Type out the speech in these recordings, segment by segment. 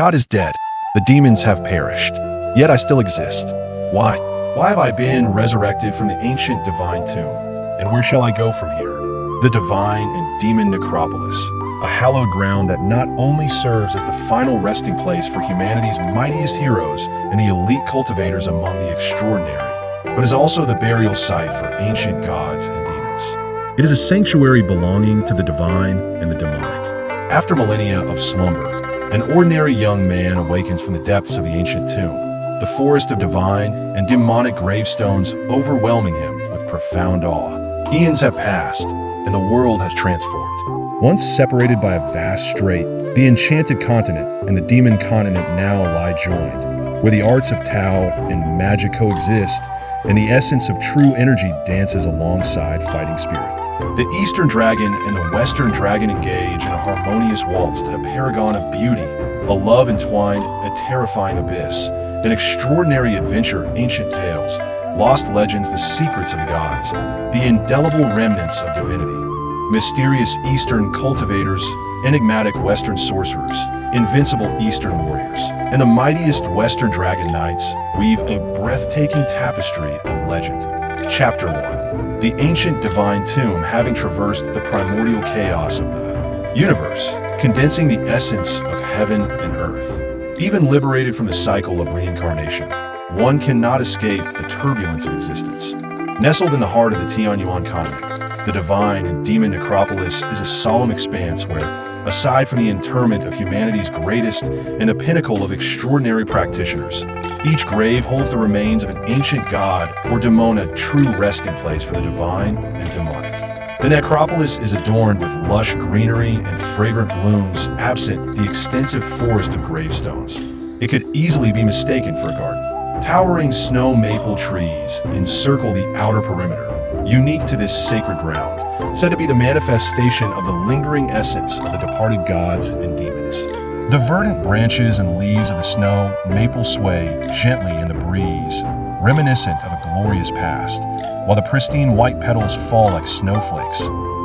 God is dead. The demons have perished. Yet I still exist. Why? Why have I been resurrected from the ancient divine tomb? And where shall I go from here? The divine and demon necropolis, a hallowed ground that not only serves as the final resting place for humanity's mightiest heroes and the elite cultivators among the extraordinary, but is also the burial site for ancient gods and demons. It is a sanctuary belonging to the divine and the demonic. After millennia of slumber, an ordinary young man awakens from the depths of the ancient tomb, the forest of divine and demonic gravestones overwhelming him with profound awe. Eons have passed, and the world has transformed. Once separated by a vast strait, the enchanted continent and the demon continent now lie joined, where the arts of Tao and magic coexist, and the essence of true energy dances alongside fighting spirit. The Eastern Dragon and the Western Dragon engage in a harmonious waltz to the paragon of beauty, a love entwined, a terrifying abyss, an extraordinary adventure, ancient tales, lost legends, the secrets of the gods, the indelible remnants of divinity, mysterious Eastern cultivators, enigmatic Western sorcerers, invincible Eastern warriors, and the mightiest Western dragon knights weave a breathtaking tapestry of legend. Chapter 1. The ancient divine tomb, having traversed the primordial chaos of the universe, condensing the essence of heaven and earth. Even liberated from the cycle of reincarnation, one cannot escape the turbulence of existence. Nestled in the heart of the Tianyuan continent, the divine and demon necropolis is a solemn expanse where, aside from the interment of humanity's greatest and the pinnacle of extraordinary practitioners, each grave holds the remains of an ancient god or demona, true resting place for the divine and demonic. The necropolis is adorned with lush greenery and fragrant blooms, absent the extensive forest of gravestones. It could easily be mistaken for a garden. Towering snow maple trees encircle the outer perimeter, unique to this sacred ground, said to be the manifestation of the lingering essence of the departed gods and demons. The verdant branches and leaves of the snow maple sway gently in the breeze, reminiscent of a glorious past, while the pristine white petals fall like snowflakes,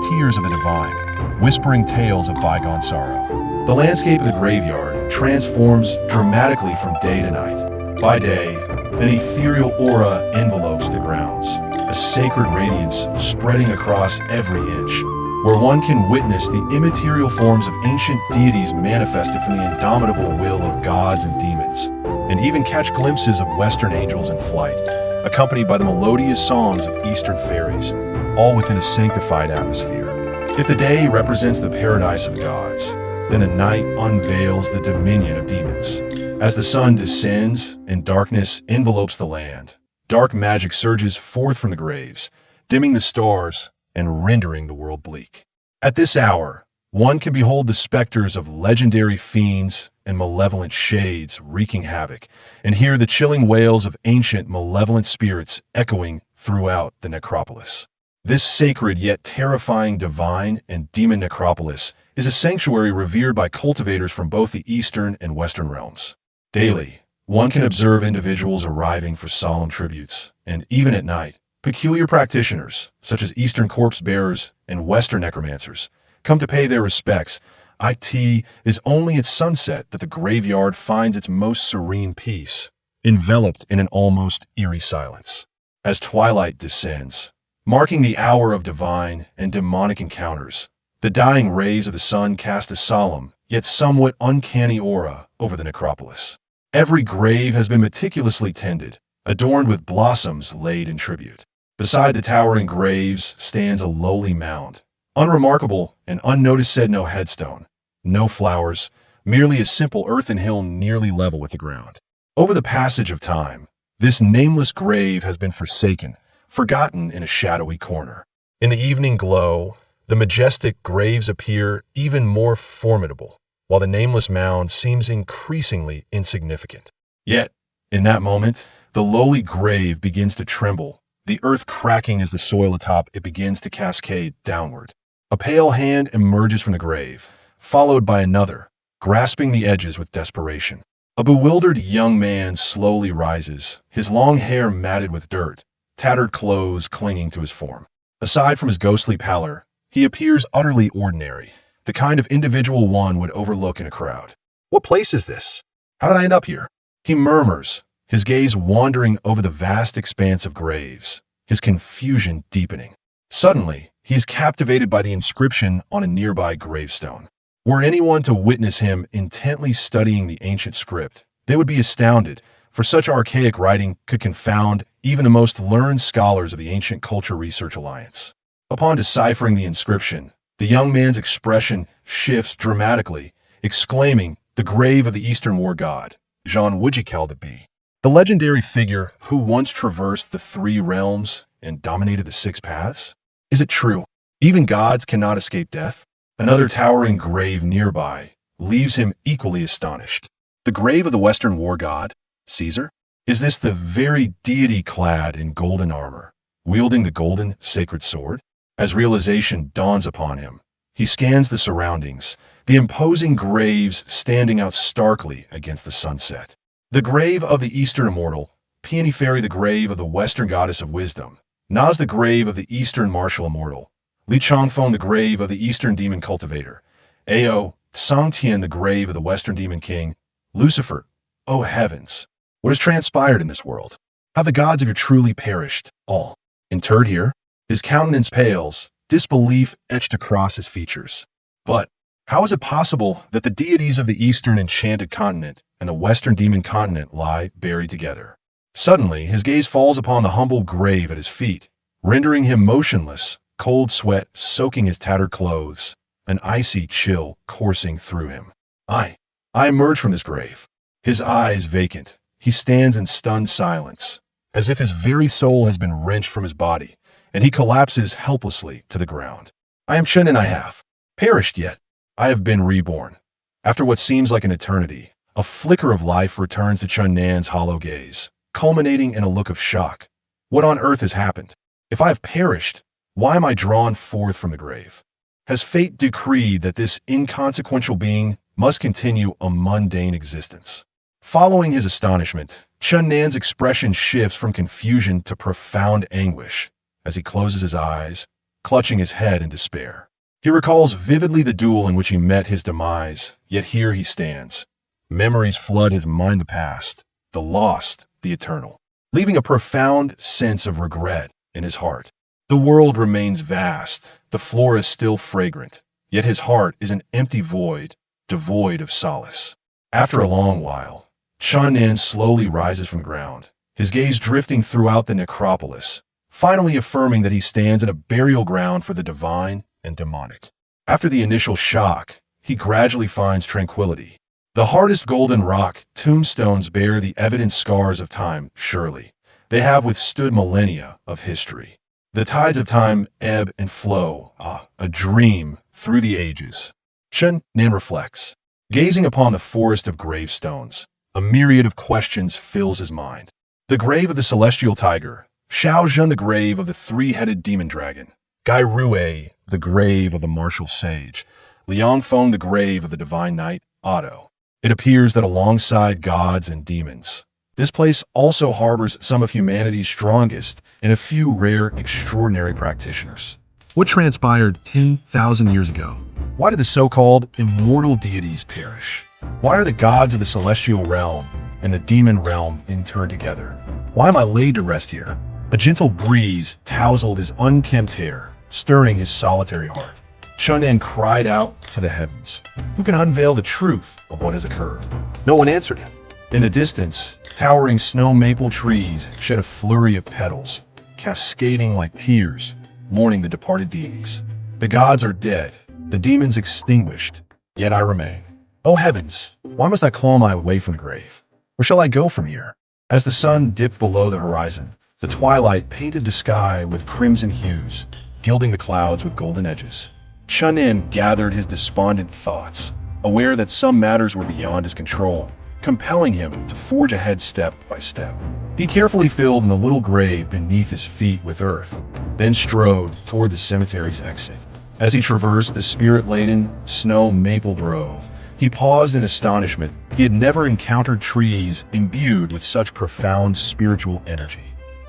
tears of the divine, whispering tales of bygone sorrow. The landscape of the graveyard transforms dramatically from day to night. By day, an ethereal aura envelopes the grounds, a sacred radiance spreading across every inch, where one can witness the immaterial forms of ancient deities manifested from the indomitable will of gods and demons, and even catch glimpses of Western angels in flight, accompanied by the melodious songs of Eastern fairies, all within a sanctified atmosphere. If the day represents the paradise of gods, then the night unveils the dominion of demons. As the sun descends and darkness envelopes the land, dark magic surges forth from the graves, dimming the stars and rendering the world bleak. At this hour, one can behold the specters of legendary fiends and malevolent shades wreaking havoc, and hear the chilling wails of ancient malevolent spirits echoing throughout the necropolis. This sacred yet terrifying divine and demon necropolis is a sanctuary revered by cultivators from both the Eastern and Western realms. Daily, one can observe individuals arriving for solemn tributes, and even at night, peculiar practitioners, such as Eastern corpse bearers and Western necromancers, come to pay their respects. It is only at sunset that the graveyard finds its most serene peace, enveloped in an almost eerie silence. As twilight descends, marking the hour of divine and demonic encounters, the dying rays of the sun cast a solemn, yet somewhat uncanny aura over the necropolis. Every grave has been meticulously tended, adorned with blossoms laid in tribute. Beside the towering graves stands a lowly mound, unremarkable and unnoticed, said no headstone, no flowers, merely a simple earthen hill nearly level with the ground. Over the passage of time, this nameless grave has been forsaken, forgotten in a shadowy corner. In the evening glow, the majestic graves appear even more formidable, while the nameless mound seems increasingly insignificant. Yet, in that moment, the lowly grave begins to tremble, the earth cracking as the soil atop it begins to cascade downward. A pale hand emerges from the grave, followed by another, grasping the edges with desperation. A bewildered young man slowly rises, his long hair matted with dirt, tattered clothes clinging to his form. Aside from his ghostly pallor, he appears utterly ordinary, the kind of individual one would overlook in a crowd. What place is this? How did I end up here? He murmurs, his gaze wandering over the vast expanse of graves, his confusion deepening. Suddenly, he is captivated by the inscription on a nearby gravestone. Were anyone to witness him intently studying the ancient script, they would be astounded, for such archaic writing could confound even the most learned scholars of the Ancient Culture Research Alliance. Upon deciphering the inscription, the young man's expression shifts dramatically, exclaiming, "The grave of the Eastern war god, Jean would you call it be? The legendary figure who once traversed the three realms and dominated the six paths? Is it true? Even gods cannot escape death?" Another towering grave nearby leaves him equally astonished. The grave of the Western war god, Caesar? Is this the very deity clad in golden armor, wielding the golden sacred sword? As realization dawns upon him, he scans the surroundings, the imposing graves standing out starkly against the sunset. The grave of the Eastern immortal, Peony Fairy the grave of the Western goddess of wisdom, Naz the grave of the Eastern martial immortal, Li Changfeng the grave of the Eastern demon cultivator, Ao Sangtian the grave of the Western demon king, Lucifer. Oh heavens! What has transpired in this world? Have the gods of your truly perished, all interred here? His countenance pales, disbelief etched across his features. But how is it possible that the deities of the Eastern enchanted continent and the Western demon continent lie buried together? Suddenly, his gaze falls upon the humble grave at his feet, rendering him motionless, cold sweat soaking his tattered clothes, an icy chill coursing through him. I emerge from his grave. His eyes vacant, he stands in stunned silence, as if his very soul has been wrenched from his body, and he collapses helplessly to the ground. I am Chen and I have perished yet. I have been reborn. After what seems like an eternity, a flicker of life returns to Chun Nan's hollow gaze, culminating in a look of shock. What on earth has happened? If I have perished, why am I drawn forth from the grave? Has fate decreed that this inconsequential being must continue a mundane existence? Following his astonishment, Chun Nan's expression shifts from confusion to profound anguish as he closes his eyes, clutching his head in despair. He recalls vividly the duel in which he met his demise, yet here he stands. Memories flood his mind, the past, the lost, the eternal, leaving a profound sense of regret in his heart. The world remains vast, the floor is still fragrant, yet his heart is an empty void, devoid of solace. After a long while, Chun Nan slowly rises from the ground, his gaze drifting throughout the necropolis, finally affirming that he stands in a burial ground for the divine and demonic. After the initial shock, he gradually finds tranquility. The hardest golden rock tombstones bear the evident scars of time, surely. They have withstood millennia of history. The tides of time ebb and flow, a dream through the ages. Chun Nan reflects. Gazing upon the forest of gravestones, a myriad of questions fills his mind. The grave of the celestial tiger, Xiao Zhen the grave of the three-headed demon dragon, Gai Rue the grave of the martial sage, Liang Feng the grave of the divine knight, Otto. It appears that alongside gods and demons, this place also harbors some of humanity's strongest and a few rare, extraordinary practitioners. What transpired 10,000 years ago? Why did the so-called immortal deities perish? Why are the gods of the celestial realm and the demon realm interred together? Why am I laid to rest here? A gentle breeze tousled his unkempt hair, stirring his solitary heart. Chun Nan cried out to the heavens. Who can unveil the truth of what has occurred? No one answered him. In the distance, towering snow maple trees shed a flurry of petals, cascading like tears, mourning the departed deities. The gods are dead, the demons extinguished, yet I remain. Oh heavens, why must I claw my way from the grave? Where shall I go from here? As the sun dipped below the horizon, the twilight painted the sky with crimson hues, gilding the clouds with golden edges. Chun Nan gathered his despondent thoughts, aware that some matters were beyond his control, compelling him to forge ahead step by step. He carefully filled in the little grave beneath his feet with earth, then strode toward the cemetery's exit. As he traversed the spirit-laden snow maple grove, he paused in astonishment. He had never encountered trees imbued with such profound spiritual energy.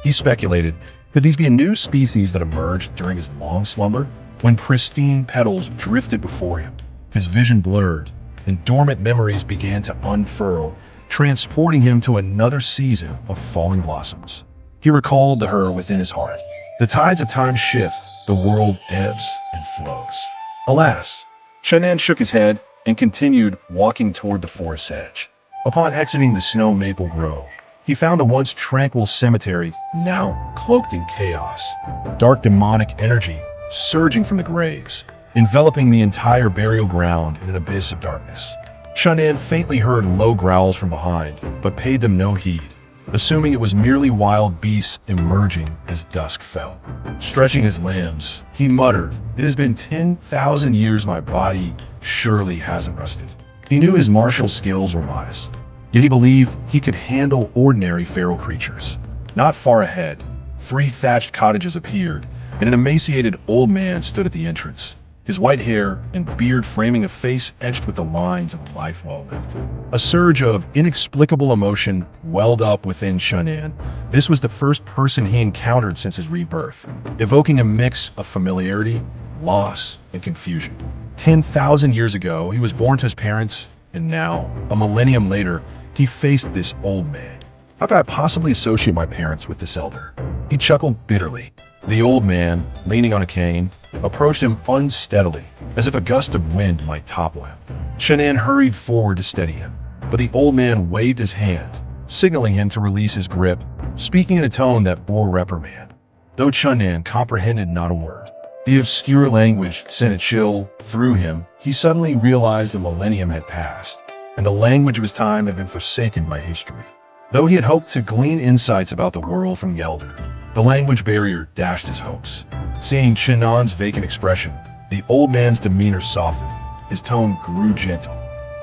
He speculated, could these be a new species that emerged during his long slumber? When pristine petals drifted before him, his vision blurred, and dormant memories began to unfurl, transporting him to another season of falling blossoms. He recalled the her within his heart. The tides of time shift, the world ebbs and flows. Alas, Shan'an shook his head and continued walking toward the forest's edge. Upon exiting the snow maple grove, he found the once tranquil cemetery now cloaked in chaos. Dark demonic energy surging from the graves, enveloping the entire burial ground in an abyss of darkness. Shan'an faintly heard low growls from behind, but paid them no heed, assuming it was merely wild beasts emerging as dusk fell. Stretching his limbs, he muttered, "It has been 10,000 years my body surely hasn't rested." He knew his martial skills were modest, yet he believed he could handle ordinary feral creatures. Not far ahead, 3 thatched cottages appeared, and an emaciated old man stood at the entrance, his white hair and beard framing a face etched with the lines of a life well lived. A surge of inexplicable emotion welled up within Shan'an. This was the first person he encountered since his rebirth, evoking a mix of familiarity, loss, and confusion. 10,000 years ago, he was born to his parents, and now, a millennium later, he faced this old man. How could I possibly associate my parents with this elder? He chuckled bitterly. The old man, leaning on a cane, approached him unsteadily, as if a gust of wind might topple him. Shan'an hurried forward to steady him, but the old man waved his hand, signaling him to release his grip, speaking in a tone that bore reprimand. Though Shan'an comprehended not a word, the obscure language sent a chill through him. He suddenly realized a millennium had passed, and the language of his time had been forsaken by history. Though he had hoped to glean insights about the world from the elder, the language barrier dashed his hopes. Seeing Shan'an's vacant expression, the old man's demeanor softened. His tone grew gentle.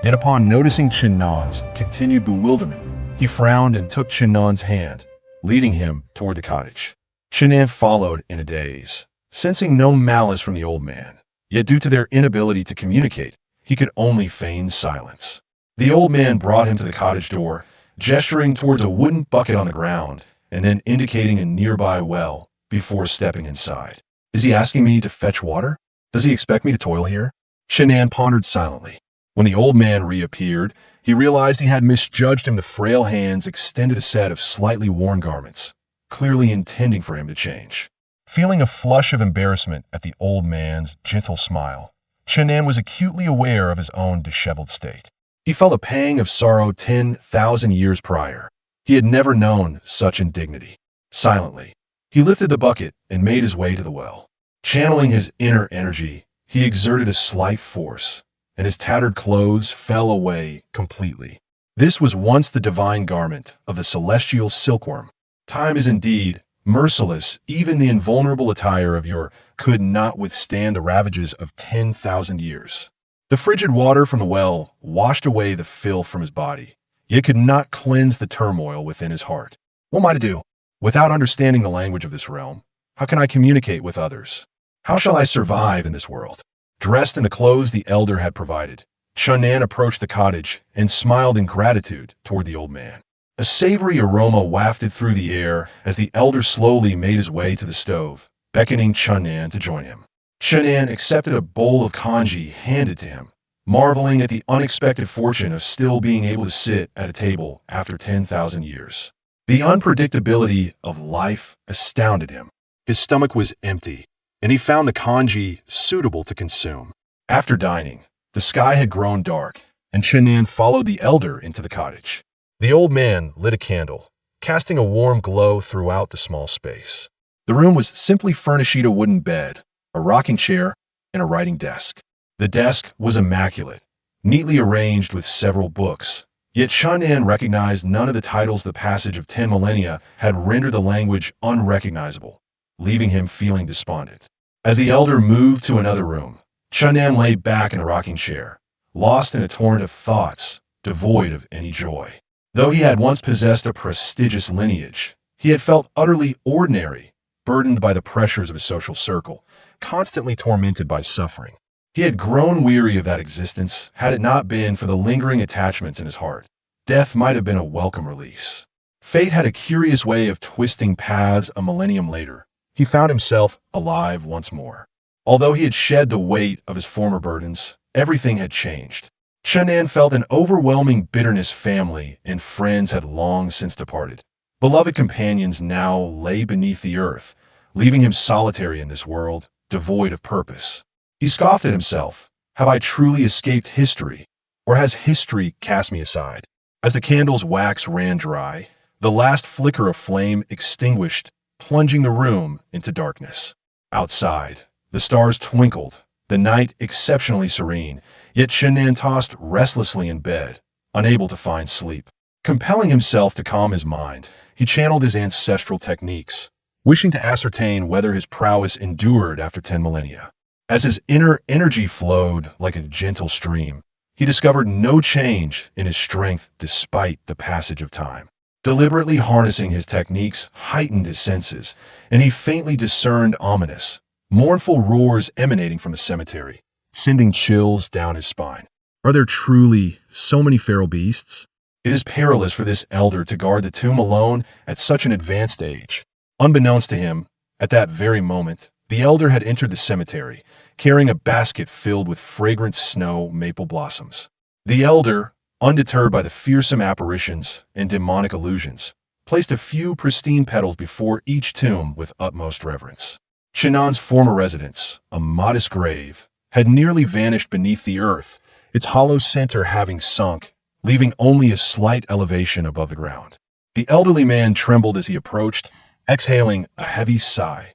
Yet upon noticing Shan'an's continued bewilderment, he frowned and took Shan'an's hand, leading him toward the cottage. Shan'an followed in a daze, sensing no malice from the old man. Yet due to their inability to communicate, he could only feign silence. The old man brought him to the cottage door, gesturing towards a wooden bucket on the ground, and then indicating a nearby well before stepping inside. Is he asking me to fetch water? Does he expect me to toil here? Shan'an pondered silently. When the old man reappeared, he realized he had misjudged him. The frail hands extended a set of slightly worn garments, clearly intending for him to change. Feeling a flush of embarrassment at the old man's gentle smile, Shan'an was acutely aware of his own disheveled state. He felt a pang of sorrow 10,000 years prior. He had never known such indignity. Silently, he lifted the bucket and made his way to the well. Channeling his inner energy, he exerted a slight force, and his tattered clothes fell away completely. This was once the divine garment of the celestial silkworm. Time is indeed merciless. Even the invulnerable attire of yore could not withstand the ravages of 10,000 years. The frigid water from the well washed away the filth from his body, yet could not cleanse the turmoil within his heart. What am I to do? Without understanding the language of this realm, how can I communicate with others? How shall I survive in this world? Dressed in the clothes the elder had provided, Shan'an approached the cottage and smiled in gratitude toward the old man. A savory aroma wafted through the air as the elder slowly made his way to the stove, beckoning Shan'an to join him. Shan'an accepted a bowl of congee handed to him, marveling at the unexpected fortune of still being able to sit at a table after 10,000 years. The unpredictability of life astounded him. His stomach was empty, and he found the congee suitable to consume. After dining, the sky had grown dark, and Shan'an followed the elder into the cottage. The old man lit a candle, casting a warm glow throughout the small space. The room was simply furnished with a wooden bed, a rocking chair, and a writing desk. The desk was immaculate, neatly arranged with several books, yet Shan'an recognized none of the titles. The passage of 10 millennia had rendered the language unrecognizable, leaving him feeling despondent. As the elder moved to another room, Shan'an lay back in a rocking chair, lost in a torrent of thoughts, devoid of any joy. Though he had once possessed a prestigious lineage, he had felt utterly ordinary, burdened by the pressures of his social circle, constantly tormented by suffering. He had grown weary of that existence. Had it not been for the lingering attachments in his heart, death might have been a welcome release. Fate had a curious way of twisting paths. A millennium later, he found himself alive once more. Although he had shed the weight of his former burdens, everything had changed. Shan'an felt an overwhelming bitterness. Family and friends had long since departed. Beloved companions now lay beneath the earth, leaving him solitary in this world, devoid of purpose. He scoffed at himself. Have I truly escaped history, or has history cast me aside? As the candle's wax ran dry, the last flicker of flame extinguished, plunging the room into darkness. Outside, the stars twinkled, the night exceptionally serene, yet Shan'an tossed restlessly in bed, unable to find sleep. Compelling himself to calm his mind, he channeled his ancestral techniques, wishing to ascertain whether his prowess endured after 10 millennia. As his inner energy flowed like a gentle stream, he discovered no change in his strength despite the passage of time. Deliberately harnessing his techniques heightened his senses, and he faintly discerned ominous, mournful roars emanating from the cemetery, sending chills down his spine. Are there truly so many feral beasts? It is perilous for this elder to guard the tomb alone at such an advanced age. Unbeknownst to him, at that very moment, the elder had entered the cemetery, carrying a basket filled with fragrant snow maple blossoms. The elder, undeterred by the fearsome apparitions and demonic illusions, placed a few pristine petals before each tomb with utmost reverence. Shan'an's former residence, a modest grave, had nearly vanished beneath the earth, its hollow center having sunk, leaving only a slight elevation above the ground. The elderly man trembled as he approached, exhaling a heavy sigh.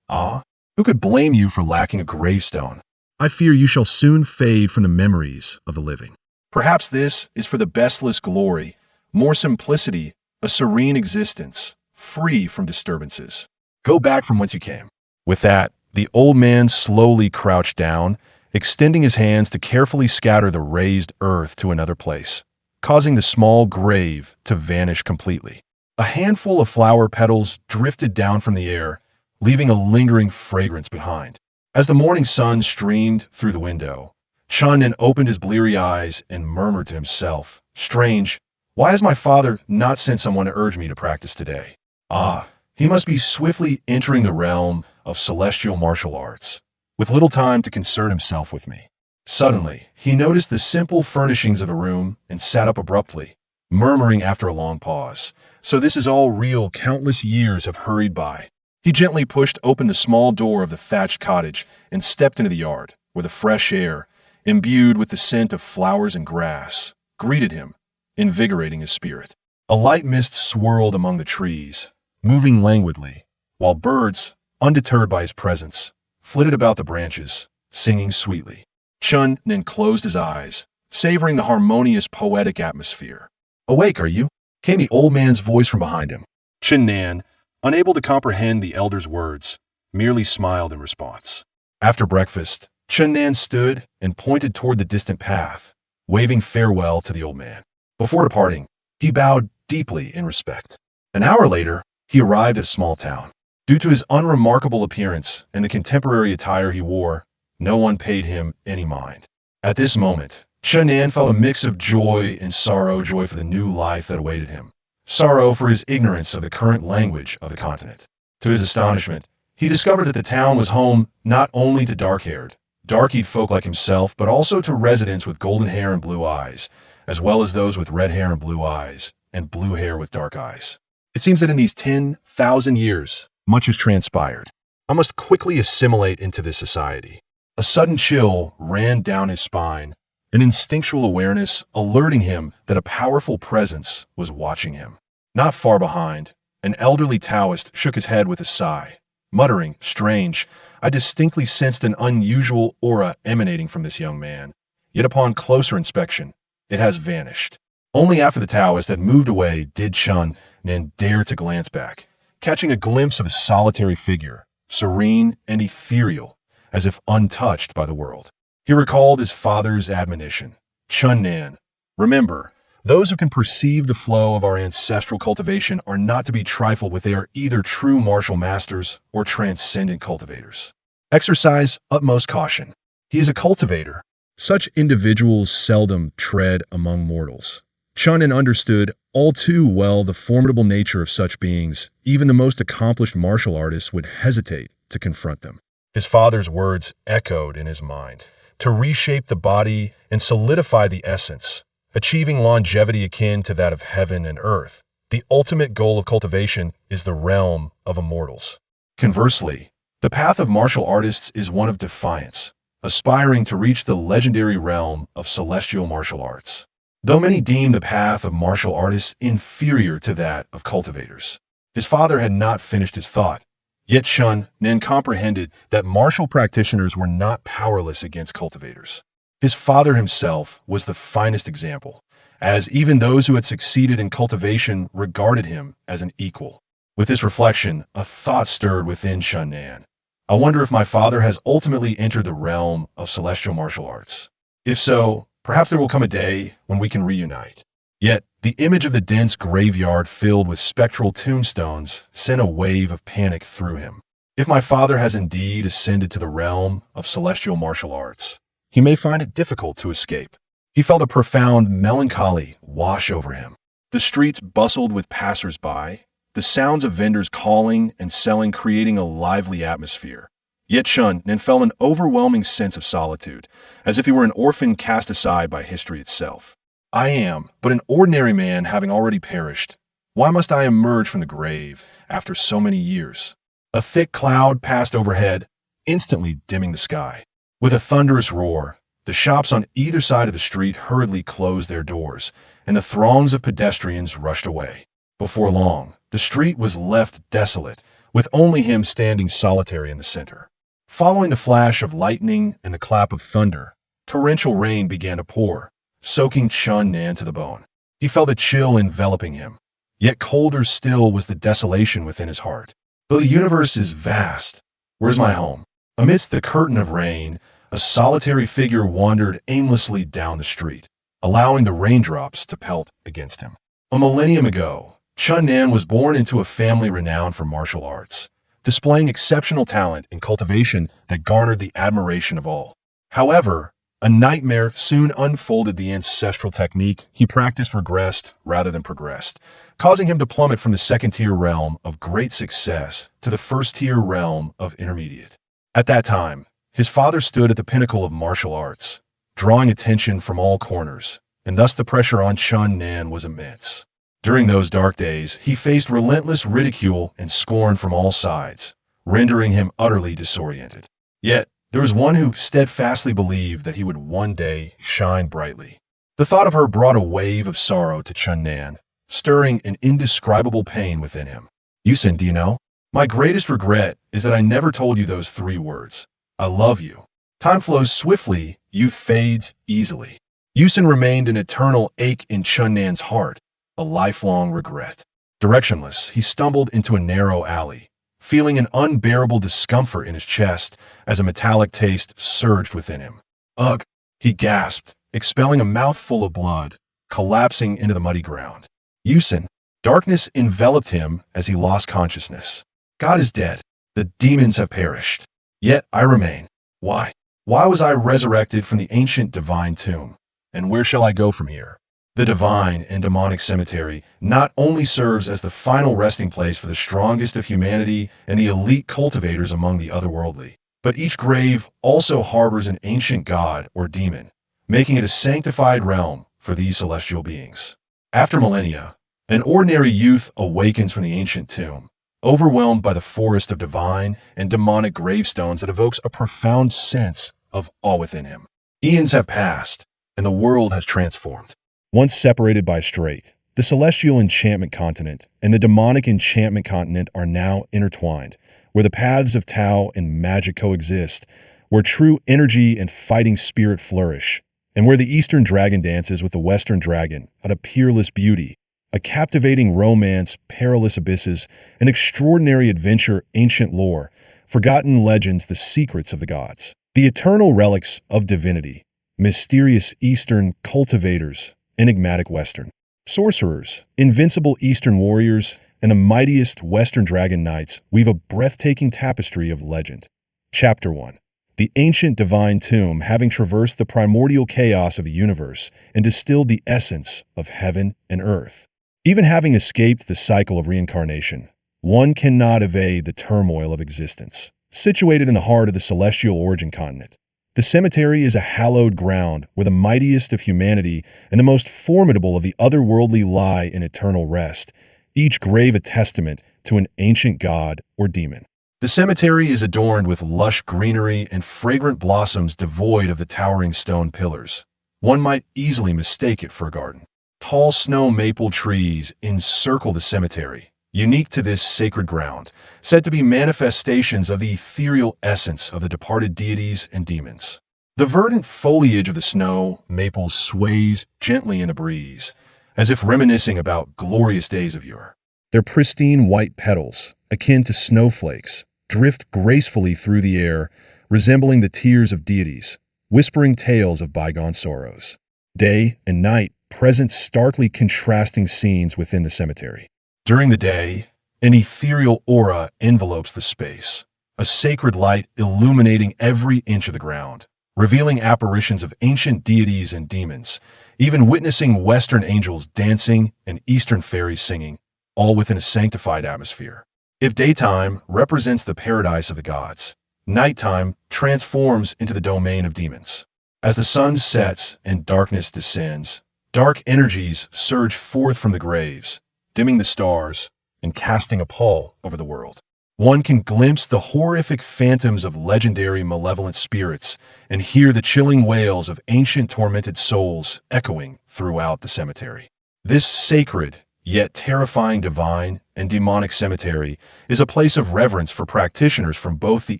Ah, who could blame you for lacking a gravestone? I fear you shall soon fade from the memories of the living. Perhaps this is for the bestless glory, more simplicity, a serene existence, free from disturbances. Go back from whence you came. With that, the old man slowly crouched down, extending his hands to carefully scatter the raised earth to another place, causing the small grave to vanish completely. A handful of flower petals drifted down from the air, leaving a lingering fragrance behind. As the morning sun streamed through the window, Shan'an opened his bleary eyes and murmured to himself, "Strange, why has my father not sent someone to urge me to practice today? Ah, he must be swiftly entering the realm of celestial martial arts, with little time to concern himself with me." Suddenly, he noticed the simple furnishings of a room and sat up abruptly, murmuring after a long pause, "So this is all real. Countless years have hurried by." He gently pushed open the small door of the thatched cottage and stepped into the yard, where the fresh air, imbued with the scent of flowers and grass, greeted him, invigorating his spirit. A light mist swirled among the trees, moving languidly, while birds, undeterred by his presence, flitted about the branches, singing sweetly. Shan'an closed his eyes, savoring the harmonious poetic atmosphere. "Awake, are you?" came the old man's voice from behind him. Shan'an, unable to comprehend the elder's words, merely smiled in response. After breakfast, Shan'an stood and pointed toward the distant path, waving farewell to the old man. Before departing, he bowed deeply in respect. An hour later, he arrived at a small town. Due to his unremarkable appearance and the contemporary attire he wore, no one paid him any mind. At this moment, Shan'an felt a mix of joy and sorrow, joy for the new life that awaited him, sorrow for his ignorance of the current language of the continent. To his astonishment, he discovered that the town was home not only to dark-haired, dark-eyed folk like himself, but also to residents with golden hair and blue eyes, as well as those with red hair and blue eyes, and blue hair with dark eyes. It seems that in these 10,000 years, much has transpired. I must quickly assimilate into this society. A sudden chill ran down his spine, an instinctual awareness alerting him that a powerful presence was watching him. Not far behind, an elderly Taoist shook his head with a sigh, muttering, "Strange, I distinctly sensed an unusual aura emanating from this young man, yet upon closer inspection, it has vanished." Only after the Taoist had moved away did Shan'an dare to glance back, catching a glimpse of a solitary figure, serene and ethereal, as if untouched by the world. He recalled his father's admonition, "Shan'an, remember, those who can perceive the flow of our ancestral cultivation are not to be trifled with. They are either true martial masters or transcendent cultivators. Exercise utmost caution. He is a cultivator. Such individuals seldom tread among mortals." Shan'an understood all too well the formidable nature of such beings. Even the most accomplished martial artists would hesitate to confront them. His father's words echoed in his mind, to reshape the body and solidify the essence, achieving longevity akin to that of heaven and earth. The ultimate goal of cultivation is the realm of immortals. Conversely, the path of martial artists is one of defiance, aspiring to reach the legendary realm of celestial martial arts. Though many deem the path of martial artists inferior to that of cultivators, his father had not finished his thought. Yet Shun Nen comprehended that martial practitioners were not powerless against cultivators. His father himself was the finest example, as even those who had succeeded in cultivation regarded him as an equal. With this reflection, a thought stirred within Shun Nan. I wonder if my father has ultimately entered the realm of celestial martial arts. If so, perhaps there will come a day when we can reunite. Yet, the image of the dense graveyard filled with spectral tombstones sent a wave of panic through him. If my father has indeed ascended to the realm of celestial martial arts, he may find it difficult to escape. He felt a profound melancholy wash over him. The streets bustled with passers-by, the sounds of vendors calling and selling creating a lively atmosphere. Yet Shun Nen felt an overwhelming sense of solitude, as if he were an orphan cast aside by history itself. I am but an ordinary man having already perished. Why must I emerge from the grave after so many years? A thick cloud passed overhead, instantly dimming the sky. With a thunderous roar, the shops on either side of the street hurriedly closed their doors, and the throngs of pedestrians rushed away. Before long, the street was left desolate, with only him standing solitary in the center. Following the flash of lightning and the clap of thunder, torrential rain began to pour, soaking Shun Nan to the bone. He felt a chill enveloping him. Yet colder still was the desolation within his heart. Though the universe is vast, where's my home? Amidst the curtain of rain, a solitary figure wandered aimlessly down the street, allowing the raindrops to pelt against him. A millennium ago, Shun Nan was born into a family renowned for martial arts, displaying exceptional talent in cultivation that garnered the admiration of all. However, a nightmare soon unfolded. The ancestral technique he practiced regressed rather than progressed, causing him to plummet from the second-tier realm of great success to the first-tier realm of intermediate. At that time, his father stood at the pinnacle of martial arts, drawing attention from all corners, and thus the pressure on Shun Nan was immense. During those dark days, he faced relentless ridicule and scorn from all sides, rendering him utterly disoriented. Yet, there was one who steadfastly believed that he would one day shine brightly. The thought of her brought a wave of sorrow to Shun Nan, stirring an indescribable pain within him. Yusin, do you know? My greatest regret is that I never told you those 3 words. I love you. Time flows swiftly, youth fades easily. Yusin remained an eternal ache in Shun Nan's heart, a lifelong regret. Directionless, he stumbled into a narrow alley, feeling an unbearable discomfort in his chest as a metallic taste surged within him. Ugh, he gasped, expelling a mouthful of blood, collapsing into the muddy ground. Yusin, darkness enveloped him as he lost consciousness. God is dead. The demons have perished. Yet I remain. Why? Why was I resurrected from the ancient divine tomb? And where shall I go from here? The divine and demonic cemetery not only serves as the final resting place for the strongest of humanity and the elite cultivators among the otherworldly, but each grave also harbors an ancient god or demon, making it a sanctified realm for these celestial beings. After millennia, an ordinary youth awakens from the ancient tomb, overwhelmed by the forest of divine and demonic gravestones that evokes a profound sense of awe within him. Eons have passed, and the world has transformed. Once separated by a strait, the celestial enchantment continent and the demonic enchantment continent are now intertwined, where the paths of Tao and magic coexist, where true energy and fighting spirit flourish, and where the Eastern dragon dances with the Western dragon at a peerless beauty, a captivating romance, perilous abysses, an extraordinary adventure, ancient lore, forgotten legends, the secrets of the gods, the eternal relics of divinity, mysterious Eastern cultivators, enigmatic Western sorcerers, invincible Eastern warriors, and the mightiest Western dragon knights weave a breathtaking tapestry of legend. Chapter 1. The ancient divine tomb, having traversed the primordial chaos of the universe and distilled the essence of heaven and earth. Even having escaped the cycle of reincarnation, one cannot evade the turmoil of existence. Situated in the heart of the celestial origin continent, The cemetery is a hallowed ground where the mightiest of humanity and the most formidable of the otherworldly lie in eternal rest, each grave a testament to an ancient god or demon. The cemetery is adorned with lush greenery and fragrant blossoms devoid of the towering stone pillars. One might easily mistake it for a garden. Tall snow maple trees encircle the cemetery, unique to this sacred ground, said to be manifestations of the ethereal essence of the departed deities and demons. The verdant foliage of the snow maple sways gently in a breeze, as if reminiscing about glorious days of yore. Their pristine white petals, akin to snowflakes, drift gracefully through the air, resembling the tears of deities, whispering tales of bygone sorrows. Day and night present starkly contrasting scenes within the cemetery. During the day, an ethereal aura envelopes the space, a sacred light illuminating every inch of the ground, revealing apparitions of ancient deities and demons, even witnessing Western angels dancing and Eastern fairies singing, all within a sanctified atmosphere. If daytime represents the paradise of the gods, nighttime transforms into the domain of demons. As the sun sets and darkness descends, dark energies surge forth from the graves, dimming the stars and casting a pall over the world. One can glimpse the horrific phantoms of legendary malevolent spirits and hear the chilling wails of ancient tormented souls echoing throughout the cemetery. This sacred, yet terrifying divine and demonic cemetery is a place of reverence for practitioners from both the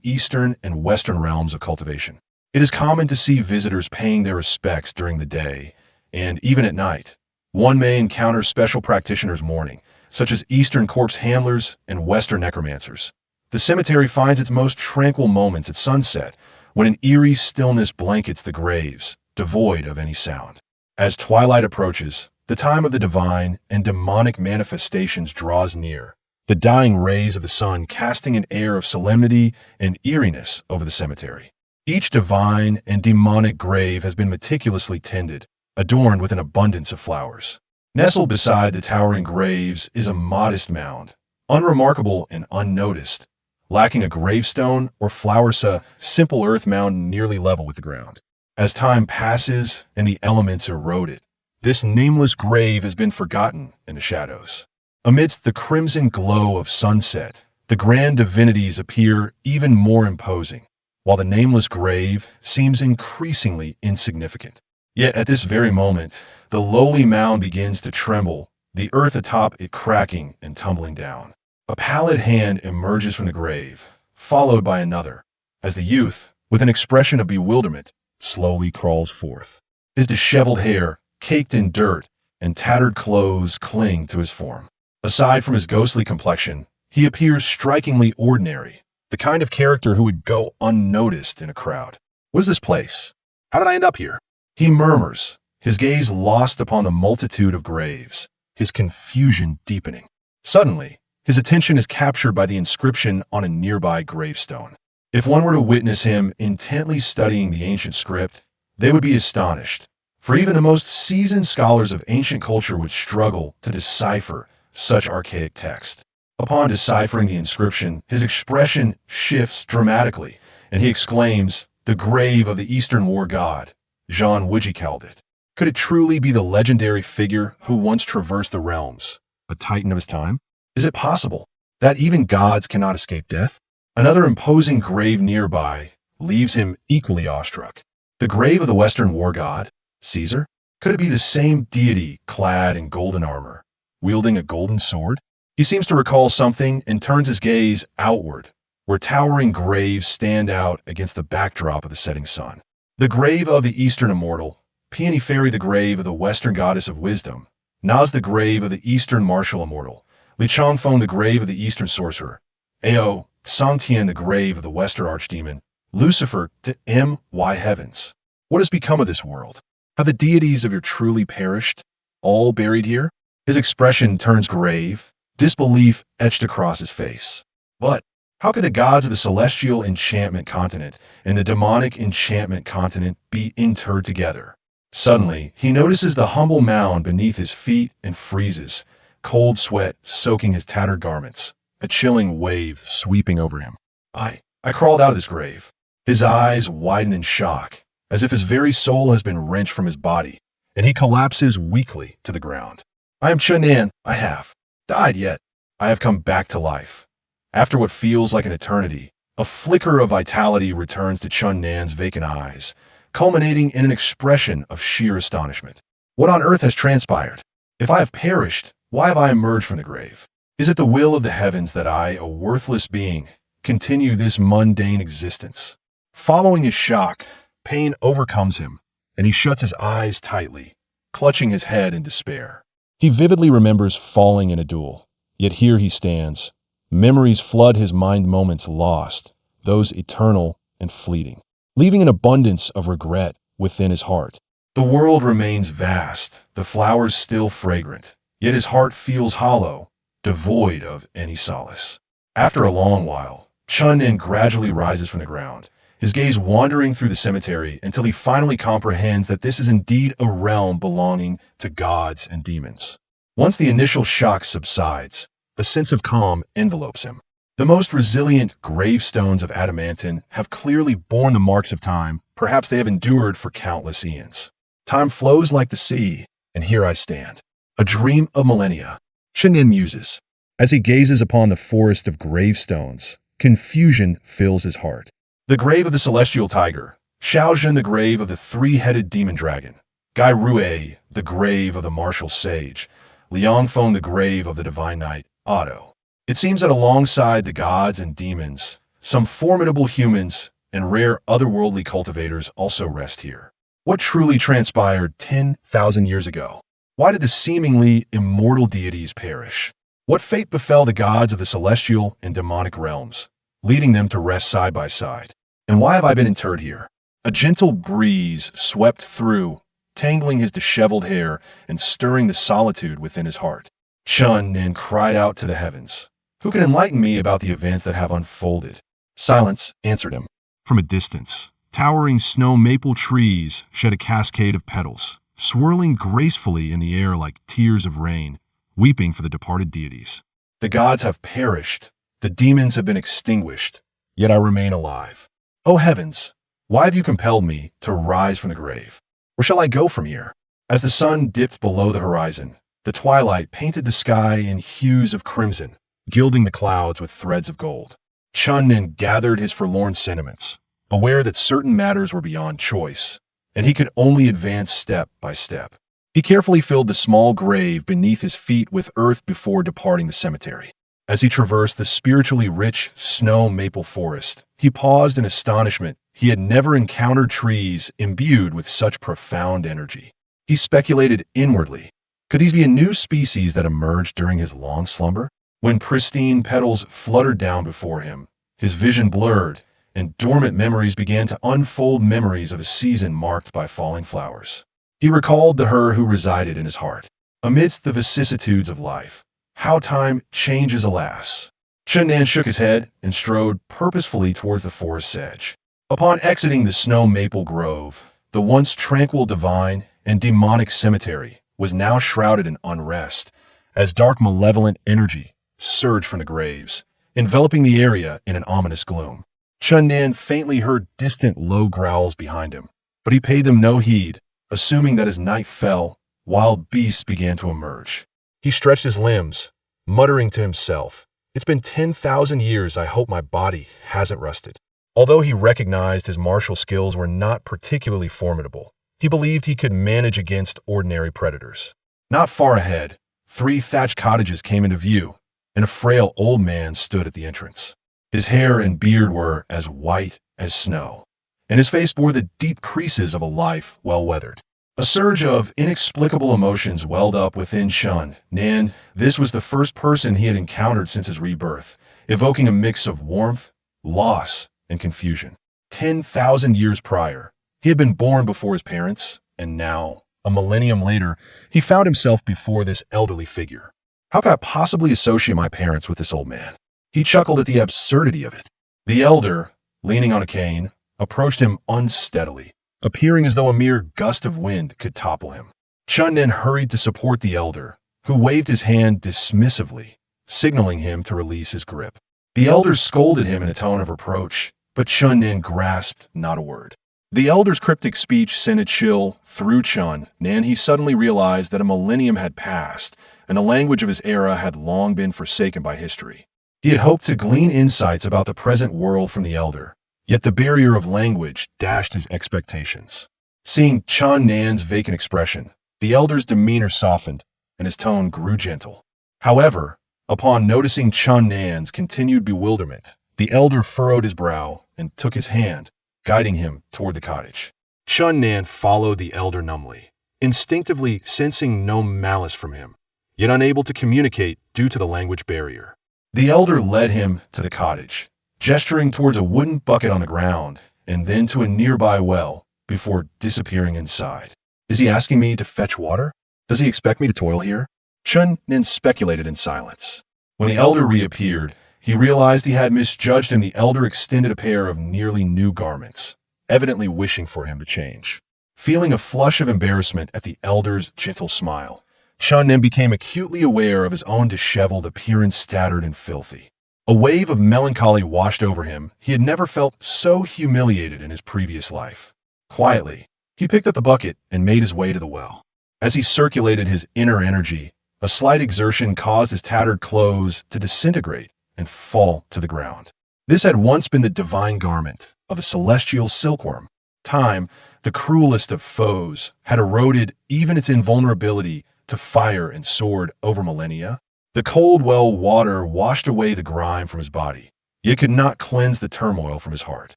Eastern and Western realms of cultivation. It is common to see visitors paying their respects during the day and even at night. One may encounter special practitioners mourning, such as Eastern corpse handlers and Western necromancers. The cemetery finds its most tranquil moments at sunset, when an eerie stillness blankets the graves, devoid of any sound. As twilight approaches, the time of the divine and demonic manifestations draws near, the dying rays of the sun casting an air of solemnity and eeriness over the cemetery. Each divine and demonic grave has been meticulously tended, adorned with an abundance of flowers. Nestled beside the towering graves is a modest mound, unremarkable and unnoticed, lacking a gravestone or flowers, a simple earth mound nearly level with the ground. As time passes and the elements erode it, this nameless grave has been forgotten in the shadows. Amidst the crimson glow of sunset, the grand divinities appear even more imposing, while the nameless grave seems increasingly insignificant. Yet at this very moment, the lowly mound begins to tremble, the earth atop it cracking and tumbling down. A pallid hand emerges from the grave, followed by another, as the youth, with an expression of bewilderment, slowly crawls forth. His disheveled hair, caked in dirt, and tattered clothes cling to his form. Aside from his ghostly complexion, he appears strikingly ordinary, the kind of character who would go unnoticed in a crowd. What is this place? How did I end up here? He murmurs, his gaze lost upon the multitude of graves, his confusion deepening. Suddenly, his attention is captured by the inscription on a nearby gravestone. If one were to witness him intently studying the ancient script, they would be astonished, for even the most seasoned scholars of ancient culture would struggle to decipher such archaic text. Upon deciphering the inscription, his expression shifts dramatically, and he exclaims, "The grave of the Eastern war god, Jean Wujicaldit. Could it truly be the legendary figure who once traversed the realms, a titan of his time? Is it possible that even gods cannot escape death?" Another imposing grave nearby leaves him equally awestruck. The grave of the Western war god, Caesar? Could it be the same deity clad in golden armor, wielding a golden sword? He seems to recall something and turns his gaze outward, where towering graves stand out against the backdrop of the setting sun. The grave of the Eastern immortal, Peony Fairy the grave of the Western goddess of wisdom, Naz the grave of the Eastern martial immortal, Li Changfeng the grave of the Eastern sorcerer, Ao Sangtian the grave of the Western archdemon, Lucifer to M.Y. heavens. What has become of this world? Have the deities of your truly perished, all buried here? His expression turns grave, disbelief etched across his face. But how could the gods of the celestial enchantment continent and the demonic enchantment continent be interred together? Suddenly, he notices the humble mound beneath his feet and freezes, cold sweat soaking his tattered garments, a chilling wave sweeping over him. I crawled out of this grave. His eyes widen in shock, as if his very soul has been wrenched from his body, and he collapses weakly to the ground. I am Chun Nan. I have died yet. I have come back to life. After what feels like an eternity, a flicker of vitality returns to Chun Nan's vacant eyes, culminating in an expression of sheer astonishment. What on earth has transpired? If I have perished, why have I emerged from the grave? Is it the will of the heavens that I, a worthless being, continue this mundane existence? Following his shock, pain overcomes him, and he shuts his eyes tightly, clutching his head in despair. He vividly remembers falling in a duel, yet here he stands. Memories flood his mind, moments lost, those eternal and fleeting, leaving an abundance of regret within his heart. The world remains vast, the flowers still fragrant, yet his heart feels hollow, devoid of any solace. After a long while, Chun Nan gradually rises from the ground, his gaze wandering through the cemetery until he finally comprehends that this is indeed a realm belonging to gods and demons. Once the initial shock subsides, a sense of calm envelopes him. The most resilient gravestones of adamantine have clearly borne the marks of time. Perhaps they have endured for countless eons. Time flows like the sea, and here I stand, a dream of millennia. Chun Nan muses. As he gazes upon the forest of gravestones, confusion fills his heart. The grave of the celestial tiger, Shaozhen the grave of the three-headed demon dragon, Gai Rue the grave of the martial sage, Liang Feng the grave of the divine knight, Otto. It seems that alongside the gods and demons, some formidable humans and rare otherworldly cultivators also rest here. What truly transpired 10,000 years ago? Why did the seemingly immortal deities perish? What fate befell the gods of the celestial and demonic realms, leading them to rest side by side? And why have I been interred here? A gentle breeze swept through, tangling his disheveled hair and stirring the solitude within his heart. Chun Nan cried out to the heavens. Who can enlighten me about the events that have unfolded? Silence answered him. From a distance, towering snow maple trees shed a cascade of petals, swirling gracefully in the air like tears of rain, weeping for the departed deities. The gods have perished, the demons have been extinguished, yet I remain alive. O heavens, why have you compelled me to rise from the grave? Where shall I go from here? As the sun dipped below the horizon, the twilight painted the sky in hues of crimson, gilding the clouds with threads of gold. Chun Nan gathered his forlorn sentiments, aware that certain matters were beyond choice, and he could only advance step by step. He carefully filled the small grave beneath his feet with earth before departing the cemetery. As he traversed the spiritually rich snow maple forest, he paused in astonishment. He had never encountered trees imbued with such profound energy. He speculated inwardly. Could these be a new species that emerged during his long slumber? When pristine petals fluttered down before him, his vision blurred, and dormant memories began to unfold, memories of a season marked by falling flowers. He recalled the her who resided in his heart. Amidst the vicissitudes of life, how time changes, alas. Chun Nan shook his head and strode purposefully towards the forest's edge. Upon exiting the snow maple grove, the once tranquil divine and demonic cemetery was now shrouded in unrest, as dark malevolent energy surged from the graves, enveloping the area in an ominous gloom. Chun Nan faintly heard distant low growls behind him, but he paid them no heed, assuming that as night fell, wild beasts began to emerge. He stretched his limbs, muttering to himself, "It's been 10,000 years, I hope my body hasn't rusted." Although he recognized his martial skills were not particularly formidable, he believed he could manage against ordinary predators. Not far ahead, 3 thatched cottages came into view, and a frail old man stood at the entrance. His hair and beard were as white as snow, and his face bore the deep creases of a life well weathered. A surge of inexplicable emotions welled up within Chun Nan. This was the first person he had encountered since his rebirth, evoking a mix of warmth, loss, and confusion. 10,000 years prior, he had been born before his parents, and now, a millennium later, he found himself before this elderly figure. How could I possibly associate my parents with this old man? He chuckled at the absurdity of it. The elder, leaning on a cane, approached him unsteadily, appearing as though a mere gust of wind could topple him. Chun Nan hurried to support the elder, who waved his hand dismissively, signaling him to release his grip. The elder scolded him in a tone of reproach. but Chun Nan grasped not a word. The elder's cryptic speech sent a chill through Chun Nan. He suddenly realized that a millennium had passed, and the language of his era had long been forsaken by history. He had hoped to glean insights about the present world from the elder, yet the barrier of language dashed his expectations. Seeing Chun Nan's vacant expression, the elder's demeanor softened, and his tone grew gentle. However, upon noticing Chun Nan's continued bewilderment, the elder furrowed his brow and took his hand, guiding him toward the cottage. Chun Nan followed the elder numbly, instinctively sensing no malice from him, yet unable to communicate due to the language barrier. The elder led him to the cottage, gesturing towards a wooden bucket on the ground and then to a nearby well before disappearing inside. Is he asking me to fetch water? Does he expect me to toil here? Chun Nan speculated in silence. When the elder reappeared, he realized he had misjudged him. The elder extended a pair of nearly new garments, evidently wishing for him to change. Feeling a flush of embarrassment at the elder's gentle smile, Chun Nan became acutely aware of his own disheveled appearance, tattered and filthy. A wave of melancholy washed over him. He had never felt so humiliated in his previous life. Quietly, he picked up the bucket and made his way to the well. As he circulated his inner energy, a slight exertion caused his tattered clothes to disintegrate and fall to the ground. This had once been the divine garment of a celestial silkworm. Time, the cruelest of foes, had eroded even its invulnerability to fire and sword over millennia. The cold well water washed away the grime from his body, yet could not cleanse the turmoil from his heart.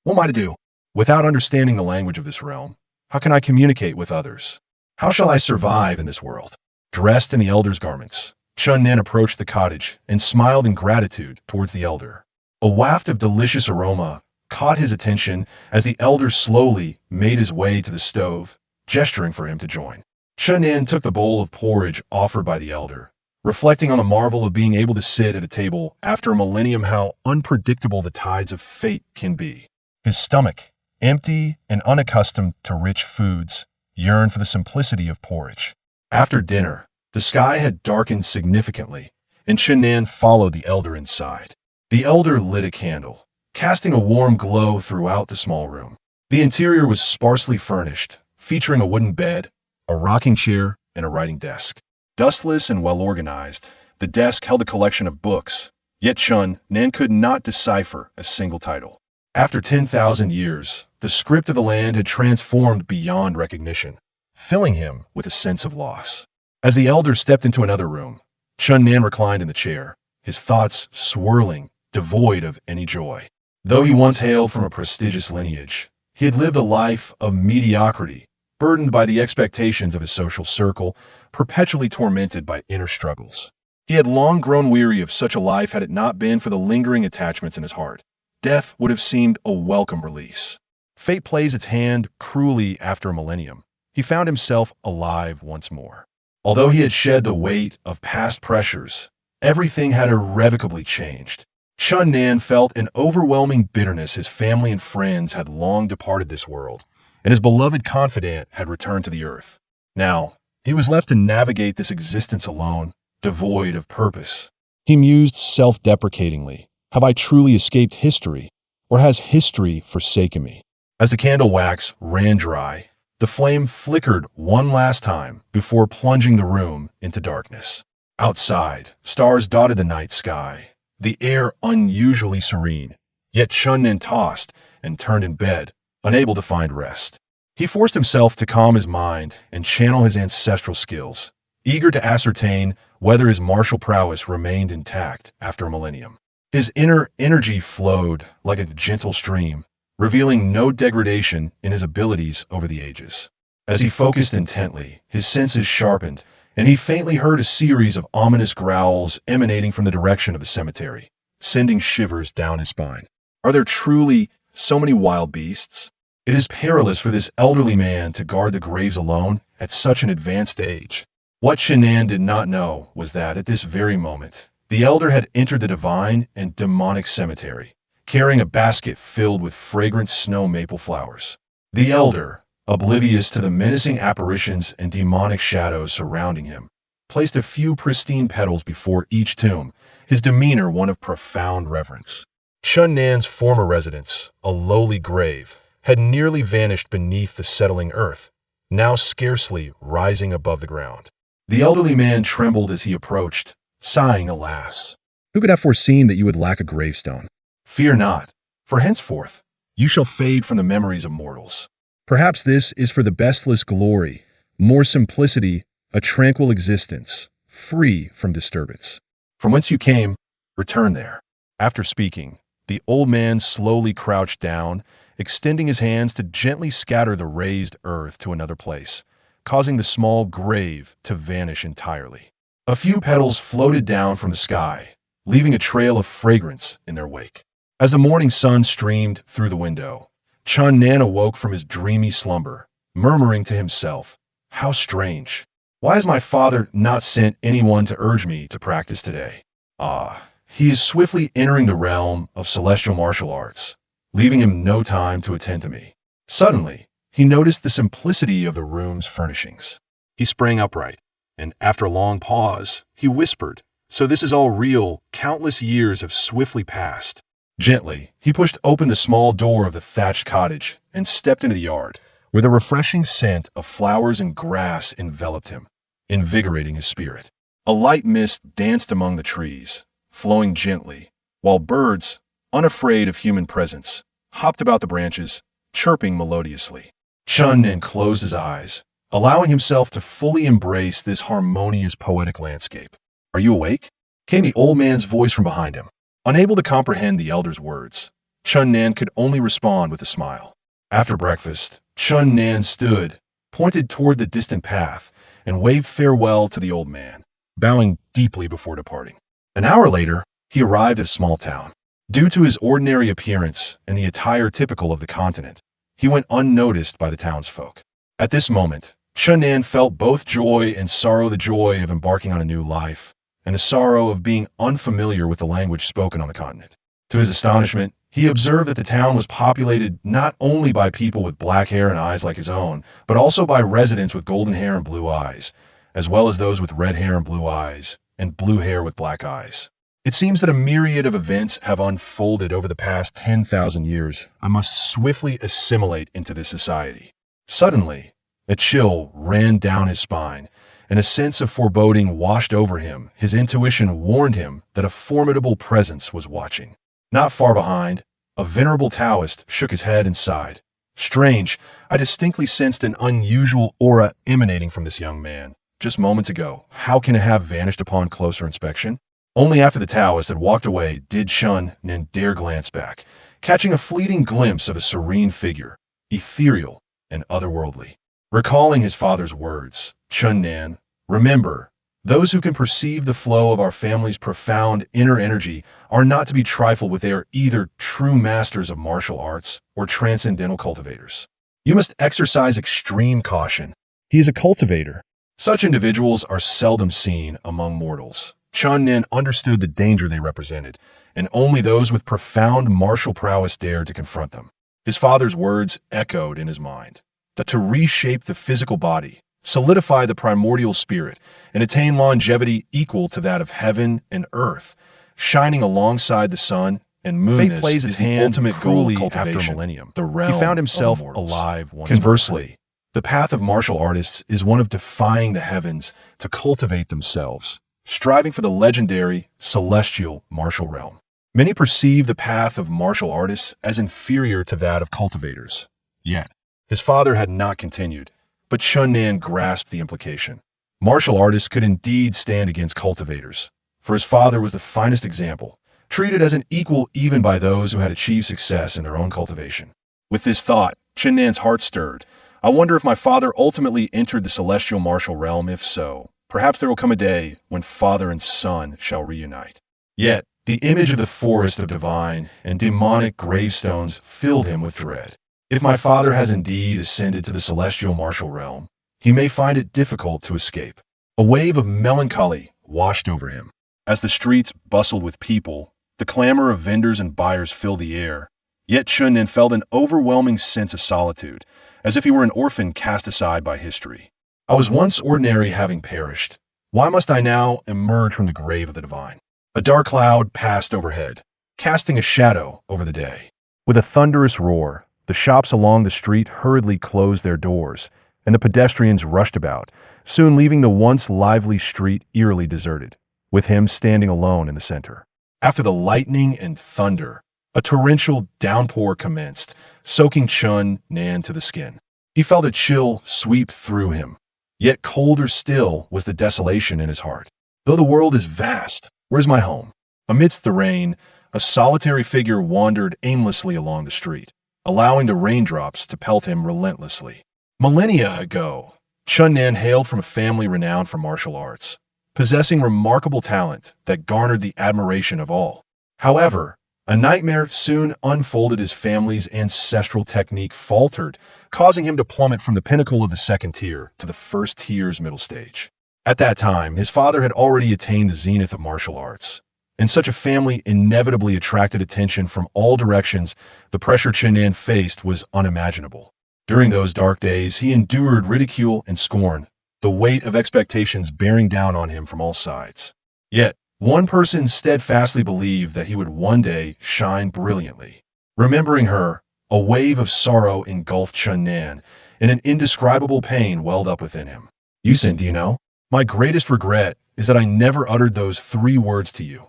What am I to do? Without understanding the language of this realm, how can I communicate with others? How shall I survive in this world? Dressed in the elder's garments, Chun Nan approached the cottage and smiled in gratitude towards the elder. A waft of delicious aroma caught his attention as the elder slowly made his way to the stove, gesturing for him to join. Chun Nan took the bowl of porridge offered by the elder, reflecting on the marvel of being able to sit at a table after a millennium. How unpredictable the tides of fate can be. His stomach, empty and unaccustomed to rich foods, yearned for the simplicity of porridge. After dinner, the sky had darkened significantly, and Chun Nan followed the elder inside. The elder lit a candle, casting a warm glow throughout the small room. The interior was sparsely furnished, featuring a wooden bed, a rocking chair, and a writing desk. Dustless and well-organized, the desk held a collection of books, yet Chun Nan could not decipher a single title. After 10,000 years, the script of the land had transformed beyond recognition, filling him with a sense of loss. As the elder stepped into another room, Chun Nan reclined in the chair, his thoughts swirling, devoid of any joy. Though he once hailed from a prestigious lineage, he had lived a life of mediocrity, burdened by the expectations of his social circle, perpetually tormented by inner struggles. He had long grown weary of such a life. Had it not been for the lingering attachments in his heart, death would have seemed a welcome release. Fate plays its hand cruelly. After a millennium, he found himself alive once more. Although he had shed the weight of past pressures, everything had irrevocably changed. Chun Nan felt an overwhelming bitterness. His family and friends had long departed this world, and his beloved confidant had returned to the earth. Now, he was left to navigate this existence alone, devoid of purpose. He mused self-deprecatingly, have I truly escaped history, or has history forsaken me? As the candle wax ran dry, the flame flickered one last time before plunging the room into darkness. Outside, stars dotted the night sky, the air unusually serene, yet Chun Nan tossed and turned in bed, unable to find rest. He forced himself to calm his mind and channel his ancestral skills, eager to ascertain whether his martial prowess remained intact after a millennium. His inner energy flowed like a gentle stream, revealing no degradation in his abilities over the ages. As he focused intently, his senses sharpened, and he faintly heard a series of ominous growls emanating from the direction of the cemetery, sending shivers down his spine. Are there truly so many wild beasts? It is perilous for this elderly man to guard the graves alone at such an advanced age. What Chun Nan did not know was that at this very moment, the elder had entered the divine and demonic cemetery, carrying a basket filled with fragrant snow maple flowers. The elder, oblivious to the menacing apparitions and demonic shadows surrounding him, placed a few pristine petals before each tomb, his demeanor one of profound reverence. Chun Nan's former residence, a lowly grave, had nearly vanished beneath the settling earth, now scarcely rising above the ground. The elderly man trembled as he approached, sighing alas. Who could have foreseen that you would lack a gravestone? Fear not, for henceforth you shall fade from the memories of mortals. Perhaps this is for the bestless glory, more simplicity, a tranquil existence, free from disturbance. From whence you came, return there. After speaking, the old man slowly crouched down, extending his hands to gently scatter the raised earth to another place, causing the small grave to vanish entirely. A few petals floated down from the sky, leaving a trail of fragrance in their wake. As the morning sun streamed through the window, Chun Nan awoke from his dreamy slumber, murmuring to himself, "How strange! Why has my father not sent anyone to urge me to practice today? Ah, he is swiftly entering the realm of celestial martial arts, leaving him no time to attend to me." Suddenly, he noticed the simplicity of the room's furnishings. He sprang upright, and after a long pause, he whispered, "So this is all real. Countless years have swiftly passed." Gently, he pushed open the small door of the thatched cottage and stepped into the yard, where the refreshing scent of flowers and grass enveloped him, invigorating his spirit. A light mist danced among the trees, flowing gently, while birds, unafraid of human presence, hopped about the branches, chirping melodiously. Chun Nan closed his eyes, allowing himself to fully embrace this harmonious poetic landscape. "Are you awake?" came the old man's voice from behind him. Unable to comprehend the elder's words, Chun Nan could only respond with a smile. After breakfast, Chun Nan stood, pointed toward the distant path, and waved farewell to the old man, bowing deeply before departing. An hour later, he arrived at a small town. Due to his ordinary appearance and the attire typical of the continent, he went unnoticed by the townsfolk. At this moment, Chun Nan felt both joy and sorrow, the joy of embarking on a new life, and the sorrow of being unfamiliar with the language spoken on the continent. To his astonishment, he observed that the town was populated not only by people with black hair and eyes like his own, but also by residents with golden hair and blue eyes, as well as those with red hair and blue eyes, and blue hair with black eyes. It seems that a myriad of events have unfolded over the past 10,000 years. I must swiftly assimilate into this society. Suddenly, a chill ran down his spine, and a sense of foreboding washed over him. His intuition warned him that a formidable presence was watching. Not far behind, a venerable Taoist shook his head and sighed. "Strange, I distinctly sensed an unusual aura emanating from this young man just moments ago. How can it have vanished upon closer inspection?" Only after the Taoist had walked away did Chun Nan dare glance back, catching a fleeting glimpse of a serene figure, ethereal and otherworldly. Recalling his father's words, "Chun Nan, remember, those who can perceive the flow of our family's profound inner energy are not to be trifled with. They are either true masters of martial arts or transcendental cultivators. You must exercise extreme caution." He is a cultivator. Such individuals are seldom seen among mortals. Chun Nan understood the danger they represented, and only those with profound martial prowess dared to confront them. His father's words echoed in his mind, that to reshape the physical body, solidify the primordial spirit, and attain longevity equal to that of heaven and earth, shining alongside the sun and moon. Fate plays its hand ultimate goal after millennium. He found himself alive once. Conversely, the path of martial artists is one of defying the heavens to cultivate themselves, striving for the legendary celestial martial realm. Many perceive the path of martial artists as inferior to that of cultivators. Yet, his father had not continued, but Chun Nan grasped the implication. Martial artists could indeed stand against cultivators, for his father was the finest example, treated as an equal even by those who had achieved success in their own cultivation. With this thought, Chun Nan's heart stirred. "I wonder if my father ultimately entered the celestial martial realm. If so, perhaps there will come a day when father and son shall reunite." Yet, the image of the forest of divine and demonic gravestones filled him with dread. If my father has indeed ascended to the celestial martial realm, he may find it difficult to escape. A wave of melancholy washed over him. As the streets bustled with people, the clamor of vendors and buyers filled the air. Yet Chun Nan felt an overwhelming sense of solitude, as if he were an orphan cast aside by history. "I was once ordinary, having perished. Why must I now emerge from the grave of the divine?" A dark cloud passed overhead, casting a shadow over the day. With a thunderous roar, the shops along the street hurriedly closed their doors, and the pedestrians rushed about, soon leaving the once lively street eerily deserted, with him standing alone in the center. After the lightning and thunder, a torrential downpour commenced, soaking Chun Nan to the skin. He felt a chill sweep through him. Yet colder still was the desolation in his heart. Though the world is vast, where's my home? Amidst the rain, a solitary figure wandered aimlessly along the street, allowing the raindrops to pelt him relentlessly. Millennia ago, Chun Nan hailed from a family renowned for martial arts, possessing remarkable talent that garnered the admiration of all. However, a nightmare soon unfolded. His family's ancestral technique faltered, causing him to plummet from the pinnacle of the second tier to the first tier's middle stage. At that time, his father had already attained the zenith of martial arts, and such a family inevitably attracted attention from all directions. The pressure Chun Nan faced was unimaginable. During those dark days, he endured ridicule and scorn, the weight of expectations bearing down on him from all sides. Yet, one person steadfastly believed that he would one day shine brilliantly. Remembering her, a wave of sorrow engulfed Chun Nan, and an indescribable pain welled up within him. Yusin, do you know? My greatest regret is that I never uttered those 3 words to you.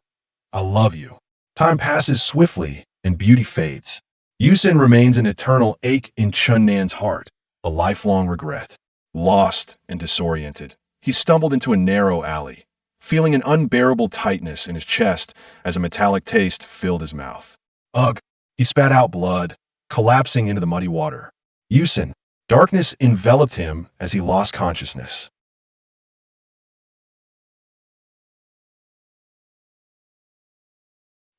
I love you. Time passes swiftly, and beauty fades. Yusin remains an eternal ache in Chun Nan's heart, a lifelong regret. Lost and disoriented, he stumbled into a narrow alley, feeling an unbearable tightness in his chest as a metallic taste filled his mouth. Ugh! He spat out blood, collapsing into the muddy water. Yusin. Darkness enveloped him as he lost consciousness.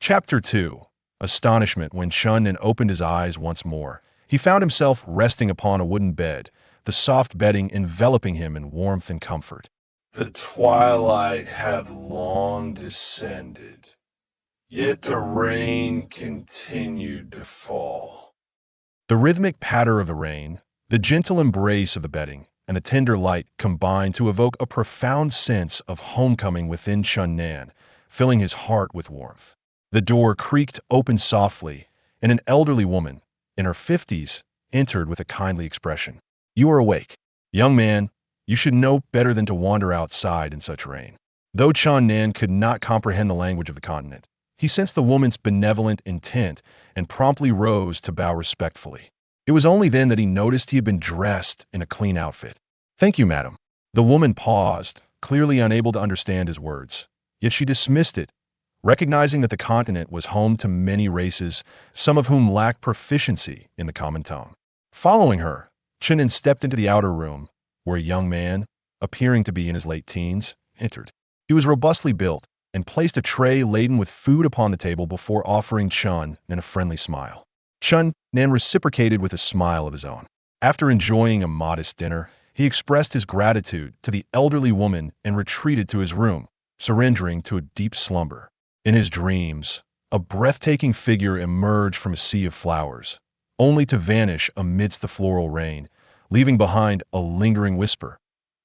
Chapter 2. Astonishment. When Chun Nan opened his eyes once more, he found himself resting upon a wooden bed, the soft bedding enveloping him in warmth and comfort. The twilight had long descended, yet the rain continued to fall. The rhythmic patter of the rain, the gentle embrace of the bedding, and the tender light combined to evoke a profound sense of homecoming within Chun Nan, filling his heart with warmth. The door creaked open softly, and an elderly woman, in her 50s, entered with a kindly expression. You are awake. Young man, you should know better than to wander outside in such rain. Though Chun Nan could not comprehend the language of the continent, he sensed the woman's benevolent intent and promptly rose to bow respectfully. It was only then that he noticed he had been dressed in a clean outfit. Thank you, madam. The woman paused, clearly unable to understand his words. Yet she dismissed it, recognizing that the continent was home to many races, some of whom lacked proficiency in the common tongue. Following her, Chun Nan stepped into the outer room, where a young man, appearing to be in his late teens, entered. He was robustly built and placed a tray laden with food upon the table before offering Chun Nan a friendly smile. Chun Nan reciprocated with a smile of his own. After enjoying a modest dinner, he expressed his gratitude to the elderly woman and retreated to his room, surrendering to a deep slumber. In his dreams, a breathtaking figure emerged from a sea of flowers, only to vanish amidst the floral rain, leaving behind a lingering whisper,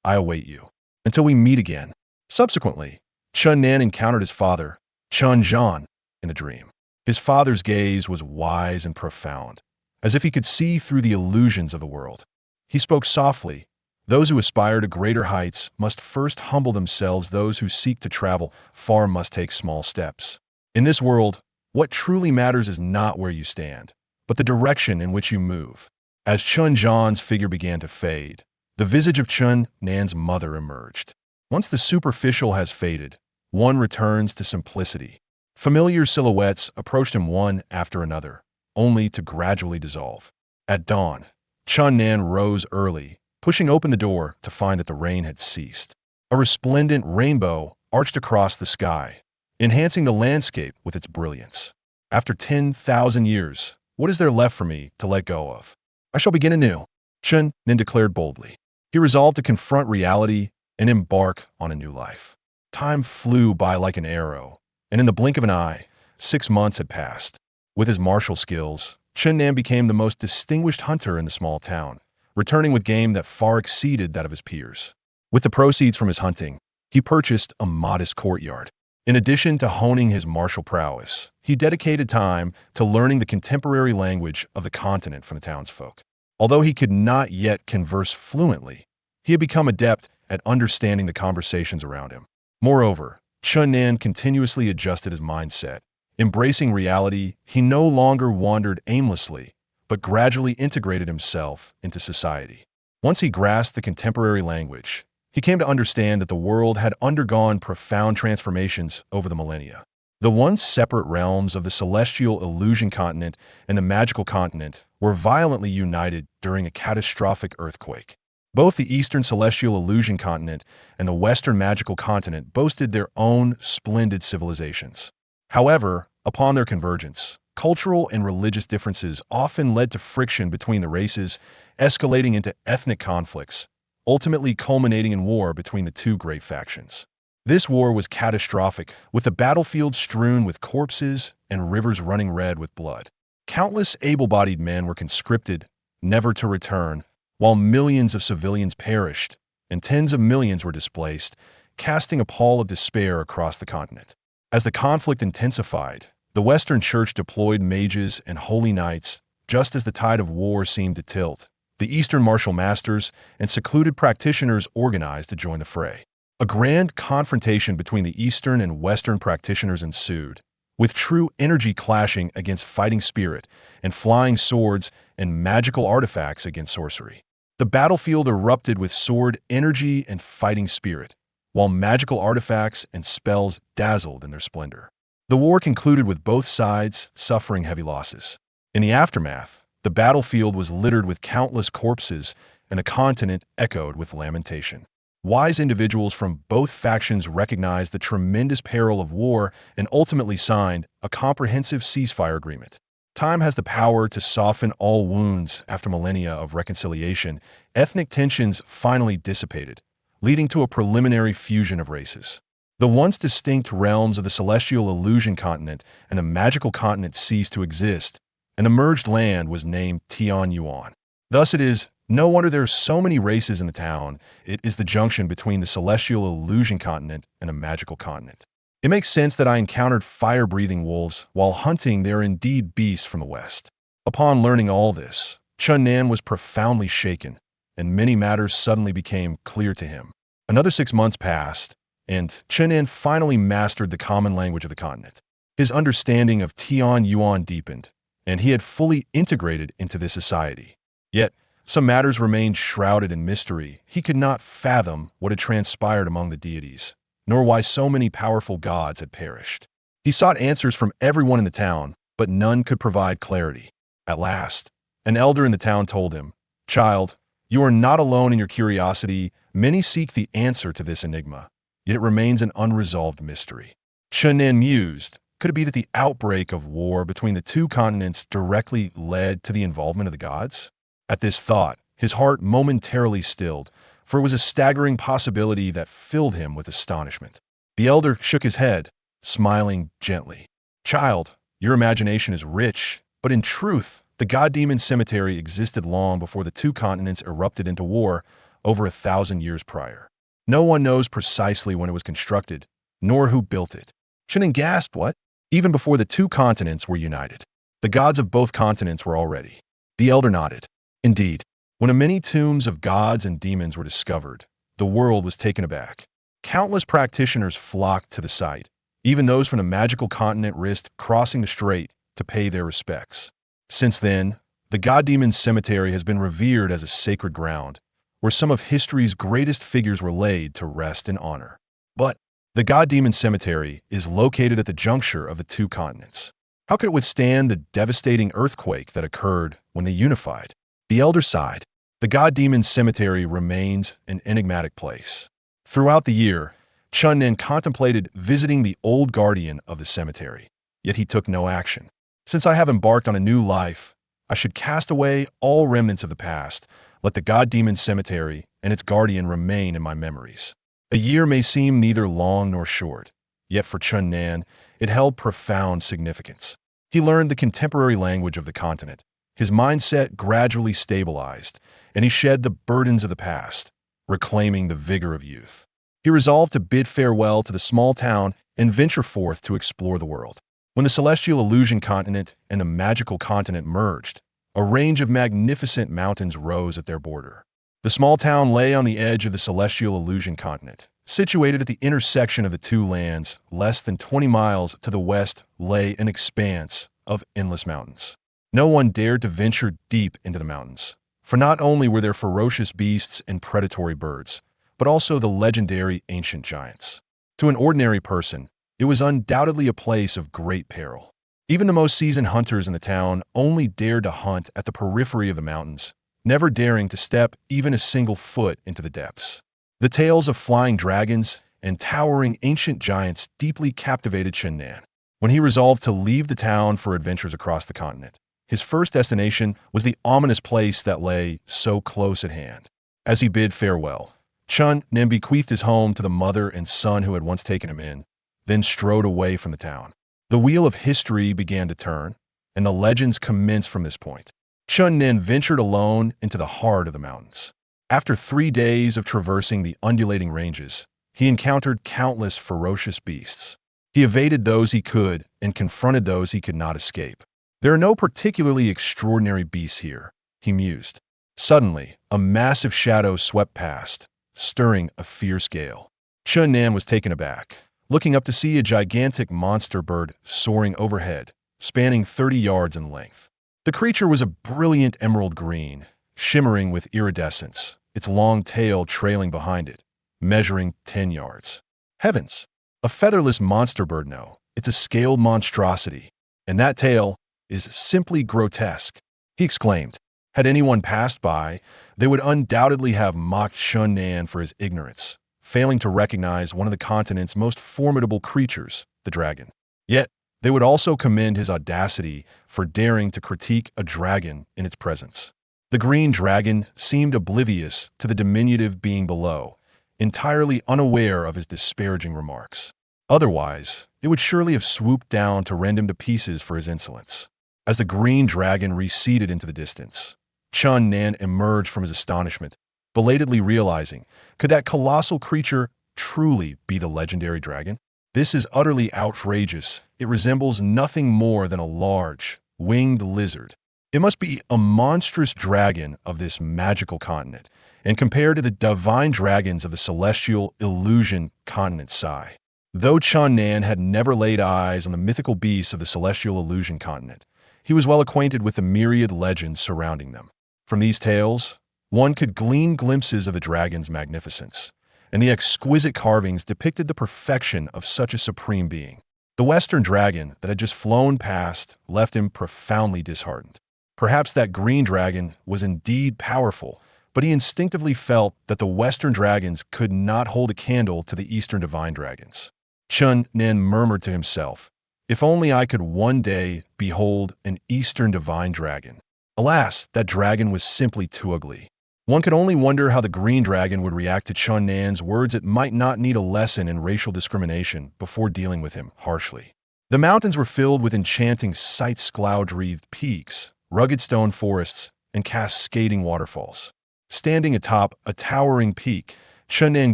I await you, until we meet again. Subsequently, Chun Nan encountered his father, Chun Zhan, in a dream. His father's gaze was wise and profound, as if he could see through the illusions of the world. He spoke softly. Those who aspire to greater heights must first humble themselves. Those who seek to travel far must take small steps. In this world, what truly matters is not where you stand, but the direction in which you move. As Chun Zhan's figure began to fade, the visage of Chun Nan's mother emerged. Once the superficial has faded, one returns to simplicity. Familiar silhouettes approached him one after another, only to gradually dissolve. At dawn, Chun Nan rose early, pushing open the door to find that the rain had ceased. A resplendent rainbow arched across the sky, enhancing the landscape with its brilliance. After 10,000 years, what is there left for me to let go of? I shall begin anew, Chun Nan declared boldly. He resolved to confront reality and embark on a new life. Time flew by like an arrow, and in the blink of an eye, 6 months had passed. With his martial skills, Chun Nan became the most distinguished hunter in the small town, returning with game that far exceeded that of his peers. With the proceeds from his hunting, he purchased a modest courtyard. In addition to honing his martial prowess, he dedicated time to learning the contemporary language of the continent from the townsfolk. Although he could not yet converse fluently, he had become adept at understanding the conversations around him. Moreover, Chun Nan continuously adjusted his mindset. Embracing reality, he no longer wandered aimlessly, but gradually integrated himself into society. Once he grasped the contemporary language, he came to understand that the world had undergone profound transformations over the millennia. The once separate realms of the celestial illusion continent and the magical continent were violently united during a catastrophic earthquake. Both the eastern celestial illusion continent and the western magical continent boasted their own splendid civilizations. However, upon their convergence, cultural and religious differences often led to friction between the races, escalating into ethnic conflicts, ultimately culminating in war between the two great factions. This war was catastrophic, with the battlefield strewn with corpses and rivers running red with blood. Countless able-bodied men were conscripted, never to return, while millions of civilians perished and tens of millions were displaced, casting a pall of despair across the continent. As the conflict intensified, the Western Church deployed mages and holy knights just as the tide of war seemed to tilt. The Eastern martial masters and secluded practitioners organized to join the fray. A grand confrontation between the Eastern and Western practitioners ensued, with true energy clashing against fighting spirit and flying swords and magical artifacts against sorcery. The battlefield erupted with sword energy and fighting spirit, while magical artifacts and spells dazzled in their splendor. The war concluded with both sides suffering heavy losses. In the aftermath, the battlefield was littered with countless corpses and the continent echoed with lamentation. Wise individuals from both factions recognized the tremendous peril of war and ultimately signed a comprehensive ceasefire agreement. Time has the power to soften all wounds. After millennia of reconciliation, ethnic tensions finally dissipated, leading to a preliminary fusion of races. The once distinct realms of the celestial illusion continent and the magical continent ceased to exist. An emerged land was named Tianyuan. Thus it is no wonder there are so many races in the town. It is the junction between the celestial illusion continent and the magical continent. It makes sense that I encountered fire-breathing wolves while hunting. They are indeed beasts from the west. Upon learning all this, Chun Nan was profoundly shaken, and many matters suddenly became clear to him. Another 6 months passed, and Chun Nan finally mastered the common language of the continent. His understanding of Tianyuan deepened, and he had fully integrated into this society. Yet, some matters remained shrouded in mystery. He could not fathom what had transpired among the deities, nor why so many powerful gods had perished. He sought answers from everyone in the town, but none could provide clarity. At last, an elder in the town told him, "Child, you are not alone in your curiosity. Many seek the answer to this enigma, yet it remains an unresolved mystery." Chun Nan mused, could it be that the outbreak of war between the two continents directly led to the involvement of the gods? At this thought, his heart momentarily stilled, for it was a staggering possibility that filled him with astonishment. The elder shook his head, smiling gently. "Child, your imagination is rich, but in truth, the god-demon cemetery existed long before the two continents erupted into war over 1,000 years prior. No one knows precisely when it was constructed, nor who built it." Chun gasped, "What? Even before the two continents were united, the gods of both continents were already." The elder nodded. Indeed, when many tombs of gods and demons were discovered, the world was taken aback. Countless practitioners flocked to the site. Even those from the magical continent risked crossing the strait to pay their respects. Since then, the god-demon cemetery has been revered as a sacred ground, where some of history's greatest figures were laid to rest in honor. But the god-demon cemetery is located at the juncture of the two continents. How could it withstand the devastating earthquake that occurred when they unified? The elder sighed. The god-demon cemetery remains an enigmatic place. Throughout the year, Chun Nan contemplated visiting the old guardian of the cemetery, yet he took no action. Since I have embarked on a new life, I should cast away all remnants of the past. Let the god-demon cemetery and its guardian remain in my memories. A year may seem neither long nor short, yet for Chun Nan, it held profound significance. He learned the contemporary language of the continent. His mindset gradually stabilized, and he shed the burdens of the past, reclaiming the vigor of youth. He resolved to bid farewell to the small town and venture forth to explore the world. When the celestial illusion continent and the magical continent merged, a range of magnificent mountains rose at their border. The small town lay on the edge of the celestial illusion continent. Situated at the intersection of the two lands, less than 20 miles to the west lay an expanse of endless mountains. No one dared to venture deep into the mountains, for not only were there ferocious beasts and predatory birds, but also the legendary ancient giants. To an ordinary person, it was undoubtedly a place of great peril. Even the most seasoned hunters in the town only dared to hunt at the periphery of the mountains, never daring to step even a single foot into the depths. The tales of flying dragons and towering ancient giants deeply captivated Chen Nan. When he resolved to leave the town for adventures across the continent, his first destination was the ominous place that lay so close at hand. As he bid farewell, Chen Nan bequeathed his home to the mother and son who had once taken him in, then strode away from the town. The wheel of history began to turn, and the legends commenced from this point. Chen Nan ventured alone into the heart of the mountains. After 3 days of traversing the undulating ranges, he encountered countless ferocious beasts. He evaded those he could and confronted those he could not escape. There are no particularly extraordinary beasts here, he mused. Suddenly, a massive shadow swept past, stirring a fierce gale. Chen Nan was taken aback, looking up to see a gigantic monster bird soaring overhead, spanning 30 yards in length. The creature was a brilliant emerald green, shimmering with iridescence, its long tail trailing behind it, measuring 10 yards. Heavens! A featherless monster bird, no. It's a scaled monstrosity, and that tail is simply grotesque, he exclaimed. Had anyone passed by, they would undoubtedly have mocked Chen Nan for his ignorance, failing to recognize one of the continent's most formidable creatures, the dragon. Yet, they would also commend his audacity for daring to critique a dragon in its presence. The green dragon seemed oblivious to the diminutive being below, entirely unaware of his disparaging remarks. Otherwise, it would surely have swooped down to rend him to pieces for his insolence. As the green dragon receded into the distance, Chen Nan emerged from his astonishment, belatedly realizing, could that colossal creature truly be the legendary dragon? This is utterly outrageous. It resembles nothing more than a large, winged lizard. It must be a monstrous dragon of this magical continent, and compared to the divine dragons of the celestial illusion continent Sai. Though Chen Nan had never laid eyes on the mythical beasts of the celestial illusion continent, he was well acquainted with the myriad legends surrounding them. From these tales, one could glean glimpses of the dragon's magnificence, and the exquisite carvings depicted the perfection of such a supreme being. The Western dragon that had just flown past left him profoundly disheartened. Perhaps that green dragon was indeed powerful, but he instinctively felt that the Western dragons could not hold a candle to the Eastern divine dragons. Chen Nan murmured to himself, if only I could one day behold an Eastern divine dragon. Alas, that dragon was simply too ugly. One could only wonder how the green dragon would react to Chen Nan's words. It might not need a lesson in racial discrimination before dealing with him harshly. The mountains were filled with enchanting sights, cloud-wreathed peaks, rugged stone forests, and cascading waterfalls. Standing atop a towering peak, Chen Nan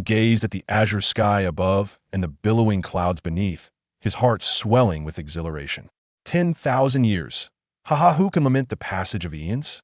gazed at the azure sky above and the billowing clouds beneath, his heart swelling with exhilaration. 10,000 years. Who can lament the passage of eons?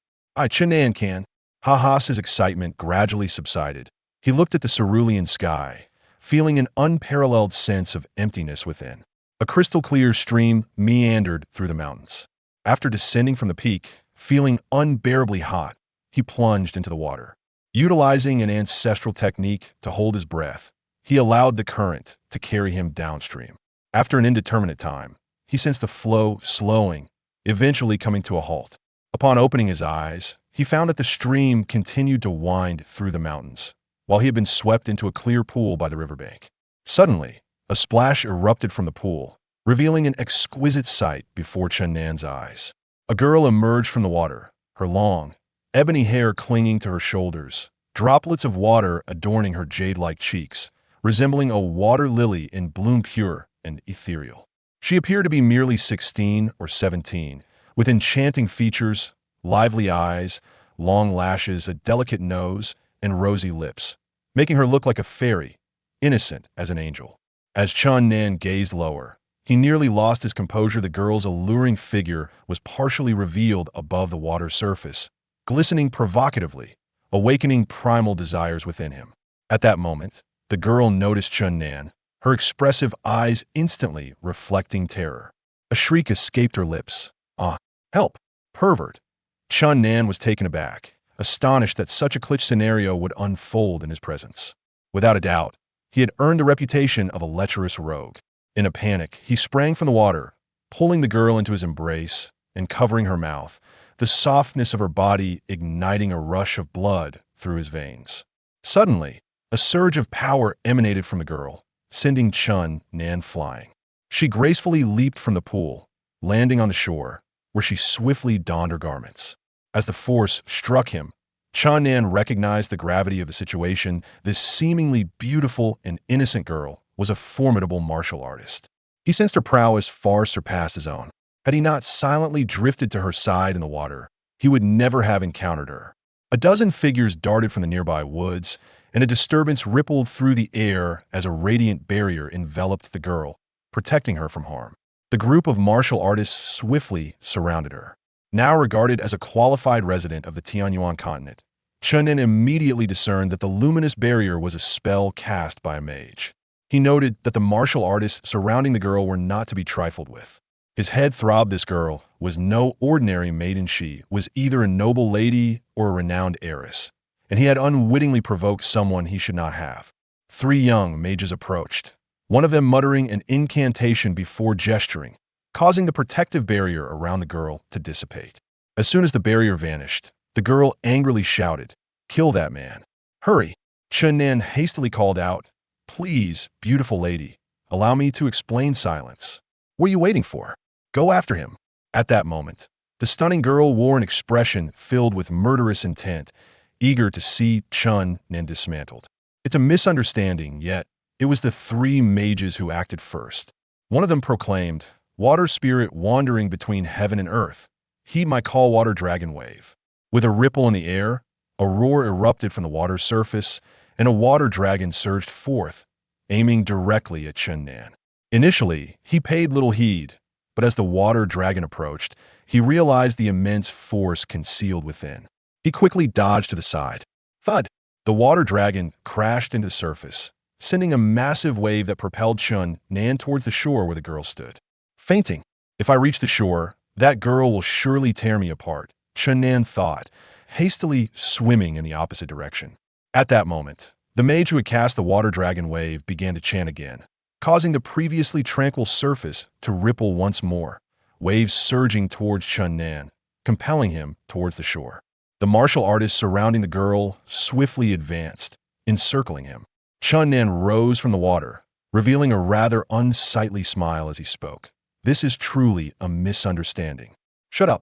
Chen Nan can. His excitement gradually subsided. He looked at the cerulean sky, feeling an unparalleled sense of emptiness within. A crystal-clear stream meandered through the mountains. After descending from the peak, feeling unbearably hot, he plunged into the water. Utilizing an ancestral technique to hold his breath, he allowed the current to carry him downstream. After an indeterminate time, he sensed the flow slowing, eventually coming to a halt. Upon opening his eyes, he found that the stream continued to wind through the mountains, while he had been swept into a clear pool by the riverbank. Suddenly, a splash erupted from the pool, revealing an exquisite sight before Chen Nan's eyes. A girl emerged from the water, her long, ebony hair clinging to her shoulders, droplets of water adorning her jade-like cheeks, resembling a water lily in bloom, pure and ethereal. She appeared to be merely 16 or 17, with enchanting features, lively eyes, long lashes, a delicate nose, and rosy lips, making her look like a fairy, innocent as an angel. As Chun Nan gazed lower, he nearly lost his composure. The girl's alluring figure was partially revealed above the water's surface, glistening provocatively, awakening primal desires within him. At that moment, the girl noticed Chun Nan, her expressive eyes instantly reflecting terror. A shriek escaped her lips. Ah, help! Pervert! Chun Nan was taken aback, astonished that such a clutch scenario would unfold in his presence. Without a doubt, he had earned the reputation of a lecherous rogue. In a panic, he sprang from the water, pulling the girl into his embrace and covering her mouth, the softness of her body igniting a rush of blood through his veins. Suddenly, a surge of power emanated from the girl, sending Chun Nan flying. She gracefully leaped from the pool, landing on the shore, where she swiftly donned her garments. As the force struck him, Chun Nan recognized the gravity of the situation. This seemingly beautiful and innocent girl was a formidable martial artist. He sensed her prowess far surpassed his own. Had he not silently drifted to her side in the water, he would never have encountered her. A dozen figures darted from the nearby woods, and a disturbance rippled through the air as a radiant barrier enveloped the girl, protecting her from harm. The group of martial artists swiftly surrounded her. Now regarded as a qualified resident of the Tianyuan continent, Chun Nan immediately discerned that the luminous barrier was a spell cast by a mage. He noted that the martial artists surrounding the girl were not to be trifled with. His head throbbed. This girl was no ordinary maiden. She was either a noble lady or a renowned heiress, and he had unwittingly provoked someone he should not have. 3 young mages approached, one of them muttering an incantation before gesturing, causing the protective barrier around the girl to dissipate. As soon as the barrier vanished, the girl angrily shouted, "Kill that man! Hurry!" Chun Nan hastily called out, "Please, beautiful lady, allow me to explain." Silence. "What are you waiting for? Go after him." At that moment, the stunning girl wore an expression filled with murderous intent, eager to see Chun Nan dismantled. It's a misunderstanding, yet it was the 3 mages who acted first. One of them proclaimed, "Water spirit wandering between heaven and earth, heed my call, water dragon wave." With a ripple in the air, a roar erupted from the water's surface, and a water dragon surged forth, aiming directly at Chun Nan. Initially, he paid little heed, but as the water dragon approached, he realized the immense force concealed within. He quickly dodged to the side. Thud! The water dragon crashed into the surface, sending a massive wave that propelled Chun Nan towards the shore where the girl stood. Fainting. "If I reach the shore, that girl will surely tear me apart," Chun Nan thought, hastily swimming in the opposite direction. At that moment, the mage who had cast the water dragon wave began to chant again, causing the previously tranquil surface to ripple once more, waves surging towards Chun Nan, compelling him towards the shore. The martial artists surrounding the girl swiftly advanced, encircling him. Chun Nan rose from the water, revealing a rather unsightly smile as he spoke. "This is truly a misunderstanding." "Shut up."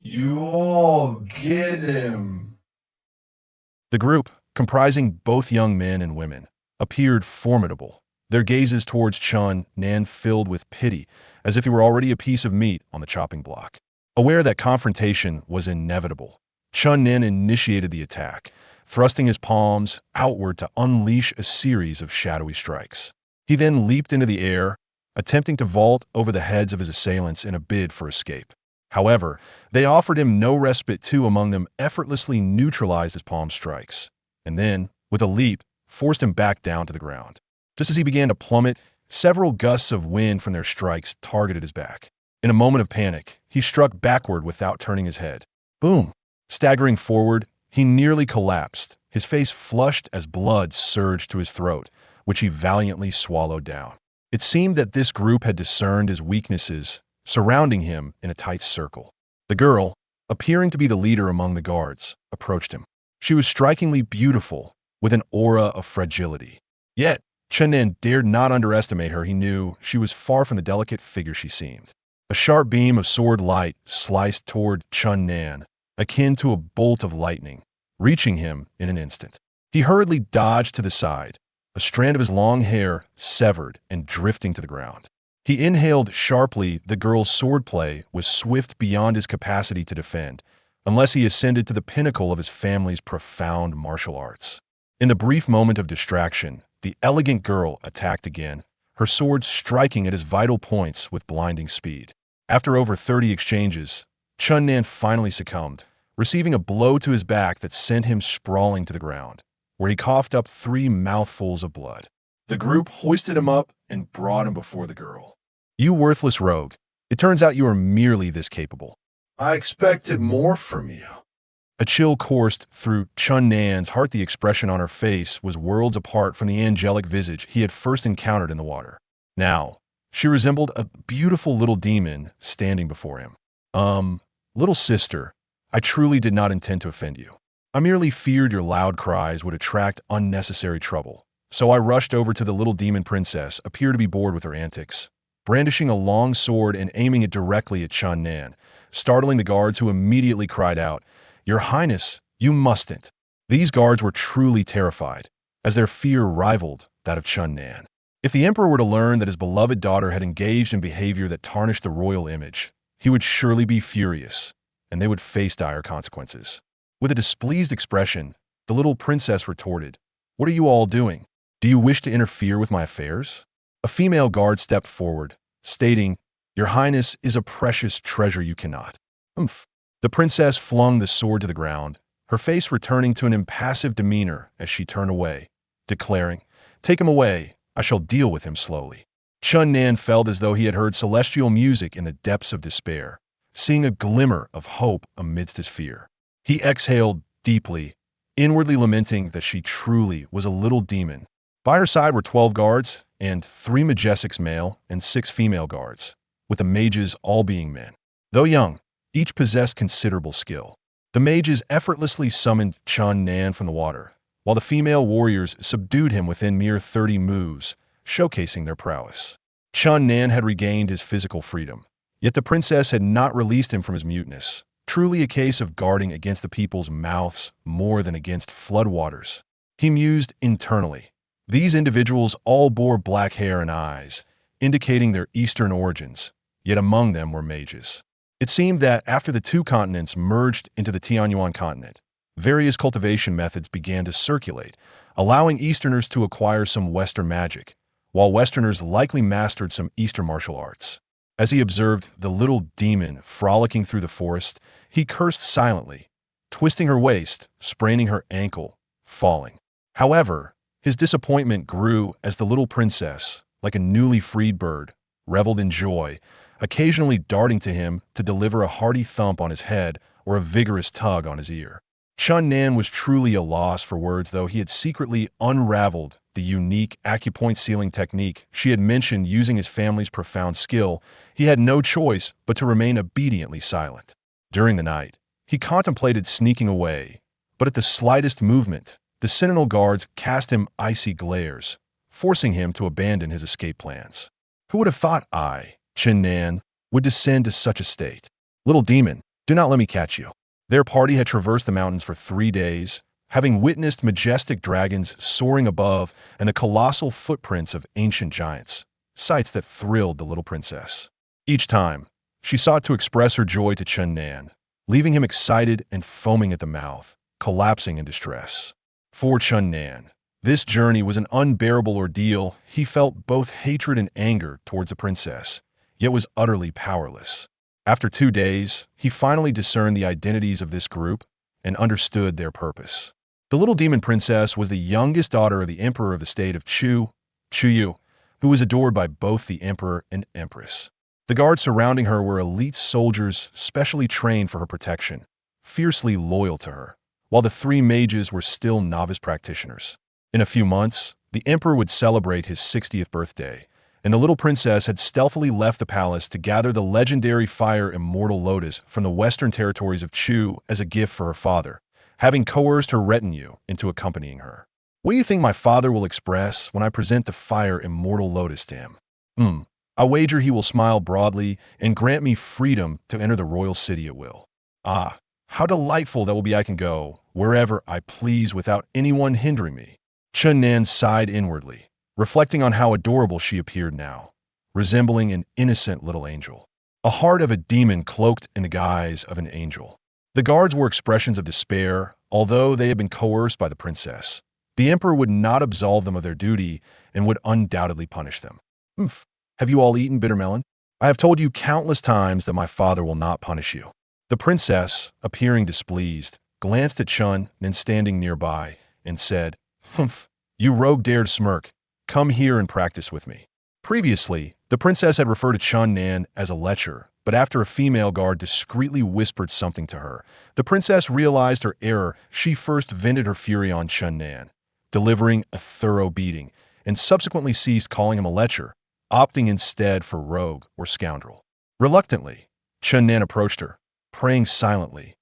"You all get him." The group, comprising both young men and women, appeared formidable, their gazes towards Chun Nan filled with pity, as if he were already a piece of meat on the chopping block. Aware that confrontation was inevitable, Chun Nan initiated the attack, thrusting his palms outward to unleash a series of shadowy strikes. He then leaped into the air, attempting to vault over the heads of his assailants in a bid for escape. However, they offered him no respite. 2 among them effortlessly neutralized his palm strikes, and then, with a leap, forced him back down to the ground. Just as he began to plummet, several gusts of wind from their strikes targeted his back. In a moment of panic, he struck backward without turning his head. Boom! Staggering forward, he nearly collapsed, his face flushed as blood surged to his throat, which he valiantly swallowed down. It seemed that this group had discerned his weaknesses, surrounding him in a tight circle. The girl, appearing to be the leader among the guards, approached him. She was strikingly beautiful, with an aura of fragility. Yet, Chun Nan dared not underestimate her. He knew she was far from the delicate figure she seemed. A sharp beam of sword light sliced toward Chun Nan, akin to a bolt of lightning, reaching him in an instant. He hurriedly dodged to the side, a strand of his long hair severed and drifting to the ground. He inhaled sharply. The girl's swordplay was swift beyond his capacity to defend, unless he ascended to the pinnacle of his family's profound martial arts. In the brief moment of distraction, the elegant girl attacked again, her sword striking at his vital points with blinding speed. After over 30 exchanges, Chun Nan finally succumbed, receiving a blow to his back that sent him sprawling to the ground, where he coughed up 3 mouthfuls of blood. The group hoisted him up and brought him before the girl. "You worthless rogue. It turns out you are merely this capable." "I expected more from you." A chill coursed through Chun Nan's heart. The expression on her face was worlds apart from the angelic visage he had first encountered in the water. Now, she resembled a beautiful little demon standing before him. Little sister, I truly did not intend to offend you. I merely feared your loud cries would attract unnecessary trouble. So I rushed over to the little demon princess, appeared to be bored with her antics, brandishing a long sword and aiming it directly at Chun Nan, startling the guards, who immediately cried out, "Your Highness, you mustn't." These guards were truly terrified, as their fear rivaled that of Chun Nan. If the emperor were to learn that his beloved daughter had engaged in behavior that tarnished the royal image, he would surely be furious, and they would face dire consequences. With a displeased expression, the little princess retorted, "What are you all doing? Do you wish to interfere with my affairs?" A female guard stepped forward, stating, "Your Highness is a precious treasure you cannot." "Umph." The princess flung the sword to the ground, her face returning to an impassive demeanor as she turned away, declaring, "Take him away. I shall deal with him slowly." Chun Nan felt as though he had heard celestial music in the depths of despair, seeing a glimmer of hope amidst his fear. He exhaled deeply, inwardly lamenting that she truly was a little demon. By her side were 12 guards, and 3 majestics male and 6 female guards, with the mages all being men. Though young, each possessed considerable skill. The mages effortlessly summoned Chun Nan from the water, while the female warriors subdued him within mere 30 moves, showcasing their prowess. Chun Nan had regained his physical freedom, yet the princess had not released him from his muteness, truly a case of guarding against the people's mouths more than against floodwaters. He mused internally. These individuals all bore black hair and eyes, indicating their Eastern origins, yet among them were mages. It seemed that after the 2 continents merged into the Tianyuan continent, various cultivation methods began to circulate, allowing Easterners to acquire some Western magic, while Westerners likely mastered some Eastern martial arts. As he observed the little demon frolicking through the forest, he cursed silently, twisting her waist, spraining her ankle, falling. However, his disappointment grew as the little princess, like a newly freed bird, reveled in joy, occasionally darting to him to deliver a hearty thump on his head or a vigorous tug on his ear. Chun Nan was truly a loss for words, though he had secretly unraveled the unique acupoint sealing technique she had mentioned using his family's profound skill. He had no choice but to remain obediently silent. During the night, he contemplated sneaking away, but at the slightest movement, the sentinel guards cast him icy glares, forcing him to abandon his escape plans. Who would have thought I, Chun Nan, would descend to such a state? Little demon, do not let me catch you. Their party had traversed the mountains for 3 days, having witnessed majestic dragons soaring above and the colossal footprints of ancient giants, sights that thrilled the little princess. Each time, she sought to express her joy to Chun Nan, leaving him excited and foaming at the mouth, collapsing in distress. For Chun Nan, this journey was an unbearable ordeal. He felt both hatred and anger towards the princess, yet was utterly powerless. After 2 days, he finally discerned the identities of this group and understood their purpose. The little demon princess was the youngest daughter of the emperor of the state of Chuyu, who was adored by both the emperor and empress. The guards surrounding her were elite soldiers specially trained for her protection, fiercely loyal to her, while the 3 mages were still novice practitioners. In a few months, the emperor would celebrate his 60th birthday, and the little princess had stealthily left the palace to gather the legendary fire immortal lotus from the western territories of Chu as a gift for her father, having coerced her retinue into accompanying her. What do you think my father will express when I present the fire immortal lotus to him? I wager he will smile broadly and grant me freedom to enter the royal city at will. Ah, how delightful that will be! I can go wherever I please without anyone hindering me. Chun Nan sighed inwardly, reflecting on how adorable she appeared now, resembling an innocent little angel. A heart of a demon cloaked in the guise of an angel. The guards were expressions of despair, although they had been coerced by the princess. The emperor would not absolve them of their duty and would undoubtedly punish them. Humph. Have you all eaten bitter melon? I have told you countless times that my father will not punish you. The princess, appearing displeased, glanced at Chun, then standing nearby, and said, Humph, you rogue dared smirk. Come here and practice with me. Previously, the princess had referred to Chun Nan as a lecher, but after a female guard discreetly whispered something to her, the princess realized her error. She first vented her fury on Chun Nan, delivering a thorough beating, and subsequently ceased calling him a lecher, opting instead for rogue or scoundrel. Reluctantly, Chun Nan approached her, praying silently,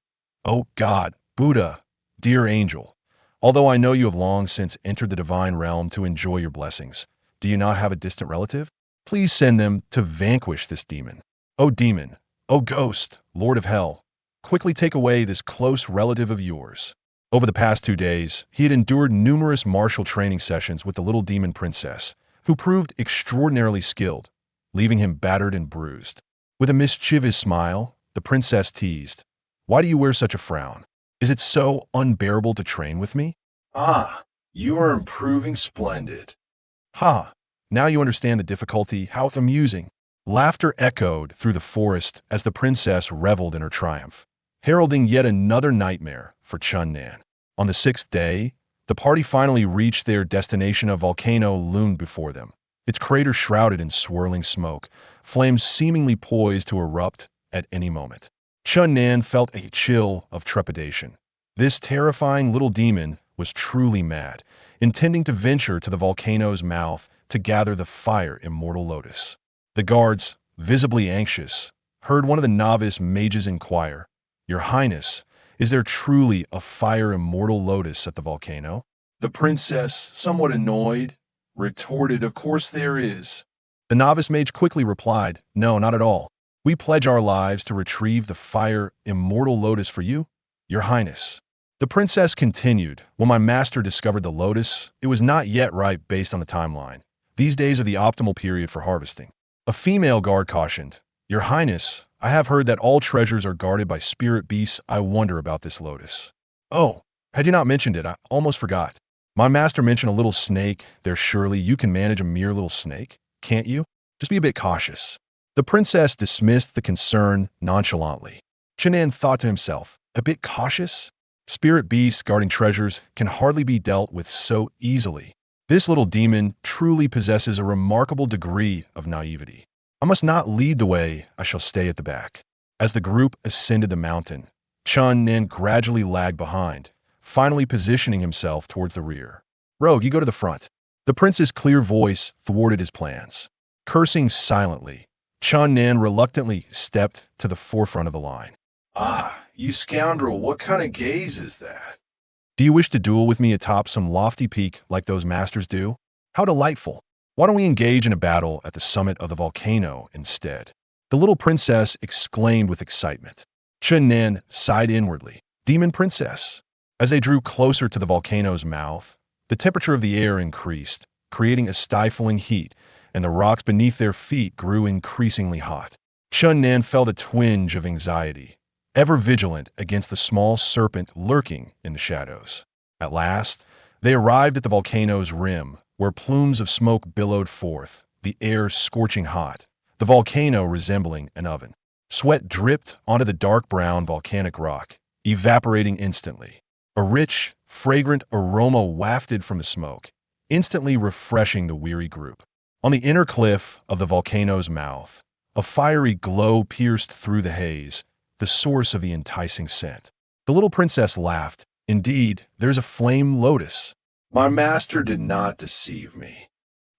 "Oh God, Buddha, dear angel, although I know you have long since entered the divine realm to enjoy your blessings, do you not have a distant relative? Please send them to vanquish this demon. O demon, O ghost, Lord of Hell, quickly take away this close relative of yours." Over the past 2 days, he had endured numerous martial training sessions with the little demon princess, who proved extraordinarily skilled, leaving him battered and bruised. With a mischievous smile, the princess teased, "Why do you wear such a frown? Is it so unbearable to train with me?" "Ah, you are improving splendid." "Ha, now you understand the difficulty. How amusing." Laughter echoed through the forest as the princess reveled in her triumph, heralding yet another nightmare for Chun Nan. On the 6th day, the party finally reached their destination. A volcano loomed before them, its crater shrouded in swirling smoke, flames seemingly poised to erupt at any moment. Chun Nan felt a chill of trepidation. This terrifying little demon was truly mad, intending to venture to the volcano's mouth to gather the fire immortal lotus. The guards, visibly anxious, heard one of the novice mages inquire, "Your Highness, is there truly a fire immortal lotus at the volcano?" The princess, somewhat annoyed, retorted, "Of course there is." The novice mage quickly replied, "No, not at all. We pledge our lives to retrieve the fire immortal lotus for you, Your Highness." The princess continued, "When my master discovered the lotus, it was not yet ripe based on the timeline. These days are the optimal period for harvesting." A female guard cautioned, "Your Highness, I have heard that all treasures are guarded by spirit beasts. I wonder about this lotus." "Oh, had you not mentioned it, I almost forgot. My master mentioned a little snake there. Surely you can manage a mere little snake, can't you? Just be a bit cautious." The princess dismissed the concern nonchalantly. Chun Nan thought to himself, "A bit cautious? Spirit beasts guarding treasures can hardly be dealt with so easily. This little demon truly possesses a remarkable degree of naivety. I must not lead the way, I shall stay at the back." As the group ascended the mountain, Chun Nan gradually lagged behind, finally positioning himself towards the rear. "Rogue, you go to the front." The prince's clear voice thwarted his plans. Cursing silently, Chun Nan reluctantly stepped to the forefront of the line. "Ah, you scoundrel, what kind of gaze is that? Do you wish to duel with me atop some lofty peak like those masters do? How delightful! Why don't we engage in a battle at the summit of the volcano instead?" The little princess exclaimed with excitement. Chun Nan sighed inwardly. Demon princess. As they drew closer to the volcano's mouth, the temperature of the air increased, creating a stifling heat, and the rocks beneath their feet grew increasingly hot. Chun Nan felt a twinge of anxiety, ever vigilant against the small serpent lurking in the shadows. At last, they arrived at the volcano's rim, where plumes of smoke billowed forth, the air scorching hot, the volcano resembling an oven. Sweat dripped onto the dark brown volcanic rock, evaporating instantly. A rich, fragrant aroma wafted from the smoke, instantly refreshing the weary group. On the inner cliff of the volcano's mouth, a fiery glow pierced through the haze, the source of the enticing scent. The little princess laughed. "Indeed, there's a flame lotus. My master did not deceive me."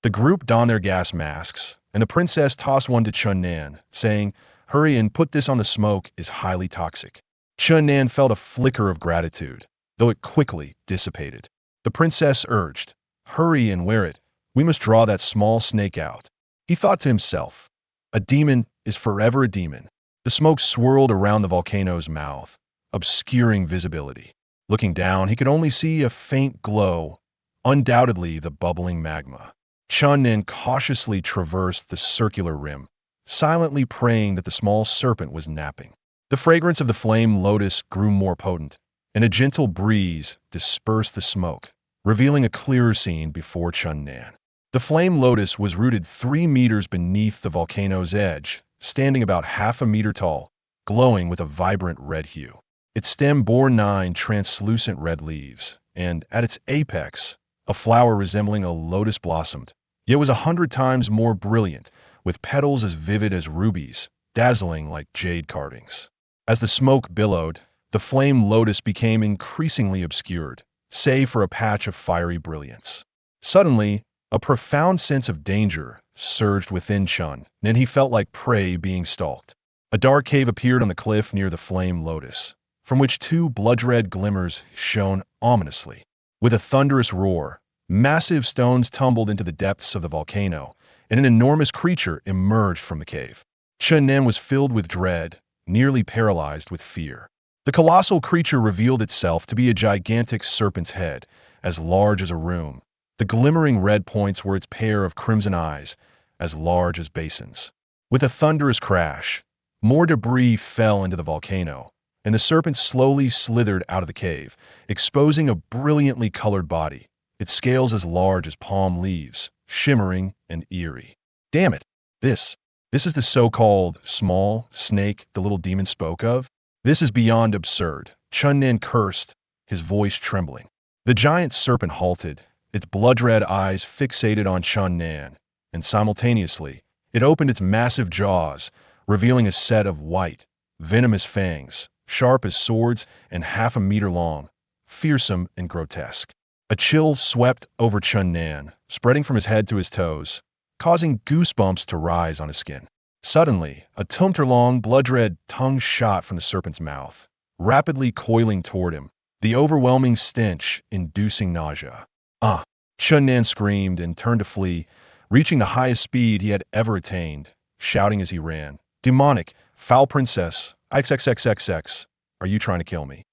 The group donned their gas masks, and the princess tossed one to Chun Nan, saying, "Hurry and put this on the smoke, is highly toxic." Chun Nan felt a flicker of gratitude, though it quickly dissipated. The princess urged, "Hurry and wear it. We must draw that small snake out." He thought to himself, "A demon is forever a demon." The smoke swirled around the volcano's mouth, obscuring visibility. Looking down, he could only see a faint glow, undoubtedly the bubbling magma. Chun Nan cautiously traversed the circular rim, silently praying that the small serpent was napping. The fragrance of the flame lotus grew more potent, and a gentle breeze dispersed the smoke, revealing a clearer scene before Chun Nan. The flame lotus was rooted 3 meters beneath the volcano's edge, standing about half a meter tall, glowing with a vibrant red hue. Its stem bore 9 translucent red leaves, and at its apex, a flower resembling a lotus blossomed. Yet was 100 times more brilliant, with petals as vivid as rubies, dazzling like jade carvings. As the smoke billowed, the flame lotus became increasingly obscured, save for a patch of fiery brilliance. Suddenly, a profound sense of danger surged within Chun, and he felt like prey being stalked. A dark cave appeared on the cliff near the flame lotus, from which 2 blood-red glimmers shone ominously. With a thunderous roar, massive stones tumbled into the depths of the volcano, and an enormous creature emerged from the cave. Chun Nen was filled with dread, nearly paralyzed with fear. The colossal creature revealed itself to be a gigantic serpent's head, as large as a room. The glimmering red points were its pair of crimson eyes, as large as basins. With a thunderous crash, more debris fell into the volcano, and the serpent slowly slithered out of the cave, exposing a brilliantly colored body, its scales as large as palm leaves, shimmering and eerie. Damn it! This is the so-called small snake the little demon spoke of? This is beyond absurd. Chun Nen cursed, his voice trembling. The giant serpent halted, its blood-red eyes fixated on Chun Nen, and simultaneously, it opened its massive jaws, revealing a set of white, venomous fangs, sharp as swords and half a meter long, fearsome and grotesque. A chill swept over Chun Nen, spreading from his head to his toes, causing goosebumps to rise on his skin. Suddenly, a tumtor-long, blood-red tongue shot from the serpent's mouth, rapidly coiling toward him, the overwhelming stench inducing nausea. Ah! Chun Nen screamed and turned to flee, reaching the highest speed he had ever attained, shouting as he ran, "Demonic, foul princess, XXXXX, are you trying to kill me?"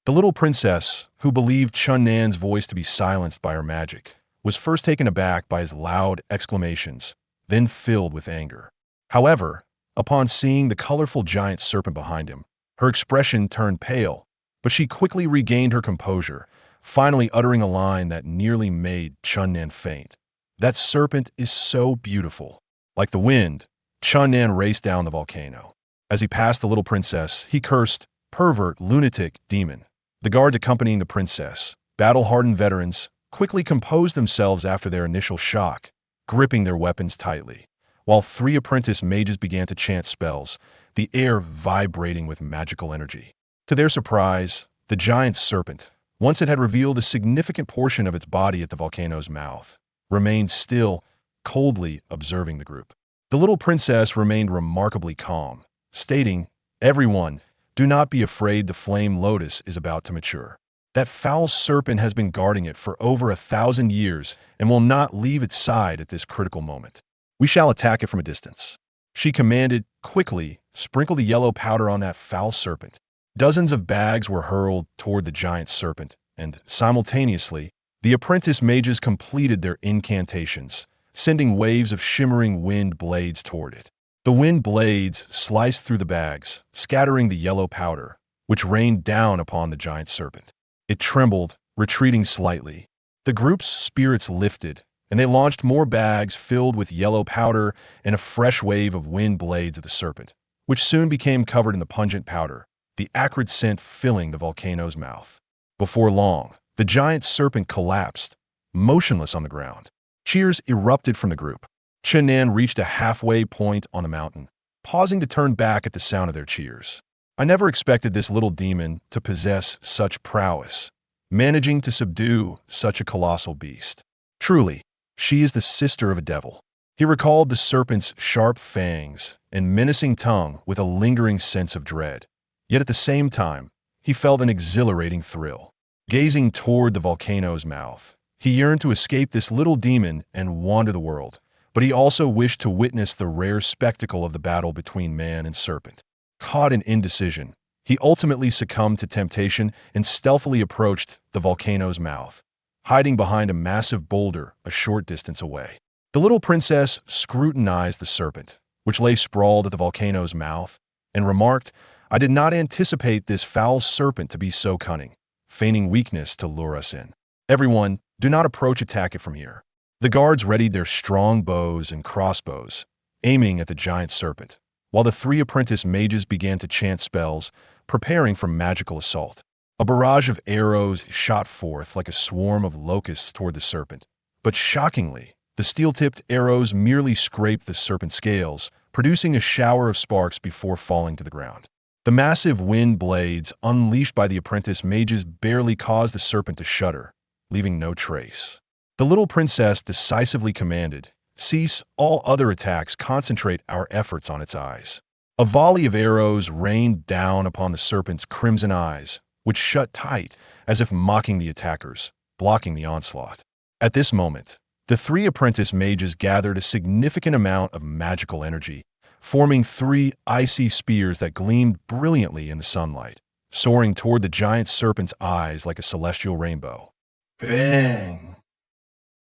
The little princess, who believed Chun Nen's voice to be silenced by her magic, was first taken aback by his loud exclamations, then filled with anger. However, upon seeing the colorful giant serpent behind him, her expression turned pale, but she quickly regained her composure, finally uttering a line that nearly made Chun Nen faint. "That serpent is so beautiful." Like the wind, Chun Nen raced down the volcano. As he passed the little princess, he cursed, "Pervert, lunatic, demon." The guards accompanying the princess, battle-hardened veterans, quickly composed themselves after their initial shock, gripping their weapons tightly, while 3 apprentice mages began to chant spells, the air vibrating with magical energy. To their surprise, the giant serpent, once it had revealed a significant portion of its body at the volcano's mouth, remained still, coldly observing the group. The little princess remained remarkably calm, stating, "Everyone, do not be afraid, the flame lotus is about to mature. That foul serpent has been guarding it for over 1,000 years and will not leave its side at this critical moment. We shall attack it from a distance." She commanded, "Quickly, sprinkle the yellow powder on that foul serpent." Dozens of bags were hurled toward the giant serpent, and simultaneously, the apprentice mages completed their incantations, sending waves of shimmering wind blades toward it. The wind blades sliced through the bags, scattering the yellow powder, which rained down upon the giant serpent. It trembled, retreating slightly. The group's spirits lifted, and they launched more bags filled with yellow powder and a fresh wave of wind blades at the serpent, which soon became covered in the pungent powder, the acrid scent filling the volcano's mouth. Before long, the giant serpent collapsed, motionless on the ground. Cheers erupted from the group. Chun Nen reached a halfway point on the mountain, pausing to turn back at the sound of their cheers. "I never expected this little demon to possess such prowess, managing to subdue such a colossal beast. Truly, she is the sister of a devil." He recalled the serpent's sharp fangs and menacing tongue with a lingering sense of dread. Yet at the same time, he felt an exhilarating thrill. Gazing toward the volcano's mouth, he yearned to escape this little demon and wander the world, but he also wished to witness the rare spectacle of the battle between man and serpent. Caught in indecision, he ultimately succumbed to temptation and stealthily approached the volcano's mouth, hiding behind a massive boulder a short distance away. The little princess scrutinized the serpent, which lay sprawled at the volcano's mouth, and remarked, "I did not anticipate this foul serpent to be so cunning, feigning weakness to lure us in. Everyone, do not attack it from here." The guards readied their strong bows and crossbows, aiming at the giant serpent, while the three apprentice mages began to chant spells, preparing for magical assault. A barrage of arrows shot forth like a swarm of locusts toward the serpent. But shockingly, the steel-tipped arrows merely scraped the serpent's scales, producing a shower of sparks before falling to the ground. The massive wind blades unleashed by the apprentice mages barely caused the serpent to shudder, leaving no trace. The little princess decisively commanded, "Cease all other attacks, concentrate our efforts on its eyes." A volley of arrows rained down upon the serpent's crimson eyes, which shut tight, as if mocking the attackers, blocking the onslaught. At this moment, the three apprentice mages gathered a significant amount of magical energy, forming three icy spears that gleamed brilliantly in the sunlight, soaring toward the giant serpent's eyes like a celestial rainbow. Bang!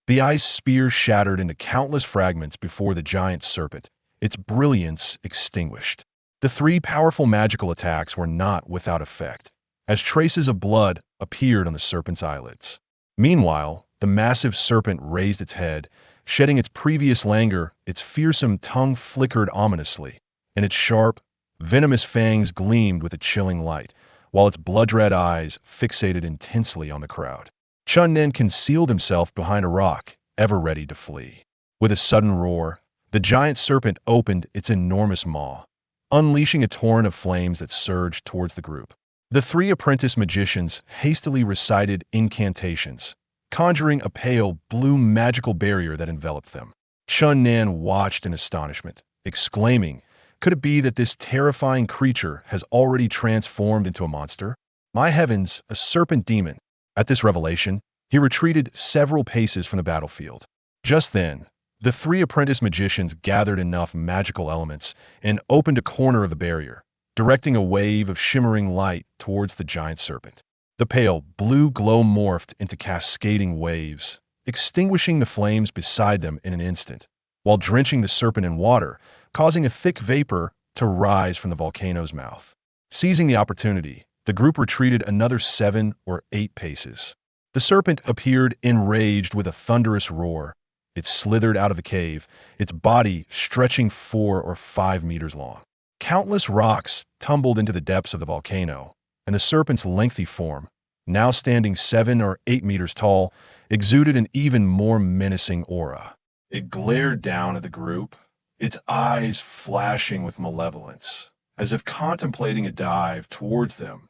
The ice spears shattered into countless fragments before the giant serpent, its brilliance extinguished. The three powerful magical attacks were not without effect, as traces of blood appeared on the serpent's eyelids. Meanwhile, the massive serpent raised its head, shedding its previous languor. Its fearsome tongue flickered ominously, and its sharp, venomous fangs gleamed with a chilling light, while its blood-red eyes fixated intensely on the crowd. Chun Nen concealed himself behind a rock, ever ready to flee. With a sudden roar, the giant serpent opened its enormous maw, unleashing a torrent of flames that surged towards the group. The three apprentice magicians hastily recited incantations, conjuring a pale blue magical barrier that enveloped them. Chun Nan watched in astonishment, exclaiming, "Could it be that this terrifying creature has already transformed into a monster? My heavens, a serpent demon!" At this revelation, he retreated several paces from the battlefield. Just then, the three apprentice magicians gathered enough magical elements and opened a corner of the barrier, directing a wave of shimmering light towards the giant serpent. The pale blue glow morphed into cascading waves, extinguishing the flames beside them in an instant, while drenching the serpent in water, causing a thick vapor to rise from the volcano's mouth. Seizing the opportunity, the group retreated another 7 or 8 paces. The serpent appeared enraged with a thunderous roar. It slithered out of the cave, its body stretching 4 or 5 meters long. Countless rocks tumbled into the depths of the volcano, and the serpent's lengthy form, now standing 7 or 8 meters tall, exuded an even more menacing aura. It glared down at the group, its eyes flashing with malevolence, as if contemplating a dive towards them,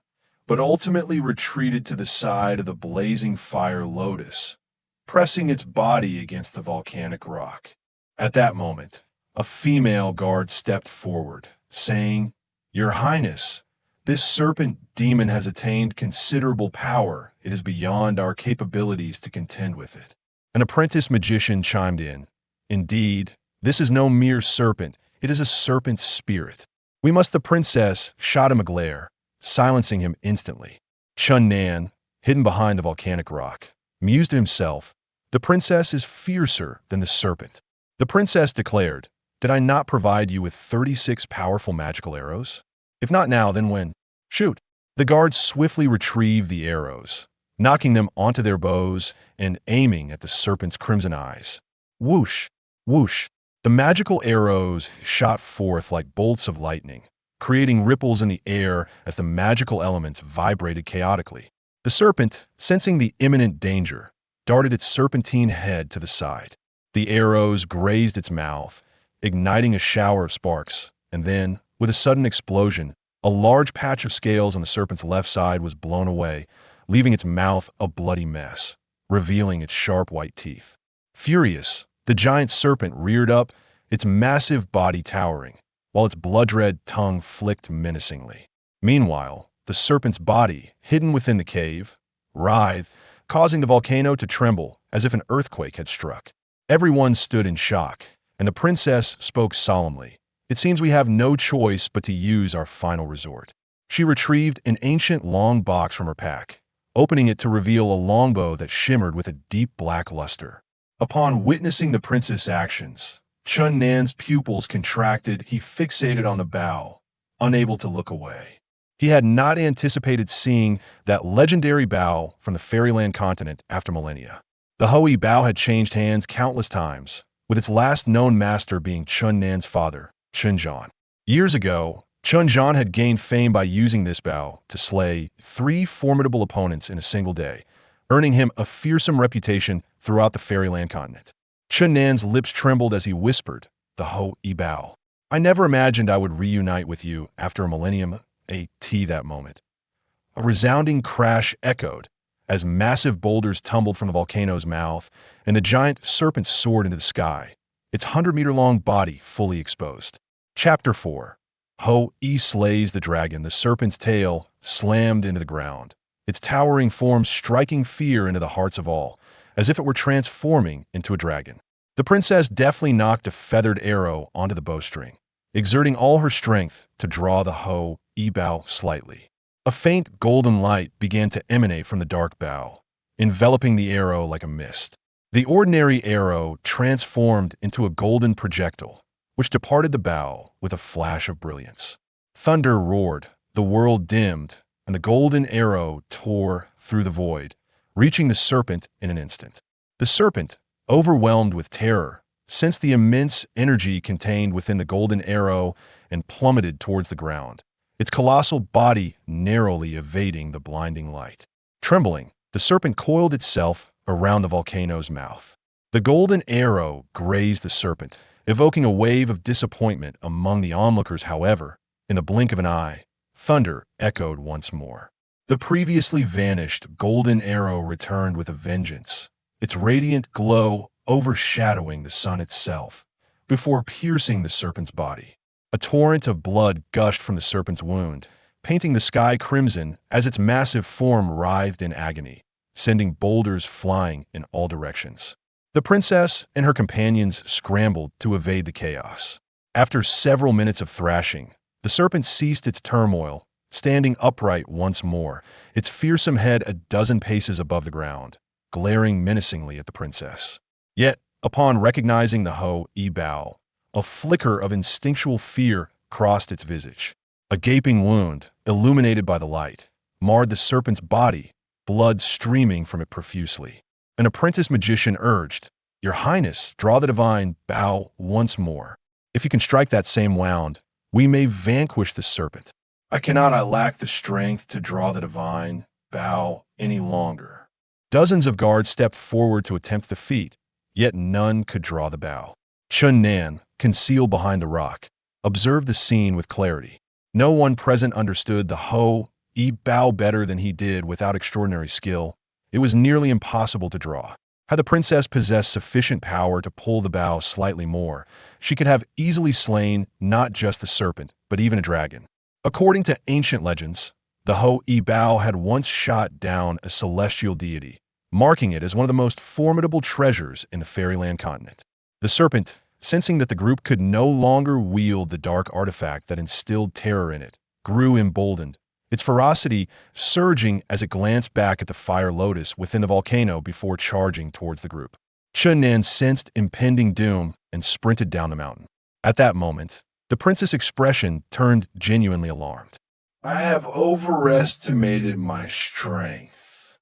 but ultimately retreated to the side of the blazing fire lotus, pressing its body against the volcanic rock. At that moment, a female guard stepped forward, saying, "Your Highness, this serpent demon has attained considerable power. It is beyond our capabilities to contend with it." An apprentice magician chimed in, "Indeed, this is no mere serpent. It is a serpent's spirit. We must." The princess shot him a glare, silencing him instantly. Chun Nan, hidden behind the volcanic rock, mused to himself, "The princess is fiercer than the serpent." The princess declared, "Did I not provide you with 36 powerful magical arrows? If not now, then when? Shoot." The guards swiftly retrieved the arrows, knocking them onto their bows and aiming at the serpent's crimson eyes. Whoosh, whoosh. The magical arrows shot forth like bolts of lightning, creating ripples in the air as the magical elements vibrated chaotically. The serpent, sensing the imminent danger, darted its serpentine head to the side. The arrows grazed its mouth, igniting a shower of sparks, and then, with a sudden explosion, a large patch of scales on the serpent's left side was blown away, leaving its mouth a bloody mess, revealing its sharp white teeth. Furious, the giant serpent reared up, its massive body towering, while its blood-red tongue flicked menacingly. Meanwhile, the serpent's body, hidden within the cave, writhed, causing the volcano to tremble as if an earthquake had struck. Everyone stood in shock, and the princess spoke solemnly. "It seems we have no choice but to use our final resort." She retrieved an ancient long box from her pack, opening it to reveal a longbow that shimmered with a deep black luster. Upon witnessing the princess' actions, Chun Nan's pupils contracted. He fixated on the bow, unable to look away. He had not anticipated seeing that legendary bow from the fairyland continent after millennia. The Hoi Bao had changed hands countless times, with its last known master being Chun Nan's father, Chun Zhan. Years ago, Chun Zhan had gained fame by using this Bao to slay 3 formidable opponents in a single day, earning him a fearsome reputation throughout the Fairyland continent. Chun Nan's lips trembled as he whispered, "The Hoi Bao. I never imagined I would reunite with you after a millennium." That moment. A resounding crash echoed as massive boulders tumbled from the volcano's mouth and the giant serpent soared into the sky, its 100-meter-long body fully exposed. Chapter 4. Hoi slays the dragon. The serpent's tail slammed into the ground, its towering form striking fear into the hearts of all, as if it were transforming into a dragon. The princess deftly knocked a feathered arrow onto the bowstring, exerting all her strength to draw the Hoi Bao slightly. A faint golden light began to emanate from the dark bow, enveloping the arrow like a mist. The ordinary arrow transformed into a golden projectile, which departed the bow with a flash of brilliance. Thunder roared, the world dimmed, and the golden arrow tore through the void, reaching the serpent in an instant. The serpent, overwhelmed with terror, sensed the immense energy contained within the golden arrow and plummeted towards the ground, its colossal body narrowly evading the blinding light. Trembling, the serpent coiled itself around the volcano's mouth. The golden arrow grazed the serpent, evoking a wave of disappointment among the onlookers. However, in the blink of an eye, thunder echoed once more. The previously vanished golden arrow returned with a vengeance, its radiant glow overshadowing the sun itself, before piercing the serpent's body. A torrent of blood gushed from the serpent's wound, painting the sky crimson as its massive form writhed in agony, sending boulders flying in all directions. The princess and her companions scrambled to evade the chaos. After several minutes of thrashing, the serpent ceased its turmoil, standing upright once more, its fearsome head a dozen paces above the ground, glaring menacingly at the princess. Yet, upon recognizing the Hoi Bao, a flicker of instinctual fear crossed its visage. A gaping wound, illuminated by the light, marred the serpent's body, blood streaming from it profusely. An apprentice magician urged, "Your Highness, draw the divine Bao once more. If you can strike that same wound, we may vanquish the serpent." "I cannot. I lack the strength to draw the divine Bao any longer." Dozens of guards stepped forward to attempt the feat, yet none could draw the Bao. Chun Nan, concealed behind the rock, observed the scene with clarity. No one present understood the Hoi Bao better than he did. Without extraordinary skill, it was nearly impossible to draw. Had the princess possessed sufficient power to pull the Bao slightly more, she could have easily slain not just the serpent, but even a dragon. According to ancient legends, the Hoi Bao had once shot down a celestial deity, marking it as one of the most formidable treasures in the Fairyland continent. The serpent, sensing that the group could no longer wield the dark artifact that instilled terror in it, grew emboldened, its ferocity surging as it glanced back at the fire lotus within the volcano before charging towards the group. Chun Nan sensed impending doom and sprinted down the mountain. At that moment, the princess' expression turned genuinely alarmed. "I have overestimated my strength."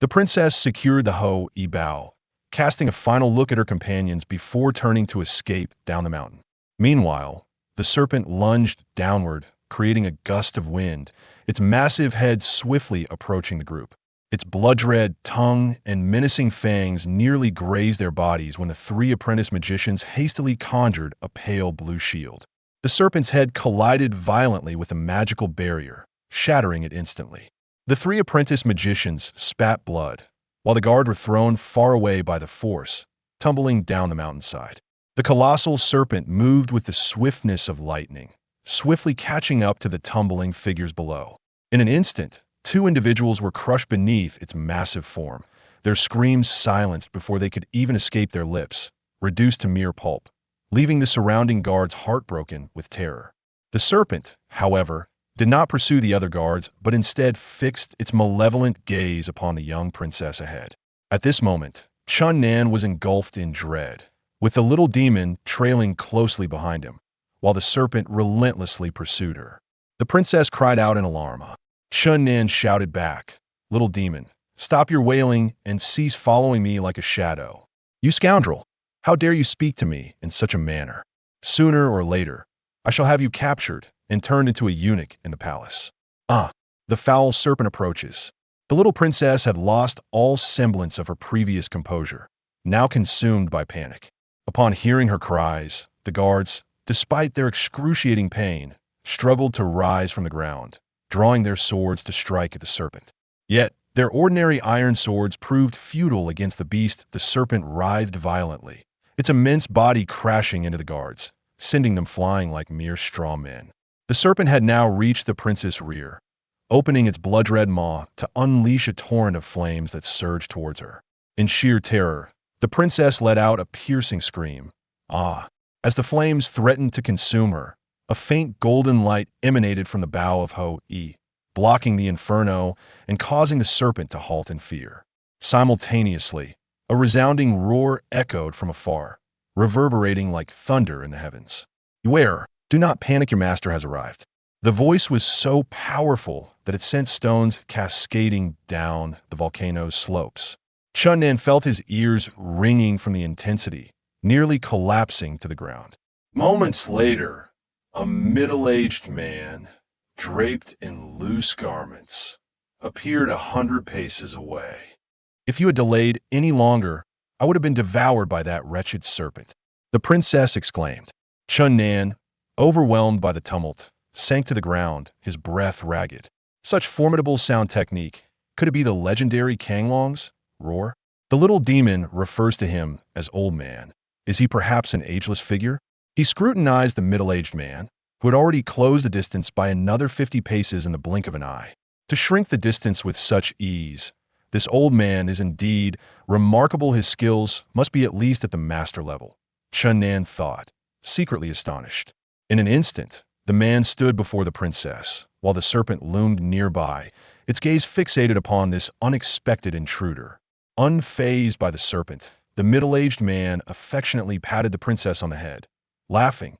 The princess secured the Hoi Bao, casting a final look at her companions before turning to escape down the mountain. Meanwhile, the serpent lunged downward, creating a gust of wind, its massive head swiftly approaching the group. Its blood-red tongue and menacing fangs nearly grazed their bodies when the 3 apprentice magicians hastily conjured a pale blue shield. The serpent's head collided violently with a magical barrier, shattering it instantly. The 3 apprentice magicians spat blood, while the guard were thrown far away by the force, tumbling down the mountainside. The colossal serpent moved with the swiftness of lightning, swiftly catching up to the tumbling figures below. In an instant, 2 individuals were crushed beneath its massive form, their screams silenced before they could even escape their lips, reduced to mere pulp, leaving the surrounding guards heartbroken with terror. The serpent, however, did not pursue the other guards, but instead fixed its malevolent gaze upon the young princess ahead. At this moment, Chun Nan was engulfed in dread, with the little demon trailing closely behind him, while the serpent relentlessly pursued her. The princess cried out in alarm. Chun Nan shouted back, "Little demon, Stop your wailing and cease following me like a shadow. You scoundrel! How dare you speak to me in such a manner? Sooner or later, I shall have you captured and turned into a eunuch in the palace. Ah, the foul serpent approaches. The little princess had lost all semblance of her previous composure, now consumed by panic. Upon hearing her cries, the guards, despite their excruciating pain, struggled to rise from the ground, drawing their swords to strike at the serpent. Yet, their ordinary iron swords proved futile against the beast. The serpent writhed violently, its immense body crashing into the guards, sending them flying like mere straw men. The serpent had now reached the prince's rear, opening its blood-red maw to unleash a torrent of flames that surged towards her. In sheer terror, the princess let out a piercing scream. Ah! As the flames threatened to consume her, a faint golden light emanated from the bow of Ho-E, blocking the inferno and causing the serpent to halt in fear. Simultaneously, a resounding roar echoed from afar, reverberating like thunder in the heavens. Beware! Do not panic, your master has arrived. The voice was so powerful that it sent stones cascading down the volcano's slopes. Chun-Nan felt his ears ringing from the intensity, nearly collapsing to the ground. Moments later, a middle-aged man, draped in loose garments, appeared 100 paces away. If you had delayed any longer, I would have been devoured by that wretched serpent, the princess exclaimed. Chun-Nan, overwhelmed by the tumult, sank to the ground, his breath ragged. Such formidable sound technique. Could it be the legendary Kanglong's roar? The little demon refers to him as Old Man. Is he perhaps an ageless figure? He scrutinized the middle-aged man, who had already closed the distance by another 50 paces in the blink of an eye. To shrink the distance with such ease, this old man is indeed remarkable. His skills must be at least at the master level, Chun-Nan thought, secretly astonished. In an instant, the man stood before the princess, while the serpent loomed nearby, its gaze fixated upon this unexpected intruder. Unfazed by the serpent, the middle-aged man affectionately patted the princess on the head, laughing.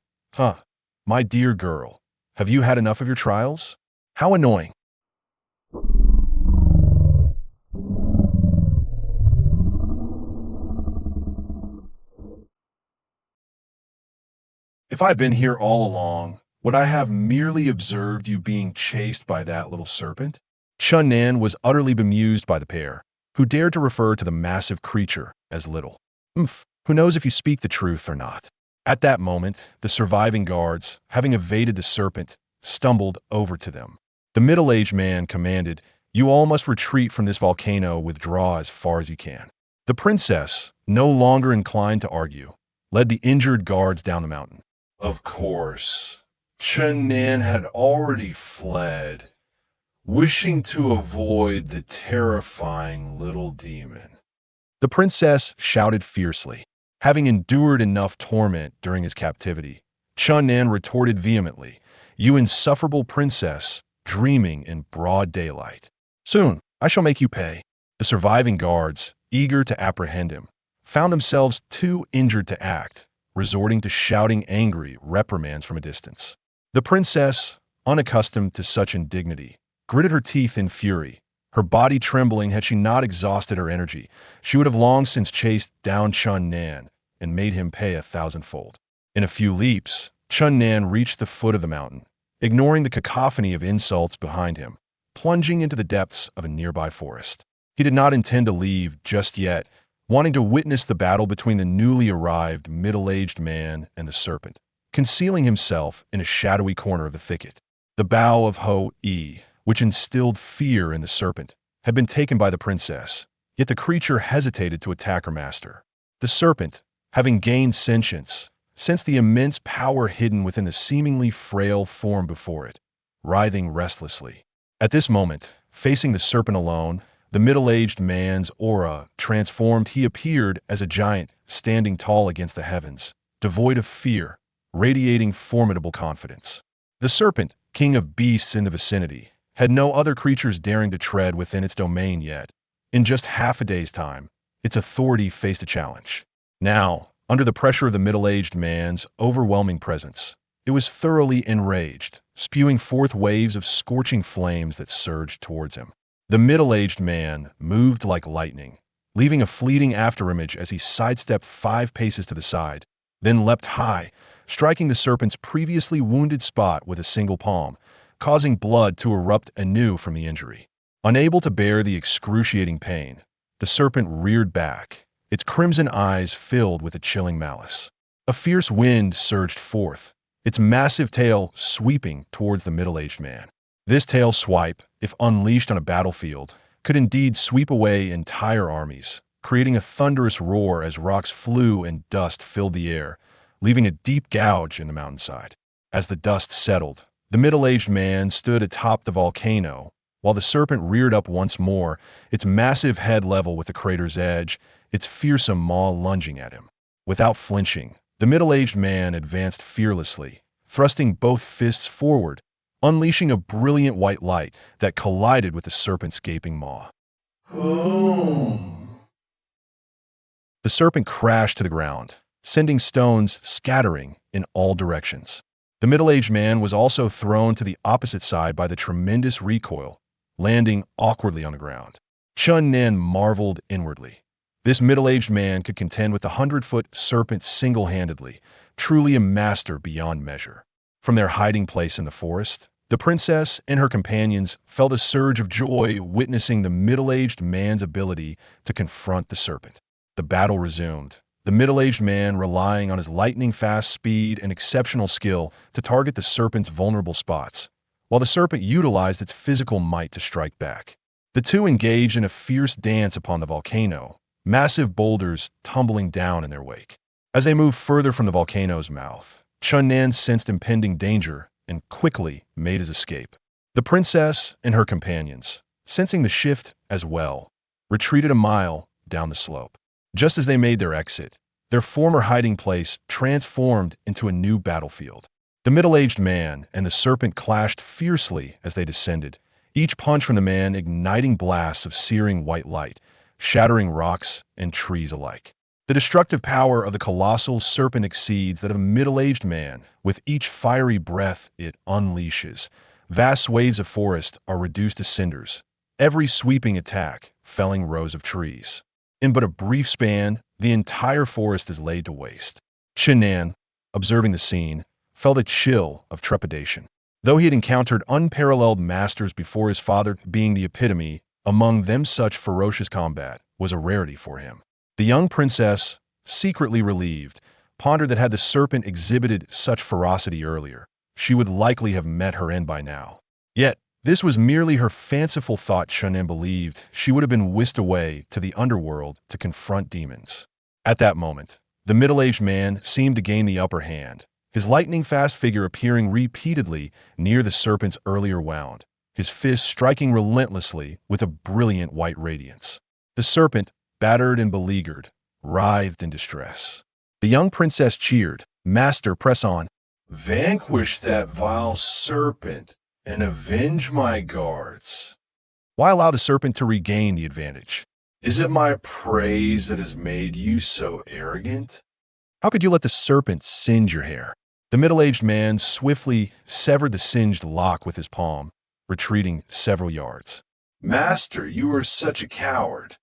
My dear girl, have you had enough of your trials? How annoying. If I'd been here all along, would I have merely observed you being chased by that little serpent? Chun-Nan was utterly bemused by the pair, who dared to refer to the massive creature as little. Who knows if you speak the truth or not? At that moment, the surviving guards, having evaded the serpent, stumbled over to them. The middle-aged man commanded, "You all must retreat from this volcano, withdraw as far as you can." The princess, no longer inclined to argue, led the injured guards down the mountain. Of course, Chun-Nan had already fled, wishing to avoid the terrifying little demon. The princess shouted fiercely. Having endured enough torment during his captivity, Chun-Nan retorted vehemently, "You insufferable princess, dreaming in broad daylight. Soon, I shall make you pay." The surviving guards, eager to apprehend him, found themselves too injured to act, resorting to shouting angry reprimands from a distance. The princess, unaccustomed to such indignity, gritted her teeth in fury. Her body trembling, had she not exhausted her energy, she would have long since chased down Chun-Nan and made him pay 1,000-fold. In a few leaps, Chun-Nan reached the foot of the mountain, ignoring the cacophony of insults behind him, plunging into the depths of a nearby forest. He did not intend to leave just yet, wanting to witness the battle between the newly arrived middle-aged man and the serpent, concealing himself in a shadowy corner of the thicket. The bow of Ho-E, which instilled fear in the serpent, had been taken by the princess, yet the creature hesitated to attack her master. The serpent, having gained sentience, sensed the immense power hidden within the seemingly frail form before it, writhing restlessly. At this moment, facing the serpent alone, the middle-aged man's aura transformed. He appeared as a giant, standing tall against the heavens, devoid of fear, radiating formidable confidence. The serpent, king of beasts in the vicinity, had no other creatures daring to tread within its domain yet. In just half a day's time, its authority faced a challenge. Now, under the pressure of the middle-aged man's overwhelming presence, it was thoroughly enraged, spewing forth waves of scorching flames that surged towards him. The middle-aged man moved like lightning, leaving a fleeting afterimage as he sidestepped 5 paces to the side, then leapt high, striking the serpent's previously wounded spot with a single palm, causing blood to erupt anew from the injury. Unable to bear the excruciating pain, the serpent reared back, its crimson eyes filled with a chilling malice. A fierce wind surged forth, its massive tail sweeping towards the middle-aged man. This tail swipe, if unleashed on a battlefield, could indeed sweep away entire armies, creating a thunderous roar as rocks flew and dust filled the air, leaving a deep gouge in the mountainside. As the dust settled, the middle-aged man stood atop the volcano, while the serpent reared up once more, its massive head level with the crater's edge, its fearsome maw lunging at him. Without flinching, the middle-aged man advanced fearlessly, thrusting both fists forward, unleashing a brilliant white light that collided with the serpent's gaping maw. Boom! The serpent crashed to the ground, sending stones scattering in all directions. The middle-aged man was also thrown to the opposite side by the tremendous recoil, landing awkwardly on the ground. Chun Nan marveled inwardly. This middle-aged man could contend with the 100-foot serpent single-handedly, truly a master beyond measure. From their hiding place in the forest, the princess and her companions felt a surge of joy witnessing the middle-aged man's ability to confront the serpent. The battle resumed, the middle-aged man relying on his lightning-fast speed and exceptional skill to target the serpent's vulnerable spots, while the serpent utilized its physical might to strike back. The two engaged in a fierce dance upon the volcano, massive boulders tumbling down in their wake. As they moved further from the volcano's mouth, Chun Nan sensed impending danger and quickly made his escape. The princess and her companions, sensing the shift as well, retreated a mile down the slope. Just as they made their exit, their former hiding place transformed into a new battlefield. The middle-aged man and the serpent clashed fiercely as they descended, each punch from the man igniting blasts of searing white light, shattering rocks and trees alike. The destructive power of the colossal serpent exceeds that of a middle-aged man. With each fiery breath it unleashes, vast swathes of forest are reduced to cinders, every sweeping attack felling rows of trees. In but a brief span, the entire forest is laid to waste. Chun Nan, observing the scene, felt a chill of trepidation. Though he had encountered unparalleled masters before, his father being the epitome among them, such ferocious combat was a rarity for him. The young princess, secretly relieved, pondered that had the serpent exhibited such ferocity earlier, she would likely have met her end by now. Yet, this was merely her fanciful thought. Chun Nan believed she would have been whisked away to the underworld to confront demons. At that moment, the middle-aged man seemed to gain the upper hand, his lightning-fast figure appearing repeatedly near the serpent's earlier wound, his fists striking relentlessly with a brilliant white radiance. The serpent, battered and beleaguered, writhed in distress. The young princess cheered, "Master, press on. Vanquish that vile serpent and avenge my guards." Why allow the serpent to regain the advantage? Is it my praise that has made you so arrogant? How could you let the serpent singe your hair? The middle-aged man swiftly severed the singed lock with his palm, retreating several yards. "Master, you are such a coward."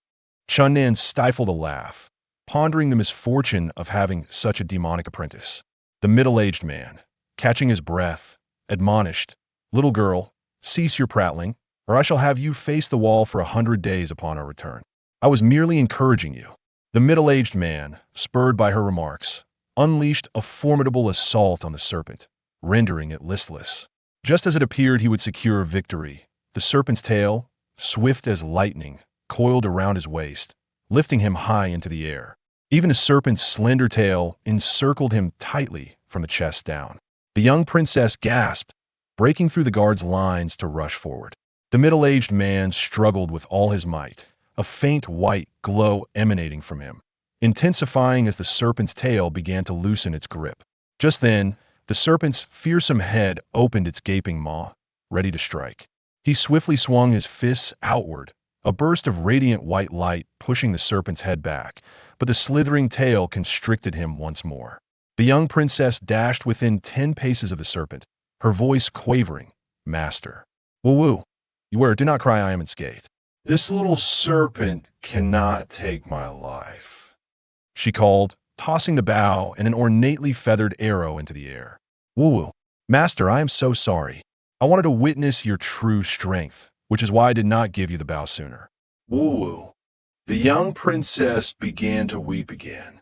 Chun Nan stifled a laugh, pondering the misfortune of having such a demonic apprentice. The middle-aged man, catching his breath, admonished, "Little girl, cease your prattling, or I shall have you face the wall for 100 days upon our return. I was merely encouraging you." The middle-aged man, spurred by her remarks, unleashed a formidable assault on the serpent, rendering it listless. Just as it appeared he would secure victory, the serpent's tail, swift as lightning, coiled around his waist, lifting him high into the air. Even the serpent's slender tail encircled him tightly from the chest down. The young princess gasped, breaking through the guard's lines to rush forward. The middle-aged man struggled with all his might, a faint white glow emanating from him, intensifying as the serpent's tail began to loosen its grip. Just then, the serpent's fearsome head opened its gaping maw, ready to strike. He swiftly swung his fists outward, a burst of radiant white light pushing the serpent's head back, but the slithering tail constricted him once more. The young princess dashed within 10 paces of the serpent, her voice quavering, "Master." "Woo-woo. Beware, do not cry, I am unscathed." This little serpent cannot take my life, she called, tossing the bow and an ornately feathered arrow into the air. Woo-woo. Master, I am so sorry. I wanted to witness your true strength, which is why I did not give you the bow sooner. Woo-woo. The young princess began to weep again.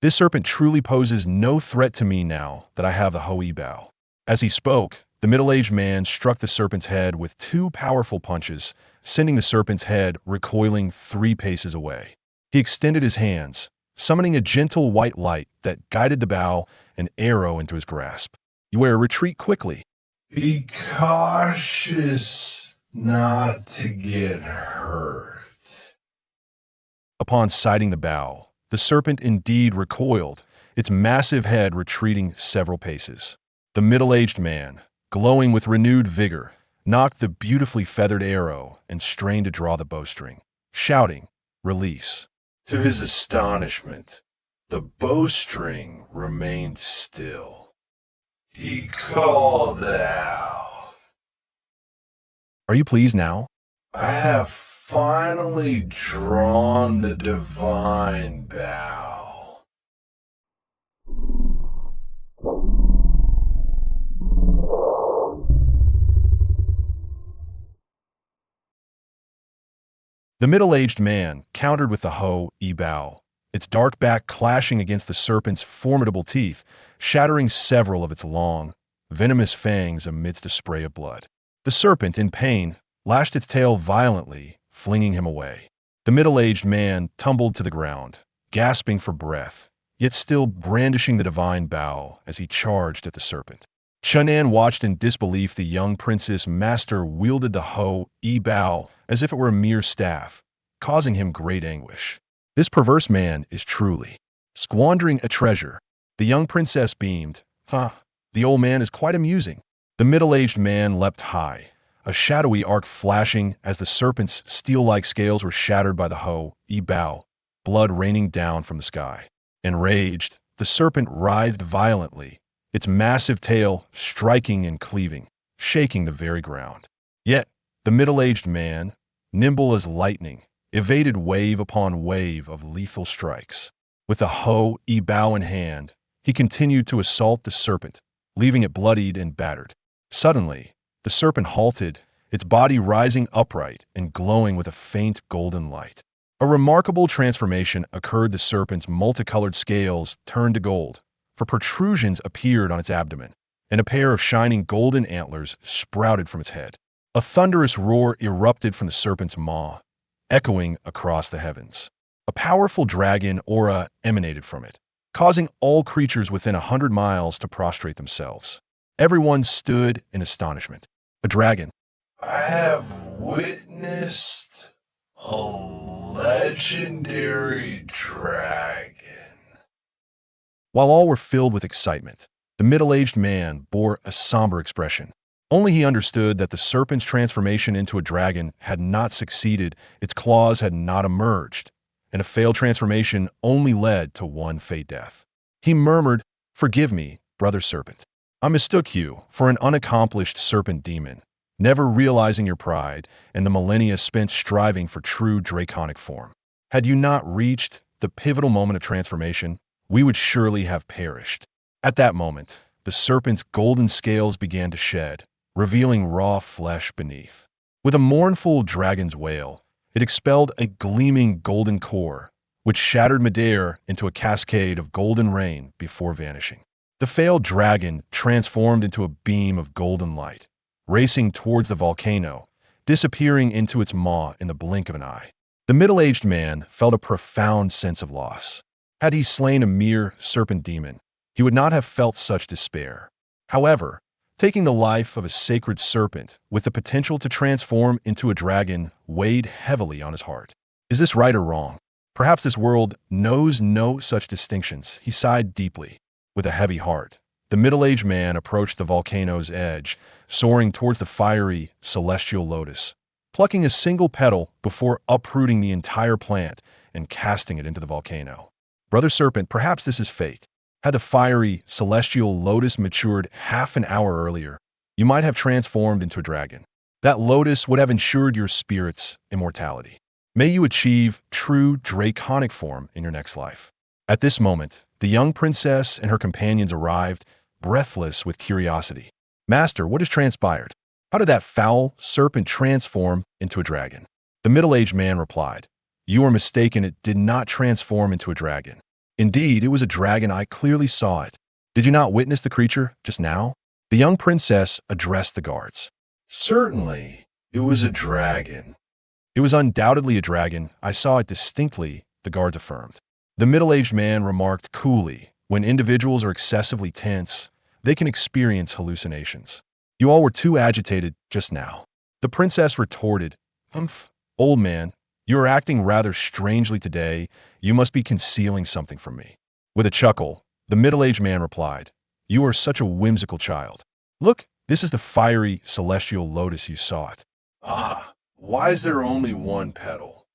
This serpent truly poses no threat to me now that I have the Hoi bow. As he spoke, the middle-aged man struck the serpent's head with two powerful punches, sending the serpent's head recoiling 3 paces away. He extended his hands, summoning a gentle white light that guided the bow and arrow into his grasp. You wear retreat quickly. Be cautious not to get hurt. Upon sighting the bow, the serpent indeed recoiled, its massive head retreating several paces. The middle-aged man, glowing with renewed vigor, knocked the beautifully feathered arrow and strained to draw the bowstring, shouting, "Release." To his astonishment, the bowstring remained still. He called out, "Are you pleased now? I have finally drawn the divine bow." The middle-aged man countered with the Ho-E bow, its dark back clashing against the serpent's formidable teeth, shattering several of its long, venomous fangs amidst a spray of blood. The serpent, in pain, lashed its tail violently, flinging him away. The middle-aged man tumbled to the ground, gasping for breath, yet still brandishing the divine bow as he charged at the serpent. Chunan watched in disbelief the young princess master wielded the Ho-E bow as if it were a mere staff, causing him great anguish. This perverse man is truly squandering a treasure. The young princess beamed. The old man is quite amusing. The middle-aged man leapt high, a shadowy arc flashing as the serpent's steel-like scales were shattered by the Ho-E bow, blood raining down from the sky. Enraged, the serpent writhed violently, its massive tail striking and cleaving, shaking the very ground. Yet, the middle-aged man, nimble as lightning, evaded wave upon wave of lethal strikes. With the Ho-E bow in hand, he continued to assault the serpent, leaving it bloodied and battered. Suddenly, the serpent halted, its body rising upright and glowing with a faint golden light. A remarkable transformation occurred. The serpent's multicolored scales turned to gold, for protrusions appeared on its abdomen, and a pair of shining golden antlers sprouted from its head. A thunderous roar erupted from the serpent's maw, echoing across the heavens. A powerful dragon aura emanated from it, causing all creatures within 100 miles to prostrate themselves. Everyone stood in astonishment. A dragon. I have witnessed a legendary dragon. While all were filled with excitement, the middle-aged man bore a somber expression. Only he understood that the serpent's transformation into a dragon had not succeeded, its claws had not emerged, and a failed transformation only led to one fate death. He murmured, "Forgive me, brother serpent. I mistook you for an unaccomplished serpent demon, never realizing your pride and the millennia spent striving for true draconic form. Had you not reached the pivotal moment of transformation, we would surely have perished." At that moment, the serpent's golden scales began to shed, revealing raw flesh beneath. With a mournful dragon's wail, it expelled a gleaming golden core, which shattered midair into a cascade of golden rain before vanishing. The failed dragon transformed into a beam of golden light, racing towards the volcano, disappearing into its maw in the blink of an eye. The middle-aged man felt a profound sense of loss. Had he slain a mere serpent demon, he would not have felt such despair. However, taking the life of a sacred serpent with the potential to transform into a dragon weighed heavily on his heart. Is this right or wrong? Perhaps this world knows no such distinctions. He sighed deeply. With a heavy heart, the middle-aged man approached the volcano's edge, soaring towards the fiery, celestial lotus, plucking a single petal before uprooting the entire plant and casting it into the volcano. Brother Serpent, perhaps this is fate. Had the fiery, celestial lotus matured half an hour earlier, you might have transformed into a dragon. That lotus would have ensured your spirit's immortality. May you achieve true draconic form in your next life. At this moment, the young princess and her companions arrived, breathless with curiosity. Master, what has transpired? How did that foul serpent transform into a dragon? The middle-aged man replied, You are mistaken, it did not transform into a dragon. Indeed, it was a dragon, I clearly saw it. Did you not witness the creature just now? The young princess addressed the guards. Certainly, it was a dragon. It was undoubtedly a dragon, I saw it distinctly, the guards affirmed. The middle-aged man remarked coolly, When individuals are excessively tense, they can experience hallucinations. You all were too agitated just now. The princess retorted, Humph, old man, you are acting rather strangely today. You must be concealing something from me. With a chuckle, the middle-aged man replied, You are such a whimsical child. Look, this is the fiery celestial lotus you sought. Ah, why is there only one petal?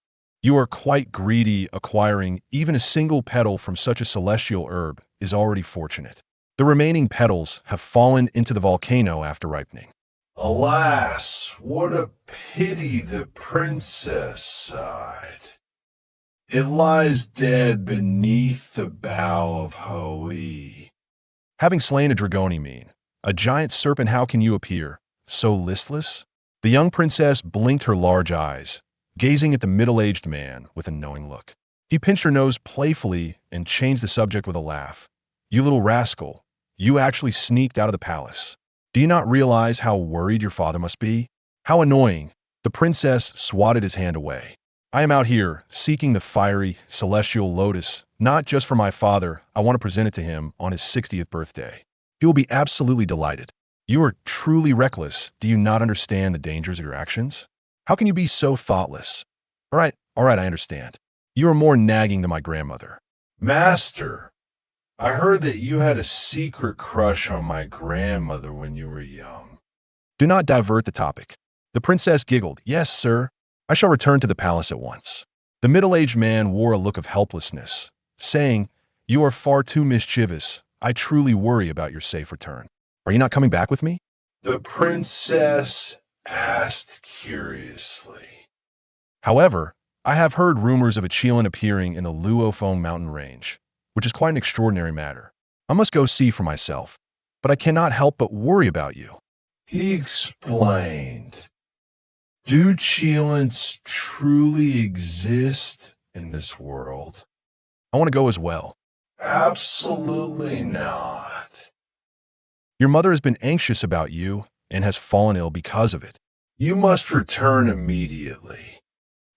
You are quite greedy. Acquiring even a single petal from such a celestial herb is already fortunate. The remaining petals have fallen into the volcano after ripening. Alas, what a pity, the princess sighed. It lies dead beneath the bough of Hoi. Having slain a dragoni mean, a giant serpent, how can you appear so listless? The young princess blinked her large eyes, gazing at the middle-aged man with a knowing look. He pinched her nose playfully and changed the subject with a laugh. You little rascal, you actually sneaked out of the palace. Do you not realize how worried your father must be? How annoying. The princess swatted his hand away. I am out here seeking the fiery celestial lotus, not just for my father. I want to present it to him on his 60th birthday. He will be absolutely delighted. You are truly reckless. Do you not understand the dangers of your actions? How can you be so thoughtless? All right, I understand. You are more nagging than my grandmother. Master, I heard that you had a secret crush on my grandmother when you were young. Do not divert the topic. The princess giggled. Yes, sir. I shall return to the palace at once. The middle-aged man wore a look of helplessness, saying, You are far too mischievous. I truly worry about your safe return. Are you not coming back with me? The princess asked curiously. However, I have heard rumors of a Chilan appearing in the Luophone mountain range, which is quite an extraordinary matter. I must go see for myself, but I cannot help but worry about you. He explained. Do Chilans truly exist in this world? I want to go as well. Absolutely not. Your mother has been anxious about you and has fallen ill because of it. You must return immediately.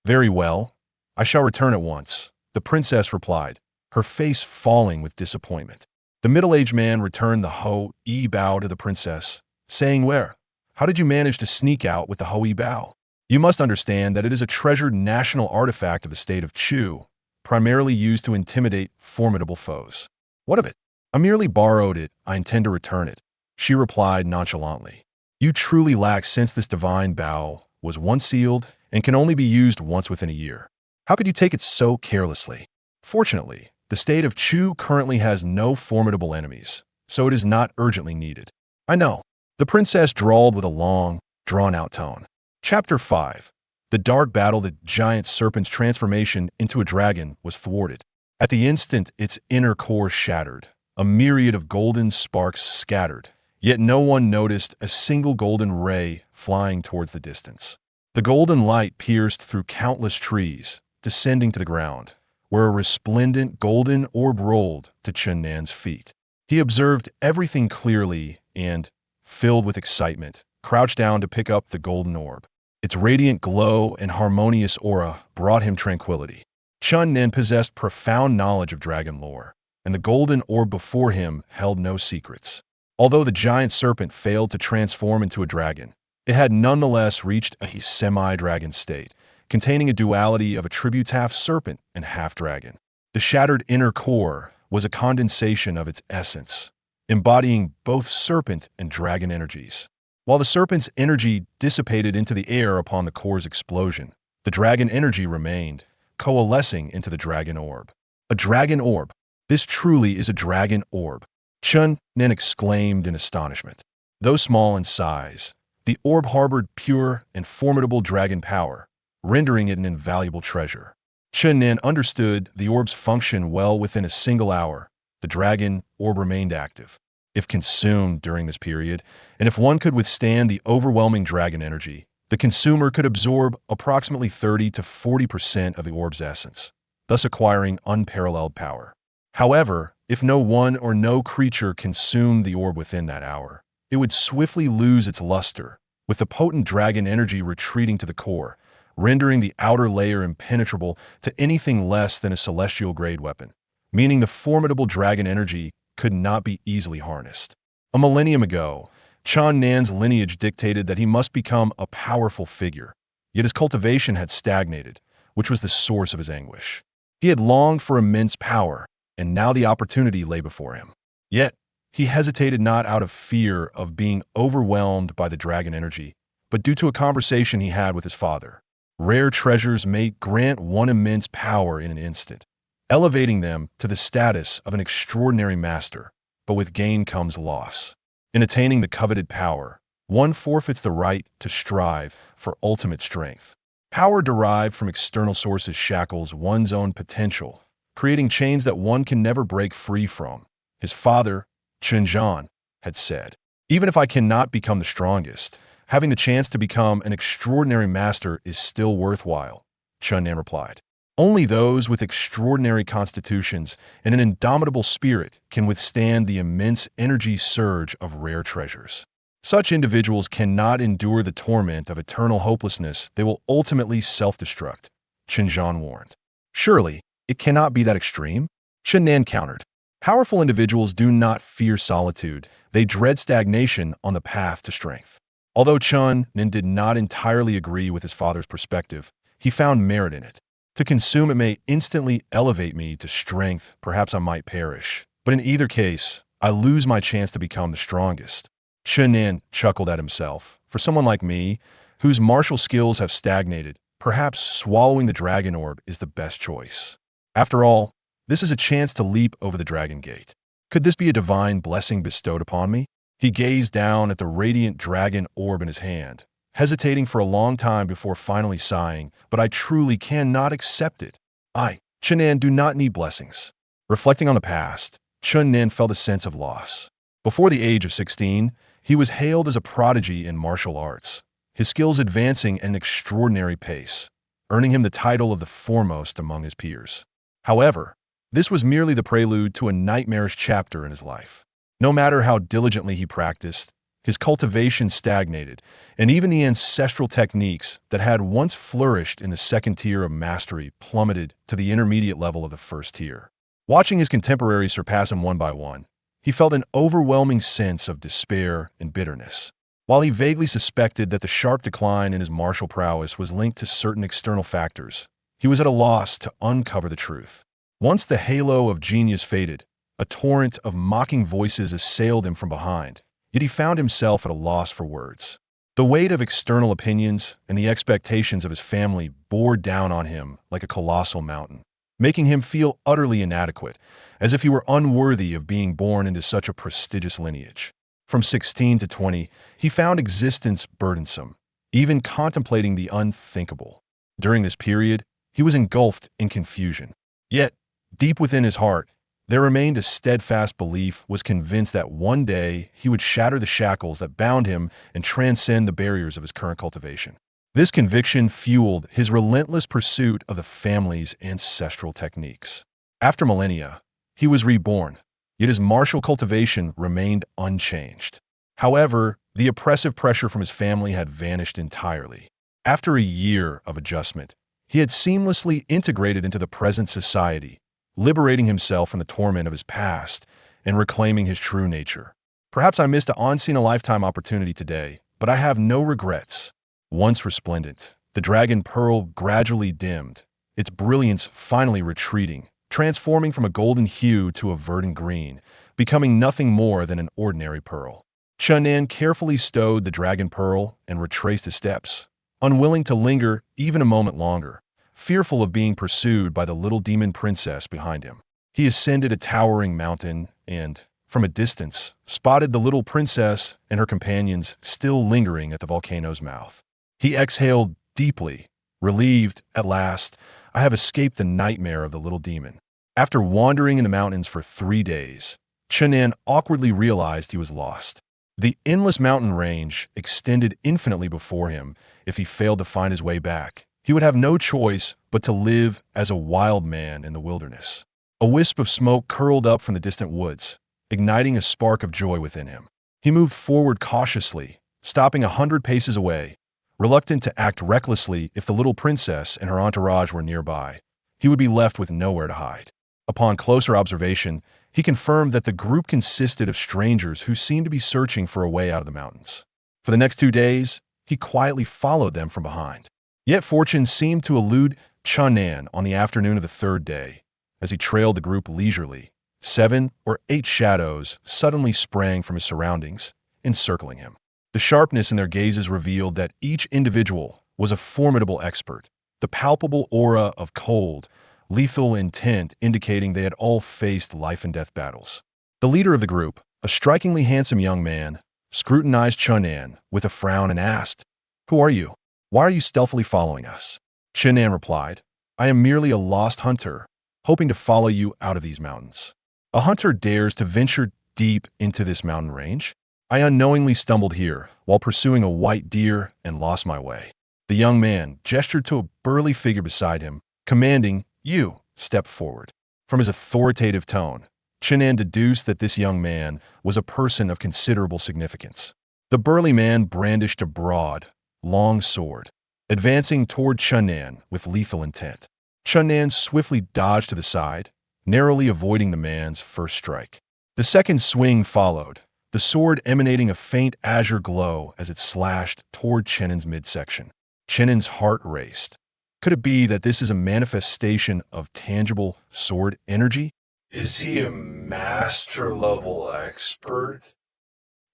Very well. I shall return at once, the princess replied, her face falling with disappointment. The middle-aged man returned the Hoi bow to the princess, saying, Where? How did you manage to sneak out with the Hoi bow? You must understand that it is a treasured national artifact of the state of Chu, primarily used to intimidate formidable foes. What of it? I merely borrowed it. I intend to return it, she replied nonchalantly. You truly lack sense. This divine bow was once sealed and can only be used once within a year. How could you take it so carelessly? Fortunately, the state of Chu currently has no formidable enemies, so it is not urgently needed. I know. The princess drawled with a long, drawn-out tone. Chapter 5. The dark battle. The giant serpent's transformation into a dragon was thwarted. At the instant its inner core shattered, a myriad of golden sparks scattered, yet no one noticed a single golden ray flying towards the distance. The golden light pierced through countless trees, descending to the ground, where a resplendent golden orb rolled to Chen Nan's feet. He observed everything clearly and, filled with excitement, crouched down to pick up the golden orb. Its radiant glow and harmonious aura brought him tranquility. Chen Nan possessed profound knowledge of dragon lore, and the golden orb before him held no secrets. Although the giant serpent failed to transform into a dragon, it had nonetheless reached a semi-dragon state, containing a duality of a tribute half serpent and half dragon. The shattered inner core was a condensation of its essence, embodying both serpent and dragon energies. While the serpent's energy dissipated into the air upon the core's explosion, the dragon energy remained, coalescing into the dragon orb. A dragon orb. This truly is a dragon orb, Chen Nan exclaimed in astonishment. Though small in size, The orb harbored pure and formidable dragon power, rendering it an invaluable treasure. Chen Nan understood the orb's function well. Within a single hour, the dragon orb remained active. If consumed during this period, and if one could withstand the overwhelming dragon energy, the consumer could absorb approximately 30 to 40% of the orb's essence, thus acquiring unparalleled power. However, if no one or no creature consumed the orb within that hour, it would swiftly lose its luster, with the potent dragon energy retreating to the core, rendering the outer layer impenetrable to anything less than a celestial-grade weapon, meaning the formidable dragon energy could not be easily harnessed. A millennium ago, Chen Nan's lineage dictated that he must become a powerful figure, yet his cultivation had stagnated, which was the source of his anguish. He had longed for immense power, and now the opportunity lay before him. Yet, he hesitated not out of fear of being overwhelmed by the dragon energy, but due to a conversation he had with his father. Rare treasures may grant one immense power in an instant, elevating them to the status of an extraordinary master, but with gain comes loss. In attaining the coveted power, one forfeits the right to strive for ultimate strength. Power derived from external sources shackles one's own potential, creating chains that one can never break free from. His father, Chen Zhan, had said, "Even if I cannot become the strongest, having the chance to become an extraordinary master is still worthwhile," Chen Nan replied. Only those with extraordinary constitutions and an indomitable spirit can withstand the immense energy surge of rare treasures. Such individuals cannot endure the torment of eternal hopelessness. They will ultimately self-destruct, Chen Zhan warned. Surely, it cannot be that extreme? Chen Nan countered. Powerful individuals do not fear solitude. They dread stagnation on the path to strength. Although Chen Nan did not entirely agree with his father's perspective, he found merit in it. To consume it may instantly elevate me to strength. Perhaps I might perish. But in either case, I lose my chance to become the strongest. Chen Nan chuckled at himself. For someone like me, whose martial skills have stagnated, perhaps swallowing the dragon orb is the best choice. After all, this is a chance to leap over the dragon gate. Could this be a divine blessing bestowed upon me? He gazed down at the radiant dragon orb in his hand, hesitating for a long time before finally sighing, "But I truly cannot accept it. I, Chen Nan, do not need blessings." Reflecting on the past, Chen Nan felt a sense of loss. Before the age of 16, he was hailed as a prodigy in martial arts, his skills advancing at an extraordinary pace, earning him the title of the foremost among his peers. However, this was merely the prelude to a nightmarish chapter in his life. No matter how diligently he practiced, his cultivation stagnated, and even the ancestral techniques that had once flourished in the second tier of mastery plummeted to the intermediate level of the first tier. Watching his contemporaries surpass him one by one, he felt an overwhelming sense of despair and bitterness. While he vaguely suspected that the sharp decline in his martial prowess was linked to certain external factors, he was at a loss to uncover the truth. Once the halo of genius faded, a torrent of mocking voices assailed him from behind, yet he found himself at a loss for words. The weight of external opinions and the expectations of his family bore down on him like a colossal mountain, making him feel utterly inadequate, as if he were unworthy of being born into such a prestigious lineage. From 16 to 20, he found existence burdensome, even contemplating the unthinkable. During this period, he was engulfed in confusion. Yet, deep within his heart, there remained a steadfast belief, was convinced that one day he would shatter the shackles that bound him and transcend the barriers of his current cultivation. This conviction fueled his relentless pursuit of the family's ancestral techniques. After millennia, he was reborn, yet his martial cultivation remained unchanged. However, the oppressive pressure from his family had vanished entirely. After a year of adjustment, he had seamlessly integrated into the present society, liberating himself from the torment of his past and reclaiming his true nature. Perhaps I missed an once-in-a-lifetime opportunity today, but I have no regrets. Once resplendent, the dragon pearl gradually dimmed, its brilliance finally retreating, transforming from a golden hue to a verdant green, becoming nothing more than an ordinary pearl. Chen Nan carefully stowed the dragon pearl and retraced his steps, unwilling to linger even a moment longer, fearful of being pursued by the little demon princess behind him. He ascended a towering mountain and, from a distance, spotted the little princess and her companions still lingering at the volcano's mouth. He exhaled deeply, relieved. At last, I have escaped the nightmare of the little demon. After wandering in the mountains for 3 days, Chenan awkwardly realized he was lost. The endless mountain range extended infinitely before him. If he failed to find his way back, he would have no choice but to live as a wild man in the wilderness. A wisp of smoke curled up from the distant woods, igniting a spark of joy within him. He moved forward cautiously, stopping 100 paces away, reluctant to act recklessly. If the little princess and her entourage were nearby, he would be left with nowhere to hide. Upon closer observation, he confirmed that the group consisted of strangers who seemed to be searching for a way out of the mountains. For the next 2 days, he quietly followed them from behind. Yet fortune seemed to elude Chenan on the afternoon of the 3rd day. As he trailed the group leisurely, 7 or 8 shadows suddenly sprang from his surroundings, encircling him. The sharpness in their gazes revealed that each individual was a formidable expert, the palpable aura of cold, lethal intent indicating they had all faced life-and-death battles. The leader of the group, a strikingly handsome young man, scrutinized Chenan with a frown and asked, "Who are you? Why are you stealthily following us?" Chenan replied, "I am merely a lost hunter, hoping to follow you out of these mountains." A hunter dares to venture deep into this mountain range? I unknowingly stumbled here while pursuing a white deer and lost my way. The young man gestured to a burly figure beside him, commanding, "You, step forward." From his authoritative tone, Chenan deduced that this young man was a person of considerable significance. The burly man brandished a broad, long sword, advancing toward Chenan with lethal intent. Chenan swiftly dodged to the side, narrowly avoiding the man's first strike. The second swing followed, the sword emanating a faint azure glow as it slashed toward Chenan's midsection. Chenan's heart raced. Could it be that this is a manifestation of tangible sword energy? Is he a master-level expert?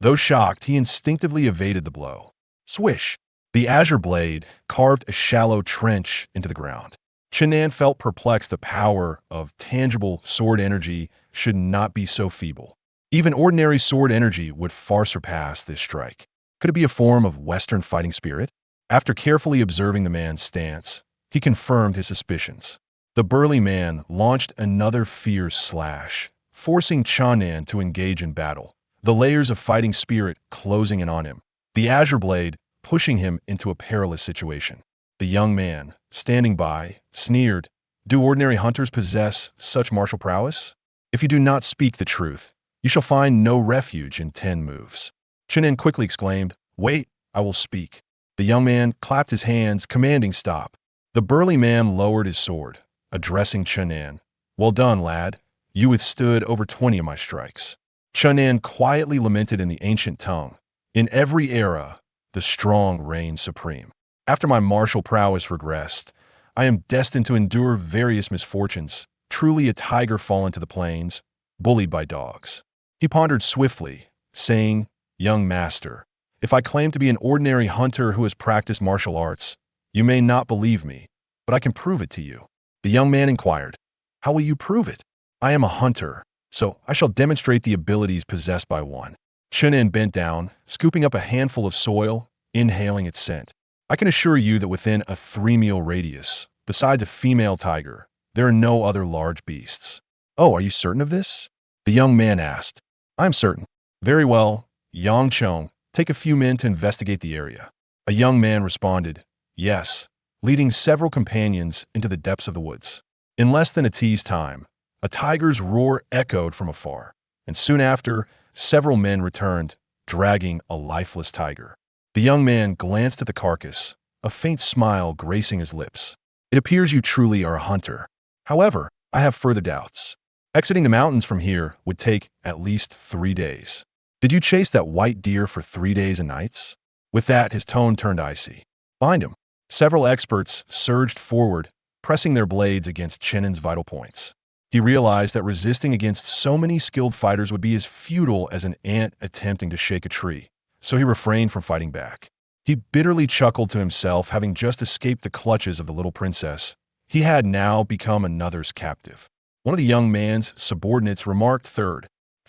Though shocked, he instinctively evaded the blow. Swish! The azure blade carved a shallow trench into the ground. Chenan felt perplexed. The power of tangible sword energy should not be so feeble. Even ordinary sword energy would far surpass this strike. Could it be a form of Western fighting spirit? After carefully observing the man's stance, he confirmed his suspicions. The burly man launched another fierce slash, forcing Chenan to engage in battle, the layers of fighting spirit closing in on him, the azure blade pushing him into a perilous situation. The young man, standing by, sneered, "Do ordinary hunters possess such martial prowess? If you do not speak the truth, you shall find no refuge in 10 moves." Chenan quickly exclaimed, "Wait, I will speak." The young man clapped his hands, commanding stop. The burly man lowered his sword, addressing Chenan. "Well done, lad. You withstood over 20 of my strikes." Chenan quietly lamented in the ancient tongue, "In every era, the strong reign supreme. After my martial prowess regressed, I am destined to endure various misfortunes, truly a tiger fallen to the plains, bullied by dogs." He pondered swiftly, saying, "Young master, if I claim to be an ordinary hunter who has practiced martial arts, you may not believe me, but I can prove it to you." The young man inquired, "How will you prove it?" "I am a hunter, so I shall demonstrate the abilities possessed by one." Chenan bent down, scooping up a handful of soil, inhaling its scent. "I can assure you that within a 3-mile radius, besides a female tiger, there are no other large beasts." "Oh, are you certain of this?" the young man asked. "I am certain." "Very well, Yang Chong, take a few men to investigate the area." A young man responded, "Yes," leading several companions into the depths of the woods. In less than a tea's time, a tiger's roar echoed from afar, and soon after, several men returned, dragging a lifeless tiger. The young man glanced at the carcass, a faint smile gracing his lips. "It appears you truly are a hunter. However, I have further doubts. Exiting the mountains from here would take at least 3 days. Did you chase that white deer for 3 days and nights?" With that, his tone turned icy. "Find him." Several experts surged forward, pressing their blades against Chenan's vital points. He realized that resisting against so many skilled fighters would be as futile as an ant attempting to shake a tree, so he refrained from fighting back. He bitterly chuckled to himself, having just escaped the clutches of the little princess. He had now become another's captive. One of the young man's subordinates remarked,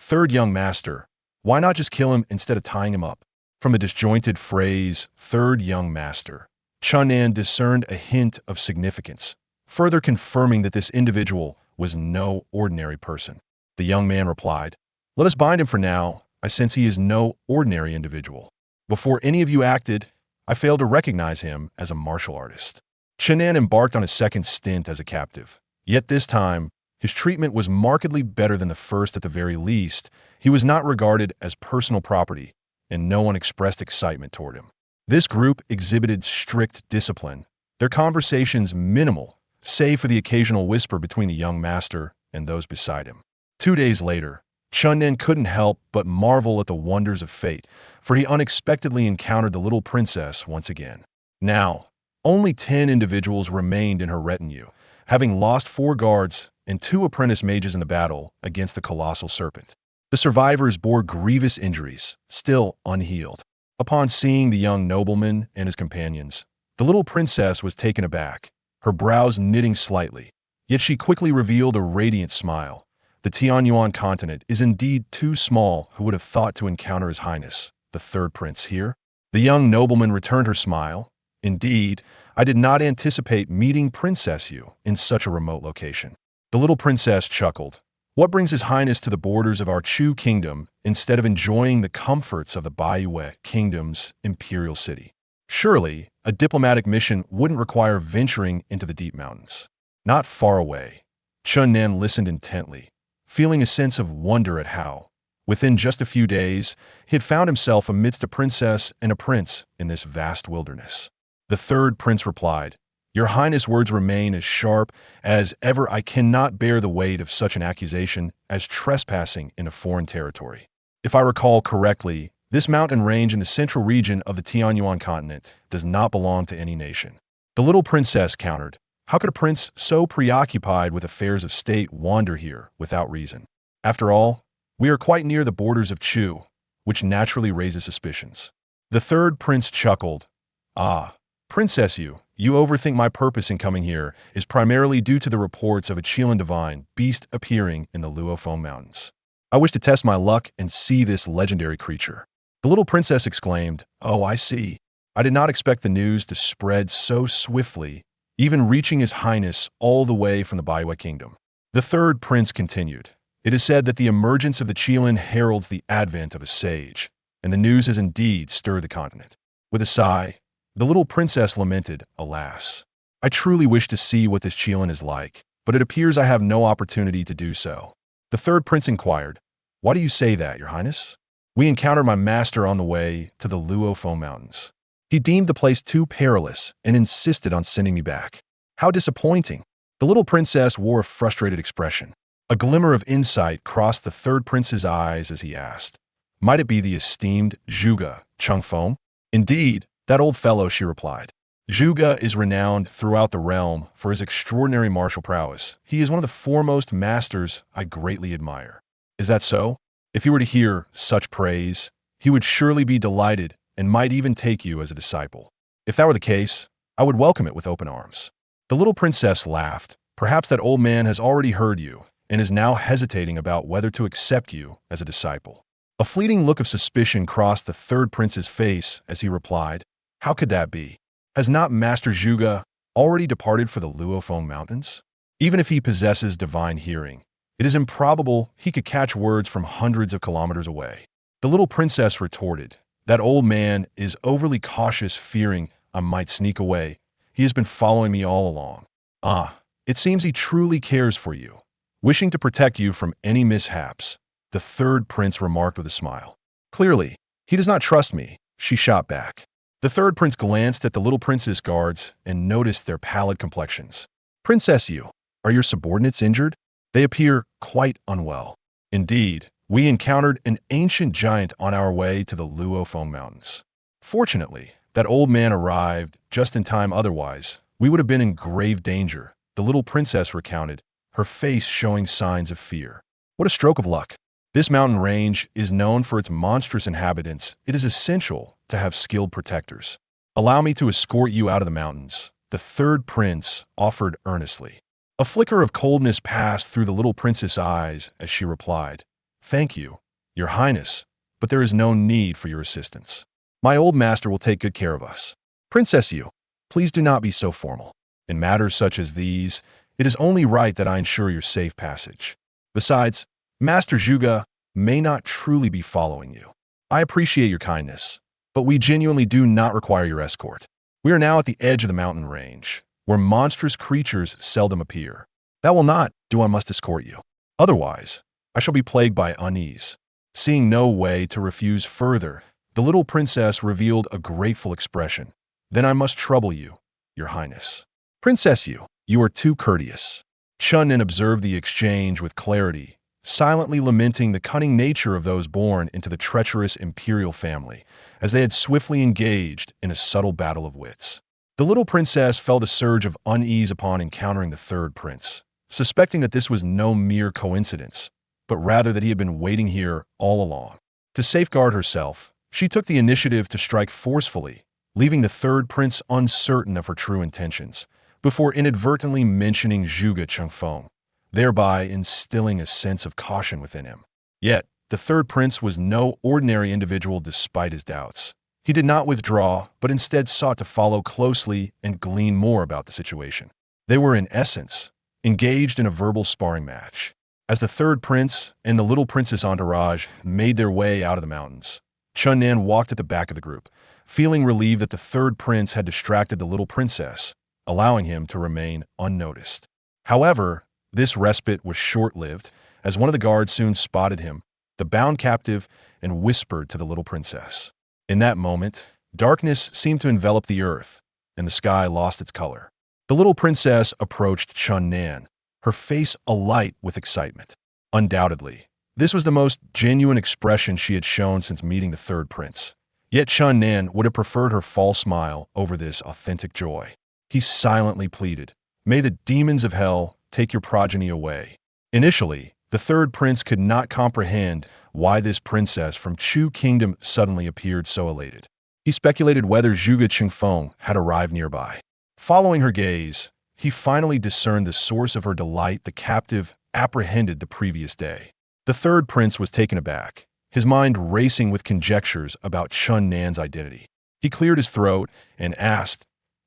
Third young master, why not just kill him instead of tying him up? From the disjointed phrase, third young master, Chunnan discerned a hint of significance, further confirming that this individual was no ordinary person. The young man replied, "Let us bind him for now. I sense he is no ordinary individual. Before any of you acted, I failed to recognize him as a martial artist." Chunnan embarked on a second stint as a captive. Yet this time, his treatment was markedly better than the first. At the very least, he was not regarded as personal property, and no one expressed excitement toward him. This group exhibited strict discipline, their conversations minimal, save for the occasional whisper between the young master and those beside him. 2 days later, Chunnan couldn't help but marvel at the wonders of fate, for he unexpectedly encountered the little princess once again. Now, only 10 individuals remained in her retinue, having lost 4 guards and 2 apprentice mages in the battle against the colossal serpent. The survivors bore grievous injuries, still unhealed. Upon seeing the young nobleman and his companions, the little princess was taken aback, her brows knitting slightly. Yet she quickly revealed a radiant smile. The Tianyuan continent is indeed too small. Who would have thought to encounter His Highness, the third prince, here? The young nobleman returned her smile. Indeed, I did not anticipate meeting Princess Yu in such a remote location. The little princess chuckled. What brings His Highness to the borders of our Chu kingdom instead of enjoying the comforts of the Baiyu kingdom's imperial city? Surely, a diplomatic mission wouldn't require venturing into the deep mountains. Not far away, Chunnan listened intently, feeling a sense of wonder at how, within just a few days, he had found himself amidst a princess and a prince in this vast wilderness. The third prince replied, "Your Highness' words remain as sharp as ever. I cannot bear the weight of such an accusation as trespassing in a foreign territory. If I recall correctly, this mountain range in the central region of the Tianyuan continent does not belong to any nation." The little princess countered, "How could a prince so preoccupied with affairs of state wander here without reason? After all, we are quite near the borders of Chu, which naturally raises suspicions." The third prince chuckled. "Ah, Princess Yu, you overthink my purpose in coming here is primarily due to the reports of a Chilan divine beast appearing in the Luophone Mountains. I wish to test my luck and see this legendary creature." The little princess exclaimed, "Oh, I see. I did not expect the news to spread so swiftly, even reaching His Highness all the way from the Baiyu kingdom." The third prince continued, "It is said that the emergence of the Chilan heralds the advent of a sage, and the news has indeed stirred the continent." With a sigh, the little princess lamented, "Alas, I truly wish to see what this Chilan is like, but it appears I have no opportunity to do so." The third prince inquired, "Why do you say that, Your Highness?" "We encountered my master on the way to the Luophone Mountains. He deemed the place too perilous and insisted on sending me back." "How disappointing." The little princess wore a frustrated expression. A glimmer of insight crossed the third prince's eyes as he asked, "Might it be the esteemed Zhuge Chengfeng?" "Indeed, that old fellow," she replied. "Zhuge is renowned throughout the realm for his extraordinary martial prowess. He is one of the foremost masters I greatly admire." "Is that so? If he were to hear such praise, he would surely be delighted and might even take you as a disciple. If that were the case, I would welcome it with open arms." The little princess laughed. "Perhaps that old man has already heard you and is now hesitating about whether to accept you as a disciple." A fleeting look of suspicion crossed the third prince's face as he replied, "How could that be? Has not Master Zhuge already departed for the Luophone Mountains? Even if he possesses divine hearing, it is improbable he could catch words from hundreds of kilometers away." The little princess retorted, "That old man is overly cautious, fearing I might sneak away. He has been following me all along." "Ah, it seems he truly cares for you, wishing to protect you from any mishaps," the third prince remarked with a smile. "Clearly, he does not trust me," she shot back. The third prince glanced at the little prince's guards and noticed their pallid complexions. "Princess Yu, are your subordinates injured? They appear quite unwell." "Indeed, we encountered an ancient giant on our way to the Luophone Mountains. Fortunately, that old man arrived just in time, otherwise we would have been in grave danger," the little princess recounted, her face showing signs of fear. "What a stroke of luck. This mountain range is known for its monstrous inhabitants. It is essential to have skilled protectors. Allow me to escort you out of the mountains," the third prince offered earnestly. A flicker of coldness passed through the little princess' eyes as she replied, Thank you, Your Highness, but there is no need for your assistance. My old master will take good care of us. Princess Yu, please do not be so formal. In matters such as these, it is only right that I ensure your safe passage. Besides, Master Zhuge may not truly be following you. I appreciate your kindness, but we genuinely do not require your escort. We are now at the edge of the mountain range, where monstrous creatures seldom appear. That will not do. I must escort you. Otherwise, I shall be plagued by unease. Seeing no way to refuse further, the little princess revealed a grateful expression. Then I must trouble you, Your Highness. Princess Yu, you are too courteous. Chun Nen observed the exchange with clarity, silently lamenting the cunning nature of those born into the treacherous imperial family, as they had swiftly engaged in a subtle battle of wits. The little princess felt a surge of unease upon encountering the third prince, suspecting that this was no mere coincidence, but rather that he had been waiting here all along. To safeguard herself, she took the initiative to strike forcefully, leaving the third prince uncertain of her true intentions, before inadvertently mentioning Zhuge Chengfeng, thereby instilling a sense of caution within him. Yet, the third prince was no ordinary individual despite his doubts. He did not withdraw, but instead sought to follow closely and glean more about the situation. They were, in essence, engaged in a verbal sparring match. As the third prince and the little princess entourage made their way out of the mountains, Chun Nan walked at the back of the group, feeling relieved that the third prince had distracted the little princess, allowing him to remain unnoticed. However, this respite was short-lived, as one of the guards soon spotted him, the bound captive, and whispered to the little princess. In that moment, darkness seemed to envelop the earth, and the sky lost its color. The little princess approached Chun Nan, her face alight with excitement. Undoubtedly, this was the most genuine expression she had shown since meeting the third prince. Yet Chun Nan would have preferred her false smile over this authentic joy. He silently pleaded, "May the demons of hell take your progeny away." Initially, the third prince could not comprehend why this princess from Chu Kingdom suddenly appeared so elated. He speculated whether Zhuge Chengfeng had arrived nearby. Following her gaze, he finally discerned the source of her delight the captive apprehended the previous day. The third prince was taken aback, his mind racing with conjectures about Chun Nan's identity. He cleared his throat and asked,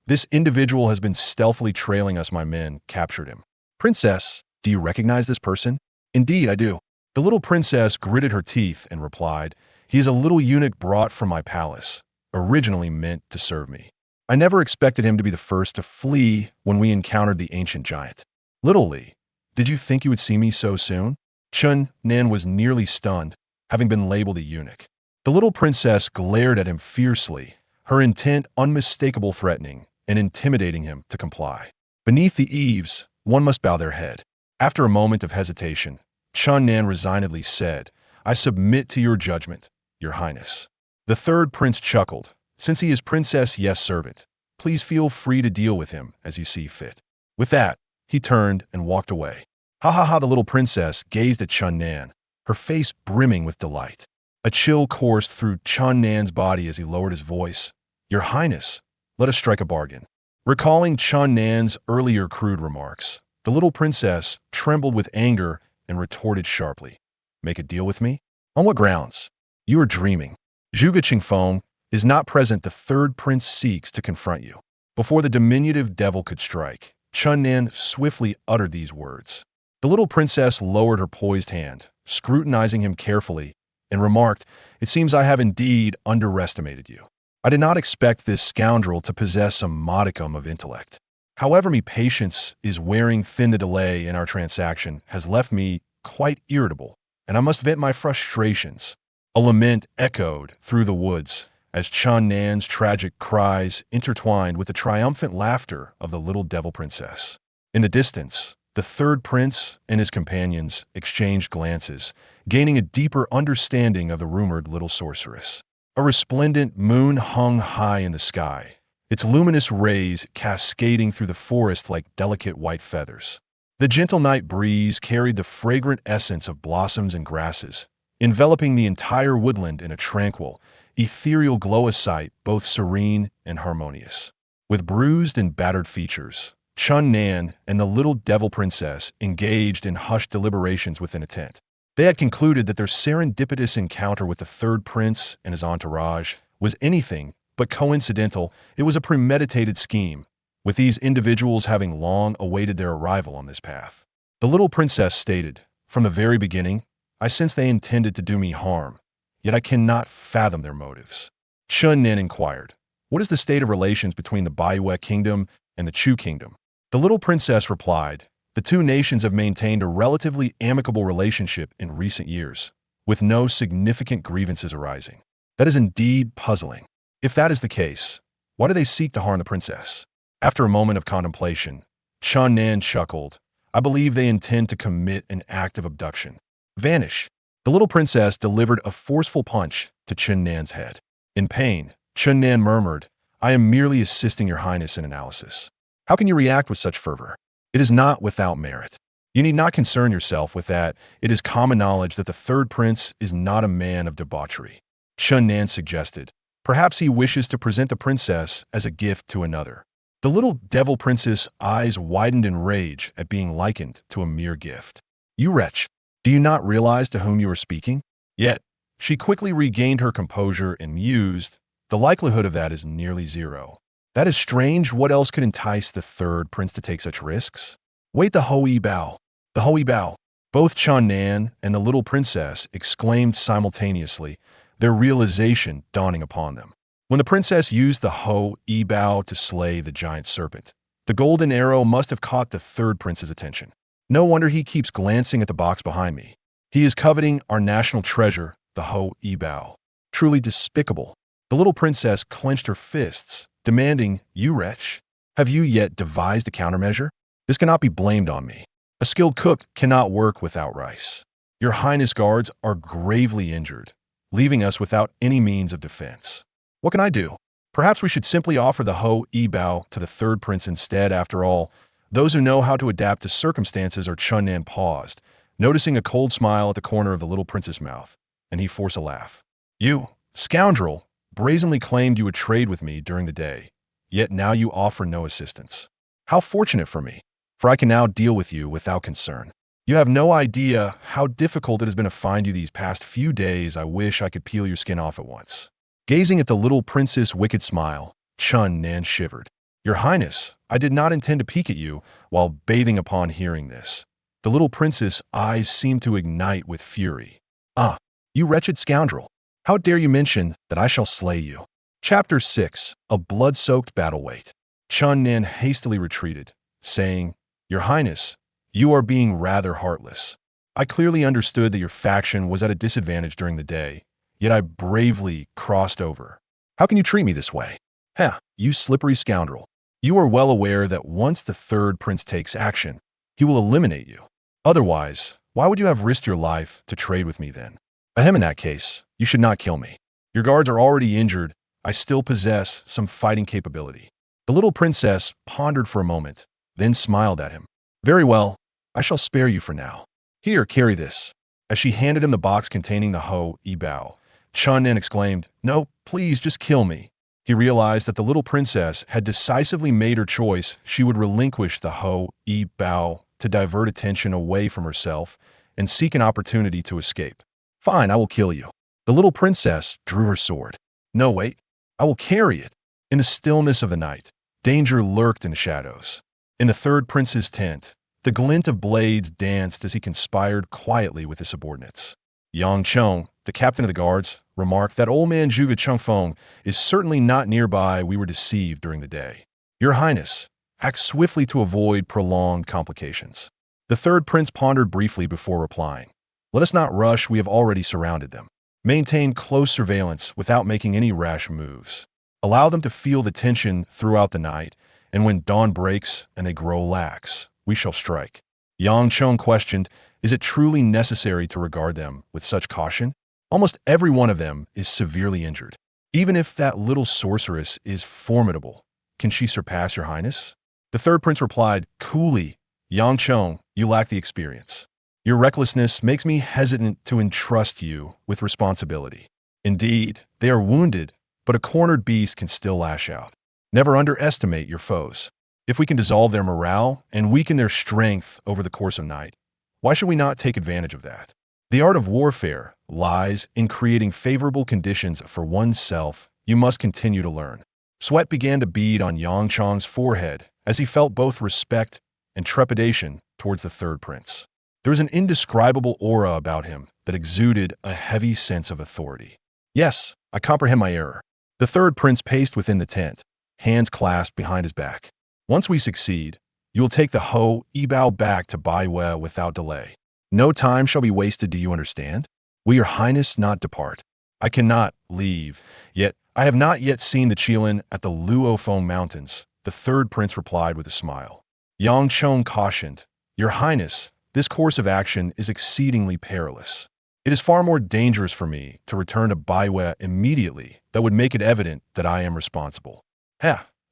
"This individual has been stealthily trailing us. My men captured him." "Princess, do you recognize this person?" "Indeed, I do." The little princess gritted her teeth and replied, "He is a little eunuch brought from my palace, originally meant to serve me. I never expected him to be the first to flee when we encountered the ancient giant." "Little Li, did you think you would see me so soon?" Chun Nan was nearly stunned, having been labeled a eunuch. The little princess glared at him fiercely, her intent unmistakable, threatening and intimidating him to comply. Beneath the eaves, one must bow their head. After a moment of hesitation, Chun Nan resignedly said, "I submit to your judgment, Your Highness." The third prince chuckled. "Since he is princess, yes, servant. Please feel free to deal with him as you see fit." With that, he turned and walked away. "Ha ha ha!" The little princess gazed at Chun Nan, her face brimming with delight. A chill coursed through Chun Nan's body as he lowered his voice. "Your Highness, let us strike a bargain." Recalling Chun Nan's earlier crude remarks, the little princess trembled with anger and retorted sharply, "Make a deal with me? On what grounds? You are dreaming. Zhuge Chengfeng is not present. The third prince seeks to confront you." Before the diminutive devil could strike, Chun Nan swiftly uttered these words. The little princess lowered her poised hand, scrutinizing him carefully, and remarked, "It seems I have indeed underestimated you. I did not expect this scoundrel to possess a modicum of intellect. However, my patience is wearing thin. The delay in our transaction has left me quite irritable, and I must vent my frustrations." A lament echoed through the woods as Chun Nan's tragic cries intertwined with the triumphant laughter of the little devil princess. In the distance, the third prince and his companions exchanged glances, gaining a deeper understanding of the rumored little sorceress. A resplendent moon hung high in the sky, its luminous rays cascading through the forest like delicate white feathers. The gentle night breeze carried the fragrant essence of blossoms and grasses, enveloping the entire woodland in a tranquil, ethereal glow, a sight both serene and harmonious. With bruised and battered features, Chun Nan and the little devil princess engaged in hushed deliberations within a tent. They had concluded that their serendipitous encounter with the third prince and his entourage was anything but coincidental. It was a premeditated scheme, with these individuals having long awaited their arrival on this path. The little princess stated, "From the very beginning, I sensed they intended to do me harm, yet I cannot fathom their motives." Chun Nin inquired, "What is the state of relations between the Baiwei kingdom and the Chu kingdom?" The little princess replied, "The two nations have maintained a relatively amicable relationship in recent years, with no significant grievances arising." That is indeed puzzling. If that is the case, why do they seek to harm the princess? After a moment of contemplation, Chun Nan chuckled, "I believe they intend to commit an act of abduction." Vanish. The little princess delivered a forceful punch to Chun Nan's head. In pain, Chun Nan murmured, "I am merely assisting your highness in analysis. How can you react with such fervor? It is not without merit. You need not concern yourself with that. It is common knowledge that the third prince is not a man of debauchery." Chun Nan suggested, "Perhaps he wishes to present the princess as a gift to another." The little devil princess' eyes widened in rage at being likened to a mere gift. "You wretch, do you not realize to whom you are speaking?" Yet, she quickly regained her composure and mused, "The likelihood of that is nearly zero." That is strange. What else could entice the third prince to take such risks? Wait, the Hoi Bao. The Hoi Bao. Both Chun Nan and the little princess exclaimed simultaneously, their realization dawning upon them. When the princess used the Hoi Bao to slay the giant serpent, the golden arrow must have caught the third prince's attention. No wonder he keeps glancing at the box behind me. He is coveting our national treasure, the Hoi Bao. Truly despicable. The little princess clenched her fists, demanding, "You wretch, have you yet devised a countermeasure? This cannot be blamed on me. A skilled cook cannot work without rice. Your highness guards are gravely injured, leaving us without any means of defense. What can I do? Perhaps we should simply offer the Hoi Bao to the third prince instead. After all, those who know how to adapt to circumstances are." Chun Nan paused, noticing a cold smile at the corner of the little prince's mouth, and he forced a laugh. "You, scoundrel, brazenly claimed you would trade with me during the day, yet now you offer no assistance. How fortunate for me, for I can now deal with you without concern. You have no idea how difficult it has been to find you these past few days. I wish I could peel your skin off at once." Gazing at the little prince's wicked smile, Chun Nan shivered. "Your highness, I did not intend to peek at you while bathing." Upon hearing this, the little prince's eyes seemed to ignite with fury. "Ah, you wretched scoundrel! How dare you mention that I shall slay you?" Chapter 6. A blood-soaked battle wait. Chun Nan hastily retreated, saying, "Your highness, you are being rather heartless. I clearly understood that your faction was at a disadvantage during the day, yet I bravely crossed over. How can you treat me this way? Heh, you slippery scoundrel. You are well aware that once the third prince takes action, he will eliminate you. Otherwise, why would you have risked your life to trade with me then? Ahem, in that case, you should not kill me. Your guards are already injured. I still possess some fighting capability." The little princess pondered for a moment, then smiled at him. "Very well, I shall spare you for now. Here, carry this." As she handed him the box containing the Hoi Bao, Chun Nan exclaimed, "No, please, just kill me." He realized that the little princess had decisively made her choice. She would relinquish the Hoi Bao to divert attention away from herself and seek an opportunity to escape. "Fine, I will kill you." The little princess drew her sword. "No, wait, I will carry it." In the stillness of the night, danger lurked in the shadows. In the third prince's tent, the glint of blades danced as he conspired quietly with his subordinates. Yang Chong, the captain of the guards, remarked that old man Zhuge Chengfeng is certainly not nearby. We were deceived during the day. Your highness, act swiftly to avoid prolonged complications. The third prince pondered briefly before replying. Let us not rush. We have already surrounded them. Maintain close surveillance without making any rash moves. Allow them to feel the tension throughout the night, and when dawn breaks and they grow lax, we shall strike. Yang Chong questioned, is it truly necessary to regard them with such caution? Almost every one of them is severely injured. Even if that little sorceress is formidable, can she surpass your highness? The third prince replied, coolly, Yang Chong, you lack the experience. Your recklessness makes me hesitant to entrust you with responsibility. Indeed, they are wounded, but a cornered beast can still lash out. Never underestimate your foes. If we can dissolve their morale and weaken their strength over the course of night, why should we not take advantage of that? The art of warfare lies in creating favorable conditions for oneself. You must continue to learn. Sweat began to bead on Yang Chong's forehead as he felt both respect and trepidation towards the third prince. There was an indescribable aura about him that exuded a heavy sense of authority. Yes, I comprehend my error. The third prince paced within the tent, hands clasped behind his back. Once we succeed, you will take the Ho Yibao back to Baiwe without delay. No time shall be wasted, do you understand? Will your highness not depart? I cannot leave, yet I have not yet seen the Qilin at the Luofeng Mountains, the third prince replied with a smile. Yang Chong cautioned, Your Highness, this course of action is exceedingly perilous. It is far more dangerous for me to return to Baiwe immediately. That would make it evident that I am responsible.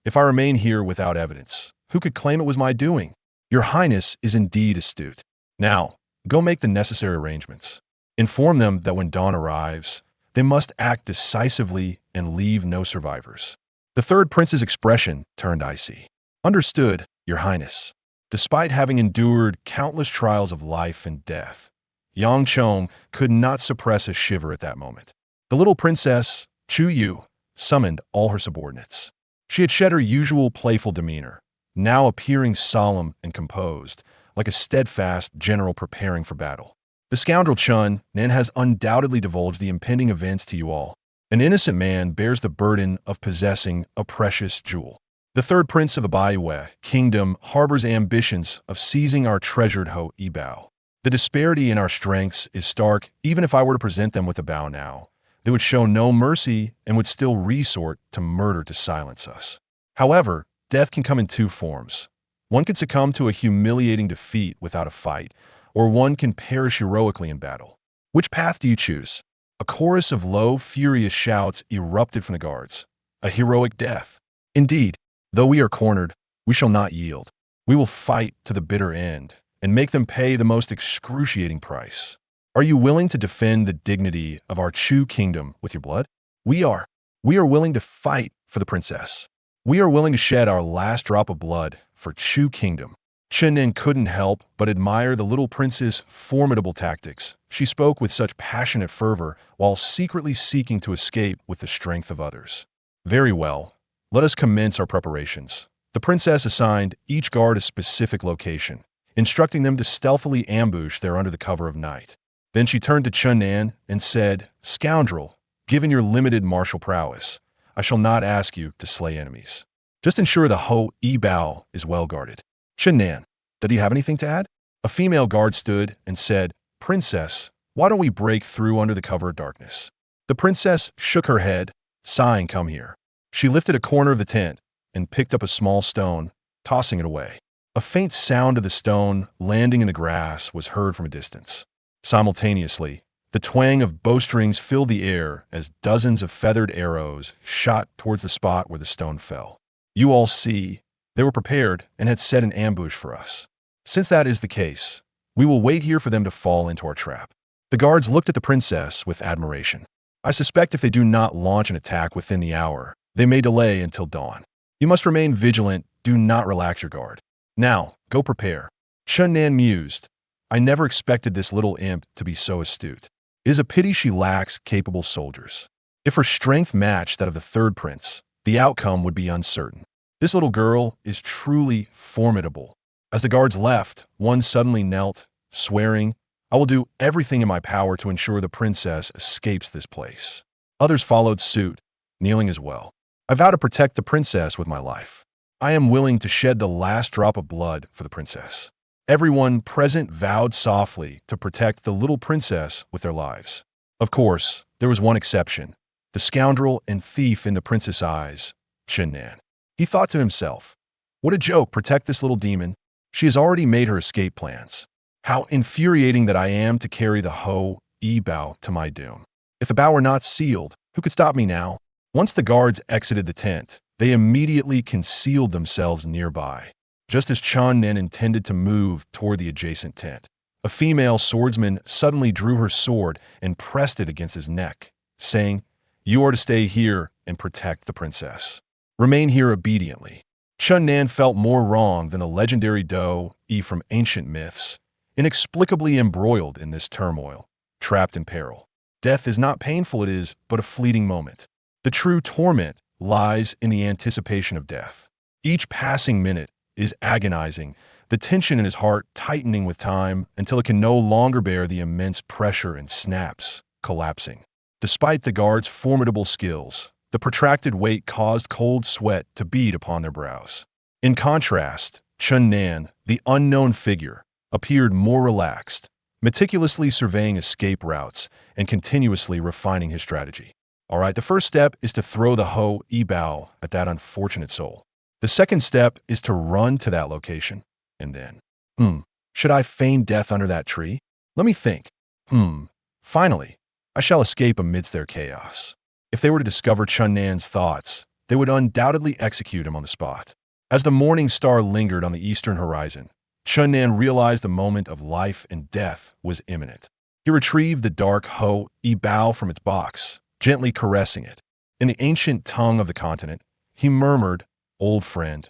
If I remain here without evidence, who could claim it was my doing? Your Highness is indeed astute. Now, go make the necessary arrangements. Inform them that when dawn arrives, they must act decisively and leave no survivors. The third prince's expression turned icy. Understood, Your Highness. Despite having endured countless trials of life and death, Yang Chong could not suppress a shiver at that moment. The little princess, Chu Yu, summoned all her subordinates. She had shed her usual playful demeanor, now appearing solemn and composed, like a steadfast general preparing for battle. The scoundrel Chun Nan has undoubtedly divulged the impending events to you all. An innocent man bears the burden of possessing a precious jewel. The third prince of the Baiwe kingdom harbors ambitions of seizing our treasured Ho Yibao. The disparity in our strengths is stark. Even if I were to present them with a bow now, they would show no mercy and would still resort to murder to silence us. However, death can come in two forms. One can succumb to a humiliating defeat without a fight, or one can perish heroically in battle. Which path do you choose? A chorus of low, furious shouts erupted from the guards. A heroic death. Indeed, though we are cornered, we shall not yield. We will fight to the bitter end and make them pay the most excruciating price. Are you willing to defend the dignity of our Chu kingdom with your blood? We are. We are willing to fight for the princess. We are willing to shed our last drop of blood for Chu kingdom. Chen Nin couldn't help but admire the little prince's formidable tactics. She spoke with such passionate fervor while secretly seeking to escape with the strength of others. Very well. Let us commence our preparations. The princess assigned each guard a specific location, instructing them to stealthily ambush there under the cover of night. Then she turned to Chen Nan and said, Scoundrel, given your limited martial prowess, I shall not ask you to slay enemies. Just ensure the Ho Yibao is well guarded. Chen Nan, did you have anything to add? A female guard stood and said, Princess, why don't we break through under the cover of darkness? The princess shook her head, sighing, Come here. She lifted a corner of the tent and picked up a small stone, tossing it away. A faint sound of the stone landing in the grass was heard from a distance. Simultaneously, the twang of bowstrings filled the air as dozens of feathered arrows shot towards the spot where the stone fell. You all see, they were prepared and had set an ambush for us. Since that is the case, we will wait here for them to fall into our trap. The guards looked at the princess with admiration. I suspect if they do not launch an attack within the hour, they may delay until dawn. You must remain vigilant, do not relax your guard. Now, go prepare. Chen Nan mused. I never expected this little imp to be so astute. It is a pity she lacks capable soldiers. If her strength matched that of the third prince, the outcome would be uncertain. This little girl is truly formidable. As the guards left, one suddenly knelt, swearing, I will do everything in my power to ensure the princess escapes this place. Others followed suit, kneeling as well. I vow to protect the princess with my life. I am willing to shed the last drop of blood for the princess. Everyone present vowed softly to protect the little princess with their lives. Of course, there was one exception. The scoundrel and thief in the prince's eyes, Chen Nan. He thought to himself, what a joke, protect this little demon. She has already made her escape plans. How infuriating that I am to carry the Ho Yibao to my doom. If the bow were not sealed, who could stop me now? Once the guards exited the tent, they immediately concealed themselves nearby. Just as Chen Nan intended to move toward the adjacent tent, a female swordsman suddenly drew her sword and pressed it against his neck, saying, You are to stay here and protect the princess. Remain here obediently. Chen Nan felt more wrong than the legendary Do-Yi from ancient myths, inexplicably embroiled in this turmoil. trapped in peril. Death is not painful, it is but a fleeting moment. The true torment lies in the anticipation of death. Each passing minute is agonizing, the tension in his heart tightening with time until it can no longer bear the immense pressure and snaps, collapsing. Despite the guards' formidable skills, the protracted wait caused cold sweat to bead upon their brows. In contrast, Chun Nan, the unknown figure, appeared more relaxed, meticulously surveying escape routes and continuously refining his strategy. All right, the first step is to throw the Ho E Bao at that unfortunate soul. The second step is to run to that location. And then, should I feign death under that tree? Let me think. Finally, I shall escape amidst their chaos. If they were to discover Chun Nan's thoughts, they would undoubtedly execute him on the spot. As the morning star lingered on the eastern horizon, Chun Nan realized the moment of life and death was imminent. He retrieved the dark Ho E Bao from its box, gently caressing it. In the ancient tongue of the continent, he murmured, "Old friend,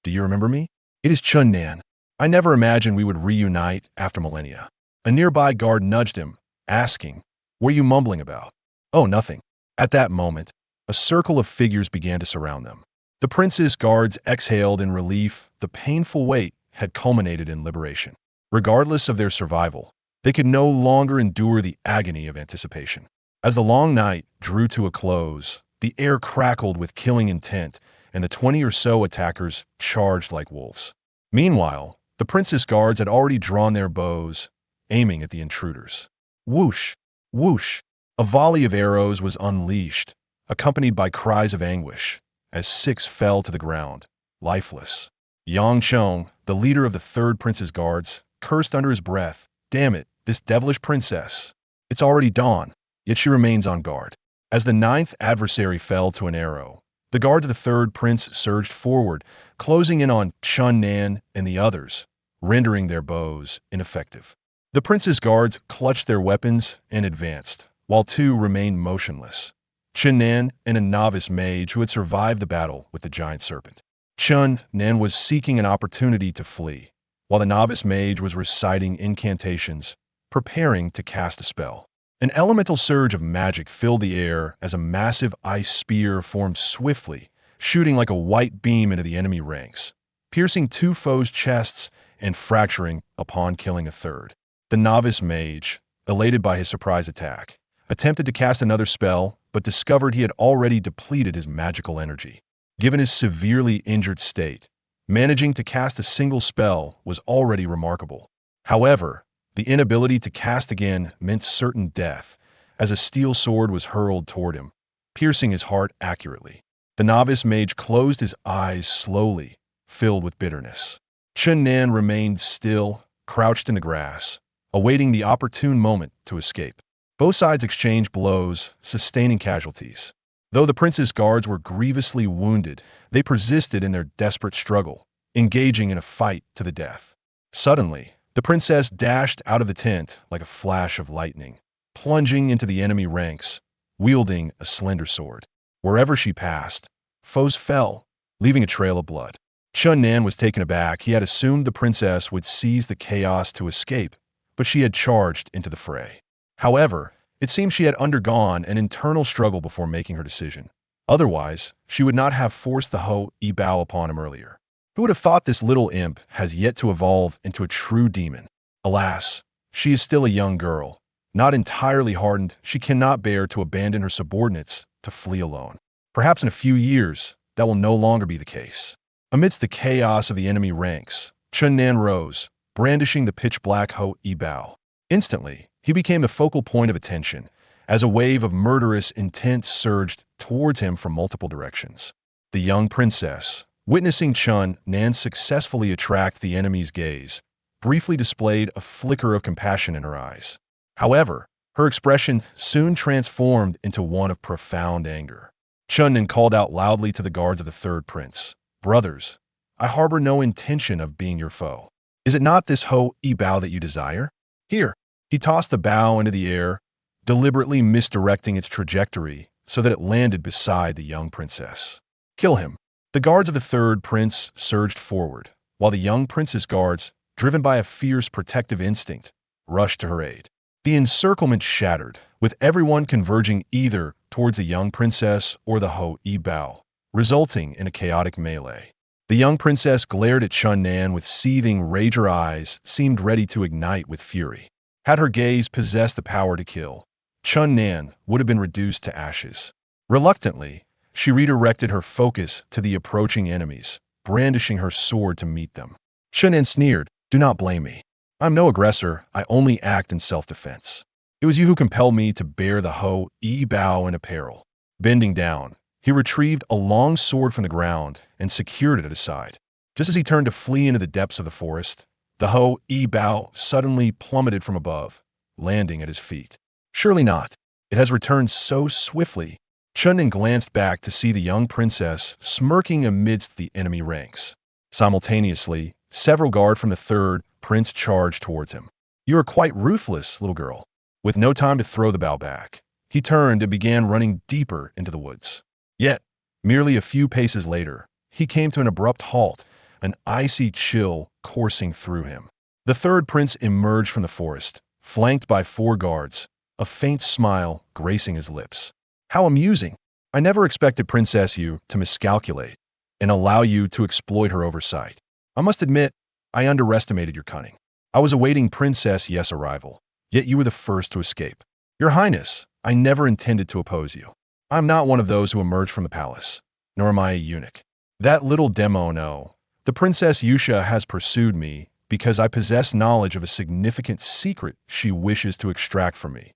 do you remember me? It is Chun Nan. I never imagined we would reunite after millennia." A nearby guard nudged him, asking, "What are you mumbling about?" "Oh, nothing." At that moment, a circle of figures began to surround them. The prince's guards exhaled in relief. The painful wait had culminated in liberation. Regardless of their survival, they could no longer endure the agony of anticipation. As the long night drew to a close, the air crackled with killing intent, and the 20 or so attackers charged like wolves. Meanwhile, the prince's guards had already drawn their bows, aiming at the intruders. Whoosh! Whoosh! A volley of arrows was unleashed, accompanied by cries of anguish, as 6 fell to the ground, lifeless. Yang Chong, the leader of the third prince's guards, cursed under his breath, "Damn it, this devilish princess. It's already dawn, yet she remains on guard." As the 9th adversary fell to an arrow, the guards of the third prince surged forward, closing in on Chun Nan and the others, rendering their bows ineffective. The prince's guards clutched their weapons and advanced, while 2 remained motionless. Chun Nan and a novice mage who had survived the battle with the giant serpent. Chun Nan was seeking an opportunity to flee, while the novice mage was reciting incantations, preparing to cast a spell. An elemental surge of magic filled the air as a massive ice spear formed swiftly, shooting like a white beam into the enemy ranks, piercing 2 foes' chests and fracturing upon killing a third. The novice mage, elated by his surprise attack, attempted to cast another spell, but discovered he had already depleted his magical energy. Given his severely injured state, managing to cast a single spell was already remarkable. However, the inability to cast again meant certain death, as a steel sword was hurled toward him, piercing his heart accurately. The novice mage closed his eyes slowly, filled with bitterness. Chun Nan remained still, crouched in the grass, awaiting the opportune moment to escape. Both sides exchanged blows, sustaining casualties. Though the prince's guards were grievously wounded, they persisted in their desperate struggle, engaging in a fight to the death. Suddenly, the princess dashed out of the tent like a flash of lightning, plunging into the enemy ranks, wielding a slender sword. Wherever she passed, foes fell, leaving a trail of blood. Chun Nan was taken aback. He had assumed the princess would seize the chaos to escape, but she had charged into the fray. However, it seemed she had undergone an internal struggle before making her decision. Otherwise, she would not have forced the Ho E Bao upon him earlier. Who would have thought this little imp has yet to evolve into a true demon? Alas, she is still a young girl. Not entirely hardened, she cannot bear to abandon her subordinates to flee alone. Perhaps in a few years, that will no longer be the case. Amidst the chaos of the enemy ranks, Chun Nan rose, brandishing the pitch-black Ho E Bao. Instantly, he became the focal point of attention, as a wave of murderous intent surged towards him from multiple directions. The young princess, witnessing Chun Nan successfully attract the enemy's gaze, briefly displayed a flicker of compassion in her eyes. However, her expression soon transformed into one of profound anger. Chun Nan called out loudly to the guards of the third prince, "Brothers, I harbor no intention of being your foe. Is it not this Ho E Bao that you desire? Here." He tossed the bow into the air, deliberately misdirecting its trajectory so that it landed beside the young princess. "Kill him." The guards of the third prince surged forward, while the young prince's guards, driven by a fierce protective instinct, rushed to her aid. The encirclement shattered, with everyone converging either towards the young princess or the Hou-yi Bao, resulting in a chaotic melee. The young princess glared at Chun Nan with seething rage. Her eyes seemed ready to ignite with fury. Had her gaze possessed the power to kill, Chun Nan would have been reduced to ashes. Reluctantly, she redirected her focus to the approaching enemies, brandishing her sword to meet them. Chun Nan sneered, "Do not blame me. I'm no aggressor, I only act in self-defense. It was you who compelled me to bear the Hou-yi Bao in apparel." Bending down, he retrieved a long sword from the ground and secured it at his side. Just as he turned to flee into the depths of the forest, the Hou-yi Bao suddenly plummeted from above, landing at his feet. Surely not. It has returned so swiftly. Chun Nan glanced back to see the young princess smirking amidst the enemy ranks. Simultaneously, several guards from the third prince charged towards him. "You are quite ruthless, little girl." With no time to throw the bow back, he turned and began running deeper into the woods. Yet, merely a few paces later, he came to an abrupt halt, an icy chill coursing through him. The third prince emerged from the forest, flanked by 4 guards, a faint smile gracing his lips. "How amusing! I never expected Princess Yu to miscalculate and allow you to exploit her oversight. I must admit, I underestimated your cunning. I was awaiting Princess Yes' arrival, yet you were the first to escape. Your Highness, I never intended to oppose you. I'm not one of those who emerged from the palace, nor am I a eunuch. That little demo no. The Princess Yusha has pursued me because I possess knowledge of a significant secret she wishes to extract from me.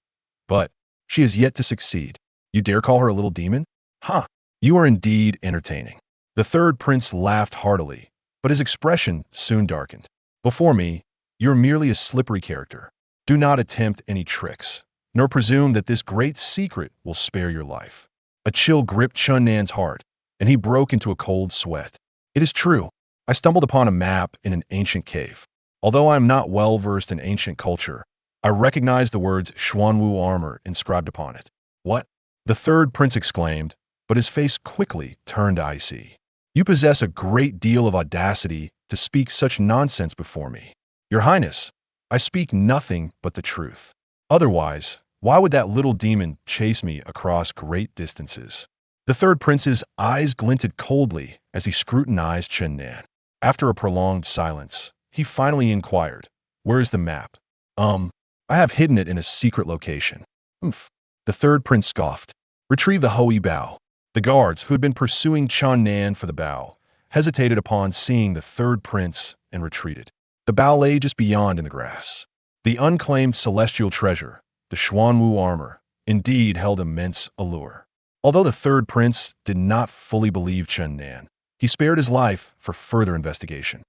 But she has yet to succeed. You dare call her a little demon? Ha! You are indeed entertaining." The third prince laughed heartily, but his expression soon darkened. "Before me, you're merely a slippery character. Do not attempt any tricks, nor presume that this great secret will spare your life." A chill gripped Chun Nan's heart, and he broke into a cold sweat. "It is true. I stumbled upon a map in an ancient cave. Although I am not well versed in ancient culture, I recognize the words Xuanwu armor inscribed upon it." "What?" the third prince exclaimed, but his face quickly turned icy. "You possess a great deal of audacity to speak such nonsense before me." "Your Highness, I speak nothing but the truth. Otherwise, why would that little demon chase me across great distances?" The third prince's eyes glinted coldly as he scrutinized Chun Nan. After a prolonged silence, he finally inquired, "Where is the map?" I have hidden it in a secret location." "Humph." The third prince scoffed. "Retrieve the Hou-yi Bao." The guards, who had been pursuing Chun Nan for the bao, hesitated upon seeing the third prince and retreated. The bao lay just beyond in the grass. The unclaimed celestial treasure, the Xuanwu armor, indeed held immense allure. Although the third prince did not fully believe Chun Nan, he spared his life for further investigation.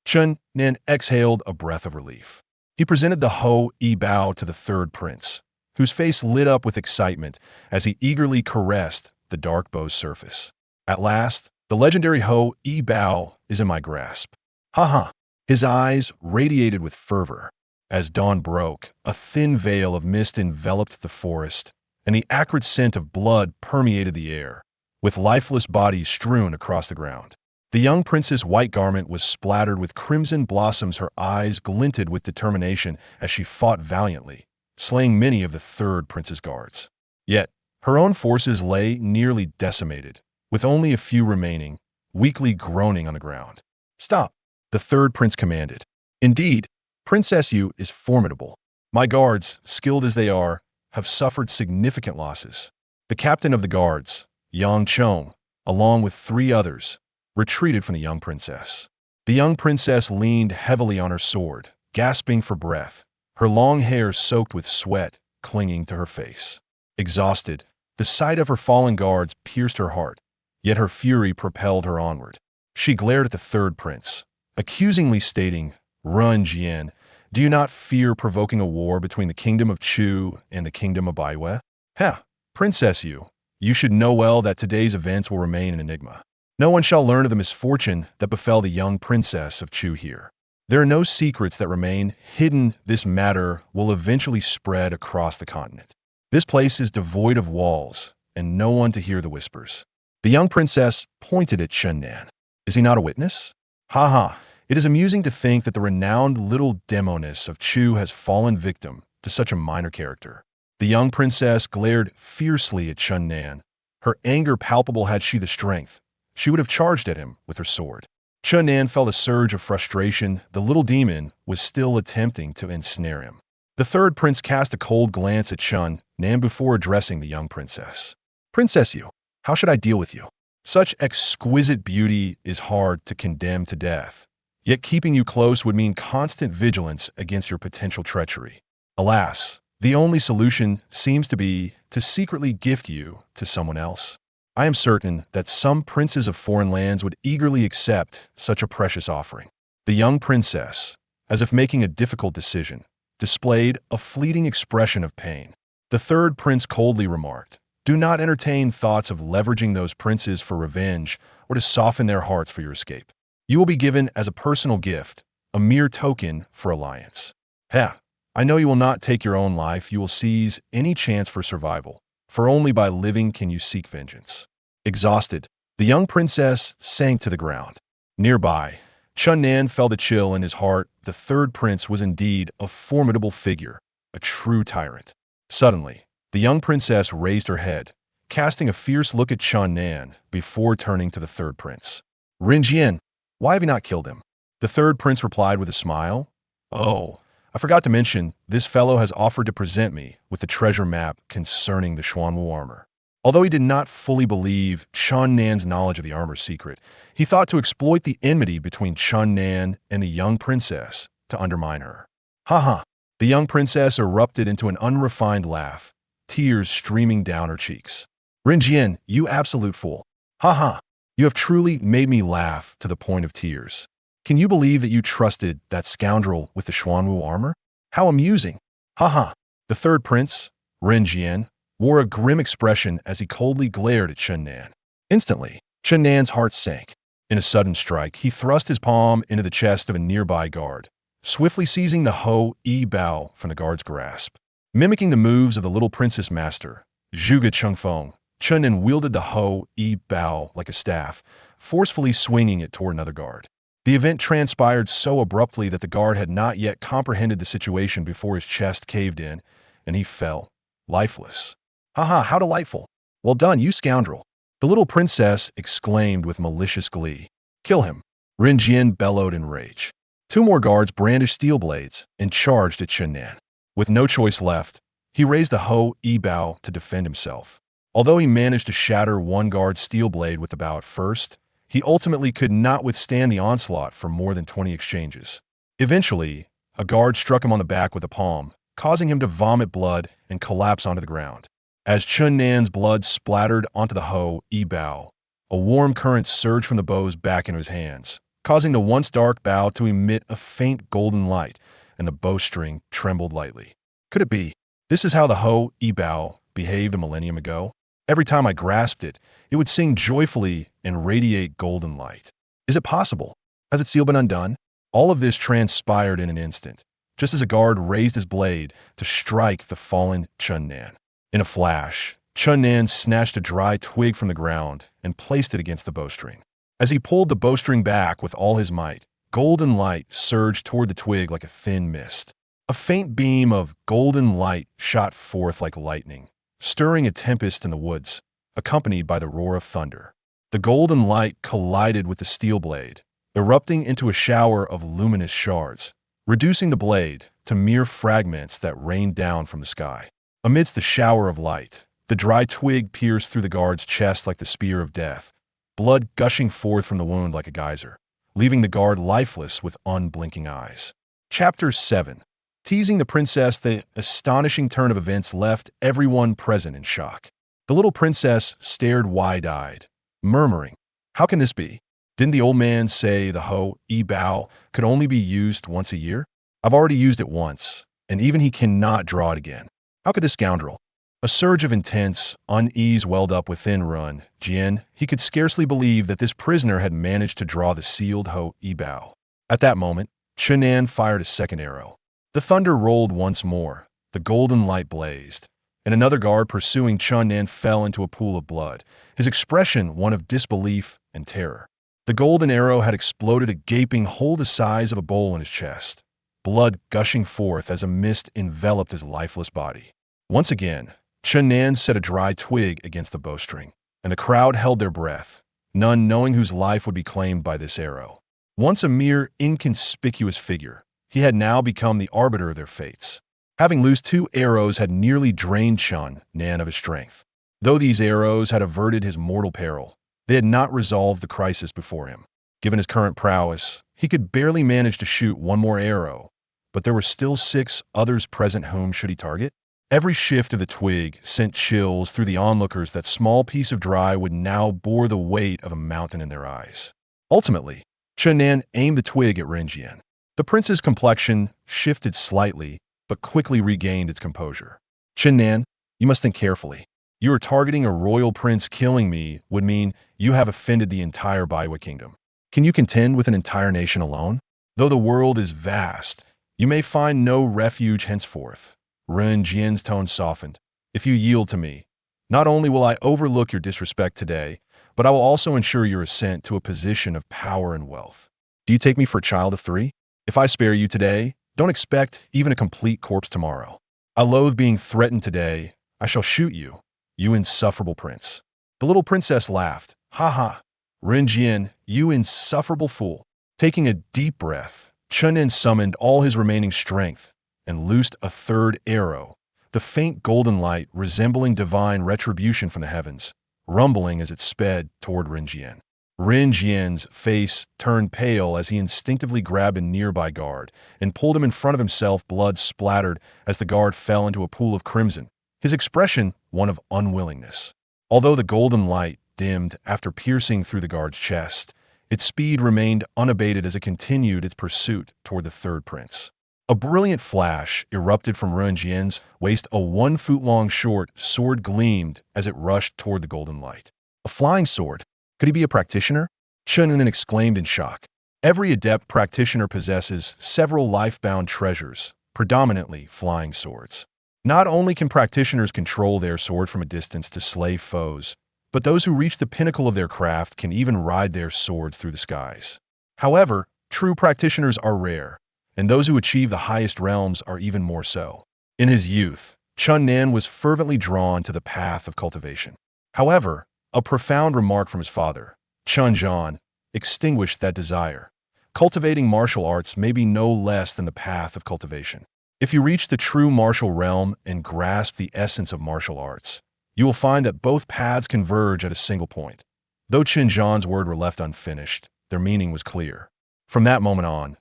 Chun Nan exhaled a breath of relief. He presented the Hou-yi Bao to the third prince, whose face lit up with excitement as he eagerly caressed the dark bow's surface. "At last, the legendary Hou-yi Bao is in my grasp." "Ha ha!" His eyes radiated with fervor. As dawn broke, a thin veil of mist enveloped the forest, and the acrid scent of blood permeated the air, with lifeless bodies strewn across the ground. The young prince's white garment was splattered with crimson blossoms. Her eyes glinted with determination as she fought valiantly, slaying many of the third prince's guards. Yet, her own forces lay nearly decimated, with only a few remaining, weakly groaning on the ground. "Stop!" the third prince commanded. "Indeed, Princess Yu is formidable. My guards, skilled as they are, have suffered significant losses." The captain of the guards, Yang Chong, along with 3 others, retreated from the young princess. The young princess leaned heavily on her sword, gasping for breath, her long hair soaked with sweat clinging to her face. Exhausted, the sight of her fallen guards pierced her heart, yet her fury propelled her onward. She glared at the third prince, accusingly stating, "Run, Jian, do you not fear provoking a war between the kingdom of Chu and the kingdom of Baiwei? Ha! Princess Yu, you should know well that today's events will remain an enigma. No one shall learn of the misfortune that befell the young princess of Chu here. There are no secrets that remain hidden. This matter will eventually spread across the continent. This place is devoid of walls, and no one to hear the whispers." The young princess pointed at Chun Nan. "Is he not a witness? Ha ha! It is amusing to think that the renowned little demoness of Chu has fallen victim to to such a minor character. The young princess glared fiercely at Chun Nan, her anger palpable. Had she the strength, she would have charged at him with her sword. Chun Nan felt a surge of frustration. The little demon was still attempting to ensnare him. The third prince cast a cold glance at Chun Nan before addressing the young princess. "Princess Yu, how should I deal with you? Such exquisite beauty is hard to condemn to death. Yet keeping you close would mean constant vigilance against your potential treachery. Alas, the only solution seems to be to secretly gift you to someone else. I am certain that some princes of foreign lands would eagerly accept such a precious offering." The young princess, as if making a difficult decision, displayed a fleeting expression of pain. The third prince coldly remarked, "Do not entertain thoughts of leveraging those princes for revenge or to soften their hearts for your escape. You will be given as a personal gift, a mere token for alliance. I know you will not take your own life. You will seize any chance for survival, for only by living can you seek vengeance." Exhausted, the young princess sank to the ground. Nearby, Chun Nan felt a chill in his heart. The third prince was indeed a formidable figure, a true tyrant. Suddenly, the young princess raised her head, casting a fierce look at Chun Nan before turning to the third prince. "Rin Jian, why have you not killed him?" The third prince replied with a smile. "Oh, I forgot to mention, this fellow has offered to present me with the treasure map concerning the Xuanwu armor." Although he did not fully believe Chun Nan's knowledge of the armor's secret, he thought to exploit the enmity between Chun Nan and the young princess to undermine her. "Ha!" The young princess erupted into an unrefined laugh, tears streaming down her cheeks. "Rin Jian, you absolute fool. Ha! You have truly made me laugh to the point of tears. Can you believe that you trusted that scoundrel with the Xuanwu armor? How amusing. Ha! The third prince, Rin Jian, wore a grim expression as he coldly glared at Chun Nan. Instantly, Chun Nan's heart sank. In a sudden strike, he thrust his palm into the chest of a nearby guard, swiftly seizing the Ho-E Bao from the guard's grasp. Mimicking the moves of the little princess master, Zhuge Chengfeng, Chun Nan wielded the Ho-E Bao like a staff, forcefully swinging it toward another guard. The event transpired so abruptly that the guard had not yet comprehended the situation before his chest caved in, and he fell, lifeless. "Ha! How delightful! Well done, you scoundrel!" The little princess exclaimed with malicious glee. "Kill him!" Rin Jian bellowed in rage. Two more guards brandished steel blades and charged at Chun Nan. With no choice left, he raised the Ho-E Bao to defend himself. Although he managed to shatter one guard's steel blade with the Bao at first, he ultimately could not withstand the onslaught for more than 20 exchanges. Eventually, a guard struck him on the back with a palm, causing him to vomit blood and collapse onto the ground. As Chun Nan's blood splattered onto the Ho-E Bao, a warm current surged from the bows back into his hands, causing the once dark Bao to emit a faint golden light, and the bowstring trembled lightly. Could it be? This is how the Ho-E Bao behaved a millennium ago? Every time I grasped it, it would sing joyfully and radiate golden light. Is it possible? Has its seal been undone? All of this transpired in an instant, just as a guard raised his blade to strike the fallen Chun Nan. In a flash, Chun Nan snatched a dry twig from the ground and placed it against the bowstring. As he pulled the bowstring back with all his might, golden light surged toward the twig like a thin mist. A faint beam of golden light shot forth like lightning, stirring a tempest in the woods, accompanied by the roar of thunder. The golden light collided with the steel blade, erupting into a shower of luminous shards, reducing the blade to mere fragments that rained down from the sky. Amidst the shower of light, the dry twig pierced through the guard's chest like the spear of death, blood gushing forth from the wound like a geyser, leaving the guard lifeless with unblinking eyes. Chapter 7. Teasing the princess, the astonishing turn of events left everyone present in shock. The little princess stared wide-eyed, murmuring, "How can this be? Didn't the old man say the Ho-E Bao could only be used once a year? I've already used it once, and even he cannot draw it again. How could this scoundrel?" A surge of intense unease welled up within Rin Jian. He could scarcely believe that this prisoner had managed to draw the sealed Ho-E Bao. At that moment, Chun Nan fired a second arrow. The thunder rolled once more, the golden light blazed, and another guard pursuing Chun Nan fell into a pool of blood, his expression one of disbelief and terror. The golden arrow had exploded a gaping hole the size of a bowl in his chest. blood gushing forth as a mist enveloped his lifeless body. Once again, Chen Nan set a dry twig against the bowstring, and the crowd held their breath, none knowing whose life would be claimed by this arrow. Once a mere inconspicuous figure, he had now become the arbiter of their fates. Having loosed 2 arrows had nearly drained Chen Nan of his strength. Though these arrows had averted his mortal peril, they had not resolved the crisis before him. Given his current prowess, he could barely manage to shoot 1 more arrow, but there were still 6 others present whom should he target? Every shift of the twig sent chills through the onlookers. That small piece of dry would now bore the weight of a mountain in their eyes. Ultimately, Chen Nan aimed the twig at Renjian. The prince's complexion shifted slightly, but quickly regained its composure. Chen Nan, you must think carefully. You are targeting a royal prince. Killing me would mean you have offended the entire Baiwa kingdom. Can you contend with an entire nation alone? Though the world is vast, you may find no refuge henceforth. Ren Jian's tone softened. If you yield to me, not only will I overlook your disrespect today, but I will also ensure your ascent to a position of power and wealth. Do you take me for a child of 3? If I spare you today, don't expect even a complete corpse tomorrow. I loathe being threatened today. I shall shoot you, you insufferable prince. The little princess laughed. Ha ha. Ren Jian, you insufferable fool. Taking a deep breath, Chen Nan summoned all his remaining strength and loosed a 3rd arrow, the faint golden light resembling divine retribution from the heavens, rumbling as it sped toward Ren Jian. Ren Jian's face turned pale as he instinctively grabbed a nearby guard and pulled him in front of himself. Blood splattered as the guard fell into a pool of crimson, his expression one of unwillingness. Although the golden light dimmed after piercing through the guard's chest, its speed remained unabated as it continued its pursuit toward the 3rd prince. A brilliant flash erupted from Ren Jian's waist. A 1-foot-long short sword gleamed as it rushed toward the golden light. A flying sword? Could he be a practitioner? Chen Nan exclaimed in shock. Every adept practitioner possesses several life-bound treasures, predominantly flying swords. Not only can practitioners control their sword from a distance to slay foes, but those who reach the pinnacle of their craft can even ride their swords through the skies. However, true practitioners are rare, and those who achieve the highest realms are even more so. In his youth, Chen Nan was fervently drawn to the path of cultivation. However, a profound remark from his father, Chen Zhan, extinguished that desire. Cultivating martial arts may be no less than the path of cultivation. If you reach the true martial realm and grasp the essence of martial arts, you will find that both paths converge at a single point. Though Chen Zhan's words were left unfinished, their meaning was clear. From that moment on,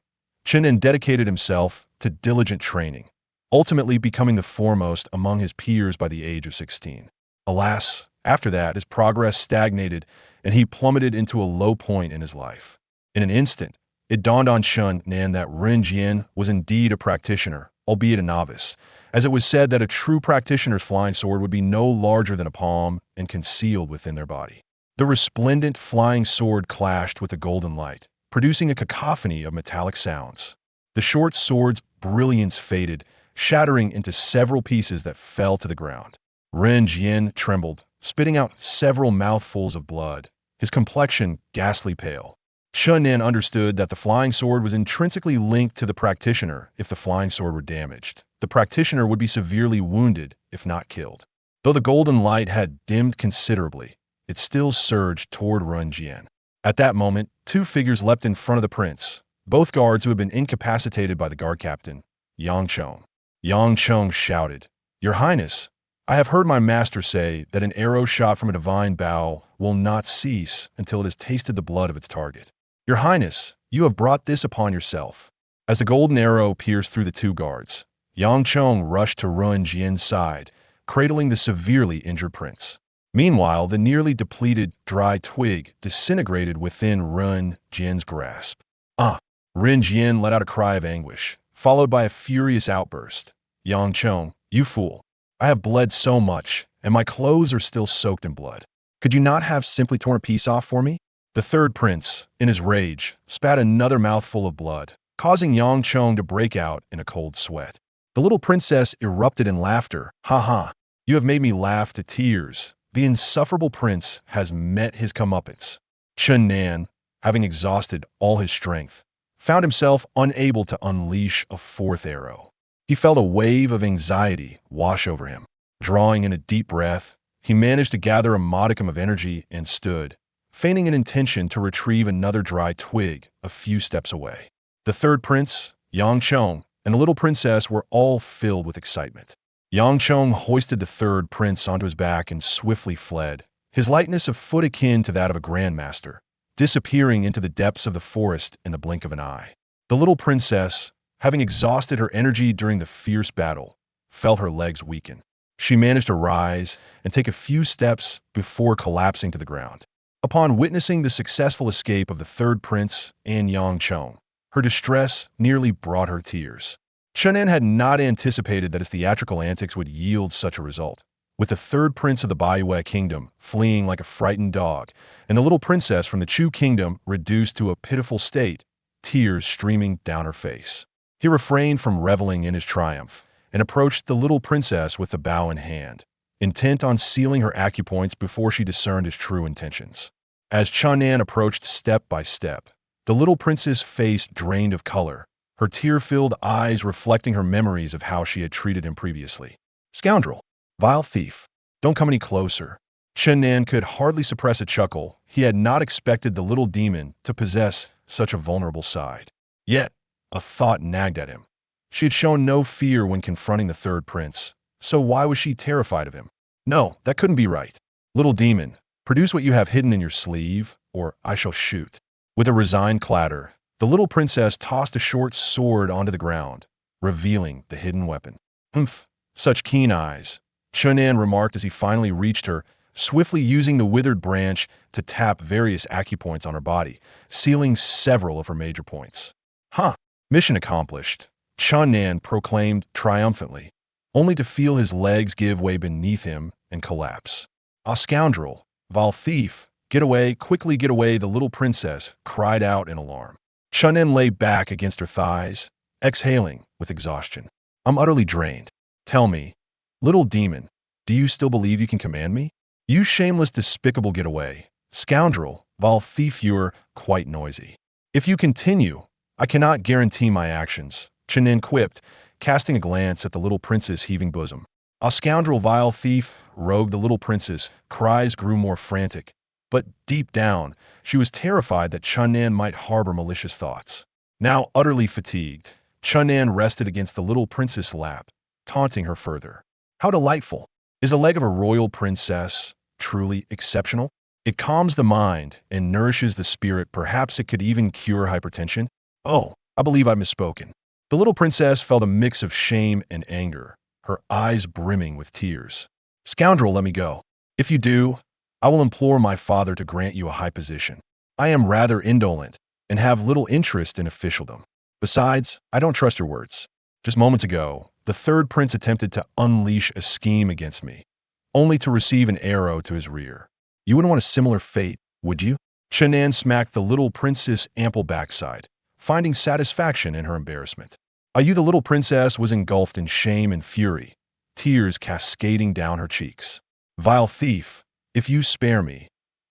Chen Nan dedicated himself to diligent training, ultimately becoming the foremost among his peers by the age of 16. Alas, after that, his progress stagnated and he plummeted into a low point in his life. In an instant, it dawned on Chen Nan that Ren Jian was indeed a practitioner, albeit a novice, as it was said that a true practitioner's flying sword would be no larger than a palm and concealed within their body. The resplendent flying sword clashed with the golden light, producing a cacophony of metallic sounds. The short sword's brilliance faded, shattering into several pieces that fell to the ground. Ren Jian trembled, spitting out several mouthfuls of blood, his complexion ghastly pale. Chen Nan understood that the flying sword was intrinsically linked to the practitioner. If the flying sword were damaged, the practitioner would be severely wounded, if not killed. Though the golden light had dimmed considerably, it still surged toward Ren Jian. At that moment, 2 figures leapt in front of the prince, both guards who had been incapacitated by the guard captain, Yang Chong. Yang Chong shouted, "Your Highness, I have heard my master say that an arrow shot from a divine bow will not cease until it has tasted the blood of its target. Your Highness, you have brought this upon yourself." As the golden arrow pierced through the 2 guards, Yang Chong rushed to Ren Jian's side, cradling the severely injured prince. Meanwhile, the nearly depleted dry twig disintegrated within Ren Jian's grasp. "Ah!" Ren Jian let out a cry of anguish, followed by a furious outburst. "Yang Chong, you fool! I have bled so much, and my clothes are still soaked in blood. Could you not have simply torn a piece off for me?" The 3rd prince, in his rage, spat another mouthful of blood, causing Yang Chong to break out in a cold sweat. The little princess erupted in laughter. "Ha ha! You have made me laugh to tears. The insufferable prince has met his comeuppance." Chen Nan, having exhausted all his strength, found himself unable to unleash a fourth arrow. He felt a wave of anxiety wash over him. Drawing in a deep breath, he managed to gather a modicum of energy and stood, feigning an intention to retrieve another dry twig a few steps away. The third prince, Yang Chong, and the little princess were all filled with excitement. Yang Chong hoisted the third prince onto his back and swiftly fled, his lightness a foot akin to that of a grandmaster, disappearing into the depths of the forest in the blink of an eye. The little princess, having exhausted her energy during the fierce battle, felt her legs weaken. She managed to rise and take a few steps before collapsing to the ground. Upon witnessing the successful escape of the third prince and Yang Chong, her distress nearly brought her tears. Chunan had not anticipated that his theatrical antics would yield such a result. With the third prince of the Baiwei kingdom fleeing like a frightened dog, and the little princess from the Chu kingdom reduced to a pitiful state, tears streaming down her face. He refrained from reveling in his triumph and approached the little princess with the bow in hand, intent on sealing her acupoints before she discerned his true intentions. As Chunan approached step by step, the little princess' face drained of color, her tear-filled eyes reflecting her memories of how she had treated him previously. Scoundrel! Vile thief! Don't come any closer. Chunan could hardly suppress a chuckle. He had not expected the little demon to possess such a vulnerable side. Yet, a thought nagged at him. She had shown no fear when confronting the third prince, so why was she terrified of him? No, that couldn't be right. Little demon, produce what you have hidden in your sleeve, or I shall shoot. With a resigned clatter, the little princess tossed a short sword onto the ground, revealing the hidden weapon. Humph, such keen eyes, Chunan remarked as he finally reached her, swiftly using the withered branch to tap various acupoints on her body, sealing several of her major points. Huh, mission accomplished, Chunan proclaimed triumphantly, only to feel his legs give way beneath him and collapse. Ah, scoundrel, vile thief, get away, quickly get away, the little princess cried out in alarm. Chunan lay back against her thighs, exhaling with exhaustion. I'm utterly drained. Tell me, little demon, do you still believe you can command me? You shameless, despicable getaway. Scoundrel, vile thief, you're quite noisy. If you continue, I cannot guarantee my actions, Chunan quipped, casting a glance at the little prince's heaving bosom. A scoundrel, vile thief, rogued the little princess. Cries grew more frantic, but deep down, she was terrified that Chunan might harbor malicious thoughts. Now utterly fatigued, Chunan rested against the little princess' lap, taunting her further. How delightful! Is the leg of a royal princess truly exceptional? It calms the mind and nourishes the spirit. Perhaps it could even cure hypertension. Oh, I believe I've misspoken. The little princess felt a mix of shame and anger, her eyes brimming with tears. Scoundrel, let me go. If you do, I will implore my father to grant you a high position. I am rather indolent and have little interest in officialdom. Besides, I don't trust your words. Just moments ago, the third prince attempted to unleash a scheme against me, only to receive an arrow to his rear. You wouldn't want a similar fate, would you? Chunan smacked the little princess' ample backside, finding satisfaction in her embarrassment. Ayu, the little princess, was engulfed in shame and fury, tears cascading down her cheeks. Vile thief, if you spare me,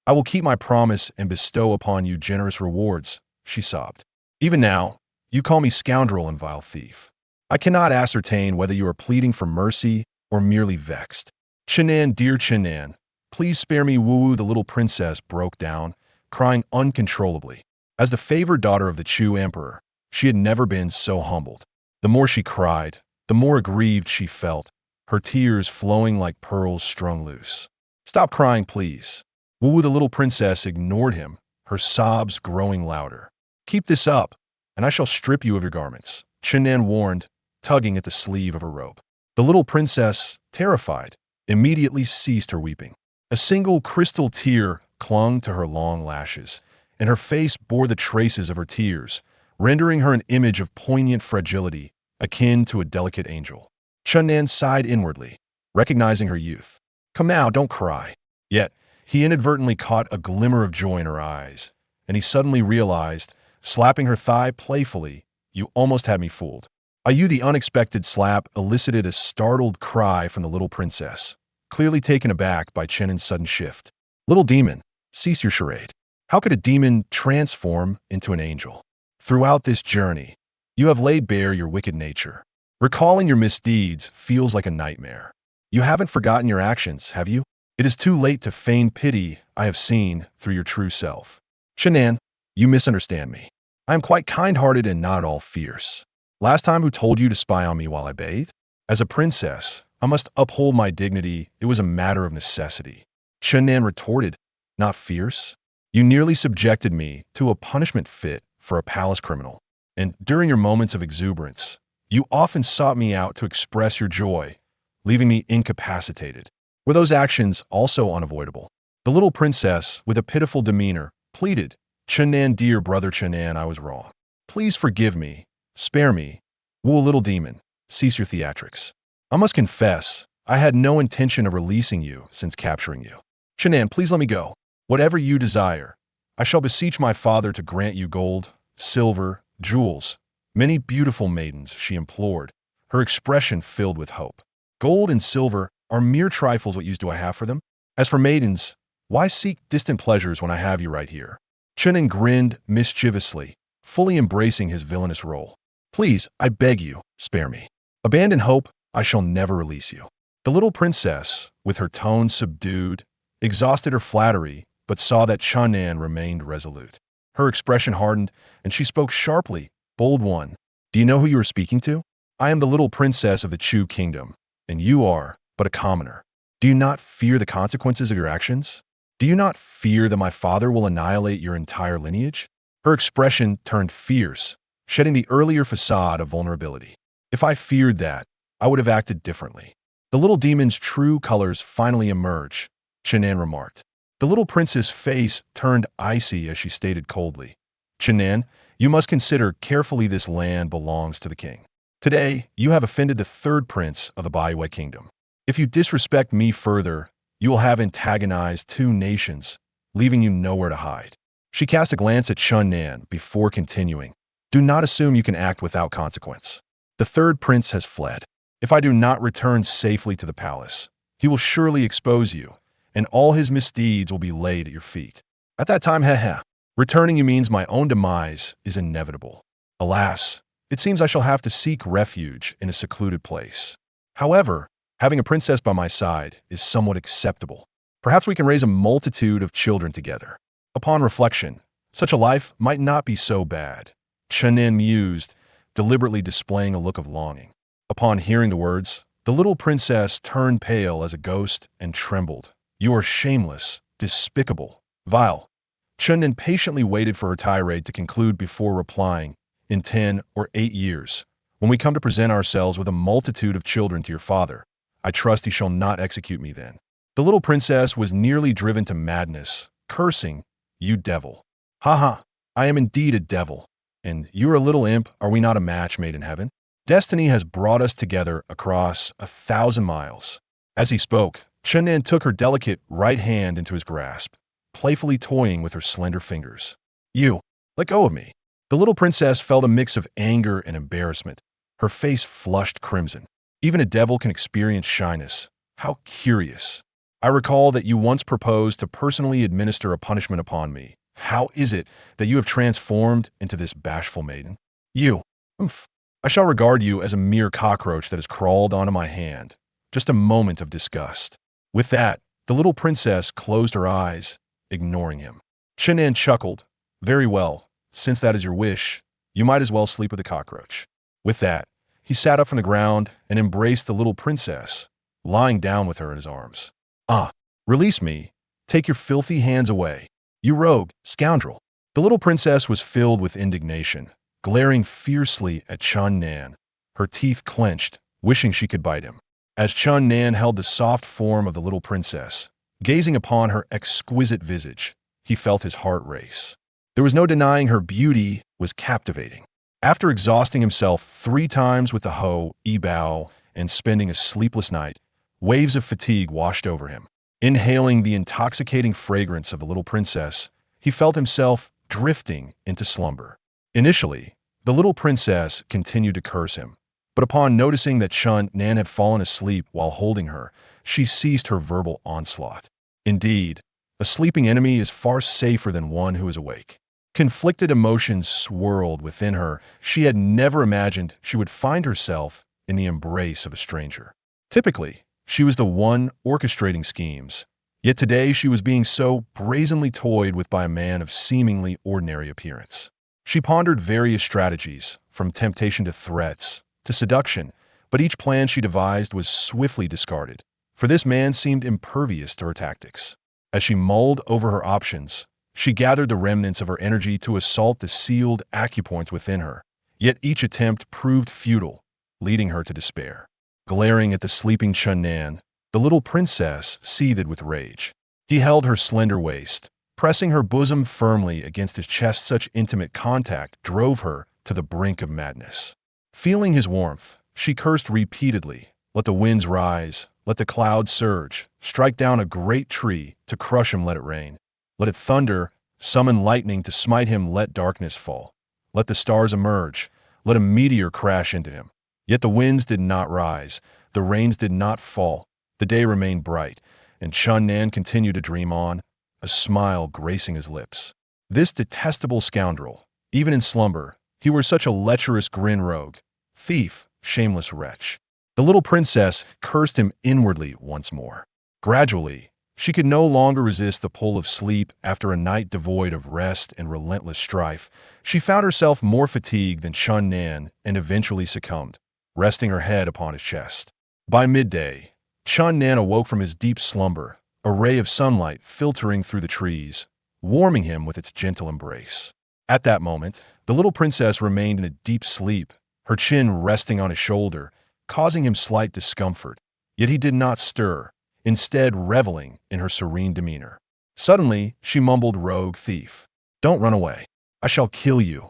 I will keep my promise and bestow upon you generous rewards, she sobbed. Even now, you call me scoundrel and vile thief. I cannot ascertain whether you are pleading for mercy or merely vexed. Chunan, dear Chunan, please spare me. Woo, the little princess broke down, crying uncontrollably. As the favored daughter of the Chu emperor, she had never been so humbled. The more she cried, the more aggrieved she felt, her tears flowing like pearls strung loose. Stop crying, please. Woo, the little princess ignored him, her sobs growing louder. Keep this up, and I shall strip you of your garments, Chunan warned, tugging at the sleeve of her robe. The little princess, terrified, immediately ceased her weeping. A single crystal tear clung to her long lashes, and her face bore the traces of her tears, rendering her an image of poignant fragility, akin to a delicate angel. Chunan sighed inwardly, recognizing her youth. Come now, don't cry. Yet, he inadvertently caught a glimmer of joy in her eyes, and he suddenly realized, slapping her thigh playfully, you almost had me fooled. Ayu, the unexpected slap elicited a startled cry from the little princess, clearly taken aback by Chunan's sudden shift. Little demon, cease your charade. How could a demon transform into an angel? Throughout this journey, you have laid bare your wicked nature. Recalling your misdeeds feels like a nightmare. You haven't forgotten your actions, have you? It is too late to feign pity. I have seen through your true self. Shannan, you misunderstand me. I am quite kind-hearted and not at all fierce. Last time who told you to spy on me while I bathed? As a princess, I must uphold my dignity. It was a matter of necessity. Shannan retorted, not fierce. You nearly subjected me to a punishment fit for a palace criminal. And during your moments of exuberance, you often sought me out to express your joy, leaving me incapacitated. Were those actions also unavoidable? The little princess, with a pitiful demeanor, pleaded, Shannan, dear brother Shannan, I was wrong. Please forgive me. Spare me. Wool, little demon, cease your theatrics. I must confess, I had no intention of releasing you since capturing you. Shannan, please let me go. Whatever you desire, I shall beseech my father to grant you gold, silver, jewels. Many beautiful maidens, she implored, her expression filled with hope. Gold and silver are mere trifles. What use do I have for them? As for maidens, why seek distant pleasures when I have you right here? Shannan grinned mischievously, fully embracing his villainous role. Please, I beg you, spare me. Abandon hope, I shall never release you. The little princess, with her tone subdued, exhausted her flattery, but saw that Shannan remained resolute. Her expression hardened, and she spoke sharply, Bold one, do you know who you are speaking to? I am the little princess of the Chu kingdom, and you are but a commoner. Do you not fear the consequences of your actions? Do you not fear that my father will annihilate your entire lineage? Her expression turned fierce, shedding the earlier facade of vulnerability. If I feared that, I would have acted differently. The little demon's true colors finally emerged, Shannan remarked. The little prince's face turned icy as she stated coldly, Shannan, you must consider carefully this land belongs to the king. Today, you have offended the third prince of the Baiwei kingdom. If you disrespect me further, you will have antagonized two nations, leaving you nowhere to hide. She cast a glance at Shannan before continuing. Do not assume you can act without consequence. The third prince has fled. If I do not return safely to the palace, he will surely expose you, and all his misdeeds will be laid at your feet. At that time, returning you means my own demise is inevitable. Alas, it seems I shall have to seek refuge in a secluded place. However, having a princess by my side is somewhat acceptable. Perhaps we can raise a multitude of children together. Upon reflection, such a life might not be so bad. Shannan mused, deliberately displaying a look of longing. Upon hearing the words, the little princess turned pale as a ghost and trembled. You are shameless, despicable, vile. Shannan patiently waited for her tirade to conclude before replying, in 10 or 8 years, when we come to present ourselves with a multitude of children to your father, I trust he shall not execute me then. The little princess was nearly driven to madness, cursing, You devil. Ha ha, I am indeed a devil. And you're a little imp, are we not a match made in heaven? Destiny has brought us together across 1,000 miles. As he spoke, Shannan took her delicate right hand into his grasp, playfully toying with her slender fingers. You, let go of me. The little princess felt a mix of anger and embarrassment. Her face flushed crimson. Even a devil can experience shyness. How curious. I recall that you once proposed to personally administer a punishment upon me. How is it that you have transformed into this bashful maiden? You, I shall regard you as a mere cockroach that has crawled onto my hand. Just a moment of disgust. With that, the little princess closed her eyes, ignoring him. Shannan chuckled. Very well, since that is your wish, you might as well sleep with a cockroach. With that, he sat up from the ground and embraced the little princess, lying down with her in his arms. Release me. Take your filthy hands away. You rogue, scoundrel. The little princess was filled with indignation, glaring fiercely at Shannan, her teeth clenched, wishing she could bite him. As Shannan held the soft form of the little princess, gazing upon her exquisite visage, he felt his heart race. There was no denying her beauty was captivating. After exhausting himself 3 times with the hoe, Ebao, and spending a sleepless night, waves of fatigue washed over him. Inhaling the intoxicating fragrance of the little princess, he felt himself drifting into slumber. Initially, the little princess continued to curse him, but upon noticing that Shannan had fallen asleep while holding her, she ceased her verbal onslaught. Indeed, a sleeping enemy is far safer than one who is awake. Conflicted emotions swirled within her. She had never imagined she would find herself in the embrace of a stranger. Typically, she was the one orchestrating schemes, yet today she was being so brazenly toyed with by a man of seemingly ordinary appearance. She pondered various strategies, from temptation to threats to seduction, but each plan she devised was swiftly discarded, for this man seemed impervious to her tactics. As she mulled over her options, she gathered the remnants of her energy to assault the sealed acupoints within her, yet each attempt proved futile, leading her to despair. Glaring at the sleeping Chun Nan, the little princess seethed with rage. He held her slender waist, pressing her bosom firmly against his chest. Such intimate contact drove her to the brink of madness. Feeling his warmth, she cursed repeatedly, "Let the winds rise, let the clouds surge, strike down a great tree, to crush him let it rain. Let it thunder, summon lightning to smite him, let darkness fall. Let the stars emerge, let a meteor crash into him." Yet the winds did not rise, the rains did not fall, the day remained bright, and Chun Nan continued to dream on, a smile gracing his lips. This detestable scoundrel, even in slumber, he wore such a lecherous grin. Rogue, thief, shameless wretch. The little princess cursed him inwardly once more. Gradually, she could no longer resist the pull of sleep. After a night devoid of rest and relentless strife, she found herself more fatigued than Chun Nan and eventually succumbed, resting her head upon his chest. By midday, Chun Nan awoke from his deep slumber, a ray of sunlight filtering through the trees, warming him with its gentle embrace. At that moment, the little princess remained in a deep sleep, her chin resting on his shoulder, causing him slight discomfort. Yet he did not stir, instead reveling in her serene demeanor. Suddenly, she mumbled, "Rogue thief, don't run away. I shall kill you."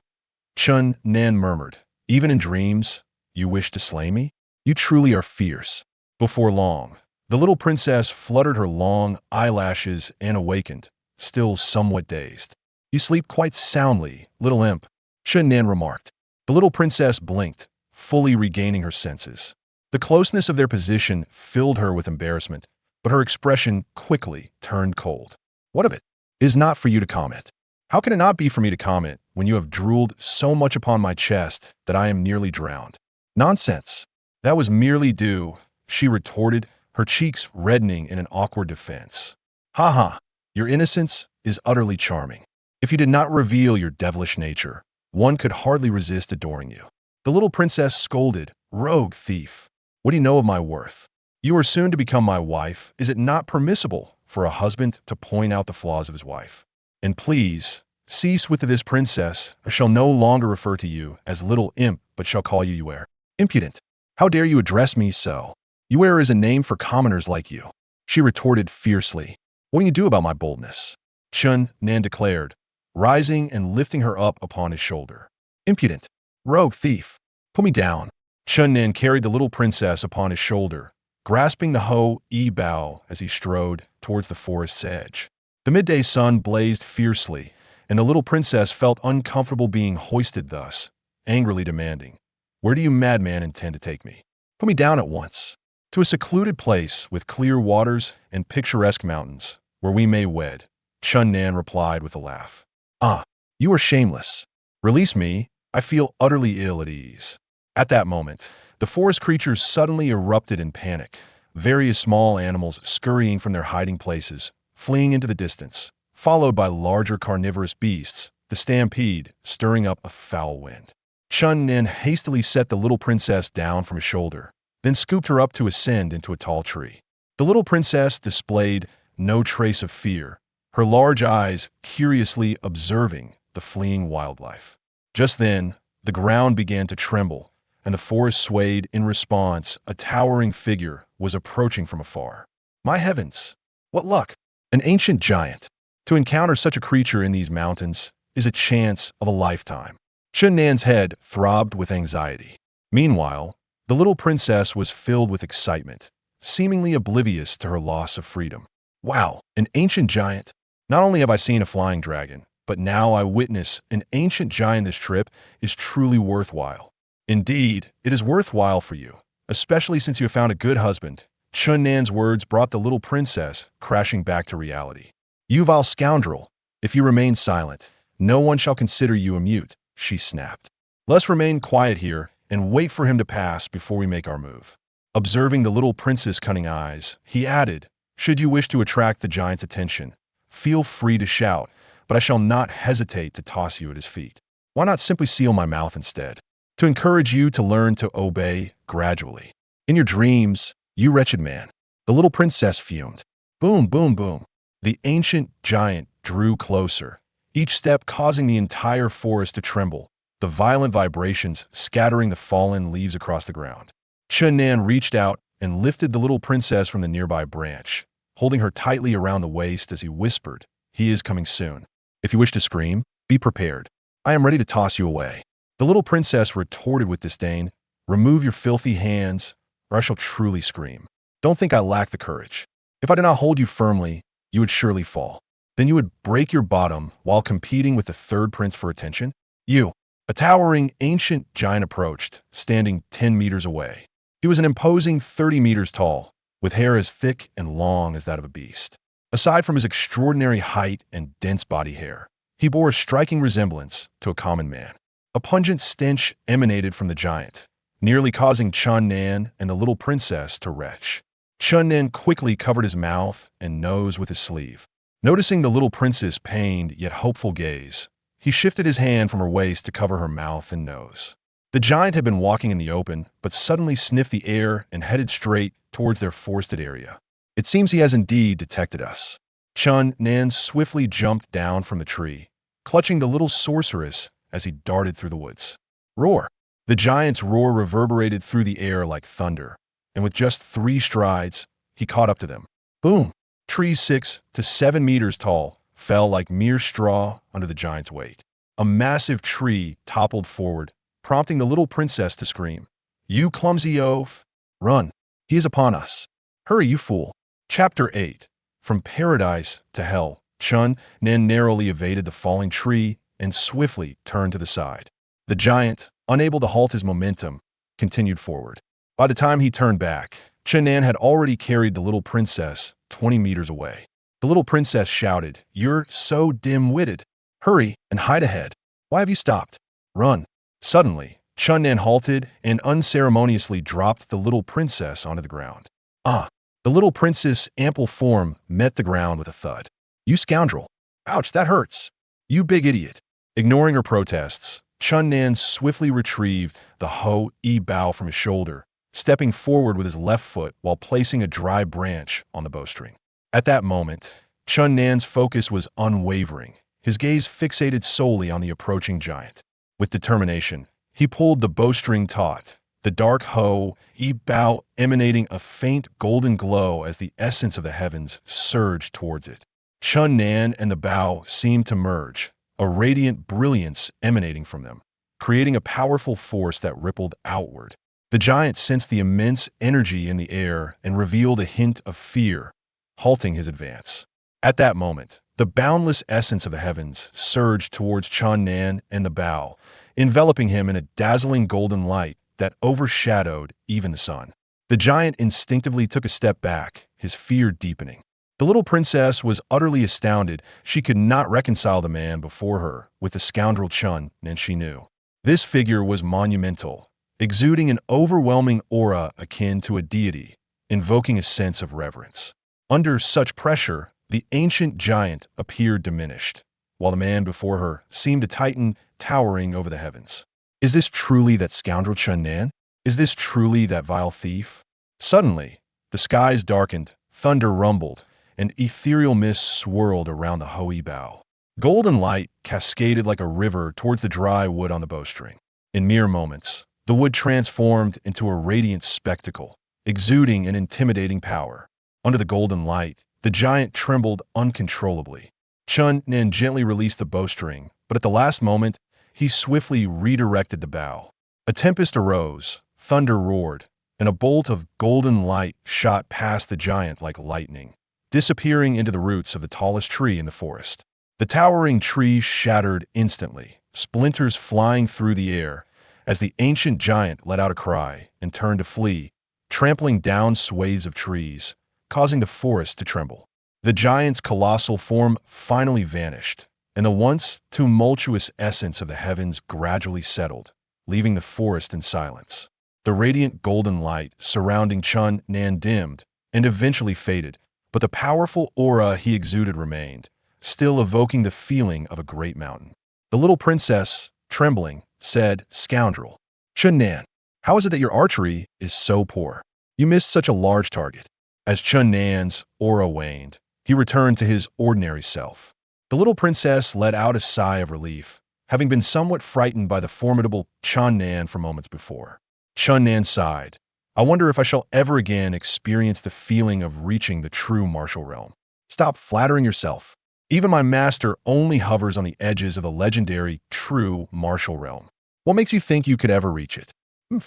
Chun Nan murmured, "Even in dreams, you wish to slay me? You truly are fierce." Before long, the little princess fluttered her long eyelashes and awakened, still somewhat dazed. "You sleep quite soundly, little imp," Chun Nan remarked. The little princess blinked, fully regaining her senses. The closeness of their position filled her with embarrassment, but her expression quickly turned cold. "What of it? It is not for you to comment." "How can it not be for me to comment when you have drooled so much upon my chest that I am nearly drowned?" "Nonsense. That was merely due," she retorted, her cheeks reddening in an awkward defense. "Ha ha, your innocence is utterly charming. If you did not reveal your devilish nature, one could hardly resist adoring you." The little princess scolded, "Rogue thief, what do you know of my worth? You are soon to become my wife. Is it not permissible for a husband to point out the flaws of his wife? And please, cease with this, princess. I shall no longer refer to you as little imp, but shall call you Yuer. Impudent! How dare you address me so? Yuer is a name for commoners like you." She retorted fiercely. "What do you do about my boldness?" Chun Nan declared, rising and lifting her up upon his shoulder. "Impudent! Rogue thief! Put me down." Chun Nan carried the little princess upon his shoulder, grasping the bow as he strode towards the forest's edge. The midday sun blazed fiercely, and the little princess felt uncomfortable being hoisted thus, angrily demanding, "Where do you, madman, intend to take me?" "Put me down at once." "To a secluded place with clear waters and picturesque mountains, where we may wed," Chun Nan replied with a laugh. "Ah, you are shameless. Release me, I feel utterly ill at ease." At that moment, the forest creatures suddenly erupted in panic, various small animals scurrying from their hiding places, fleeing into the distance, followed by larger carnivorous beasts, the stampede stirring up a foul wind. Chun Nan hastily set the little princess down from his shoulder, then scooped her up to ascend into a tall tree. The little princess displayed no trace of fear, her large eyes curiously observing the fleeing wildlife. Just then, the ground began to tremble, and the forest swayed in response. A towering figure was approaching from afar. My heavens! What luck! An ancient giant. To encounter such a creature in these mountains is a chance of a lifetime. Chun Nan's head throbbed with anxiety. Meanwhile, the little princess was filled with excitement, seemingly oblivious to her loss of freedom. Wow, an ancient giant! Not only have I seen a flying dragon, but now I witness an ancient giant. This trip is truly worthwhile. Indeed, it is worthwhile for you, especially since you have found a good husband. Chun Nan's words brought the little princess crashing back to reality. You vile scoundrel! If you remain silent, No one shall consider you a mute, she snapped. Let's remain quiet here and wait for him to pass before we make our move. Observing the little prince's cunning eyes, he added, should you wish to attract the giant's attention, feel free to shout, but I shall not hesitate to toss you at his feet. Why not simply seal my mouth instead? To encourage you to learn to obey gradually. In your dreams, you wretched man. The little princess fumed. Boom, boom, boom. The ancient giant drew closer, each step causing the entire forest to tremble, the violent vibrations scattering the fallen leaves across the ground. Chun Nan reached out and lifted the little princess from the nearby branch, holding her tightly around the waist as he whispered, he is coming soon. If you wish to scream, be prepared. I am ready to toss you away. The little princess retorted with disdain, remove your filthy hands, or I shall truly scream. Don't think I lack the courage. If I did not hold you firmly, you would surely fall. Then you would break your bottom while competing with the third prince for attention? You. A towering ancient giant approached, standing 10 meters away. He was an imposing 30 meters tall, with hair as thick and long as that of a beast. Aside from his extraordinary height and dense body hair, he bore a striking resemblance to a common man. A pungent stench emanated from the giant, nearly causing Chun Nan and the little princess to retch. Chun Nan quickly covered his mouth and nose with his sleeve. Noticing the little prince's pained yet hopeful gaze, he shifted his hand from her waist to cover her mouth and nose. The giant had been walking in the open, but suddenly sniffed the air and headed straight towards their forested area. It seems he has indeed detected us. Chun Nan swiftly jumped down from the tree, clutching the little sorceress as he darted through the woods. Roar! The giant's roar reverberated through the air like thunder, and with just 3 strides, he caught up to them. Boom! Trees 6 to 7 meters tall fell like mere straw under the giant's weight. A massive tree toppled forward, prompting the little princess to scream, You clumsy oaf! Run! He is upon us! Hurry, you fool! Chapter 8. From Paradise to Hell. Chun Nan narrowly evaded the falling tree and swiftly turned to the side. The giant, unable to halt his momentum, continued forward. By the time he turned back, Chun Nan had already carried the little princess 20 meters away. The little princess shouted, You're so dim-witted. Hurry and hide ahead. Why have you stopped? Run. Suddenly, Chun Nan halted and unceremoniously dropped the little princess onto the ground. Ah! The little prince's ample form met the ground with a thud. You scoundrel! Ouch, that hurts! You big idiot! Ignoring her protests, Chun Nan swiftly retrieved the Ho-E bow from his shoulder, stepping forward with his left foot while placing a dry branch on the bowstring. At that moment, Chun Nan's focus was unwavering, his gaze fixated solely on the approaching giant. With determination, he pulled the bowstring taut, the dark Ho-E bow emanating a faint golden glow as the essence of the heavens surged towards it. Chun Nan and the bow seemed to merge, a radiant brilliance emanating from them, creating a powerful force that rippled outward. The giant sensed the immense energy in the air and revealed a hint of fear, halting his advance. At that moment, the boundless essence of the heavens surged towards Chun Nan and the bow, enveloping him in a dazzling golden light that overshadowed even the sun. The giant instinctively took a step back, his fear deepening. The little princess was utterly astounded. She could not reconcile the man before her with the scoundrel Chun Nan she knew. This figure was monumental, exuding an overwhelming aura akin to a deity, invoking a sense of reverence. Under such pressure, the ancient giant appeared diminished, while the man before her seemed a titan towering over the heavens. Is this truly that scoundrel Chun Nan? Is this truly that vile thief? Suddenly, the skies darkened, thunder rumbled, and ethereal mist swirled around the Ho-E bow. Golden light cascaded like a river towards the dry wood on the bowstring. In mere moments, the wood transformed into a radiant spectacle, exuding an intimidating power. Under the golden light, the giant trembled uncontrollably. Chun Nan gently released the bowstring, but at the last moment, he swiftly redirected the bow. A tempest arose, thunder roared, and a bolt of golden light shot past the giant like lightning, disappearing into the roots of the tallest tree in the forest. The towering tree shattered instantly, splinters flying through the air, as the ancient giant let out a cry and turned to flee, trampling down swathes of trees, causing the forest to tremble. The giant's colossal form finally vanished, and the once tumultuous essence of the heavens gradually settled, leaving the forest in silence. The radiant golden light surrounding Chun Nan dimmed and eventually faded, but the powerful aura he exuded remained, still evoking the feeling of a great mountain. The little princess, trembling, said, "Scoundrel. Chun Nan, how is it that your archery is so poor? You missed such a large target." As Chun Nan's aura waned, he returned to his ordinary self. The little princess let out a sigh of relief, having been somewhat frightened by the formidable Chun Nan for moments before. Chun Nan sighed. "I wonder if I shall ever again experience the feeling of reaching the true martial realm. Stop flattering yourself. Even my master only hovers on the edges of the legendary true martial realm. What makes you think you could ever reach it?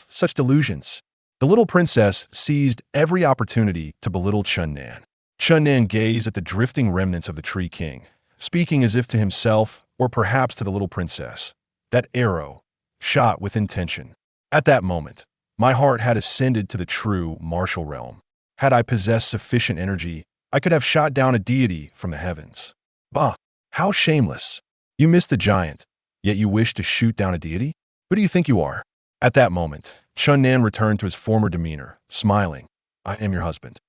Such delusions." The little princess seized every opportunity to belittle Chun Nan. Chun Nan gazed at the drifting remnants of the Tree King, speaking as if to himself or perhaps to the little princess. That arrow, shot with intention. At that moment, my heart had ascended to the true martial realm. Had I possessed sufficient energy, I could have shot down a deity from the heavens. Bah, how shameless. You missed the giant, yet you wish to shoot down a deity? Who do you think you are? At that moment, Chun Nan returned to his former demeanor, smiling. "I am your husband."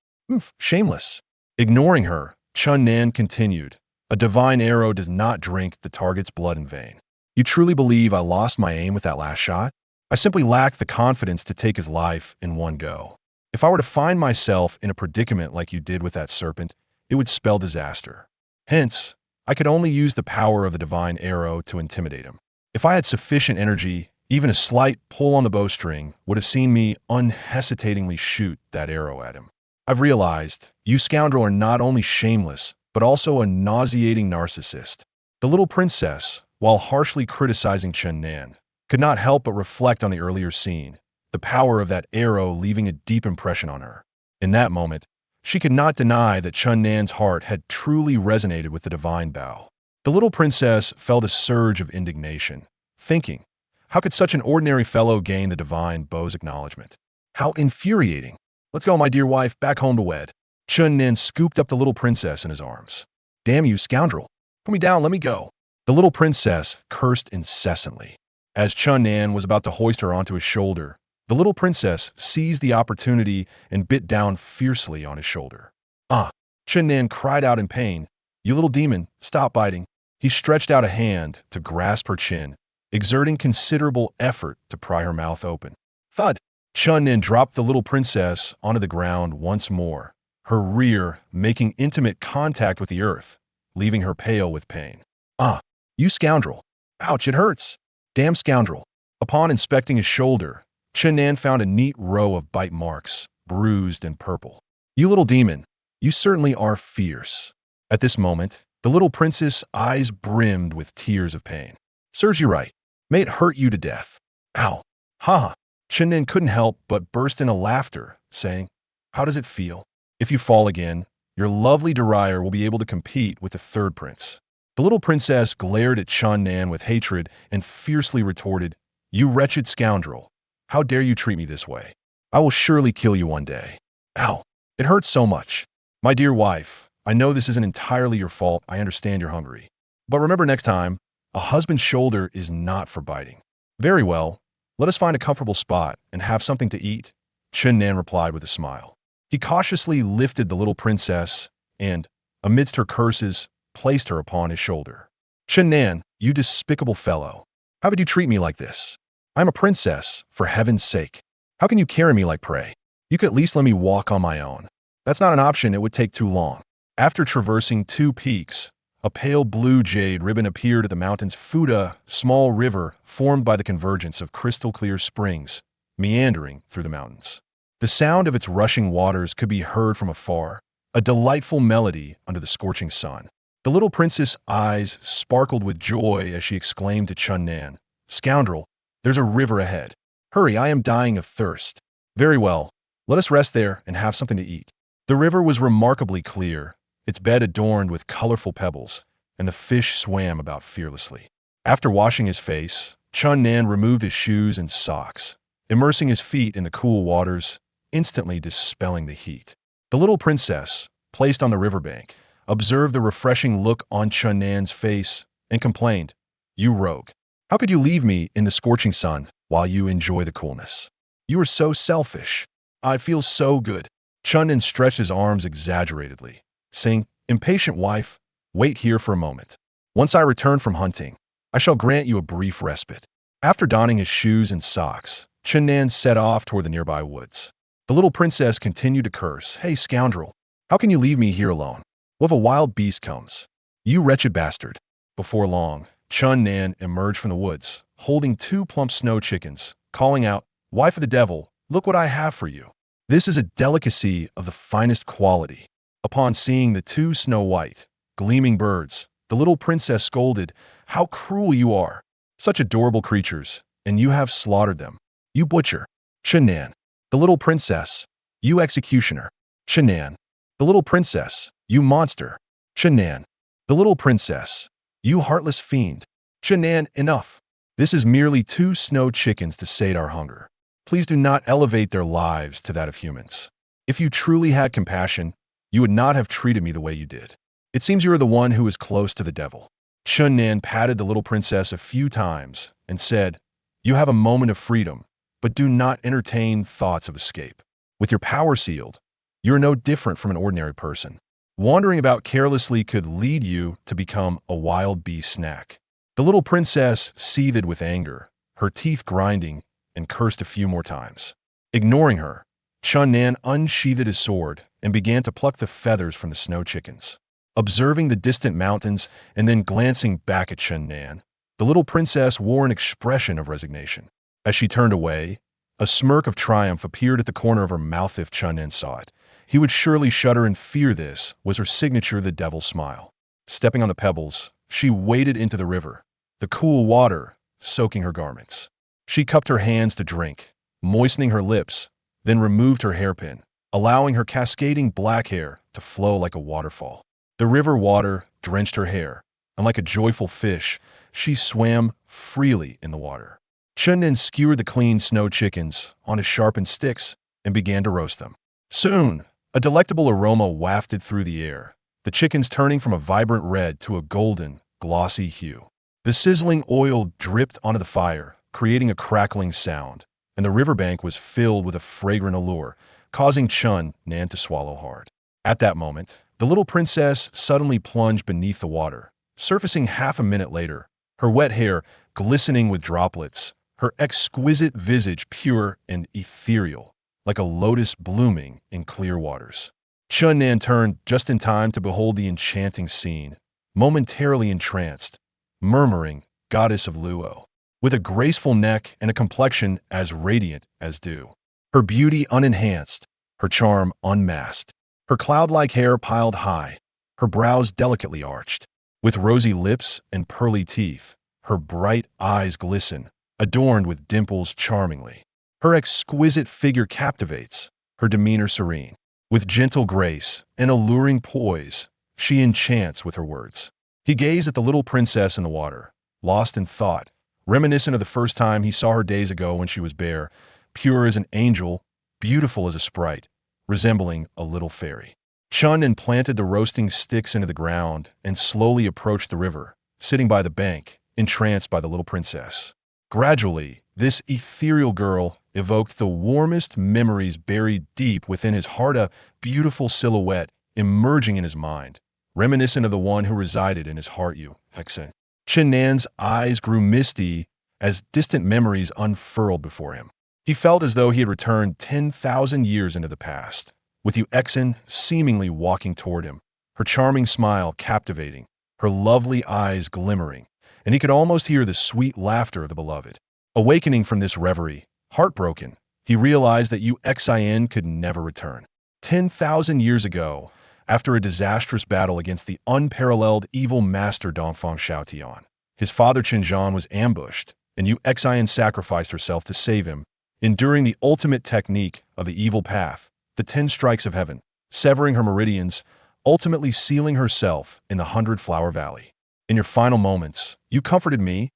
Shameless. Ignoring her, Chun Nan continued, "A divine arrow does not drink the target's blood in vain. You truly believe I lost my aim with that last shot? I simply lacked the confidence to take his life in one go. If I were to find myself in a predicament like you did with that serpent, it would spell disaster. Hence, I could only use the power of the divine arrow to intimidate him. If I had sufficient energy, even a slight pull on the bowstring would have seen me unhesitatingly shoot that arrow at him. I've realized you scoundrel are not only shameless, but also a nauseating narcissist." The little princess, while harshly criticizing Chun Nan, could not help but reflect on the earlier scene, the power of that arrow leaving a deep impression on her. In that moment, she could not deny that Chun Nan's heart had truly resonated with the divine bow. The little princess felt a surge of indignation, thinking, how could such an ordinary fellow gain the divine bow's acknowledgement? How infuriating. "Let's go, my dear wife, back home to wed." Chun Nan scooped up the little princess in his arms. "Damn you, scoundrel. Put me down, let me go." The little princess cursed incessantly. As Chun Nan was about to hoist her onto his shoulder, the little princess seized the opportunity and bit down fiercely on his shoulder. "Ah!" Chun Nan cried out in pain. "You little demon, stop biting." He stretched out a hand to grasp her chin, exerting considerable effort to pry her mouth open. Thud! Chun Nan dropped the little princess onto the ground once more, her rear making intimate contact with the earth, leaving her pale with pain. "Ah, you scoundrel. Ouch, it hurts. Damn scoundrel." Upon inspecting his shoulder, Chun Nan found a neat row of bite marks, bruised and purple. "You little demon, you certainly are fierce." At this moment, the little princess' eyes brimmed with tears of pain. "Serves you right. May it hurt you to death." "Ow. Ha!" Chun Nan couldn't help but burst into laughter, saying, "How does it feel? If you fall again, your lovely Derier will be able to compete with the third prince." The little princess glared at Chun Nan with hatred and fiercely retorted, "You wretched scoundrel. How dare you treat me this way? I will surely kill you one day." "Ow. It hurts so much." "My dear wife, I know this isn't entirely your fault. I understand you're hungry. But remember next time, a husband's shoulder is not for biting." "Very well. Let us find a comfortable spot and have something to eat," Chun Nan replied with a smile. He cautiously lifted the little princess and, amidst her curses, placed her upon his shoulder. "Chun Nan, you despicable fellow. How could you treat me like this? I'm a princess, for heaven's sake. How can you carry me like prey? You could at least let me walk on my own." "That's not an option, it would take too long." After traversing 2 peaks, a pale blue jade ribbon appeared at the mountain's Fuda, small river formed by the convergence of crystal-clear springs, meandering through the mountains. The sound of its rushing waters could be heard from afar, a delightful melody under the scorching sun. The little princess' eyes sparkled with joy as she exclaimed to Chun Nan, "Scoundrel, there's a river ahead. Hurry, I am dying of thirst." "Very well, let us rest there and have something to eat." The river was remarkably clear, its bed adorned with colorful pebbles, and the fish swam about fearlessly. After washing his face, Chun Nan removed his shoes and socks, immersing his feet in the cool waters, instantly dispelling the heat. The little princess, placed on the riverbank, observed the refreshing look on Chun Nan's face and complained, "You rogue. How could you leave me in the scorching sun while you enjoy the coolness? You are so selfish. I feel so good." Chunnan stretched his arms exaggeratedly, saying, "Impatient wife, wait here for a moment. Once I return from hunting, I shall grant you a brief respite." After donning his shoes and socks, Chunnan set off toward the nearby woods. The little princess continued to curse, "Hey, scoundrel, how can you leave me here alone? What if a wild beast comes? You wretched bastard." Before long, Chunnan emerged from the woods, holding 2 plump snow chickens, calling out, "Wife of the devil, look what I have for you. This is a delicacy of the finest quality." Upon seeing the 2 snow-white, gleaming birds, the little princess scolded, "How cruel you are! Such adorable creatures, and you have slaughtered them. You butcher." Chunnan, the little princess, "You executioner." Chunnan, the little princess, "You monster." Chunnan, the little princess, "You heartless fiend." Chunnan, enough. This is merely 2 snow chickens to sate our hunger. Please do not elevate their lives to that of humans. If you truly had compassion, you would not have treated me the way you did. It seems you are the one who is close to the devil. Chunnan patted the little princess a few times and said, "You have a moment of freedom, but do not entertain thoughts of escape. With your power sealed, you are no different from an ordinary person. Wandering about carelessly could lead you to become a wild beast snack." The little princess seethed with anger, her teeth grinding, and cursed a few more times. Ignoring her, Chunnan unsheathed his sword and began to pluck the feathers from the snow chickens. Observing the distant mountains and then glancing back at Chunnan, the little princess wore an expression of resignation. As she turned away, a smirk of triumph appeared at the corner of her mouth. If Chunnan saw it, he would surely shudder in fear. This was her signature, the devil's smile. Stepping on the pebbles, she waded into the river, the cool water soaking her garments. She cupped her hands to drink, moistening her lips, then removed her hairpin, allowing her cascading black hair to flow like a waterfall. The river water drenched her hair, and like a joyful fish, she swam freely in the water. Chunnan skewered the clean snow chickens on his sharpened sticks and began to roast them. Soon, a delectable aroma wafted through the air, the chickens turning from a vibrant red to a golden, glossy hue. The sizzling oil dripped onto the fire, creating a crackling sound, and the riverbank was filled with a fragrant allure, causing Chunnan to swallow hard. At that moment, the little princess suddenly plunged beneath the water, surfacing half a minute later, her wet hair glistening with droplets, her exquisite visage pure and ethereal, like a lotus blooming in clear waters. Chunnan turned just in time to behold the enchanting scene, momentarily entranced, murmuring, "Goddess of Luo," with a graceful neck and a complexion as radiant as dew. Her beauty unenhanced, her charm unmasked, her cloud-like hair piled high, her brows delicately arched. With rosy lips and pearly teeth, her bright eyes glisten, adorned with dimples charmingly. Her exquisite figure captivates, her demeanor serene. With gentle grace and alluring poise, she enchants with her words. He gazed at the little princess in the water, lost in thought, reminiscent of the first time he saw her days ago when she was bare, pure as an angel, beautiful as a sprite, resembling a little fairy. Chunnan planted the roasting sticks into the ground and slowly approached the river, sitting by the bank, entranced by the little princess. Gradually, this ethereal girl evoked the warmest memories buried deep within his heart, a beautiful silhouette emerging in his mind, reminiscent of the one who resided in his heart. Chunnan's eyes grew misty as distant memories unfurled before him. He felt as though he had returned 10,000 years into the past, with Yuexin seemingly walking toward him, her charming smile captivating, her lovely eyes glimmering, and he could almost hear the sweet laughter of the beloved. Awakening from this reverie, heartbroken, he realized that Yuexin could never return. 10,000 years ago, after a disastrous battle against the unparalleled evil master Dongfang Shaotian, his father Qinzhan was ambushed, and Yuexin sacrificed herself to save him, enduring the ultimate technique of the evil path, the 10 strikes of heaven, severing her meridians, ultimately sealing herself in the 100-Flower Valley. In your final moments, you comforted me,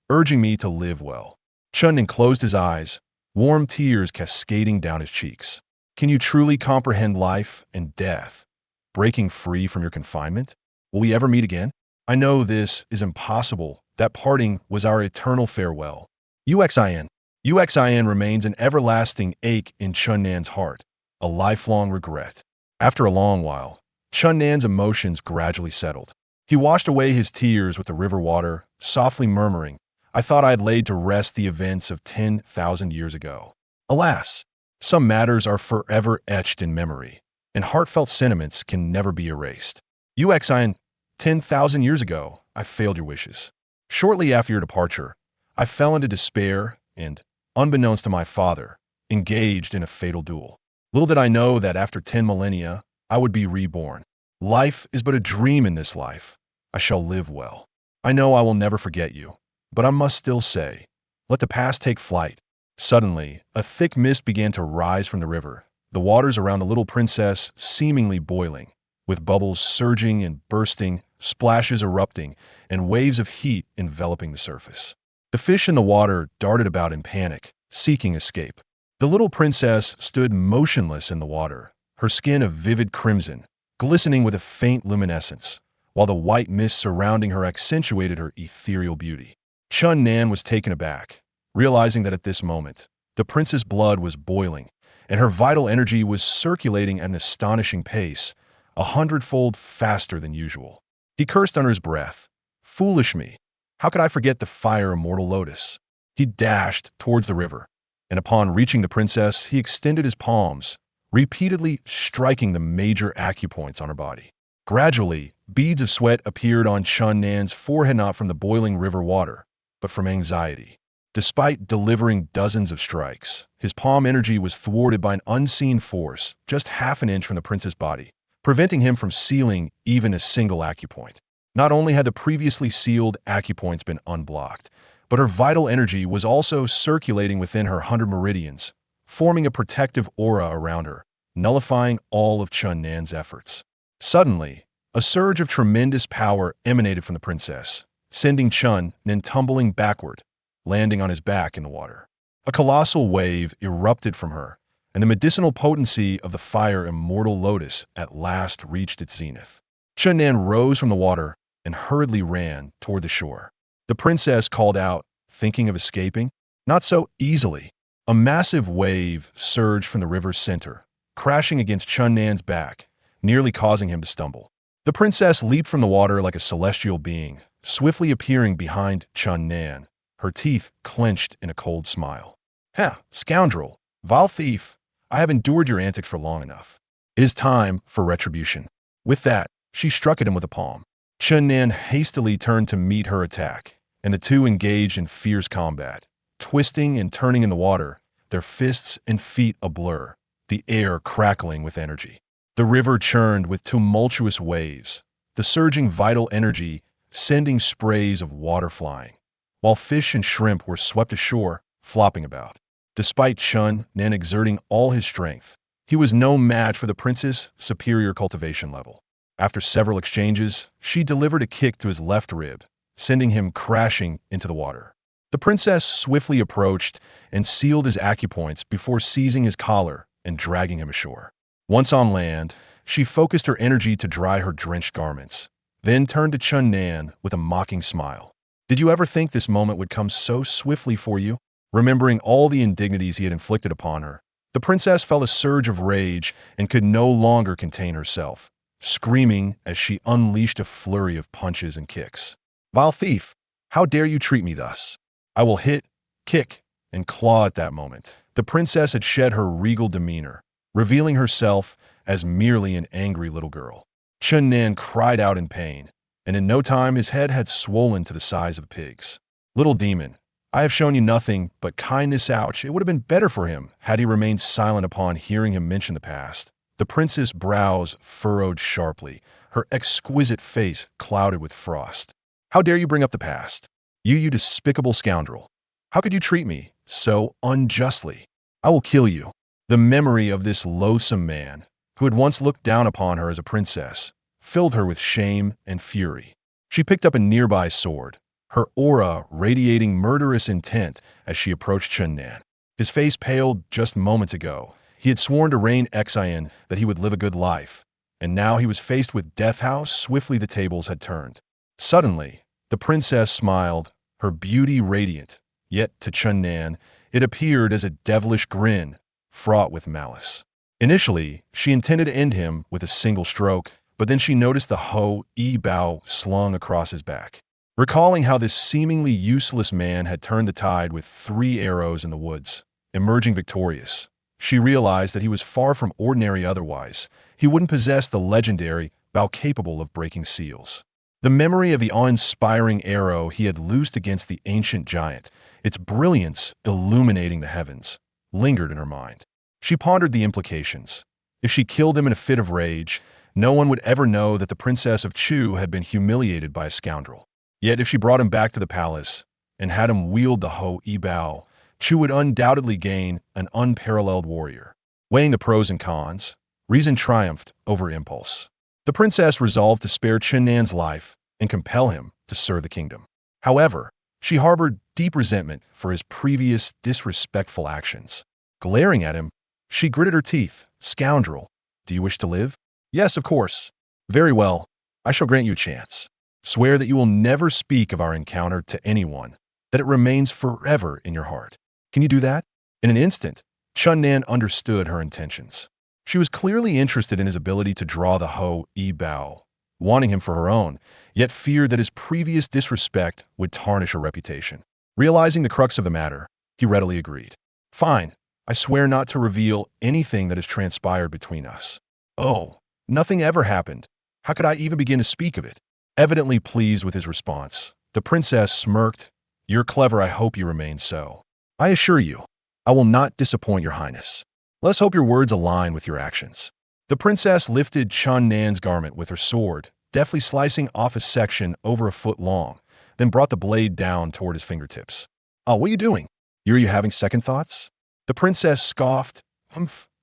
urging me to live well. Chunnan closed his eyes, warm tears cascading down his cheeks. Can you truly comprehend life and death, breaking free from your confinement? Will we ever meet again? I know this is impossible. That parting was our eternal farewell. UXIN. UXIN remains an everlasting ache in Chun Nan's heart, a lifelong regret. After a long while, Chun Nan's emotions gradually settled. He washed away his tears with the river water, softly murmuring, I thought I had laid to rest the events of 10,000 years ago. Alas, some matters are forever etched in memory, and heartfelt sentiments can never be erased. UXIN, 10,000 years ago, I failed your wishes. Shortly after your departure, I fell into despair and, unbeknownst to my father, engaged in a fatal duel. Little did I know that after 10 millennia, I would be reborn. Life is but a dream in this life. I shall live well. I know I will never forget you, but I must still say, let the past take flight. Suddenly, a thick mist began to rise from the river, the waters around the little princess seemingly boiling, with bubbles surging and bursting, splashes erupting, and waves of heat enveloping the surface. The fish in the water darted about in panic, seeking escape. The little princess stood motionless in the water, her skin a vivid crimson, glistening with a faint luminescence, while the white mist surrounding her accentuated her ethereal beauty. Chun Nan was taken aback, realizing that at this moment, the prince's blood was boiling, and her vital energy was circulating at an astonishing pace, 100-fold faster than usual. He cursed under his breath. Foolish me! How could I forget the fire immortal lotus? He dashed towards the river, and upon reaching the princess, he extended his palms, repeatedly striking the major acupoints on her body. Gradually, beads of sweat appeared on Chun Nan's forehead, not from the boiling river water, but from anxiety. Despite delivering dozens of strikes, his palm energy was thwarted by an unseen force just half an inch from the prince's body, preventing him from sealing even a single acupoint. Not only had the previously sealed acupoints been unblocked, but her vital energy was also circulating within her 100 meridians, forming a protective aura around her, nullifying all of Chun Nan's efforts. Suddenly, a surge of tremendous power emanated from the princess, sending Chun Nan tumbling backward, landing on his back in the water. A colossal wave erupted from her, and the medicinal potency of the fire immortal lotus at last reached its zenith. Chun Nan rose from the water and hurriedly ran toward the shore. The princess called out, thinking of escaping. Not so easily. A massive wave surged from the river's center, crashing against Chun Nan's back, nearly causing him to stumble. The princess leaped from the water like a celestial being, swiftly appearing behind Chun Nan, her teeth clenched in a cold smile. Ha, scoundrel, vile thief, I have endured your antics for long enough. It is time for retribution. With that, she struck at him with a palm. Chun Nan hastily turned to meet her attack, and the two engaged in fierce combat, twisting and turning in the water, their fists and feet a blur, the air crackling with energy. The river churned with tumultuous waves, the surging vital energy sending sprays of water flying, while fish and shrimp were swept ashore, flopping about. Despite Chun Nan exerting all his strength, he was no match for the prince's superior cultivation level. After several exchanges, she delivered a kick to his left rib, sending him crashing into the water. The princess swiftly approached and sealed his acupoints before seizing his collar and dragging him ashore. Once on land, she focused her energy to dry her drenched garments, then turned to Chun Nan with a mocking smile. Did you ever think this moment would come so swiftly for you? Remembering all the indignities he had inflicted upon her, the princess felt a surge of rage and could no longer contain herself, screaming as she unleashed a flurry of punches and kicks. Vile thief, how dare you treat me thus? I will hit, kick, and claw at that moment. The princess had shed her regal demeanor, revealing herself as merely an angry little girl. Chun Nan cried out in pain, and in no time his head had swollen to the size of a pig's. Little demon, I have shown you nothing but kindness. Ouch, it would have been better for him had he remained silent upon hearing him mention the past. The princess' brows furrowed sharply, her exquisite face clouded with frost. How dare you bring up the past? You despicable scoundrel. How could you treat me so unjustly? I will kill you. The memory of this loathsome man, who had once looked down upon her as a princess, filled her with shame and fury. She picked up a nearby sword, her aura radiating murderous intent as she approached Chun Nan. His face paled just moments ago. He had sworn to Rain Xian that he would live a good life, and now he was faced with death. How swiftly the tables had turned. Suddenly, the princess smiled, her beauty radiant, yet to Chun Nan, it appeared as a devilish grin, fraught with malice. Initially, she intended to end him with a single stroke, but then she noticed the Ho-E bow slung across his back. Recalling how this seemingly useless man had turned the tide with 3 arrows in the woods, emerging victorious, she realized that he was far from ordinary otherwise. He wouldn't possess the legendary bow capable of breaking seals. The memory of the awe-inspiring arrow he had loosed against the ancient giant, its brilliance illuminating the heavens, lingered in her mind. She pondered the implications. If she killed him in a fit of rage, no one would ever know that the Princess of Chu had been humiliated by a scoundrel. Yet if she brought him back to the palace and had him wield the Ho-E bow, Chu would undoubtedly gain an unparalleled warrior. Weighing the pros and cons, reason triumphed over impulse. The princess resolved to spare Chun Nan's life and compel him to serve the kingdom. However, she harbored deep resentment for his previous disrespectful actions. Glaring at him, she gritted her teeth. "Scoundrel, do you wish to live?" "Yes, of course." "Very well, I shall grant you a chance. Swear that you will never speak of our encounter to anyone, that it remains forever in your heart. Can you do that?" In an instant, Chun Nan understood her intentions. She was clearly interested in his ability to draw the Ho-E bow, wanting him for her own, yet feared that his previous disrespect would tarnish her reputation. Realizing the crux of the matter, he readily agreed. "Fine, I swear not to reveal anything that has transpired between us." "Oh, nothing ever happened. How could I even begin to speak of it?" Evidently pleased with his response, the princess smirked. "You're clever, I hope you remain so. I assure you, I will not disappoint your highness. Let's hope your words align with your actions." The princess lifted Chun Nan's garment with her sword, deftly slicing off a section over a foot long, then brought the blade down toward his fingertips. "Oh, what are you doing? Are you having second thoughts?" The princess scoffed,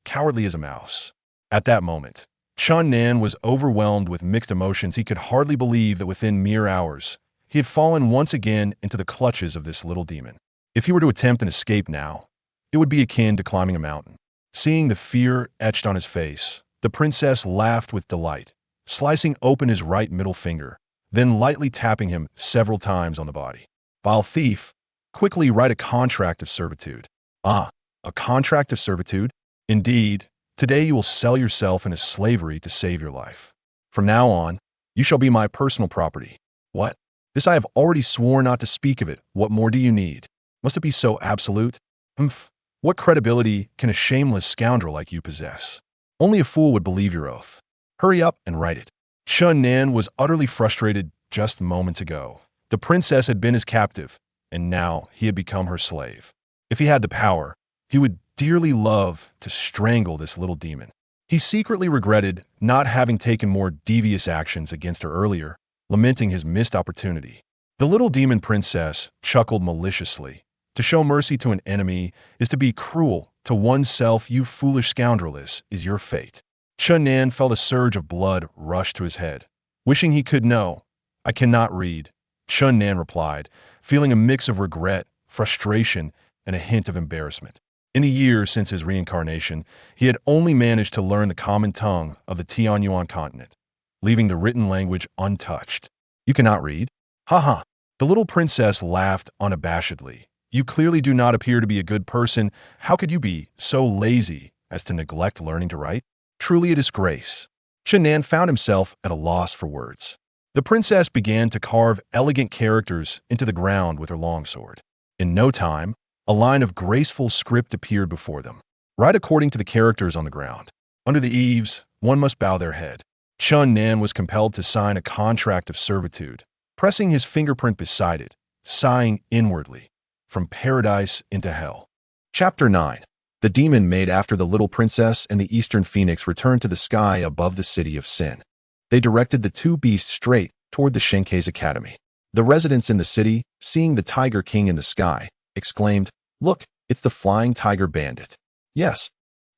cowardly as a mouse. At that moment, Chun Nan was overwhelmed with mixed emotions. He could hardly believe that within mere hours, he had fallen once again into the clutches of this little demon. If he were to attempt an escape now, it would be akin to climbing a mountain. Seeing the fear etched on his face, the princess laughed with delight, slicing open his right middle finger, then lightly tapping him several times on the body. "Vile thief, quickly write a contract of servitude." "Ah, a contract of servitude? Indeed, today you will sell yourself into slavery to save your life. From now on, you shall be my personal property." "What? This I have already sworn not to speak of it. What more do you need? Must it be so absolute?" "What credibility can a shameless scoundrel like you possess? Only a fool would believe your oath. Hurry up and write it." Chun Nan was utterly frustrated just moments ago. The princess had been his captive, and now he had become her slave. If he had the power, he would dearly love to strangle this little demon. He secretly regretted not having taken more devious actions against her earlier, lamenting his missed opportunity. The little demon princess chuckled maliciously. "To show mercy to an enemy is to be cruel to oneself. You foolish scoundrel, is your fate." Chun Nan felt a surge of blood rush to his head. Wishing he could know. "I cannot read," Chun Nan replied, feeling a mix of regret, frustration, and a hint of embarrassment. In the years since his reincarnation, he had only managed to learn the common tongue of the Tianyuan continent, leaving the written language untouched. "You cannot read?" "Ha ha." The little princess laughed unabashedly. "You clearly do not appear to be a good person. How could you be so lazy as to neglect learning to write? Truly a disgrace." Chun Nan found himself at a loss for words. The princess began to carve elegant characters into the ground with her longsword. In no time, a line of graceful script appeared before them. "Write according to the characters on the ground. Under the eaves, one must bow their head." Chun Nan was compelled to sign a contract of servitude, pressing his fingerprint beside it, sighing inwardly, from paradise into hell. Chapter 9. The demon made after the little princess and the eastern phoenix returned to the sky above the city of Sin. They directed the two beasts straight toward the Shenkei's academy. The residents in the city, seeing the Tiger King in the sky, exclaimed, "Look, it's the flying tiger bandit." "Yes,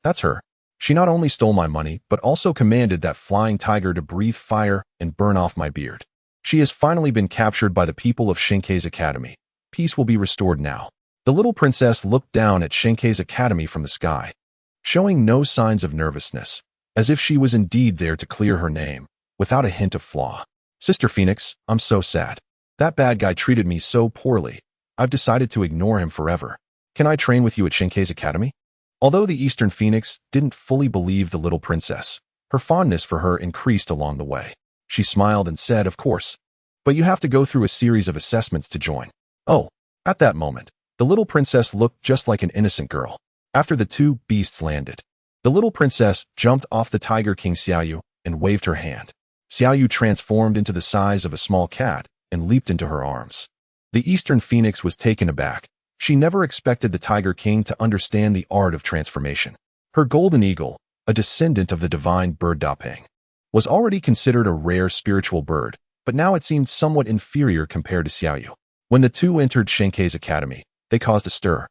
that's her. She not only stole my money, but also commanded that flying tiger to breathe fire and burn off my beard. She has finally been captured by the people of Shenkei's academy. Peace will be restored now." The little princess looked down at Shenkei's academy from the sky, showing no signs of nervousness, as if she was indeed there to clear her name, without a hint of flaw. Sister Phoenix, I'm so sad. That bad guy treated me so poorly. I've decided to ignore him forever. Can I train with you at Shinkei's academy? Although the Eastern Phoenix didn't fully believe the little princess, her fondness for her increased along the way. She smiled and said, of course. But you have to go through a series of assessments to join. Oh, at that moment, the little princess looked just like an innocent girl. After the two beasts landed, the little princess jumped off the Tiger King Xiaoyu and waved her hand. Xiaoyu transformed into the size of a small cat and leaped into her arms. The Eastern Phoenix was taken aback. She never expected the Tiger King to understand the art of transformation. Her golden eagle, a descendant of the divine bird Dapeng, was already considered a rare spiritual bird, but now it seemed somewhat inferior compared to Xiaoyu. When the two entered Shinkei's academy, they caused a stir.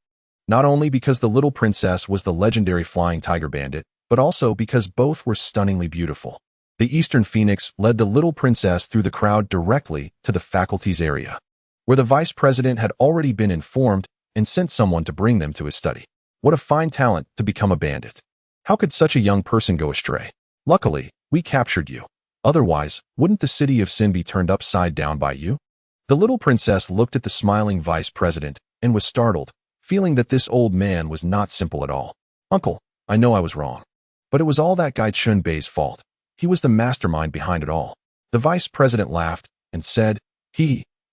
Not only because the little princess was the legendary flying tiger bandit, but also because both were stunningly beautiful. The Eastern Phoenix led the little princess through the crowd directly to the faculty's area, where the vice president had already been informed and sent someone to bring them to his study. What a fine talent to become a bandit. How could such a young person go astray? Luckily, we captured you. Otherwise, wouldn't the city of Sin be turned upside down by you? The little princess looked at the smiling vice president and was startled, feeling that this old man was not simple at all. Uncle, I know I was wrong. But it was all that guy Chun Bei's fault. He was the mastermind behind it all. The vice president laughed and said,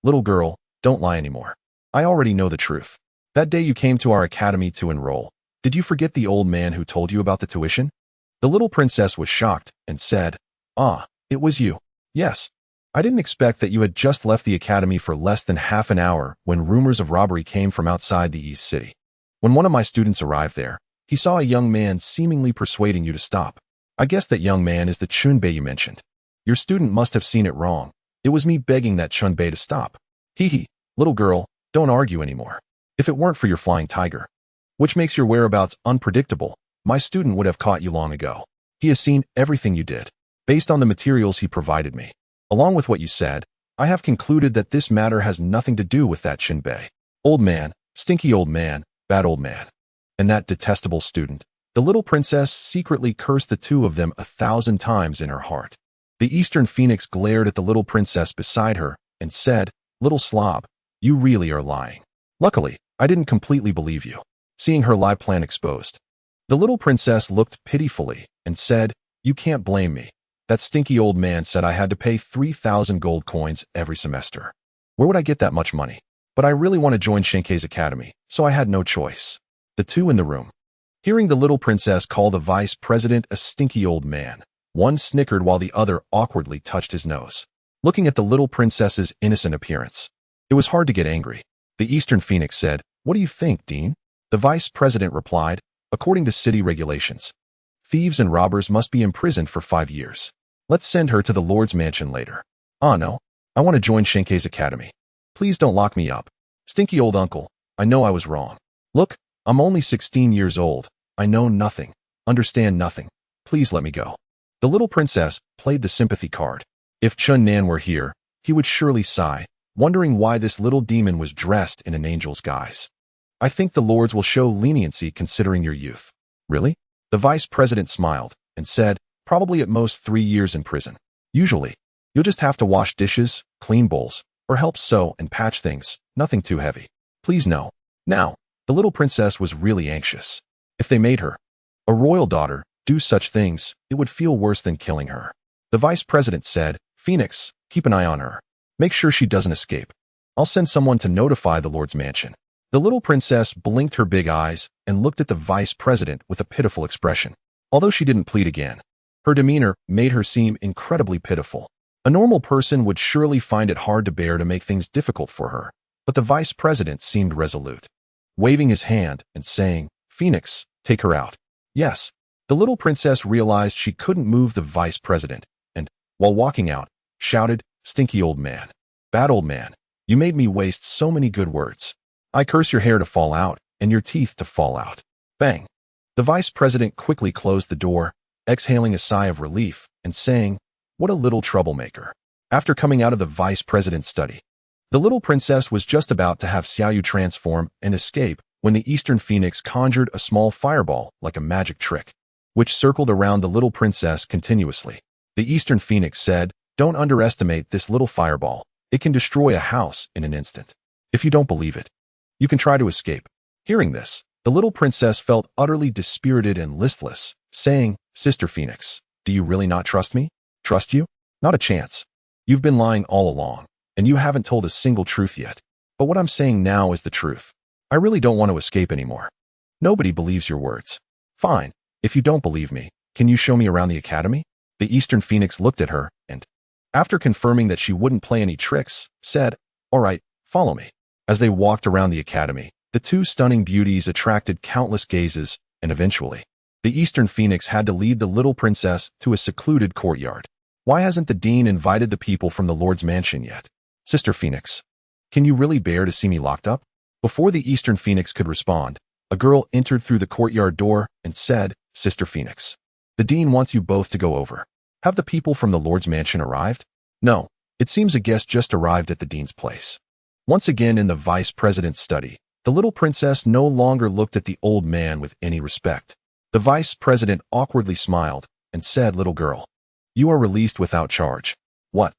little girl, don't lie anymore. I already know the truth. That day you came to our academy to enroll. Did you forget the old man who told you about the tuition? The little princess was shocked and said, it was you. Yes. I didn't expect that you had just left the academy for less than half an hour when rumors of robbery came from outside the East City. When one of my students arrived there, he saw a young man seemingly persuading you to stop. I guess that young man is the Chun Bei you mentioned. Your student must have seen it wrong. It was me begging that Chun Bei to stop. Little girl, don't argue anymore. If it weren't for your flying tiger, which makes your whereabouts unpredictable, my student would have caught you long ago. He has seen everything you did. Based on the materials he provided me, along with what you said, I have concluded that this matter has nothing to do with that Chun Bei. Old man, stinky old man, bad old man. And that detestable student. The little princess secretly cursed the two of them 1,000 times in her heart. The Eastern Phoenix glared at the little princess beside her and said, little slob, you really are lying. Luckily, I didn't completely believe you. Seeing her lie plan exposed, the little princess looked pitifully and said, you can't blame me. That stinky old man said I had to pay 3,000 gold coins every semester. Where would I get that much money? But I really want to join Shinkei's academy, so I had no choice. The two in the room, hearing the little princess call the vice president a stinky old man, one snickered while the other awkwardly touched his nose. Looking at the little princess's innocent appearance, it was hard to get angry. The Eastern Phoenix said, what do you think, Dean? The vice president replied, according to city regulations, thieves and robbers must be imprisoned for 5 years. Let's send her to the Lord's mansion later. No, I want to join Shinkei's academy. Please don't lock me up. Stinky old uncle, I know I was wrong. Look, I'm only 16 years old. I know nothing, understand nothing. Please let me go. The little princess played the sympathy card. If Chun Nan were here, he would surely sigh, wondering why this little demon was dressed in an angel's guise. I think the lords will show leniency considering your youth. Really? The vice president smiled and said, probably at most 3 years in prison. Usually, you'll just have to wash dishes, clean bowls, or help sew and patch things, nothing too heavy. Please no. Now, the little princess was really anxious. If they made her, a royal daughter, do such things, it would feel worse than killing her. The vice president said, Phoenix, keep an eye on her. Make sure she doesn't escape. I'll send someone to notify the Lord's mansion. The little princess blinked her big eyes and looked at the vice president with a pitiful expression. Although she didn't plead again, her demeanor made her seem incredibly pitiful. A normal person would surely find it hard to bear to make things difficult for her, but the vice president seemed resolute, waving his hand and saying, Phoenix, take her out. Yes. The little princess realized she couldn't move the vice president, and, while walking out, shouted, Stinky old man. Bad old man. You made me waste so many good words. I curse your hair to fall out, and your teeth to fall out. Bang. The vice president quickly closed the door, exhaling a sigh of relief, and saying, what a little troublemaker. After coming out of the vice president's study, the little princess was just about to have Xiaoyu transform and escape when the Eastern Phoenix conjured a small fireball like a magic trick, which circled around the little princess continuously. The Eastern Phoenix said, Don't underestimate this little fireball. It can destroy a house in an instant. If you don't believe it, you can try to escape." Hearing this, the little princess felt utterly dispirited and listless, saying, "Sister Phoenix, do you really not trust me?" "Trust you? Not a chance. You've been lying all along, and you haven't told a single truth yet. But what I'm saying now is the truth. I really don't want to escape anymore. Nobody believes your words." "Fine. If you don't believe me, can you show me around the academy?" The Eastern Phoenix looked at her and, after confirming that she wouldn't play any tricks, said, "All right, follow me." As they walked around the academy, the two stunning beauties attracted countless gazes, and eventually, the Eastern Phoenix had to lead the little princess to a secluded courtyard. "Why hasn't the dean invited the people from the Lord's mansion yet? Sister Phoenix, can you really bear to see me locked up?" Before the Eastern Phoenix could respond, a girl entered through the courtyard door and said, "Sister Phoenix, the dean wants you both to go over. Have the people from the Lord's mansion arrived?" "No, it seems a guest just arrived at the dean's place." Once again in the vice president's study, the little princess no longer looked at the old man with any respect. The vice president awkwardly smiled and said, "Little girl, you are released without charge." What?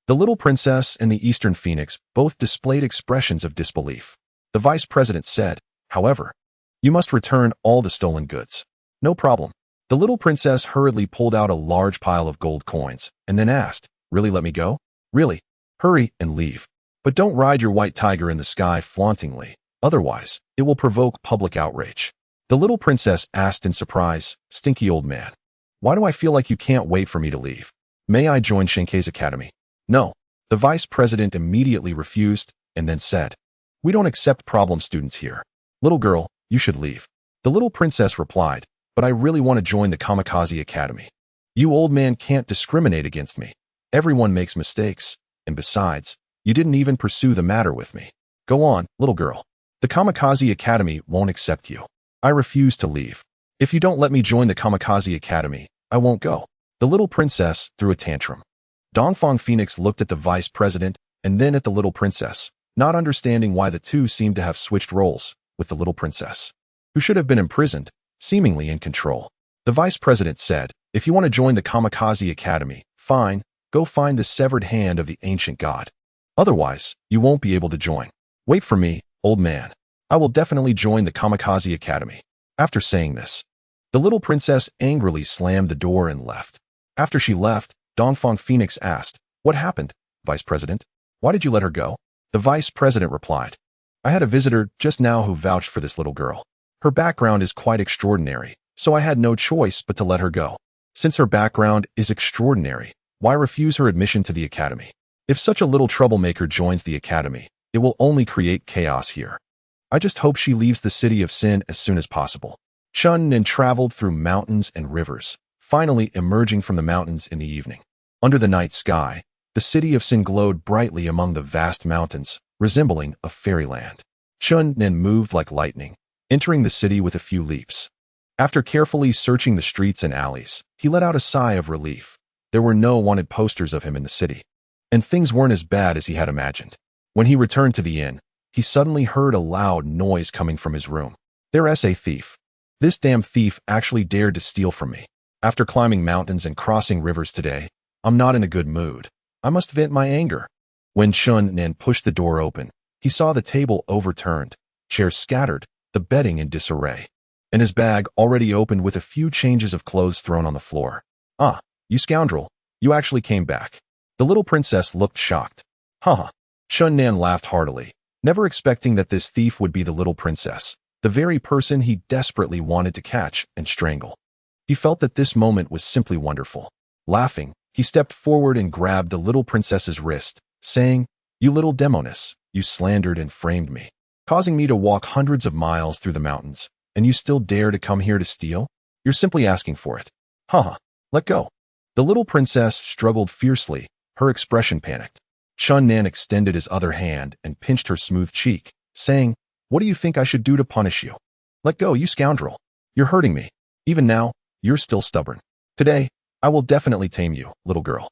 The little princess and the Eastern Phoenix both displayed expressions of disbelief. The vice president said, "However, you must return all the stolen goods." "No problem." The little princess hurriedly pulled out a large pile of gold coins and then asked, "Really let me go?" "Really? Hurry and leave. But don't ride your white tiger in the sky flauntingly, otherwise it will provoke public outrage." The little princess asked in surprise, "Stinky old man, why do I feel like you can't wait for me to leave? May I join Shenkei's academy?" "No." The vice president immediately refused and then said, "We don't accept problem students here. Little girl, you should leave." The little princess replied, "But I really want to join the Kamikaze Academy. You old man can't discriminate against me. Everyone makes mistakes, and besides, you didn't even pursue the matter with me. Go on, little girl. The Kamikaze Academy won't accept you. I refuse to leave. If you don't let me join the Kamikaze Academy, I won't go." The little princess threw a tantrum. Dongfang Phoenix looked at the vice president and then at the little princess, not understanding why the two seemed to have switched roles, with the little princess, who should have been imprisoned, seemingly in control. The vice president said, "If you want to join the Kamikaze Academy, fine, go find the severed hand of the ancient god. Otherwise, you won't be able to join. Wait for me, old man. I will definitely join the Kamikaze Academy." After saying this, the little princess angrily slammed the door and left. After she left, Dongfang Phoenix asked, "What happened, Vice President? Why did you let her go?" The Vice President replied, "I had a visitor just now who vouched for this little girl. Her background is quite extraordinary, so I had no choice but to let her go. Since her background is extraordinary, why refuse her admission to the academy? If such a little troublemaker joins the academy, it will only create chaos here. I just hope she leaves the city of sin as soon as possible." Chun Nin traveled through mountains and rivers, finally emerging from the mountains in the evening. Under the night sky, the city of Sin glowed brightly among the vast mountains, resembling a fairyland. Chun Nin moved like lightning, entering the city with a few leaps. After carefully searching the streets and alleys, he let out a sigh of relief. There were no wanted posters of him in the city, and things weren't as bad as he had imagined. When he returned to the inn, he suddenly heard a loud noise coming from his room. "There's a thief. This damn thief actually dared to steal from me. After climbing mountains and crossing rivers today, I'm not in a good mood. I must vent my anger." When Chun Nin pushed the door open, he saw the table overturned, chairs scattered, the bedding in disarray, and his bag already opened with a few changes of clothes thrown on the floor. "Ah, you scoundrel, you actually came back." The little princess looked shocked. "Haha." Chun Nin laughed heartily, never expecting that this thief would be the little princess, the very person he desperately wanted to catch and strangle. He felt that this moment was simply wonderful. Laughing, he stepped forward and grabbed the little princess's wrist, saying, "You little demoness, you slandered and framed me, causing me to walk hundreds of miles through the mountains, and you still dare to come here to steal? You're simply asking for it. Haha, let go." The little princess struggled fiercely, her expression panicked. Chun Nin extended his other hand and pinched her smooth cheek, saying, "What do you think I should do to punish you? Let go, you scoundrel. You're hurting me. Even now, you're still stubborn. Today, I will definitely tame you, little girl."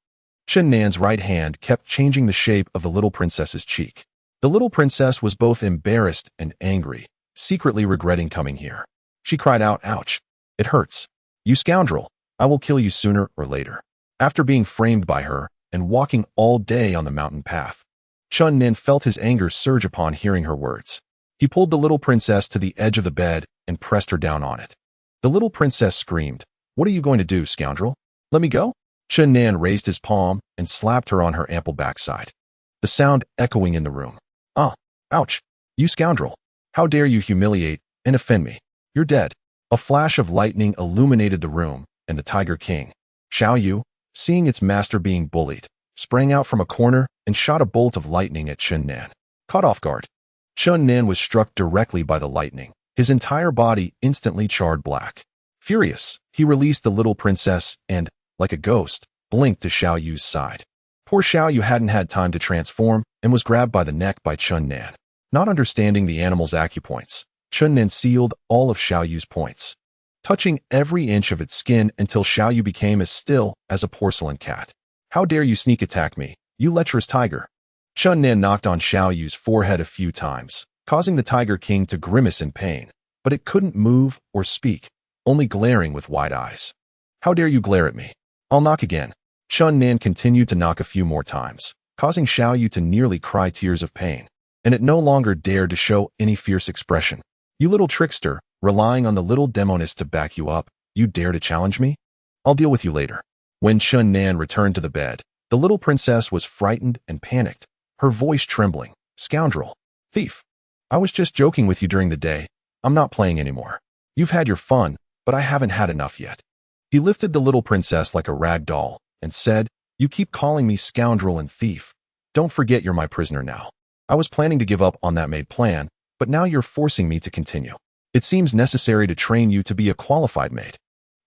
Chun Nin's right hand kept changing the shape of the little princess's cheek. The little princess was both embarrassed and angry, secretly regretting coming here. She cried out, "Ouch! It hurts. You scoundrel! I will kill you sooner or later." After being framed by her and walking all day on the mountain path, Chun Nin felt his anger surge upon hearing her words. He pulled the little princess to the edge of the bed and pressed her down on it. The little princess screamed, "What are you going to do, scoundrel? Let me go?" Chun Nin raised his palm and slapped her on her ample backside, the sound echoing in the room. "Ah, ouch, you scoundrel. How dare you humiliate and offend me? You're dead." A flash of lightning illuminated the room, and the Tiger King, Xiao Yu, seeing its master being bullied, sprang out from a corner and shot a bolt of lightning at Chun Nin. Caught off guard, Chun Nin was struck directly by the lightning, his entire body instantly charred black. Furious, he released the little princess and, like a ghost, blinked to Xiao Yu's side. Poor Xiao Yu hadn't had time to transform and was grabbed by the neck by Chun Nin. Not understanding the animal's acupoints, Chun Nin sealed all of Xiao Yu's points, touching every inch of its skin until Xiao Yu became as still as a porcelain cat. "How dare you sneak attack me, you lecherous tiger!" Chun Nin knocked on Xiao Yu's forehead a few times, causing the Tiger King to grimace in pain, but it couldn't move or speak, only glaring with wide eyes. "How dare you glare at me? I'll knock again." Chun Nin continued to knock a few more times, causing Xiao Yu to nearly cry tears of pain, and it no longer dared to show any fierce expression. "You little trickster, relying on the little demoness to back you up, you dare to challenge me? I'll deal with you later." When Chun Nin returned to the bed, the little princess was frightened and panicked, her voice trembling. "Scoundrel! Thief! I was just joking with you during the day. I'm not playing anymore. You've had your fun, but I haven't had enough yet." He lifted the little princess like a rag doll and said, "You keep calling me scoundrel and thief. Don't forget you're my prisoner now. I was planning to give up on that maid plan, but now you're forcing me to continue. It seems necessary to train you to be a qualified maid."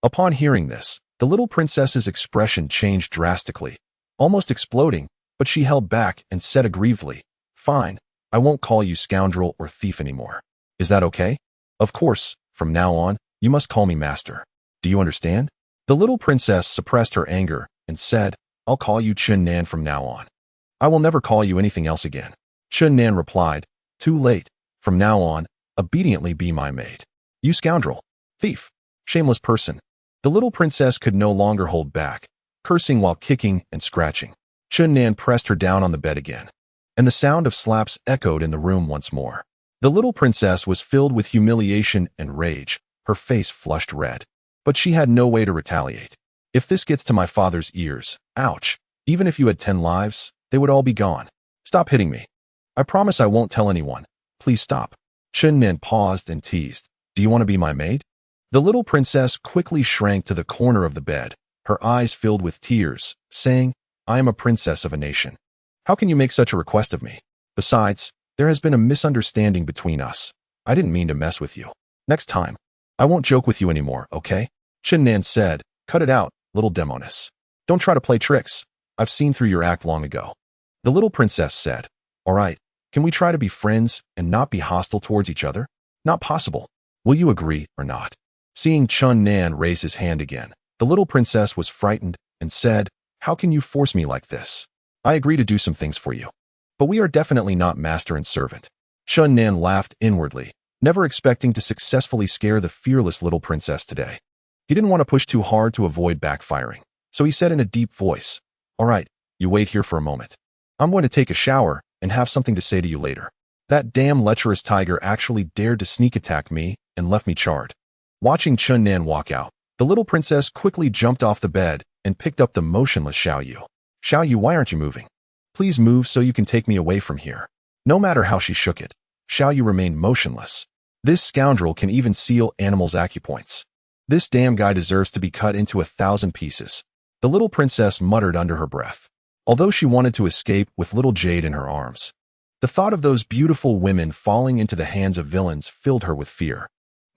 Upon hearing this, the little princess's expression changed drastically, almost exploding, but she held back and said aggrievedly, "Fine, I won't call you scoundrel or thief anymore. Is that okay? Of course, from now on, you must call me master. Do you understand?" The little princess suppressed her anger and said, "I'll call you Chun Nin from now on. I will never call you anything else again." Chun Nin replied, "Too late. From now on, obediently be my maid." "You scoundrel, thief, shameless person." The little princess could no longer hold back, cursing while kicking and scratching. Chun Nin pressed her down on the bed again, and the sound of slaps echoed in the room once more. The little princess was filled with humiliation and rage, her face flushed red. But she had no way to retaliate. "If this gets to my father's ears, ouch, even if you had 10 lives, they would all be gone. Stop hitting me. I promise I won't tell anyone. Please stop." Chun Nin paused and teased, "Do you want to be my maid?" The little princess quickly shrank to the corner of the bed, her eyes filled with tears, saying, "I am a princess of a nation. How can you make such a request of me? Besides, there has been a misunderstanding between us. I didn't mean to mess with you. Next time, I won't joke with you anymore, okay?" Chun Nin said, "Cut it out, little demoness. Don't try to play tricks. I've seen through your act long ago." The little princess said, "All right, can we try to be friends and not be hostile towards each other?" "Not possible. Will you agree or not?" Seeing Chun Nin raise his hand again, the little princess was frightened and said, "How can you force me like this? I agree to do some things for you, but we are definitely not master and servant." Chun Nin laughed inwardly, never expecting to successfully scare the fearless little princess today. He didn't want to push too hard to avoid backfiring, so he said in a deep voice, "All right, you wait here for a moment. I'm going to take a shower and have something to say to you later. That damn lecherous tiger actually dared to sneak attack me and left me charred." Watching Chun Nin walk out, the little princess quickly jumped off the bed and picked up the motionless Xiao Yu. "Xiao Yu, why aren't you moving? Please move so you can take me away from here." No matter how she shook it, Xiao Yu remained motionless. This scoundrel can even seal animals' acupoints. This damn guy deserves to be cut into 1,000 pieces. The little princess muttered under her breath, although she wanted to escape with little Jade in her arms. The thought of those beautiful women falling into the hands of villains filled her with fear.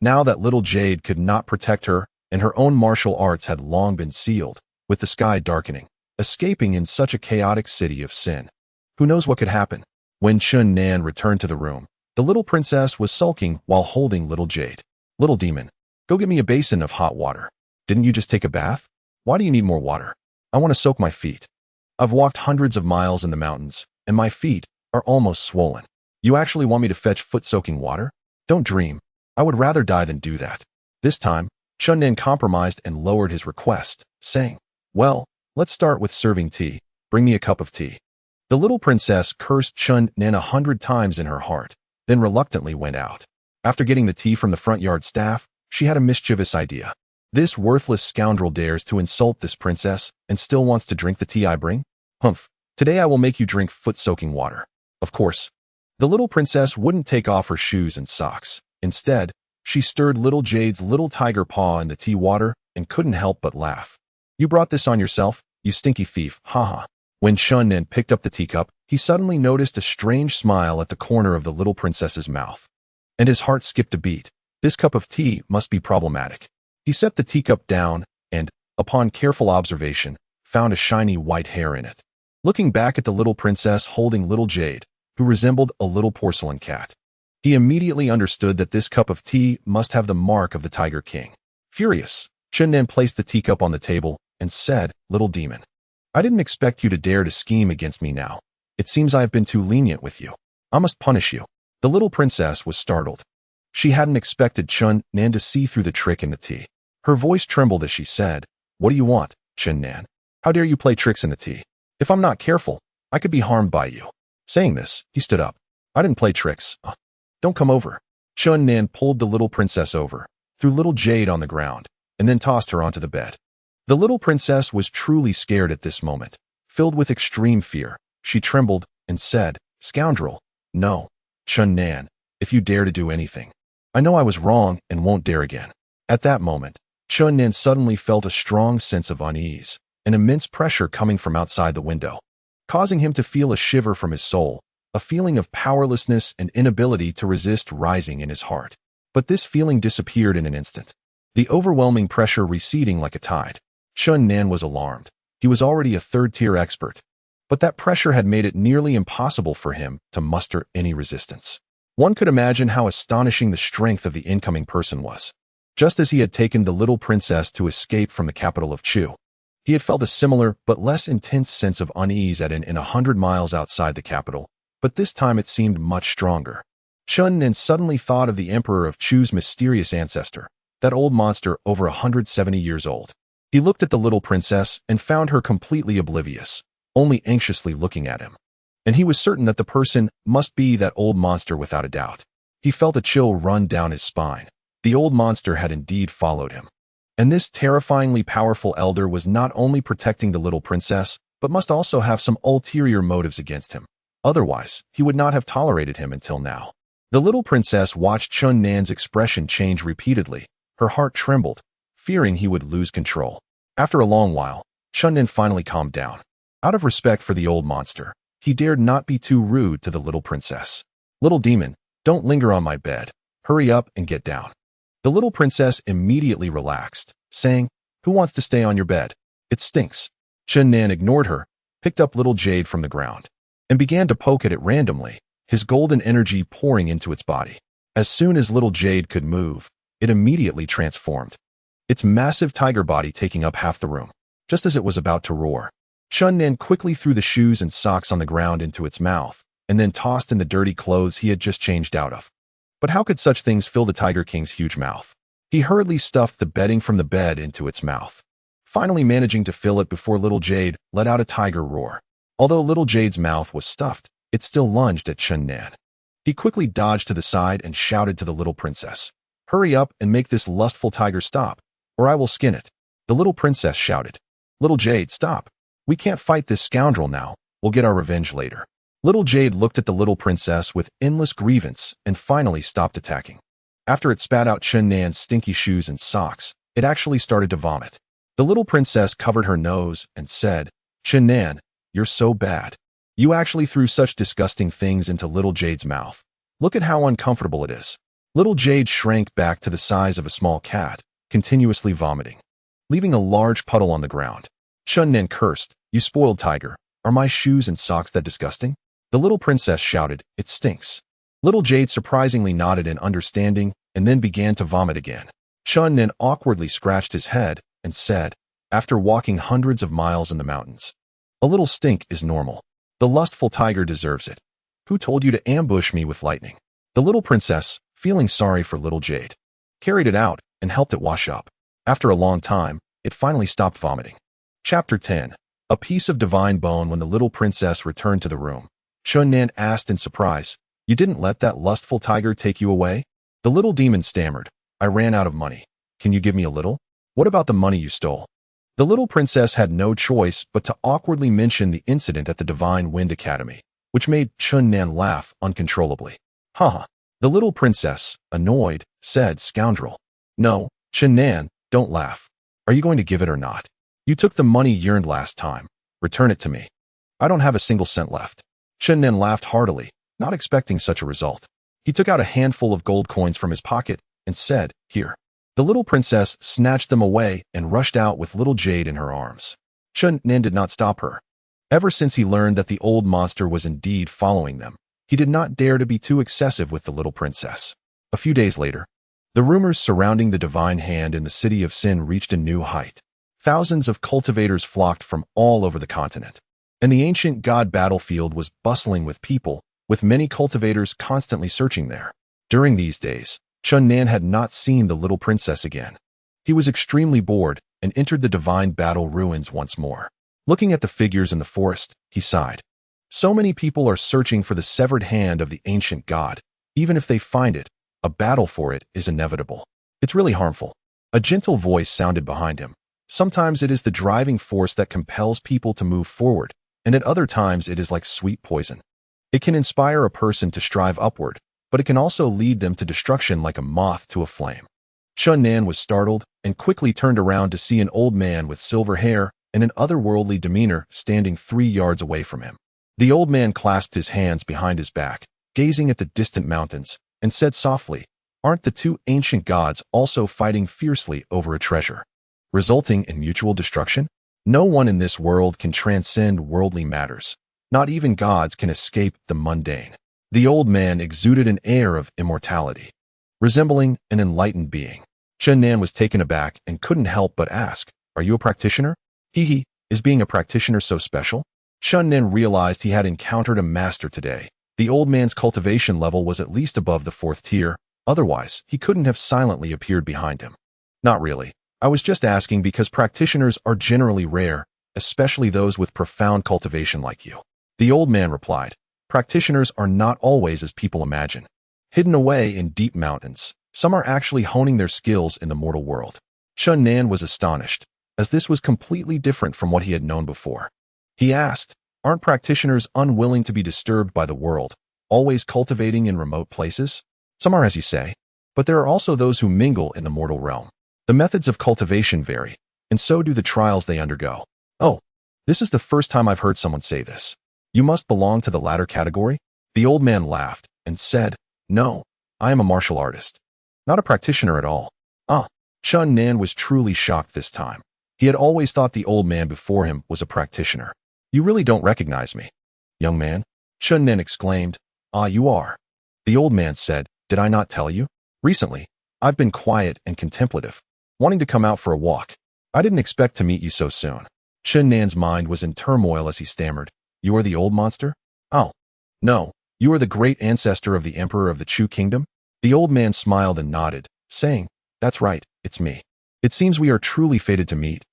Now that little Jade could not protect her and her own martial arts had long been sealed, with the sky darkening, escaping in such a chaotic city of sin. Who knows what could happen? When Chun Nin returned to the room, the little princess was sulking while holding little Jade. "Little demon, go get me a basin of hot water. Didn't you just take a bath? Why do you need more water? I want to soak my feet. I've walked hundreds of miles in the mountains, and my feet are almost swollen. You actually want me to fetch foot-soaking water? Don't dream. I would rather die than do that." This time, Chun Nin compromised and lowered his request, saying, "Well, Let's start with serving tea. Bring me a cup of tea. The little princess cursed Chun Nan 100 times in her heart, then reluctantly went out. After getting the tea from the front yard staff, she had a mischievous idea. This worthless scoundrel dares to insult this princess and still wants to drink the tea I bring? Humph, today I will make you drink foot-soaking water. Of course. The little princess wouldn't take off her shoes and socks. Instead, she stirred little Jade's little tiger paw in the tea water and couldn't help but laugh. You brought this on yourself, you stinky thief, haha. When Chun Nan picked up the teacup, he suddenly noticed a strange smile at the corner of the little princess's mouth. And his heart skipped a beat. This cup of tea must be problematic. He set the teacup down and, upon careful observation, found a shiny white hair in it. Looking back at the little princess holding little Jade, who resembled a little porcelain cat, he immediately understood that this cup of tea must have the mark of the Tiger King. Furious, Chun Nan placed the teacup on the table and said, "Little demon, I didn't expect you to dare to scheme against me now. It seems I have been too lenient with you. I must punish you." The little princess was startled. She hadn't expected Chun Nan to see through the trick in the tea. Her voice trembled as she said, "What do you want, Chun Nan? How dare you play tricks in the tea? If I'm not careful, I could be harmed by you." Saying this, he stood up. "I didn't play tricks. Don't come over." Chun Nan pulled the little princess over, threw little Jade on the ground, and then tossed her onto the bed. The little princess was truly scared at this moment. Filled with extreme fear, she trembled and said, "Scoundrel, no. Chun Nan, if you dare to do anything, I know I was wrong and won't dare again." At that moment, Chun Nan suddenly felt a strong sense of unease, an immense pressure coming from outside the window, causing him to feel a shiver from his soul, a feeling of powerlessness and inability to resist rising in his heart. But this feeling disappeared in an instant, the overwhelming pressure receding like a tide. Chun Nan was alarmed. He was already a third-tier expert, but that pressure had made it nearly impossible for him to muster any resistance. One could imagine how astonishing the strength of the incoming person was. Just as he had taken the little princess to escape from the capital of Chu, he had felt a similar but less intense sense of unease at in 100 miles outside the capital, but this time it seemed much stronger. Chun Nan suddenly thought of the emperor of Chu's mysterious ancestor, that old monster over 170 years old. He looked at the little princess and found her completely oblivious, only anxiously looking at him. And he was certain that the person must be that old monster without a doubt. He felt a chill run down his spine. The old monster had indeed followed him. And this terrifyingly powerful elder was not only protecting the little princess, but must also have some ulterior motives against him. Otherwise, he would not have tolerated him until now. The little princess watched Chun Nan's expression change repeatedly. Her heart trembled, fearing he would lose control. After a long while, Chun Nan finally calmed down. Out of respect for the old monster, he dared not be too rude to the little princess. "Little demon, don't linger on my bed. Hurry up and get down." The little princess immediately relaxed, saying, "Who wants to stay on your bed? It stinks." Chun Nan ignored her, picked up little Jade from the ground, and began to poke at it randomly, his golden energy pouring into its body. As soon as little Jade could move, it immediately transformed, its massive tiger body taking up half the room. Just as it was about to roar, Chun Nan quickly threw the shoes and socks on the ground into its mouth, and then tossed in the dirty clothes he had just changed out of. But how could such things fill the Tiger King's huge mouth? He hurriedly stuffed the bedding from the bed into its mouth, finally managing to fill it before little Jade let out a tiger roar. Although little Jade's mouth was stuffed, it still lunged at Chun Nan. He quickly dodged to the side and shouted to the little princess, "Hurry up and make this lustful tiger stop, or I will skin it." The little princess shouted, "Little Jade, stop. We can't fight this scoundrel now. We'll get our revenge later." Little Jade looked at the little princess with endless grievance and finally stopped attacking. After it spat out Chun Nan's stinky shoes and socks, it actually started to vomit. The little princess covered her nose and said, "Chun Nan, you're so bad. You actually threw such disgusting things into little Jade's mouth. Look at how uncomfortable it is." Little Jade shrank back to the size of a small cat, continuously vomiting, leaving a large puddle on the ground. Chun Nan cursed, "You spoiled tiger. Are my shoes and socks that disgusting?" The little princess shouted, "It stinks." Little Jade surprisingly nodded in understanding and then began to vomit again. Chun Nan awkwardly scratched his head and said, "After walking hundreds of miles in the mountains, a little stink is normal. The lustful tiger deserves it. Who told you to ambush me with lightning?" The little princess, feeling sorry for little Jade, carried it out and helped it wash up. After a long time, it finally stopped vomiting. Chapter 10. A piece of divine bone. When the little princess returned to the room, Chunnan asked in surprise, "You didn't let that lustful tiger take you away?" The little demon stammered, "I ran out of money. Can you give me a little? What about the money you stole?" The little princess had no choice but to awkwardly mention the incident at the Divine Wind Academy, which made Chunnan laugh uncontrollably. Haha. The little princess, annoyed, said, "Scoundrel. No, Chunnan, don't laugh. Are you going to give it or not? You took the money you earned last time. Return it to me. I don't have a single cent left." Chunnan laughed heartily, not expecting such a result. He took out a handful of gold coins from his pocket and said, "Here." The little princess snatched them away and rushed out with little Jade in her arms. Chunnan did not stop her. Ever since he learned that the old monster was indeed following them, he did not dare to be too excessive with the little princess. A few days later, the rumors surrounding the divine hand in the city of Sin reached a new height. Thousands of cultivators flocked from all over the continent, and the ancient god battlefield was bustling with people, with many cultivators constantly searching there. During these days, Chunnan had not seen the little princess again. He was extremely bored and entered the divine battle ruins once more. Looking at the figures in the forest, he sighed. So many people are searching for the severed hand of the ancient god. Even if they find it, a battle for it is inevitable. It's really harmful. A gentle voice sounded behind him. Sometimes it is the driving force that compels people to move forward, and at other times it is like sweet poison. It can inspire a person to strive upward, but it can also lead them to destruction like a moth to a flame. Chunnan was startled and quickly turned around to see an old man with silver hair and an otherworldly demeanor standing 3 yards away from him. The old man clasped his hands behind his back, gazing at the distant mountains, and said softly, "Aren't the two ancient gods also fighting fiercely over a treasure, resulting in mutual destruction? No one in this world can transcend worldly matters. Not even gods can escape the mundane." The old man exuded an air of immortality, resembling an enlightened being. Chunnan was taken aback and couldn't help but ask, "Are you a practitioner?" He, is being a practitioner so special? Chunnan realized he had encountered a master today. The old man's cultivation level was at least above the 4th tier, otherwise he couldn't have silently appeared behind him. "Not really. I was just asking because practitioners are generally rare, especially those with profound cultivation like you." The old man replied, "Practitioners are not always as people imagine. Hidden away in deep mountains, some are actually honing their skills in the mortal world." Chunnan was astonished, as this was completely different from what he had known before. He asked, "Aren't practitioners unwilling to be disturbed by the world, always cultivating in remote places?" "Some are, as you say, but there are also those who mingle in the mortal realm. The methods of cultivation vary, and so do the trials they undergo." "Oh, this is the first time I've heard someone say this. You must belong to the latter category?" The old man laughed and said, "No, I am a martial artist. Not a practitioner at all." Ah, Chunnan was truly shocked this time. He had always thought the old man before him was a practitioner. "You really don't recognize me, young man?" Chunnan exclaimed. "Ah, you are." The old man said, "Did I not tell you? Recently, I've been quiet and contemplative, wanting to come out for a walk. I didn't expect to meet you so soon." Chunnan's mind was in turmoil as he stammered, "You are the old monster?" "Oh, no, you are the great ancestor of the emperor of the Chu kingdom?" The old man smiled and nodded, saying, "That's right, it's me. It seems we are truly fated to meet."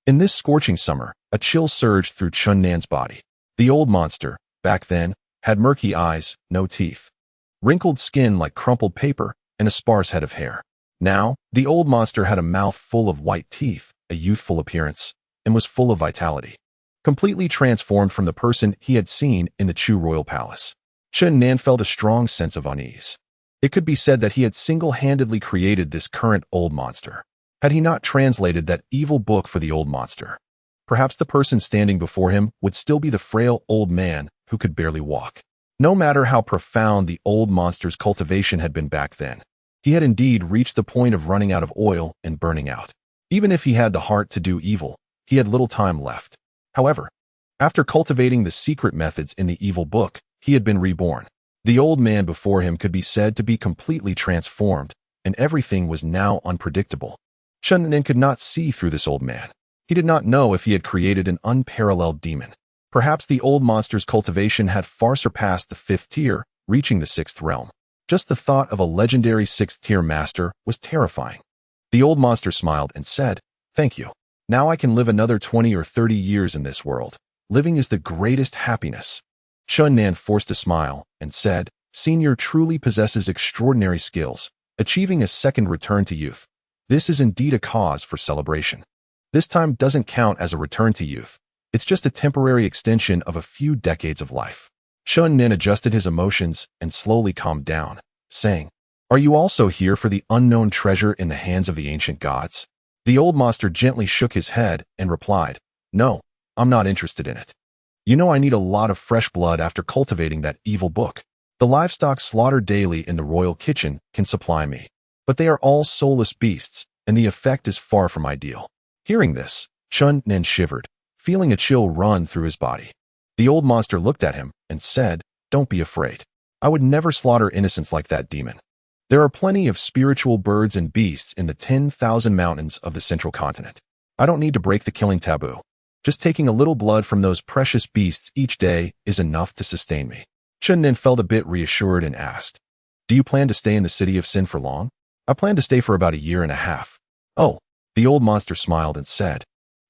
In this scorching summer, a chill surged through Chunnan's body. The old monster, back then, had murky eyes, no teeth, wrinkled skin like crumpled paper, and a sparse head of hair. Now, the old monster had a mouth full of white teeth, a youthful appearance, and was full of vitality, completely transformed from the person he had seen in the Chu royal palace. Chunnan felt a strong sense of unease. It could be said that he had single-handedly created this current old monster. Had he not translated that evil book for the old monster, perhaps the person standing before him would still be the frail old man who could barely walk. No matter how profound the old monster's cultivation had been back then, he had indeed reached the point of running out of oil and burning out. Even if he had the heart to do evil, he had little time left. However, after cultivating the secret methods in the evil book, he had been reborn. The old man before him could be said to be completely transformed, and everything was now unpredictable. Chunnan could not see through this old man. He did not know if he had created an unparalleled demon. Perhaps the old monster's cultivation had far surpassed the 5th tier, reaching the 6th realm. Just the thought of a legendary 6th tier master was terrifying. The old monster smiled and said, "Thank you. Now I can live another 20 or 30 years in this world. Living is the greatest happiness. Chun Nan forced a smile and said, Senior truly possesses extraordinary skills, achieving a second return to youth. This is indeed a cause for celebration. This time doesn't count as a return to youth. It's just a temporary extension of a few decades of life. Chun Nan adjusted his emotions and slowly calmed down, saying, Are you also here for the unknown treasure in the hands of the ancient gods? The old monster gently shook his head and replied, No, I'm not interested in it. You know I need a lot of fresh blood after cultivating that evil book. The livestock slaughtered daily in the royal kitchen can supply me, but they are all soulless beasts, and the effect is far from ideal. Hearing this, Chun Nan shivered, feeling a chill run through his body. The old monster looked at him and said, Don't be afraid. I would never slaughter innocents like that demon. There are plenty of spiritual birds and beasts in the 10,000 mountains of the central continent. I don't need to break the killing taboo. Just taking a little blood from those precious beasts each day is enough to sustain me. Chun Nan felt a bit reassured and asked, Do you plan to stay in the city of sin for long? I plan to stay for about a year and a half. Oh, the old monster smiled and said,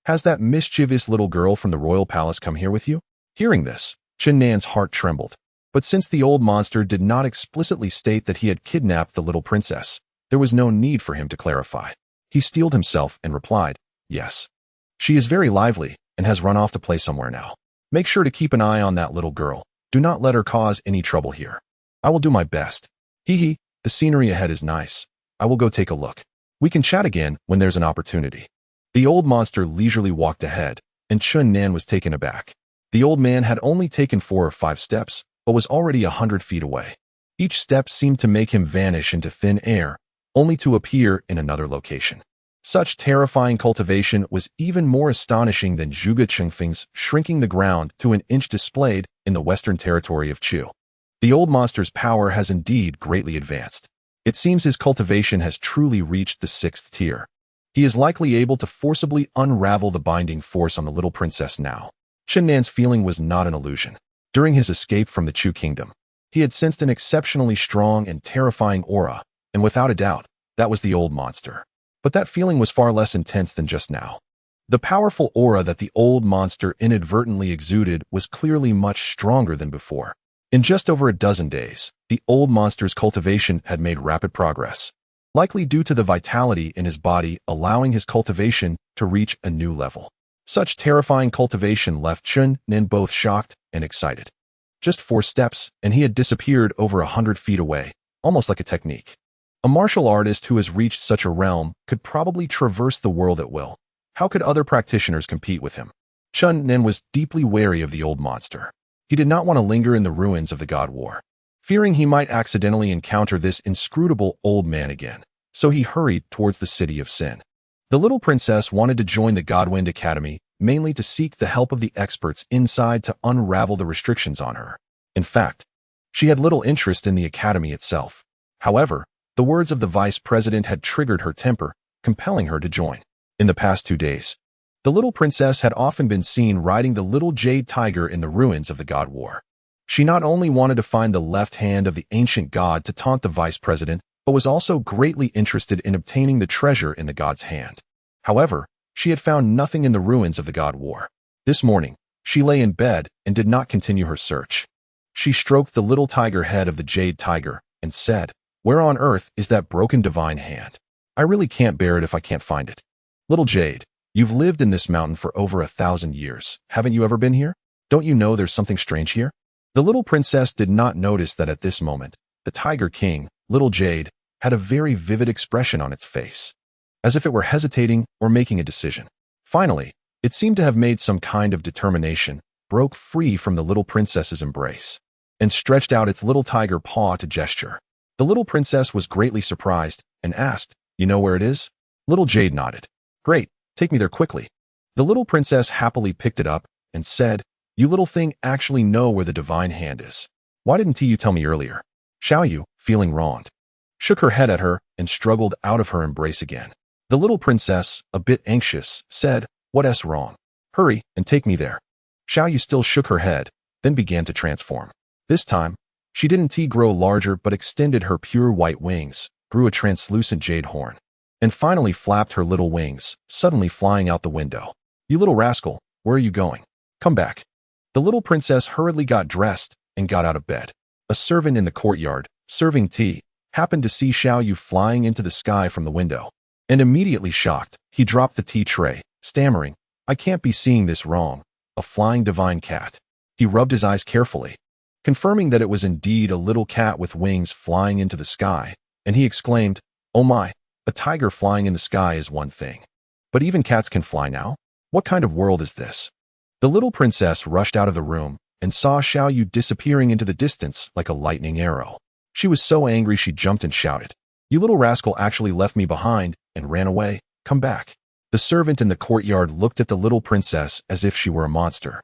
Has that mischievous little girl from the royal palace come here with you? Hearing this, Chun Nan's heart trembled. But since the old monster did not explicitly state that he had kidnapped the little princess, there was no need for him to clarify. He steeled himself and replied, Yes. She is very lively and has run off to play somewhere now. Make sure to keep an eye on that little girl. Do not let her cause any trouble here. I will do my best. Hee, the scenery ahead is nice. I will go take a look. We can chat again when there's an opportunity. The old monster leisurely walked ahead, and Chun Nan was taken aback. The old man had only taken 4 or 5 steps, but was already 100 feet away. Each step seemed to make him vanish into thin air, only to appear in another location. Such terrifying cultivation was even more astonishing than Zhuge Chengfeng's shrinking the ground to an inch displayed in the western territory of Chu. The old monster's power has indeed greatly advanced. It seems his cultivation has truly reached the 6th tier. He is likely able to forcibly unravel the binding force on the little princess now. Chun Nan's feeling was not an illusion. During his escape from the Chu kingdom, he had sensed an exceptionally strong and terrifying aura, and without a doubt, that was the old monster. But that feeling was far less intense than just now. The powerful aura that the old monster inadvertently exuded was clearly much stronger than before. In just over a dozen days, the old monster's cultivation had made rapid progress, likely due to the vitality in his body allowing his cultivation to reach a new level. Such terrifying cultivation left Chun Nan both shocked and excited. Just 4 steps, and he had disappeared over 100 feet away, almost like a technique. A martial artist who has reached such a realm could probably traverse the world at will. How could other practitioners compete with him? Chun Nan was deeply wary of the old monster. He did not want to linger in the ruins of the God War, fearing he might accidentally encounter this inscrutable old man again, so he hurried towards the city of sin. The little princess wanted to join the Gods1 Academy mainly to seek the help of the experts inside to unravel the restrictions on her. In fact, she had little interest in the academy itself. However, the words of the vice president had triggered her temper, compelling her to join. In the past 2 days, the little princess had often been seen riding the little jade tiger in the ruins of the God War. She not only wanted to find the left hand of the ancient god to taunt the vice president, but was also greatly interested in obtaining the treasure in the god's hand. However, she had found nothing in the ruins of the God War. This morning, she lay in bed and did not continue her search. She stroked the little tiger head of the jade tiger and said, Where on earth is that broken divine hand? I really can't bear it if I can't find it. Little Jade, you've lived in this mountain for over 1,000 years. Haven't you ever been here? Don't you know there's something strange here? The little princess did not notice that at this moment, the Tiger King, Little Jade, had a very vivid expression on its face, as if it were hesitating or making a decision. Finally, it seemed to have made some kind of determination, broke free from the little princess's embrace, and stretched out its little tiger paw to gesture. The little princess was greatly surprised and asked, You know where it is? Little Jade nodded. Great, take me there quickly. The little princess happily picked it up and said, You little thing actually know where the divine hand is. Why didn't you tell me earlier? Xiao Yu, feeling wronged, shook her head at her and struggled out of her embrace again. The little princess, a bit anxious, said, What's wrong? Hurry and take me there. Xiao Yu still shook her head, then began to transform. This time, she didn't grow larger but extended her pure white wings, grew a translucent jade horn, and finally flapped her little wings, suddenly flying out the window. "You little rascal, where are you going? Come back." The little princess hurriedly got dressed and got out of bed. A servant in the courtyard, serving tea, happened to see Xiao Yu flying into the sky from the window. And immediately shocked, he dropped the tea tray, stammering, "I can't be seeing this wrong. A flying divine cat." He rubbed his eyes carefully, confirming that it was indeed a little cat with wings flying into the sky, and he exclaimed, "Oh my, a tiger flying in the sky is one thing. But even cats can fly now? What kind of world is this?" The little princess rushed out of the room and saw Xiao Yu disappearing into the distance like a lightning arrow. She was so angry she jumped and shouted, "You little rascal actually left me behind and ran away. Come back." The servant in the courtyard looked at the little princess as if she were a monster.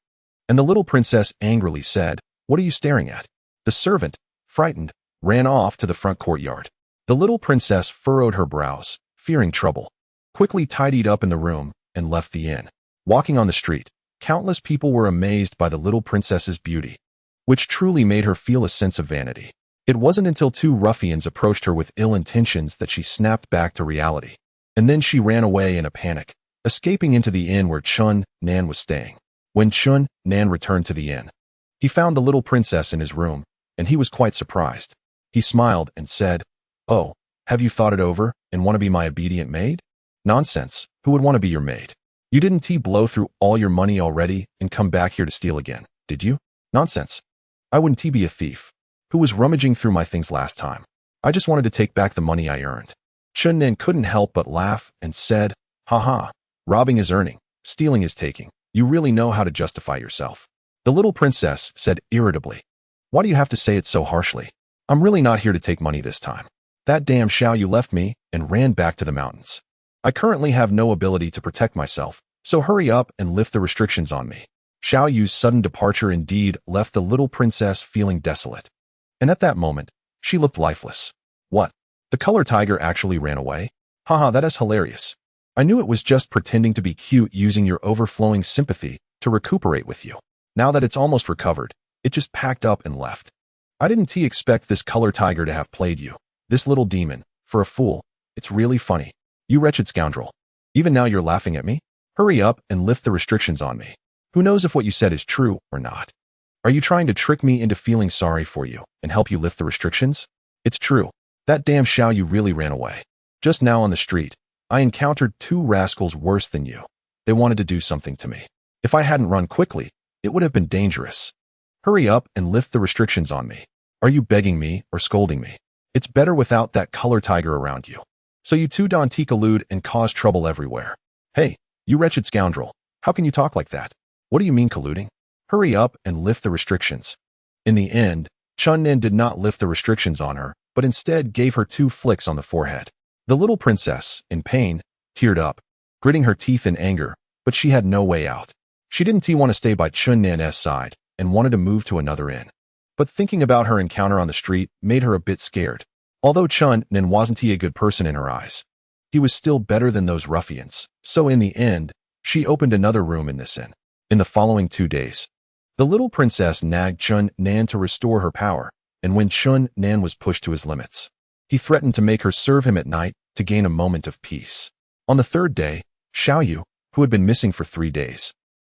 And the little princess angrily said, "What are you staring at?" The servant, frightened, ran off to the front courtyard. The little princess furrowed her brows, fearing trouble, quickly tidied up in the room, and left the inn. Walking on the street, countless people were amazed by the little princess's beauty, which truly made her feel a sense of vanity. It wasn't until two ruffians approached her with ill intentions that she snapped back to reality. And then she ran away in a panic, escaping into the inn where Chun Nan was staying. When Chun Nan returned to the inn, he found the little princess in his room, and he was quite surprised. He smiled and said, "Oh, have you thought it over and want to be my obedient maid?" "Nonsense, who would want to be your maid? You didn't blow through all your money already and come back here to steal again, did you?" "Nonsense. I wouldn't be a thief. Who was rummaging through my things last time? I just wanted to take back the money I earned." Chun Nan couldn't help but laugh and said, "Ha ha, robbing is earning, stealing is taking. You really know how to justify yourself." The little princess said irritably, "Why do you have to say it so harshly? I'm really not here to take money this time. That damn Xiao Yu left me and ran back to the mountains. I currently have no ability to protect myself, so hurry up and lift the restrictions on me." Xiao Yu's sudden departure indeed left the little princess feeling desolate. And at that moment, she looked lifeless. "What? The color tiger actually ran away? Haha, that is hilarious. I knew it was just pretending to be cute using your overflowing sympathy to recuperate with you. Now that it's almost recovered, it just packed up and left. I didn't expect this color tiger to have played you, this little demon, for a fool. It's really funny. You wretched scoundrel. Even now you're laughing at me? Hurry up and lift the restrictions on me. Who knows if what you said is true or not? Are you trying to trick me into feeling sorry for you and help you lift the restrictions? It's true. That damn Xiao Yu really ran away. Just now on the street, I encountered two rascals worse than you. They wanted to do something to me. If I hadn't run quickly, it would have been dangerous. Hurry up and lift the restrictions on me. Are you begging me or scolding me? It's better without that color tiger around you. So you two don't collude and cause trouble everywhere. Hey, you wretched scoundrel, how can you talk like that? What do you mean colluding? Hurry up and lift the restrictions." In the end, Chun Nan did not lift the restrictions on her, but instead gave her 2 flicks on the forehead. The little princess, in pain, teared up, gritting her teeth in anger, but she had no way out. She didn't want to stay by Chun Nan's side and wanted to move to another inn. But thinking about her encounter on the street made her a bit scared. Although Chun Nan wasn't a good person in her eyes, he was still better than those ruffians. So in the end, she opened another room in this inn. In the following 2 days, the little princess nagged Chun Nan to restore her power, and when Chun Nan was pushed to his limits, he threatened to make her serve him at night to gain a moment of peace. On the 3rd day, Xiao Yu, who had been missing for 3 days,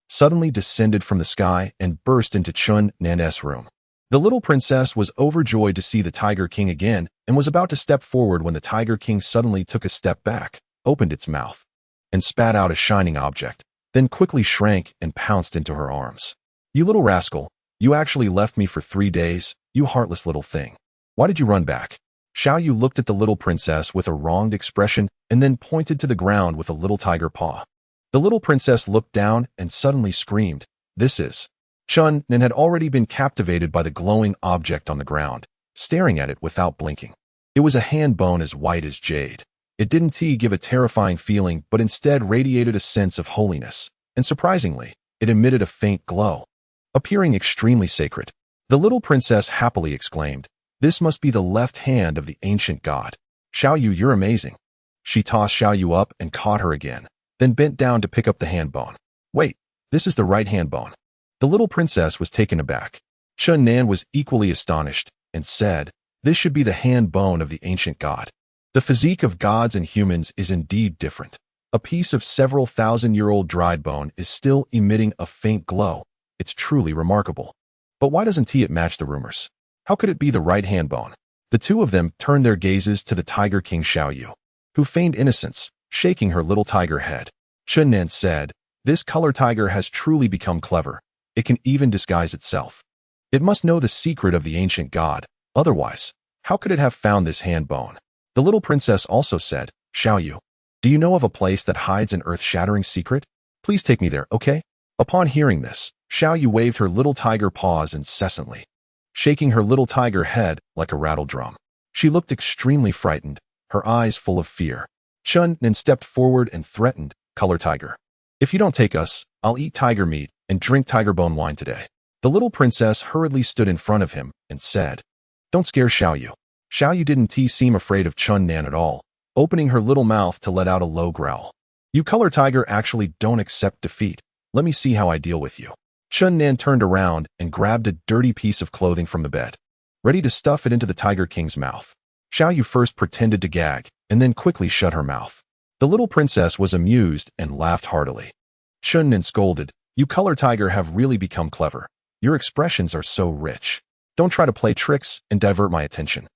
suddenly descended from the sky and burst into Chun Nan's room. The little princess was overjoyed to see the Tiger King again and was about to step forward when the Tiger King suddenly took a step back, opened its mouth, and spat out a shining object, then quickly shrank and pounced into her arms. "You little rascal, you actually left me for 3 days, you heartless little thing. Why did you run back?" Xiao Yu looked at the little princess with a wronged expression and then pointed to the ground with a little tiger paw. The little princess looked down and suddenly screamed, "This is..." Chun Nan had already been captivated by the glowing object on the ground, staring at it without blinking. It was a hand bone as white as jade. It didn't give a terrifying feeling, but instead radiated a sense of holiness, and surprisingly, it emitted a faint glow, appearing extremely sacred. The little princess happily exclaimed, "This must be the left hand of the ancient god. Xiao Yu, you're amazing." She tossed Xiao Yu up and caught her again, then bent down to pick up the hand bone. "Wait, this is the right hand bone." The little princess was taken aback. Chun Nan was equally astonished and said, "This should be the hand bone of the ancient god." The physique of gods and humans is indeed different. A piece of several thousand-year-old dried bone is still emitting a faint glow. It's truly remarkable. But why doesn't it match the rumors? How could it be the right-hand bone? The two of them turned their gazes to the Tiger King Xiaoyu, who feigned innocence, shaking her little tiger head. Chunnan said, "This color tiger has truly become clever. It can even disguise itself. It must know the secret of the ancient god. Otherwise, how could it have found this hand bone?" The little princess also said, "Xiaoyu, do you know of a place that hides an earth-shattering secret? Please take me there, okay?" Upon hearing this, Xiaoyu waved her little tiger paws incessantly, shaking her little tiger head like a rattle drum. She looked extremely frightened, her eyes full of fear. Chunnan stepped forward and threatened, "Color tiger, if you don't take us, I'll eat tiger meat and drink tiger bone wine today." The little princess hurriedly stood in front of him and said, "Don't scare Xiaoyu." Xiaoyu didn't seem afraid of Chunnan at all, opening her little mouth to let out a low growl. "You color tiger actually don't accept defeat. Let me see how I deal with you." Chunnan turned around and grabbed a dirty piece of clothing from the bed, ready to stuff it into the Tiger King's mouth. Xiaoyu first pretended to gag, and then quickly shut her mouth. The little princess was amused and laughed heartily. Chunnan scolded, "You color tiger have really become clever. Your expressions are so rich. Don't try to play tricks and divert my attention.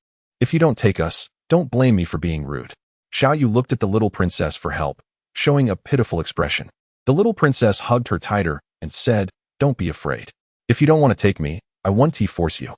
If you don't take us, don't blame me for being rude." Xiaoyu looked at the little princess for help, showing a pitiful expression. The little princess hugged her tighter and said, "Don't be afraid. If you don't want to take me, I won't force you.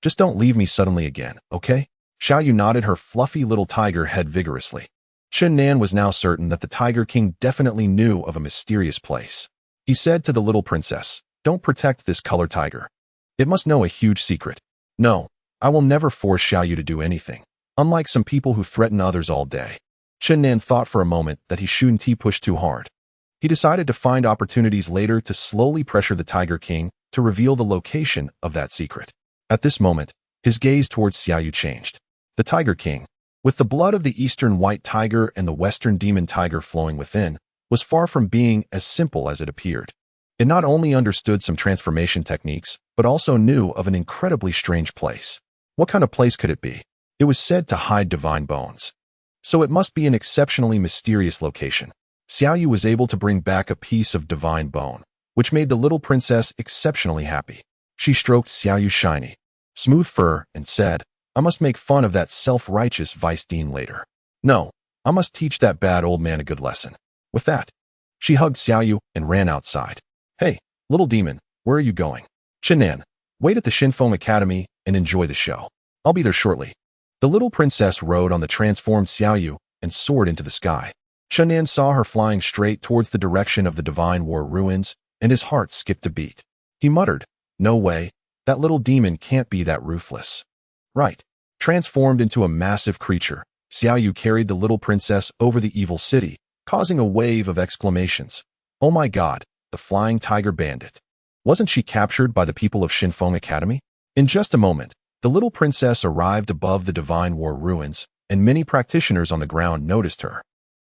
Just don't leave me suddenly again, okay?" Xiaoyu nodded her fluffy little tiger head vigorously. Chunnan was now certain that the Tiger King definitely knew of a mysterious place. He said to the little princess, "Don't protect this color tiger. It must know a huge secret. No, I will never force Xiaoyu to do anything, unlike some people who threaten others all day." Chunnan thought for a moment that he shouldn't push too hard. He decided to find opportunities later to slowly pressure the Tiger King to reveal the location of that secret. At this moment, his gaze towards Xiaoyu changed. The Tiger King, with the blood of the eastern white tiger and the western demon tiger flowing within, was far from being as simple as it appeared. It not only understood some transformation techniques, but also knew of an incredibly strange place. What kind of place could it be? It was said to hide divine bones. So it must be an exceptionally mysterious location. Xiaoyu was able to bring back a piece of divine bone, which made the little princess exceptionally happy. She stroked Xiaoyu's shiny, smooth fur and said, "I must make fun of that self-righteous vice dean later. No, I must teach that bad old man a good lesson." With that, she hugged Xiaoyu and ran outside. "Hey, little demon, where are you going?" "Chunnan, wait at the Shinfeng Academy and enjoy the show. I'll be there shortly." The little princess rode on the transformed Xiaoyu and soared into the sky. Chunnan saw her flying straight towards the direction of the Divine War ruins, and his heart skipped a beat. He muttered, "No way, that little demon can't be that ruthless." Right. Transformed into a massive creature, Xiaoyu carried the little princess over the evil city, causing a wave of exclamations. "Oh my god, the flying tiger bandit. Wasn't she captured by the people of Shinfeng Academy?" In just a moment, the little princess arrived above the Divine War ruins, and many practitioners on the ground noticed her.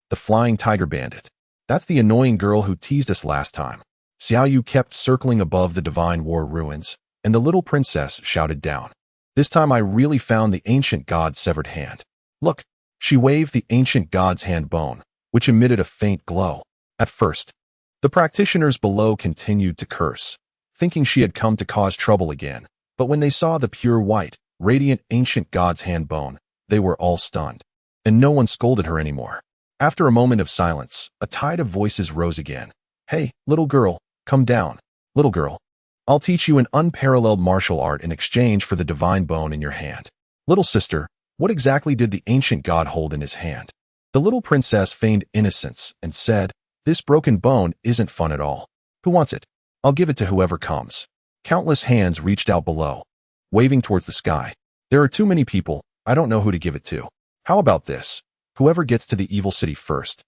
The flying tiger bandit. That's the annoying girl who teased us last time. Xiaoyu kept circling above the Divine War ruins, and the little princess shouted down. "This time I really found the ancient god's severed hand. Look." She waved the ancient god's hand bone, which emitted a faint glow. At first, the practitioners below continued to curse, thinking she had come to cause trouble again, but when they saw the pure white, radiant ancient god's hand bone, they were all stunned, and no one scolded her anymore. After a moment of silence, a tide of voices rose again. "Hey, little girl, come down. Little girl, I'll teach you an unparalleled martial art in exchange for the divine bone in your hand." "Little sister, what exactly did the ancient god hold in his hand?" The little princess feigned innocence and said, "This broken bone isn't fun at all. Who wants it? I'll give it to whoever comes." Countless hands reached out below, waving towards the sky. "There are too many people, I don't know who to give it to. How about this? Whoever gets to the evil city first,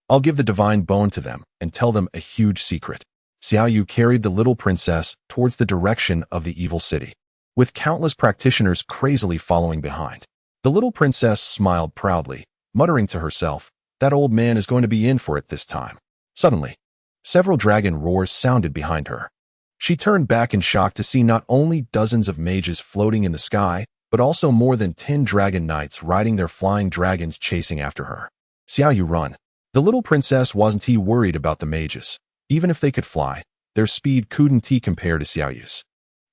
I'll give the divine bone to them and tell them a huge secret." Xiaoyu carried the little princess towards the direction of the evil city, with countless practitioners crazily following behind. The little princess smiled proudly, muttering to herself, "That old man is going to be in for it this time." Suddenly, several dragon roars sounded behind her. She turned back in shock to see not only dozens of mages floating in the sky, but also more than 10 dragon knights riding their flying dragons chasing after her. Xiaoyu, run. The little princess wasn't worried about the mages. Even if they could fly, their speed couldn't compare to Xiaoyu's.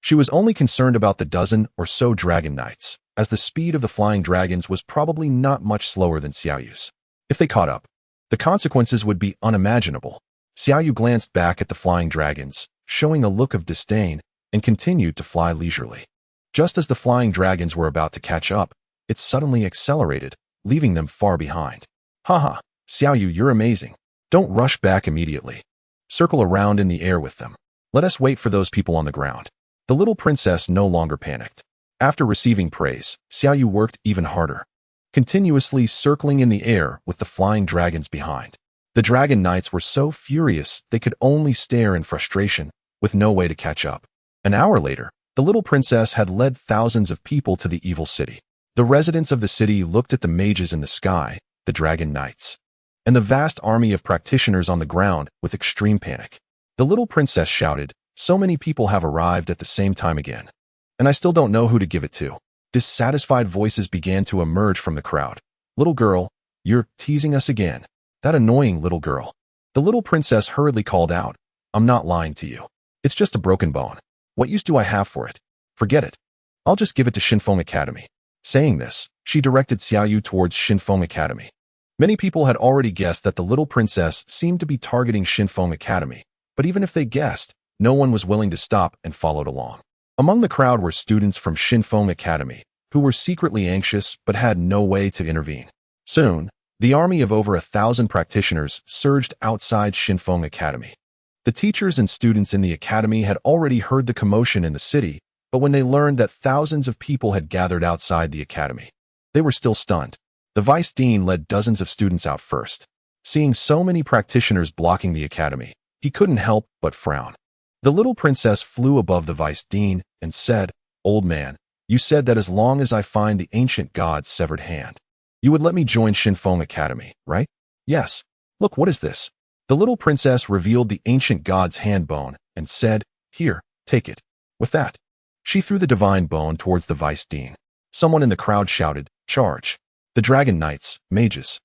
She was only concerned about the dozen or so dragon knights, as the speed of the flying dragons was probably not much slower than Xiaoyu's. If they caught up, the consequences would be unimaginable. Xiaoyu glanced back at the flying dragons, showing a look of disdain, and continued to fly leisurely. Just as the flying dragons were about to catch up, it suddenly accelerated, leaving them far behind. Haha, Xiaoyu, you're amazing. Don't rush back immediately. Circle around in the air with them. Let us wait for those people on the ground. The little princess no longer panicked. After receiving praise, Xiaoyu worked even harder, continuously circling in the air with the flying dragons behind. The dragon knights were so furious they could only stare in frustration, with no way to catch up. An hour later, the little princess had led thousands of people to the evil city. The residents of the city looked at the mages in the sky, the dragon knights, and the vast army of practitioners on the ground with extreme panic. The little princess shouted, "So many people have arrived at the same time again, and I still don't know who to give it to." Dissatisfied voices began to emerge from the crowd. "Little girl, you're teasing us again. That annoying little girl." The little princess hurriedly called out, "I'm not lying to you. It's just a broken bone. What use do I have for it? Forget it. I'll just give it to Shinfeng Academy." Saying this, she directed Xiaoyu towards Shinfeng Academy. Many people had already guessed that the little princess seemed to be targeting Shinfeng Academy, but even if they guessed, no one was willing to stop and followed along. Among the crowd were students from Shinfeng Academy, who were secretly anxious but had no way to intervene. Soon, the army of over 1,000 practitioners surged outside Shinfeng Academy. The teachers and students in the academy had already heard the commotion in the city, but when they learned that thousands of people had gathered outside the academy, they were still stunned. The vice dean led dozens of students out first. Seeing so many practitioners blocking the academy, he couldn't help but frown. The little princess flew above the vice dean and said, "Old man, you said that as long as I find the ancient god's severed hand, you would let me join Shinfeng Academy, right?" "Yes. Look, what is this?" The little princess revealed the ancient god's hand bone and said, "Here, take it." With that, she threw the divine bone towards the vice dean. Someone in the crowd shouted, "Charge!" The dragon knights, mages,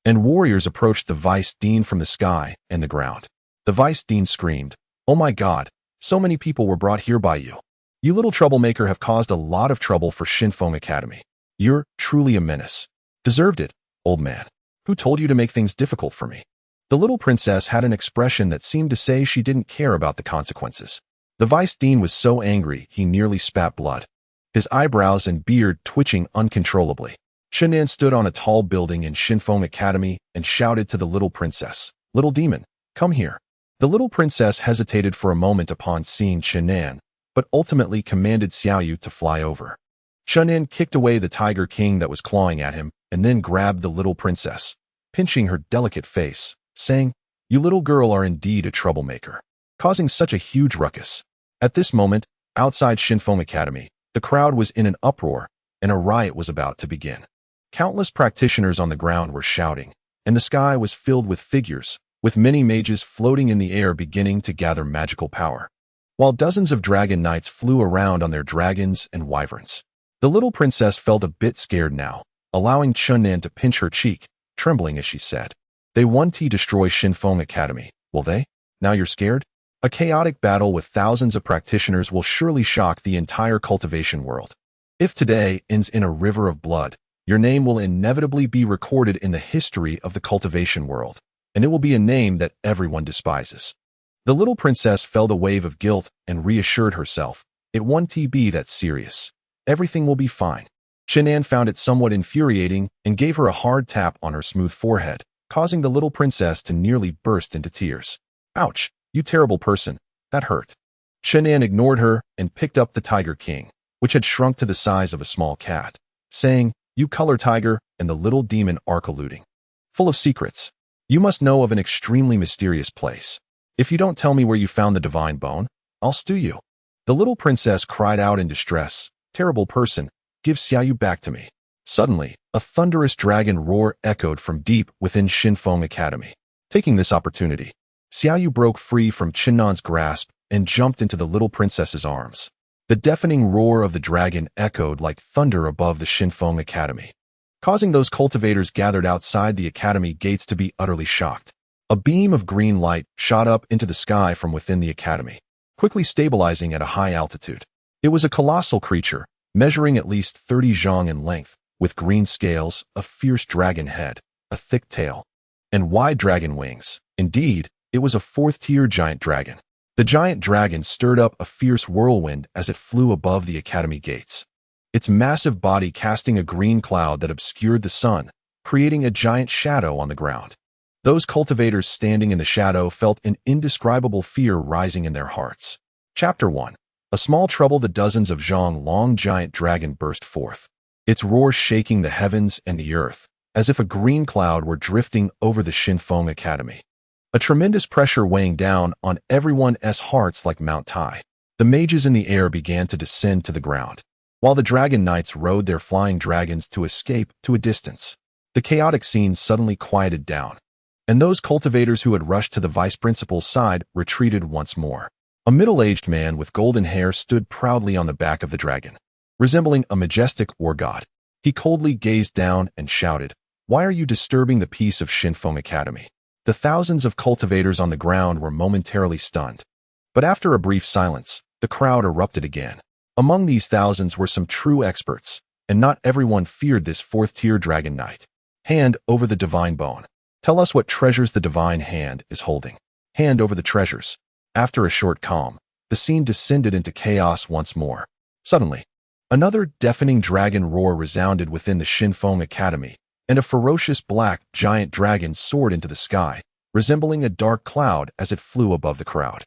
and warriors approached the vice dean from the sky and the ground. The vice dean screamed, "Oh my God, so many people were brought here by you. You little troublemaker have caused a lot of trouble for Shinfeng Academy. You're truly a menace." "Deserved it, old man. Who told you to make things difficult for me?" The little princess had an expression that seemed to say she didn't care about the consequences. The vice dean was so angry he nearly spat blood, his eyebrows and beard twitching uncontrollably. Qianan stood on a tall building in Shinfeng Academy and shouted to the little princess, "Little demon, come here." The little princess hesitated for a moment upon seeing Qianan, but ultimately commanded Xiaoyu to fly over. Qianan kicked away the tiger king that was clawing at him and then grabbed the little princess, pinching her delicate face, saying, "You little girl are indeed a troublemaker, causing such a huge ruckus." At this moment, outside Shinfeng Academy, the crowd was in an uproar, and a riot was about to begin. Countless practitioners on the ground were shouting, and the sky was filled with figures, with many mages floating in the air beginning to gather magical power, while dozens of dragon knights flew around on their dragons and wyverns. The little princess felt a bit scared now, allowing Qianan to pinch her cheek, trembling as she said, "They won't destroy Shinfeng Academy, will they? Now you're scared?" A chaotic battle with thousands of practitioners will surely shock the entire cultivation world. If today ends in a river of blood, your name will inevitably be recorded in the history of the cultivation world, and it will be a name that everyone despises. The little princess felt a wave of guilt and reassured herself, "It won't be that serious. Everything will be fine." Qianan found it somewhat infuriating and gave her a hard tap on her smooth forehead, causing the little princess to nearly burst into tears. "Ouch, you terrible person, that hurt." Qianan ignored her and picked up the tiger king, which had shrunk to the size of a small cat, saying, "You color tiger and the little demon are colluding. Full of secrets. You must know of an extremely mysterious place. If you don't tell me where you found the divine bone, I'll stew you." The little princess cried out in distress, "Terrible person, give Xiaoyu back to me." Suddenly, a thunderous dragon roar echoed from deep within Shinfeng Academy. Taking this opportunity, Xiaoyu broke free from Qianan's grasp and jumped into the little princess's arms. The deafening roar of the dragon echoed like thunder above the Shinfeng Academy, causing those cultivators gathered outside the academy gates to be utterly shocked. A beam of green light shot up into the sky from within the academy, quickly stabilizing at a high altitude. It was a colossal creature, measuring at least 30 zhang in length, with green scales, a fierce dragon head, a thick tail, and wide dragon wings. Indeed, it was a fourth-tier giant dragon. The giant dragon stirred up a fierce whirlwind as it flew above the academy gates, its massive body casting a green cloud that obscured the sun, creating a giant shadow on the ground. Those cultivators standing in the shadow felt an indescribable fear rising in their hearts. Chapter 1. A small trouble. The dozens of zhang long giant dragon burst forth, its roar shaking the heavens and the earth, as if a green cloud were drifting over the Shinfeng Academy. A tremendous pressure weighing down on everyone's hearts like Mount Tai. The mages in the air began to descend to the ground, while the dragon knights rode their flying dragons to escape to a distance. The chaotic scene suddenly quieted down, and those cultivators who had rushed to the vice principal's side retreated once more. A middle-aged man with golden hair stood proudly on the back of the dragon, resembling a majestic war god. He coldly gazed down and shouted, "Why are you disturbing the peace of Shinfeng Academy?" The thousands of cultivators on the ground were momentarily stunned, but after a brief silence, the crowd erupted again. Among these thousands were some true experts, and not everyone feared this fourth-tier dragon knight. Hand over the divine bone. Tell us what treasures the divine hand is holding. Hand over the treasures. After a short calm, the scene descended into chaos once more. Suddenly, another deafening dragon roar resounded within the Shinfeng Academy, and a ferocious black giant dragon soared into the sky, resembling a dark cloud as it flew above the crowd.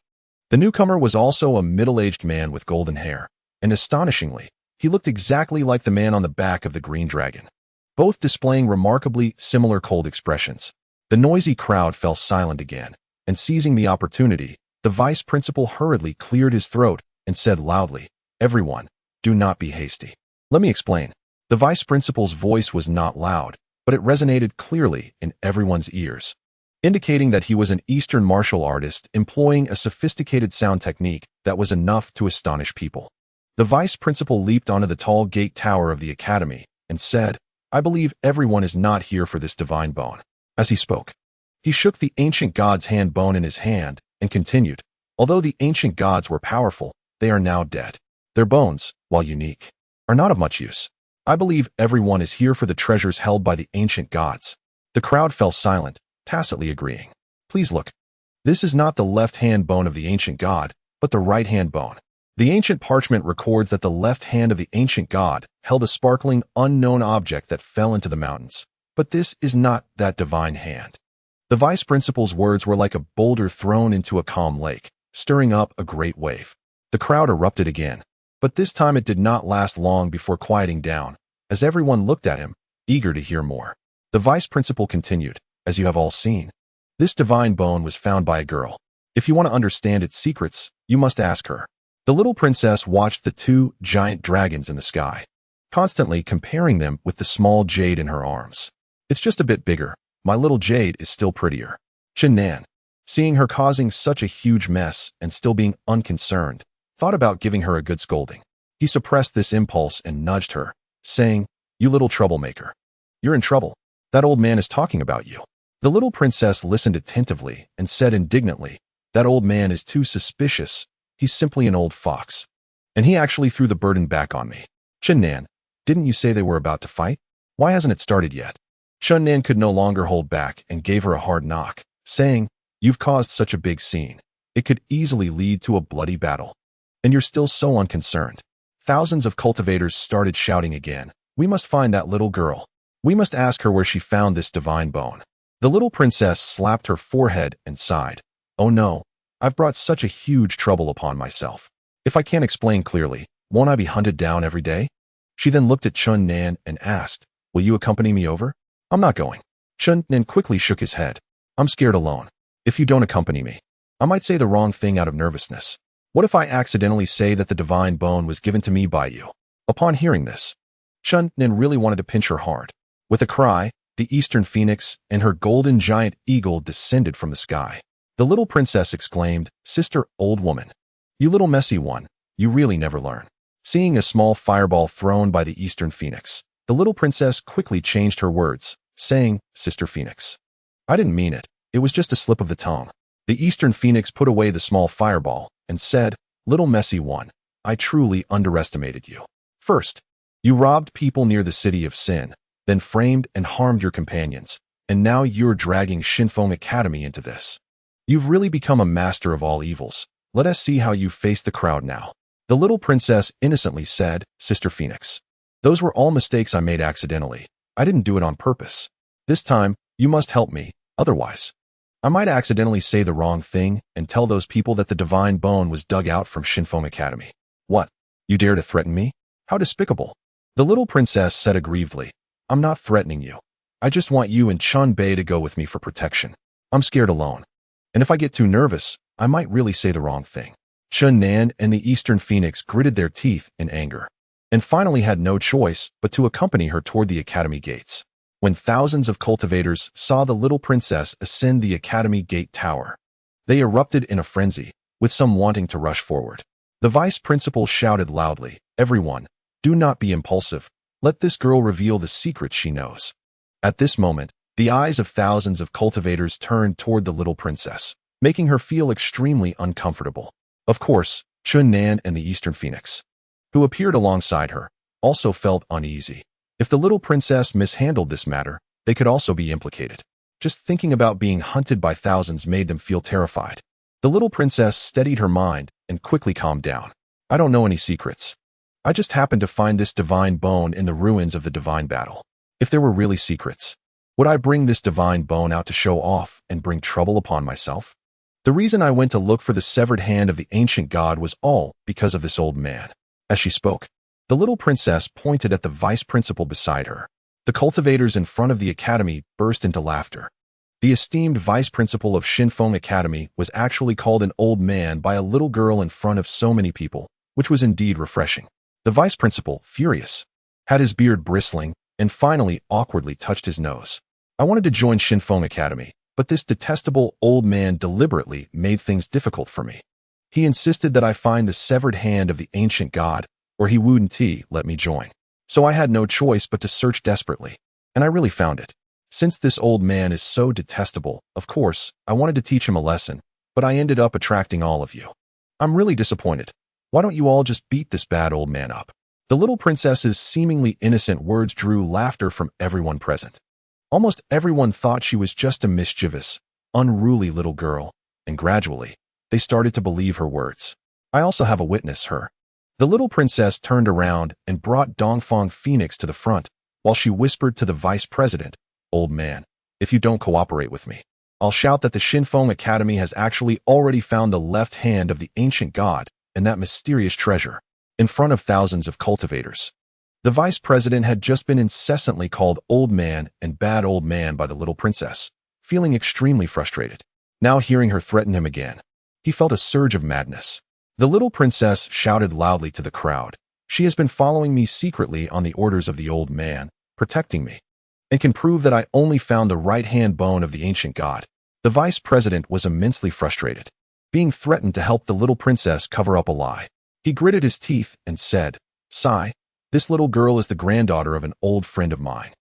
The newcomer was also a middle-aged man with golden hair, and astonishingly, he looked exactly like the man on the back of the green dragon, both displaying remarkably similar cold expressions. The noisy crowd fell silent again, and seizing the opportunity, the vice principal hurriedly cleared his throat and said loudly, "Everyone, do not be hasty. Let me explain." The vice principal's voice was not loud, but it resonated clearly in everyone's ears, indicating that he was an Eastern martial artist employing a sophisticated sound technique that was enough to astonish people. The vice principal leaped onto the tall gate tower of the academy and said, "I believe everyone is not here for this divine bone." As he spoke, he shook the ancient god's hand bone in his hand and continued, "Although the ancient gods were powerful, they are now dead. Their bones, while unique, are not of much use. I believe everyone is here for the treasures held by the ancient gods." The crowd fell silent, tacitly agreeing. "Please look. This is not the left hand bone of the ancient god, but the right hand bone." The ancient parchment records that the left hand of the ancient god held a sparkling, unknown object that fell into the mountains. But this is not that divine hand. The vice principal's words were like a boulder thrown into a calm lake, stirring up a great wave. The crowd erupted again, but this time it did not last long before quieting down, as everyone looked at him, eager to hear more. The vice principal continued, "As you have all seen, this divine bone was found by a girl. If you want to understand its secrets, you must ask her." The little princess watched the two giant dragons in the sky, constantly comparing them with the small jade in her arms. "It's just a bit bigger. My little jade is still prettier." Chen Nan, seeing her causing such a huge mess and still being unconcerned, thought about giving her a good scolding. He suppressed this impulse and nudged her, saying, "You little troublemaker. You're in trouble. That old man is talking about you." The little princess listened attentively and said indignantly, "That old man is too suspicious. He's simply an old fox. And he actually threw the burden back on me." "Chen Nan, didn't you say they were about to fight? Why hasn't it started yet?" Chen Nan could no longer hold back and gave her a hard knock, saying, "You've caused such a big scene. It could easily lead to a bloody battle. And you're still so unconcerned." Thousands of cultivators started shouting again, "We must find that little girl. We must ask her where she found this divine bone." The little princess slapped her forehead and sighed, "Oh no, I've brought such a huge trouble upon myself. If I can't explain clearly, won't I be hunted down every day?" She then looked at Chen Nan and asked, "Will you accompany me over?" "I'm not going." Chen Nan quickly shook his head. "I'm scared alone. If you don't accompany me, I might say the wrong thing out of nervousness. What if I accidentally say that the divine bone was given to me by you?" Upon hearing this, Chen Nan really wanted to pinch her hard. With a cry, the Eastern Phoenix and her golden giant eagle descended from the sky. The little princess exclaimed, "Sister, old woman, you little messy one, You really never learn. Seeing a small fireball thrown by the Eastern Phoenix, the little princess quickly changed her words, saying, "Sister Phoenix, I didn't mean it. It was just a slip of the tongue." The Eastern Phoenix put away the small fireball and said, "Little messy one, I truly underestimated you. First, you robbed people near the city of Sin, then framed and harmed your companions, and now you're dragging Shinfeng Academy into this. You've really become a master of all evils. Let us see how you face the crowd now." The little princess innocently said, "Sister Phoenix, those were all mistakes I made accidentally. I didn't do it on purpose. This time, you must help me, otherwise I might accidentally say the wrong thing and tell those people that the divine bone was dug out from Shinfeng Academy." "What? You dare to threaten me? How despicable." The little princess said aggrievedly, "I'm not threatening you. I just want you and Chun Bei to go with me for protection. I'm scared alone. And if I get too nervous, I might really say the wrong thing." Chun Nan and the Eastern Phoenix gritted their teeth in anger, and finally had no choice but to accompany her toward the academy gates. When thousands of cultivators saw the little princess ascend the academy gate tower, they erupted in a frenzy, with some wanting to rush forward. The vice principal shouted loudly, "Everyone, do not be impulsive. Let this girl reveal the secret she knows." At this moment, the eyes of thousands of cultivators turned toward the little princess, making her feel extremely uncomfortable. Of course, Chun Nan and the Eastern Phoenix, who appeared alongside her, also felt uneasy. If the little princess mishandled this matter, they could also be implicated. Just thinking about being hunted by thousands made them feel terrified. The little princess steadied her mind and quickly calmed down. "I don't know any secrets. I just happened to find this divine bone in the ruins of the divine battle. If there were really secrets, would I bring this divine bone out to show off and bring trouble upon myself? The reason I went to look for the severed hand of the ancient god was all because of this old man." As she spoke, the little princess pointed at the vice principal beside her. The cultivators in front of the academy burst into laughter. The esteemed vice principal of Shinfeng Academy was actually called an old man by a little girl in front of so many people, which was indeed refreshing. The vice principal, furious, had his beard bristling and finally awkwardly touched his nose. "I wanted to join Shinfeng Academy, but this detestable old man deliberately made things difficult for me. He insisted that I find the severed hand of the ancient god, or he wouldn't let me join. So I had no choice but to search desperately, and I really found it. Since this old man is so detestable, of course, I wanted to teach him a lesson, but I ended up attracting all of you. I'm really disappointed. Why don't you all just beat this bad old man up?" The little princess's seemingly innocent words drew laughter from everyone present. Almost everyone thought she was just a mischievous, unruly little girl, and gradually, they started to believe her words. "I also have a witness, her." The little princess turned around and brought Dongfang Phoenix to the front, while she whispered to the vice president, "Old man, if you don't cooperate with me, I'll shout that the Shinfeng Academy has actually already found the left hand of the ancient god and that mysterious treasure," in front of thousands of cultivators. The vice president had just been incessantly called old man and bad old man by the little princess, feeling extremely frustrated. Now hearing her threaten him again, he felt a surge of madness. The little princess shouted loudly to the crowd, "She has been following me secretly on the orders of the old man, protecting me, and can prove that I only found the right-hand bone of the ancient god." The vice president was immensely frustrated, being threatened to help the little princess cover up a lie. He gritted his teeth and said, "Sigh. This little girl is the granddaughter of an old friend of mine.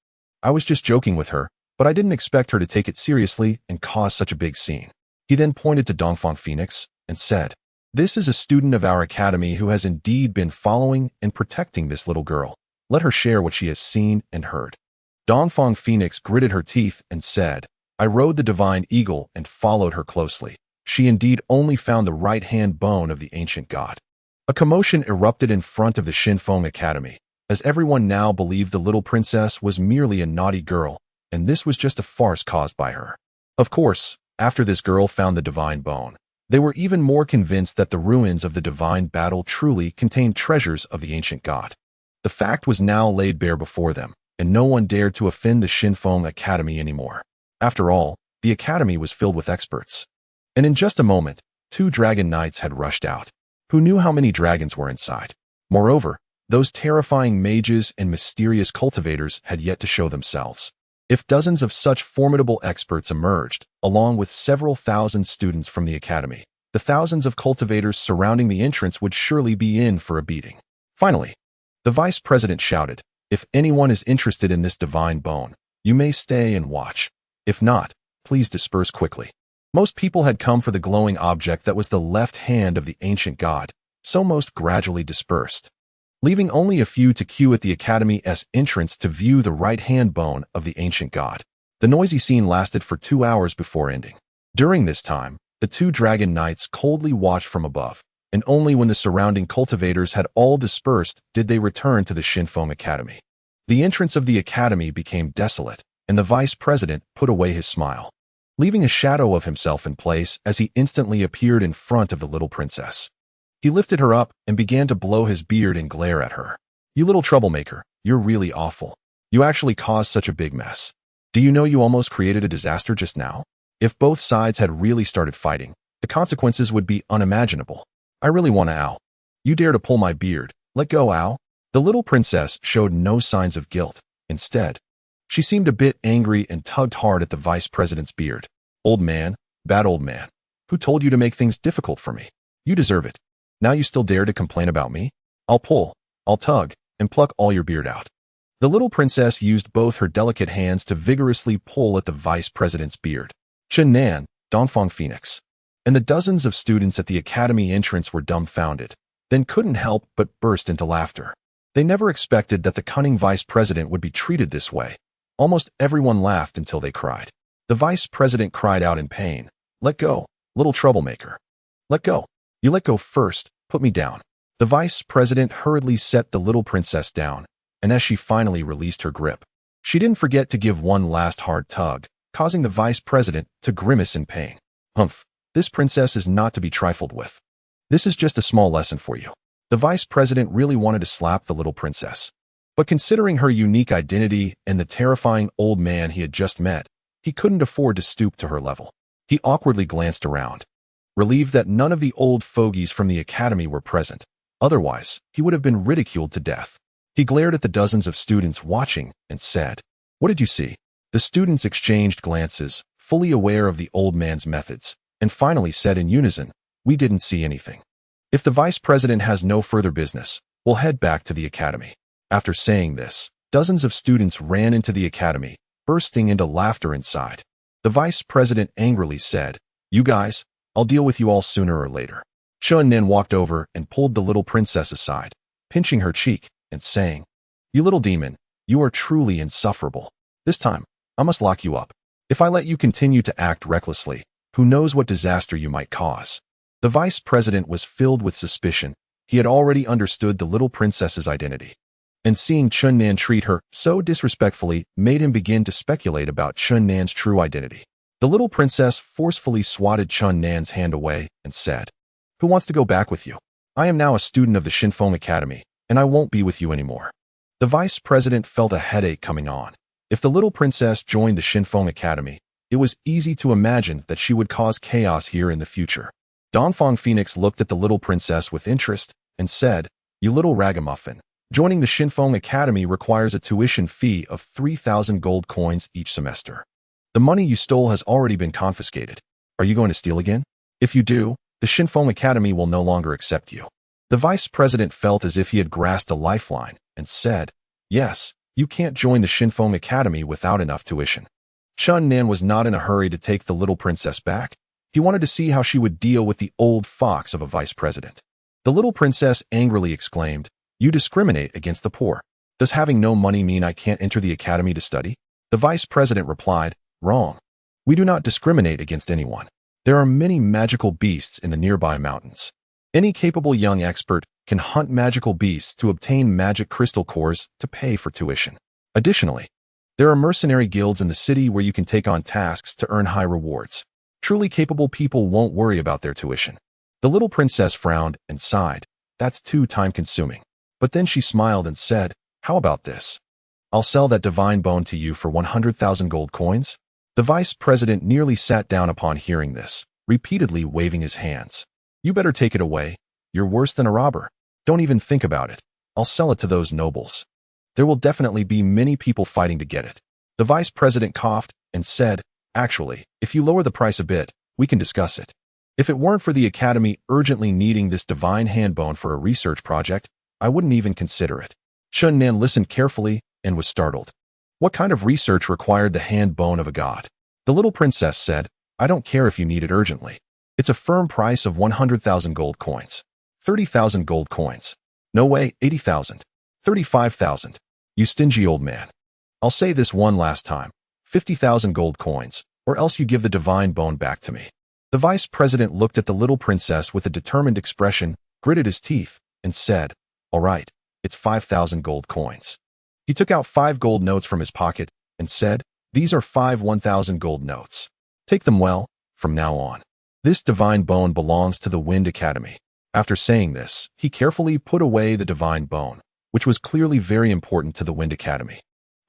I was just joking with her, but I didn't expect her to take it seriously and cause such a big scene." He then pointed to Dongfang Phoenix and said, "This is a student of our academy who has indeed been following and protecting this little girl. Let her share what she has seen and heard." Dongfang Phoenix gritted her teeth and said, "I rode the divine eagle and followed her closely. She indeed only found the right-hand bone of the ancient god." A commotion erupted in front of the Shinfeng Academy, as everyone now believed the little princess was merely a naughty girl, and this was just a farce caused by her. Of course, after this girl found the divine bone, they were even more convinced that the ruins of the divine battle truly contained treasures of the ancient god. The fact was now laid bare before them, and no one dared to offend the Shinfeng Academy anymore. After all, the academy was filled with experts. And in just a moment, 2 dragon knights had rushed out. Who knew how many dragons were inside? Moreover, those terrifying mages and mysterious cultivators had yet to show themselves. If dozens of such formidable experts emerged, along with several thousand students from the academy, the thousands of cultivators surrounding the entrance would surely be in for a beating. Finally, the vice president shouted, "If anyone is interested in this divine bone, you may stay and watch. If not, please disperse quickly." Most people had come for the glowing object that was the left hand of the ancient god, so most gradually dispersed, leaving only a few to queue at the Academy's entrance to view the right-hand bone of the ancient god. The noisy scene lasted for 2 hours before ending. During this time, the two dragon knights coldly watched from above, and only when the surrounding cultivators had all dispersed did they return to the Shinfeng Academy. The entrance of the academy became desolate, and the vice president put away his smile, leaving a shadow of himself in place as he instantly appeared in front of the little princess. He lifted her up and began to blow his beard and glare at her. "You little troublemaker, you're really awful. You actually caused such a big mess. Do you know you almost created a disaster just now? If both sides had really started fighting, the consequences would be unimaginable. I really want to ow. You dare to pull my beard. Let go, ow." The little princess showed no signs of guilt. Instead, she seemed a bit angry and tugged hard at the vice president's beard. "Old man, bad old man. Who told you to make things difficult for me? You deserve it. Now you still dare to complain about me? I'll pull, I'll tug, and pluck all your beard out." The little princess used both her delicate hands to vigorously pull at the vice president's beard. Chen Nan, Dongfang Phoenix, and the dozens of students at the academy entrance were dumbfounded, then couldn't help but burst into laughter. They never expected that the cunning vice president would be treated this way. Almost everyone laughed until they cried. The vice president cried out in pain, "Let go, little troublemaker. Let go. You let go first, put me down." The vice president hurriedly set the little princess down, and as she finally released her grip, she didn't forget to give one last hard tug, causing the vice president to grimace in pain. "Humph, this princess is not to be trifled with. This is just a small lesson for you." The vice president really wanted to slap the little princess, but considering her unique identity and the terrifying old man he had just met, he couldn't afford to stoop to her level. He awkwardly glanced around, relieved that none of the old fogies from the academy were present. Otherwise, he would have been ridiculed to death. He glared at the dozens of students watching and said, "What did you see?" The students exchanged glances, fully aware of the old man's methods, and finally said in unison, "We didn't see anything. If the vice president has no further business, we'll head back to the academy." After saying this, dozens of students ran into the academy, bursting into laughter inside. The vice president angrily said, "You guys, I'll deal with you all sooner or later." Chun Nen walked over and pulled the little princess aside, pinching her cheek and saying, "You little demon, you are truly insufferable. This time, I must lock you up. If I let you continue to act recklessly, who knows what disaster you might cause." The vice president was filled with suspicion. He had already understood the little princess's identity, and seeing Chun Nan treat her so disrespectfully made him begin to speculate about Chun Nan's true identity. The little princess forcefully swatted Chun Nan's hand away and said, "Who wants to go back with you? I am now a student of the Shinfeng Academy, and I won't be with you anymore." The vice president felt a headache coming on. If the little princess joined the Shinfeng Academy, it was easy to imagine that she would cause chaos here in the future. Dongfang Phoenix looked at the little princess with interest and said, "You little ragamuffin, joining the Shinfeng Academy requires a tuition fee of 3,000 gold coins each semester. The money you stole has already been confiscated. Are you going to steal again? If you do, the Shinfeng Academy will no longer accept you." The vice president felt as if he had grasped a lifeline and said, "Yes, you can't join the Shinfeng Academy without enough tuition." Chun Nan was not in a hurry to take the little princess back. He wanted to see how she would deal with the old fox of a vice president. The little princess angrily exclaimed, "You discriminate against the poor. Does having no money mean I can't enter the academy to study?" The vice president replied, "Wrong. We do not discriminate against anyone. There are many magical beasts in the nearby mountains. Any capable young expert can hunt magical beasts to obtain magic crystal cores to pay for tuition. Additionally, there are mercenary guilds in the city where you can take on tasks to earn high rewards. Truly capable people won't worry about their tuition." The little princess frowned and sighed. "That's too time-consuming." But then she smiled and said, "How about this? I'll sell that divine bone to you for 100,000 gold coins." The vice president nearly sat down upon hearing this, repeatedly waving his hands. "You better take it away. You're worse than a robber. Don't even think about it. I'll sell it to those nobles. There will definitely be many people fighting to get it." The vice president coughed and said, "Actually, if you lower the price a bit, we can discuss it." If it weren't for the Academy urgently needing this divine hand bone for a research project, I wouldn't even consider it. Chun Nan listened carefully and was startled. What kind of research required the hand bone of a god? The little princess said, I don't care if you need it urgently. It's a firm price of 100,000 gold coins. 30,000 gold coins. No way, 80,000. 35,000. You stingy old man. I'll say this one last time. 50,000 gold coins, or else you give the divine bone back to me. The vice president looked at the little princess with a determined expression, gritted his teeth, and said, All right, it's 5,000 gold coins. He took out 5 gold notes from his pocket and said, These are 5 1,000 gold notes. Take them well, from now on. This divine bone belongs to the Wind Academy. After saying this, he carefully put away the divine bone, which was clearly very important to the Wind Academy.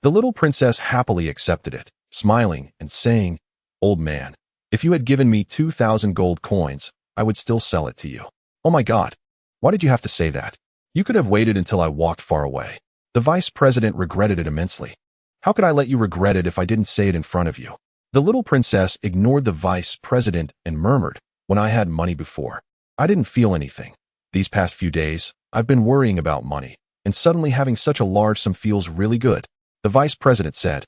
The little princess happily accepted it, smiling and saying, Old man, if you had given me 2,000 gold coins, I would still sell it to you. Oh my God, why did you have to say that? You could have waited until I walked far away. The vice president regretted it immensely. How could I let you regret it if I didn't say it in front of you? The little princess ignored the vice president and murmured, When I had money before, I didn't feel anything. These past few days, I've been worrying about money, and suddenly having such a large sum feels really good. The vice president said,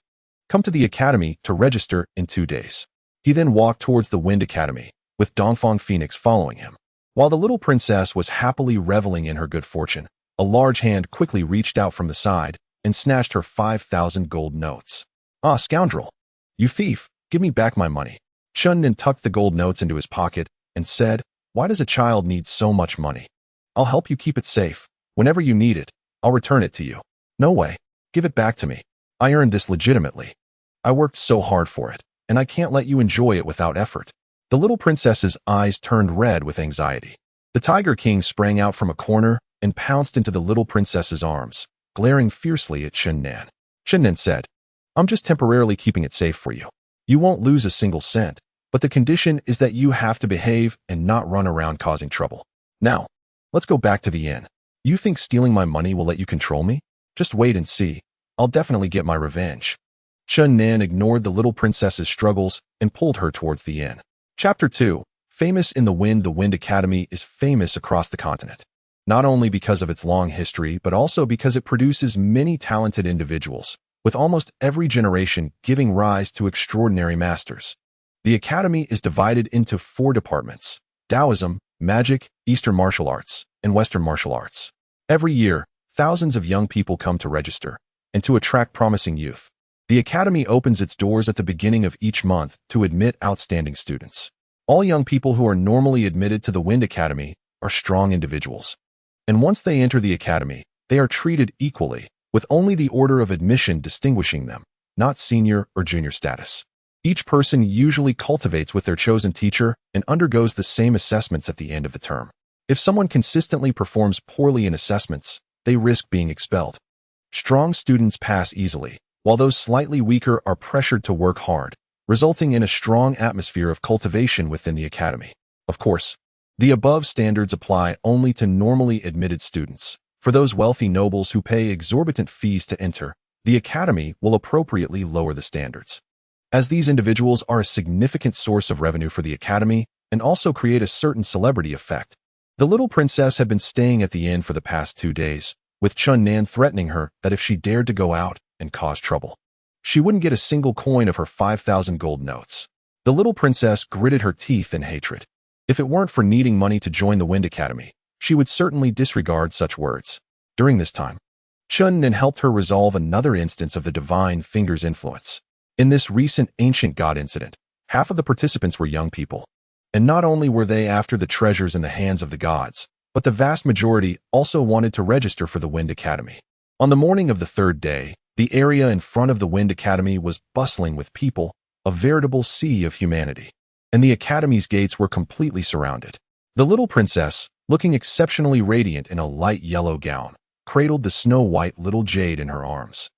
Come to the academy to register in 2 days. He then walked towards the Wind Academy, with Dongfang Phoenix following him. While the little princess was happily reveling in her good fortune, a large hand quickly reached out from the side and snatched her 5,000 gold notes. Ah, scoundrel! You thief, give me back my money. Chun Nan tucked the gold notes into his pocket and said, Why does a child need so much money? I'll help you keep it safe. Whenever you need it, I'll return it to you. No way. Give it back to me. I earned this legitimately. I worked so hard for it, and I can't let you enjoy it without effort. The little princess's eyes turned red with anxiety. The Tiger King sprang out from a corner and pounced into the little princess's arms, glaring fiercely at Chun Nan. Chun Nan said, I'm just temporarily keeping it safe for you. You won't lose a single cent, but the condition is that you have to behave and not run around causing trouble. Now, let's go back to the inn. You think stealing my money will let you control me? Just wait and see. I'll definitely get my revenge. Chun Nan ignored the little princess's struggles and pulled her towards the inn. Chapter 2. Famous in the Wind Academy is famous across the continent. Not only because of its long history, but also because it produces many talented individuals, with almost every generation giving rise to extraordinary masters. The Academy is divided into 4 departments: Taoism, Magic, Eastern Martial Arts, and Western Martial Arts. Every year, thousands of young people come to register, and to attract promising youth, the Academy opens its doors at the beginning of each month to admit outstanding students. All young people who are normally admitted to the Wind Academy are strong individuals. And once they enter the Academy, they are treated equally, with only the order of admission distinguishing them, not senior or junior status. Each person usually cultivates with their chosen teacher and undergoes the same assessments at the end of the term. If someone consistently performs poorly in assessments, they risk being expelled. Strong students pass easily, while those slightly weaker are pressured to work hard, resulting in a strong atmosphere of cultivation within the academy. Of course, the above standards apply only to normally admitted students. For those wealthy nobles who pay exorbitant fees to enter, the academy will appropriately lower the standards. As these individuals are a significant source of revenue for the academy and also create a certain celebrity effect. The little princess had been staying at the inn for the past 2 days, with Chun Nan threatening her that if she dared to go out and cause trouble, she wouldn't get a single coin of her 5,000 gold notes. The little princess gritted her teeth in hatred. If it weren't for needing money to join the Wind Academy, she would certainly disregard such words. During this time, Chun Nan helped her resolve another instance of the divine finger's influence. In this recent ancient god incident, half of the participants were young people. And not only were they after the treasures in the hands of the gods, but the vast majority also wanted to register for the Wind Academy. On the morning of the 3rd day, the area in front of the Wind Academy was bustling with people, a veritable sea of humanity. And the academy's gates were completely surrounded. The little princess, looking exceptionally radiant in a light yellow gown, cradled the snow-white little jade in her arms,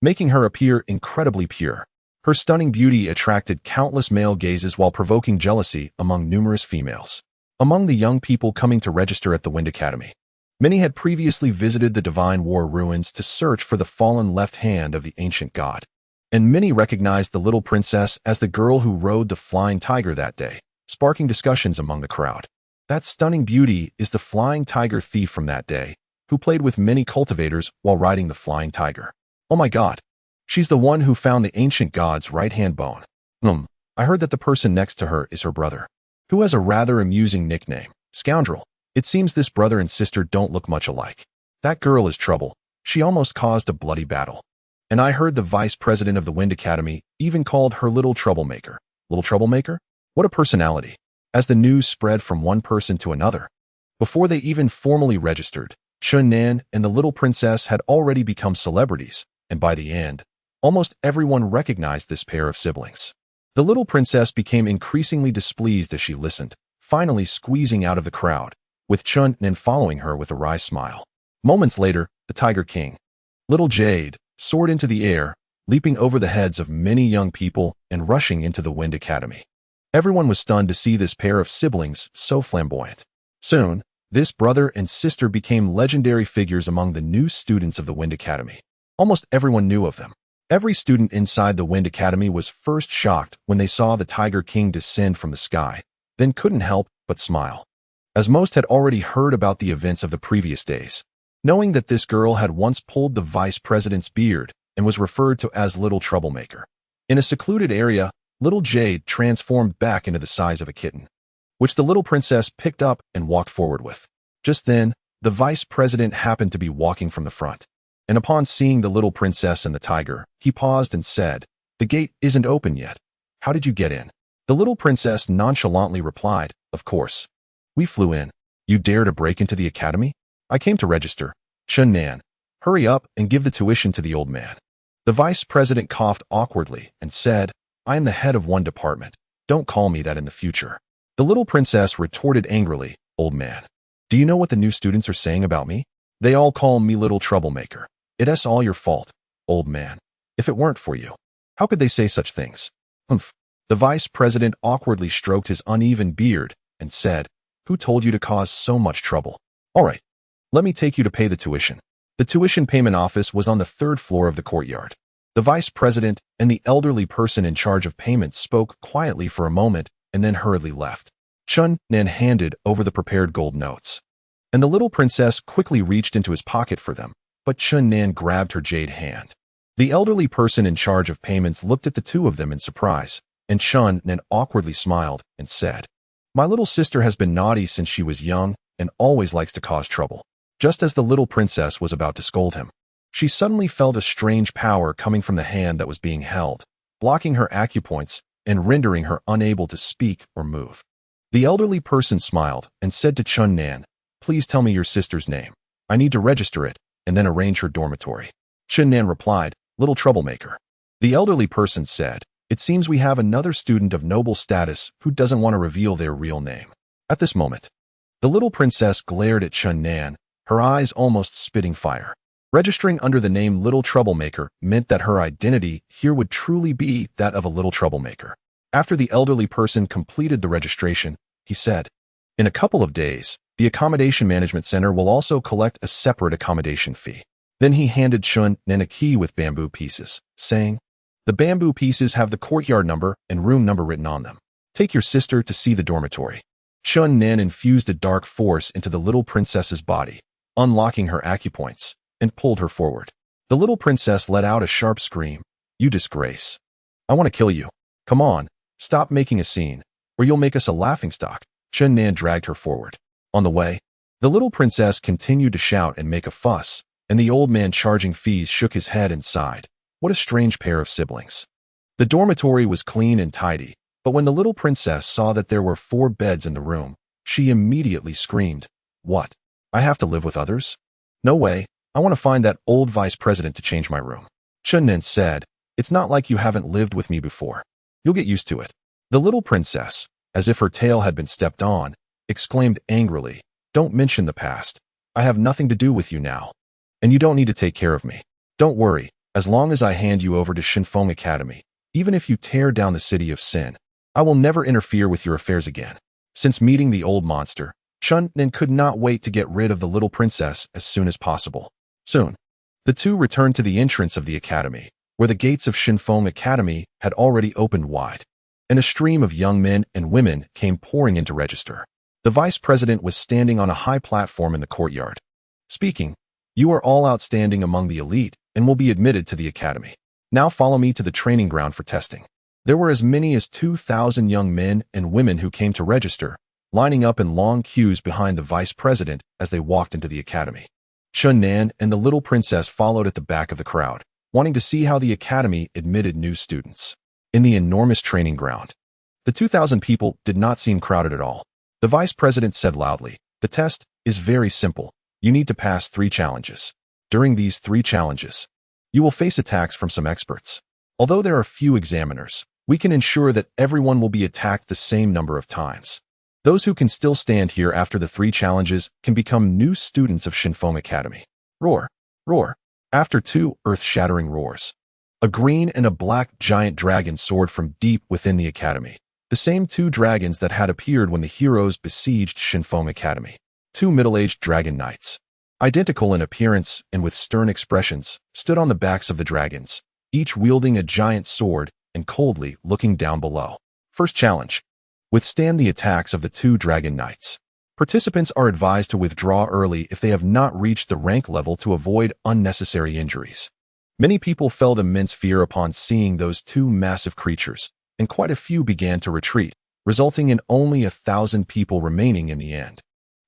making her appear incredibly pure. Her stunning beauty attracted countless male gazes while provoking jealousy among numerous females. Among the young people coming to register at the Wind Academy, many had previously visited the Divine War ruins to search for the fallen left hand of the ancient god. And many recognized the little princess as the girl who rode the flying tiger that day, sparking discussions among the crowd. That stunning beauty is the flying tiger thief from that day, who played with many cultivators while riding the flying tiger. Oh my god. She's the one who found the ancient god's right-hand bone. I heard that the person next to her is her brother, who has a rather amusing nickname, Scoundrel. It seems this brother and sister don't look much alike. That girl is trouble. She almost caused a bloody battle. And I heard the vice president of the Wind Academy even called her little troublemaker. Little troublemaker? What a personality. As the news spread from one person to another. Before they even formally registered, Chun Nan and the little princess had already become celebrities, and by the end, almost everyone recognized this pair of siblings. The little princess became increasingly displeased as she listened, finally squeezing out of the crowd, with Chun Nan following her with a wry smile. Moments later, the Tiger King, Little Jade, soared into the air, leaping over the heads of many young people and rushing into the Wind Academy. Everyone was stunned to see this pair of siblings so flamboyant. Soon, this brother and sister became legendary figures among the new students of the Wind Academy. Almost everyone knew of them. Every student inside the Wind Academy was first shocked when they saw the Tiger King descend from the sky, then couldn't help but smile, as most had already heard about the events of the previous days. Knowing that this girl had once pulled the vice president's beard and was referred to as Little Troublemaker. In a secluded area, Little Jade transformed back into the size of a kitten, which the little princess picked up and walked forward with. Just then, the vice president happened to be walking from the front, and upon seeing the little princess and the tiger, he paused and said, "The gate isn't open yet. How did you get in?" The little princess nonchalantly replied, "Of course. We flew in. You dare to break into the academy? I came to register. Chun Nan, hurry up and give the tuition to the old man." The vice president coughed awkwardly and said, "I am the head of one department. Don't call me that in the future." The little princess retorted angrily, "Old man, do you know what the new students are saying about me? They all call me Little Troublemaker. It's all your fault, old man. If it weren't for you, how could they say such things?" Humph. The vice president awkwardly stroked his uneven beard and said, "Who told you to cause so much trouble? All right, let me take you to pay the tuition." The tuition payment office was on the third floor of the courtyard. The vice president and the elderly person in charge of payments spoke quietly for a moment and then hurriedly left. Chun Nan handed over the prepared gold notes, and the little princess quickly reached into his pocket for them, but Chun Nan grabbed her jade hand. The elderly person in charge of payments looked at the two of them in surprise, and Chun Nan awkwardly smiled and said, "My little sister has been naughty since she was young and always likes to cause trouble." Just as the little princess was about to scold him, she suddenly felt a strange power coming from the hand that was being held, blocking her acupoints and rendering her unable to speak or move. The elderly person smiled and said to Chun Nan, "Please tell me your sister's name. I need to register it and then arrange her dormitory." Chun Nan replied, "Little Troublemaker." The elderly person said, "It seems we have another student of noble status who doesn't want to reveal their real name." At this moment, the little princess glared at Chun Nan, her eyes almost spitting fire. Registering under the name Little Troublemaker meant that her identity here would truly be that of a little troublemaker. After the elderly person completed the registration, he said, "In a couple of days, the Accommodation Management Center will also collect a separate accommodation fee." Then he handed Chun Nan a key with bamboo pieces, saying, "The bamboo pieces have the courtyard number and room number written on them. Take your sister to see the dormitory." Chun Nan infused a dark force into the little princess's body, unlocking her acupoints, and pulled her forward. The little princess let out a sharp scream. "You disgrace. I want to kill you. Come on, stop making a scene, or you'll make us a laughingstock." Chun Nan dragged her forward. On the way, the little princess continued to shout and make a fuss, and the old man charging fees shook his head and sighed. What a strange pair of siblings. The dormitory was clean and tidy, but when the little princess saw that there were 4 beds in the room, she immediately screamed, "What? I have to live with others? No way. I want to find that old vice president to change my room." Chun Nan said, "It's not like you haven't lived with me before. You'll get used to it." The little princess, as if her tail had been stepped on, exclaimed angrily, "Don't mention the past. I have nothing to do with you now. And you don't need to take care of me. Don't worry, as long as I hand you over to Shinfeng Academy, even if you tear down the city of sin, I will never interfere with your affairs again." Since meeting the old monster, Chun Nan could not wait to get rid of the little princess as soon as possible. Soon, the two returned to the entrance of the academy, where the gates of Shinfeng Academy had already opened wide. and a stream of young men and women came pouring in to register. The vice president was standing on a high platform in the courtyard, speaking, "You are all outstanding among the elite and will be admitted to the academy. Now follow me to the training ground for testing." There were as many as 2,000 young men and women who came to register, lining up in long queues behind the vice president as they walked into the academy. Chun Nan and the little princess followed at the back of the crowd, wanting to see how the academy admitted new students. In the enormous training ground, the 2,000 people did not seem crowded at all. The vice president said loudly, "The test is very simple. You need to pass 3 challenges. During these 3 challenges, you will face attacks from some experts. Although there are few examiners, we can ensure that everyone will be attacked the same number of times. Those who can still stand here after the 3 challenges can become new students of Shinfeng Academy." Roar, roar. After 2 earth-shattering roars, a green and a black giant dragon soared from deep within the academy. The same 2 dragons that had appeared when the heroes besieged Shinfeng Academy. 2 middle-aged dragon knights, identical in appearance and with stern expressions, stood on the backs of the dragons, each wielding a giant sword and coldly looking down below. First challenge: withstand the attacks of the 2 dragon knights. Participants are advised to withdraw early if they have not reached the rank level to avoid unnecessary injuries. Many people felt immense fear upon seeing those 2 massive creatures, and quite a few began to retreat, resulting in only 1,000 people remaining in the end.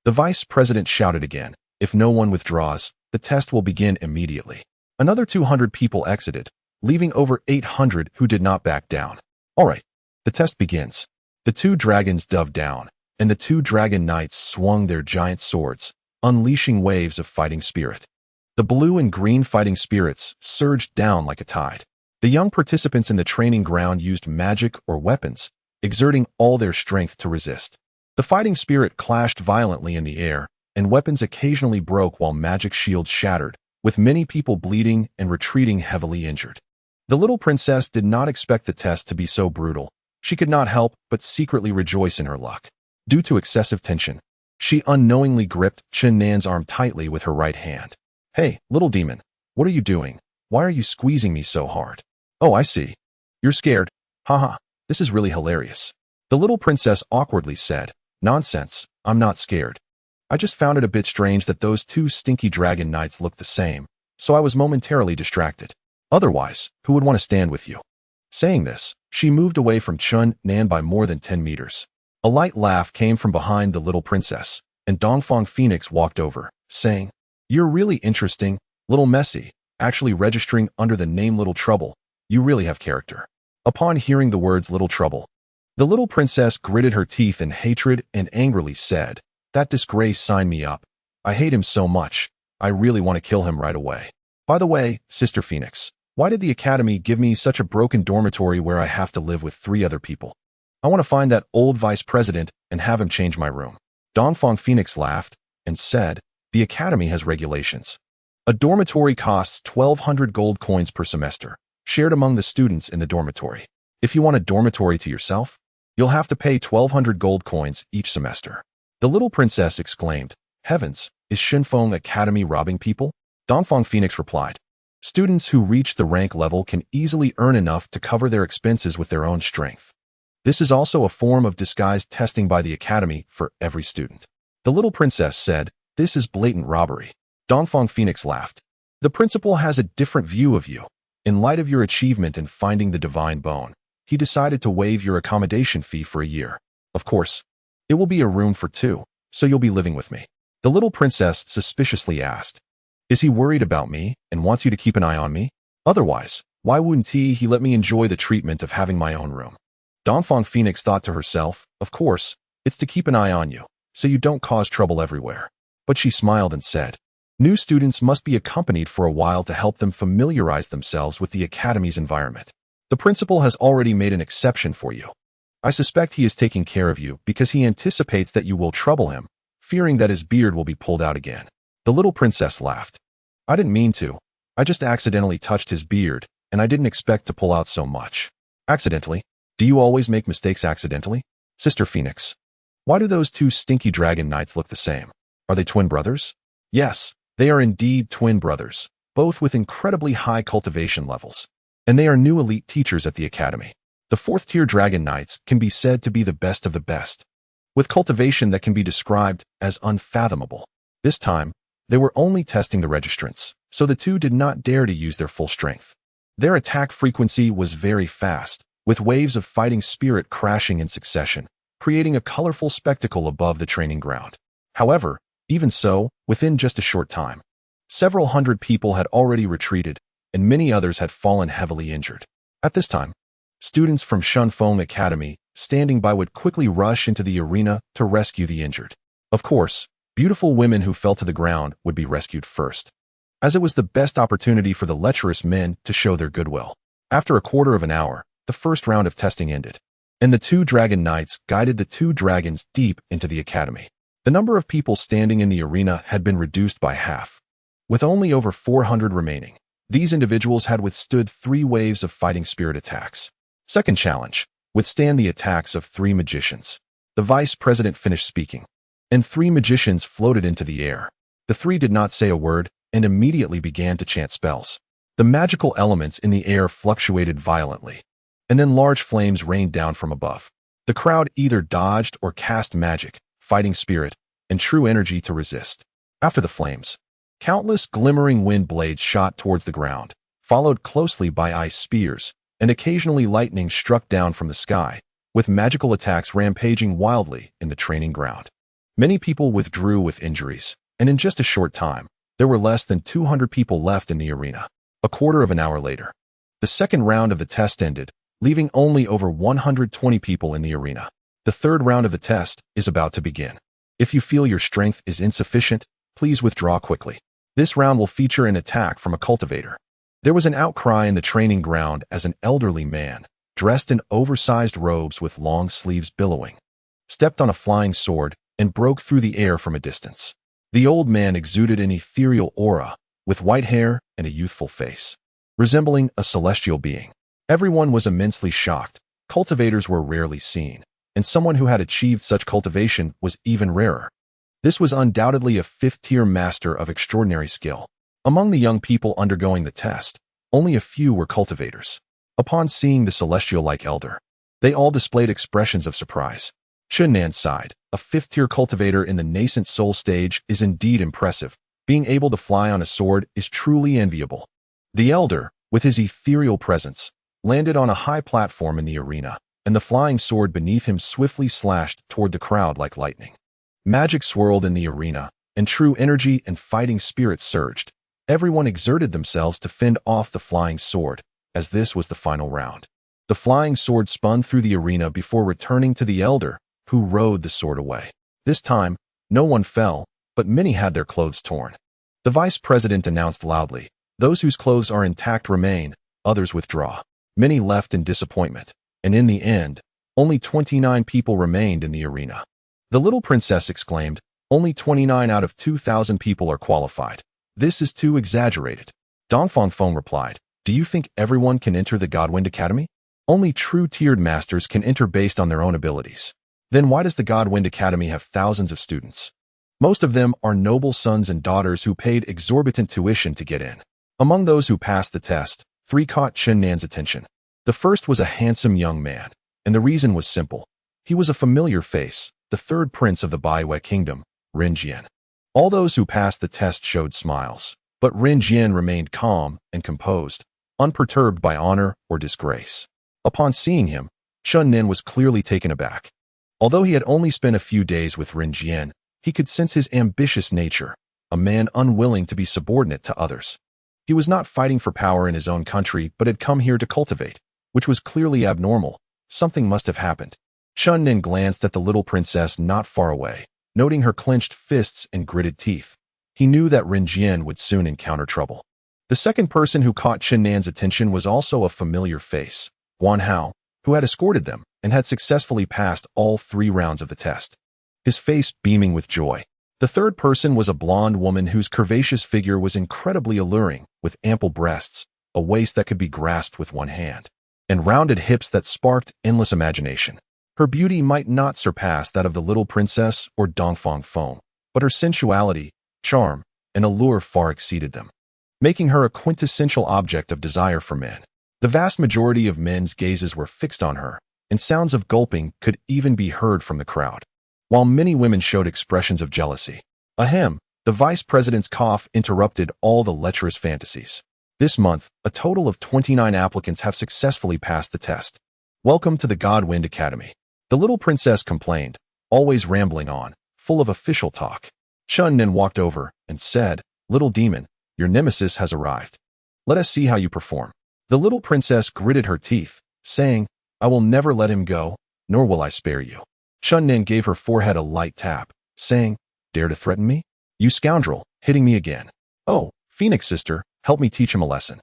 The vice president shouted again, "If no one withdraws, the test will begin immediately." Another 200 people exited, leaving over 800 who did not back down. All right, the test begins. The 2 dragons dove down, and the 2 dragon knights swung their giant swords, unleashing waves of fighting spirit. The blue and green fighting spirits surged down like a tide. The young participants in the training ground used magic or weapons, exerting all their strength to resist. The fighting spirit clashed violently in the air, and weapons occasionally broke while magic shields shattered, with many people bleeding and retreating heavily injured. The little princess did not expect the test to be so brutal. She could not help but secretly rejoice in her luck. Due to excessive tension, she unknowingly gripped Chun Nan's arm tightly with her right hand. "Hey, little demon, what are you doing? Why are you squeezing me so hard?" "Oh, I see. You're scared. Haha, this is really hilarious." The little princess awkwardly said, "Nonsense, I'm not scared. I just found it a bit strange that those 2 stinky dragon knights looked the same, so I was momentarily distracted. Otherwise, who would want to stand with you?" Saying this, she moved away from Chun Nan by more than 10 meters. A light laugh came from behind the little princess, and Dongfang Phoenix walked over, saying, "You're really interesting, little Messi, actually registering under the name Little Trouble. You really have character." Upon hearing the words Little Trouble, the little princess gritted her teeth in hatred and angrily said, "That disgrace signed me up. I hate him so much. I really want to kill him right away. By the way, Sister Phoenix, why did the academy give me such a broken dormitory where I have to live with 3 other people? I want to find that old vice president and have him change my room." Dongfang Phoenix laughed and said, "The academy has regulations. A dormitory costs 1,200 gold coins per semester, shared among the students in the dormitory. If you want a dormitory to yourself, you'll have to pay 1,200 gold coins each semester." The little princess exclaimed, "Heavens, is Shinfeng Academy robbing people?" Dongfang Phoenix replied, "Students who reach the rank level can easily earn enough to cover their expenses with their own strength. This is also a form of disguised testing by the academy for every student." The little princess said, "This is blatant robbery." Dongfang Phoenix laughed. "The principal has a different view of you. In light of your achievement in finding the divine bone, he decided to waive your accommodation fee for a year. Of course, it will be a room for 2, so you'll be living with me." The little princess suspiciously asked, "Is he worried about me and wants you to keep an eye on me? Otherwise, why wouldn't he let me enjoy the treatment of having my own room?" Dongfang Phoenix thought to herself, "Of course, it's to keep an eye on you, so you don't cause trouble everywhere." But she smiled and said, "New students must be accompanied for a while to help them familiarize themselves with the academy's environment. The principal has already made an exception for you. I suspect he is taking care of you because he anticipates that you will trouble him, fearing that his beard will be pulled out again." The little princess laughed. "I didn't mean to. I just accidentally touched his beard, and I didn't expect to pull out so much." "Accidentally? Do you always make mistakes accidentally?" "Sister Phoenix, why do those 2 stinky dragon knights look the same? Are they twin brothers?" "Yes, they are indeed twin brothers, both with incredibly high cultivation levels. And they are new elite teachers at the academy. The fourth-tier dragon knights can be said to be the best of the best, with cultivation that can be described as unfathomable. This time, they were only testing the registrants, so the two did not dare to use their full strength. Their attack frequency was very fast, with waves of fighting spirit crashing in succession, creating a colorful spectacle above the training ground. However, even so, within just a short time, several hundred people had already retreated, and many others had fallen heavily injured. At this time, students from Shunfeng Academy standing by would quickly rush into the arena to rescue the injured. Of course, beautiful women who fell to the ground would be rescued first, as it was the best opportunity for the lecherous men to show their goodwill. After a quarter of an hour, the first round of testing ended, and the two dragon knights guided the two dragons deep into the academy. The number of people standing in the arena had been reduced by half, with only over 400 remaining. These individuals had withstood 3 waves of fighting spirit attacks. Second challenge: withstand the attacks of 3 magicians. The vice president finished speaking, and 3 magicians floated into the air. The 3 did not say a word and immediately began to chant spells. The magical elements in the air fluctuated violently, and then large flames rained down from above. The crowd either dodged or cast magic, fighting spirit, and true energy to resist. After the flames, countless glimmering wind blades shot towards the ground, followed closely by ice spears, and occasionally lightning struck down from the sky, with magical attacks rampaging wildly in the training ground. Many people withdrew with injuries, and in just a short time, there were less than 200 people left in the arena. A quarter of an hour later, the second round of the test ended, leaving only over 120 people in the arena. The third round of the test is about to begin. If you feel your strength is insufficient, please withdraw quickly. This round will feature an attack from a cultivator. There was an outcry in the training ground as an elderly man, dressed in oversized robes with long sleeves billowing, stepped on a flying sword and broke through the air from a distance. The old man exuded an ethereal aura, with white hair and a youthful face, resembling a celestial being. Everyone was immensely shocked. Cultivators were rarely seen, and someone who had achieved such cultivation was even rarer. This was undoubtedly a 5th-tier master of extraordinary skill. Among the young people undergoing the test, only a few were cultivators. Upon seeing the celestial-like elder, they all displayed expressions of surprise. Chunnan sighed. A 5th-tier cultivator in the nascent soul stage is indeed impressive. Being able to fly on a sword is truly enviable. The elder, with his ethereal presence, landed on a high platform in the arena, and the flying sword beneath him swiftly slashed toward the crowd like lightning. Magic swirled in the arena, and true energy and fighting spirit surged. Everyone exerted themselves to fend off the flying sword, as this was the final round. The flying sword spun through the arena before returning to the elder, who rode the sword away. This time, no one fell, but many had their clothes torn. The vice president announced loudly, "Those whose clothes are intact remain, others withdraw." Many left in disappointment, and in the end, only 29 people remained in the arena. The little princess exclaimed, "Only 29 out of 2,000 people are qualified. This is too exaggerated." Dongfang replied, "Do you think everyone can enter the Gods1 Academy? Only true tiered masters can enter based on their own abilities. Then why does the Gods1 Academy have thousands of students? Most of them are noble sons and daughters who paid exorbitant tuition to get in." Among those who passed the test, 3 caught Chunnan's attention. The first was a handsome young man, and the reason was simple. He was a familiar face, the 3rd prince of the Baiwei kingdom, Ren Jian. All those who passed the test showed smiles, but Ren Jian remained calm and composed, unperturbed by honor or disgrace. Upon seeing him, Chunnan was clearly taken aback. Although he had only spent a few days with Ren Jian, he could sense his ambitious nature, a man unwilling to be subordinate to others. He was not fighting for power in his own country, but had come here to cultivate, which was clearly abnormal. Something must have happened. Chunnan glanced at the little princess not far away, noting her clenched fists and gritted teeth. He knew that Ren Jian would soon encounter trouble. The second person who caught Chunnan's attention was also a familiar face, Guan Hao, who had escorted them and had successfully passed all 3 rounds of the test, his face beaming with joy. The third person was a blonde woman whose curvaceous figure was incredibly alluring, with ample breasts, a waist that could be grasped with one hand, and rounded hips that sparked endless imagination. Her beauty might not surpass that of the little princess or Dongfang, but her sensuality, charm, and allure far exceeded them, making her a quintessential object of desire for men. The vast majority of men's gazes were fixed on her, and sounds of gulping could even be heard from the crowd. While many women showed expressions of jealousy. Ahem, the vice president's cough interrupted all the lecherous fantasies. This month, a total of 29 applicants have successfully passed the test. Welcome to the Gods1 Academy. The little princess complained, always rambling on, full of official talk. Chun then walked over and said, "Little demon, your nemesis has arrived. Let us see how you perform." The little princess gritted her teeth, saying, "I will never let him go, nor will I spare you." Chun then gave her forehead a light tap, saying, "Dare to threaten me? You scoundrel, hitting me again. Oh, Phoenix sister, help me teach him a lesson."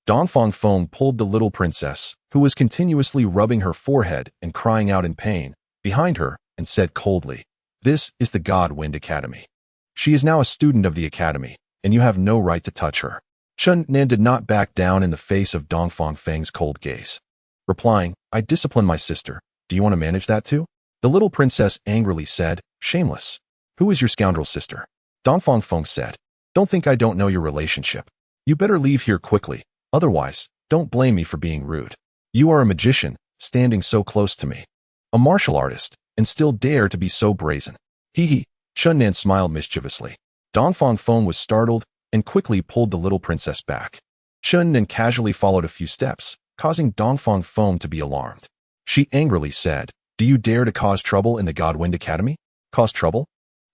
Dongfang Feng pulled the little princess, who was continuously rubbing her forehead and crying out in pain, behind her and said coldly, "This is the Gods1 Academy. She is now a student of the academy, and you have no right to touch her." Chun Nan did not back down in the face of Dongfang Feng's cold gaze. Replying, "I discipline my sister. Do you want to manage that too?" The little princess angrily said, "Shameless. Who is your scoundrel sister?" Dongfang Feng said, "Don't think I don't know your relationship. You better leave here quickly, otherwise, don't blame me for being rude. You are a magician, standing so close to me. A martial artist, and still dare to be so brazen." Hee hee, Chun Nan smiled mischievously. Dongfang Feng was startled and quickly pulled the little princess back. Chun Nan casually followed a few steps, causing Dongfang Feng to be alarmed. She angrily said, "Do you dare to cause trouble in the Gods1 Academy?" "Cause trouble?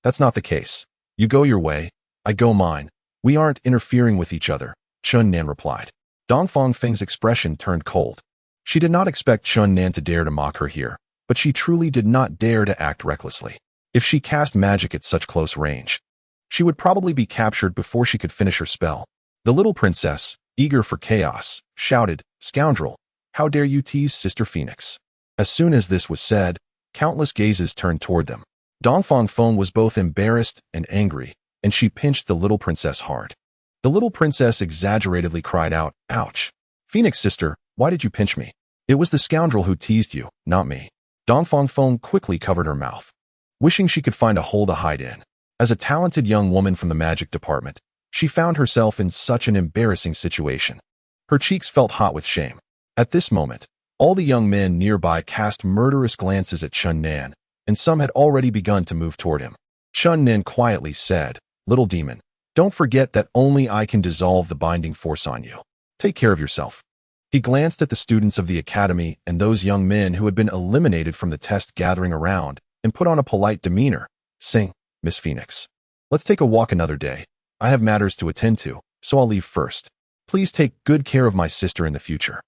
That's not the case. You go your way, I go mine. We aren't interfering with each other," Chun Nan replied. Dongfang Feng's expression turned cold. She did not expect Chun Nan to dare to mock her here, but she truly did not dare to act recklessly. If she cast magic at such close range, she would probably be captured before she could finish her spell. The little princess, eager for chaos, shouted, "Scoundrel, how dare you tease Sister Phoenix?" As soon as this was said, countless gazes turned toward them. Dongfang Feng was both embarrassed and angry, and she pinched the little princess hard. The little princess exaggeratedly cried out, "Ouch! Phoenix sister, why did you pinch me? It was the scoundrel who teased you, not me." Dongfang Feng quickly covered her mouth, wishing she could find a hole to hide in. As a talented young woman from the magic department, she found herself in such an embarrassing situation. Her cheeks felt hot with shame. At this moment, all the young men nearby cast murderous glances at Chun Nan, and some had already begun to move toward him. Chun Nan quietly said, "Little demon, don't forget that only I can dissolve the binding force on you. Take care of yourself." He glanced at the students of the academy and those young men who had been eliminated from the test gathering around and put on a polite demeanor, saying, "Miss Phoenix, let's take a walk another day. I have matters to attend to, so I'll leave first. Please take good care of my sister in the future.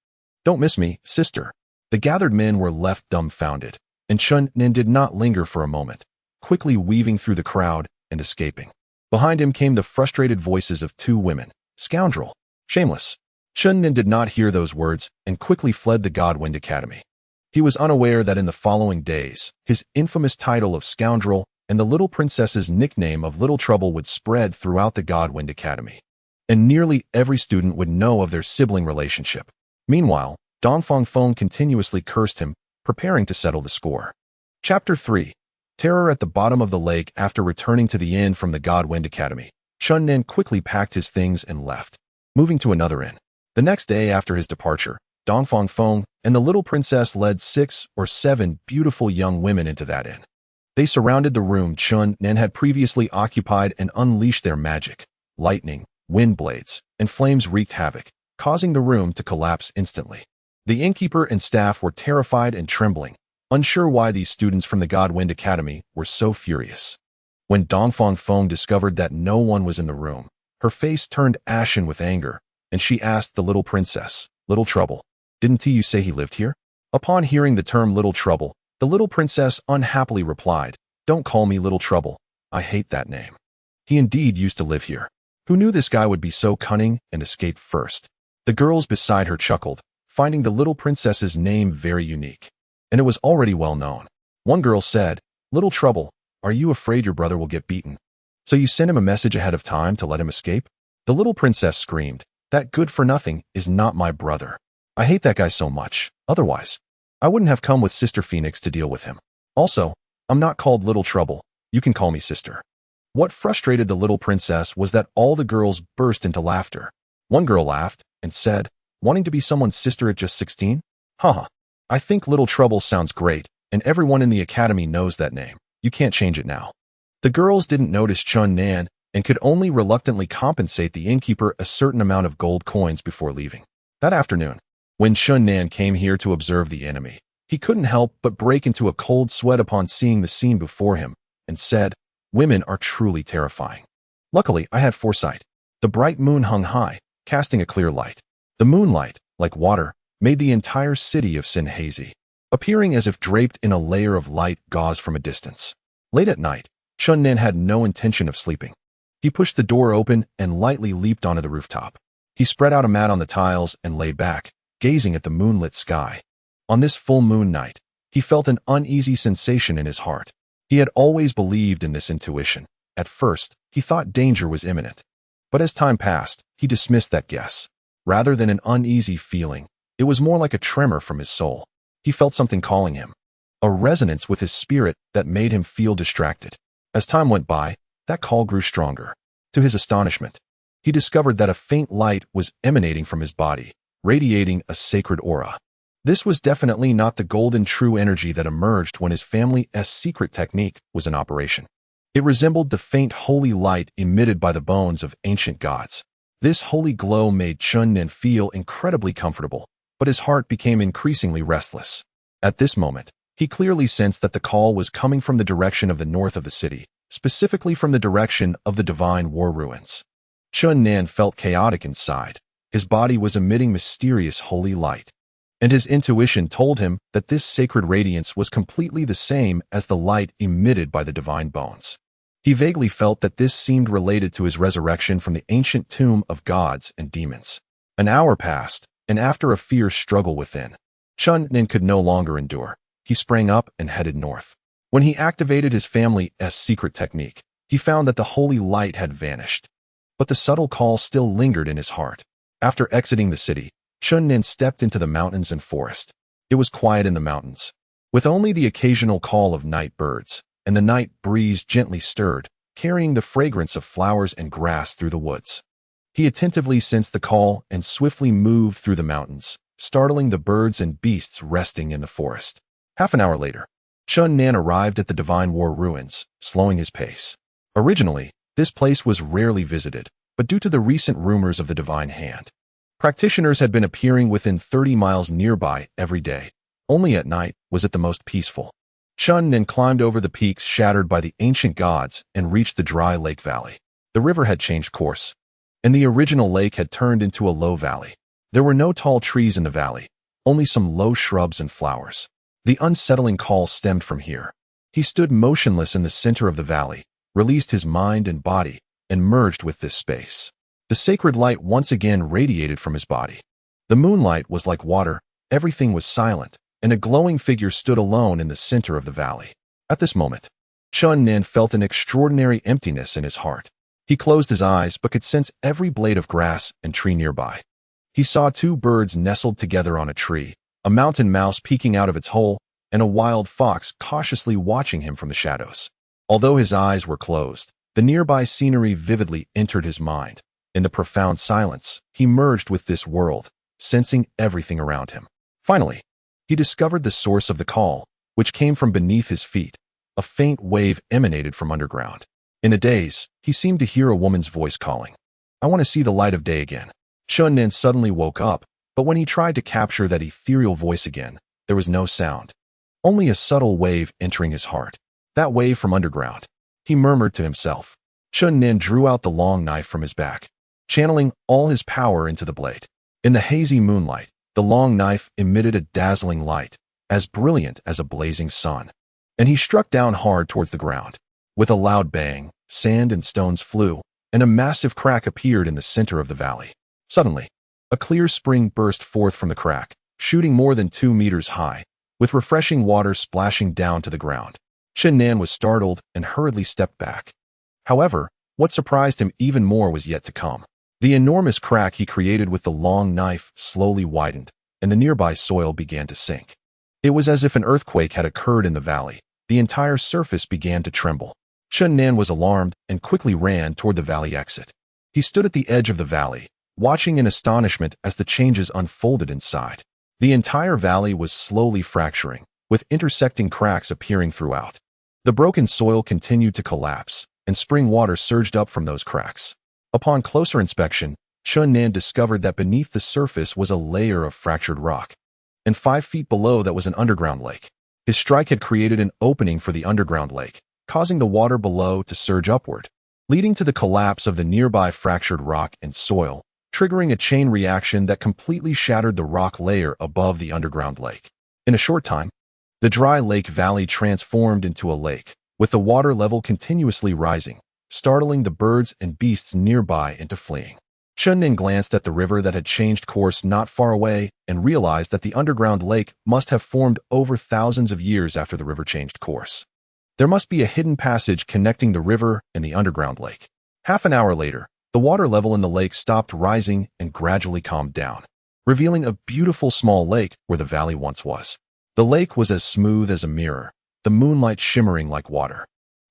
Don't miss me, sister." The gathered men were left dumbfounded, and Chun Nan did not linger for a moment, quickly weaving through the crowd and escaping. Behind him came the frustrated voices of two women, "Scoundrel! Shameless!" Chun Nan did not hear those words and quickly fled the Gods1 Academy. He was unaware that in the following days, his infamous title of scoundrel and the little princess's nickname of Little Trouble would spread throughout the Gods1 Academy, and nearly every student would know of their sibling relationship. Meanwhile, Dongfang Feng continuously cursed him, preparing to settle the score. Chapter 3. Terror at the bottom of the lake. After returning to the inn from the Gods1 Academy, Chun Nan quickly packed his things and left, moving to another inn. The next day after his departure, Dongfang Feng and the little princess led 6 or 7 beautiful young women into that inn. They surrounded the room Chun Nan had previously occupied and unleashed their magic. Lightning, wind blades, and flames wreaked havoc, causing the room to collapse instantly. The innkeeper and staff were terrified and trembling, unsure why these students from the Gods1 Academy were so furious. When Dongfang Feng discovered that no one was in the room, her face turned ashen with anger, and she asked the little princess, "Little Trouble, didn't you say he lived here?" Upon hearing the term Little Trouble, the little princess unhappily replied, "Don't call me Little Trouble. I hate that name. He indeed used to live here. Who knew this guy would be so cunning and escape first?" The girls beside her chuckled, finding the little princess's name very unique, and it was already well known. One girl said, "Little Trouble, are you afraid your brother will get beaten? So you sent him a message ahead of time to let him escape?" The little princess screamed, "That good-for-nothing is not my brother. I hate that guy so much. Otherwise, I wouldn't have come with Sister Phoenix to deal with him. Also, I'm not called Little Trouble. You can call me Sister." What frustrated the little princess was that all the girls burst into laughter. One girl laughed and said, Wanting to be someone's sister at just 16? Haha. I think Little Trouble sounds great, and everyone in the academy knows that name. You can't change it now. The girls didn't notice Chun Nan and could only reluctantly compensate the innkeeper a certain amount of gold coins before leaving. That afternoon, when Chun Nan came here to observe the enemy, he couldn't help but break into a cold sweat upon seeing the scene before him, and said, "Women are truly terrifying." Luckily, I had foresight. The bright moon hung high, casting a clear light. The moonlight, like water, made the entire city of Sin hazy, appearing as if draped in a layer of light gauze from a distance. Late at night, Chun Nan had no intention of sleeping. He pushed the door open and lightly leaped onto the rooftop. He spread out a mat on the tiles and lay back, gazing at the moonlit sky. On this full moon night, he felt an uneasy sensation in his heart. He had always believed in this intuition. At first, he thought danger was imminent. But as time passed, he dismissed that guess. Rather than an uneasy feeling, it was more like a tremor from his soul. He felt something calling him, a resonance with his spirit that made him feel distracted. As time went by, that call grew stronger. To his astonishment, he discovered that a faint light was emanating from his body, radiating a sacred aura. This was definitely not the golden true energy that emerged when his family's secret technique was in operation. It resembled the faint holy light emitted by the bones of ancient gods. This holy glow made Chun Nan feel incredibly comfortable, but his heart became increasingly restless. At this moment, he clearly sensed that the call was coming from the direction of the north of the city, specifically from the direction of the divine war ruins. Chun Nan felt chaotic inside. His body was emitting mysterious holy light, and his intuition told him that this sacred radiance was completely the same as the light emitted by the divine bones. He vaguely felt that this seemed related to his resurrection from the ancient tomb of gods and demons. An hour passed, and after a fierce struggle within, Chun Nan could no longer endure. He sprang up and headed north. When he activated his family's secret technique, he found that the holy light had vanished. But the subtle call still lingered in his heart. After exiting the city, Chun Nan stepped into the mountains and forest. It was quiet in the mountains, with only the occasional call of night birds, and the night breeze gently stirred, carrying the fragrance of flowers and grass through the woods. He attentively sensed the call and swiftly moved through the mountains, startling the birds and beasts resting in the forest. Half an hour later, Chun Nan arrived at the Divine War ruins, slowing his pace. Originally, this place was rarely visited, but due to the recent rumors of the Divine Hand, practitioners had been appearing within 30 miles nearby every day. Only at night was it the most peaceful. Chun Nan climbed over the peaks shattered by the ancient gods and reached the dry lake valley. The river had changed course, and the original lake had turned into a low valley. There were no tall trees in the valley, only some low shrubs and flowers. The unsettling call stemmed from here. He stood motionless in the center of the valley, released his mind and body, and merged with this space. The sacred light once again radiated from his body. The moonlight was like water, everything was silent, and a glowing figure stood alone in the center of the valley. At this moment, Chun Nan felt an extraordinary emptiness in his heart. He closed his eyes but could sense every blade of grass and tree nearby. He saw two birds nestled together on a tree, a mountain mouse peeking out of its hole, and a wild fox cautiously watching him from the shadows. Although his eyes were closed, the nearby scenery vividly entered his mind. In the profound silence, he merged with this world, sensing everything around him. Finally, he discovered the source of the call, which came from beneath his feet. A faint wave emanated from underground. In a daze, he seemed to hear a woman's voice calling, "I want to see the light of day again." Chun Nan suddenly woke up, but when he tried to capture that ethereal voice again, there was no sound. Only a subtle wave entering his heart. That wave from underground. He murmured to himself. Chun Nan drew out the long knife from his back, channeling all his power into the blade. In the hazy moonlight, the long knife emitted a dazzling light, as brilliant as a blazing sun, and he struck down hard towards the ground. With a loud bang, sand and stones flew, and a massive crack appeared in the center of the valley. Suddenly, a clear spring burst forth from the crack, shooting more than 2 meters high, with refreshing water splashing down to the ground. Chun Nan was startled and hurriedly stepped back. However, what surprised him even more was yet to come. The enormous crack he created with the long knife slowly widened, and the nearby soil began to sink. It was as if an earthquake had occurred in the valley. The entire surface began to tremble. Chun Nan was alarmed and quickly ran toward the valley exit. He stood at the edge of the valley, watching in astonishment as the changes unfolded inside. The entire valley was slowly fracturing, with intersecting cracks appearing throughout. The broken soil continued to collapse, and spring water surged up from those cracks. Upon closer inspection, Chun Nan discovered that beneath the surface was a layer of fractured rock, and 5 feet below that was an underground lake. His strike had created an opening for the underground lake, causing the water below to surge upward, leading to the collapse of the nearby fractured rock and soil, triggering a chain reaction that completely shattered the rock layer above the underground lake. In a short time, the dry lake valley transformed into a lake, with the water level continuously rising, startling the birds and beasts nearby into fleeing. Chun Nin glanced at the river that had changed course not far away and realized that the underground lake must have formed over thousands of years after the river changed course. There must be a hidden passage connecting the river and the underground lake. Half an hour later, the water level in the lake stopped rising and gradually calmed down, revealing a beautiful small lake where the valley once was. The lake was as smooth as a mirror, the moonlight shimmering like water,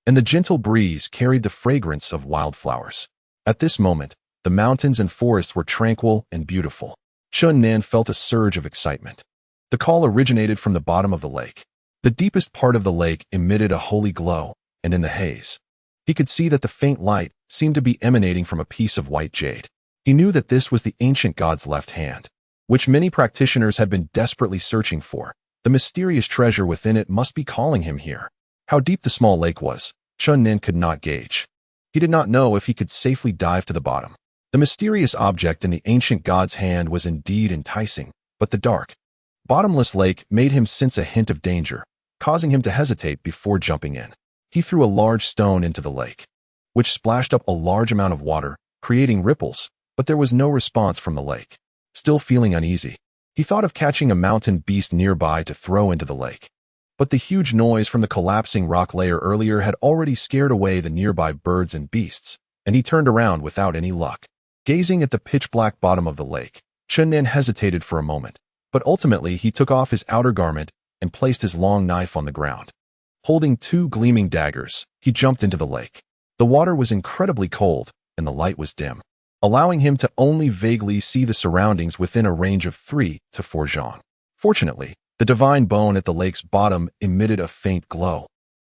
and the gentle breeze carried the fragrance of wildflowers. At this moment, the mountains and forests were tranquil and beautiful. Chun Nan felt a surge of excitement. The call originated from the bottom of the lake. The deepest part of the lake emitted a holy glow, and in the haze, he could see that the faint light seemed to be emanating from a piece of white jade. He knew that this was the ancient god's left hand, which many practitioners had been desperately searching for. The mysterious treasure within it must be calling him here. How deep the small lake was, Chun Nin could not gauge. He did not know if he could safely dive to the bottom. The mysterious object in the ancient god's hand was indeed enticing, but the dark, bottomless lake made him sense a hint of danger, causing him to hesitate before jumping in. He threw a large stone into the lake, which splashed up a large amount of water, creating ripples, but there was no response from the lake. Still feeling uneasy, he thought of catching a mountain beast nearby to throw into the lake. But the huge noise from the collapsing rock layer earlier had already scared away the nearby birds and beasts, and he turned around without any luck. Gazing at the pitch-black bottom of the lake, Chun Nin hesitated for a moment, but ultimately he took off his outer garment and placed his long knife on the ground. Holding 2 gleaming daggers, he jumped into the lake. The water was incredibly cold, and the light was dim, allowing him to only vaguely see the surroundings within a range of 3 to 4 zhang. Fortunately, the divine bone at the lake's bottom emitted a faint glow,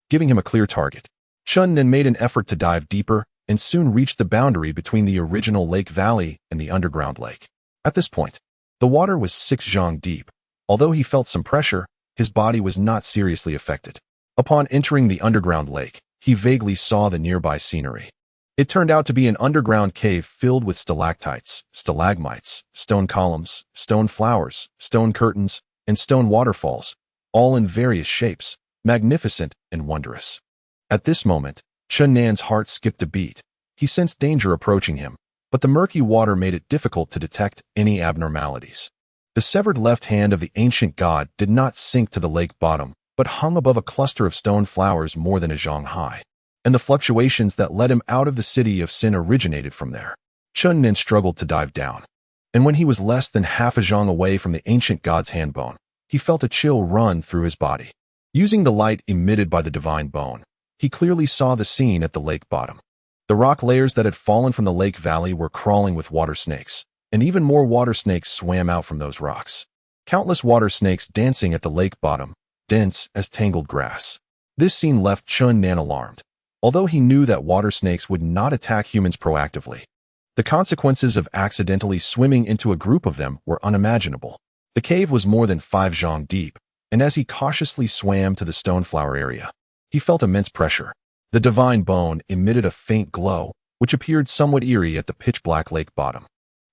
giving him a clear target. Chun Nin made an effort to dive deeper and soon reached the boundary between the original lake valley and the underground lake. At this point, the water was 6 zhang deep. Although he felt some pressure, his body was not seriously affected. Upon entering the underground lake, he vaguely saw the nearby scenery. It turned out to be an underground cave filled with stalactites, stalagmites, stone columns, stone flowers, stone curtains, and stone waterfalls, all in various shapes, magnificent and wondrous. At this moment, Chun Nan's heart skipped a beat. He sensed danger approaching him, but the murky water made it difficult to detect any abnormalities. The severed left hand of the ancient god did not sink to the lake bottom, but hung above a cluster of stone flowers more than a zhang high, and the fluctuations that led him out of the city of sin originated from there. Chun Nin struggled to dive down, and when he was less than half a zhang away from the ancient god's hand bone, he felt a chill run through his body. Using the light emitted by the divine bone, he clearly saw the scene at the lake bottom. The rock layers that had fallen from the lake valley were crawling with water snakes, and even more water snakes swam out from those rocks. Countless water snakes dancing at the lake bottom, dense as tangled grass. This scene left Chun Nan alarmed, although he knew that water snakes would not attack humans proactively. The consequences of accidentally swimming into a group of them were unimaginable. The cave was more than 5 zhang deep, and as he cautiously swam to the stoneflower area, he felt immense pressure. The divine bone emitted a faint glow, which appeared somewhat eerie at the pitch-black lake bottom.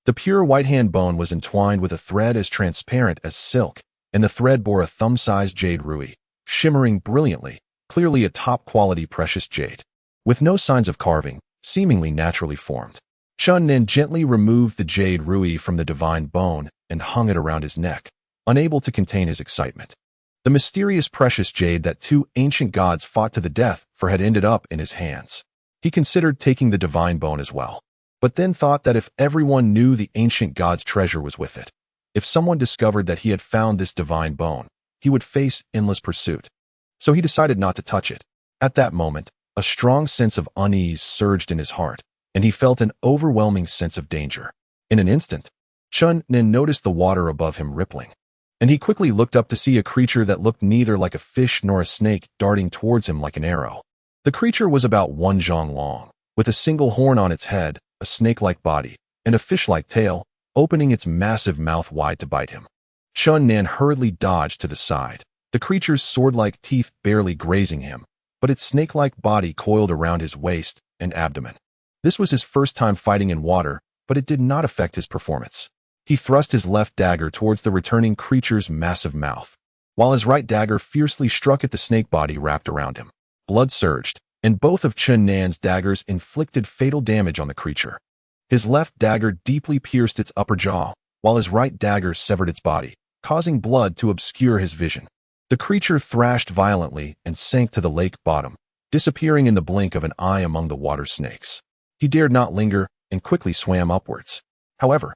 The pure white hand bone was entwined with a thread as transparent as silk, and the thread bore a thumb-sized jade ruby, shimmering brilliantly, clearly a top-quality precious jade, with no signs of carving, seemingly naturally formed. Chun Nin gently removed the jade ruby from the divine bone and hung it around his neck, unable to contain his excitement. The mysterious precious jade that 2 ancient gods fought to the death for had ended up in his hands. He considered taking the divine bone as well, but then thought that if everyone knew the ancient god's treasure was with it, if someone discovered that he had found this divine bone, he would face endless pursuit. So he decided not to touch it. At that moment, a strong sense of unease surged in his heart, and he felt an overwhelming sense of danger. In an instant, Chun Nin noticed the water above him rippling, and he quickly looked up to see a creature that looked neither like a fish nor a snake darting towards him like an arrow. The creature was about 1 zhang long, with a single horn on its head, a snake-like body, and a fish-like tail, opening its massive mouth wide to bite him. Chun Nin hurriedly dodged to the side, the creature's sword-like teeth barely grazing him, but its snake-like body coiled around his waist and abdomen. This was his first time fighting in water, but it did not affect his performance. He thrust his left dagger towards the returning creature's massive mouth, while his right dagger fiercely struck at the snake body wrapped around him. Blood surged, and both of Chun Nan's daggers inflicted fatal damage on the creature. His left dagger deeply pierced its upper jaw, while his right dagger severed its body, causing blood to obscure his vision. The creature thrashed violently and sank to the lake bottom, disappearing in the blink of an eye among the water snakes. He dared not linger and quickly swam upwards. However,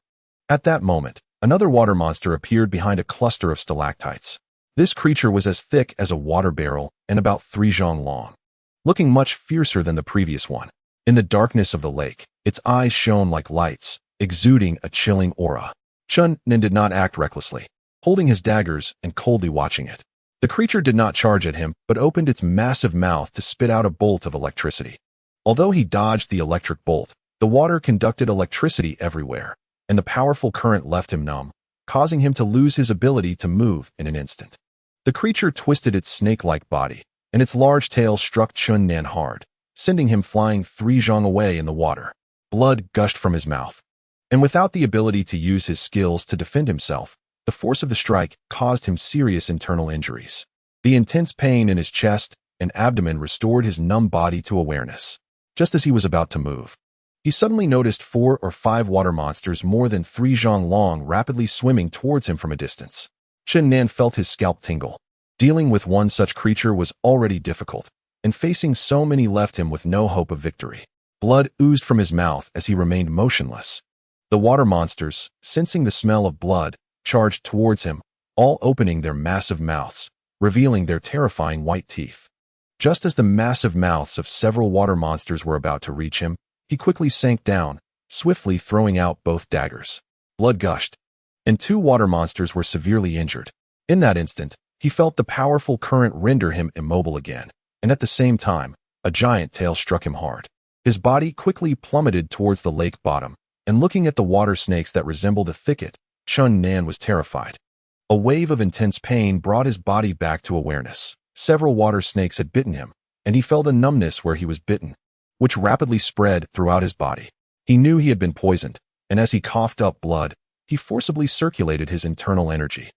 at that moment, another water monster appeared behind a cluster of stalactites. This creature was as thick as a water barrel and about 3 zhang long, looking much fiercer than the previous one. In the darkness of the lake, its eyes shone like lights, exuding a chilling aura. Chun Nin did not act recklessly, holding his daggers and coldly watching it. The creature did not charge at him, but opened its massive mouth to spit out a bolt of electricity. Although he dodged the electric bolt, the water conducted electricity everywhere, and the powerful current left him numb, causing him to lose his ability to move in an instant. The creature twisted its snake-like body, and its large tail struck Chun Nin hard, sending him flying 3 zhang away in the water. Blood gushed from his mouth, and without the ability to use his skills to defend himself, the force of the strike caused him serious internal injuries. The intense pain in his chest and abdomen restored his numb body to awareness. Just as he was about to move, he suddenly noticed 4 or 5 water monsters more than 3 zhang long rapidly swimming towards him from a distance. Chun Nin felt his scalp tingle. Dealing with one such creature was already difficult, and facing so many left him with no hope of victory. Blood oozed from his mouth as he remained motionless. The water monsters, sensing the smell of blood, charged towards him, all opening their massive mouths, revealing their terrifying white teeth. Just as the massive mouths of several water monsters were about to reach him, he quickly sank down, swiftly throwing out both daggers. Blood gushed, and 2 water monsters were severely injured. In that instant, he felt the powerful current render him immobile again, and at the same time, a giant tail struck him hard. His body quickly plummeted towards the lake bottom, and looking at the water snakes that resembled a thicket, Chun Nin was terrified. A wave of intense pain brought his body back to awareness. Several water snakes had bitten him, and he felt a numbness where he was bitten, which rapidly spread throughout his body. He knew he had been poisoned, and as he coughed up blood, he forcibly circulated his internal energy.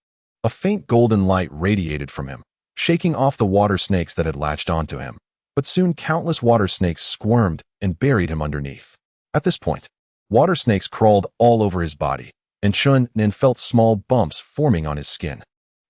A faint golden light radiated from him, shaking off the water snakes that had latched onto him, but soon countless water snakes squirmed and buried him underneath. At this point, water snakes crawled all over his body, and Chun Nin felt small bumps forming on his skin.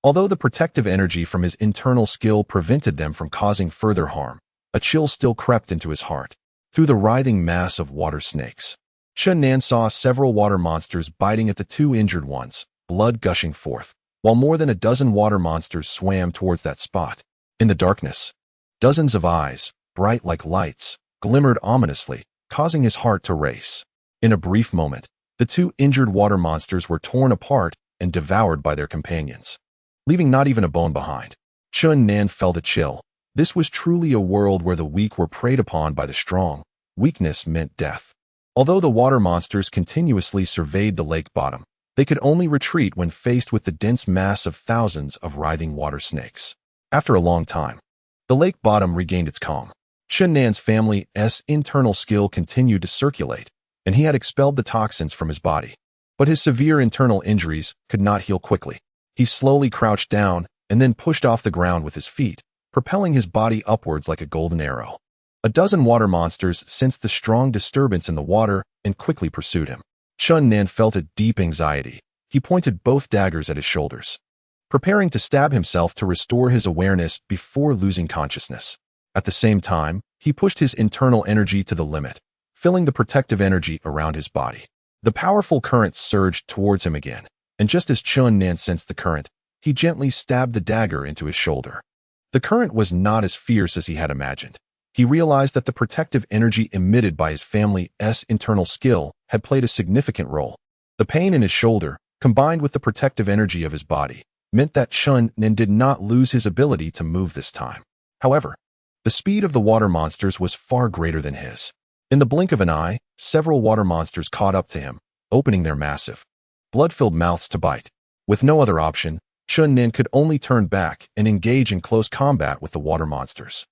Although the protective energy from his internal skill prevented them from causing further harm, a chill still crept into his heart. Through the writhing mass of water snakes, Chun Nin saw several water monsters biting at the 2 injured ones, blood gushing forth, while more than a dozen water monsters swam towards that spot. In the darkness, dozens of eyes, bright like lights, glimmered ominously, causing his heart to race. In a brief moment, the 2 injured water monsters were torn apart and devoured by their companions, leaving not even a bone behind. Chun Nin felt a chill. This was truly a world where the weak were preyed upon by the strong. Weakness meant death. Although the water monsters continuously surveyed the lake bottom, they could only retreat when faced with the dense mass of thousands of writhing water snakes. After a long time, the lake bottom regained its calm. Chun Nin's family's internal skill continued to circulate, and he had expelled the toxins from his body. But his severe internal injuries could not heal quickly. He slowly crouched down and then pushed off the ground with his feet, propelling his body upwards like a golden arrow. A dozen water monsters sensed the strong disturbance in the water and quickly pursued him. Chun Nin felt a deep anxiety. He pointed both daggers at his shoulders, preparing to stab himself to restore his awareness before losing consciousness. At the same time, he pushed his internal energy to the limit, filling the protective energy around his body. The powerful current surged towards him again, and just as Chun Nin sensed the current, he gently stabbed the dagger into his shoulder. The current was not as fierce as he had imagined. He realized that the protective energy emitted by his family's internal skill had played a significant role. The pain in his shoulder, combined with the protective energy of his body, meant that Chun Nin did not lose his ability to move this time. However, the speed of the water monsters was far greater than his. In the blink of an eye, several water monsters caught up to him, opening their massive, blood-filled mouths to bite. With no other option, Chun Nin could only turn back and engage in close combat with the water monsters.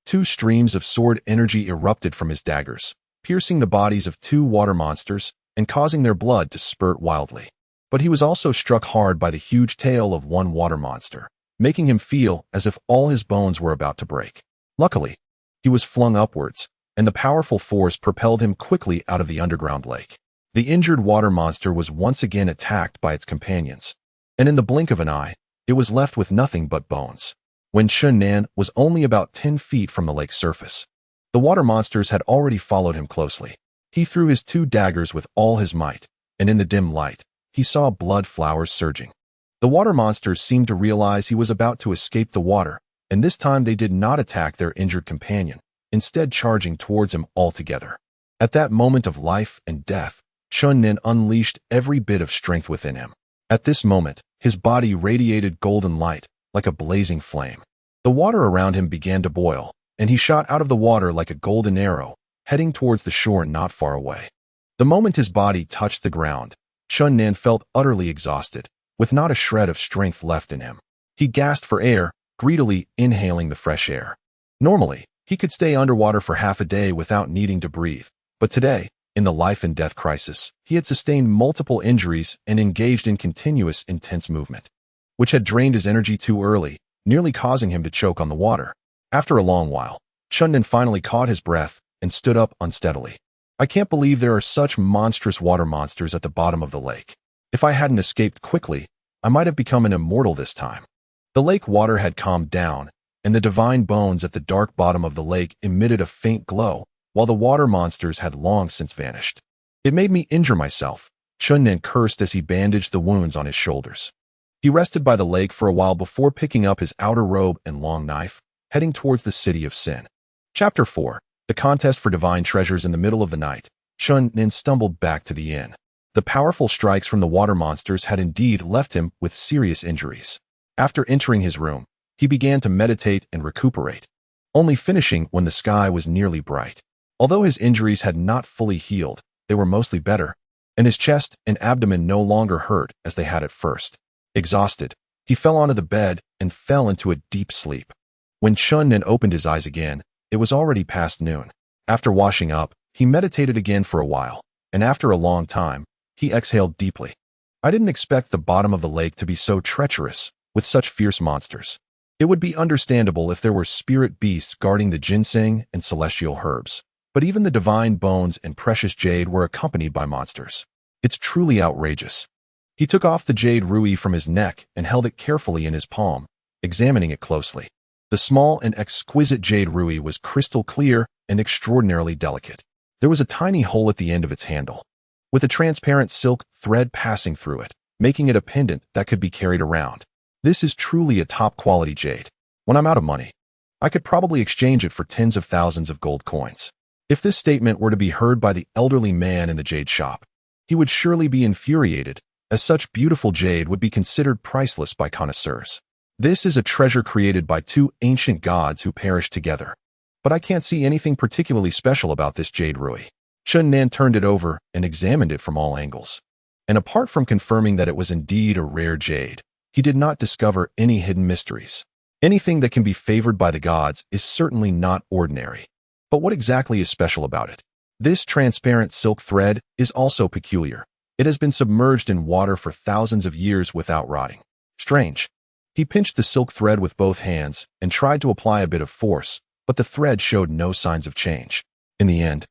Two streams of sword energy erupted from his daggers, piercing the bodies of two water monsters and causing their blood to spurt wildly. But he was also struck hard by the huge tail of one water monster, making him feel as if all his bones were about to break. Luckily, he was flung upwards, and the powerful force propelled him quickly out of the underground lake. The injured water monster was once again attacked by its companions, and in the blink of an eye, it was left with nothing but bones. When Chun Nin was only about 10 feet from the lake's surface, the water monsters had already followed him closely. He threw his two daggers with all his might, and in the dim light, he saw blood flowers surging. The water monsters seemed to realize he was about to escape the water, and this time they did not attack their injured companion, instead charging towards him altogether. At that moment of life and death, Chun Nin unleashed every bit of strength within him. At this moment, his body radiated golden light, like a blazing flame. The water around him began to boil, and he shot out of the water like a golden arrow, heading towards the shore not far away. The moment his body touched the ground, Chun Nin felt utterly exhausted, with not a shred of strength left in him. He gasped for air, greedily inhaling the fresh air. Normally, he could stay underwater for half a day without needing to breathe, but today, in the life and death crisis, he had sustained multiple injuries and engaged in continuous intense movement, which had drained his energy too early, nearly causing him to choke on the water. After a long while, Chun Nin finally caught his breath and stood up unsteadily. I can't believe there are such monstrous water monsters at the bottom of the lake. If I hadn't escaped quickly, I might have become an immortal this time. The lake water had calmed down, and the divine bones at the dark bottom of the lake emitted a faint glow, while the water monsters had long since vanished. It made me injure myself, Chun Nin cursed as he bandaged the wounds on his shoulders. He rested by the lake for a while before picking up his outer robe and long knife, heading towards the city of Sin. Chapter 4. The contest for divine treasures. In the middle of the night, Chun Nin stumbled back to the inn. The powerful strikes from the water monsters had indeed left him with serious injuries. After entering his room, he began to meditate and recuperate, only finishing when the sky was nearly bright. Although his injuries had not fully healed, they were mostly better, and his chest and abdomen no longer hurt as they had at first. Exhausted, he fell onto the bed and fell into a deep sleep. When Chun Nin opened his eyes again, it was already past noon. After washing up, he meditated again for a while, and after a long time, he exhaled deeply. I didn't expect the bottom of the lake to be so treacherous, with such fierce monsters. It would be understandable if there were spirit beasts guarding the ginseng and celestial herbs, but even the divine bones and precious jade were accompanied by monsters. It's truly outrageous. He took off the jade rui from his neck and held it carefully in his palm, examining it closely. The small and exquisite jade rui was crystal clear and extraordinarily delicate. There was a tiny hole at the end of its handle, with a transparent silk thread passing through it, making it a pendant that could be carried around. This is truly a top-quality jade. When I'm out of money, I could probably exchange it for tens of thousands of gold coins. If this statement were to be heard by the elderly man in the jade shop, he would surely be infuriated, as such beautiful jade would be considered priceless by connoisseurs. This is a treasure created by two ancient gods who perished together. But I can't see anything particularly special about this jade rui. Chun Nin turned it over and examined it from all angles. And apart from confirming that it was indeed a rare jade, he did not discover any hidden mysteries. Anything that can be favored by the gods is certainly not ordinary. But what exactly is special about it? This transparent silk thread is also peculiar. It has been submerged in water for thousands of years without rotting. Strange. He pinched the silk thread with both hands and tried to apply a bit of force, but the thread showed no signs of change. In the end,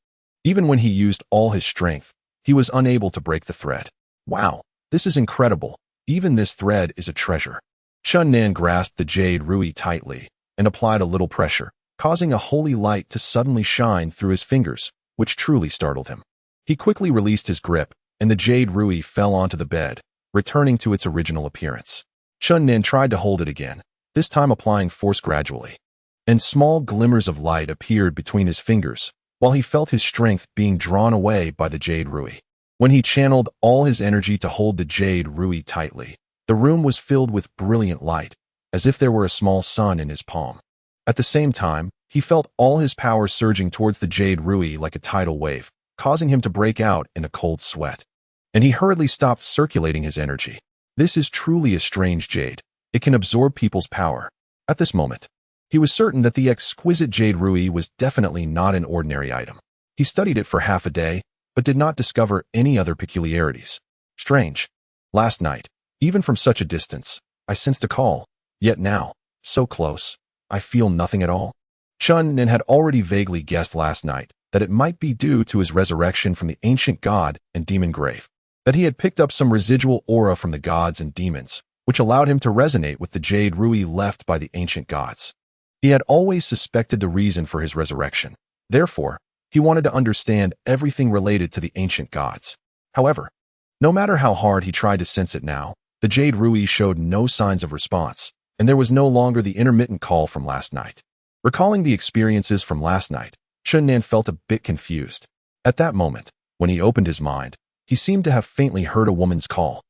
even when he used all his strength, he was unable to break the thread. Wow, this is incredible. Even this thread is a treasure. Chun Nin grasped the jade rui tightly and applied a little pressure, causing a holy light to suddenly shine through his fingers, which truly startled him. He quickly released his grip, and the jade rui fell onto the bed, returning to its original appearance. Chun Nin tried to hold it again, this time applying force gradually, and small glimmers of light appeared between his fingers, while he felt his strength being drawn away by the jade rui. When he channeled all his energy to hold the jade ruby tightly, the room was filled with brilliant light, as if there were a small sun in his palm. At the same time, he felt all his power surging towards the jade ruby like a tidal wave, causing him to break out in a cold sweat. And he hurriedly stopped circulating his energy. This is truly a strange jade. It can absorb people's power. At this moment, he was certain that the exquisite jade ruby was definitely not an ordinary item. He studied it for half a day, but did not discover any other peculiarities. Strange. Last night, even from such a distance, I sensed a call. Yet now, so close, I feel nothing at all. Chun Nen had already vaguely guessed last night that it might be due to his resurrection from the ancient god and demon grave, that he had picked up some residual aura from the gods and demons, which allowed him to resonate with the jade ruby left by the ancient gods. He had always suspected the reason for his resurrection. Therefore, he wanted to understand everything related to the ancient gods. However, no matter how hard he tried to sense it now, the jade ruby showed no signs of response, and there was no longer the intermittent call from last night. Recalling the experiences from last night, Chun Nan felt a bit confused. At that moment, when he opened his mind, he seemed to have faintly heard a woman's call.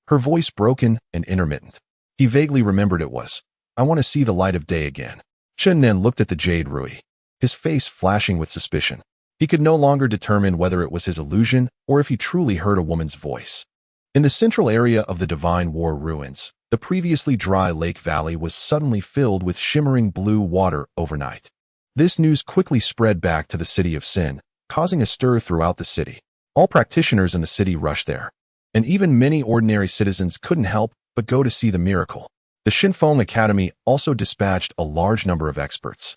Her voice broken and intermittent. He vaguely remembered it was, "I want to see the light of day again." Chun Nan looked at the jade ruby, his face flashing with suspicion. He could no longer determine whether it was his illusion or if he truly heard a woman's voice. In the central area of the Divine War ruins, the previously dry lake valley was suddenly filled with shimmering blue water overnight. This news quickly spread back to the city of Sin, causing a stir throughout the city. All practitioners in the city rushed there, and even many ordinary citizens couldn't help but go to see the miracle. The Shinfeng Academy also dispatched a large number of experts,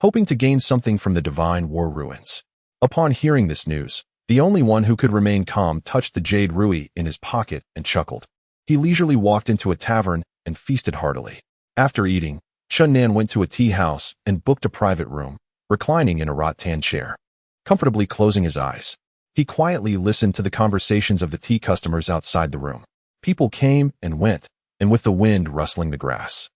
hoping to gain something from the Divine War ruins. Upon hearing this news, the only one who could remain calm touched the jade ruby in his pocket and chuckled. He leisurely walked into a tavern and feasted heartily. After eating, Chun Nan went to a tea house and booked a private room, reclining in a rattan chair. Comfortably closing his eyes, he quietly listened to the conversations of the tea customers outside the room. People came and went, and with the wind rustling the grass.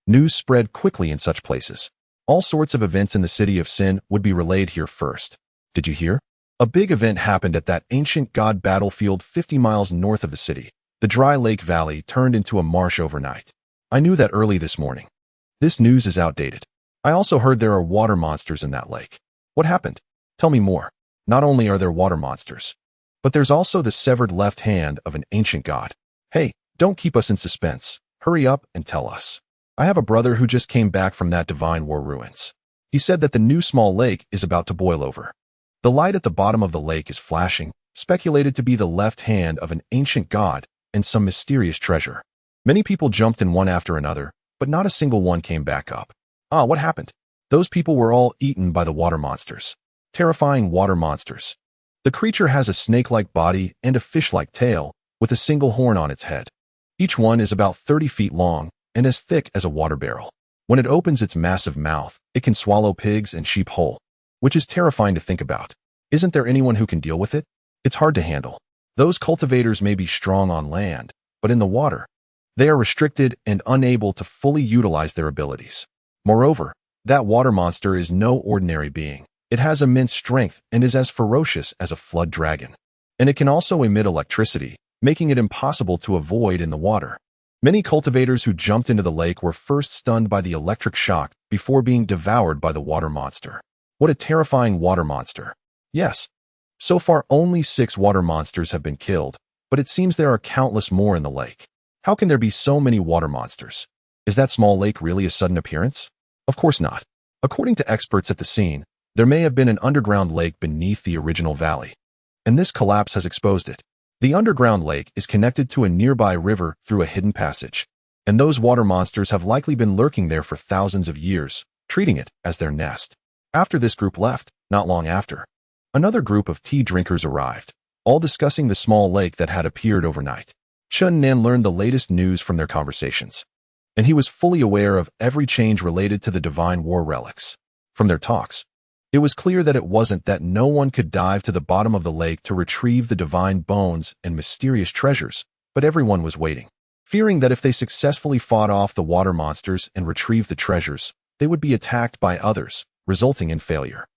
News spread quickly in such places. All sorts of events in the city of Sin would be relayed here first. Did you hear? A big event happened at that ancient god battlefield 50 miles north of the city. The dry lake valley turned into a marsh overnight. I knew that early this morning. This news is outdated. I also heard there are water monsters in that lake. What happened? Tell me more. Not only are there water monsters, but there's also the severed left hand of an ancient god. Hey, don't keep us in suspense. Hurry up and tell us. I have a brother who just came back from that Divine War ruins. He said that the new small lake is about to boil over. The light at the bottom of the lake is flashing, speculated to be the left hand of an ancient god and some mysterious treasure. Many people jumped in one after another, but not a single one came back up. Ah, what happened? Those people were all eaten by the water monsters. Terrifying water monsters. The creature has a snake-like body and a fish-like tail, with a single horn on its head. Each one is about 30 feet long and as thick as a water barrel. When it opens its massive mouth, it can swallow pigs and sheep whole, which is terrifying to think about. Isn't there anyone who can deal with it? It's hard to handle. Those cultivators may be strong on land, but in the water, they are restricted and unable to fully utilize their abilities. Moreover, that water monster is no ordinary being. It has immense strength and is as ferocious as a flood dragon. And it can also emit electricity, making it impossible to avoid in the water. Many cultivators who jumped into the lake were first stunned by the electric shock before being devoured by the water monster. What a terrifying water monster. Yes. So far only 6 water monsters have been killed, but it seems there are countless more in the lake. How can there be so many water monsters? Is that small lake really a sudden appearance? Of course not. According to experts at the scene, there may have been an underground lake beneath the original valley, and this collapse has exposed it. The underground lake is connected to a nearby river through a hidden passage, and those water monsters have likely been lurking there for thousands of years, treating it as their nest. After this group left, not long after, another group of tea drinkers arrived, all discussing the small lake that had appeared overnight. Chun Nan learned the latest news from their conversations, and he was fully aware of every change related to the Divine War relics. From their talks, it was clear that it wasn't that no one could dive to the bottom of the lake to retrieve the divine bones and mysterious treasures, but everyone was waiting, fearing that if they successfully fought off the water monsters and retrieved the treasures, they would be attacked by others, resulting in failure.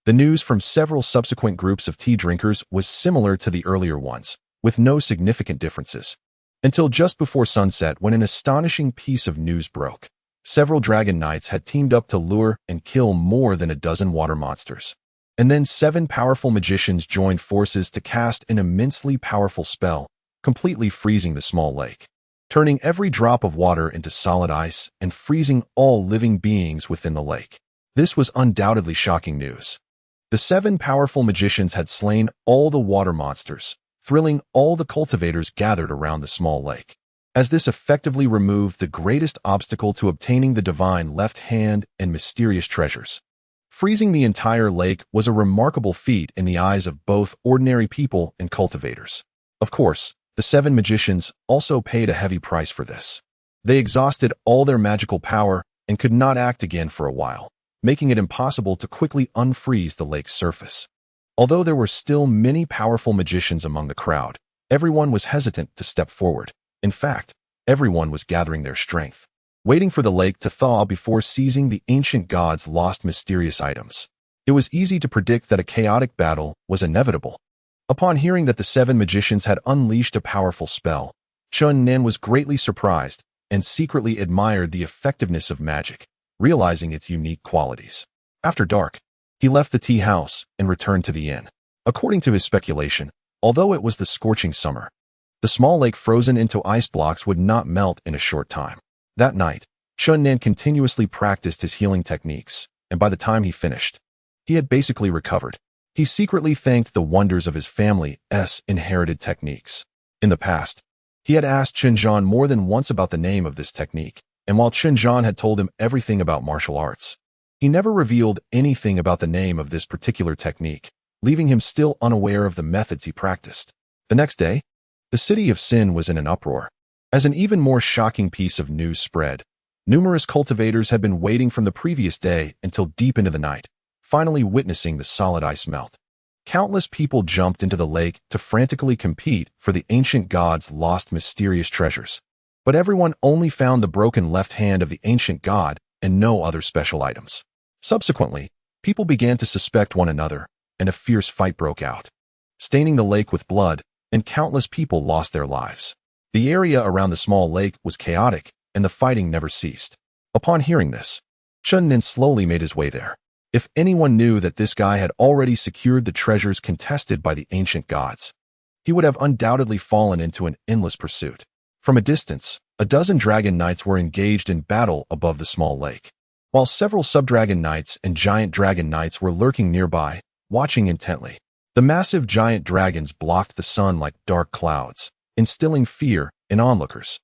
The news from several subsequent groups of tea drinkers was similar to the earlier ones, with no significant differences. Until just before sunset, when an astonishing piece of news broke. Several dragon knights had teamed up to lure and kill more than a dozen water monsters. And then 7 powerful magicians joined forces to cast an immensely powerful spell, completely freezing the small lake, turning every drop of water into solid ice and freezing all living beings within the lake. This was undoubtedly shocking news. The 7 powerful magicians had slain all the water monsters, thrilling all the cultivators gathered around the small lake, as this effectively removed the greatest obstacle to obtaining the divine left hand and mysterious treasures. Freezing the entire lake was a remarkable feat in the eyes of both ordinary people and cultivators. Of course, the 7 magicians also paid a heavy price for this. They exhausted all their magical power and could not act again for a while, making it impossible to quickly unfreeze the lake's surface. Although there were still many powerful magicians among the crowd, everyone was hesitant to step forward. In fact, everyone was gathering their strength, waiting for the lake to thaw before seizing the ancient gods' lost mysterious items. It was easy to predict that a chaotic battle was inevitable. Upon hearing that the 7 magicians had unleashed a powerful spell, Chun Nen was greatly surprised and secretly admired the effectiveness of magic, realizing its unique qualities. After dark, he left the tea house and returned to the inn. According to his speculation, although it was the scorching summer, the small lake frozen into ice blocks would not melt in a short time. That night, Chun Nen continuously practiced his healing techniques, and by the time he finished, he had basically recovered. He secretly thanked the wonders of his family's inherited techniques. In the past, he had asked Chunjan more than once about the name of this technique, and while Chunjan had told him everything about martial arts, he never revealed anything about the name of this particular technique, leaving him still unaware of the methods he practiced. The next day, the city of Sin was in an uproar. As an even more shocking piece of news spread, numerous cultivators had been waiting from the previous day until deep into the night, finally witnessing the solid ice melt. Countless people jumped into the lake to frantically compete for the ancient gods' lost mysterious treasures. But everyone only found the broken left hand of the ancient god and no other special items. Subsequently, people began to suspect one another, and a fierce fight broke out, staining the lake with blood, and countless people lost their lives. The area around the small lake was chaotic, and the fighting never ceased. Upon hearing this, Chun Nen slowly made his way there. If anyone knew that this guy had already secured the treasures contested by the ancient gods, he would have undoubtedly fallen into an endless pursuit. From a distance, a dozen dragon knights were engaged in battle above the small lake, while several sub-dragon knights and giant dragon knights were lurking nearby, watching intently. The massive giant dragons blocked the sun like dark clouds, instilling fear in onlookers.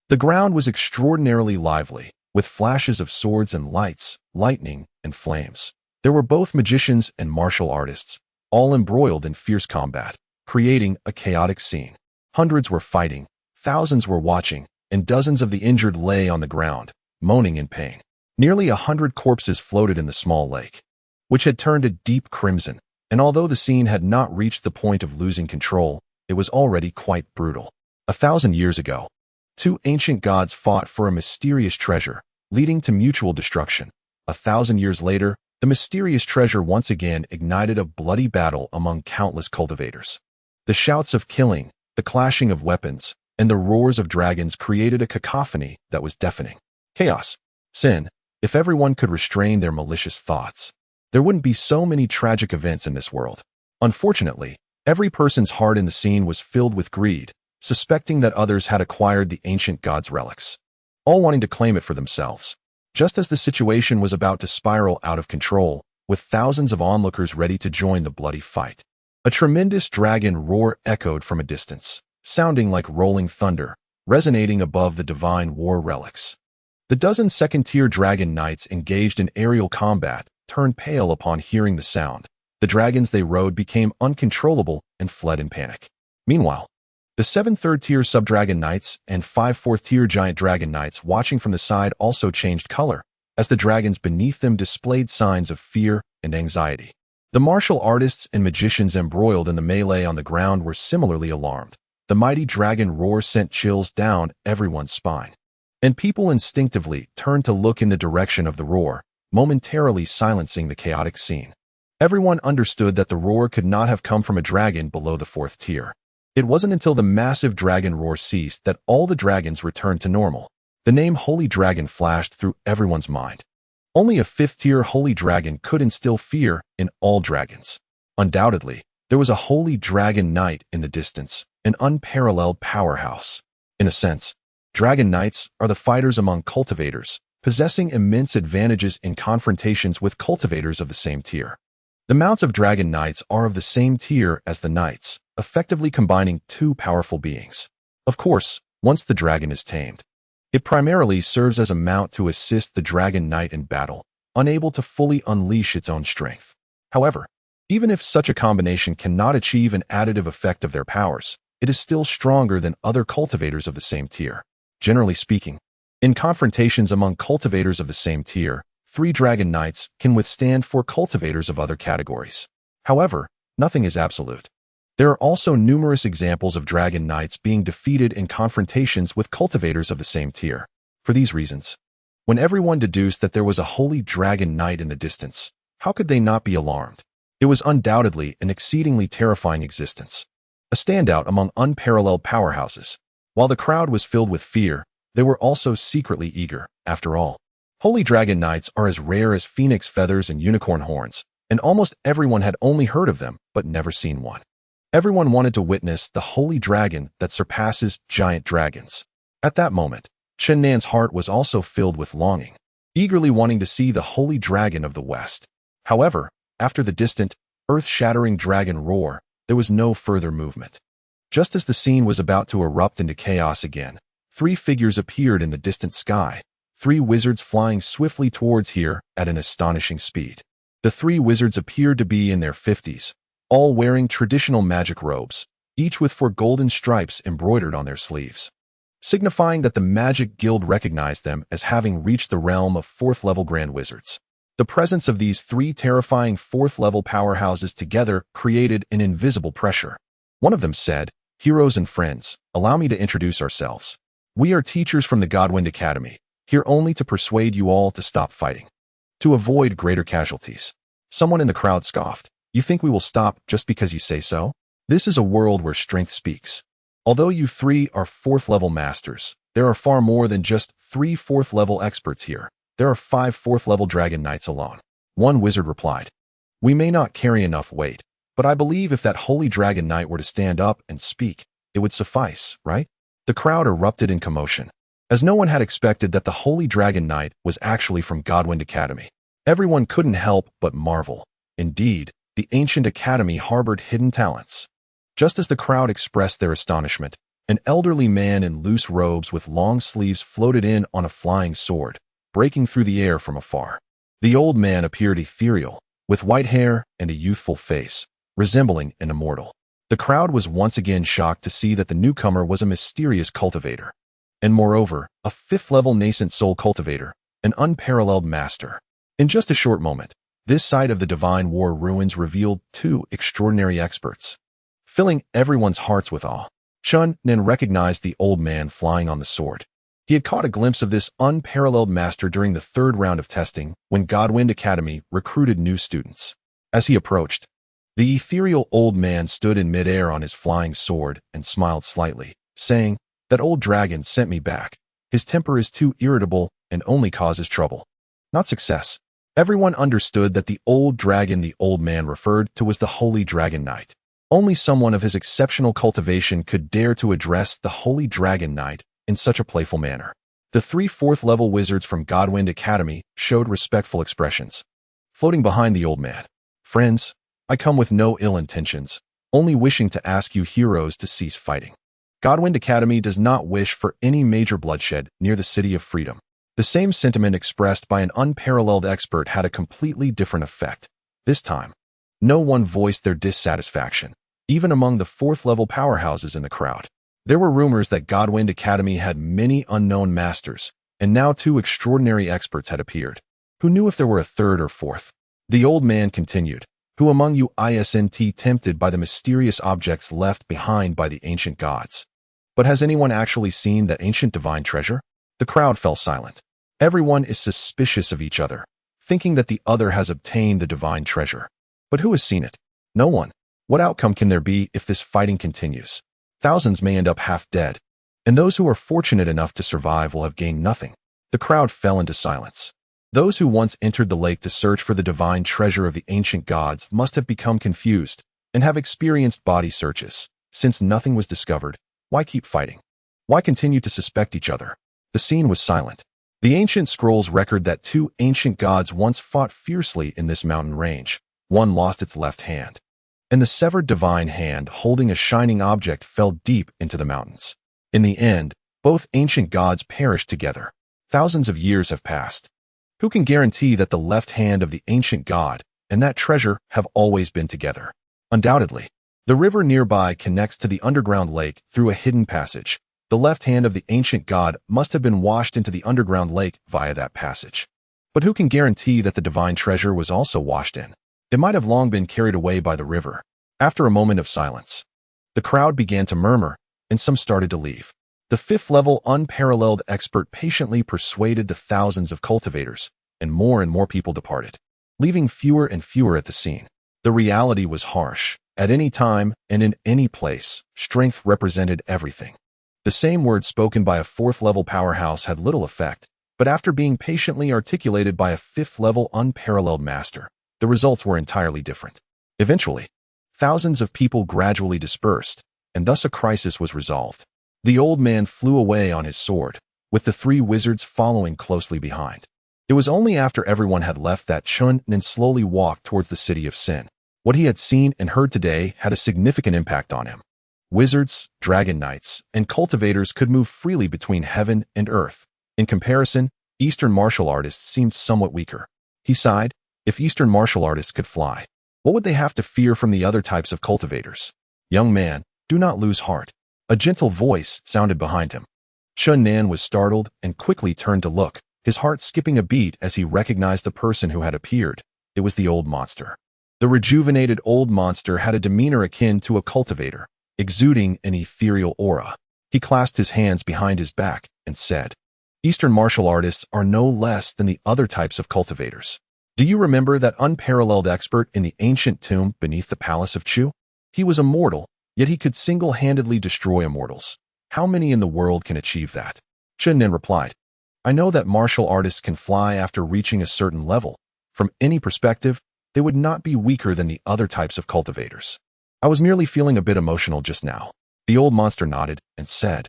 The ground was extraordinarily lively, with flashes of swords and lights, lightning, and flames. There were both magicians and martial artists, all embroiled in fierce combat, creating a chaotic scene. Hundreds were fighting, thousands were watching, and dozens of the injured lay on the ground, moaning in pain. Nearly 100 corpses floated in the small lake, which had turned a deep crimson, and although the scene had not reached the point of losing control, it was already quite brutal. 1,000 years ago, 2 ancient gods fought for a mysterious treasure, leading to mutual destruction. 1,000 years later, the mysterious treasure once again ignited a bloody battle among countless cultivators. The shouts of killing, the clashing of weapons, and the roars of dragons created a cacophony that was deafening. Chaos. Sin. If everyone could restrain their malicious thoughts, there wouldn't be so many tragic events in this world. Unfortunately, every person's heart in the scene was filled with greed, suspecting that others had acquired the ancient gods' relics, all wanting to claim it for themselves. Just as the situation was about to spiral out of control, with thousands of onlookers ready to join the bloody fight, a tremendous dragon roar echoed from a distance, sounding like rolling thunder, resonating above the divine war relics. The dozen second-tier dragon knights engaged in aerial combat turned pale upon hearing the sound. The dragons they rode became uncontrollable and fled in panic. Meanwhile, the 7 third-tier sub-dragon knights and 5 fourth-tier giant dragon knights watching from the side also changed color, as the dragons beneath them displayed signs of fear and anxiety. The martial artists and magicians embroiled in the melee on the ground were similarly alarmed. The mighty dragon roar sent chills down everyone's spine, and people instinctively turned to look in the direction of the roar, momentarily silencing the chaotic scene. Everyone understood that the roar could not have come from a dragon below the 4th tier. It wasn't until the massive dragon roar ceased that all the dragons returned to normal. The name Holy Dragon flashed through everyone's mind. Only a 5th-tier Holy Dragon could instill fear in all dragons. Undoubtedly, there was a Holy Dragon Knight in the distance, an unparalleled powerhouse. In a sense, Dragon Knights are the fighters among cultivators, possessing immense advantages in confrontations with cultivators of the same tier. The mounts of Dragon Knights are of the same tier as the Knights, effectively combining two powerful beings. Of course, once the dragon is tamed, it primarily serves as a mount to assist the Dragon Knight in battle, unable to fully unleash its own strength. However, even if such a combination cannot achieve an additive effect of their powers, it is still stronger than other cultivators of the same tier. Generally speaking, in confrontations among cultivators of the same tier, 3 Dragon Knights can withstand 4 cultivators of other categories. However, nothing is absolute. There are also numerous examples of Dragon Knights being defeated in confrontations with cultivators of the same tier. For these reasons, when everyone deduced that there was a Holy Dragon Knight in the distance, how could they not be alarmed? It was undoubtedly an exceedingly terrifying existence, a standout among unparalleled powerhouses. While the crowd was filled with fear, they were also secretly eager. After all, Holy Dragon Knights are as rare as phoenix feathers and unicorn horns, and almost everyone had only heard of them but never seen one. Everyone wanted to witness the holy dragon that surpasses giant dragons. At that moment, Chen Nan's heart was also filled with longing, eagerly wanting to see the holy dragon of the West. However, after the distant, earth-shattering dragon roar, there was no further movement. Just as the scene was about to erupt into chaos again, 3 figures appeared in the distant sky, 3 wizards flying swiftly towards here at an astonishing speed. The 3 wizards appeared to be in their 50s, all wearing traditional magic robes, each with 4 golden stripes embroidered on their sleeves, signifying that the Magic Guild recognized them as having reached the realm of 4th-level Grand Wizards. The presence of these 3 terrifying 4th-level powerhouses together created an invisible pressure. One of them said, "Heroes and friends, allow me to introduce ourselves. We are teachers from the Gods1 Academy, here only to persuade you all to stop fighting, to avoid greater casualties." Someone in the crowd scoffed. "You think we will stop just because you say so? This is a world where strength speaks. Although you 3 are 4th-level masters, there are far more than just 3 4th-level experts here. There are 5 4th-level Dragon Knights alone." One wizard replied, "We may not carry enough weight, but I believe if that Holy Dragon Knight were to stand up and speak, it would suffice, right?" The crowd erupted in commotion, as no one had expected that the Holy Dragon Knight was actually from Gods1 Academy. Everyone couldn't help but marvel. Indeed, the ancient academy harbored hidden talents. Just as the crowd expressed their astonishment, an elderly man in loose robes with long sleeves floated in on a flying sword, breaking through the air from afar. The old man appeared ethereal, with white hair and a youthful face, resembling an immortal. The crowd was once again shocked to see that the newcomer was a mysterious cultivator, and moreover, a 5th-level nascent soul cultivator, an unparalleled master. In just a short moment, this side of the Divine War ruins revealed 2 extraordinary experts, filling everyone's hearts with awe. Chen Nan recognized the old man flying on the sword. He had caught a glimpse of this unparalleled master during the 3rd round of testing when Gods1 Academy recruited new students. As he approached, the ethereal old man stood in midair on his flying sword and smiled slightly, saying, "That old dragon sent me back. His temper is too irritable and only causes trouble, not success." Everyone understood that the old dragon the old man referred to was the Holy Dragon Knight. Only someone of his exceptional cultivation could dare to address the Holy Dragon Knight in such a playful manner. The 3 4th-level wizards from Gods1 Academy showed respectful expressions, floating behind the old man. "Friends, I come with no ill intentions, only wishing to ask you heroes to cease fighting. Gods1 Academy does not wish for any major bloodshed near the City of Freedom." The same sentiment expressed by an unparalleled expert had a completely different effect. This time, no one voiced their dissatisfaction, even among the 4th-level powerhouses in the crowd. There were rumors that Gods1 Academy had many unknown masters, and now 2 extraordinary experts had appeared. Who knew if there were a 3rd or 4th? The old man continued, "Who among you isn't tempted by the mysterious objects left behind by the ancient gods? But has anyone actually seen that ancient divine treasure?" The crowd fell silent. Everyone is suspicious of each other, thinking that the other has obtained the divine treasure. But who has seen it? No one. What outcome can there be if this fighting continues? Thousands may end up half dead, and those who are fortunate enough to survive will have gained nothing. The crowd fell into silence. Those who once entered the lake to search for the divine treasure of the ancient gods must have become confused and have experienced body searches. Since nothing was discovered, why keep fighting? Why continue to suspect each other? The scene was silent. The ancient scrolls record that two ancient gods once fought fiercely in this mountain range. One lost its left hand, and the severed divine hand holding a shining object fell deep into the mountains. In the end, both ancient gods perished together. Thousands of years have passed. Who can guarantee that the left hand of the ancient god and that treasure have always been together? Undoubtedly. The river nearby connects to the underground lake through a hidden passage. The left hand of the ancient god must have been washed into the underground lake via that passage. But who can guarantee that the divine treasure was also washed in? It might have long been carried away by the river. After a moment of silence, the crowd began to murmur, and some started to leave. The fifth-level unparalleled expert patiently persuaded the thousands of cultivators, and more people departed, leaving fewer and fewer at the scene. The reality was harsh. At any time and in any place, strength represented everything. The same words spoken by a fourth-level powerhouse had little effect, but after being patiently articulated by a fifth-level unparalleled master, the results were entirely different. Eventually, thousands of people gradually dispersed, and thus a crisis was resolved. The old man flew away on his sword, with the three wizards following closely behind. It was only after everyone had left that Chun Nen slowly walked towards the city of Sin. What he had seen and heard today had a significant impact on him. Wizards, dragon knights, and cultivators could move freely between heaven and earth. In comparison, Eastern martial artists seemed somewhat weaker. He sighed. If Eastern martial artists could fly, what would they have to fear from the other types of cultivators? Young man, do not lose heart. A gentle voice sounded behind him. Chun Nan was startled and quickly turned to look, his heart skipping a beat as he recognized the person who had appeared. It was the old monster. The rejuvenated old monster had a demeanor akin to a cultivator, exuding an ethereal aura. He clasped his hands behind his back and said, Eastern martial artists are no less than the other types of cultivators. Do you remember that unparalleled expert in the ancient tomb beneath the palace of Chu? He was immortal, yet he could single-handedly destroy immortals. How many in the world can achieve that? Chun Nen replied, I know that martial artists can fly after reaching a certain level. From any perspective, they would not be weaker than the other types of cultivators. I was merely feeling a bit emotional just now. The old monster nodded and said,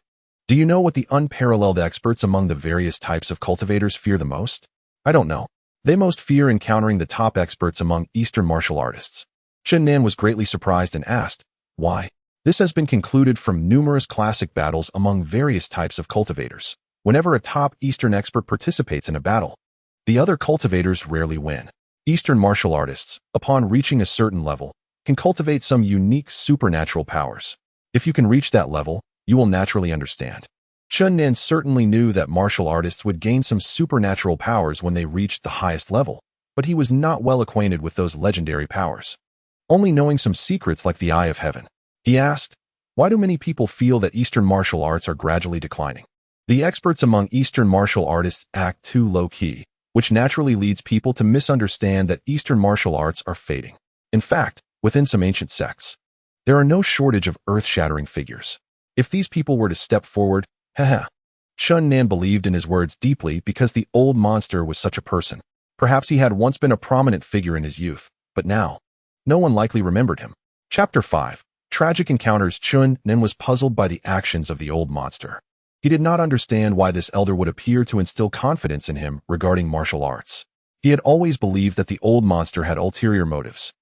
Do you know what the unparalleled experts among the various types of cultivators fear the most? I don't know. They most fear encountering the top experts among Eastern martial artists. Chun Nan was greatly surprised and asked, Why? This has been concluded from numerous classic battles among various types of cultivators. Whenever a top Eastern expert participates in a battle, the other cultivators rarely win. Eastern martial artists, upon reaching a certain level, can cultivate some unique supernatural powers. If you can reach that level, you will naturally understand. Chun Nan certainly knew that martial artists would gain some supernatural powers when they reached the highest level, but he was not well acquainted with those legendary powers, only knowing some secrets like the Eye of Heaven. He asked, Why do many people feel that Eastern martial arts are gradually declining? The experts among Eastern martial artists act too low-key, which naturally leads people to misunderstand that Eastern martial arts are fading. In fact, within some ancient sects, there are no shortage of earth-shattering figures. If these people were to step forward, Chun Nan believed in his words deeply because the old monster was such a person. Perhaps he had once been a prominent figure in his youth, but now, no one likely remembered him. Chapter 5. Tragic Encounters. Chun Nan was puzzled by the actions of the old monster. He did not understand why this elder would appear to instill confidence in him regarding martial arts. He had always believed that the old monster had ulterior motives.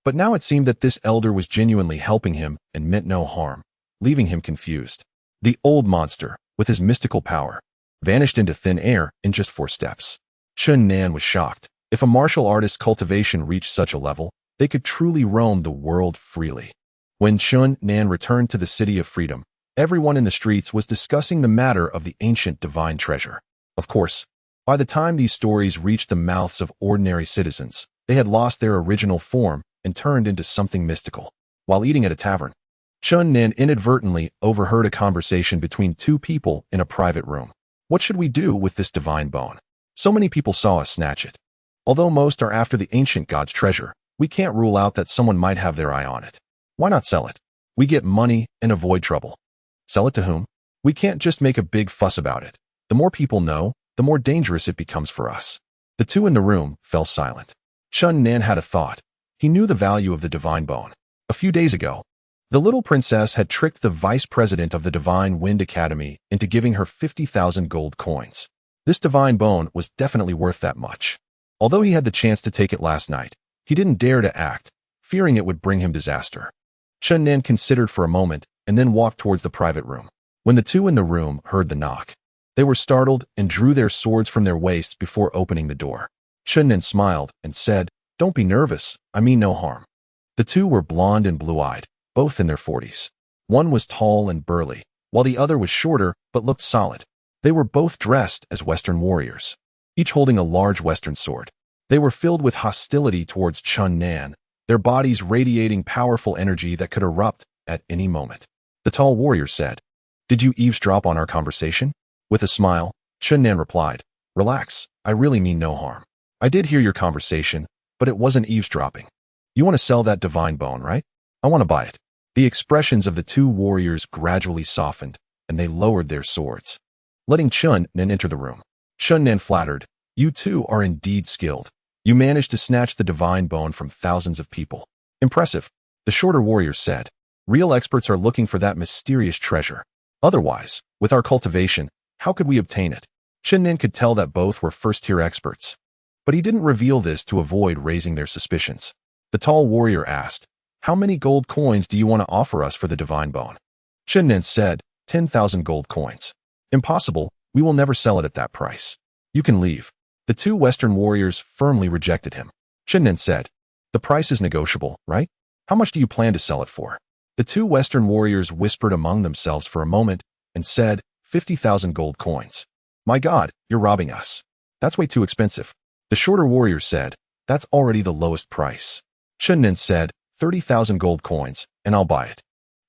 But now it seemed that this elder was genuinely helping him and meant no harm, leaving him confused. The old monster, with his mystical power, vanished into thin air in just 4 steps. Chun Nan was shocked. If a martial artist's cultivation reached such a level, they could truly roam the world freely. When Chun Nan returned to the City of Freedom, everyone in the streets was discussing the matter of the ancient divine treasure. Of course, by the time these stories reached the mouths of ordinary citizens, they had lost their original form and turned into something mystical. While eating at a tavern, Chun Nan inadvertently overheard a conversation between 2 people in a private room. What should we do with this divine bone? So many people saw us snatch it. Although most are after the ancient god's treasure, We can't rule out that someone might have their eye on it. Why not sell it? We get money and avoid trouble. Sell it to whom? We can't just make a big fuss about it. The more people know, the more dangerous it becomes for us. The two in the room fell silent. Chun Nan had a thought. He knew the value of the divine bone. A few days ago, the little princess had tricked the vice president of the Divine Wind Academy into giving her 50,000 gold coins. This divine bone was definitely worth that much. Although he had the chance to take it last night, he didn't dare to act, fearing it would bring him disaster. Chun Nan considered for a moment and then walked towards the private room. When the two in the room heard the knock, they were startled and drew their swords from their waists before opening the door. Chun Nan smiled and said, "Don't be nervous, I mean no harm." The two were blonde and blue-eyed, both in their 40s. One was tall and burly, while the other was shorter but looked solid. They were both dressed as Western warriors, each holding a large Western sword. They were filled with hostility towards Chun Nan, their bodies radiating powerful energy that could erupt at any moment. The tall warrior said, "Did you eavesdrop on our conversation?" With a smile, Chun Nan replied, "Relax, I really mean no harm. I did hear your conversation, but it wasn't eavesdropping. You want to sell that divine bone, right? I want to buy it." The expressions of the two warriors gradually softened, and they lowered their swords, letting Chun Nan enter the room. Chun Nan flattered, "You two are indeed skilled. You managed to snatch the divine bone from thousands of people. Impressive." The shorter warrior said, "Real experts are looking for that mysterious treasure. Otherwise, with our cultivation, how could we obtain it?" Chun Nan could tell that both were first-tier experts, but he didn't reveal this to avoid raising their suspicions. The tall warrior asked, "How many gold coins do you want to offer us for the divine bone?" Chun Nan said, 10,000 gold coins. "Impossible, we will never sell it at that price. You can leave." The two Western warriors firmly rejected him. Chun Nan said, "The price is negotiable, right? How much do you plan to sell it for?" The two Western warriors whispered among themselves for a moment and said, 50,000 gold coins. "My God, you're robbing us. That's way too expensive." The shorter warrior said, "That's already the lowest price." Chun Nan said, 30,000 gold coins, and I'll buy it.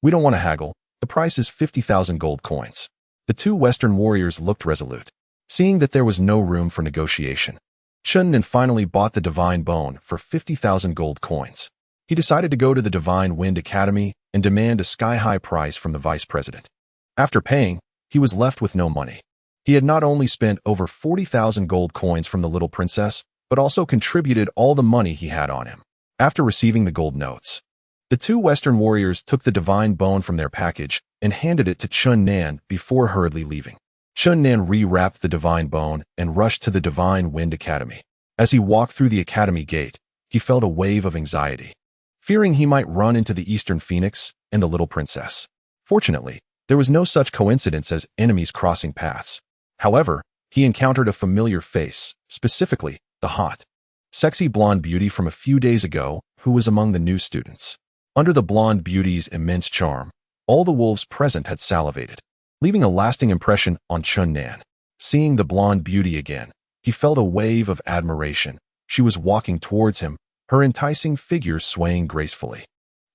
"We don't want to haggle. The price is 50,000 gold coins." The two Western warriors looked resolute. Seeing that there was no room for negotiation, Chun Nan finally bought the divine bone for 50,000 gold coins. He decided to go to the Divine Wind Academy and demand a sky-high price from the vice president. After paying, he was left with no money. He had not only spent over 40,000 gold coins from the little princess, but also contributed all the money he had on him. After receiving the gold notes, the two Western warriors took the divine bone from their package and handed it to Chun Nan before hurriedly leaving. Chun Nan rewrapped the divine bone and rushed to the Divine Wind Academy. As he walked through the academy gate, he felt a wave of anxiety, fearing he might run into the Eastern Phoenix and the little princess. Fortunately, there was no such coincidence as enemies crossing paths. However, he encountered a familiar face, specifically the hot, sexy blonde beauty from a few days ago who was among the new students. Under the blonde beauty's immense charm, all the wolves present had salivated, leaving a lasting impression on Chun Nan. Seeing the blonde beauty again, he felt a wave of admiration. She was walking towards him, her enticing figure swaying gracefully.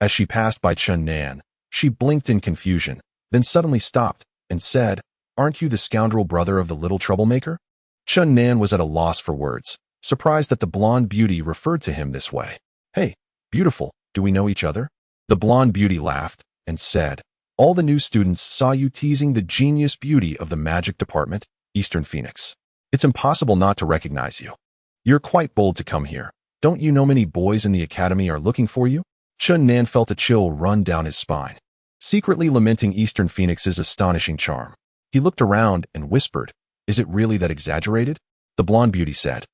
As she passed by Chun Nan, she blinked in confusion, then suddenly stopped and said, "Aren't you the scoundrel brother of the little troublemaker?" Chun Nan was at a loss for words, surprised that the blonde beauty referred to him this way. "Hey, beautiful, do we know each other?" The blonde beauty laughed and said, "All the new students saw you teasing the genius beauty of the magic department, Eastern Phoenix. It's impossible not to recognize you. You're quite bold to come here. Don't you know many boys in the academy are looking for you?" Chun Nan felt a chill run down his spine, secretly lamenting Eastern Phoenix's astonishing charm. He looked around and whispered, "Is it really that exaggerated?" The blonde beauty said,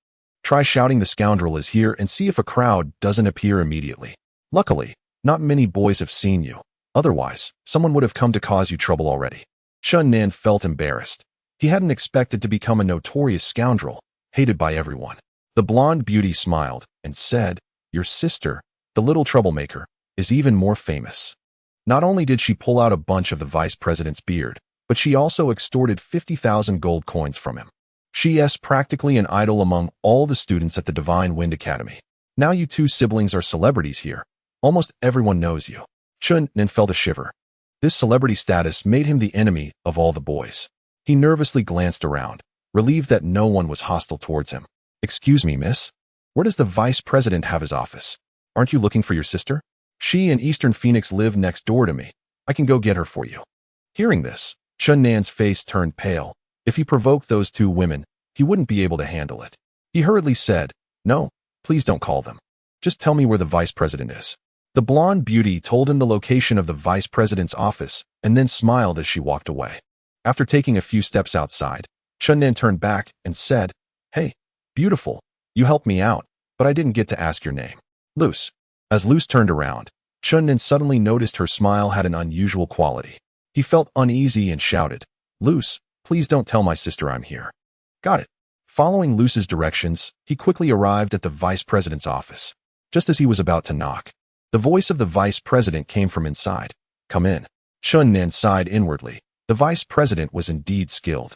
"Try shouting the scoundrel is here and see if a crowd doesn't appear immediately. Luckily, not many boys have seen you. Otherwise, someone would have come to cause you trouble already." Chun Nan felt embarrassed. He hadn't expected to become a notorious scoundrel, hated by everyone. The blonde beauty smiled and said, "Your sister, the little troublemaker, is even more famous." Not only did she pull out a bunch of the vice president's beard, but she also extorted 50,000 gold coins from him. She is practically an idol among all the students at the Divine Wind Academy. Now you two siblings are celebrities here. Almost everyone knows you. Chun Nan felt a shiver. This celebrity status made him the enemy of all the boys. He nervously glanced around, relieved that no one was hostile towards him. "Excuse me, miss. Where does the vice president have his office?" Aren't you looking for your sister? She and Eastern Phoenix live next door to me. I can go get her for you. Hearing this, Chun Nan's face turned pale. If he provoked those two women, he wouldn't be able to handle it. He hurriedly said, "No, please don't call them. Just tell me where the vice president is." The blonde beauty told him the location of the vice president's office and then smiled as she walked away. After taking a few steps outside, Chun Nan turned back and said, "Hey, beautiful, you helped me out, but I didn't get to ask your name." Luce. As Luce turned around, Chun Nan suddenly noticed her smile had an unusual quality. He felt uneasy and shouted, "Luce, please don't tell my sister I'm here." Got it. Following Luce's directions, he quickly arrived at the vice president's office. Just as he was about to knock, the voice of the vice president came from inside. "Come in." Chun Nan sighed inwardly. The vice president was indeed skilled.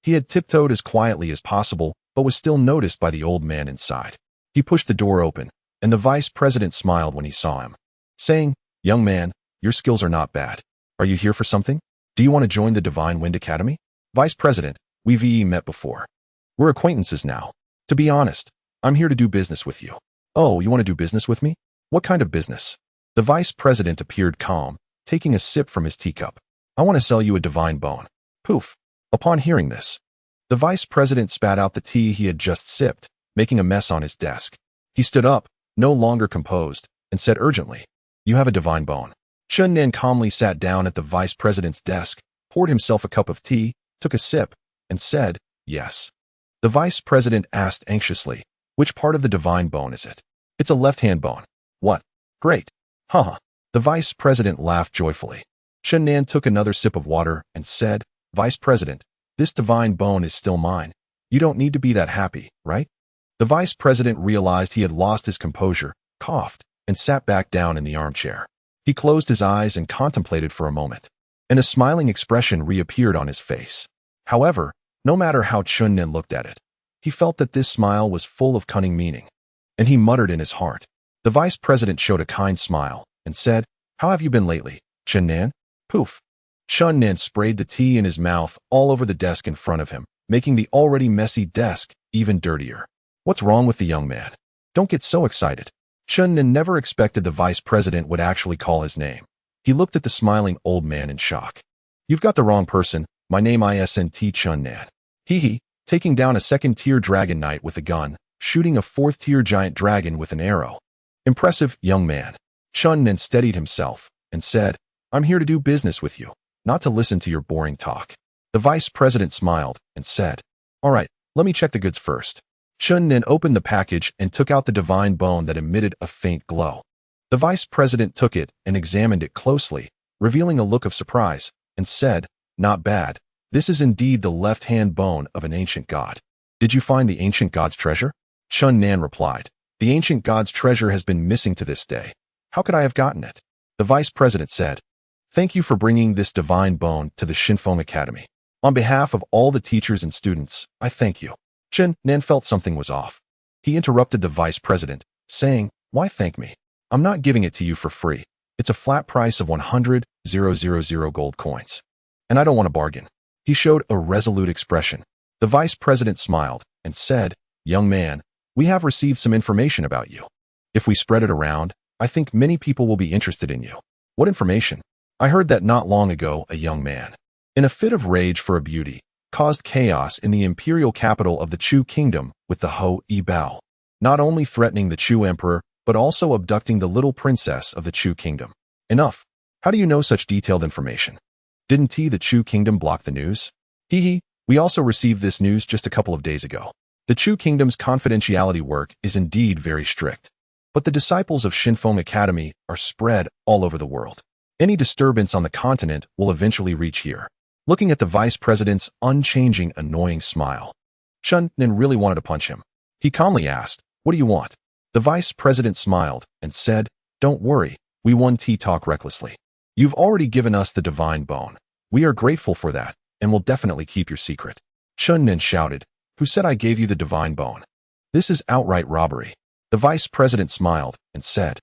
He had tiptoed as quietly as possible, but was still noticed by the old man inside. He pushed the door open, and the vice president smiled when he saw him, saying, "Young man, your skills are not bad. Are you here for something? Do you want to join the Divine Wind Academy?" "Vice President, we've met before. We're acquaintances now. To be honest, I'm here to do business with you." "Oh, you want to do business with me? What kind of business?" The vice president appeared calm, taking a sip from his teacup. "I want to sell you a divine bone." Poof. Upon hearing this, the vice president spat out the tea he had just sipped, making a mess on his desk. He stood up, no longer composed, and said urgently, "You have a divine bone." Chun Nan calmly sat down at the vice president's desk, poured himself a cup of tea, took a sip, and said, "Yes." The vice president asked anxiously, "Which part of the divine bone is it?" "It's a left-hand bone." "What? Great. Haha." The vice president laughed joyfully. Chun Nan took another sip of water and said, "Vice President, this divine bone is still mine. You don't need to be that happy, right?" The vice president realized he had lost his composure, coughed, and sat back down in the armchair. He closed his eyes and contemplated for a moment, and a smiling expression reappeared on his face. However, no matter how Chun Nan looked at it, he felt that this smile was full of cunning meaning, and he muttered in his heart. The vice president showed a kind smile and said, "How have you been lately, Chun Nan?" Poof. Chun Nan sprayed the tea in his mouth all over the desk in front of him, making the already messy desk even dirtier. What's wrong with the young man? Don't get so excited. Chun Nan never expected the vice president would actually call his name. He looked at the smiling old man in shock. "You've got the wrong person. My name isn't Chun Nan." Hee. Taking down a second-tier dragon knight with a gun, shooting a fourth-tier giant dragon with an arrow. "Impressive, young man." Chun Nan steadied himself and said, "I'm here to do business with you, not to listen to your boring talk." The vice president smiled and said, "All right, let me check the goods first." Chun Nan opened the package and took out the divine bone that emitted a faint glow. The vice president took it and examined it closely, revealing a look of surprise, and said, "Not bad. This is indeed the left-hand bone of an ancient god. Did you find the ancient god's treasure?" Chun Nan replied, "The ancient god's treasure has been missing to this day. How could I have gotten it?" The vice president said, "Thank you for bringing this divine bone to the Shinfeng Academy. On behalf of all the teachers and students, I thank you." Chun Nan felt something was off. He interrupted the vice president, saying, "Why thank me? I'm not giving it to you for free. It's a flat price of 100,000 gold coins. And I don't want to bargain." He showed a resolute expression. The vice president smiled and said, "Young man, we have received some information about you. If we spread it around, I think many people will be interested in you." "What information?" "I heard that not long ago a young man, in a fit of rage for a beauty, caused chaos in the imperial capital of the Chu kingdom with the Ho-E Bao, not only threatening the Chu emperor, but also abducting the little princess of the Chu kingdom." "Enough. How do you know such detailed information? Didn't the Chu kingdom block the news?" "Hee. We also received this news just a couple of days ago. The Chu kingdom's confidentiality work is indeed very strict, but the disciples of Shinfeng Academy are spread all over the world. Any disturbance on the continent will eventually reach here." Looking at the vice president's unchanging, annoying smile, Chun Nan really wanted to punch him. He calmly asked, "What do you want?" The vice president smiled and said, "Don't worry, we won T-Talk recklessly. You've already given us the divine bone. We are grateful for that, and will definitely keep your secret." Chun Nan shouted, "Who said I gave you the divine bone? This is outright robbery." The vice president smiled and said,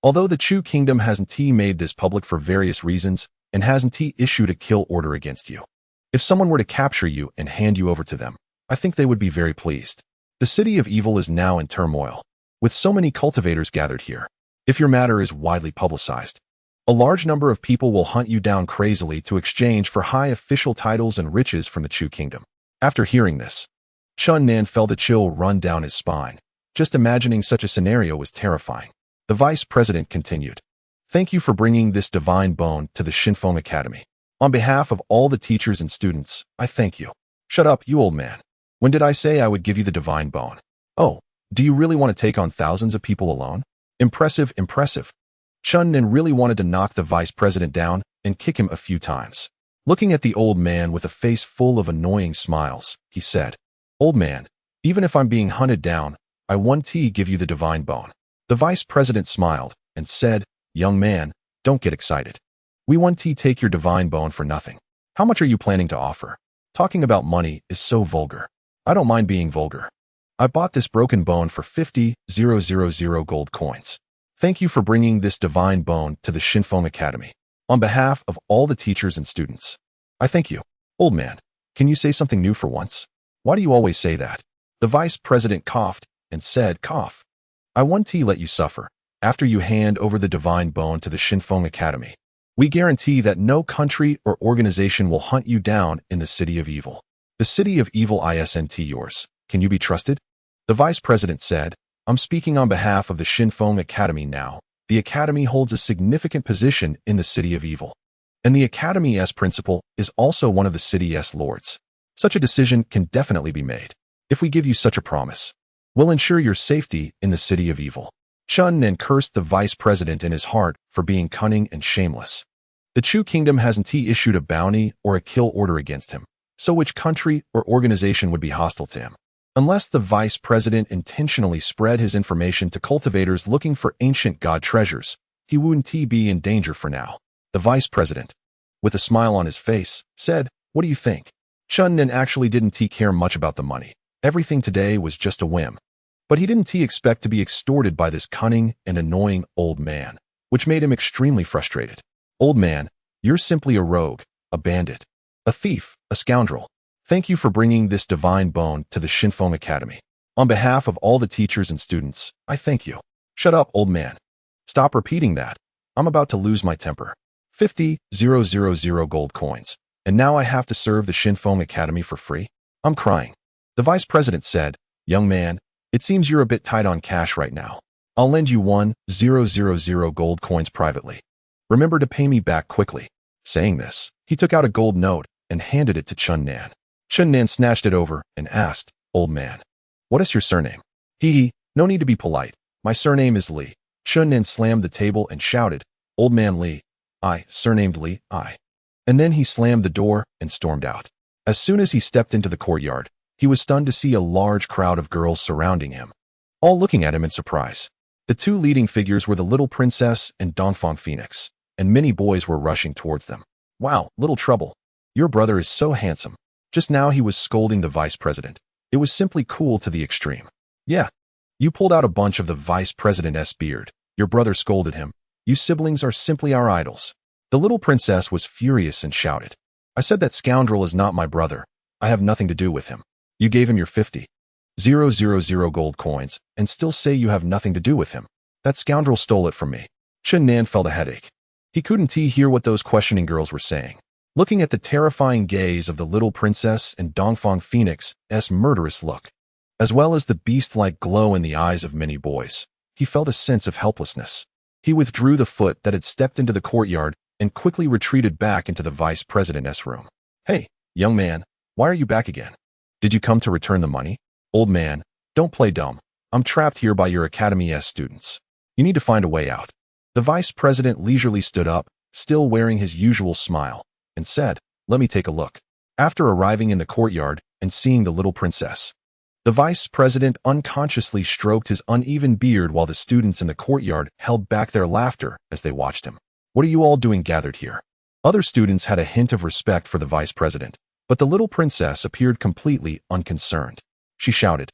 "Although the Chu kingdom hasn't made this public for various reasons, and hasn't issued a kill order against you. If someone were to capture you and hand you over to them, I think they would be very pleased. The city of evil is now in turmoil, with so many cultivators gathered here. if your matter is widely publicized. A large number of people will hunt you down crazily to exchange for high official titles and riches from the Chu kingdom. After hearing this, Chun Nan felt a chill run down his spine. Just imagining such a scenario was terrifying. The vice president continued, "Thank you for bringing this divine bone to the Shinfeng Academy. On behalf of all the teachers and students, I thank you." "Shut up, you old man. When did I say I would give you the divine bone?" "Oh, do you really want to take on thousands of people alone?" Impressive, impressive. Chun Nan really wanted to knock the vice president down and kick him a few times. Looking at the old man with a face full of annoying smiles, he said, "Old man, even if I'm being hunted down, I won't give you the divine bone." The vice president smiled and said, "Young man, don't get excited. We won't take your divine bone for nothing. How much are you planning to offer? Talking about money is so vulgar." "I don't mind being vulgar. I bought this broken bone for 50,000 gold coins. Thank you for bringing this divine bone to the Shinfeng Academy. On behalf of all the teachers and students, I thank you." "Old man, can you say something new for once? Why do you always say that?" The vice president coughed and said, "Cough. I won't let you suffer. After you hand over the divine bone to the Shinfeng Academy, we guarantee that no country or organization will hunt you down in the City of Evil. The City of Evil isn't yours. Can you be trusted?" The vice president said, "I'm speaking on behalf of the Shinfeng Academy now. The Academy holds a significant position in the City of Evil, and the Academy's principal is also one of the city's lords. Such a decision can definitely be made. If we give you such a promise, we'll ensure your safety in the City of Evil." Chun Nan cursed the vice president in his heart for being cunning and shameless. The Chu kingdom hasn't issued a bounty or a kill order against him, so which country or organization would be hostile to him? Unless the vice president intentionally spread his information to cultivators looking for ancient god treasures, he wouldn't be in danger for now. The vice president, with a smile on his face, said, "What do you think?" Chun Nan actually didn't care much about the money. Everything today was just a whim. But he didn't expect to be extorted by this cunning and annoying old man, which made him extremely frustrated. "Old man, you're simply a rogue, a bandit, a thief, a scoundrel. Thank you for bringing this divine bone to the Shinfeng Academy. On behalf of all the teachers and students, I thank you." "Shut up, old man. Stop repeating that. I'm about to lose my temper. 50,000 gold coins, and now I have to serve the Shinfeng Academy for free? I'm crying." The vice president said, "Young man, it seems you're a bit tight on cash right now. I'll lend you 1,000 gold coins privately. Remember to pay me back quickly." Saying this, he took out a gold note and handed it to Chun Nan. Chun Nan snatched it over and asked, "Old man, what is your surname?" No need to be polite. My surname is Li." Chun Nan slammed the table and shouted, "Old man Li, I, surnamed Li, I." And then he slammed the door and stormed out. As soon as he stepped into the courtyard, he was stunned to see a large crowd of girls surrounding him, all looking at him in surprise. The two leading figures were the little princess and Dongfang Phoenix, and many boys were rushing towards them. "Wow, little trouble. Your brother is so handsome." Just now he was scolding the vice president. It was simply cool to the extreme. "Yeah, you pulled out a bunch of the vice president's beard. Your brother scolded him. You siblings are simply our idols." The little princess was furious and shouted, "I said that scoundrel is not my brother. I have nothing to do with him. You gave him your 50,000 gold coins and still say you have nothing to do with him. That scoundrel stole it from me." Chun Nan felt a headache. He couldn't hear what those questioning girls were saying. Looking at the terrifying gaze of the little princess and Dongfang Phoenix's murderous look, as well as the beast-like glow in the eyes of many boys, he felt a sense of helplessness. He withdrew the foot that had stepped into the courtyard and quickly retreated back into the vice president's room. "Hey, young man, why are you back again? Did you come to return the money?" "Old man, don't play dumb. I'm trapped here by your academy's students. You need to find a way out." The vice president leisurely stood up, still wearing his usual smile, and said, "Let me take a look." After arriving in the courtyard and seeing the little princess, the vice president unconsciously stroked his uneven beard while the students in the courtyard held back their laughter as they watched him. "What are you all doing gathered here?" Other students had a hint of respect for the vice president, but the little princess appeared completely unconcerned. She shouted,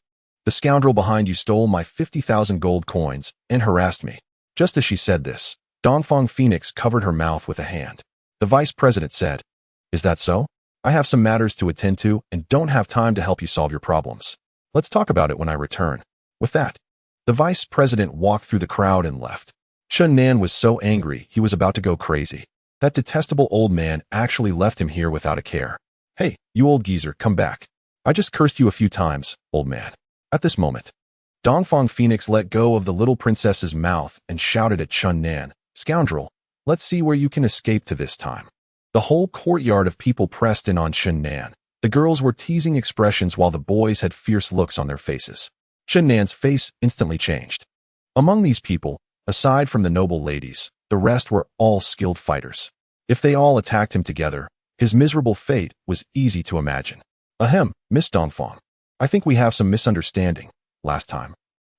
"The scoundrel behind you stole my 50,000 gold coins and harassed me." Just as she said this, Dongfang Phoenix covered her mouth with a hand. The vice president said, "Is that so? I have some matters to attend to and don't have time to help you solve your problems. Let's talk about it when I return." With that, the vice president walked through the crowd and left. Chun Nan was so angry he was about to go crazy. That detestable old man actually left him here without a care. Hey, you old geezer, come back. I just cursed you a few times, old man. At this moment, Dongfang Phoenix let go of the little princess's mouth and shouted at Chun Nan, "Scoundrel, let's see where you can escape to this time." The whole courtyard of people pressed in on Chun Nan. The girls were teasing expressions while the boys had fierce looks on their faces. Chun Nan's face instantly changed. Among these people, aside from the noble ladies, the rest were all skilled fighters. If they all attacked him together, his miserable fate was easy to imagine. Ahem, Miss Dongfang. I think we have some misunderstanding. Last time.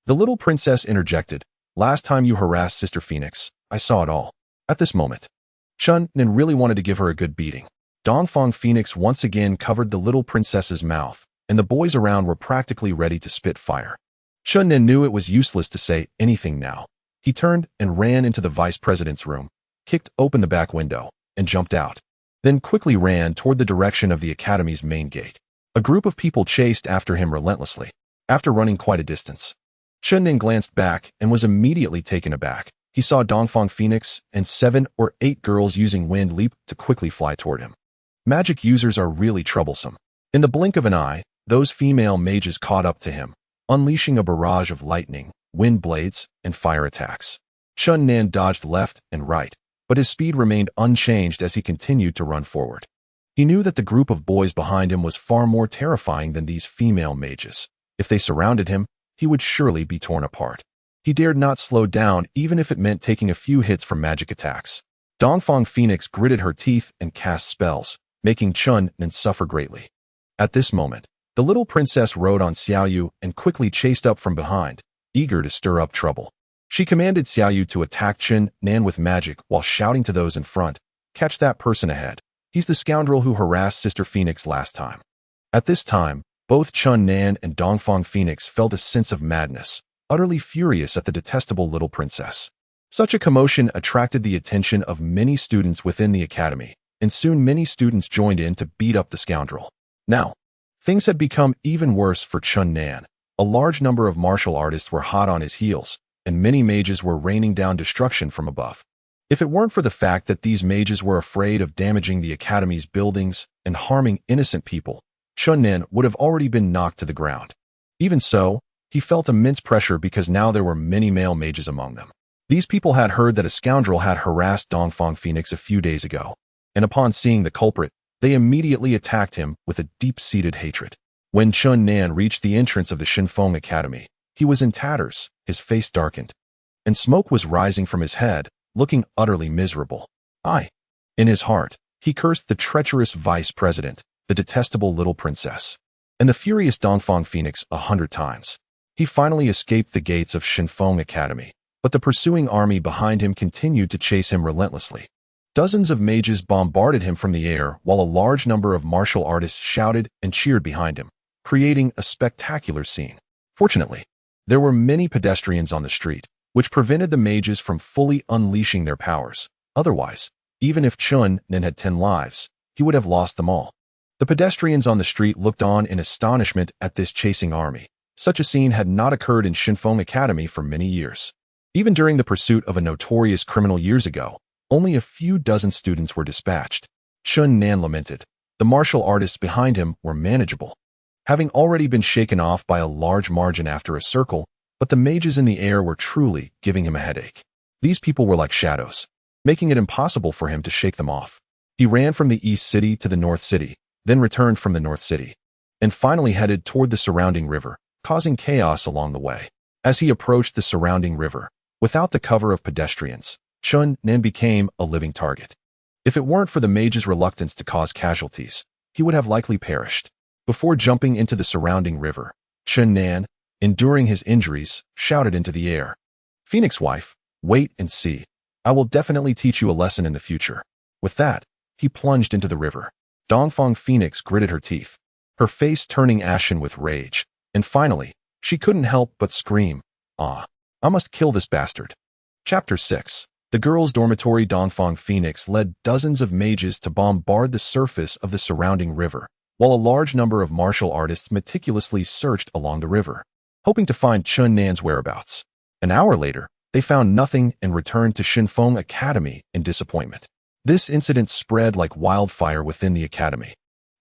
The little princess interjected. Last time you harassed Sister Phoenix, I saw it all. At this moment, Chun Nan really wanted to give her a good beating. Dongfang Phoenix once again covered the little princess's mouth, and the boys around were practically ready to spit fire. Chun Nan knew it was useless to say anything now. He turned and ran into the vice president's room, kicked open the back window, and jumped out. Then quickly ran toward the direction of the academy's main gate. A group of people chased after him relentlessly. After running quite a distance, Chun Nan glanced back and was immediately taken aback. He saw Dongfang Phoenix and 7 or 8 girls using wind leap to quickly fly toward him. Magic users are really troublesome. In the blink of an eye, those female mages caught up to him, unleashing a barrage of lightning, wind blades, and fire attacks. Chun Nan dodged left and right, but his speed remained unchanged as he continued to run forward. He knew that the group of boys behind him was far more terrifying than these female mages. If they surrounded him, he would surely be torn apart. He dared not slow down even if it meant taking a few hits from magic attacks. Dongfang Phoenix gritted her teeth and cast spells, making Chun Nan suffer greatly. At this moment, the little princess rode on Xiaoyu and quickly chased up from behind, eager to stir up trouble. She commanded Xiaoyu to attack Chun Nan with magic while shouting to those in front, "Catch that person ahead. He's the scoundrel who harassed Sister Phoenix last time." At this time, both Chun Nan and Dongfang Phoenix felt a sense of madness, utterly furious at the detestable little princess. Such a commotion attracted the attention of many students within the academy, and soon many students joined in to beat up the scoundrel. Now, things had become even worse for Chun Nan. A large number of martial artists were hot on his heels, and many mages were raining down destruction from above. If it weren't for the fact that these mages were afraid of damaging the academy's buildings and harming innocent people, Chun Nan would have already been knocked to the ground. Even so, he felt immense pressure because now there were many male mages among them. These people had heard that a scoundrel had harassed Dongfang Phoenix a few days ago, and upon seeing the culprit, they immediately attacked him with a deep-seated hatred. When Chun Nan reached the entrance of the Shinfeng Academy, he was in tatters, his face darkened, and smoke was rising from his head, looking utterly miserable. In his heart, he cursed the treacherous vice president, the detestable little princess, and the furious Dongfang Phoenix 100 times. He finally escaped the gates of Shinfeng Academy, but the pursuing army behind him continued to chase him relentlessly. Dozens of mages bombarded him from the air while a large number of martial artists shouted and cheered behind him, creating a spectacular scene. Fortunately, there were many pedestrians on the street, which prevented the mages from fully unleashing their powers. Otherwise, even if Chun Nan had 10 lives, he would have lost them all. The pedestrians on the street looked on in astonishment at this chasing army. Such a scene had not occurred in Shinfeng Academy for many years. Even during the pursuit of a notorious criminal years ago, only a few dozen students were dispatched. Chun Nan lamented. The martial artists behind him were manageable, having already been shaken off by a large margin after a circle, but the mages in the air were truly giving him a headache. These people were like shadows, making it impossible for him to shake them off. He ran from the east city to the north city, then returned from the north city, and finally headed toward the surrounding river, causing chaos along the way. As he approached the surrounding river, without the cover of pedestrians, Chun Nan became a living target. If it weren't for the mage's reluctance to cause casualties, he would have likely perished. Before jumping into the surrounding river, Chun Nan, enduring his injuries, shouted into the air, "Phoenix wife, wait and see. I will definitely teach you a lesson in the future." With that, he plunged into the river. Dongfang Phoenix gritted her teeth, her face turning ashen with rage, and finally, she couldn't help but scream, "Ah, I must kill this bastard." Chapter 6. The girls' dormitory. Dongfang Phoenix led dozens of mages to bombard the surface of the surrounding river, while a large number of martial artists meticulously searched along the river, hoping to find Chun Nan's whereabouts. An hour later, They found nothing and returned to Shinfeng Academy in disappointment. This incident spread like wildfire within the academy,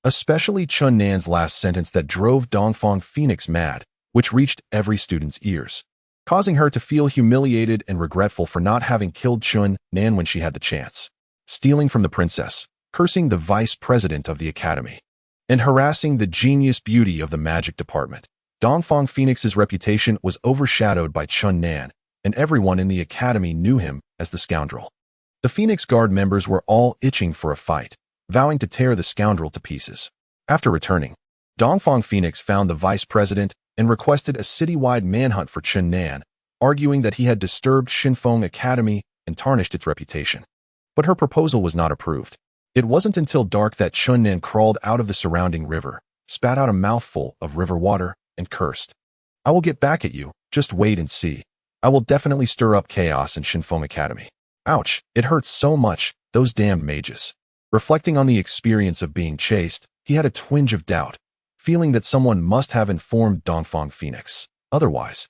especially Chun Nan's last sentence that drove Dongfang Phoenix mad, which reached every student's ears, causing her to feel humiliated and regretful for not having killed Chun Nan when she had the chance, stealing from the princess, cursing the vice president of the academy, and harassing the genius beauty of the magic department. Dongfang Phoenix's reputation was overshadowed by Chun Nan, and everyone in the academy knew him as the scoundrel. The Phoenix Guard members were all itching for a fight, vowing to tear the scoundrel to pieces. After returning, Dongfang Phoenix found the vice president and requested a citywide manhunt for Chun Nan, arguing that he had disturbed Shinfeng Academy and tarnished its reputation. But her proposal was not approved. It wasn't until dark that Chun Nan crawled out of the surrounding river, spat out a mouthful of river water, and cursed. "I will get back at you, just wait and see. I will definitely stir up chaos in Shinfeng Academy." Ouch, it hurts so much, those damned mages. Reflecting on the experience of being chased, he had a twinge of doubt, feeling that someone must have informed Dongfang Phoenix. Otherwise,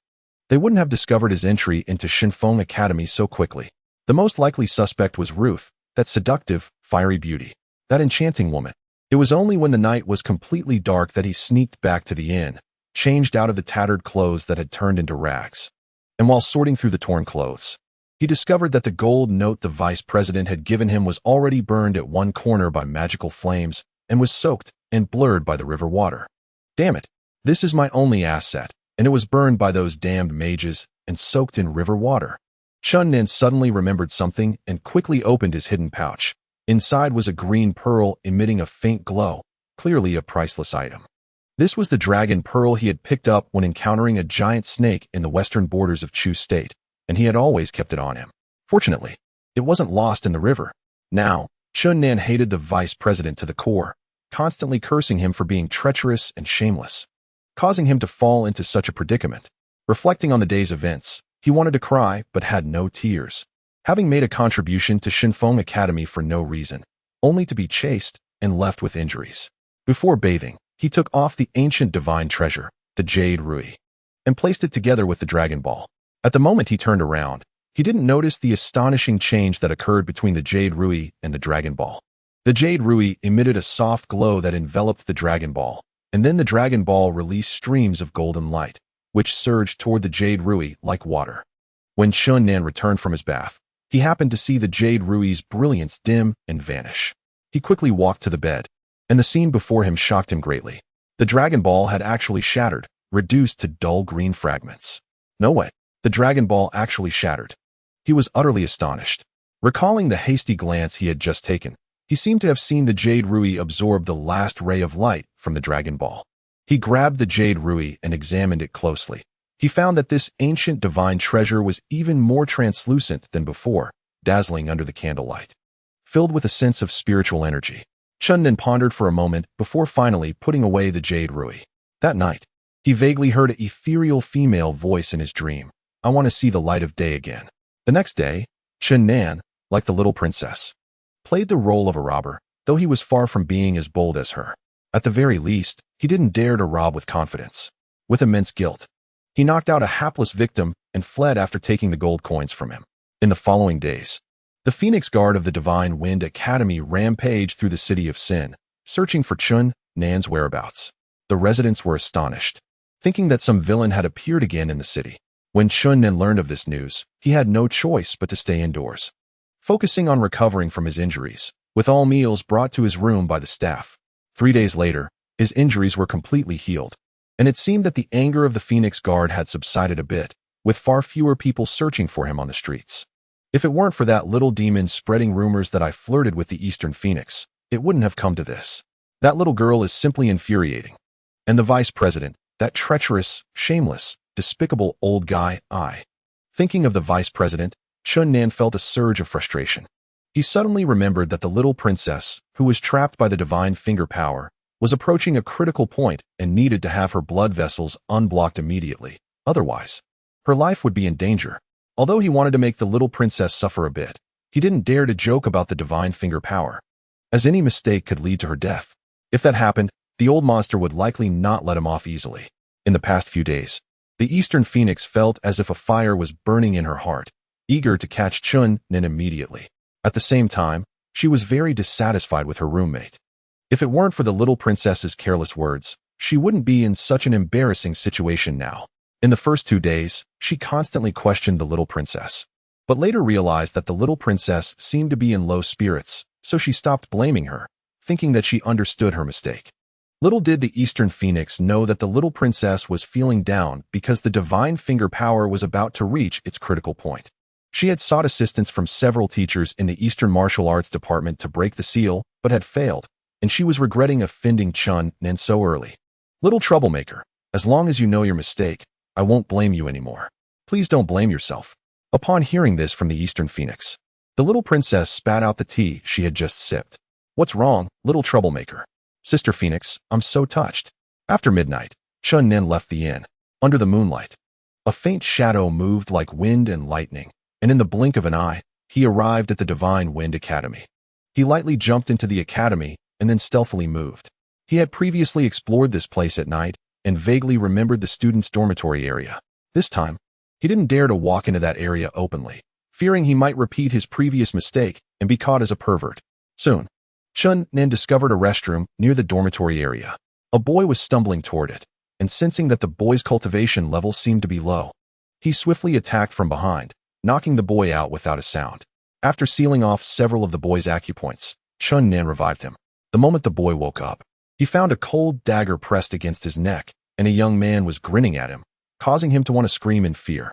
they wouldn't have discovered his entry into Shinfeng Academy so quickly. The most likely suspect was Ruth, that seductive, fiery beauty, that enchanting woman. It was only when the night was completely dark that he sneaked back to the inn, changed out of the tattered clothes that had turned into rags. And while sorting through the torn clothes, he discovered that the gold note the vice president had given him was already burned at one corner by magical flames and was soaked and blurred by the river water. Damn it, this is my only asset, and it was burned by those damned mages and soaked in river water. Chun Nan suddenly remembered something and quickly opened his hidden pouch. Inside was a green pearl emitting a faint glow, clearly a priceless item. This was the dragon pearl he had picked up when encountering a giant snake in the western borders of Chu State, and he had always kept it on him. Fortunately, it wasn't lost in the river. Now, Chun Nan hated the vice president to the core, constantly cursing him for being treacherous and shameless, causing him to fall into such a predicament. Reflecting on the day's events, he wanted to cry but had no tears. Having made a contribution to Shinfeng Academy for no reason, only to be chased and left with injuries. Before bathing, he took off the ancient divine treasure, the Jade Rui, and placed it together with the Dragon Ball. At the moment he turned around, he didn't notice the astonishing change that occurred between the Jade Rui and the Dragon Ball. The Jade Rui emitted a soft glow that enveloped the Dragon Ball, and then the Dragon Ball released streams of golden light, which surged toward the Jade Rui like water. When Chun Nan returned from his bath, he happened to see the Jade Rui's brilliance dim and vanish. He quickly walked to the bed, and the scene before him shocked him greatly. The Dragon Ball had actually shattered, reduced to dull green fragments. No way, the Dragon Ball actually shattered. He was utterly astonished. Recalling the hasty glance he had just taken, he seemed to have seen the Jade Rui absorb the last ray of light from the Dragon Ball. He grabbed the Jade Rui and examined it closely. He found that this ancient divine treasure was even more translucent than before, dazzling under the candlelight. Filled with a sense of spiritual energy, Chun Nan pondered for a moment before finally putting away the Jade Rui. That night, he vaguely heard an ethereal female voice in his dream. "I want to see the light of day again." The next day, Chun Nan, like the little princess, played the role of a robber, though he was far from being as bold as her. At the very least, he didn't dare to rob with confidence. With immense guilt, he knocked out a hapless victim and fled after taking the gold coins from him. In the following days, the Phoenix Guard of the Divine Wind Academy rampaged through the city of Sin, searching for Chun Nan's whereabouts. The residents were astonished, thinking that some villain had appeared again in the city. When Chun Nan learned of this news, he had no choice but to stay indoors, focusing on recovering from his injuries, with all meals brought to his room by the staff. 3 days later, his injuries were completely healed, and it seemed that the anger of the Phoenix Guard had subsided a bit, with far fewer people searching for him on the streets. If it weren't for that little demon spreading rumors that I flirted with the Eastern Phoenix, it wouldn't have come to this. That little girl is simply infuriating. And the vice president, that treacherous, shameless, despicable old guy, Thinking of the vice president, Chun Nan felt a surge of frustration. He suddenly remembered that the little princess, who was trapped by the divine finger power, was approaching a critical point and needed to have her blood vessels unblocked immediately. Otherwise, her life would be in danger. Although he wanted to make the little princess suffer a bit, he didn't dare to joke about the divine finger power, as any mistake could lead to her death. If that happened, the old monster would likely not let him off easily. In the past few days, The Eastern Phoenix felt as if a fire was burning in her heart, eager to catch Chun-Nin immediately. At the same time, she was very dissatisfied with her roommate. If it weren't for the little princess's careless words, she wouldn't be in such an embarrassing situation now. In the first 2 days, she constantly questioned the little princess, but later realized that the little princess seemed to be in low spirits, so she stopped blaming her, thinking that she understood her mistake. Little did the Eastern Phoenix know that the little princess was feeling down because the divine finger power was about to reach its critical point. She had sought assistance from several teachers in the Eastern Martial Arts Department to break the seal, but had failed, and she was regretting offending Chun-Nin so early. Little troublemaker, as long as you know your mistake, I won't blame you anymore. Please don't blame yourself. Upon hearing this from the Eastern Phoenix, the little princess spat out the tea she had just sipped. What's wrong, little troublemaker? Sister Phoenix, I'm so touched. After midnight, Chun-Nin left the inn. Under the moonlight, a faint shadow moved like wind and lightning, and in the blink of an eye, he arrived at the Divine Wind Academy. He lightly jumped into the academy and then stealthily moved. He had previously explored this place at night and vaguely remembered the students' dormitory area. This time, he didn't dare to walk into that area openly, fearing he might repeat his previous mistake and be caught as a pervert. Soon, Chun-Nin discovered a restroom near the dormitory area. A boy was stumbling toward it, and sensing that the boy's cultivation level seemed to be low, he swiftly attacked from behind, knocking the boy out without a sound. After sealing off several of the boy's acupoints, Chun-Nin revived him. The moment the boy woke up, he found a cold dagger pressed against his neck, and a young man was grinning at him, causing him to want to scream in fear.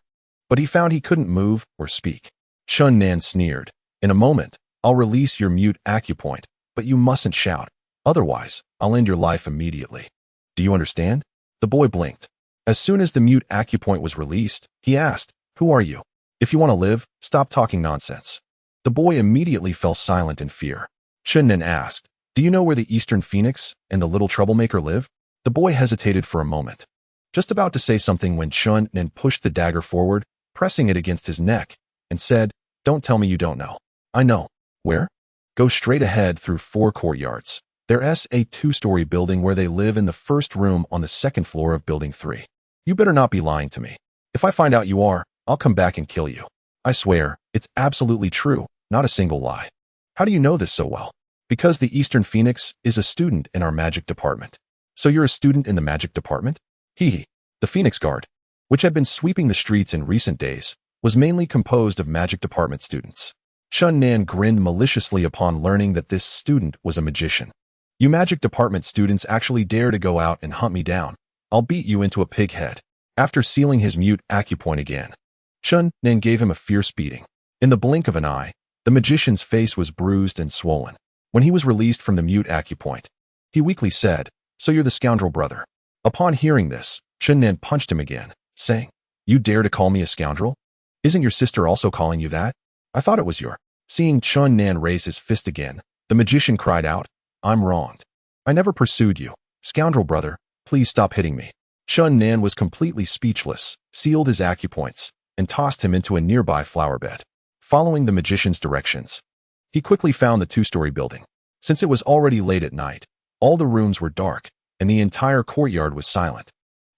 But he found he couldn't move or speak. Chun-Nin sneered, "In a moment, I'll release your mute acupoint, but you mustn't shout. Otherwise, I'll end your life immediately. Do you understand?" The boy blinked. As soon as the mute acupoint was released, he asked, "Who are you? If you want to live, stop talking nonsense." The boy immediately fell silent in fear. Chun-Nin asked, "Do you know where the Eastern Phoenix and the little troublemaker live?" The boy hesitated for a moment, just about to say something when Chun-Nin pushed the dagger forward, pressing it against his neck, and said, "Don't tell me you don't know. I know." "Where?" "Go straight ahead through 4 courtyards. There's a 2-story building where they live in the first room on the 2nd floor of building 3. You better not be lying to me. If I find out you are, I'll come back and kill you. I swear, it's absolutely true, not a single lie." "How do you know this so well?" "Because the Eastern Phoenix is a student in our magic department." "So you're a student in the magic department?" "Hee. The Phoenix Guard, which had been sweeping the streets in recent days, was mainly composed of magic department students." Chun-Nin grinned maliciously upon learning that this student was a magician. "You magic department students actually dare to go out and hunt me down. I'll beat you into a pig head." After sealing his mute acupoint again, Chun-Nin gave him a fierce beating. In the blink of an eye, the magician's face was bruised and swollen. When he was released from the mute acupoint, he weakly said, "So you're the scoundrel brother." Upon hearing this, Chun-Nin punched him again, saying, "You dare to call me a scoundrel? Isn't your sister also calling you that? I thought it was your—" Seeing Chun-Nin raise his fist again, the magician cried out, "I'm wronged. I never pursued you. Scoundrel brother, please stop hitting me." Chun-Nin was completely speechless, sealed his acupoints, and tossed him into a nearby flower bed. Following the magician's directions, he quickly found the 2-story building. Since it was already late at night, all the rooms were dark, and the entire courtyard was silent.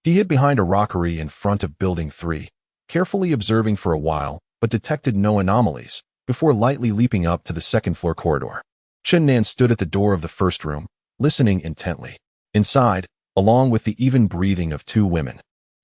He hid behind a rockery in front of building 3, carefully observing for a while, but detected no anomalies, before lightly leaping up to the 2nd-floor corridor. Chun-Nin stood at the door of the first room, listening intently. Inside, along with the even breathing of 2 women,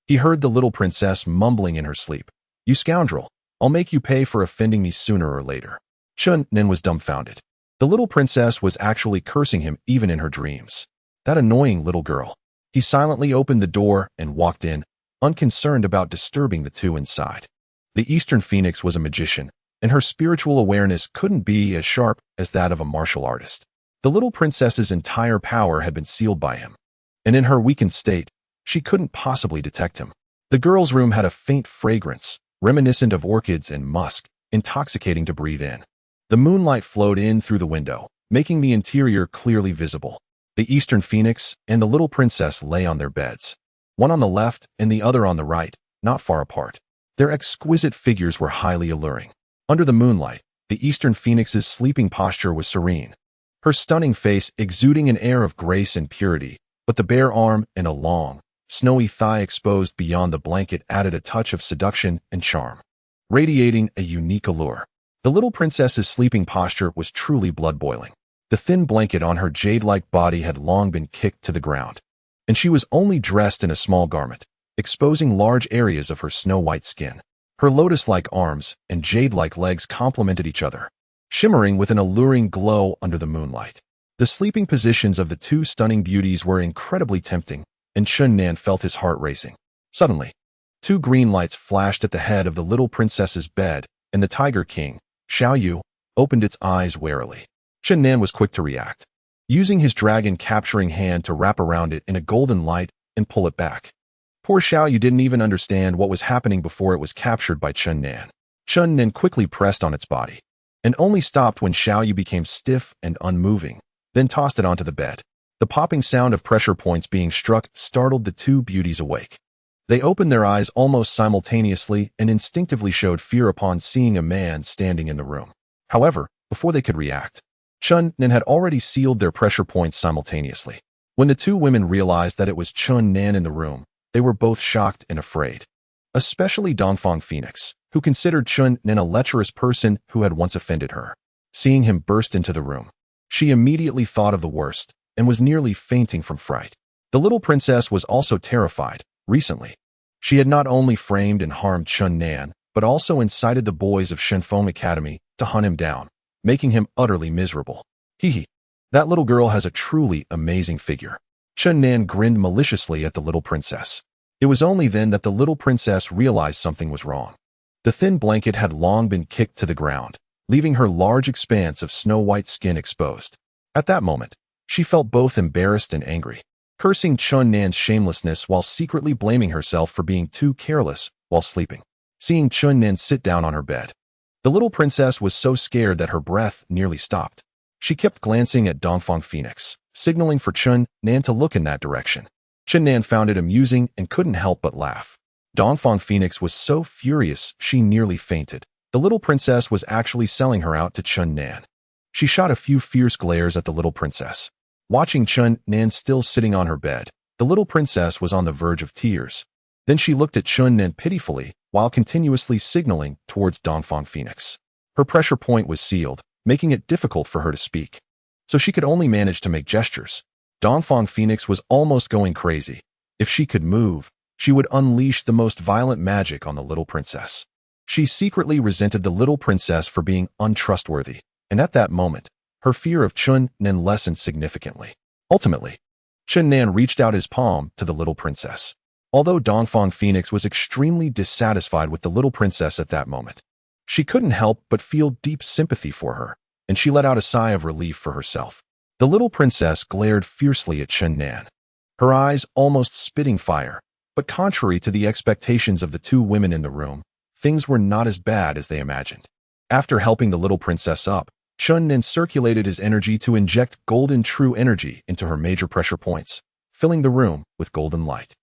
he heard the little princess mumbling in her sleep, "You scoundrel, I'll make you pay for offending me sooner or later." Chun-Nin was dumbfounded. The little princess was actually cursing him even in her dreams. That annoying little girl. He silently opened the door and walked in, unconcerned about disturbing the 2 inside. The Eastern Phoenix was a magician, and her spiritual awareness couldn't be as sharp as that of a martial artist. The little princess's entire power had been sealed by him, and in her weakened state, she couldn't possibly detect him. The girl's room had a faint fragrance, reminiscent of orchids and musk, intoxicating to breathe in. The moonlight flowed in through the window, making the interior clearly visible. The Eastern Phoenix and the little princess lay on their beds, one on the left and the other on the right, not far apart. Their exquisite figures were highly alluring. Under the moonlight, the Eastern Phoenix's sleeping posture was serene, her stunning face exuding an air of grace and purity, but the bare arm and a long, snowy thigh exposed beyond the blanket added a touch of seduction and charm, radiating a unique allure. The little princess's sleeping posture was truly blood-boiling. The thin blanket on her jade-like body had long been kicked to the ground, and she was only dressed in a small garment, exposing large areas of her snow-white skin. Her lotus-like arms and jade-like legs complemented each other, shimmering with an alluring glow under the moonlight. The sleeping positions of the two stunning beauties were incredibly tempting, and Chunnan felt his heart racing. Suddenly, two green lights flashed at the head of the little princess's bed, and the Tiger King, Xiaoyu, opened its eyes warily. Chunnan was quick to react, using his dragon-capturing hand to wrap around it in a golden light and pull it back. Poor Xiaoyu didn't even understand what was happening before it was captured by Chunnan. Chunnan quickly pressed on its body, and only stopped when Xiaoyu became stiff and unmoving, then tossed it onto the bed. The popping sound of pressure points being struck startled the two beauties awake. They opened their eyes almost simultaneously and instinctively showed fear upon seeing a man standing in the room. However, before they could react, Chunnan had already sealed their pressure points simultaneously. When the two women realized that it was Chunnan in the room, they were both shocked and afraid. Especially Dongfang Phoenix, who considered Chunnan a lecherous person who had once offended her. Seeing him burst into the room, she immediately thought of the worst and was nearly fainting from fright. The little princess was also terrified. Recently, she had not only framed and harmed Chunnan, but also incited the boys of Shenfeng Academy to hunt him down, making him utterly miserable. Hee. That little girl has a truly amazing figure. Chunnan grinned maliciously at the little princess. It was only then that the little princess realized something was wrong. The thin blanket had long been kicked to the ground, leaving her large expanse of snow-white skin exposed. At that moment, she felt both embarrassed and angry, cursing Chunnan's shamelessness while secretly blaming herself for being too careless while sleeping. Seeing Chunnan sit down on her bed, the little princess was so scared that her breath nearly stopped. She kept glancing at Dongfang Phoenix, signaling for Chunnan to look in that direction. Chunnan found it amusing and couldn't help but laugh. Dongfang Phoenix was so furious she nearly fainted. The little princess was actually selling her out to Chunnan. She shot a few fierce glares at the little princess. Watching Chunnan still sitting on her bed, the little princess was on the verge of tears. Then she looked at Chunnan pitifully while continuously signaling towards Dongfang Phoenix. Her pressure point was sealed, making it difficult for her to speak, so she could only manage to make gestures. Dongfang Phoenix was almost going crazy. If she could move, she would unleash the most violent magic on the little princess. She secretly resented the little princess for being untrustworthy, and at that moment, her fear of Chunnan lessened significantly. Ultimately, Chunnan reached out his palm to the little princess. Although Dongfang Phoenix was extremely dissatisfied with the little princess at that moment, she couldn't help but feel deep sympathy for her, and she let out a sigh of relief for herself. The little princess glared fiercely at Chunnan, her eyes almost spitting fire. But contrary to the expectations of the two women in the room, things were not as bad as they imagined. After helping the little princess up, Chunnan circulated his energy to inject golden true energy into her major pressure points, filling the room with golden light.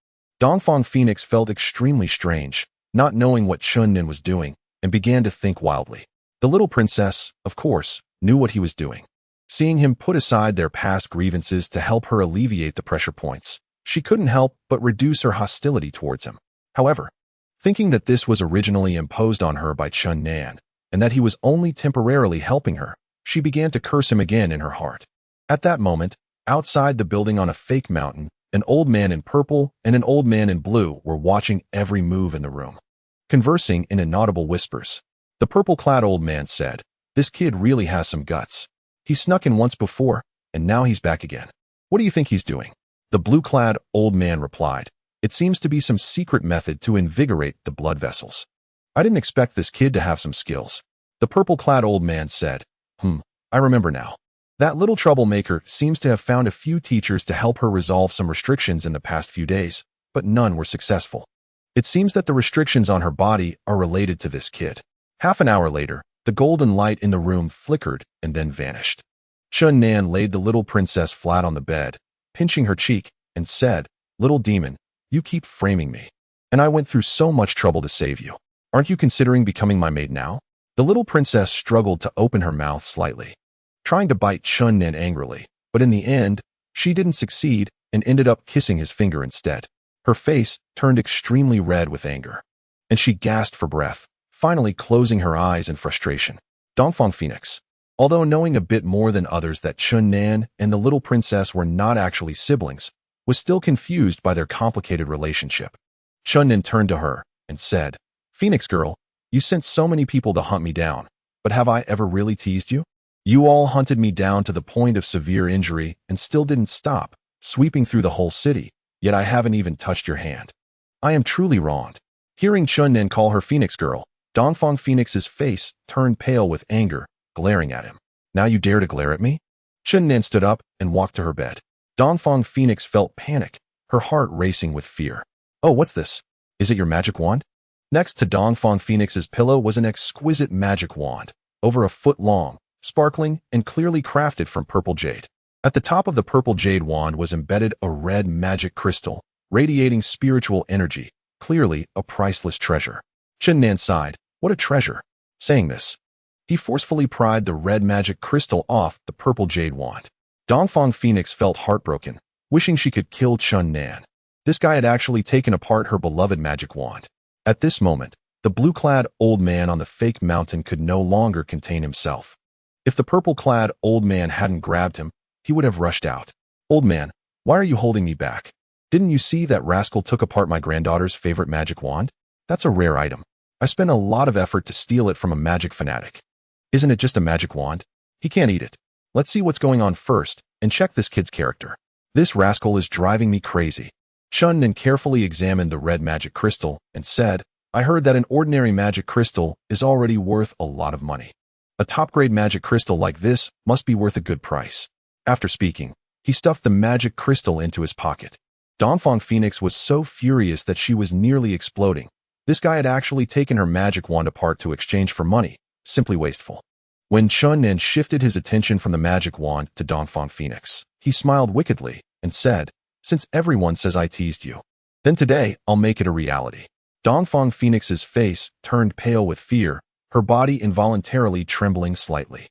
Dongfang Phoenix felt extremely strange, not knowing what Chunnan was doing, and began to think wildly. The little princess, of course, knew what he was doing. Seeing him put aside their past grievances to help her alleviate the pressure points, she couldn't help but reduce her hostility towards him. However, thinking that this was originally imposed on her by Chunnan, and that he was only temporarily helping her, she began to curse him again in her heart. At that moment, outside the building on a fake mountain, an old man in purple and an old man in blue were watching every move in the room, conversing in inaudible whispers. The purple-clad old man said, "This kid really has some guts. He snuck in once before, and now he's back again. What do you think he's doing?" The blue-clad old man replied, "It seems to be some secret method to invigorate the blood vessels. I didn't expect this kid to have some skills." The purple-clad old man said, I remember now. That little troublemaker seems to have found a few teachers to help her resolve some restrictions in the past few days, but none were successful. It seems that the restrictions on her body are related to this kid." Half an hour later, the golden light in the room flickered and then vanished. Chunnan laid the little princess flat on the bed, pinching her cheek, and said, "Little demon, you keep framing me, and I went through so much trouble to save you. Aren't you considering becoming my maid now?" The little princess struggled to open her mouth slightly, trying to bite Chunnan angrily, but in the end, she didn't succeed and ended up kissing his finger instead. Her face turned extremely red with anger, and she gasped for breath, finally closing her eyes in frustration. Dongfang Phoenix. Although knowing a bit more than others that Chun Nan and the little princess were not actually siblings, was still confused by their complicated relationship. Chun Nan turned to her and said, "Phoenix girl, you sent so many people to hunt me down, but have I ever really teased you? You all hunted me down to the point of severe injury and still didn't stop, sweeping through the whole city, yet I haven't even touched your hand. I am truly wronged." Hearing Chun Nan call her Phoenix girl, Dongfang Phoenix's face turned pale with anger, glaring at him. "Now you dare to glare at me?" Chun Nan stood up and walked to her bed. Dongfang Phoenix felt panic, her heart racing with fear. "Oh, what's this? Is it your magic wand?" Next to Dongfang Phoenix's pillow was an exquisite magic wand, over a foot long, sparkling, and clearly crafted from purple jade. At the top of the purple jade wand was embedded a red magic crystal, radiating spiritual energy, clearly a priceless treasure. Chun Nan sighed. What a treasure. Saying this, he forcefully pried the red magic crystal off the purple jade wand. Dongfang Phoenix felt heartbroken, wishing she could kill Chun Nan. This guy had actually taken apart her beloved magic wand. At this moment, the blue-clad old man on the fake mountain could no longer contain himself. If the purple-clad old man hadn't grabbed him, he would have rushed out. "Old man, why are you holding me back? Didn't you see that rascal took apart my granddaughter's favorite magic wand? That's a rare item. I spent a lot of effort to steal it from a magic fanatic. Isn't it just a magic wand? He can't eat it. Let's see what's going on first and check this kid's character. This rascal is driving me crazy." Chun Nan carefully examined the red magic crystal and said, "I heard that an ordinary magic crystal is already worth a lot of money. A top-grade magic crystal like this must be worth a good price." After speaking, he stuffed the magic crystal into his pocket. Dongfang Phoenix was so furious that she was nearly exploding. This guy had actually taken her magic wand apart to exchange for money. Simply wasteful. When Chun Nan shifted his attention from the magic wand to Dongfang Phoenix, he smiled wickedly and said, "Since everyone says I teased you, then today I'll make it a reality." Dongfang Phoenix's face turned pale with fear, her body involuntarily trembling slightly.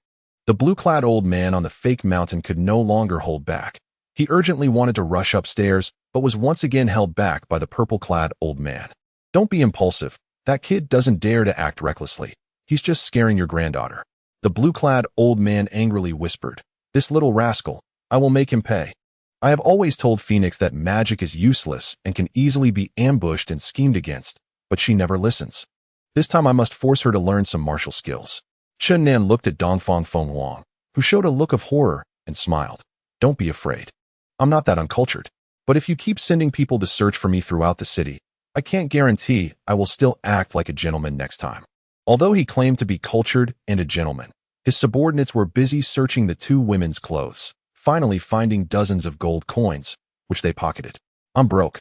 The blue-clad old man on the fake mountain could no longer hold back. He urgently wanted to rush upstairs, but was once again held back by the purple-clad old man. "Don't be impulsive. That kid doesn't dare to act recklessly. He's just scaring your granddaughter." The blue-clad old man angrily whispered, "This little rascal, I will make him pay. I have always told Phoenix that magic is useless and can easily be ambushed and schemed against, but she never listens. This time I must force her to learn some martial skills." Chun Nan looked at Dongfang Fenghuang, who showed a look of horror, and smiled. "Don't be afraid. I'm not that uncultured. But if you keep sending people to search for me throughout the city, I can't guarantee I will still act like a gentleman next time." Although he claimed to be cultured and a gentleman, his subordinates were busy searching the two women's clothes, finally finding dozens of gold coins, which they pocketed. "I'm broke.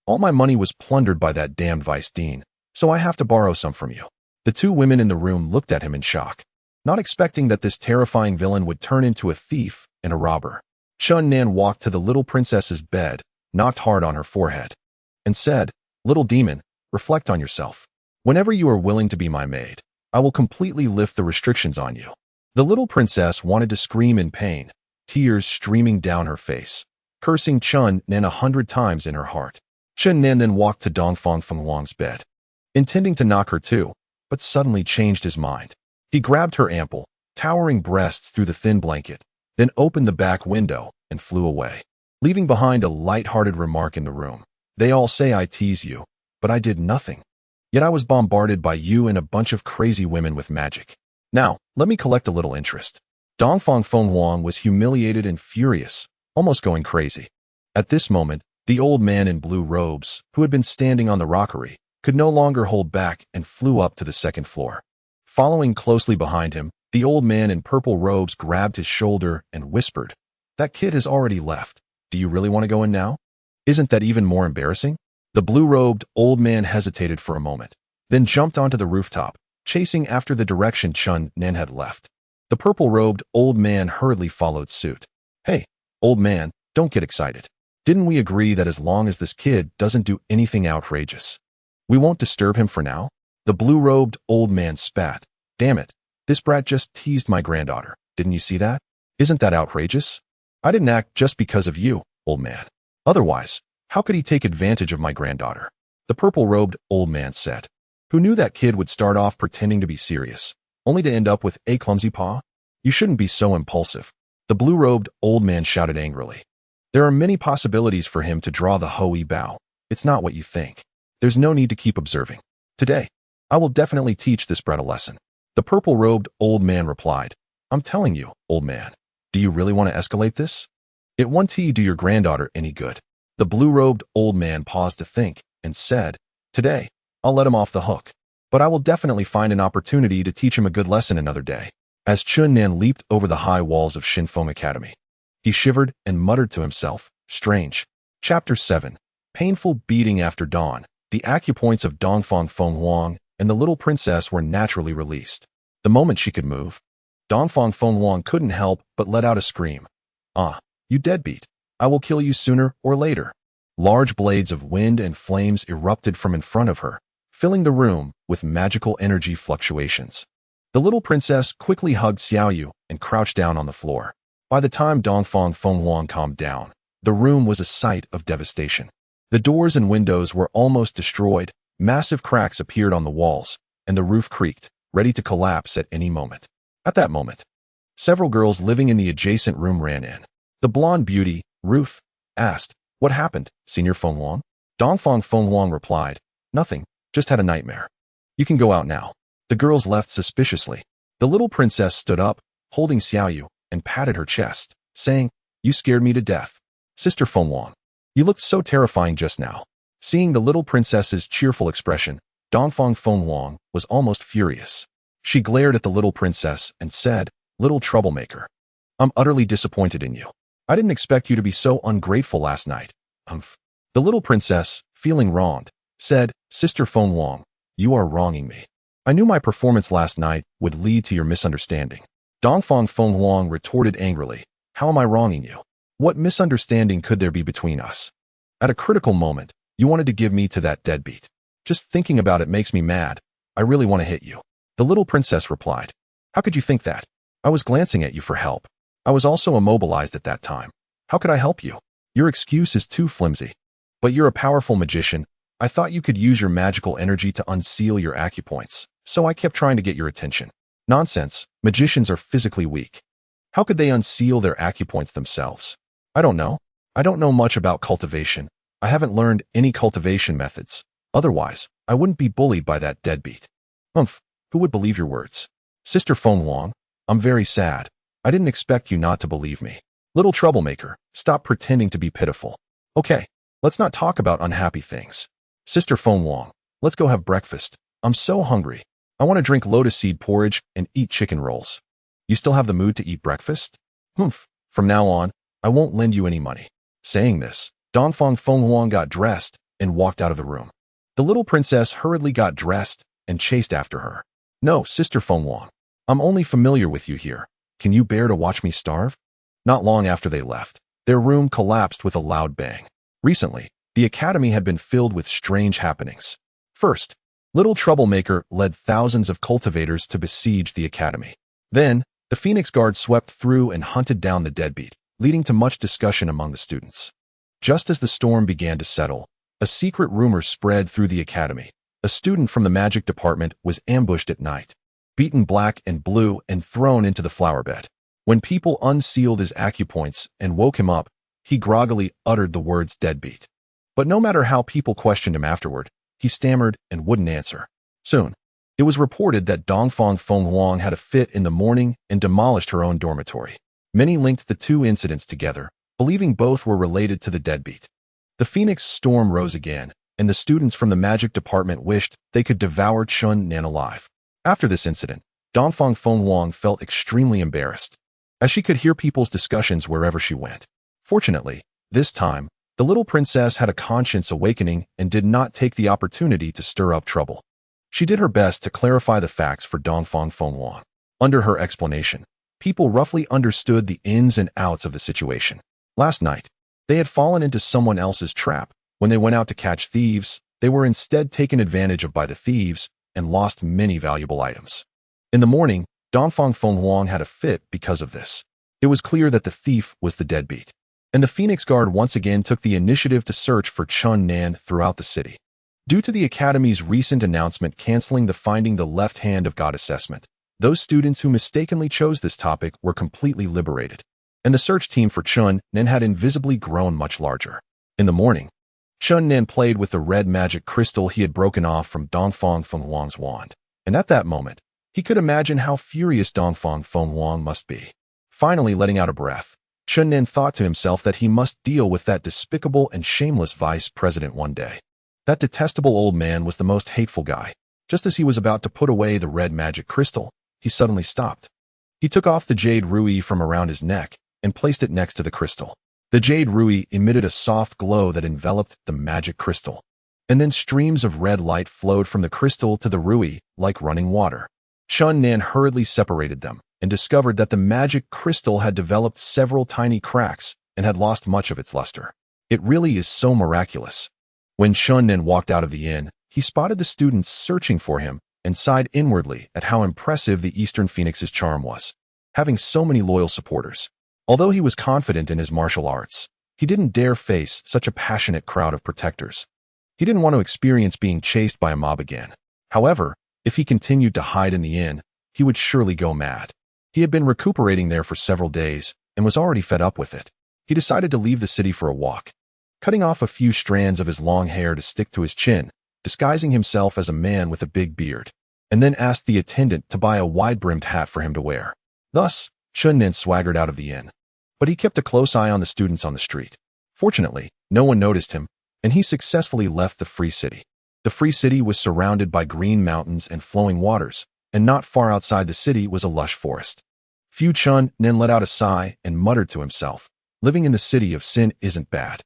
All my money was plundered by that damned vice dean, so I have to borrow some from you." The two women in the room looked at him in shock, not expecting that this terrifying villain would turn into a thief and a robber. Chun Nan walked to the little princess's bed, knocked hard on her forehead, and said, "Little demon, reflect on yourself. Whenever you are willing to be my maid, I will completely lift the restrictions on you." The little princess wanted to scream in pain, tears streaming down her face, cursing Chun Nan 100 times in her heart. Chun Nan then walked to Dongfang Fenghuang's bed, intending to knock her too, but suddenly changed his mind. He grabbed her ample, towering breasts through the thin blanket, then opened the back window and flew away, leaving behind a light-hearted remark in the room. "They all say I tease you, but I did nothing. Yet I was bombarded by you and a bunch of crazy women with magic. Now, let me collect a little interest." Dongfang Fenghuang was humiliated and furious, almost going crazy. At this moment, the old man in blue robes, who had been standing on the rockery, could no longer hold back and flew up to the second floor. Following closely behind him, the old man in purple robes grabbed his shoulder and whispered, "That kid has already left. Do you really want to go in now? Isn't that even more embarrassing?" The blue-robed old man hesitated for a moment, then jumped onto the rooftop, chasing after the direction Chun Nan had left. The purple-robed old man hurriedly followed suit. "Hey, old man, don't get excited. Didn't we agree that as long as this kid doesn't do anything outrageous, we won't disturb him for now?" The blue-robed old man spat. "Damn it, this brat just teased my granddaughter. Didn't you see that? Isn't that outrageous? I didn't act just because of you, old man. Otherwise, How could he take advantage of my granddaughter? The purple-robed old man said. Who knew that kid would start off pretending to be serious, only to end up with a clumsy paw? You shouldn't be so impulsive. The blue-robed old man shouted angrily. There are many possibilities for him to draw the Hoey bow. It's not what you think. There's no need to keep observing. Today, I will definitely teach this brat a lesson. The purple-robed old man replied. I'm telling you, old man. Do you really want to escalate this? It won't do your granddaughter any good. The blue-robed old man paused to think and said, Today, I'll let him off the hook. But I will definitely find an opportunity to teach him a good lesson another day. As Chun Nan leaped over the high walls of Shinfeng Academy, he shivered and muttered to himself, Strange. Chapter 7. Painful beating after dawn. The acupoints of Dongfang Feng Huang and the little princess were naturally released. The moment she could move, Dongfang Feng Huang couldn't help but let out a scream. Ah, you deadbeat. I will kill you sooner or later. Large blades of wind and flames erupted from in front of her, filling the room with magical energy fluctuations. The little princess quickly hugged Xiaoyu and crouched down on the floor. By the time Dongfang Feng Huang calmed down, the room was a sight of devastation. The doors and windows were almost destroyed, massive cracks appeared on the walls, and the roof creaked, ready to collapse at any moment. At that moment, several girls living in the adjacent room ran in. The blonde beauty, Ruth, asked, What happened, Senior Feng Huang? Dongfang Feng Huang replied, Nothing, just had a nightmare. You can go out now. The girls left suspiciously. The little princess stood up, holding Xiaoyu, and patted her chest, saying, You scared me to death. Sister Feng Huang, you looked so terrifying just now. Seeing the little princess's cheerful expression, Dongfang Feng Huang was almost furious. She glared at the little princess and said, Little troublemaker. I'm utterly disappointed in you. I didn't expect you to be so ungrateful last night. Humph. The little princess, feeling wronged, said, Sister Feng Huang, you are wronging me. I knew my performance last night would lead to your misunderstanding. Dongfang Feng Huang retorted angrily, How am I wronging you? What misunderstanding could there be between us? At a critical moment, you wanted to give me to that deadbeat. Just thinking about it makes me mad. I really want to hit you. The little princess replied, How could you think that? I was glancing at you for help. I was also immobilized at that time. How could I help you? Your excuse is too flimsy. But you're a powerful magician. I thought you could use your magical energy to unseal your acupoints, so I kept trying to get your attention. Nonsense. Magicians are physically weak. How could they unseal their acupoints themselves? I don't know. I don't know much about cultivation. I haven't learned any cultivation methods. Otherwise, I wouldn't be bullied by that deadbeat. Humph. Who would believe your words? Sister Feng Huang, I'm very sad. I didn't expect you not to believe me. Little troublemaker, stop pretending to be pitiful. Okay, let's not talk about unhappy things. Sister Feng Huang, let's go have breakfast. I'm so hungry. I want to drink lotus seed porridge and eat chicken rolls. You still have the mood to eat breakfast? Humph. From now on, I won't lend you any money. Saying this, Dongfang Feng Huang got dressed and walked out of the room. The little princess hurriedly got dressed and chased after her. No, Sister Feng Huang. I'm only familiar with you here. Can you bear to watch me starve? Not long after they left, their room collapsed with a loud bang. Recently, the academy had been filled with strange happenings. First, Little Troublemaker led thousands of cultivators to besiege the academy. Then, the Phoenix Guard swept through and hunted down the deadbeat, leading to much discussion among the students. Just as the storm began to settle, a secret rumor spread through the academy. A student from the magic department was ambushed at night, beaten black and blue and thrown into the flower bed. When people unsealed his acupoints and woke him up, he groggily uttered the words deadbeat. But no matter how people questioned him afterward, he stammered and wouldn't answer. Soon, it was reported that Dongfang Feng Huang had a fit in the morning and demolished her own dormitory. Many linked the two incidents together, believing both were related to the deadbeat. The Phoenix storm rose again, and the students from the magic department wished they could devour Chun Nan alive. After this incident, Dongfang Feng Huang felt extremely embarrassed, as she could hear people's discussions wherever she went. Fortunately, this time, the little princess had a conscience awakening and did not take the opportunity to stir up trouble. She did her best to clarify the facts for Dongfang Feng Huang. Under her explanation, people roughly understood the ins and outs of the situation. Last night, they had fallen into someone else's trap. When they went out to catch thieves, they were instead taken advantage of by the thieves and lost many valuable items. In the morning, Dongfang Feng Huang had a fit because of this. It was clear that the thief was the deadbeat. and the Phoenix Guard once again took the initiative to search for Chun Nan throughout the city. Due to the Academy's recent announcement canceling the Finding the Left Hand of God assessment, those students who mistakenly chose this topic were completely liberated, and the search team for Chun Nan had invisibly grown much larger. In the morning, Chun Nan played with the red magic crystal he had broken off from Dongfang Fenghuang's wand, and at that moment, he could imagine how furious Dongfang Fenghuang must be. Finally letting out a breath, Chun Nan thought to himself that he must deal with that despicable and shameless vice president one day. That detestable old man was the most hateful guy. Just as he was about to put away the red magic crystal, he suddenly stopped. He took off the jade ruby from around his neck and placed it next to the crystal. The jade ruby emitted a soft glow that enveloped the magic crystal, and then streams of red light flowed from the crystal to the ruby like running water. Chun Nan hurriedly separated them and discovered that the magic crystal had developed several tiny cracks and had lost much of its luster. It really is so miraculous. When Chun Nan walked out of the inn, he spotted the students searching for him and sighed inwardly at how impressive the Eastern Phoenix's charm was, having so many loyal supporters. Although he was confident in his martial arts, he didn't dare face such a passionate crowd of protectors. He didn't want to experience being chased by a mob again. However, if he continued to hide in the inn, he would surely go mad. He had been recuperating there for several days and was already fed up with it. He decided to leave the city for a walk, cutting off a few strands of his long hair to stick to his chin, disguising himself as a man with a big beard, and then asked the attendant to buy a wide-brimmed hat for him to wear. Thus, Chun Nan swaggered out of the inn. But he kept a close eye on the students on the street. Fortunately, no one noticed him, and he successfully left the free city. The free city was surrounded by green mountains and flowing waters, and not far outside the city was a lush forest. Chun Nan let out a sigh and muttered to himself, "Living in the city of sin isn't bad.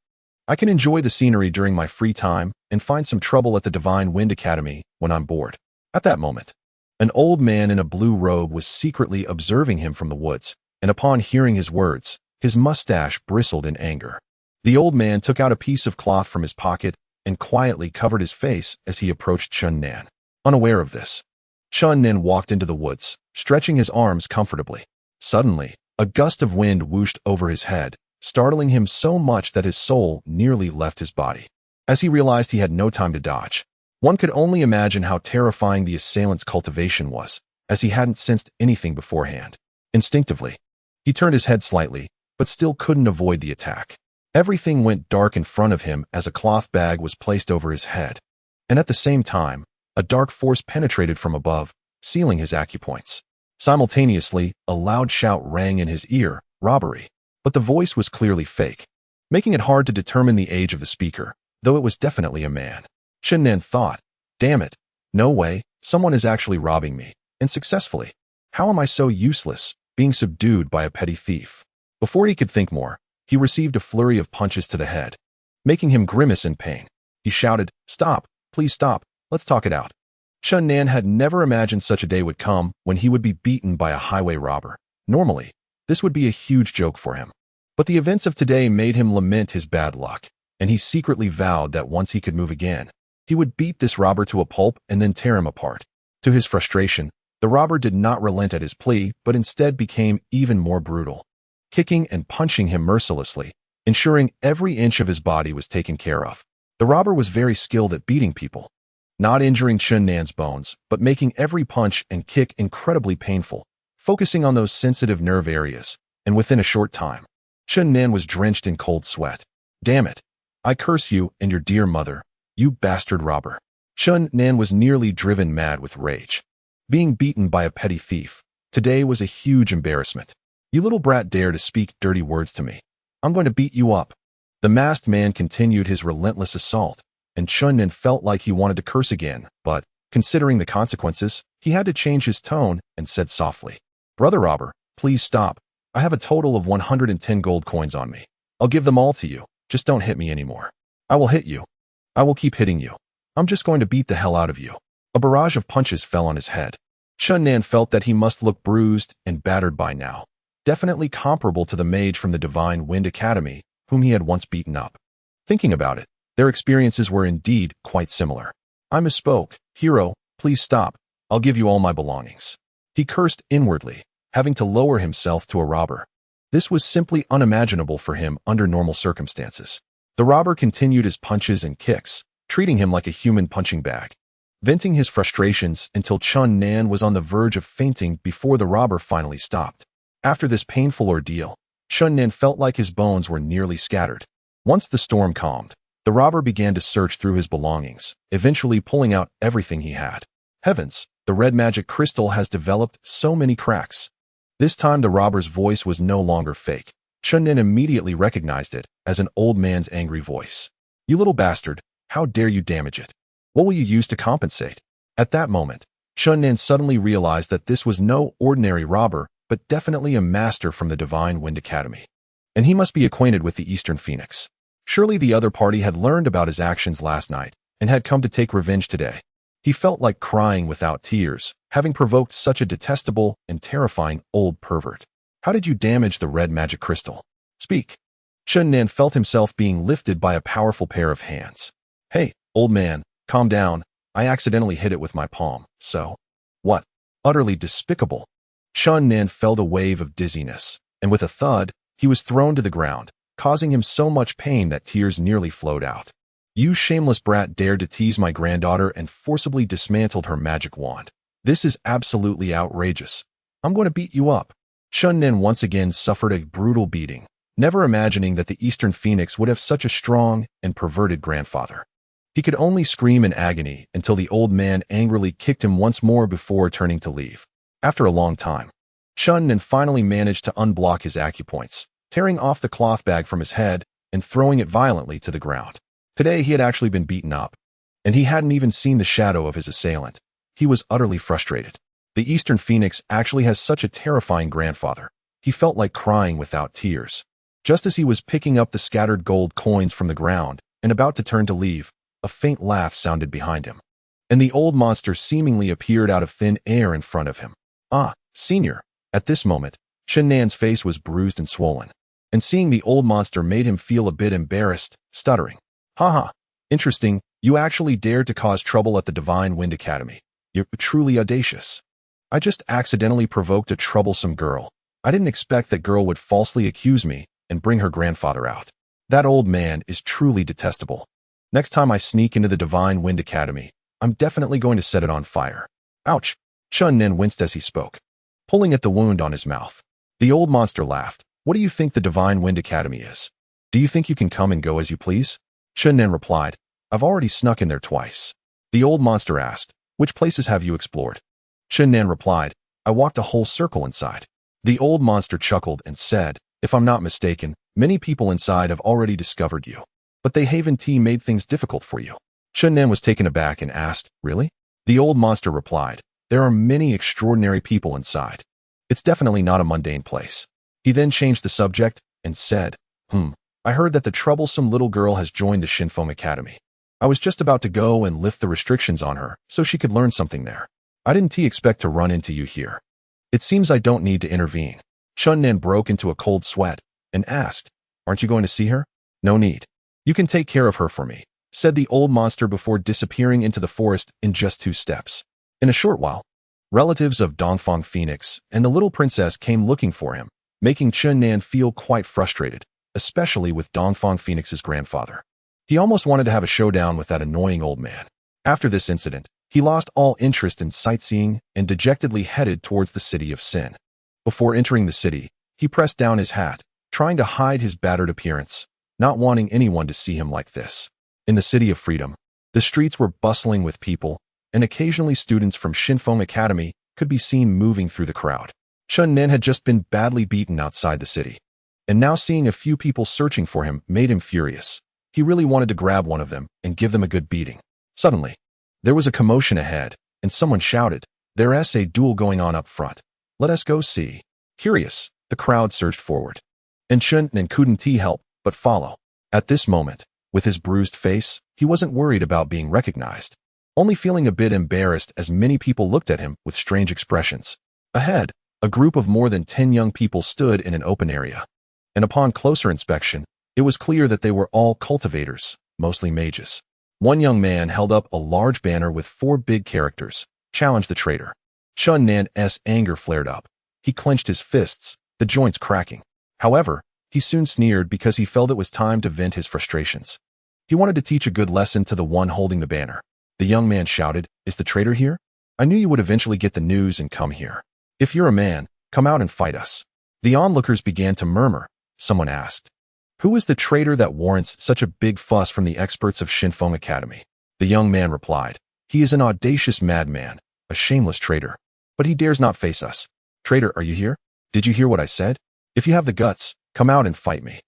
I can enjoy the scenery during my free time and find some trouble at the Divine Wind Academy when I'm bored." At that moment, an old man in a blue robe was secretly observing him from the woods, and upon hearing his words, his mustache bristled in anger. The old man took out a piece of cloth from his pocket and quietly covered his face as he approached Chun Nan. Unaware of this, Chun Nan walked into the woods, stretching his arms comfortably. Suddenly, a gust of wind whooshed over his head, startling him so much that his soul nearly left his body. As he realized he had no time to dodge, one could only imagine how terrifying the assailant's cultivation was, as he hadn't sensed anything beforehand. Instinctively, he turned his head slightly, but still couldn't avoid the attack. Everything went dark in front of him as a cloth bag was placed over his head, and at the same time, a dark force penetrated from above, sealing his acupoints. Simultaneously, a loud shout rang in his ear, "Robbery!" But the voice was clearly fake, making it hard to determine the age of the speaker, though it was definitely a man. Chun Nan thought, "Damn it, no way, someone is actually robbing me, and successfully. How am I so useless, being subdued by a petty thief?" Before he could think more, he received a flurry of punches to the head, making him grimace in pain. He shouted, "Stop, please stop, let's talk it out." Chun Nan had never imagined such a day would come when he would be beaten by a highway robber. Normally, this would be a huge joke for him. But the events of today made him lament his bad luck, and he secretly vowed that once he could move again, he would beat this robber to a pulp and then tear him apart. To his frustration, the robber did not relent at his plea, but instead became even more brutal, kicking and punching him mercilessly, ensuring every inch of his body was taken care of. The robber was very skilled at beating people, not injuring Chun Nan's bones, but making every punch and kick incredibly painful, focusing on those sensitive nerve areas, and within a short time, Chun Nan was drenched in cold sweat. "Damn it! I curse you and your dear mother, you bastard robber." Chun Nan was nearly driven mad with rage. Being beaten by a petty thief today was a huge embarrassment. "You little brat dare to speak dirty words to me. I'm going to beat you up." The masked man continued his relentless assault, and Chun Nan felt like he wanted to curse again, but, considering the consequences, he had to change his tone and said softly, "Brother robber, please stop. I have a total of 110 gold coins on me. I'll give them all to you. Just don't hit me anymore." "I will hit you. I will keep hitting you. I'm just going to beat the hell out of you." A barrage of punches fell on his head. Chun Nan felt that he must look bruised and battered by now, definitely comparable to the mage from the Divine Wind Academy, whom he had once beaten up. Thinking about it, their experiences were indeed quite similar. "I misspoke. Hero, please stop. I'll give you all my belongings." He cursed inwardly, having to lower himself to a robber. This was simply unimaginable for him under normal circumstances. The robber continued his punches and kicks, treating him like a human punching bag, venting his frustrations until Chun Nan was on the verge of fainting before the robber finally stopped. After this painful ordeal, Chun Nan felt like his bones were nearly scattered. Once the storm calmed, the robber began to search through his belongings, eventually pulling out everything he had. Heavens, the red magic crystal has developed so many cracks. This time the robber's voice was no longer fake. Chun Nan immediately recognized it as an old man's angry voice. "You little bastard, how dare you damage it? What will you use to compensate?" At that moment, Chun Nan suddenly realized that this was no ordinary robber, but definitely a master from the Divine Wind Academy. And he must be acquainted with the Eastern Phoenix. Surely the other party had learned about his actions last night and had come to take revenge today. He felt like crying without tears, having provoked such a detestable and terrifying old pervert. "How did you damage the red magic crystal? Speak." Chun Nan felt himself being lifted by a powerful pair of hands. "Hey, old man, calm down. I accidentally hit it with my palm, so..." "What? Utterly despicable." Chun Nan felt a wave of dizziness, and with a thud, he was thrown to the ground, causing him so much pain that tears nearly flowed out. "You shameless brat dared to tease my granddaughter and forcibly dismantled her magic wand. This is absolutely outrageous. I'm going to beat you up." Chun Nan once again suffered a brutal beating, never imagining that the Eastern Phoenix would have such a strong and perverted grandfather. He could only scream in agony until the old man angrily kicked him once more before turning to leave. After a long time, Chun Nan finally managed to unblock his acupoints, tearing off the cloth bag from his head and throwing it violently to the ground. Today he had actually been beaten up, and he hadn't even seen the shadow of his assailant. He was utterly frustrated. The Eastern Phoenix actually has such a terrifying grandfather. He felt like crying without tears. Just as he was picking up the scattered gold coins from the ground and about to turn to leave, a faint laugh sounded behind him, and the old monster seemingly appeared out of thin air in front of him. "Ah, Senior." At this moment, Chun Nan's face was bruised and swollen, and seeing the old monster made him feel a bit embarrassed, stuttering. "Haha, interesting, you actually dared to cause trouble at the Divine Wind Academy. You're truly audacious." "I just accidentally provoked a troublesome girl. I didn't expect that girl would falsely accuse me and bring her grandfather out. That old man is truly detestable. Next time I sneak into the Divine Wind Academy, I'm definitely going to set it on fire." "Ouch." Chun Nan winced as he spoke, pulling at the wound on his mouth. The old monster laughed. "What do you think the Divine Wind Academy is? Do you think you can come and go as you please?" Chun Nan replied, "I've already snuck in there twice." The old monster asked, "Which places have you explored?" Chun Nan replied, "I walked a whole circle inside." The old monster chuckled and said, "If I'm not mistaken, many people inside have already discovered you. But they Haven Tea made things difficult for you." Chun Nan was taken aback and asked, "Really?" The old monster replied, "There are many extraordinary people inside. It's definitely not a mundane place." He then changed the subject and said, I heard that the troublesome little girl has joined the Shinfeng Academy. I was just about to go and lift the restrictions on her so she could learn something there. I didn't expect to run into you here. It seems I don't need to intervene." Chun Nan broke into a cold sweat and asked, "Aren't you going to see her?" "No need. You can take care of her for me," said the old monster before disappearing into the forest in just 2 steps. In a short while, relatives of Dongfang Phoenix and the little princess came looking for him, making Chun Nan feel quite frustrated, especially with Dongfang Phoenix's grandfather. He almost wanted to have a showdown with that annoying old man. After this incident, he lost all interest in sightseeing and dejectedly headed towards the city of Sin. Before entering the city, he pressed down his hat, trying to hide his battered appearance, not wanting anyone to see him like this. In the City of Freedom, the streets were bustling with people, and occasionally students from Shinfeng Academy could be seen moving through the crowd. Chun Nan had just been badly beaten outside the city, and now seeing a few people searching for him made him furious. He really wanted to grab one of them and give them a good beating. Suddenly, there was a commotion ahead, and someone shouted, "There's a duel going on up front. Let us go see." Curious, the crowd surged forward, and Chun Nan couldn't help but follow. At this moment, with his bruised face, he wasn't worried about being recognized, only feeling a bit embarrassed as many people looked at him with strange expressions. Ahead, a group of more than 10 young people stood in an open area, and upon closer inspection, it was clear that they were all cultivators, mostly mages. One young man held up a large banner with 4 big characters, "Challenge the traitor." Chun Nan's anger flared up. He clenched his fists, the joints cracking. However, he soon sneered because he felt it was time to vent his frustrations. He wanted to teach a good lesson to the one holding the banner. The young man shouted, "Is the traitor here? I knew you would eventually get the news and come here. If you're a man, come out and fight us." The onlookers began to murmur. Someone asked, "Who is the traitor that warrants such a big fuss from the experts of Shinfeng Academy?" The young man replied, "He is an audacious madman, a shameless traitor. But he dares not face us. Traitor, are you here? Did you hear what I said? If you have the guts, come out and fight me.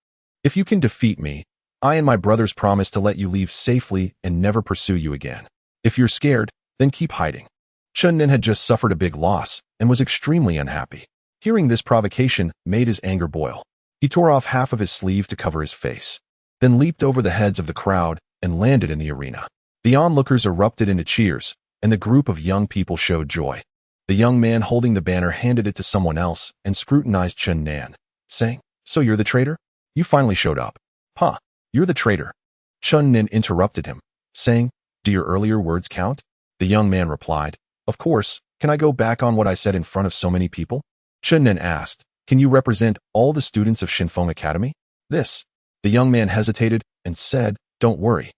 If you can defeat me, I and my brothers promise to let you leave safely and never pursue you again. If you're scared, then keep hiding." Chun Nin had just suffered a big loss and was extremely unhappy. Hearing this provocation made his anger boil. He tore off half of his sleeve to cover his face, then leaped over the heads of the crowd and landed in the arena. The onlookers erupted into cheers, and the group of young people showed joy. The young man holding the banner handed it to someone else and scrutinized Chun Nan, saying, "So you're the traitor? You finally showed up. Huh, you're the traitor." Chun Nin interrupted him, saying, "Do your earlier words count?" The young man replied, "Of course. Can I go back on what I said in front of so many people?" Chun Nin asked, "Can you represent all the students of Shinfeng Academy?" "This." The young man hesitated and said, "Don't worry.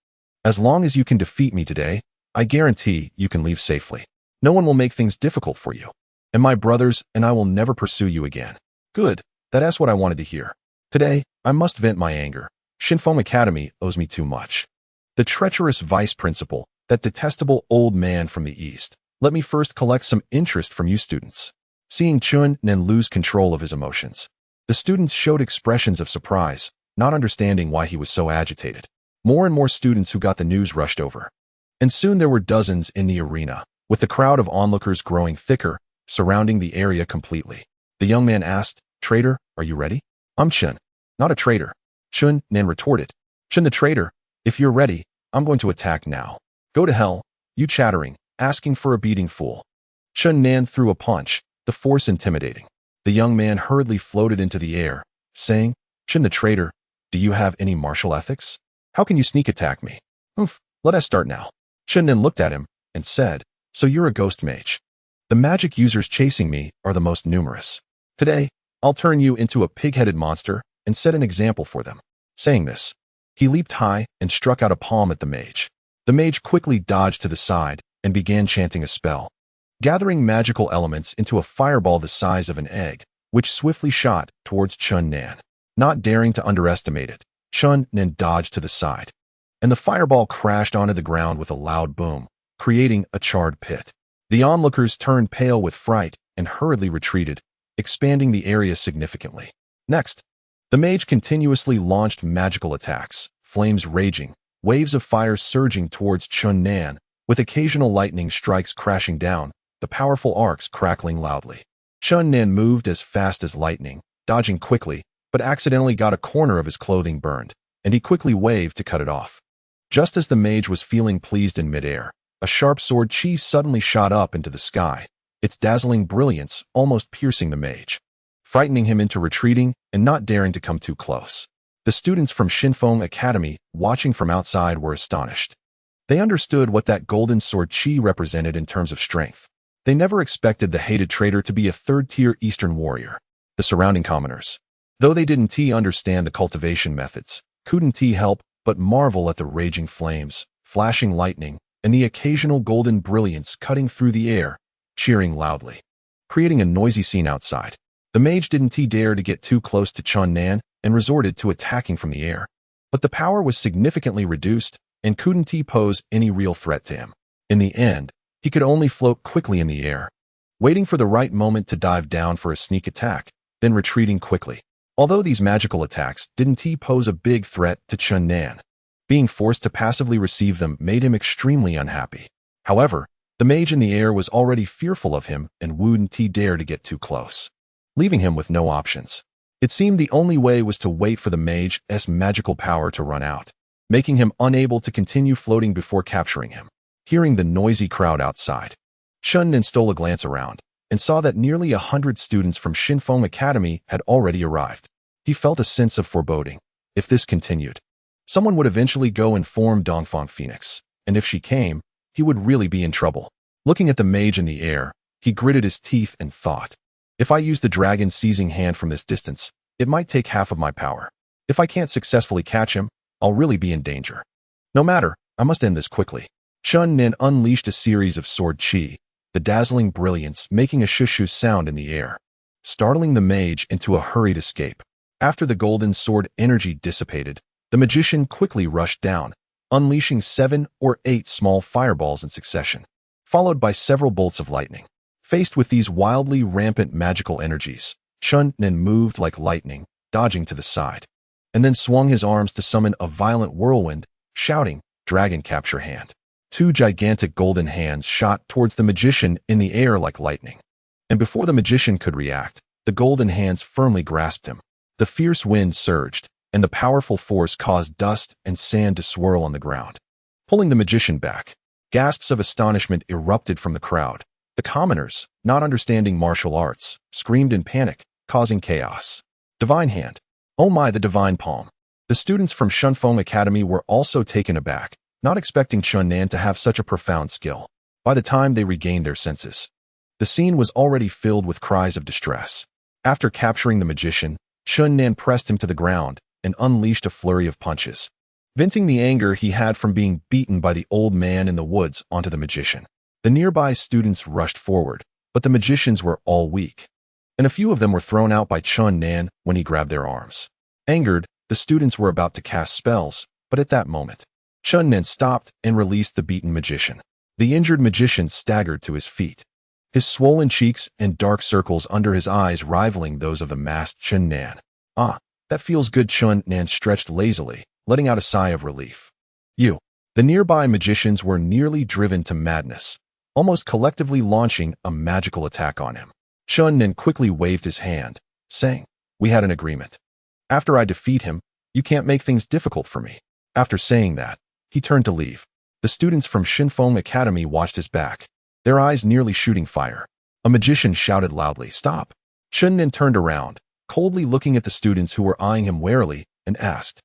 As long as you can defeat me today, I guarantee you can leave safely. No one will make things difficult for you. And my brothers and I will never pursue you again." "Good. That's what I wanted to hear. Today, I must vent my anger. Shinfeng Academy owes me too much. The treacherous vice principal, that detestable old man from the east. Let me first collect some interest from you students." Seeing Chun Nin lose control of his emotions, the students showed expressions of surprise, not understanding why he was so agitated. More and more students who got the news rushed over. And soon there were dozens in the arena, with the crowd of onlookers growing thicker, surrounding the area completely. The young man asked, "Traitor, are you ready?" "I'm Chun, not a traitor." Chun Nin retorted, "Chun the traitor, if you're ready, I'm going to attack now. Go to hell, you chattering, asking for a beating fool." Chun Nin threw a punch, the force intimidating. The young man hurriedly floated into the air, saying, "Chun the traitor, do you have any martial ethics? How can you sneak attack me?" Let us start now." Chun Nin looked at him and said, "So you're a ghost mage. The magic users chasing me are the most numerous. Today, I'll turn you into a pig-headed monster and set an example for them." Saying this, he leaped high and struck out a palm at the mage. The mage quickly dodged to the side and began chanting a spell, gathering magical elements into a fireball the size of an egg, which swiftly shot towards Chun Nan. Not daring to underestimate it, Chun Nin dodged to the side, and the fireball crashed onto the ground with a loud boom, creating a charred pit. The onlookers turned pale with fright and hurriedly retreated, expanding the area significantly. Next, the mage continuously launched magical attacks, flames raging, waves of fire surging towards Chun Nan, with occasional lightning strikes crashing down, the powerful arcs crackling loudly. Chun Nan moved as fast as lightning, dodging quickly, but accidentally got a corner of his clothing burned, and he quickly waved to cut it off. Just as the mage was feeling pleased in midair, a sharp sword chi suddenly shot up into the sky, its dazzling brilliance almost piercing the mage, frightening him into retreating and not daring to come too close. The students from Shinfeng Academy, watching from outside, were astonished. They understood what that golden sword chi represented in terms of strength. They never expected the hated traitor to be a third-tier Eastern warrior. The surrounding commoners, though they didn't understand the cultivation methods, couldn't help but marvel at the raging flames, flashing lightning, and the occasional golden brilliance cutting through the air, cheering loudly, creating a noisy scene outside. The mage didn't dare to get too close to Chun Nan and resorted to attacking from the air. But the power was significantly reduced and couldn't pose any real threat to him. In the end, he could only float quickly in the air, waiting for the right moment to dive down for a sneak attack, then retreating quickly. Although these magical attacks didn't pose a big threat to Chun Nan, being forced to passively receive them made him extremely unhappy. However, the mage in the air was already fearful of him and wouldn't dare to get too close, leaving him with no options. It seemed the only way was to wait for the mage's magical power to run out, making him unable to continue floating before capturing him. Hearing the noisy crowd outside, Chun Nin stole a glance around and saw that nearly 100 students from Shinfeng Academy had already arrived. He felt a sense of foreboding. If this continued, someone would eventually go inform Dongfang Phoenix, and if she came, he would really be in trouble. Looking at the mage in the air, he gritted his teeth and thought, "If I use the dragon seizing hand from this distance, It might take half of my power. If I can't successfully catch him, I'll really be in danger. No matter, I must end this quickly. Chun Nin unleashed a series of sword chi, the dazzling brilliance making a shushu sound in the air, startling the mage into a hurried escape. After the golden sword energy dissipated, the magician quickly rushed down, unleashing 7 or 8 small fireballs in succession, followed by several bolts of lightning. Faced with these wildly rampant magical energies, Chun Nin moved like lightning, dodging to the side, and then swung his arms to summon a violent whirlwind, shouting, "Dragon capture hand." 2 gigantic golden hands shot towards the magician in the air like lightning. And before the magician could react, the golden hands firmly grasped him. The fierce wind surged, and the powerful force caused dust and sand to swirl on the ground, pulling the magician back. Gasps of astonishment erupted from the crowd. The commoners, not understanding martial arts, screamed in panic, causing chaos. Divine hand. Oh my, the divine palm. The students from Shunfeng Academy were also taken aback, not expecting Chun Nan to have such a profound skill. By the time they regained their senses, the scene was already filled with cries of distress. After capturing the magician, Chun Nan pressed him to the ground and unleashed a flurry of punches, venting the anger he had from being beaten by the old man in the woods onto the magician. The nearby students rushed forward, but the magicians were all weak, and a few of them were thrown out by Chun Nan when he grabbed their arms. Angered, the students were about to cast spells, but at that moment, Chun Nan stopped and released the beaten magician. The injured magician staggered to his feet, his swollen cheeks and dark circles under his eyes rivaling those of the masked Chun Nan. "Ah, that feels good." Chun Nan stretched lazily, letting out a sigh of relief. "You." The nearby magicians were nearly driven to madness, almost collectively launching a magical attack on him. Chun Nan quickly waved his hand, saying, "We had an agreement. After I defeat him, you can't make things difficult for me." After saying that, he turned to leave. The students from Shunfeng Academy watched his back, their eyes nearly shooting fire. A magician shouted loudly, "Stop!" Chun Nin turned around, coldly looking at the students who were eyeing him warily, and asked,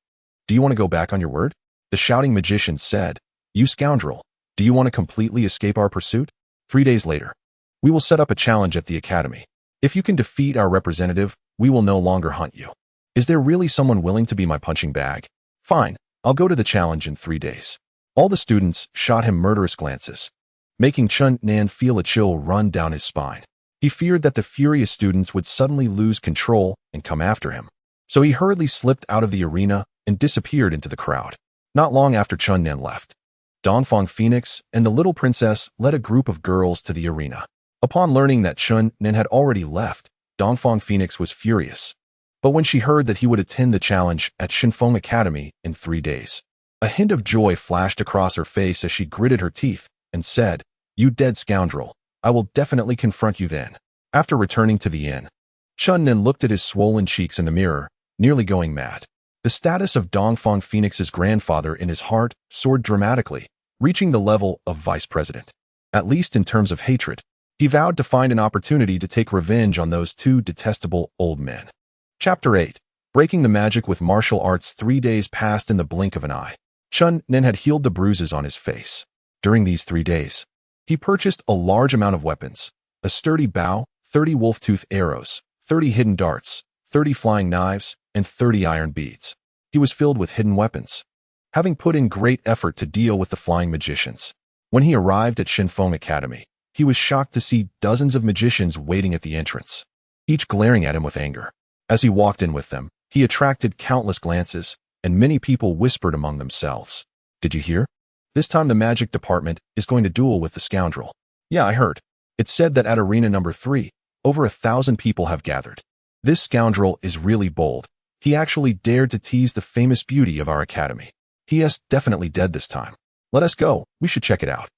"Do you want to go back on your word?" The shouting magician said, "You scoundrel, do you want to completely escape our pursuit? 3 days later, we will set up a challenge at the academy. If you can defeat our representative, we will no longer hunt you. Is there really someone willing to be my punching bag? Fine, I'll go to the challenge in 3 days." All the students shot him murderous glances, making Chun Nan feel a chill run down his spine. He feared that the furious students would suddenly lose control and come after him, so he hurriedly slipped out of the arena and disappeared into the crowd. Not long after Chun Nan left, Dongfang Phoenix and the little princess led a group of girls to the arena. Upon learning that Chun Nan had already left, Dongfang Phoenix was furious. But when she heard that he would attend the challenge at Shunfeng Academy in 3 days, a hint of joy flashed across her face as she gritted her teeth and said, "You dead scoundrel, I will definitely confront you then." After returning to the inn, Chun Nan looked at his swollen cheeks in the mirror, nearly going mad. The status of Dongfang Phoenix's grandfather in his heart soared dramatically, reaching the level of vice president. At least in terms of hatred, he vowed to find an opportunity to take revenge on those 2 detestable old men. Chapter 8. Breaking the magic with martial arts. 3 days passed in the blink of an eye. Chun Nin had healed the bruises on his face. During these 3 days, he purchased a large amount of weapons, a sturdy bow, 30 wolf-tooth arrows, 30 hidden darts, 30 flying knives, and 30 iron beads. He was filled with hidden weapons, having put in great effort to deal with the flying magicians. When he arrived at Shunfeng Academy, he was shocked to see dozens of magicians waiting at the entrance, each glaring at him with anger. As he walked in with them, he attracted countless glances, and many people whispered among themselves, "Did you hear? This time the magic department is going to duel with the scoundrel." "Yeah, I heard. It's said that at arena number 3, over 1,000 people have gathered. This scoundrel is really bold. He actually dared to tease the famous beauty of our academy. He is definitely dead this time. Let us go, we should check it out."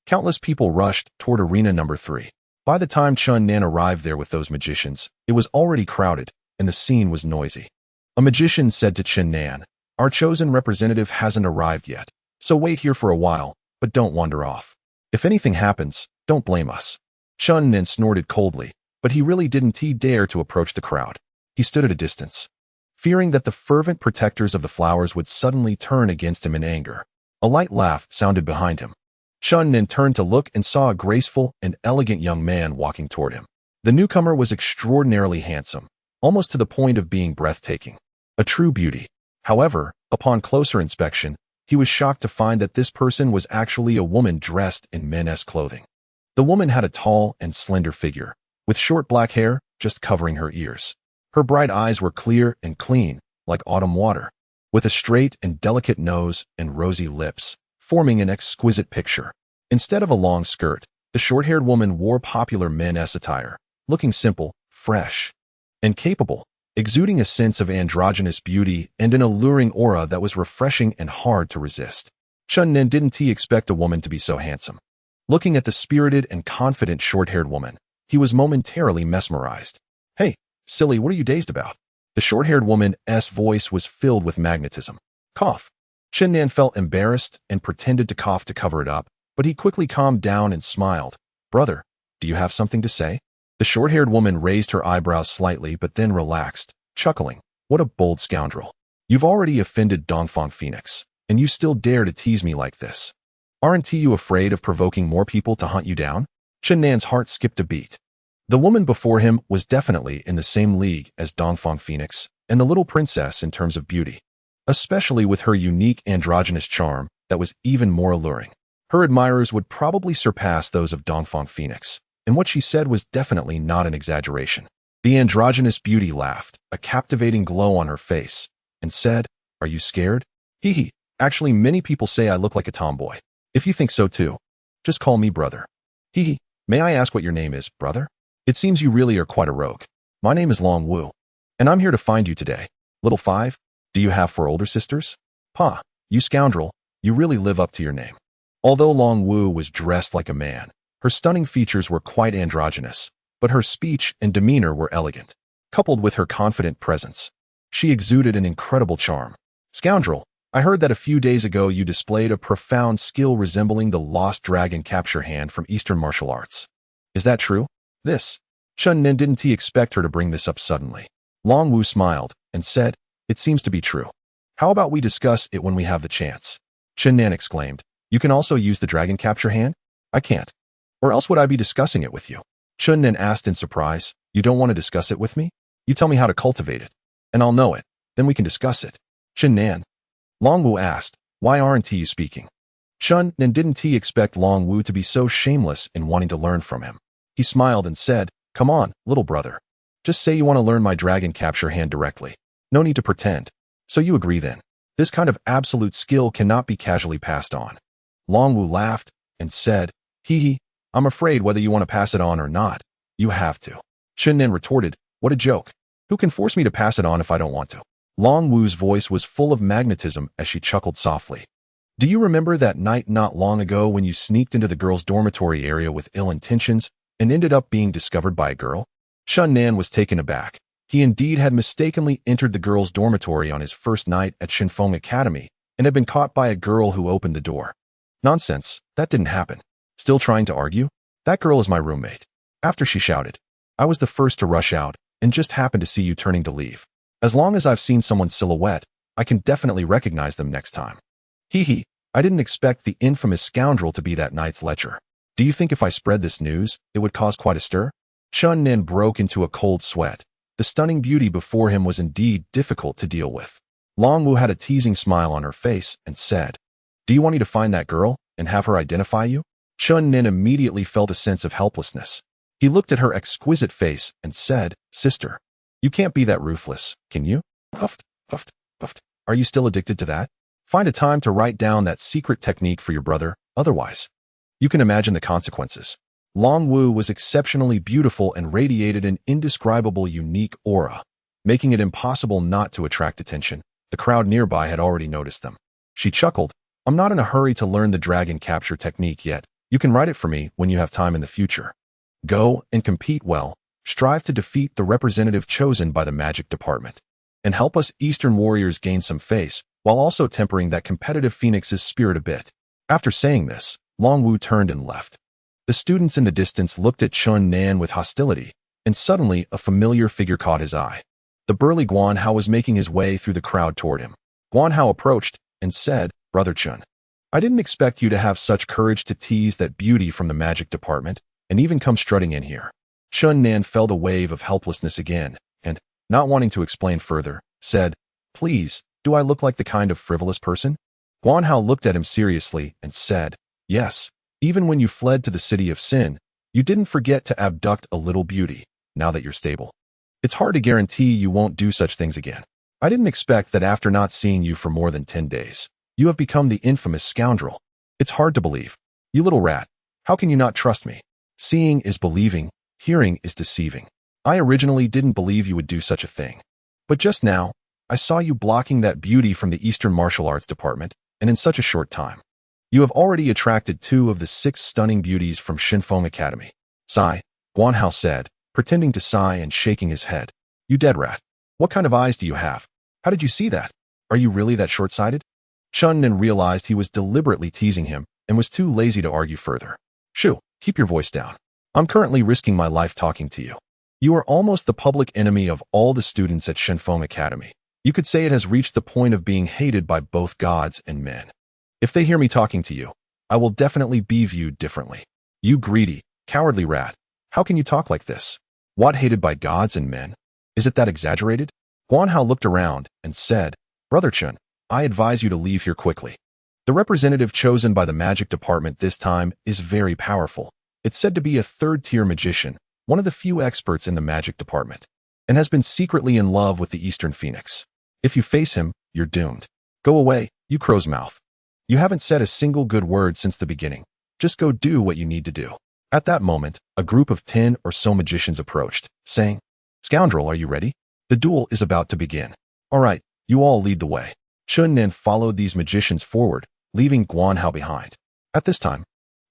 Countless people rushed toward arena number 3. By the time Chun Nan arrived there with those magicians, it was already crowded, and the scene was noisy. A magician said to Chun Nan, "Our chosen representative hasn't arrived yet, so wait here for a while, but don't wander off. If anything happens, don't blame us." Chun Nan snorted coldly, but he really didn't dare to approach the crowd. He stood at a distance, fearing that the fervent protectors of the flowers would suddenly turn against him in anger. A light laugh sounded behind him. Chun Nan turned to look and saw a graceful and elegant young man walking toward him. The newcomer was extraordinarily handsome, almost to the point of being breathtaking. A true beauty. However, upon closer inspection, he was shocked to find that this person was actually a woman dressed in men's clothing. The woman had a tall and slender figure, with short black hair just covering her ears. Her bright eyes were clear and clean, like autumn water, with a straight and delicate nose and rosy lips, forming an exquisite picture. Instead of a long skirt, the short-haired woman wore popular men's attire, looking simple, fresh, and capable, exuding a sense of androgynous beauty and an alluring aura that was refreshing and hard to resist. Chun-Nen didn't expect a woman to be so handsome. Looking at the spirited and confident short-haired woman, he was momentarily mesmerized. "Hey, silly, what are you dazed about?" The short-haired woman's voice was filled with magnetism. Cough. Chun-Nen felt embarrassed and pretended to cough to cover it up, but he quickly calmed down and smiled. "Brother, do you have something to say?" The short-haired woman raised her eyebrows slightly but then relaxed, chuckling. "What a bold scoundrel. You've already offended Dongfang Phoenix, and you still dare to tease me like this. Aren't you afraid of provoking more people to hunt you down?" Chun-Nan's heart skipped a beat. The woman before him was definitely in the same league as Dongfang Phoenix and the little princess in terms of beauty, especially with her unique androgynous charm that was even more alluring. Her admirers would probably surpass those of Dongfang Phoenix, and what she said was definitely not an exaggeration. The androgynous beauty laughed, a captivating glow on her face, and said, "Are you scared?" "Hee hee, actually many people say I look like a tomboy. If you think so too, just call me brother." "Hee hee, may I ask what your name is, brother? It seems you really are quite a rogue." "My name is Long Wu, and I'm here to find you today." "Little Five, do you have 4 older sisters?" "Pa, you scoundrel, you really live up to your name." Although Long Wu was dressed like a man, her stunning features were quite androgynous, but her speech and demeanor were elegant. Coupled with her confident presence, she exuded an incredible charm. "Scoundrel, I heard that a few days ago you displayed a profound skill resembling the lost dragon capture hand from Eastern martial arts. Is that true?" Chun-Nen didn't expect her to bring this up suddenly. Long Wu smiled and said, "It seems to be true. How about we discuss it when we have the chance?" Chun-Nen exclaimed, "You can also use the dragon capture hand?" "I can't. Or else would I be discussing it with you?" Chun-Nen asked in surprise. "You don't want to discuss it with me? You tell me how to cultivate it, and I'll know it. Then we can discuss it." "Chun-Nen," Long Wu asked, "why aren't you speaking?" Chun-Nen didn't expect Long Wu to be so shameless in wanting to learn from him. He smiled and said, "Come on, little brother. Just say you want to learn my dragon capture hand directly. No need to pretend. So you agree then. This kind of absolute skill cannot be casually passed on." Long Wu laughed and said, "Hee hee, I'm afraid whether you want to pass it on or not, you have to." Chun-Nen retorted, "What a joke. Who can force me to pass it on if I don't want to?" Long Wu's voice was full of magnetism as she chuckled softly. "Do you remember that night not long ago when you sneaked into the girls' dormitory area with ill intentions and ended up being discovered by a girl?" Chun-Nen was taken aback. He indeed had mistakenly entered the girls' dormitory on his first night at Shinfeng Academy and had been caught by a girl who opened the door. "Nonsense, that didn't happen." Still trying to argue? "That girl is my roommate." After she shouted, "I was the first to rush out and just happened to see you turning to leave. As long as I've seen someone's silhouette, I can definitely recognize them next time." "Hee hee, I didn't expect the infamous scoundrel to be that night's lecher. Do you think if I spread this news, it would cause quite a stir?" Chun-Nen broke into a cold sweat. The stunning beauty before him was indeed difficult to deal with. Long Wu had a teasing smile on her face and said, "Do you want me to find that girl and have her identify you?" Chun-Nen immediately felt a sense of helplessness. He looked at her exquisite face and said, "Sister, you can't be that ruthless, can you?" Huffed, huffed, huffed. "Are you still addicted to that? Find a time to write down that secret technique for your brother, otherwise. You can imagine the consequences." Long Wu was exceptionally beautiful and radiated an indescribable unique aura, making it impossible not to attract attention. The crowd nearby had already noticed them. She chuckled, "I'm not in a hurry to learn the dragon capture technique yet. You can write it for me when you have time in the future. Go and compete well, strive to defeat the representative chosen by the magic department, and help us Eastern warriors gain some face, while also tempering that competitive phoenix's spirit a bit." After saying this, Long Wu turned and left. The students in the distance looked at Chun-Nen with hostility, and suddenly a familiar figure caught his eye. The burly Guanhao was making his way through the crowd toward him. Guanhao approached and said, "Brother Chun, I didn't expect you to have such courage to tease that beauty from the magic department and even come strutting in here." Chun-Nen felt a wave of helplessness again, and, not wanting to explain further, said, "Please, do I look like the kind of frivolous person?" Guanhao looked at him seriously and said, "Yes, even when you fled to the city of sin, you didn't forget to abduct a little beauty, now that you're stable. It's hard to guarantee you won't do such things again. I didn't expect that after not seeing you for more than 10 days, you have become the infamous scoundrel. It's hard to believe. You little rat, how can you not trust me? Seeing is believing, hearing is deceiving. I originally didn't believe you would do such a thing. But just now, I saw you blocking that beauty from the Eastern Martial Arts Department, and in such a short time. You have already attracted 2 of the 6 stunning beauties from Shinfeng Academy." "Sigh," Guanhao said, pretending to sigh and shaking his head. "You dead rat. What kind of eyes do you have? How did you see that? Are you really that short-sighted?" Chun Nin realized he was deliberately teasing him and was too lazy to argue further. "Shoo, keep your voice down. I'm currently risking my life talking to you. You are almost the public enemy of all the students at Shinfeng Academy. You could say it has reached the point of being hated by both gods and men. If they hear me talking to you, I will definitely be viewed differently. You greedy, cowardly rat. How can you talk like this? What, hated by gods and men? Is it that exaggerated?" Guanhao looked around and said, "Brother Chun, I advise you to leave here quickly. The representative chosen by the magic department this time is very powerful. It's said to be a 3rd-tier magician, one of the few experts in the magic department, and has been secretly in love with the Eastern Phoenix. If you face him, you're doomed. Go away, you crow's mouth. You haven't said a single good word since the beginning. Just go do what you need to do." At that moment, a group of 10 or so magicians approached, saying, "Scoundrel, are you ready? The duel is about to begin. All right, you all lead the way." Chun Nin followed these magicians forward, leaving Guanhao behind. At this time,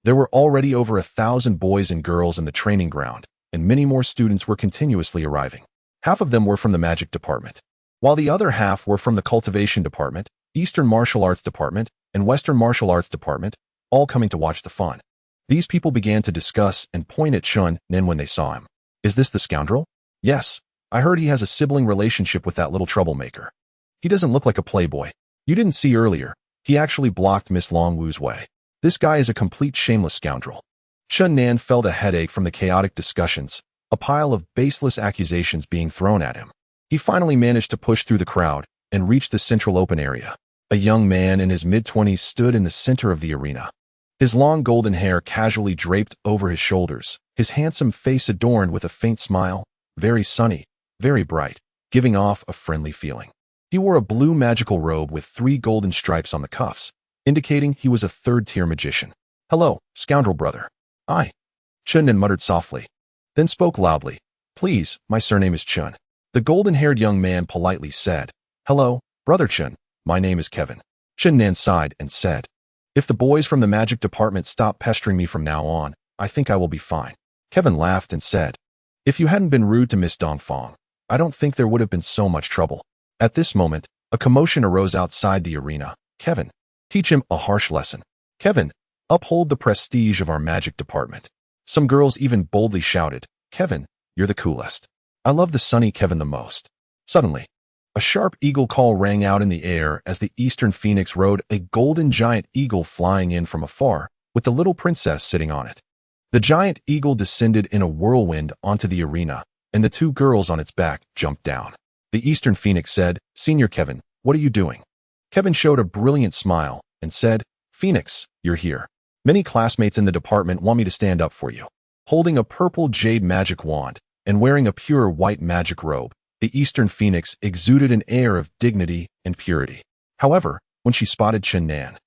there were already over 1,000 boys and girls in the training ground, and many more students were continuously arriving. Half of them were from the magic department, while the other half were from the cultivation department, Eastern Martial Arts Department, and Western Martial Arts Department, all coming to watch the fun. These people began to discuss and point at Chun Nin when they saw him. "Is this the scoundrel? Yes, I heard he has a sibling relationship with that little troublemaker. He doesn't look like a playboy. You didn't see earlier, he actually blocked Miss Longwu's way. This guy is a complete shameless scoundrel." Chun Nin felt a headache from the chaotic discussions, a pile of baseless accusations being thrown at him. He finally managed to push through the crowd and reach the central open area. A young man in his mid-20s stood in the center of the arena. His long golden hair casually draped over his shoulders, his handsome face adorned with a faint smile, very sunny, very bright, giving off a friendly feeling. He wore a blue magical robe with 3 golden stripes on the cuffs, indicating he was a 3rd-tier magician. "Hello, scoundrel brother." "I." Chun Nin muttered softly, then spoke loudly. "Please, my surname is Chun." The golden-haired young man politely said, "Hello, brother Chun, my name is Kevin." Chun Nin sighed and said, "If the boys from the magic department stop pestering me from now on, I think I will be fine." Kevin laughed and said, "If you hadn't been rude to Miss Dongfang, I don't think there would have been so much trouble." At this moment, a commotion arose outside the arena. "Kevin, teach him a harsh lesson. Kevin, uphold the prestige of our magic department." Some girls even boldly shouted, "Kevin, you're the coolest. I love the sunny Kevin the most." Suddenly, a sharp eagle call rang out in the air as the Eastern Phoenix rode a golden giant eagle flying in from afar, with the little princess sitting on it. The giant eagle descended in a whirlwind onto the arena, and the 2 girls on its back jumped down. The Eastern Phoenix said, "Senior Kevin, what are you doing?" Kevin showed a brilliant smile and said, "Phoenix, you're here. Many classmates in the department want me to stand up for you." Holding a purple jade magic wand and wearing a pure white magic robe, the Eastern Phoenix exuded an air of dignity and purity. However, when she spotted Chun Nin,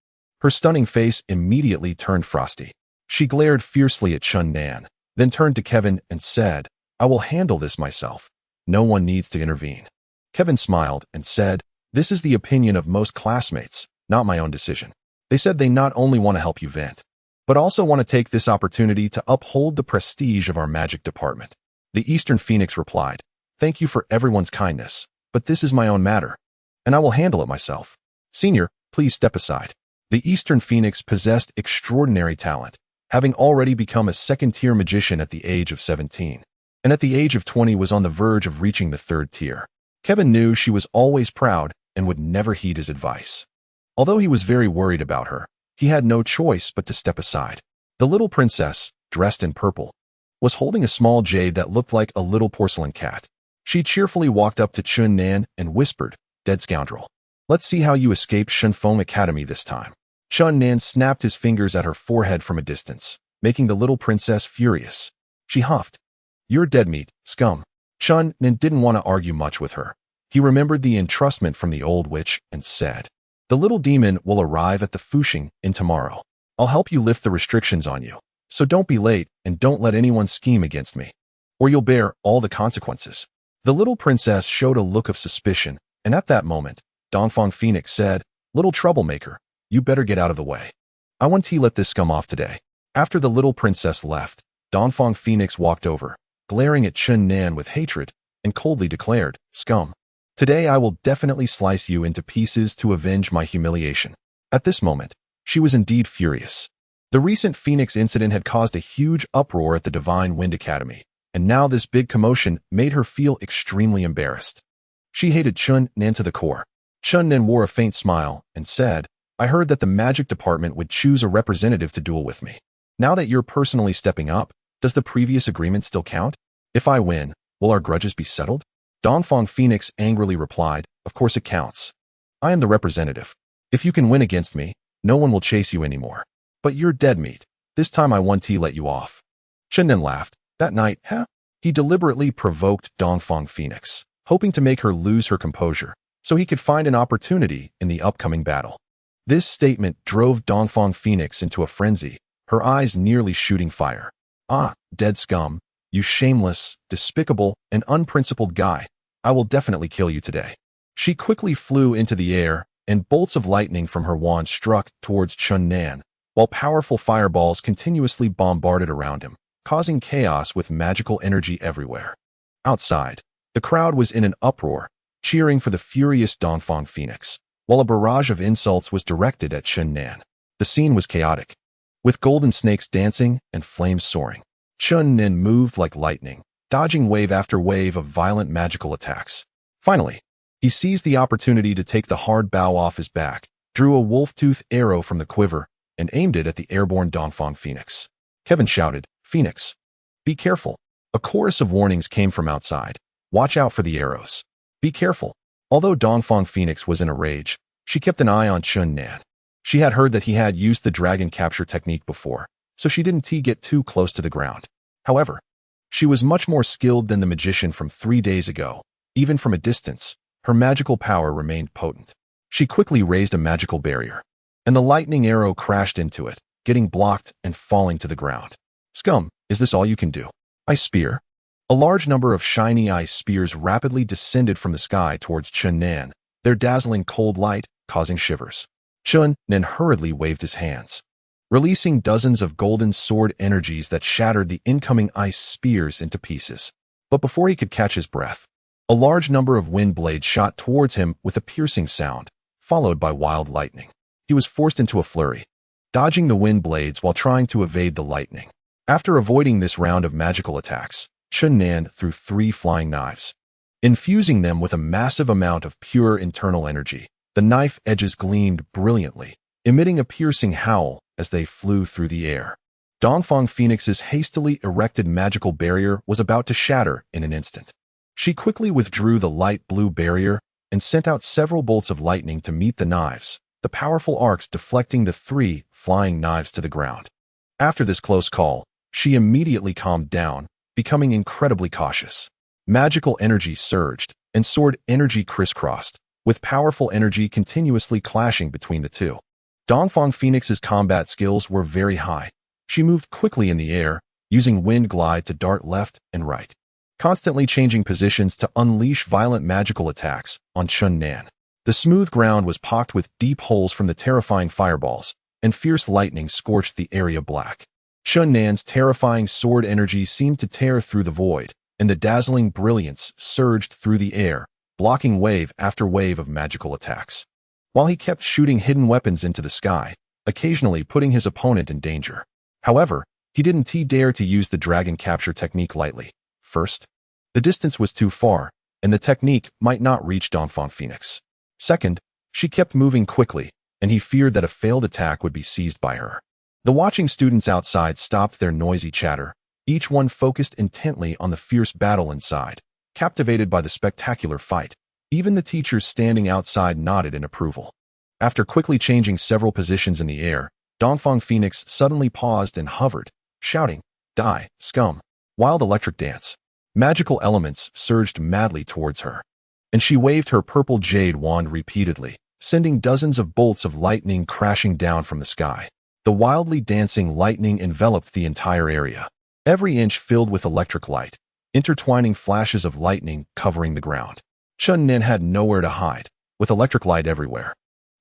her stunning face immediately turned frosty. She glared fiercely at Chun Nin, then turned to Kevin and said, "I will handle this myself. No one needs to intervene." Kevin smiled and said, "This is the opinion of most classmates, not my own decision. They said they not only want to help you vent, but also want to take this opportunity to uphold the prestige of our magic department." The Eastern Phoenix replied, "Thank you for everyone's kindness, but this is my own matter, and I will handle it myself. Senior, please step aside." The Eastern Phoenix possessed extraordinary talent, having already become a 2nd-tier magician at the age of 17, and at the age of 20 was on the verge of reaching the 3rd tier. Kevin knew she was always proud and would never heed his advice. Although he was very worried about her, he had no choice but to step aside. The little princess, dressed in purple, was holding a small jade that looked like a little porcelain cat. She cheerfully walked up to Chun Nan and whispered, "Dead scoundrel. Let's see how you escaped Shenfeng Academy this time." Chun Nan snapped his fingers at her forehead from a distance, making the little princess furious. She huffed, "You're dead meat, scum." Chun Nan didn't want to argue much with her. He remembered the entrustment from the old witch and said, "The little demon will arrive at the Fuxing in tomorrow. I'll help you lift the restrictions on you. So don't be late and don't let anyone scheme against me, or you'll bear all the consequences." The little princess showed a look of suspicion, and at that moment, Dongfang Phoenix said, "Little troublemaker, you better get out of the way. I want to let this scum off today." After the little princess left, Dongfang Phoenix walked over, glaring at Chun Nan with hatred, and coldly declared, "Scum. Today I will definitely slice you into pieces to avenge my humiliation." At this moment, she was indeed furious. The recent Phoenix incident had caused a huge uproar at the Divine Wind Academy, and now this big commotion made her feel extremely embarrassed. She hated Chun Nan to the core. Chun Nan wore a faint smile and said, "I heard that the magic department would choose a representative to duel with me. Now that you're personally stepping up, does the previous agreement still count? If I win, will our grudges be settled?" Dongfang Phoenix angrily replied, "Of course it counts. I am the representative. If you can win against me, no one will chase you anymore. But you're dead meat. This time I want to let you off." Chun Nan laughed. That night, he deliberately provoked Dongfang Phoenix, hoping to make her lose her composure, so he could find an opportunity in the upcoming battle. This statement drove Dongfang Phoenix into a frenzy, her eyes nearly shooting fire. "Ah, dead scum, you shameless, despicable, and unprincipled guy. I will definitely kill you today." She quickly flew into the air, and bolts of lightning from her wand struck towards Chun Nan, while powerful fireballs continuously bombarded around him, causing chaos with magical energy everywhere. Outside, the crowd was in an uproar, cheering for the furious Dongfang Phoenix, while a barrage of insults was directed at Chun Nan. The scene was chaotic, with golden snakes dancing and flames soaring. Chun Nan moved like lightning, dodging wave after wave of violent magical attacks. Finally, he seized the opportunity to take the hard bow off his back, drew a wolf-tooth arrow from the quiver, and aimed it at the airborne Dongfang Phoenix. Kevin shouted, "Phoenix, be careful." A chorus of warnings came from outside. "Watch out for the arrows. Be careful." Although Dongfang Phoenix was in a rage, she kept an eye on Chun Nan. She had heard that he had used the dragon capture technique before, so she didn't get too close to the ground. However, she was much more skilled than the magician from 3 days ago. Even from a distance, her magical power remained potent. She quickly raised a magical barrier, and the lightning arrow crashed into it, getting blocked and falling to the ground. "Scum, is this all you can do? Ice spear?" A large number of shiny ice spears rapidly descended from the sky towards Chun Nan, their dazzling cold light causing shivers. Chun Nan hurriedly waved his hands, releasing dozens of golden sword energies that shattered the incoming ice spears into pieces. But before he could catch his breath, a large number of wind blades shot towards him with a piercing sound, followed by wild lightning. He was forced into a flurry, dodging the wind blades while trying to evade the lightning. After avoiding this round of magical attacks, Chun Nan threw 3 flying knives, infusing them with a massive amount of pure internal energy. The knife edges gleamed brilliantly, emitting a piercing howl as they flew through the air. Dongfang Phoenix's hastily erected magical barrier was about to shatter in an instant. She quickly withdrew the light blue barrier and sent out several bolts of lightning to meet the knives, the powerful arcs deflecting the 3 flying knives to the ground. After this close call, she immediately calmed down, becoming incredibly cautious. Magical energy surged, and sword energy crisscrossed, with powerful energy continuously clashing between the two. Dongfang Phoenix's combat skills were very high. She moved quickly in the air, using wind glide to dart left and right, constantly changing positions to unleash violent magical attacks on Chun Nan. The smooth ground was pocked with deep holes from the terrifying fireballs, and fierce lightning scorched the area black. Chun Nan's terrifying sword energy seemed to tear through the void, and the dazzling brilliance surged through the air, blocking wave after wave of magical attacks. While he kept shooting hidden weapons into the sky, occasionally putting his opponent in danger. However, he didn't dare to use the dragon capture technique lightly. First, the distance was too far, and the technique might not reach Dongfang Phoenix. Second, she kept moving quickly, and he feared that a failed attack would be seized by her. The watching students outside stopped their noisy chatter, each one focused intently on the fierce battle inside, Captivated by the spectacular fight, even the teachers standing outside nodded in approval. After quickly changing several positions in the air, Dongfang Phoenix suddenly paused and hovered, shouting, "Die, scum!" Wild electric dance. Magical elements surged madly towards her, and she waved her purple jade wand repeatedly, sending dozens of bolts of lightning crashing down from the sky. The wildly dancing lightning enveloped the entire area, every inch filled with electric light, intertwining flashes of lightning covering the ground. Chun Nen had nowhere to hide, with electric light everywhere.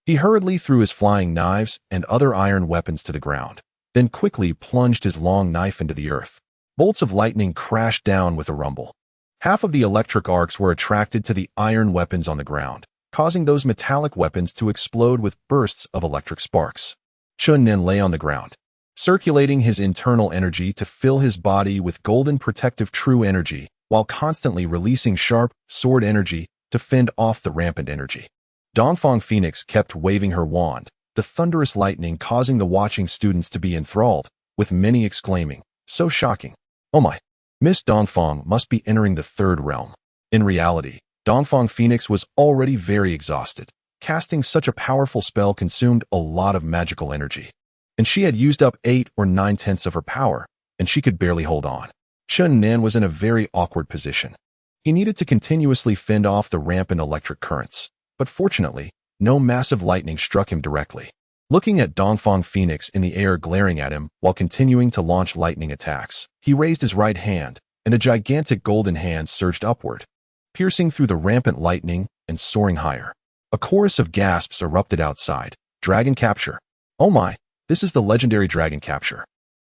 He hurriedly threw his flying knives and other iron weapons to the ground, then quickly plunged his long knife into the earth. Bolts of lightning crashed down with a rumble. Half of the electric arcs were attracted to the iron weapons on the ground, causing those metallic weapons to explode with bursts of electric sparks. Chun Nen lay on the ground, circulating his internal energy to fill his body with golden protective true energy, while constantly releasing sharp, sword energy to fend off the rampant energy. Dongfang Phoenix kept waving her wand, the thunderous lightning causing the watching students to be enthralled, with many exclaiming, "So shocking! Oh my! Miss Dongfang must be entering the third realm." In reality, Dongfang Phoenix was already very exhausted. Casting such a powerful spell consumed a lot of magical energy, and she had used up 8 or 9/10 of her power, and she could barely hold on. Chun Nen was in a very awkward position. He needed to continuously fend off the rampant electric currents, but fortunately, no massive lightning struck him directly. Looking at Dongfang Phoenix in the air glaring at him while continuing to launch lightning attacks, he raised his right hand, and a gigantic golden hand surged upward, piercing through the rampant lightning and soaring higher. A chorus of gasps erupted outside. Dragon capture. Oh my, this is the legendary dragon capture.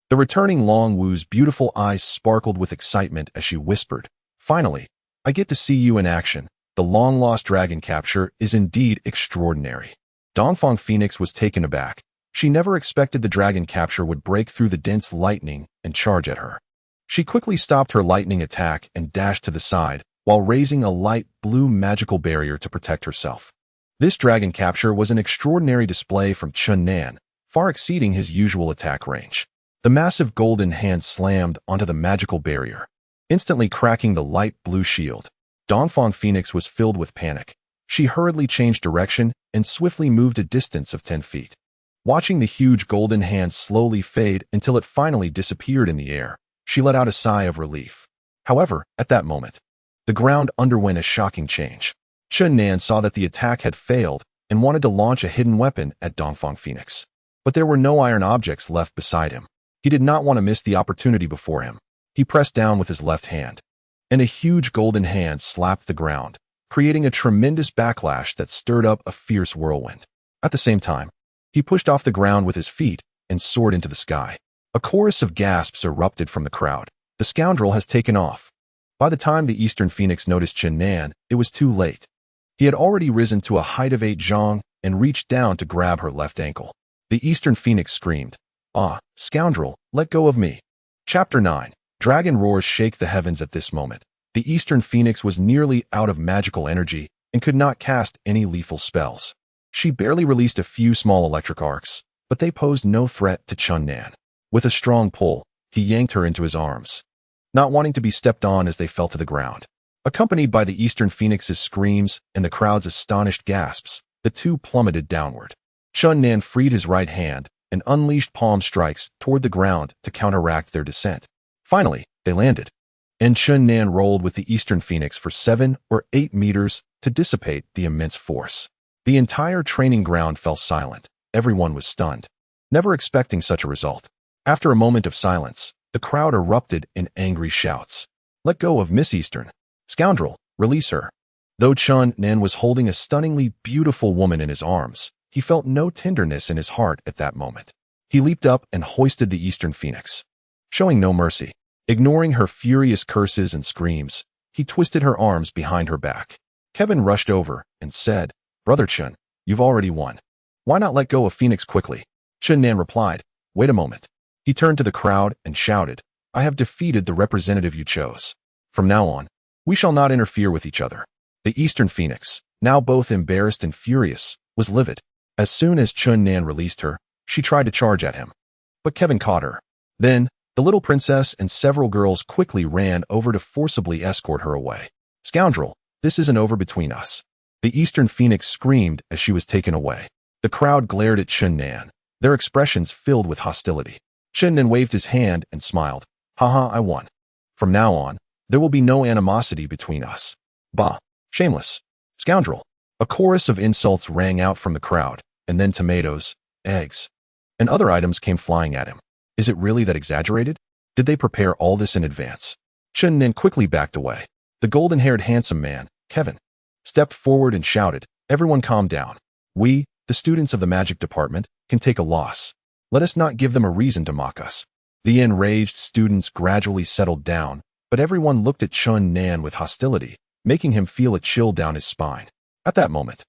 The returning Long Wu's beautiful eyes sparkled with excitement as she whispered, "Finally, I get to see you in action. The long-lost dragon capture is indeed extraordinary." Dongfang Phoenix was taken aback. She never expected the dragon capture would break through the dense lightning and charge at her. She quickly stopped her lightning attack and dashed to the side, while raising a light blue magical barrier to protect herself. This dragon capture was an extraordinary display from Chun Nen, far exceeding his usual attack range. The massive golden hand slammed onto the magical barrier, instantly cracking the light blue shield. Dongfang Phoenix was filled with panic. She hurriedly changed direction and swiftly moved a distance of 10 feet. Watching the huge golden hand slowly fade until it finally disappeared in the air, she let out a sigh of relief. However, at that moment, the ground underwent a shocking change. Chun Nen saw that the attack had failed and wanted to launch a hidden weapon at Dongfang Phoenix. But there were no iron objects left beside him. He did not want to miss the opportunity before him. He pressed down with his left hand, and a huge golden hand slapped the ground, creating a tremendous backlash that stirred up a fierce whirlwind. At the same time, he pushed off the ground with his feet and soared into the sky. A chorus of gasps erupted from the crowd. The scoundrel has taken off. By the time the Eastern Phoenix noticed Chun Nen, it was too late. He had already risen to a height of 8 zhang and reached down to grab her left ankle. The Eastern Phoenix screamed, "Ah, scoundrel, let go of me." Chapter 9. Dragon roars shake the heavens at this moment. The Eastern Phoenix was nearly out of magical energy and could not cast any lethal spells. She barely released a few small electric arcs, but they posed no threat to Chun Nen. With a strong pull, he yanked her into his arms, not wanting to be stepped on as they fell to the ground. Accompanied by the Eastern Phoenix's screams and the crowd's astonished gasps, the two plummeted downward. Chun Nen freed his right hand and unleashed palm strikes toward the ground to counteract their descent. Finally, they landed, and Chun Nen rolled with the Eastern Phoenix for 7 or 8 meters to dissipate the immense force. The entire training ground fell silent. Everyone was stunned, never expecting such a result. After a moment of silence, the crowd erupted in angry shouts. "Let go of Miss Eastern. Scoundrel, release her." Though Chun Nen was holding a stunningly beautiful woman in his arms, he felt no tenderness in his heart at that moment. He leaped up and hoisted the Eastern Phoenix. Showing no mercy, ignoring her furious curses and screams, he twisted her arms behind her back. Kevin rushed over and said, "Brother Chun, you've already won. Why not let go of Phoenix quickly?" Chun Nen replied, "Wait a moment." He turned to the crowd and shouted, "I have defeated the representative you chose. From now on, we shall not interfere with each other." The Eastern Phoenix, now both embarrassed and furious, was livid. As soon as Chun Nen released her, she tried to charge at him, but Kevin caught her. Then, the little princess and several girls quickly ran over to forcibly escort her away. Scoundrel, this isn't over between us. The Eastern Phoenix screamed as she was taken away. The crowd glared at Chun Nan, their expressions filled with hostility. Chun Nan waved his hand and smiled. Haha, I won. From now on, there will be no animosity between us. Bah, shameless. Scoundrel. A chorus of insults rang out from the crowd, and then tomatoes, eggs, and other items came flying at him. Is it really that exaggerated? Did they prepare all this in advance? Chun Nan quickly backed away. The golden-haired handsome man, Kevin, stepped forward and shouted, Everyone calm down. We, the students of the magic department, can take a loss. Let us not give them a reason to mock us. The enraged students gradually settled down, but everyone looked at Chun Nan with hostility, making him feel a chill down his spine. At that moment,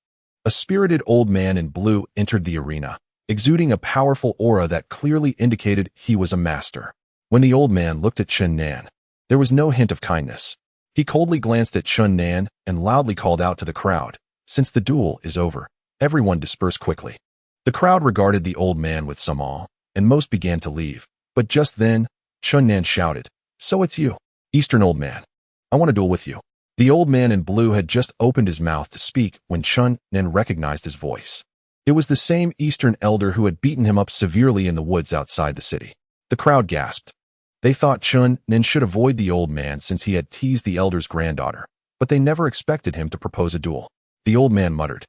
a spirited old man in blue entered the arena, exuding a powerful aura that clearly indicated he was a master. When the old man looked at Chun Nan, there was no hint of kindness. He coldly glanced at Chun Nan and loudly called out to the crowd, Since the duel is over, everyone disperse quickly. The crowd regarded the old man with some awe, and most began to leave. But just then, Chun Nan shouted, So it's you, Eastern old man. I want to duel with you. The old man in blue had just opened his mouth to speak when Chun Nan recognized his voice. It was the same Eastern elder who had beaten him up severely in the woods outside the city. The crowd gasped. They thought Chun Nan should avoid the old man since he had teased the elder's granddaughter, but they never expected him to propose a duel. The old man muttered,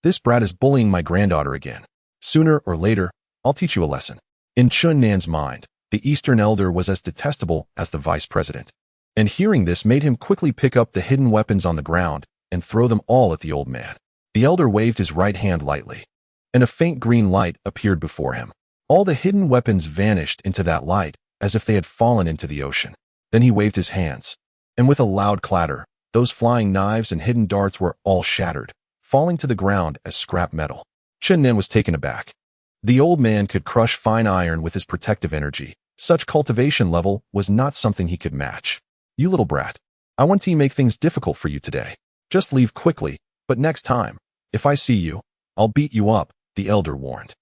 This brat is bullying my granddaughter again. Sooner or later, I'll teach you a lesson. In Chun Nan's mind, the Eastern elder was as detestable as the vice president. And hearing this made him quickly pick up the hidden weapons on the ground and throw them all at the old man. The elder waved his right hand lightly, and a faint green light appeared before him. All the hidden weapons vanished into that light as if they had fallen into the ocean. Then he waved his hands, and with a loud clatter, those flying knives and hidden darts were all shattered, falling to the ground as scrap metal. Chun Nan was taken aback. The old man could crush fine iron with his protective energy. Such cultivation level was not something he could match. You little brat, I want to make things difficult for you today. Just leave quickly, but next time, if I see you, I'll beat you up, the elder warned.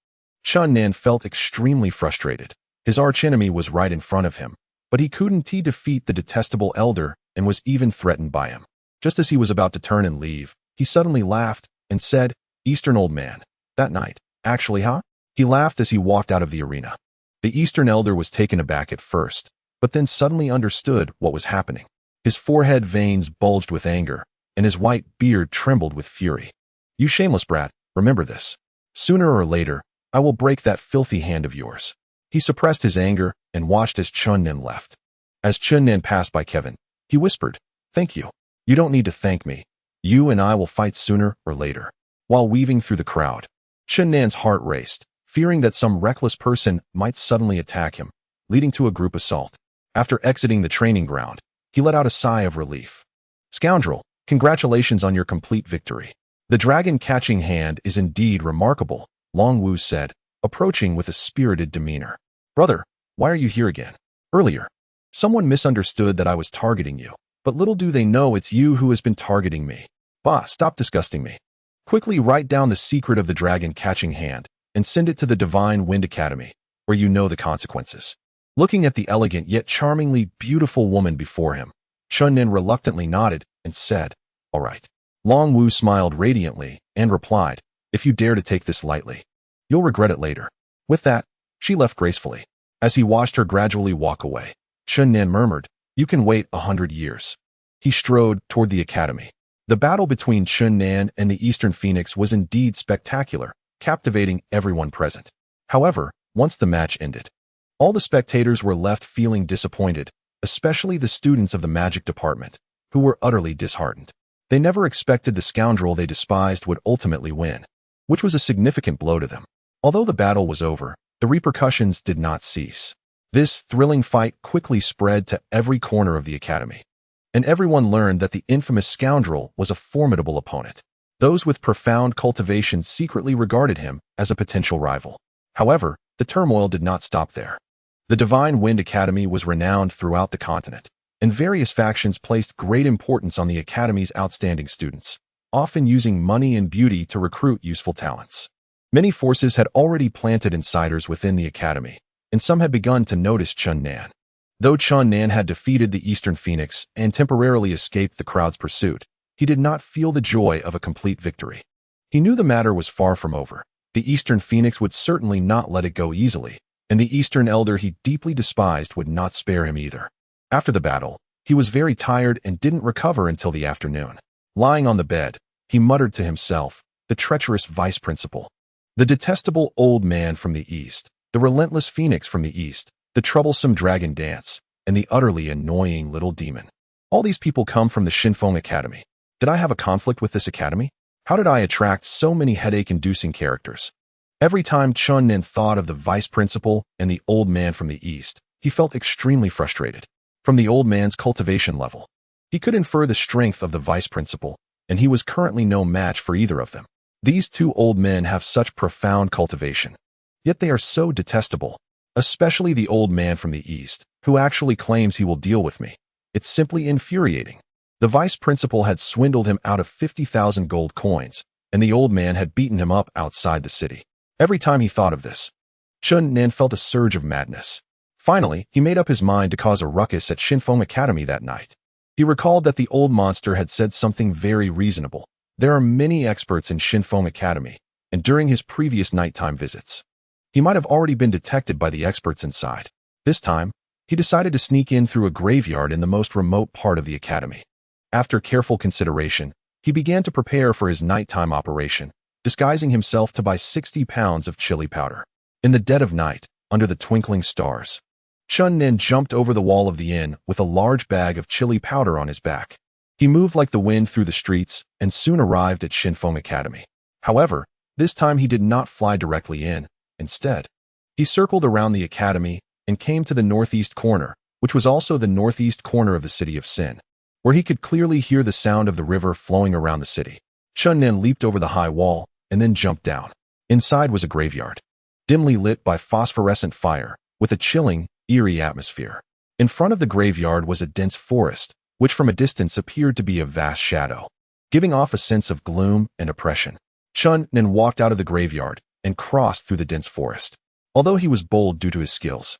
Chun Nan felt extremely frustrated. His archenemy was right in front of him, but he couldn't defeat the detestable elder and was even threatened by him. Just as he was about to turn and leave, he suddenly laughed and said, Eastern old man, that night, actually, huh? He laughed as he walked out of the arena. The Eastern elder was taken aback at first, but then suddenly understood what was happening. His forehead veins bulged with anger, and his white beard trembled with fury. You shameless brat, remember this. Sooner or later, I will break that filthy hand of yours. He suppressed his anger and watched as Chun Nan left. As Chun Nan passed by Kevin, he whispered, Thank you. You don't need to thank me. You and I will fight sooner or later. While weaving through the crowd, Chun Nan's heart raced, fearing that some reckless person might suddenly attack him, leading to a group assault. After exiting the training ground, he let out a sigh of relief. Scoundrel, congratulations on your complete victory. The dragon-catching hand is indeed remarkable, Long Wu said, approaching with a spirited demeanor. Brother, why are you here again? Earlier, someone misunderstood that I was targeting you, but little do they know it's you who has been targeting me. Bah, stop disgusting me. Quickly write down the secret of the dragon-catching hand and send it to the Divine Wind Academy, where you know the consequences. Looking at the elegant yet charmingly beautiful woman before him, Chun Nan reluctantly nodded and said, All right. Long Wu smiled radiantly and replied, If you dare to take this lightly, you'll regret it later. With that, she left gracefully. As he watched her gradually walk away, Chun Nan murmured, You can wait 100 years. He strode toward the academy. The battle between Chun Nan and the Eastern Phoenix was indeed spectacular, captivating everyone present. However, once the match ended, all the spectators were left feeling disappointed, especially the students of the magic department, who were utterly disheartened. They never expected the scoundrel they despised would ultimately win, which was a significant blow to them. Although the battle was over, the repercussions did not cease. This thrilling fight quickly spread to every corner of the academy, and everyone learned that the infamous scoundrel was a formidable opponent. Those with profound cultivation secretly regarded him as a potential rival. However, the turmoil did not stop there. The Divine Wind Academy was renowned throughout the continent, and various factions placed great importance on the academy's outstanding students, often using money and beauty to recruit useful talents. Many forces had already planted insiders within the academy, and some had begun to notice Chun Nan. Though Chun Nan had defeated the Eastern Phoenix and temporarily escaped the crowd's pursuit, he did not feel the joy of a complete victory. He knew the matter was far from over. The Eastern Phoenix would certainly not let it go easily, and the Eastern Elder he deeply despised would not spare him either. After the battle, he was very tired and didn't recover until the afternoon. Lying on the bed, he muttered to himself, the treacherous vice principal, the detestable old man from the East, the relentless Phoenix from the East, the troublesome dragon dance, and the utterly annoying little demon. All these people come from the Shinfeng Academy. Did I have a conflict with this academy? How did I attract so many headache-inducing characters? Every time Chun Nin thought of the vice principal and the old man from the East, he felt extremely frustrated. From the old man's cultivation level, he could infer the strength of the vice principal, and he was currently no match for either of them. These two old men have such profound cultivation, yet they are so detestable, especially the old man from the East, who actually claims he will deal with me. It's simply infuriating. The vice principal had swindled him out of 50,000 gold coins, and the old man had beaten him up outside the city. Every time he thought of this, Chun Nin felt a surge of madness. Finally, he made up his mind to cause a ruckus at Shinfeng Academy that night. He recalled that the old monster had said something very reasonable. There are many experts in Shinfeng Academy, and during his previous nighttime visits, he might have already been detected by the experts inside. This time, he decided to sneak in through a graveyard in the most remote part of the academy. After careful consideration, he began to prepare for his nighttime operation, disguising himself to buy 60 pounds of chili powder. In the dead of night, under the twinkling stars, Chun Nin jumped over the wall of the inn with a large bag of chili powder on his back. He moved like the wind through the streets and soon arrived at Shinfeng Academy. However, this time he did not fly directly in. Instead, he circled around the academy and came to the northeast corner, which was also the northeast corner of the city of Sin, where he could clearly hear the sound of the river flowing around the city. Chun Nin leaped over the high wall and then jumped down. Inside was a graveyard, dimly lit by phosphorescent fire, with a chilling, eerie atmosphere. In front of the graveyard was a dense forest, which from a distance appeared to be a vast shadow, giving off a sense of gloom and oppression. Chun Nin walked out of the graveyard and crossed through the dense forest. Although he was bold due to his skills,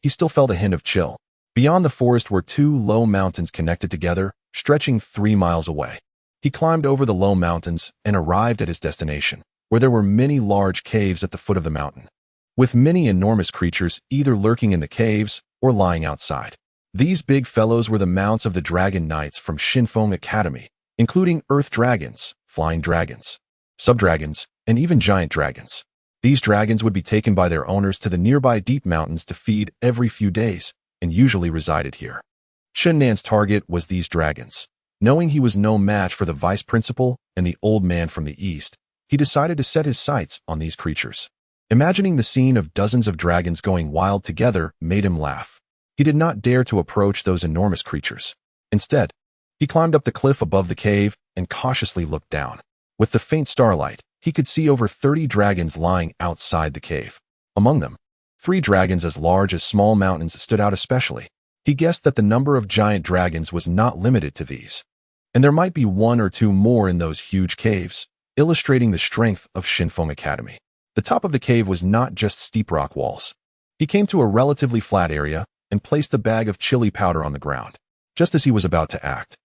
he still felt a hint of chill. Beyond the forest were two low mountains connected together, stretching 3 miles away. He climbed over the low mountains and arrived at his destination, where there were many large caves at the foot of the mountain, with many enormous creatures either lurking in the caves or lying outside. These big fellows were the mounts of the dragon knights from Shinfeng Academy, including earth dragons, flying dragons, subdragons, and even giant dragons. These dragons would be taken by their owners to the nearby deep mountains to feed every few days, and usually resided here. Chun Nin's target was these dragons. Knowing he was no match for the vice principal and the old man from the east, he decided to set his sights on these creatures. Imagining the scene of dozens of dragons going wild together made him laugh. He did not dare to approach those enormous creatures. Instead, he climbed up the cliff above the cave and cautiously looked down. With the faint starlight, he could see over 30 dragons lying outside the cave. Among them, 3 dragons as large as small mountains stood out especially. He guessed that the number of giant dragons was not limited to these, and there might be 1 or 2 more in those huge caves, illustrating the strength of Shinfeng Academy. The top of the cave was not just steep rock walls. He came to a relatively flat area and placed a bag of chili powder on the ground. Just as he was about to act,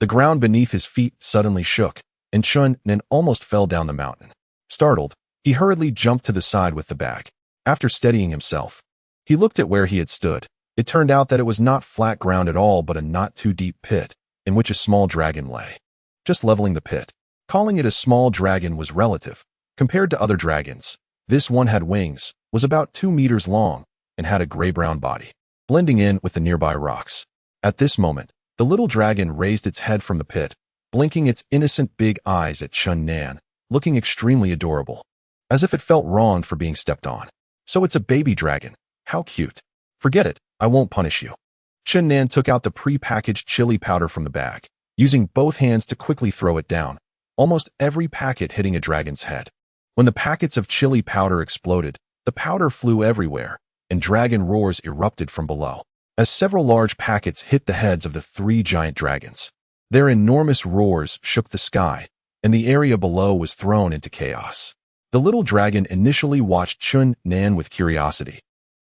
the ground beneath his feet suddenly shook, and Chun Nin almost fell down the mountain. Startled, he hurriedly jumped to the side with the bag. After steadying himself, he looked at where he had stood. It turned out that it was not flat ground at all, but a not-too-deep pit, in which a small dragon lay. Just leveling the pit. Calling it a small dragon was relative. Compared to other dragons, this one had wings, was about 2 meters long, and had a gray-brown body, blending in with the nearby rocks. At this moment, the little dragon raised its head from the pit, blinking its innocent big eyes at Chun Nin, looking extremely adorable, as if it felt wronged for being stepped on. So it's a baby dragon. How cute. Forget it, I won't punish you. Chun Nin took out the pre-packaged chili powder from the bag, using both hands to quickly throw it down, almost every packet hitting a dragon's head. When the packets of chili powder exploded, the powder flew everywhere, and dragon roars erupted from below, as several large packets hit the heads of the 3 giant dragons. Their enormous roars shook the sky, and the area below was thrown into chaos. The little dragon initially watched Chun Nin with curiosity,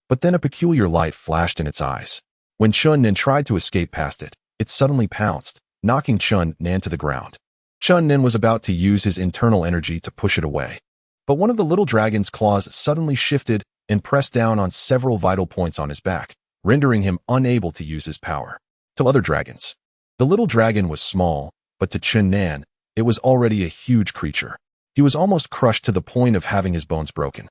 but then a peculiar light flashed in its eyes. When Chun Nin tried to escape past it, it suddenly pounced, knocking Chun Nan to the ground. Chun Nin was about to use his internal energy to push it away. But one of the little dragon's claws suddenly shifted and pressed down on several vital points on his back, rendering him unable to use his power. To other dragons, the little dragon was small, but to Chun Nan, it was already a huge creature. He was almost crushed to the point of having his bones broken.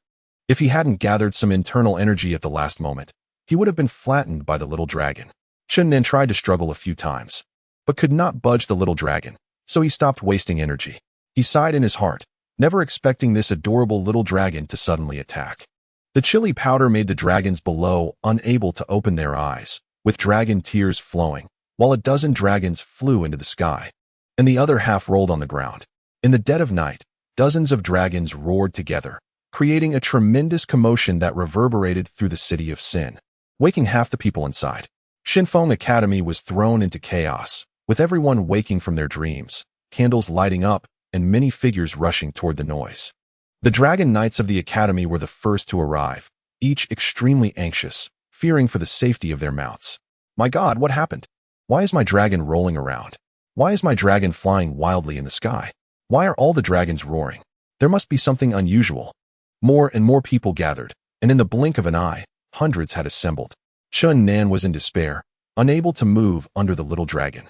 If he hadn't gathered some internal energy at the last moment, he would have been flattened by the little dragon. Chun Nan tried to struggle a few times, but could not budge the little dragon, so he stopped wasting energy. He sighed in his heart, never expecting this adorable little dragon to suddenly attack. The chili powder made the dragons below unable to open their eyes, with dragon tears flowing, while a dozen dragons flew into the sky, and the other half rolled on the ground. In the dead of night, dozens of dragons roared together, creating a tremendous commotion that reverberated through the city of Sin, waking half the people inside. Shinfeng Academy was thrown into chaos, with everyone waking from their dreams, candles lighting up, and many figures rushing toward the noise. The Dragon Knights of the Academy were the first to arrive, each extremely anxious, fearing for the safety of their mounts. My God, what happened? Why is my dragon rolling around? Why is my dragon flying wildly in the sky? Why are all the dragons roaring? There must be something unusual. More and more people gathered, and in the blink of an eye, hundreds had assembled. Chun Nan was in despair, unable to move under the little dragon.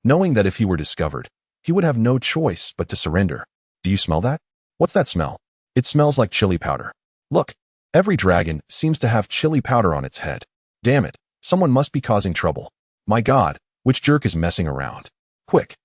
Knowing that if he were discovered, he would have no choice but to surrender. Do you smell that? What's that smell? It smells like chili powder. Look, every dragon seems to have chili powder on its head. Damn it, someone must be causing trouble. My God, which jerk is messing around? Quick,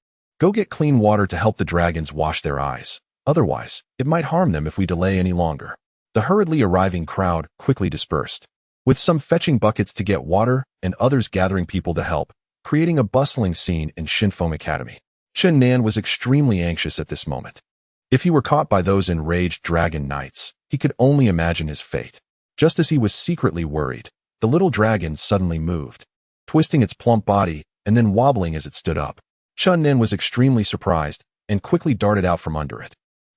go get clean water to help the dragons wash their eyes. Otherwise, it might harm them if we delay any longer. The hurriedly arriving crowd quickly dispersed, with some fetching buckets to get water and others gathering people to help, creating a bustling scene in Shinfeng Academy. Chun Nan was extremely anxious at this moment. If he were caught by those enraged dragon knights, he could only imagine his fate. Just as he was secretly worried, the little dragon suddenly moved, twisting its plump body and then wobbling as it stood up. Chun Nan was extremely surprised and quickly darted out from under it.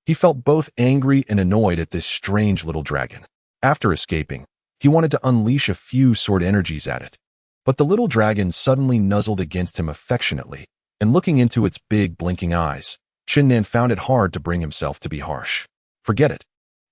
He felt both angry and annoyed at this strange little dragon. After escaping, he wanted to unleash a few sword energies at it. But the little dragon suddenly nuzzled against him affectionately, and looking into its big blinking eyes, Chun Nan found it hard to bring himself to be harsh. Forget it.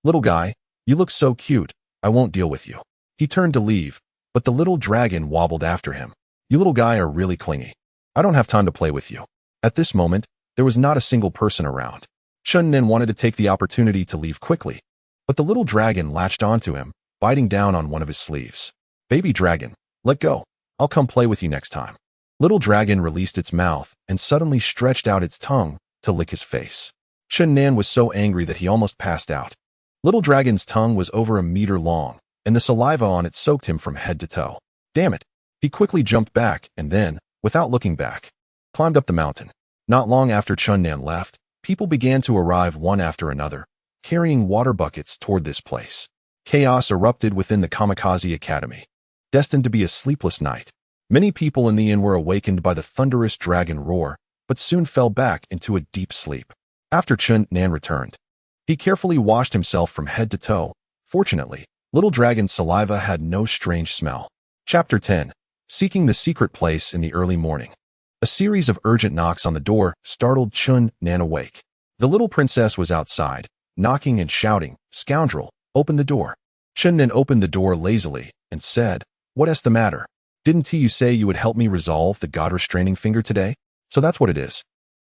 Little guy, you look so cute, I won't deal with you. He turned to leave, but the little dragon wobbled after him. You little guy are really clingy. I don't have time to play with you. At this moment, there was not a single person around. Chun Nan wanted to take the opportunity to leave quickly, but the little dragon latched onto him, biting down on one of his sleeves. Baby dragon, let go. I'll come play with you next time. Little dragon released its mouth and suddenly stretched out its tongue to lick his face. Chun Nan was so angry that he almost passed out. Little dragon's tongue was over a meter long, and the saliva on it soaked him from head to toe. Damn it. He quickly jumped back and then, without looking back, climbed up the mountain. Not long after Chun Nan left, people began to arrive one after another, carrying water buckets toward this place. Chaos erupted within the Kamikaze Academy. Destined to be a sleepless night, many people in the inn were awakened by the thunderous dragon roar, but soon fell back into a deep sleep. After Chun Nan returned, he carefully washed himself from head to toe. Fortunately, little dragon's saliva had no strange smell. Chapter 10. Seeking the secret place in the early morning. A series of urgent knocks on the door startled Chun Nan awake. The little princess was outside, knocking and shouting, "Scoundrel, open the door." Chun Nan opened the door lazily and said, "What's the matter? Didn't you say you would help me resolve the god-restraining finger today? So that's what it is.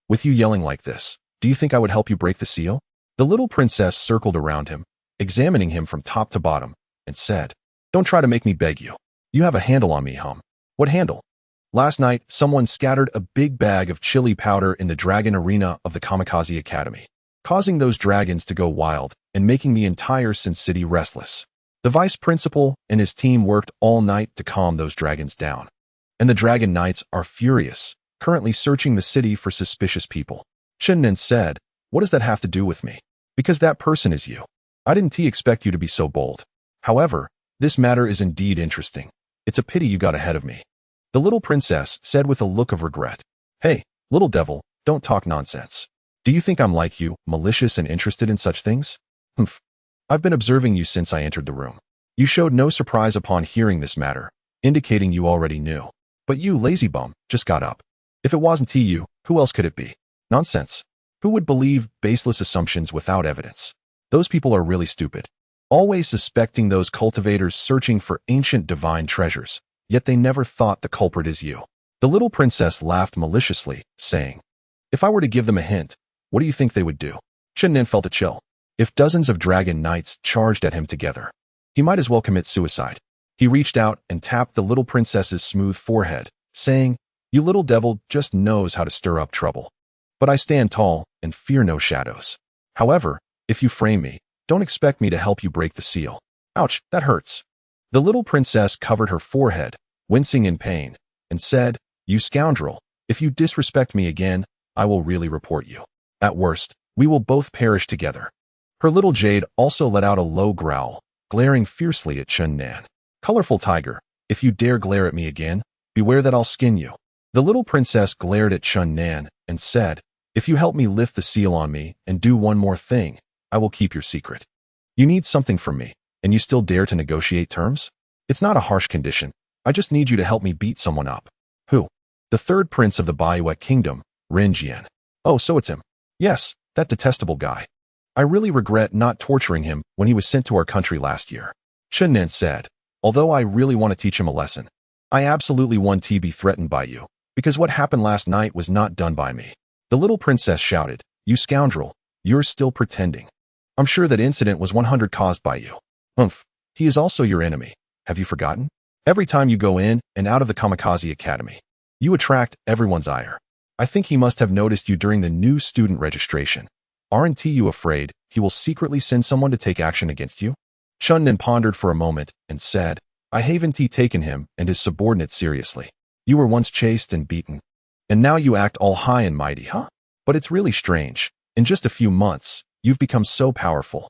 With you yelling like this, do you think I would help you break the seal?" The little princess circled around him, examining him from top to bottom, and said, "Don't try to make me beg you. You have a handle on me, hum." "What handle?" "Last night, someone scattered a big bag of chili powder in the dragon arena of the Kamikaze Academy, causing those dragons to go wild and making the entire Sin City restless. The vice principal and his team worked all night to calm those dragons down. And the Dragon Knights are furious, currently searching the city for suspicious people." Chun Nan said, "What does that have to do with me?" "Because that person is you. I didn't expect you to be so bold. However, this matter is indeed interesting. It's a pity you got ahead of me." The little princess said with a look of regret, "Hey, little devil, don't talk nonsense. Do you think I'm like you, malicious and interested in such things? Humph. I've been observing you since I entered the room. You showed no surprise upon hearing this matter. indicating you already knew. But you, lazy bum, just got up. If it wasn't you, who else could it be? Nonsense. Who would believe baseless assumptions without evidence? Those people are really stupid. Always suspecting those cultivators searching for ancient divine treasures, yet they never thought the culprit is you. The little princess laughed maliciously, saying, "If I were to give them a hint, what do you think they would do?" Chunnan felt a chill. If dozens of dragon knights charged at him together, he might as well commit suicide. He reached out and tapped the little princess's smooth forehead, saying, "You little devil just knows how to stir up trouble. But I stand tall and fear no shadows. However, if you frame me, don't expect me to help you break the seal." Ouch, that hurts. The little princess covered her forehead, wincing in pain, and said, "You scoundrel, if you disrespect me again, I will really report you. At worst, we will both perish together." Her little jade also let out a low growl, glaring fiercely at Chunnan. "Colorful tiger, if you dare glare at me again, beware that I'll skin you." The little princess glared at Chunnan and said, "If you help me lift the seal on me and do one more thing, I will keep your secret. You need something from me, and you still dare to negotiate terms? It's not a harsh condition. I just need you to help me beat someone up." "Who?" "The third prince of the Baiwek kingdom, Rinjian." "Oh, so it's him." "Yes, that detestable guy. I really regret not torturing him when he was sent to our country last year." Chunnan said, "Although I really want to teach him a lesson, I absolutely want to be threatened by you, because what happened last night was not done by me." The little princess shouted, "You scoundrel, you're still pretending. I'm sure that incident was 100 caused by you." "Humph, he is also your enemy. Have you forgotten? Every time you go in and out of the Kamikaze Academy, you attract everyone's ire. I think he must have noticed you during the new student registration. Aren't you afraid he will secretly send someone to take action against you?" Chunnan pondered for a moment and said, "I haven't taken him and his subordinates seriously. You were once chased and beaten, and now you act all high and mighty, huh? But it's really strange. In just a few months, you've become so powerful.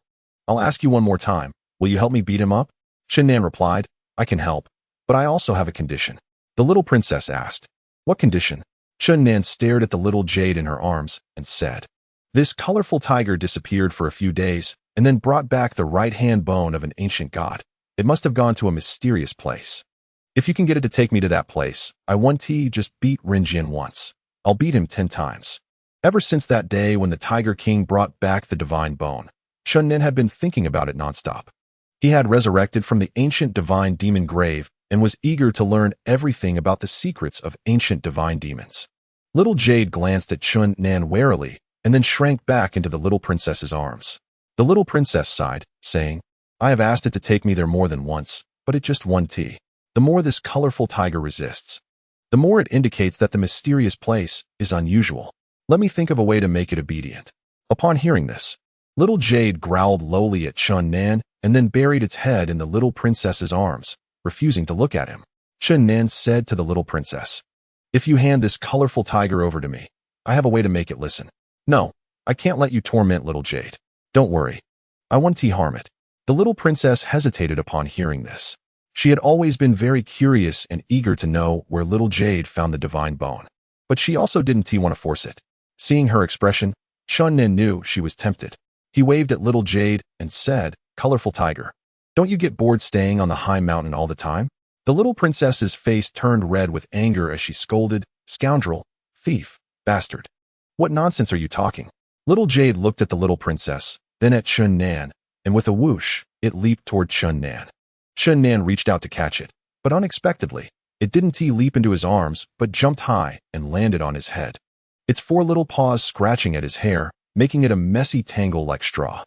I'll ask you one more time. Will you help me beat him up?" Chunnan replied, "I can help, but I also have a condition." The little princess asked, "What condition?" Chunnan stared at the little jade in her arms and said, "This colorful tiger disappeared for a few days and then brought back the right-hand bone of an ancient god. It must have gone to a mysterious place. If you can get it to take me to that place, I want to just beat Rinjian once. I'll beat him 10 times. Ever since that day when the Tiger King brought back the divine bone, Chunnan had been thinking about it nonstop. He had resurrected from the ancient divine demon grave and was eager to learn everything about the secrets of ancient divine demons. Little Jade glanced at Chunnan warily and then shrank back into the little princess's arms. The little princess sighed, saying, "I have asked it to take me there more than once, but it just won't. The more this colorful tiger resists, the more it indicates that the mysterious place is unusual. Let me think of a way to make it obedient." Upon hearing this, little Jade growled lowly at Chunnan and then buried its head in the little princess's arms, refusing to look at him. Chunnan said to the little princess, "If you hand this colorful tiger over to me, I have a way to make it listen." "No, I can't let you torment little Jade. Don't worry. I won't harm it." The little princess hesitated upon hearing this. She had always been very curious and eager to know where little Jade found the divine bone. But she also didn't want to force it. Seeing her expression, Chunnan knew she was tempted. He waved at little Jade and said, "Colorful tiger, don't you get bored staying on the high mountain all the time?" The little princess's face turned red with anger as she scolded, "Scoundrel, thief, bastard. What nonsense are you talking?" Little Jade looked at the little princess, then at Chunnan, and with a whoosh, it leaped toward Chunnan. Chunnan reached out to catch it, but unexpectedly, it didn't leap into his arms, but jumped high and landed on his head. Its 4 little paws scratching at his hair, making it a messy tangle like straw.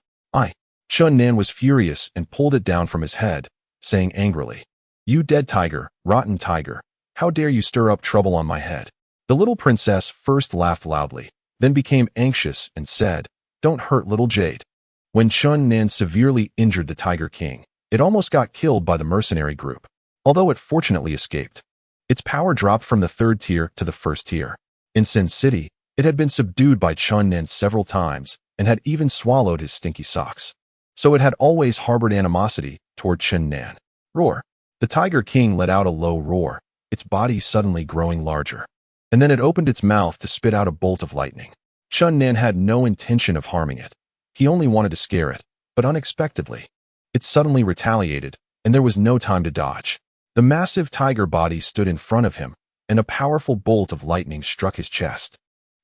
Chunnan was furious and pulled it down from his head, saying angrily, "You dead tiger, rotten tiger, how dare you stir up trouble on my head?" The little princess first laughed loudly, then became anxious and said, "Don't hurt little Jade." When Chunnan severely injured the Tiger King, it almost got killed by the mercenary group, although it fortunately escaped. Its power dropped from the 3rd tier to the 1st tier. In Sin City, it had been subdued by Chunnan several times and had even swallowed his stinky socks. So it had always harbored animosity toward Chunnan. Roar. The Tiger King let out a low roar, its body suddenly growing larger. And then it opened its mouth to spit out a bolt of lightning. Chunnan had no intention of harming it. He only wanted to scare it, but unexpectedly, it suddenly retaliated, and there was no time to dodge. The massive tiger body stood in front of him, and a powerful bolt of lightning struck his chest.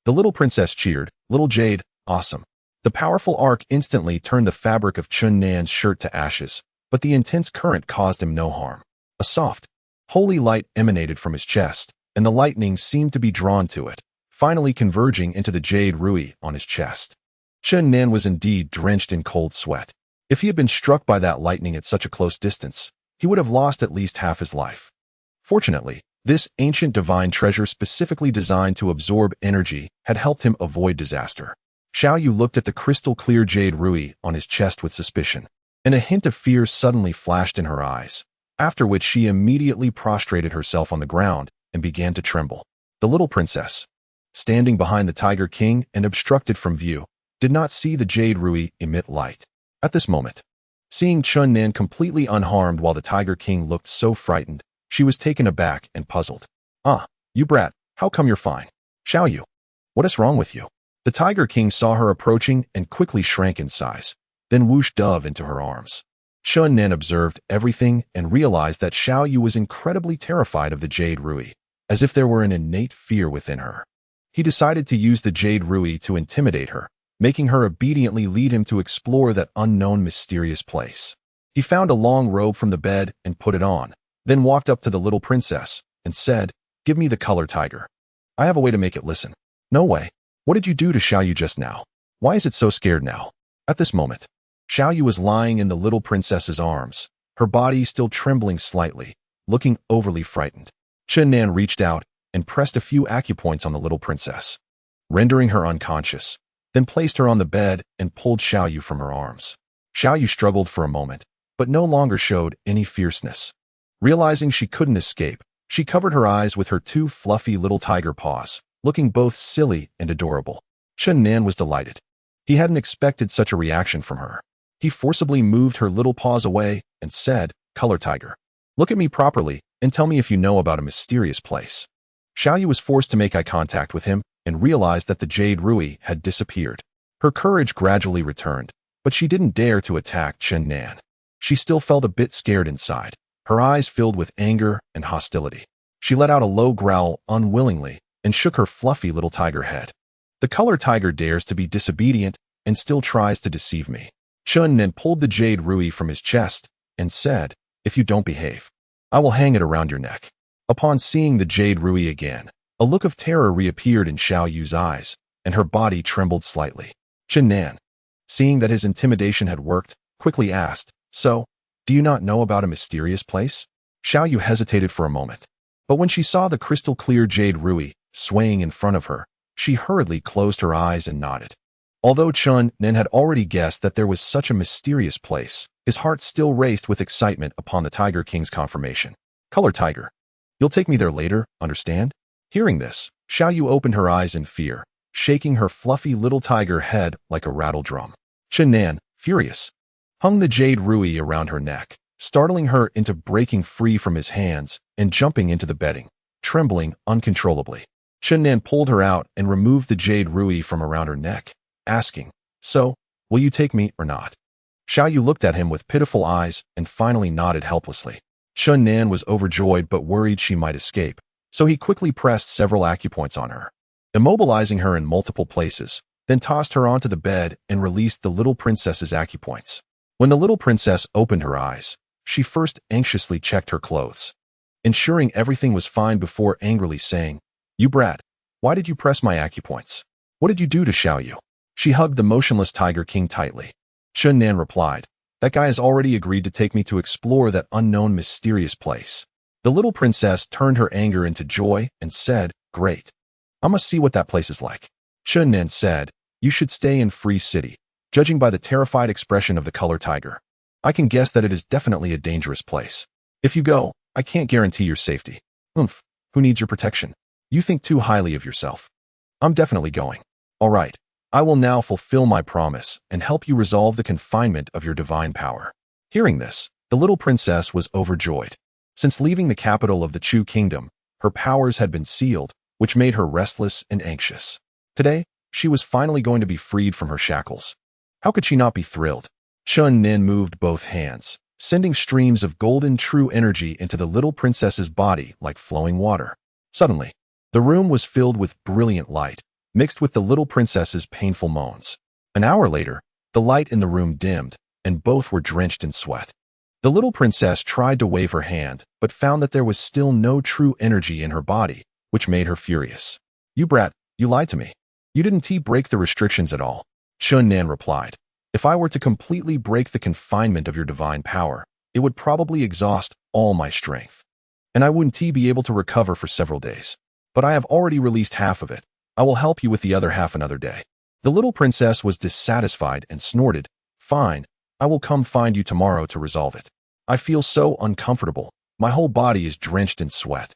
The little princess cheered, "Little Jade, awesome." The powerful arc instantly turned the fabric of Chun Nan's shirt to ashes, but the intense current caused him no harm. A soft, holy light emanated from his chest, and the lightning seemed to be drawn to it, finally converging into the jade rui on his chest. Chun Nan was indeed drenched in cold sweat. If he had been struck by that lightning at such a close distance, he would have lost at least half his life. Fortunately, this ancient divine treasure specifically designed to absorb energy had helped him avoid disaster. Xiao Yu looked at the crystal-clear jade rui on his chest with suspicion, and a hint of fear suddenly flashed in her eyes, after which she immediately prostrated herself on the ground and began to tremble. The little princess, standing behind the Tiger King and obstructed from view, did not see the jade rui emit light. At this moment, seeing Chun Nan completely unharmed while the Tiger King looked so frightened, she was taken aback and puzzled. "Ah, you brat, how come you're fine? Xiao Yu, what is wrong with you?" The Tiger King saw her approaching and quickly shrank in size, then whooshed dove into her arms. Chun Nan observed everything and realized that Xiao Yu was incredibly terrified of the jade rui, as if there were an innate fear within her. He decided to use the jade rui to intimidate her, making her obediently lead him to explore that unknown mysterious place. He found a long robe from the bed and put it on, then walked up to the little princess and said, "Give me the color tiger. I have a way to make it listen." "No way. What did you do to Xiao Yu just now? Why is it so scared now?" At this moment, Xiao Yu was lying in the little princess's arms, her body still trembling slightly, looking overly frightened. Chun Nan reached out and pressed a few acupoints on the little princess, rendering her unconscious, then placed her on the bed and pulled Xiao Yu from her arms. Xiao Yu struggled for a moment, but no longer showed any fierceness. Realizing she couldn't escape, she covered her eyes with her two fluffy little tiger paws, looking both silly and adorable. Chun Nan was delighted. He hadn't expected such a reaction from her. He forcibly moved her little paws away and said, "Color tiger, look at me properly and tell me if you know about a mysterious place." Xiao Yu was forced to make eye contact with him and realized that the jade rui had disappeared. Her courage gradually returned, but she didn't dare to attack Chun Nan. She still felt a bit scared inside, her eyes filled with anger and hostility. She let out a low growl unwillingly and shook her fluffy little tiger head. "The color tiger dares to be disobedient and still tries to deceive me." Chun Nan pulled the jade rui from his chest and said, "If you don't behave, I will hang it around your neck." Upon seeing the jade rui again, a look of terror reappeared in Xiao Yu's eyes, and her body trembled slightly. Chun Nan, seeing that his intimidation had worked, quickly asked, "So, do you not know about a mysterious place?" Xiao Yu hesitated for a moment, but when she saw the crystal-clear jade rui swaying in front of her, she hurriedly closed her eyes and nodded. Although Chun Nan had already guessed that there was such a mysterious place, his heart still raced with excitement upon the Tiger King's confirmation. "Color tiger, you'll take me there later, understand?" Hearing this, Xiao Yu opened her eyes in fear, shaking her fluffy little tiger head like a rattle drum. Chun Nan, furious, hung the jade rui around her neck, startling her into breaking free from his hands and jumping into the bedding, trembling uncontrollably. Chun Nan pulled her out and removed the jade rui from around her neck, asking, "So, will you take me or not?" Xiao Yu looked at him with pitiful eyes and finally nodded helplessly. Chun Nan was overjoyed but worried she might escape, so he quickly pressed several acupoints on her, immobilizing her in multiple places, then tossed her onto the bed and released the little princess's acupoints. When the little princess opened her eyes, she first anxiously checked her clothes, ensuring everything was fine before angrily saying, "You brat, why did you press my acupoints? What did you do to Xiao Yu?" She hugged the motionless Tiger King tightly. Chun Nan replied, "That guy has already agreed to take me to explore that unknown mysterious place." The little princess turned her anger into joy and said, "Great. I must see what that place is like." Chun Nan said, "You should stay in Free City, judging by the terrified expression of the color tiger. I can guess that it is definitely a dangerous place. If you go, I can't guarantee your safety." "Oomph, who needs your protection? You think too highly of yourself." "I'm definitely going." "All right. I will now fulfill my promise and help you resolve the confinement of your divine power." Hearing this, the little princess was overjoyed. Since leaving the capital of the Chu kingdom, her powers had been sealed, which made her restless and anxious. Today, she was finally going to be freed from her shackles. How could she not be thrilled? Chun Nan moved both hands, sending streams of golden true energy into the little princess's body like flowing water. Suddenly, the room was filled with brilliant light, mixed with the little princess's painful moans. An hour later, the light in the room dimmed, and both were drenched in sweat. The little princess tried to wave her hand, but found that there was still no true energy in her body, which made her furious. "You brat, you lied to me. You didn't break the restrictions at all," Chun Nan replied. "If I were to completely break the confinement of your divine power, it would probably exhaust all my strength, and I wouldn't be able to recover for several days. But I have already released half of it. I will help you with the other half another day." The little princess was dissatisfied and snorted, "Fine, I will come find you tomorrow to resolve it. I feel so uncomfortable. My whole body is drenched in sweat.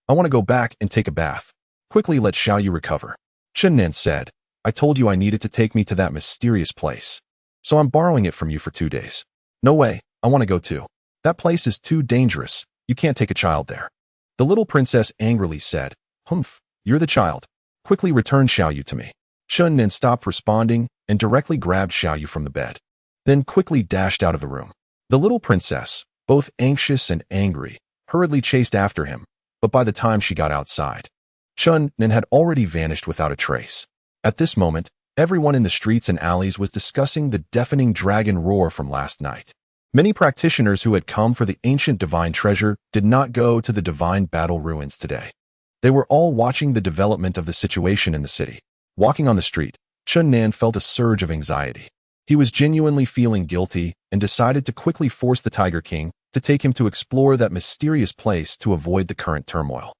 I want to go back and take a bath. Quickly let Xiaoyu recover." Chun Nan said, "I told you I needed to take me to that mysterious place. So I'm borrowing it from you for 2 days." "No way, I want to go too. That place is too dangerous. You can't take a child there." The little princess angrily said, "Humph, you're the child. Quickly return Xiaoyu to me." Chun Nan stopped responding and directly grabbed Xiaoyu from the bed, then quickly dashed out of the room. The little princess, both anxious and angry, hurriedly chased after him, but by the time she got outside, Chun Nan had already vanished without a trace. At this moment, everyone in the streets and alleys was discussing the deafening dragon roar from last night. Many practitioners who had come for the ancient divine treasure did not go to the divine battle ruins today. They were all watching the development of the situation in the city. Walking on the street, Chun Nan felt a surge of anxiety. He was genuinely feeling guilty and decided to quickly force the Tiger King to take him to explore that mysterious place to avoid the current turmoil.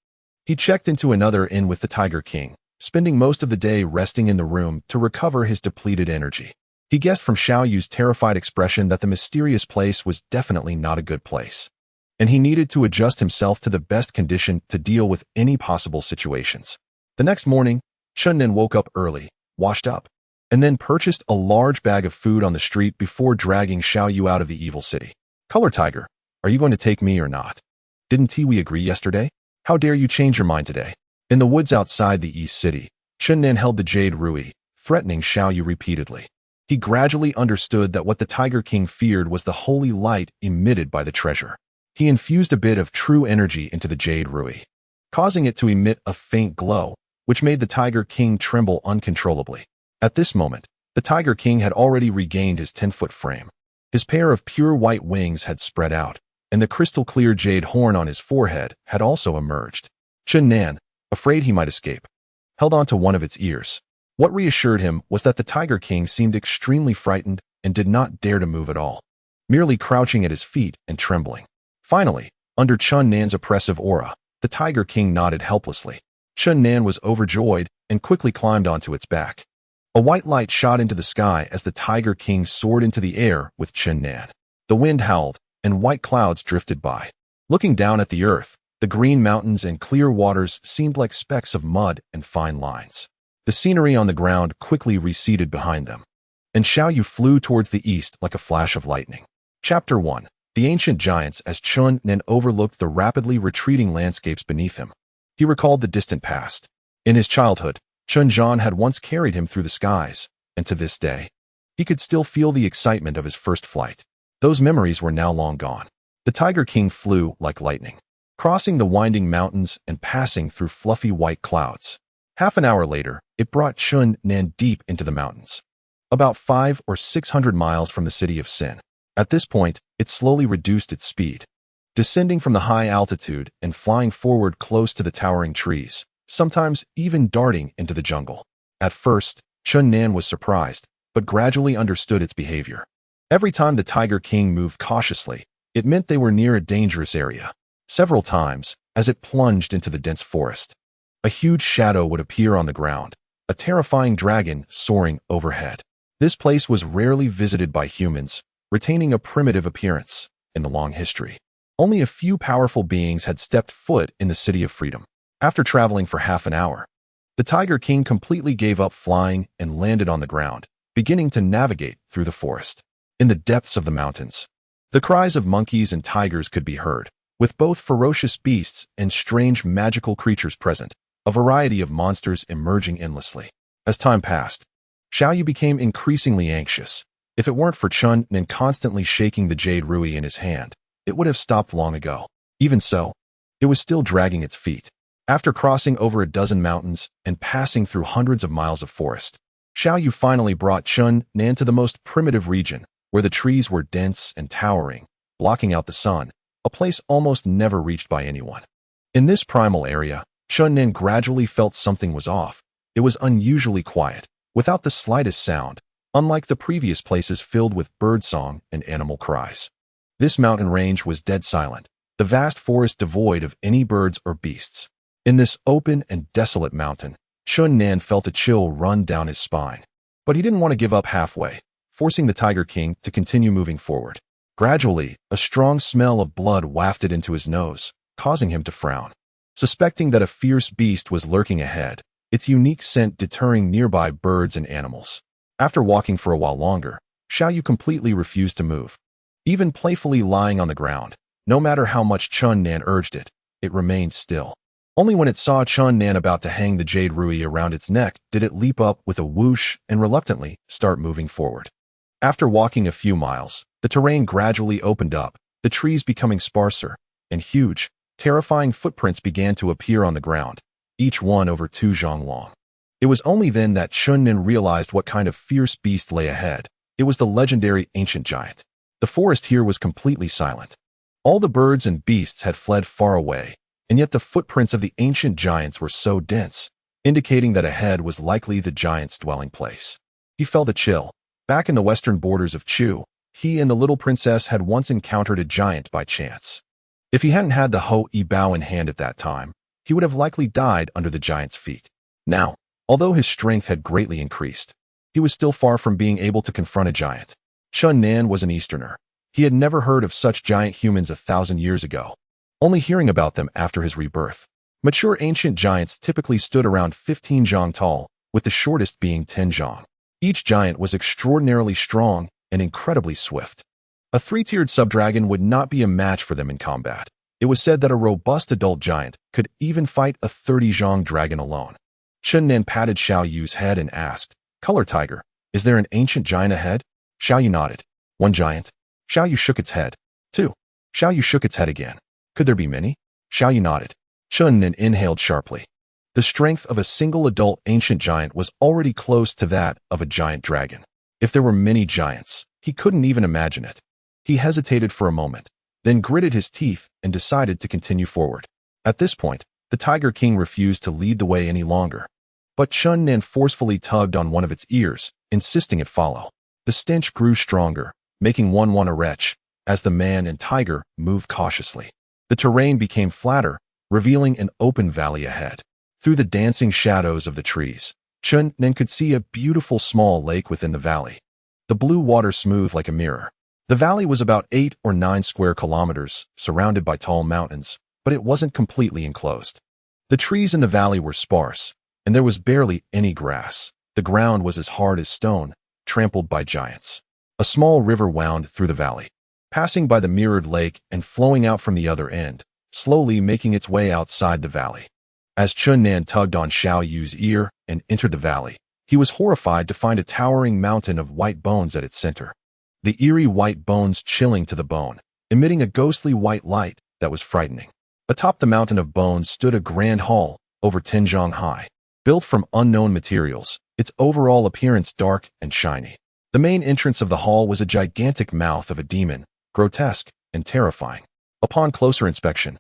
He checked into another inn with the Tiger King, spending most of the day resting in the room to recover his depleted energy. He guessed from Xiaoyu's terrified expression that the mysterious place was definitely not a good place, and he needed to adjust himself to the best condition to deal with any possible situations. The next morning, Chun Nan woke up early, washed up, and then purchased a large bag of food on the street before dragging Xiaoyu out of the evil city. "Color Tiger, are you going to take me or not? Didn't we agree yesterday? How dare you change your mind today?" In the woods outside the East City, Chun Nan held the jade rui, threatening Xiaoyu repeatedly. He gradually understood that what the Tiger King feared was the holy light emitted by the treasure. He infused a bit of true energy into the jade rui, causing it to emit a faint glow, which made the Tiger King tremble uncontrollably. At this moment, the Tiger King had already regained his 10-foot frame. His pair of pure white wings had spread out, and the crystal-clear jade horn on his forehead had also emerged. Chun Nan, afraid he might escape, held on to one of its ears. What reassured him was that the Tiger King seemed extremely frightened and did not dare to move at all, merely crouching at his feet and trembling. Finally, under Chun Nan's oppressive aura, the Tiger King nodded helplessly. Chun Nan was overjoyed and quickly climbed onto its back. A white light shot into the sky as the Tiger King soared into the air with Chun Nan. The wind howled, and white clouds drifted by. Looking down at the earth, the green mountains and clear waters seemed like specks of mud and fine lines. The scenery on the ground quickly receded behind them, and Xiaoyu flew towards the east like a flash of lightning. Chapter 1. The Ancient Giants. As Chun Nan overlooked the rapidly retreating landscapes beneath him, he recalled the distant past. In his childhood, Chun Zhan had once carried him through the skies, and to this day, he could still feel the excitement of his first flight. Those memories were now long gone. The Tiger King flew like lightning, crossing the winding mountains and passing through fluffy white clouds. Half an hour later, it brought Chun Nan deep into the mountains, about 500 or 600 miles from the city of Sin. At this point, it slowly reduced its speed, descending from the high altitude and flying forward close to the towering trees, sometimes even darting into the jungle. At first, Chun Nan was surprised, but gradually understood its behavior. Every time the Tiger King moved cautiously, it meant they were near a dangerous area. Several times, as it plunged into the dense forest, a huge shadow would appear on the ground, a terrifying dragon soaring overhead. This place was rarely visited by humans, retaining a primitive appearance. In the long history, only a few powerful beings had stepped foot in the City of Freedom. After traveling for half an hour, the Tiger King completely gave up flying and landed on the ground, beginning to navigate through the forest. In the depths of the mountains, the cries of monkeys and tigers could be heard, with both ferocious beasts and strange magical creatures present, a variety of monsters emerging endlessly. As time passed, Xiaoyu became increasingly anxious. If it weren't for Chun Nen constantly shaking the jade rui in his hand, it would have stopped long ago. Even so, it was still dragging its feet. After crossing over a dozen mountains and passing through hundreds of miles of forest, Xiaoyu finally brought Chun Nan to the most primitive region, where the trees were dense and towering, blocking out the sun, a place almost never reached by anyone. In this primal area, Chun Nan gradually felt something was off. It was unusually quiet, without the slightest sound, unlike the previous places filled with birdsong and animal cries. This mountain range was dead silent, the vast forest devoid of any birds or beasts. In this open and desolate mountain, Chun Nan felt a chill run down his spine. But he didn't want to give up halfway, forcing the Tiger King to continue moving forward. Gradually, a strong smell of blood wafted into his nose, causing him to frown. Suspecting that a fierce beast was lurking ahead, its unique scent deterring nearby birds and animals. After walking for a while longer, Xiaoyu completely refused to move. Even playfully lying on the ground, no matter how much Chun Nan urged it, it remained still. Only when it saw Chun Nan about to hang the jade rui around its neck did it leap up with a whoosh and reluctantly start moving forward. After walking a few miles, the terrain gradually opened up, the trees becoming sparser, and huge, terrifying footprints began to appear on the ground, each one over 2 zhang long. It was only then that Chun Nan realized what kind of fierce beast lay ahead. It was the legendary ancient giant. The forest here was completely silent. All the birds and beasts had fled far away, and yet the footprints of the ancient giants were so dense, indicating that ahead was likely the giant's dwelling place. He felt a chill. Back in the western borders of Chu, he and the little princess had once encountered a giant by chance. If he hadn't had the Ho-I bow in hand at that time, he would have likely died under the giant's feet. Now, although his strength had greatly increased, he was still far from being able to confront a giant. Chun Nan was an Easterner. He had never heard of such giant humans 1,000 years ago, only hearing about them after his rebirth. Mature ancient giants typically stood around 15 zhang tall, with the shortest being 10 zhang. Each giant was extraordinarily strong and incredibly swift. A 3-tiered subdragon would not be a match for them in combat. It was said that a robust adult giant could even fight a 30 zhang dragon alone. Chun Nan patted Xiaoyu's head and asked, "Color Tiger, is there an ancient giant ahead?" Xiaoyu nodded. "One giant." Xiaoyu shook its head. 2. Xiaoyu shook its head again. "Could there be many?" Xiaoyu nodded. Chun Nan inhaled sharply. The strength of a single adult ancient giant was already close to that of a giant dragon. If there were many giants, he couldn't even imagine it. He hesitated for a moment, then gritted his teeth and decided to continue forward. At this point, the Tiger King refused to lead the way any longer. But Chun Nan forcefully tugged on one of its ears, insisting it follow. The stench grew stronger, making one want to retch, as the man and tiger moved cautiously. The terrain became flatter, revealing an open valley ahead. Through the dancing shadows of the trees, Chun Nan could see a beautiful small lake within the valley. The blue water smooth like a mirror. The valley was about 8 or 9 square kilometers, surrounded by tall mountains, but it wasn't completely enclosed. The trees in the valley were sparse, and there was barely any grass. The ground was as hard as stone, trampled by giants. A small river wound through the valley, passing by the mirrored lake and flowing out from the other end, slowly making its way outside the valley. As Chun Nan tugged on Xiaoyu's ear and entered the valley, he was horrified to find a towering mountain of white bones at its center. The eerie white bones chilling to the bone, emitting a ghostly white light that was frightening. Atop the mountain of bones stood a grand hall, over 10 zhang high. Built from unknown materials, its overall appearance dark and shiny. The main entrance of the hall was a gigantic mouth of a demon, grotesque and terrifying. Upon closer inspection,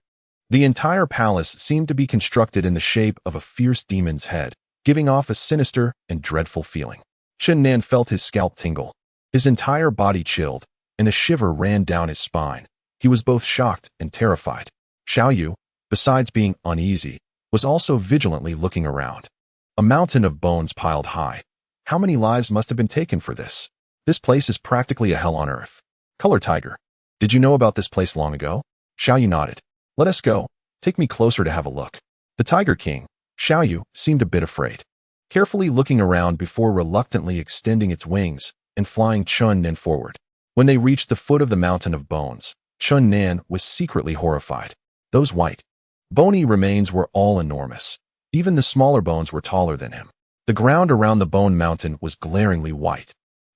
the entire palace seemed to be constructed in the shape of a fierce demon's head, giving off a sinister and dreadful feeling. Chun Nan felt his scalp tingle. His entire body chilled, and a shiver ran down his spine. He was both shocked and terrified. Xiaoyu, besides being uneasy, was also vigilantly looking around. A mountain of bones piled high. How many lives must have been taken for this? This place is practically a hell on earth. Color Tiger, did you know about this place long ago? Xiaoyu nodded. Let us go. Take me closer to have a look. The Tiger King, Xiaoyu, seemed a bit afraid. Carefully looking around before reluctantly extending its wings and flying Chun Nan forward. When they reached the foot of the mountain of bones, Chun Nan was secretly horrified. Those white, bony remains were all enormous. Even the smaller bones were taller than him. The ground around the bone mountain was glaringly white.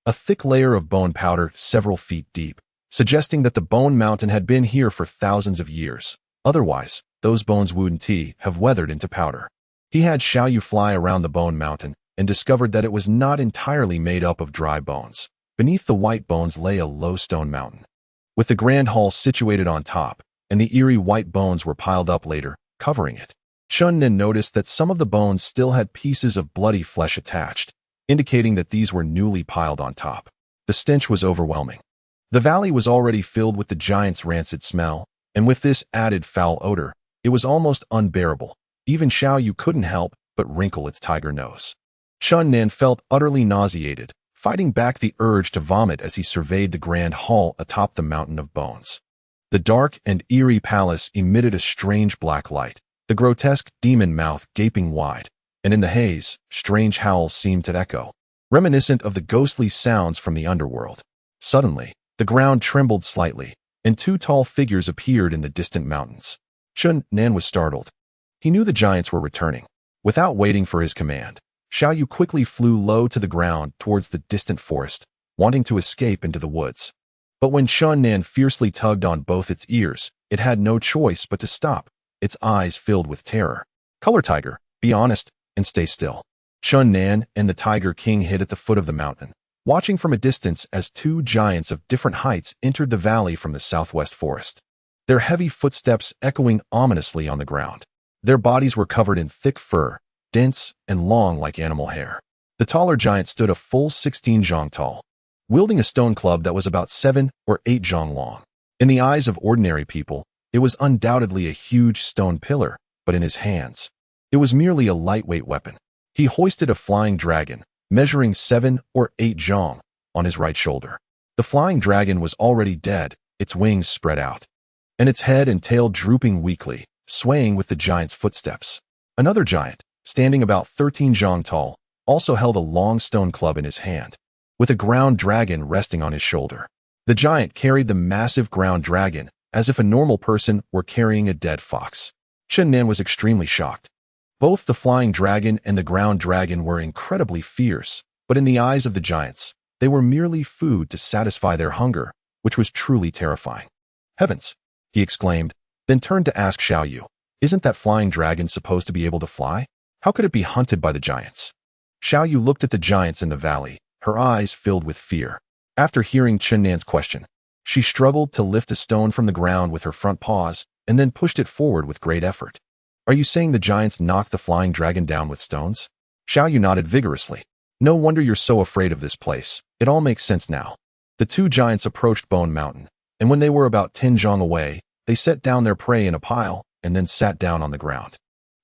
a thick layer of bone powder several feet deep, suggesting that the bone mountain had been here for thousands of years. Otherwise, those bones wouldn't have weathered into powder. He had Xiaoyu fly around the bone mountain and discovered that it was not entirely made up of dry bones. Beneath the white bones lay a low stone mountain, with the grand hall situated on top, and the eerie white bones were piled up later, covering it. Chun Nen noticed that some of the bones still had pieces of bloody flesh attached, indicating that these were newly piled on top. The stench was overwhelming. The valley was already filled with the giant's rancid smell, and with this added foul odor, it was almost unbearable. Even Xiaoyu couldn't help but wrinkle its tiger nose. Chun Nen felt utterly nauseated, fighting back the urge to vomit as he surveyed the grand hall atop the mountain of bones. The dark and eerie palace emitted a strange black light, the grotesque demon mouth gaping wide, and in the haze, strange howls seemed to echo, reminiscent of the ghostly sounds from the underworld. Suddenly, the ground trembled slightly, and two tall figures appeared in the distant mountains. Chun Nen was startled. He knew the giants were returning. Without waiting for his command, Xiaoyu quickly flew low to the ground towards the distant forest, wanting to escape into the woods. But when Chun Nen fiercely tugged on both its ears, it had no choice but to stop, its eyes filled with terror. "Color Tiger, be honest and stay still." Chun Nen and the Tiger King hid at the foot of the mountain, watching from a distance as two giants of different heights entered the valley from the southwest forest, their heavy footsteps echoing ominously on the ground. Their bodies were covered in thick fur, dense and long like animal hair. The taller giant stood a full 16 zhang tall, wielding a stone club that was about 7 or 8 zhang long. In the eyes of ordinary people, it was undoubtedly a huge stone pillar, but in his hands, it was merely a lightweight weapon. He hoisted a flying dragon, measuring 7 or 8 zhang, on his right shoulder. The flying dragon was already dead, its wings spread out, and its head and tail drooping weakly, swaying with the giant's footsteps. Another giant, standing about 13 zhang tall, also held a long stone club in his hand, with a ground dragon resting on his shoulder. The giant carried the massive ground dragon as if a normal person were carrying a dead fox. Chun Nen was extremely shocked. Both the flying dragon and the ground dragon were incredibly fierce, but in the eyes of the giants, they were merely food to satisfy their hunger, which was truly terrifying. "Heavens!" he exclaimed, then turned to ask Xiaoyu, "Isn't that flying dragon supposed to be able to fly? How could it be hunted by the giants?" Xiaoyu looked at the giants in the valley, her eyes filled with fear. After hearing Chun Nen's question, she struggled to lift a stone from the ground with her front paws and then pushed it forward with great effort. "Are you saying the giants knocked the flying dragon down with stones?" Xiaoyu nodded vigorously. "No wonder you're so afraid of this place. It all makes sense now." The two giants approached Bone Mountain, and when they were about 10 zhang away, they set down their prey in a pile and then sat down on the ground.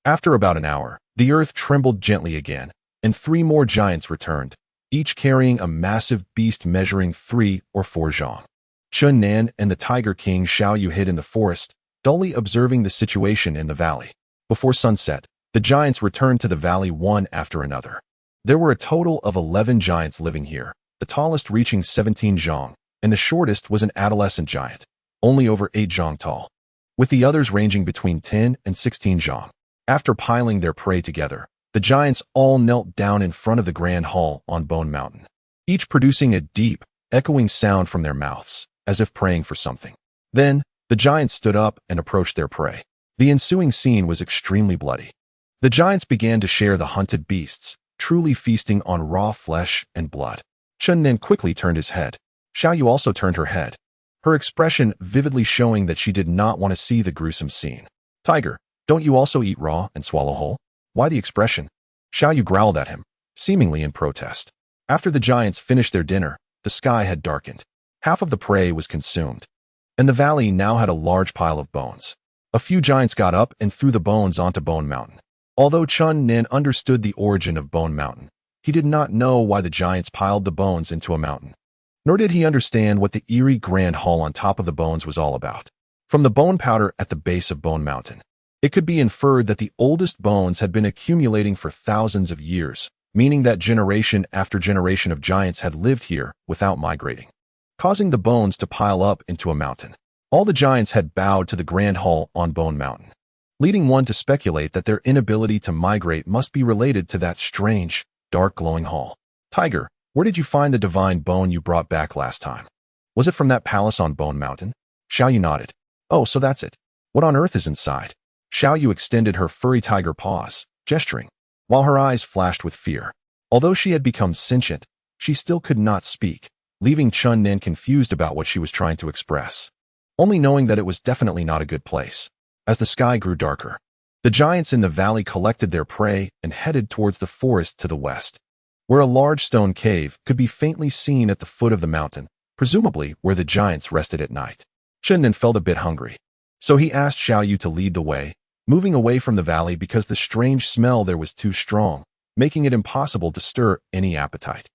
After about an hour, the earth trembled gently again, and 3 more giants returned, each carrying a massive beast measuring 3 or 4 zhang. Chun Nen and the Tiger King Xiaoyu hid in the forest, dully observing the situation in the valley. Before sunset, the giants returned to the valley one after another. There were a total of 11 giants living here, the tallest reaching 17 zhang, and the shortest was an adolescent giant, only over 8 zhang tall, with the others ranging between 10 and 16 zhang. After piling their prey together, the giants all knelt down in front of the grand hall on Bone Mountain, each producing a deep, echoing sound from their mouths, as if praying for something. Then, the giants stood up and approached their prey. The ensuing scene was extremely bloody. The giants began to share the hunted beasts, truly feasting on raw flesh and blood. Chun Nen quickly turned his head. Xiaoyu also turned her head, her expression vividly showing that she did not want to see the gruesome scene. "Tiger, don't you also eat raw and swallow whole?" "Why the expression?" Xiaoyu growled at him, seemingly in protest. After the giants finished their dinner, the sky had darkened. Half of the prey was consumed, and the valley now had a large pile of bones. A few giants got up and threw the bones onto Bone Mountain. Although Chun Nen understood the origin of Bone Mountain, he did not know why the giants piled the bones into a mountain. Nor did he understand what the eerie grand hall on top of the bones was all about. From the bone powder at the base of Bone Mountain, it could be inferred that the oldest bones had been accumulating for thousands of years, meaning that generation after generation of giants had lived here without migrating, causing the bones to pile up into a mountain. All the giants had bowed to the grand hall on Bone Mountain, leading one to speculate that their inability to migrate must be related to that strange, dark glowing hall. "Tiger, Where did you find the divine bone you brought back last time? Was it from that palace on Bone Mountain? Xiaoyu nodded. Oh, so that's it. What on earth is inside? Xiaoyu extended her furry tiger paws, gesturing, while her eyes flashed with fear. Although she had become sentient, she still could not speak, leaving Chun Nen confused about what she was trying to express, only knowing that it was definitely not a good place. As the sky grew darker, the giants in the valley collected their prey and headed towards the forest to the west, where a large stone cave could be faintly seen at the foot of the mountain, presumably where the giants rested at night. Chun Nen felt a bit hungry, so he asked Xiaoyu to lead the way, moving away from the valley because the strange smell there was too strong, making it impossible to stir any appetite.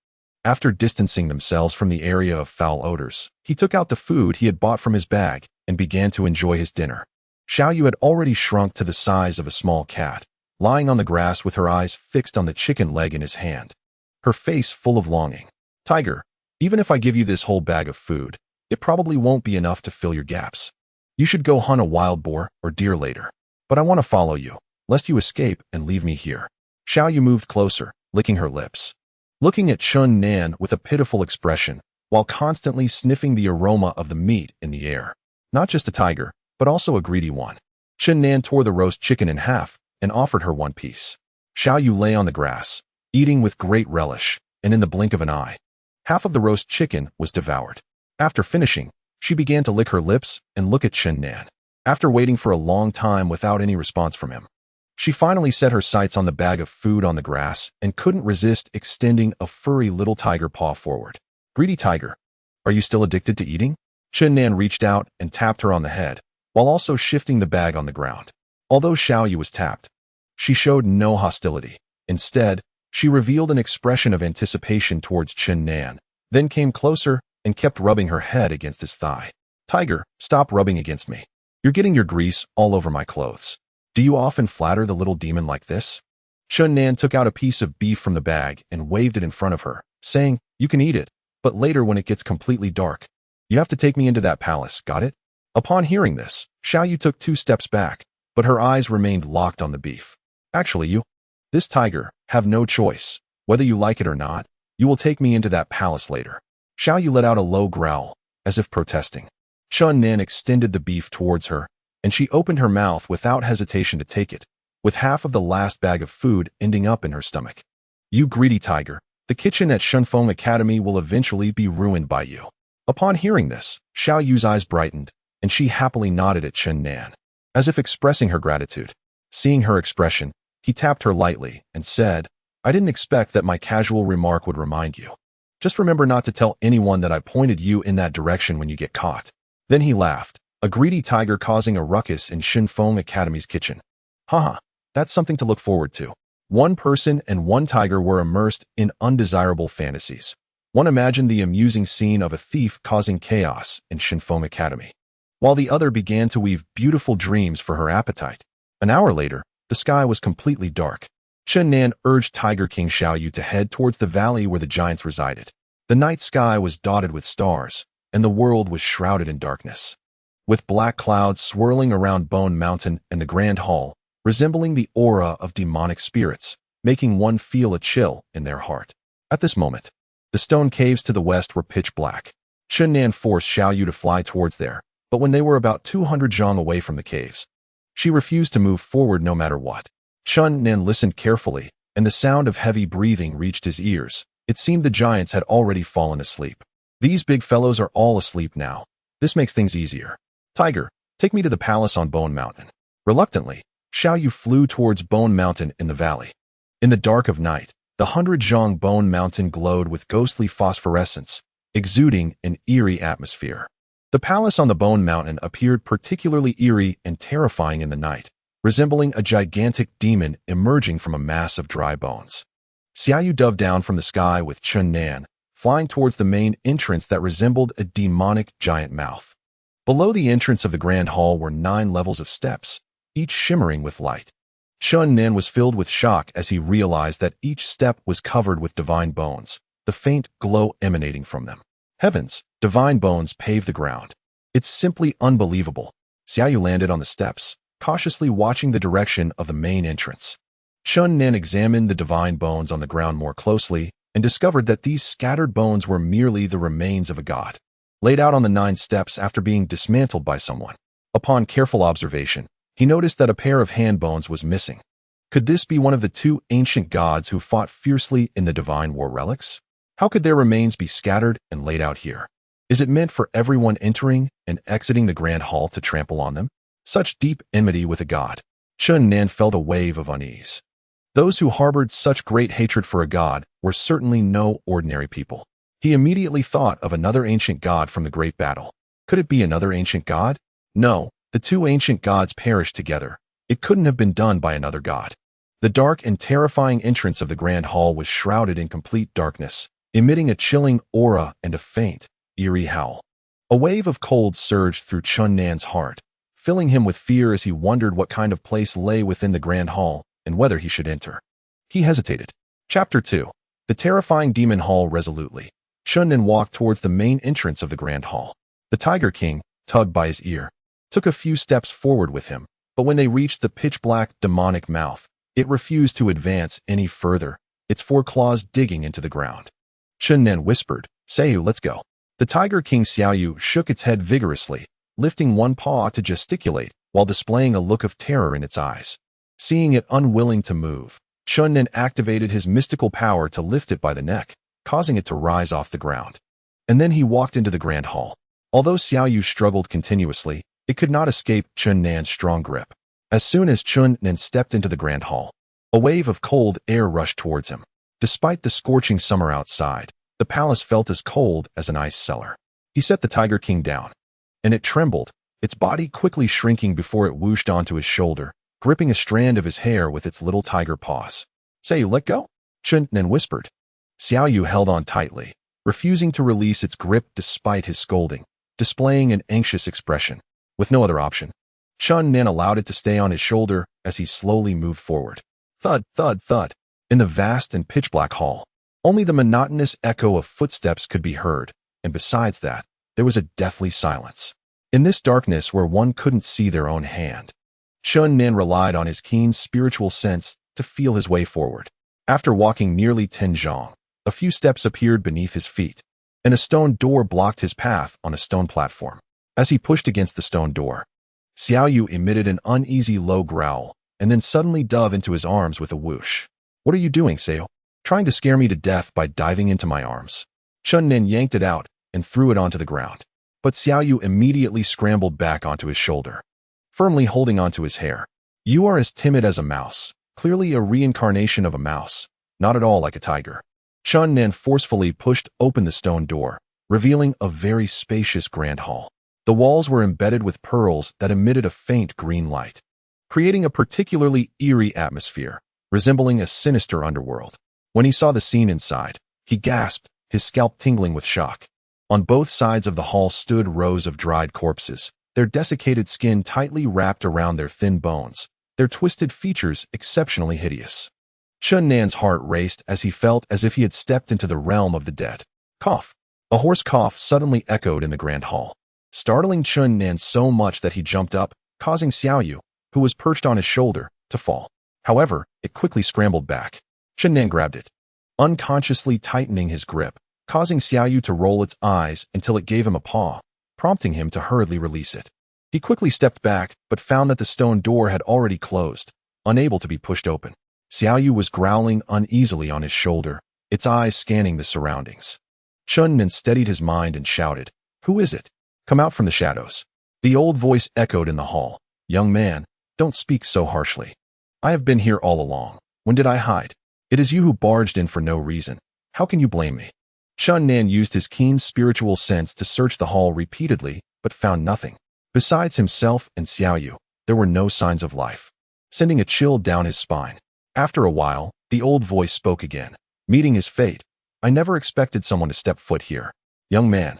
After distancing themselves from the area of foul odors, he took out the food he had bought from his bag and began to enjoy his dinner. Xiaoyu had already shrunk to the size of a small cat, lying on the grass with her eyes fixed on the chicken leg in his hand, her face full of longing. Tiger, even if I give you this whole bag of food, it probably won't be enough to fill your gaps. You should go hunt a wild boar or deer later. But I want to follow you, lest you escape and leave me here. Xiaoyu moved closer, licking her lips, looking at Chun Nen with a pitiful expression, while constantly sniffing the aroma of the meat in the air. Not just a tiger, but also a greedy one. Chun Nen tore the roast chicken in half and offered her one piece. Xiaoyu lay on the grass, eating with great relish, and in the blink of an eye, half of the roast chicken was devoured. After finishing, she began to lick her lips and look at Chun Nen. After waiting for a long time without any response from him, she finally set her sights on the bag of food on the grass and couldn't resist extending a furry little tiger paw forward. Greedy tiger, are you still addicted to eating? Chun Nen reached out and tapped her on the head, while also shifting the bag on the ground. Although Xiaoyu was tapped, she showed no hostility. Instead, she revealed an expression of anticipation towards Chun Nen, then came closer and kept rubbing her head against his thigh. Tiger, stop rubbing against me. You're getting your grease all over my clothes. Do you often flatter the little demon like this? Chun Nen took out a piece of beef from the bag and waved it in front of her, saying, you can eat it, but later when it gets completely dark, you have to take me into that palace, got it? Upon hearing this, Xiaoyu took 2 steps back, but her eyes remained locked on the beef. Actually, this tiger, have no choice. Whether you like it or not, you will take me into that palace later. Xiaoyu let out a low growl, as if protesting. Chun Nen extended the beef towards her, and she opened her mouth without hesitation to take it, with half of the last bag of food ending up in her stomach. You greedy tiger, the kitchen at Shunfeng Academy will eventually be ruined by you. Upon hearing this, Xiaoyu's eyes brightened, and she happily nodded at Chun Nen, as if expressing her gratitude. Seeing her expression, he tapped her lightly and said, I didn't expect that my casual remark would remind you. Just remember not to tell anyone that I pointed you in that direction when you get caught. Then he laughed, a greedy tiger causing a ruckus in Shunfeng Academy's kitchen. Haha, that's something to look forward to. One person and one tiger were immersed in undesirable fantasies. One imagined the amusing scene of a thief causing chaos in Shunfeng Academy, while the other began to weave beautiful dreams for her appetite. An hour later, the sky was completely dark. Chun Nen urged Tiger King Xiaoyu to head towards the valley where the giants resided. The night sky was dotted with stars, and the world was shrouded in darkness, with black clouds swirling around Bone Mountain and the Grand Hall, resembling the aura of demonic spirits, making one feel a chill in their heart. At this moment, the stone caves to the west were pitch black. Chun Nen forced Xiaoyu to fly towards there, but when they were about 200 zhang away from the caves, she refused to move forward no matter what. Chun Nen listened carefully, and the sound of heavy breathing reached his ears. It seemed the giants had already fallen asleep. These big fellows are all asleep now. This makes things easier. Tiger, take me to the palace on Bone Mountain. Reluctantly, Xiaoyu flew towards Bone Mountain in the valley. In the dark of night, the 100 zhang Bone Mountain glowed with ghostly phosphorescence, exuding an eerie atmosphere. The palace on the Bone Mountain appeared particularly eerie and terrifying in the night, resembling a gigantic demon emerging from a mass of dry bones. Xiaoyu dove down from the sky with Chun Nen, flying towards the main entrance that resembled a demonic giant mouth. Below the entrance of the Grand Hall were 9 levels of steps, each shimmering with light. Chun Nen was filled with shock as he realized that each step was covered with divine bones, the faint glow emanating from them. Heavens, divine bones pave the ground. It's simply unbelievable. Xiaoyu landed on the steps, cautiously watching the direction of the main entrance. Chun Nen examined the divine bones on the ground more closely and discovered that these scattered bones were merely the remains of a god, laid out on the 9 steps after being dismantled by someone. Upon careful observation, he noticed that a pair of hand bones was missing. Could this be one of the 2 ancient gods who fought fiercely in the divine war relics? How could their remains be scattered and laid out here? Is it meant for everyone entering and exiting the grand hall to trample on them? Such deep enmity with a god. Chun Nan felt a wave of unease. Those who harbored such great hatred for a god were certainly no ordinary people. He immediately thought of another ancient god from the great battle. Could it be another ancient god? No, the 2 ancient gods perished together. It couldn't have been done by another god. The dark and terrifying entrance of the grand hall was shrouded in complete darkness, emitting a chilling aura and a faint, eerie howl. A wave of cold surged through Chun Nan's heart, filling him with fear as he wondered what kind of place lay within the grand hall and whether he should enter. He hesitated. Chapter 2. The terrifying demon hall resolutely. Chun Nan walked towards the main entrance of the grand hall. The Tiger King, tugged by his ear, took a few steps forward with him, but when they reached the pitch-black demonic mouth, it refused to advance any further, its 4 claws digging into the ground. Chun Nan whispered, "Seiyu, let's go." The Tiger King Xiaoyu shook its head vigorously, lifting one paw to gesticulate while displaying a look of terror in its eyes. Seeing it unwilling to move, Chun Nan activated his mystical power to lift it by the neck, causing it to rise off the ground. And then he walked into the grand hall. Although Xiaoyu struggled continuously, it could not escape Chun Nan's strong grip. As soon as Chun Nan stepped into the grand hall, a wave of cold air rushed towards him. Despite the scorching summer outside, the palace felt as cold as an ice cellar. He set the Tiger King down, and it trembled, its body quickly shrinking before it whooshed onto his shoulder, gripping a strand of his hair with its little tiger paws. "Seiyu, let go," Chun Nan whispered. Xiaoyu held on tightly, refusing to release its grip despite his scolding, displaying an anxious expression. With no other option, Chun Nan allowed it to stay on his shoulder as he slowly moved forward. Thud, thud, thud. In the vast and pitch-black hall, only the monotonous echo of footsteps could be heard, and besides that, there was a deathly silence. In this darkness where one couldn't see their own hand, Chun Nan relied on his keen spiritual sense to feel his way forward. After walking nearly 10 zhang, a few steps appeared beneath his feet, and a stone door blocked his path on a stone platform. As he pushed against the stone door, Xiaoyu emitted an uneasy low growl, and then suddenly dove into his arms with a whoosh. "What are you doing, Seiyu? Trying to scare me to death by diving into my arms?" Chun Nan yanked it out and threw it onto the ground, but Xiaoyu immediately scrambled back onto his shoulder, firmly holding onto his hair. "You are as timid as a mouse, clearly a reincarnation of a mouse, not at all like a tiger." Chun Nan forcefully pushed open the stone door, revealing a very spacious grand hall. The walls were embedded with pearls that emitted a faint green light, creating a particularly eerie atmosphere, resembling a sinister underworld. When he saw the scene inside, he gasped, his scalp tingling with shock. On both sides of the hall stood rows of dried corpses, their desiccated skin tightly wrapped around their thin bones, their twisted features exceptionally hideous. Chun Nan's heart raced as he felt as if he had stepped into the realm of the dead. Cough! A hoarse cough suddenly echoed in the grand hall, startling Chun Nan so much that he jumped up, causing Xiaoyu, who was perched on his shoulder, to fall. However, it quickly scrambled back. Chun Nan grabbed it, unconsciously tightening his grip, causing Xiaoyu to roll its eyes until it gave him a paw, prompting him to hurriedly release it. He quickly stepped back, but found that the stone door had already closed, unable to be pushed open. Xiaoyu was growling uneasily on his shoulder, its eyes scanning the surroundings. Chun Nan steadied his mind and shouted, "Who is it? Come out from the shadows." The old voice echoed in the hall. "Young man, don't speak so harshly. I have been here all along. When did I hide? It is you who barged in for no reason. How can you blame me?" Chun Nan used his keen spiritual sense to search the hall repeatedly, but found nothing. Besides himself and Xiaoyu, there were no signs of life, sending a chill down his spine. After a while, the old voice spoke again. "Meeting his fate. I never expected someone to step foot here. Young man,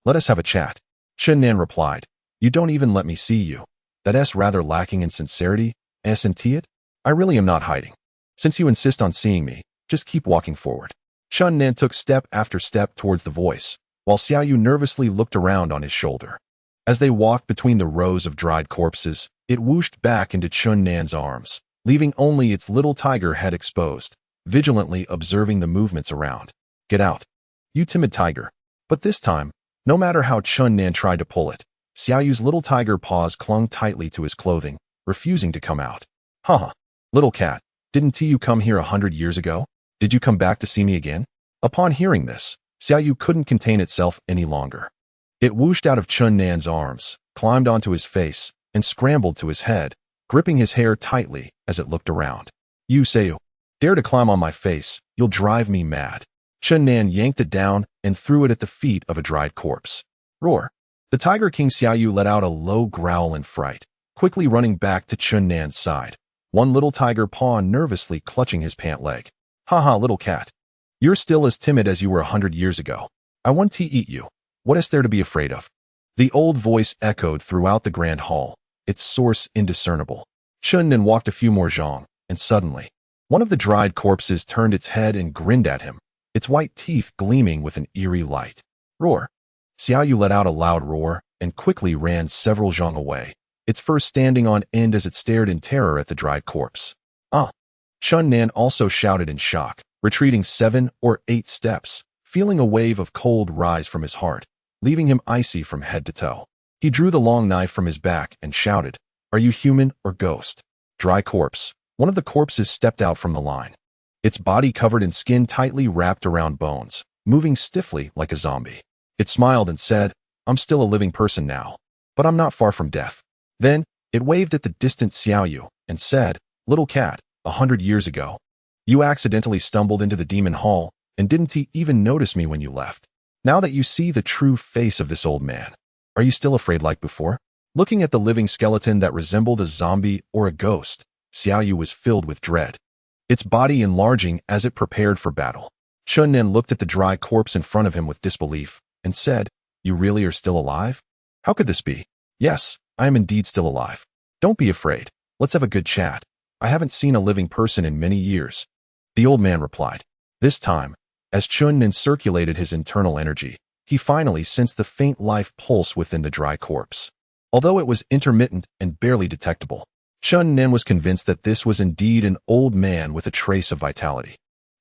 let us have a chat." Chun Nan replied, "You don't even let me see you. That's rather lacking in sincerity, isn't it? I really am not hiding. Since you insist on seeing me, just keep walking forward." Chun Nan took step after step towards the voice, while Xiaoyu nervously looked around on his shoulder. As they walked between the rows of dried corpses, it whooshed back into Chun Nan's arms, leaving only its little tiger head exposed, vigilantly observing the movements around. Get out. You timid tiger. But this time, no matter how Chun Nan tried to pull it, Xiao Yu's little tiger paws clung tightly to his clothing, refusing to come out. Haha. Little cat, didn't you come here 100 years ago? Did you come back to see me again? Upon hearing this, Xiao Yu couldn't contain itself any longer. It whooshed out of Chun Nan's arms, climbed onto his face, and scrambled to his head, gripping his hair tightly as it looked around. You say, dare to climb on my face, you'll drive me mad. Chun Nan yanked it down and threw it at the feet of a dried corpse. Roar. The Tiger King Xiao Yu let out a low growl in fright, quickly running back to Chun Nan's side, one little tiger paw nervously clutching his pant leg. Haha, little cat. You're still as timid as you were 100 years ago. I want to eat you. What is there to be afraid of? The old voice echoed throughout the grand hall, its source indiscernible. Chun Nan walked a few more zhang, and suddenly, one of the dried corpses turned its head and grinned at him, its white teeth gleaming with an eerie light. Roar. Xiao Yu let out a loud roar and quickly ran several zhang away, its fur standing on end as it stared in terror at the dried corpse. Ah! Chun Nan also shouted in shock, retreating 7 or 8 steps, feeling a wave of cold rise from his heart, leaving him icy from head to toe. He drew the long knife from his back and shouted, Are you human or ghost? Dry corpse. One of the corpses stepped out from the line, its body covered in skin tightly wrapped around bones, moving stiffly like a zombie. It smiled and said, I'm still a living person now, but I'm not far from death. Then, it waved at the distant Xiao Yu and said, Little cat, 100 years ago, you accidentally stumbled into the demon hall and didn't even notice me when you left. Now that you see the true face of this old man, are you still afraid like before? Looking at the living skeleton that resembled a zombie or a ghost, Xiao Yu was filled with dread, its body enlarging as it prepared for battle. Chun Nan looked at the dry corpse in front of him with disbelief and said, You really are still alive? How could this be? Yes, I am indeed still alive. Don't be afraid. Let's have a good chat. I haven't seen a living person in many years. The old man replied. This time, as Chun Nan circulated his internal energy, he finally sensed the faint life pulse within the dry corpse. Although it was intermittent and barely detectable, Chun Nan was convinced that this was indeed an old man with a trace of vitality.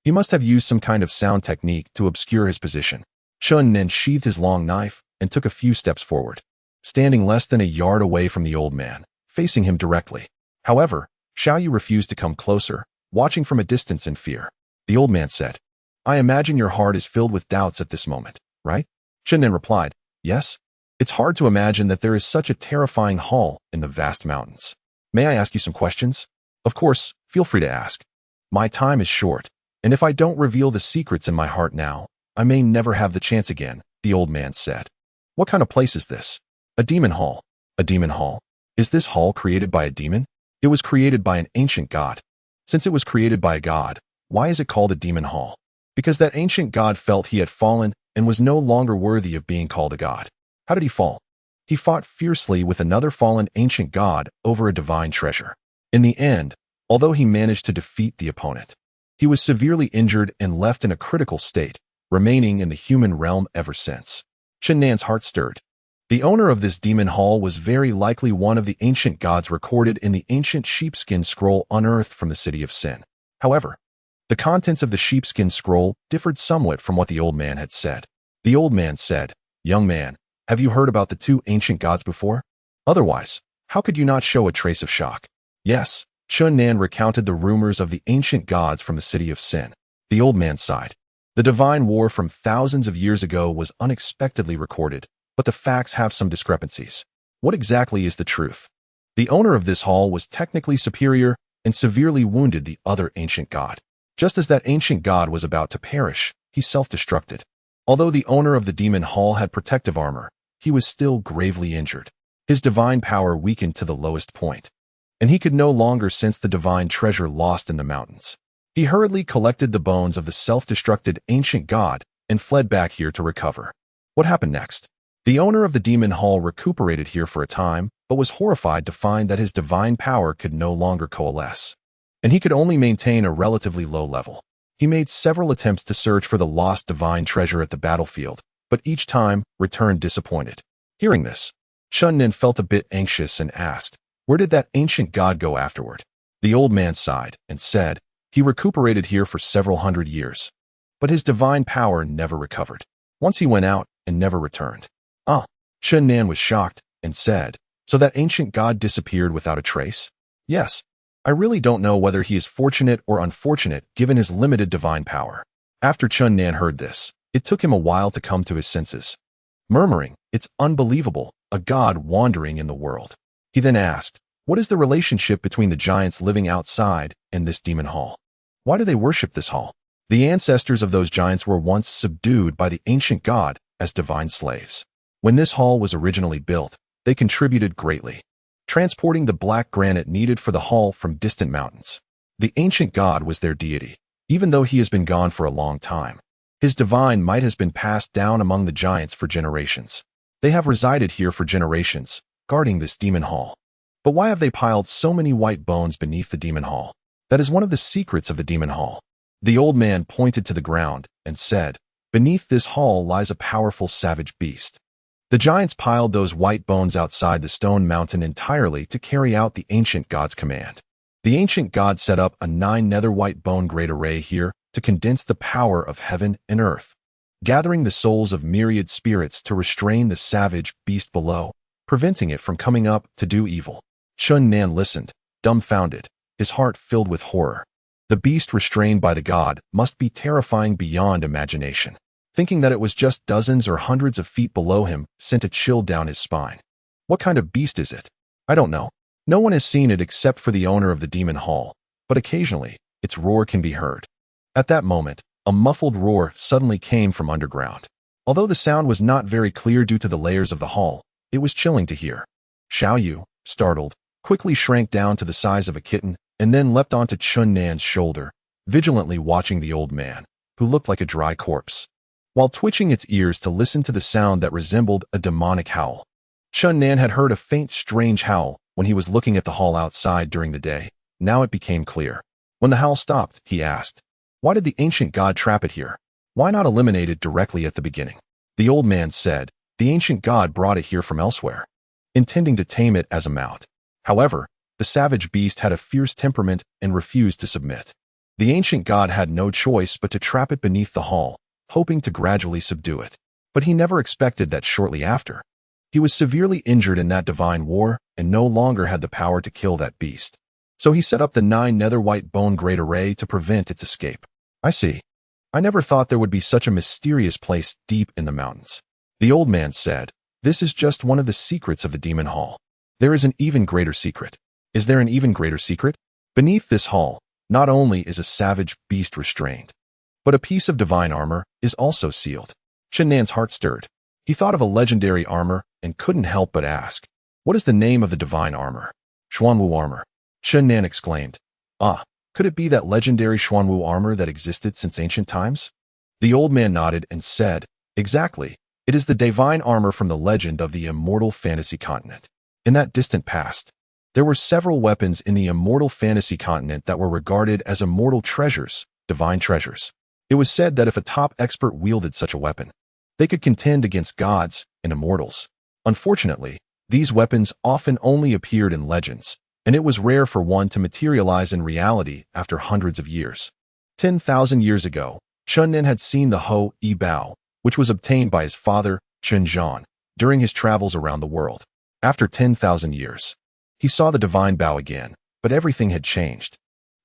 He must have used some kind of sound technique to obscure his position. Chun Nan sheathed his long knife and took a few steps forward, standing less than a yard away from the old man, facing him directly. However, Xiao Yu refused to come closer, watching from a distance in fear. The old man said, I imagine your heart is filled with doubts at this moment, right? Chun Nan replied, Yes. It's hard to imagine that there is such a terrifying hall in the vast mountains. May I ask you some questions? Of course, feel free to ask. My time is short, and if I don't reveal the secrets in my heart now, I may never have the chance again, the old man said. What kind of place is this? A demon hall. A demon hall? Is this hall created by a demon? It was created by an ancient god. Since it was created by a god, why is it called a demon hall? Because that ancient god felt he had fallen and was no longer worthy of being called a god. How did he fall? He fought fiercely with another fallen ancient god over a divine treasure. In the end, although he managed to defeat the opponent, he was severely injured and left in a critical state, remaining in the human realm ever since. Chun Nan's heart stirred. The owner of this demon hall was very likely one of the ancient gods recorded in the ancient sheepskin scroll unearthed from the city of Sin. However, the contents of the sheepskin scroll differed somewhat from what the old man had said. The old man said, Young man, have you heard about the 2 ancient gods before? Otherwise, how could you not show a trace of shock? Yes, Chun Nan recounted the rumors of the ancient gods from the city of Sin. The old man sighed. The divine war from thousands of years ago was unexpectedly recorded, but the facts have some discrepancies. What exactly is the truth? The owner of this hall was technically superior and severely wounded the other ancient god. Just as that ancient god was about to perish, he self-destructed. Although the owner of the demon hall had protective armor, he was still gravely injured. His divine power weakened to the lowest point, and he could no longer sense the divine treasure lost in the mountains. He hurriedly collected the bones of the self-destructed ancient god and fled back here to recover. What happened next? The owner of the demon hall recuperated here for a time, but was horrified to find that his divine power could no longer coalesce, and he could only maintain a relatively low level. He made several attempts to search for the lost divine treasure at the battlefield, but each time returned disappointed. Hearing this, Chun Nan felt a bit anxious and asked, Where did that ancient god go afterward? The old man sighed and said, He recuperated here for several hundred years. but his divine power never recovered. Once he went out and never returned. Ah, Chen Nan was shocked and said, "So that ancient god disappeared without a trace?" "Yes. I really don't know whether he is fortunate or unfortunate given his limited divine power." After Chen Nan heard this, it took him a while to come to his senses, murmuring, "It's unbelievable, a god wandering in the world." He then asked, "What is the relationship between the giants living outside and this demon hall? Why do they worship this hall?" The ancestors of those giants were once subdued by the ancient god as divine slaves. When this hall was originally built, they contributed greatly, transporting the black granite needed for the hall from distant mountains. The ancient god was their deity, even though he has been gone for a long time. His divine might has been passed down among the giants for generations. They have resided here for generations, guarding this demon hall. But why have they piled so many white bones beneath the demon hall? That is one of the secrets of the demon hall. The old man pointed to the ground and said, "Beneath this hall lies a powerful savage beast." The giants piled those white bones outside the stone mountain entirely to carry out the ancient god's command. The ancient god set up a 9 nether white bone great array here to condense the power of heaven and earth, gathering the souls of myriad spirits to restrain the savage beast below, preventing it from coming up to do evil. Chen Nan listened, dumbfounded, his heart filled with horror. The beast restrained by the god must be terrifying beyond imagination. Thinking that it was just dozens or hundreds of feet below him sent a chill down his spine. What kind of beast is it? I don't know. No one has seen it except for the owner of the demon hall, but occasionally, its roar can be heard. At that moment, a muffled roar suddenly came from underground. Although the sound was not very clear due to the layers of the hall, it was chilling to hear. Xiao Yu, startled, quickly shrank down to the size of a kitten and then leapt onto Chen Nan's shoulder, vigilantly watching the old man, who looked like a dry corpse, while twitching its ears to listen to the sound that resembled a demonic howl. Chen Nan had heard a faint, strange howl when he was looking at the hall outside during the day. Now it became clear. When the howl stopped, he asked, "Why did the ancient god trap it here? Why not eliminate it directly at the beginning?" The old man said, "The ancient god brought it here from elsewhere, intending to tame it as a mount. However, the savage beast had a fierce temperament and refused to submit. The ancient god had no choice but to trap it beneath the hall, hoping to gradually subdue it. But he never expected that shortly after, he was severely injured in that divine war and no longer had the power to kill that beast. So he set up the 9 nether white bone great array to prevent its escape." "I see. I never thought there would be such a mysterious place deep in the mountains." The old man said, "This is just one of the secrets of the demon hall. There is an even greater secret." "Is there an even greater secret?" "Beneath this hall, not only is a savage beast restrained, but a piece of divine armor is also sealed." Chen Nan's heart stirred. He thought of a legendary armor and couldn't help but ask, "What is the name of the divine armor?" "Xuanwu armor." Chen Nan exclaimed, "Ah, could it be that legendary Xuanwu armor that existed since ancient times?" The old man nodded and said, "Exactly. It is the divine armor from the legend of the immortal fantasy continent. In that distant past, there were several weapons in the immortal fantasy continent that were regarded as immortal treasures, divine treasures. It was said that if a top expert wielded such a weapon, they could contend against gods and immortals. Unfortunately, these weapons often only appeared in legends, and it was rare for one to materialize in reality after hundreds of years. 10,000 years ago, Chen Nan had seen the Ho Yi Bao, which was obtained by his father, Chen Zhan, during his travels around the world. After 10,000 years, he saw the divine Bao again, but everything had changed.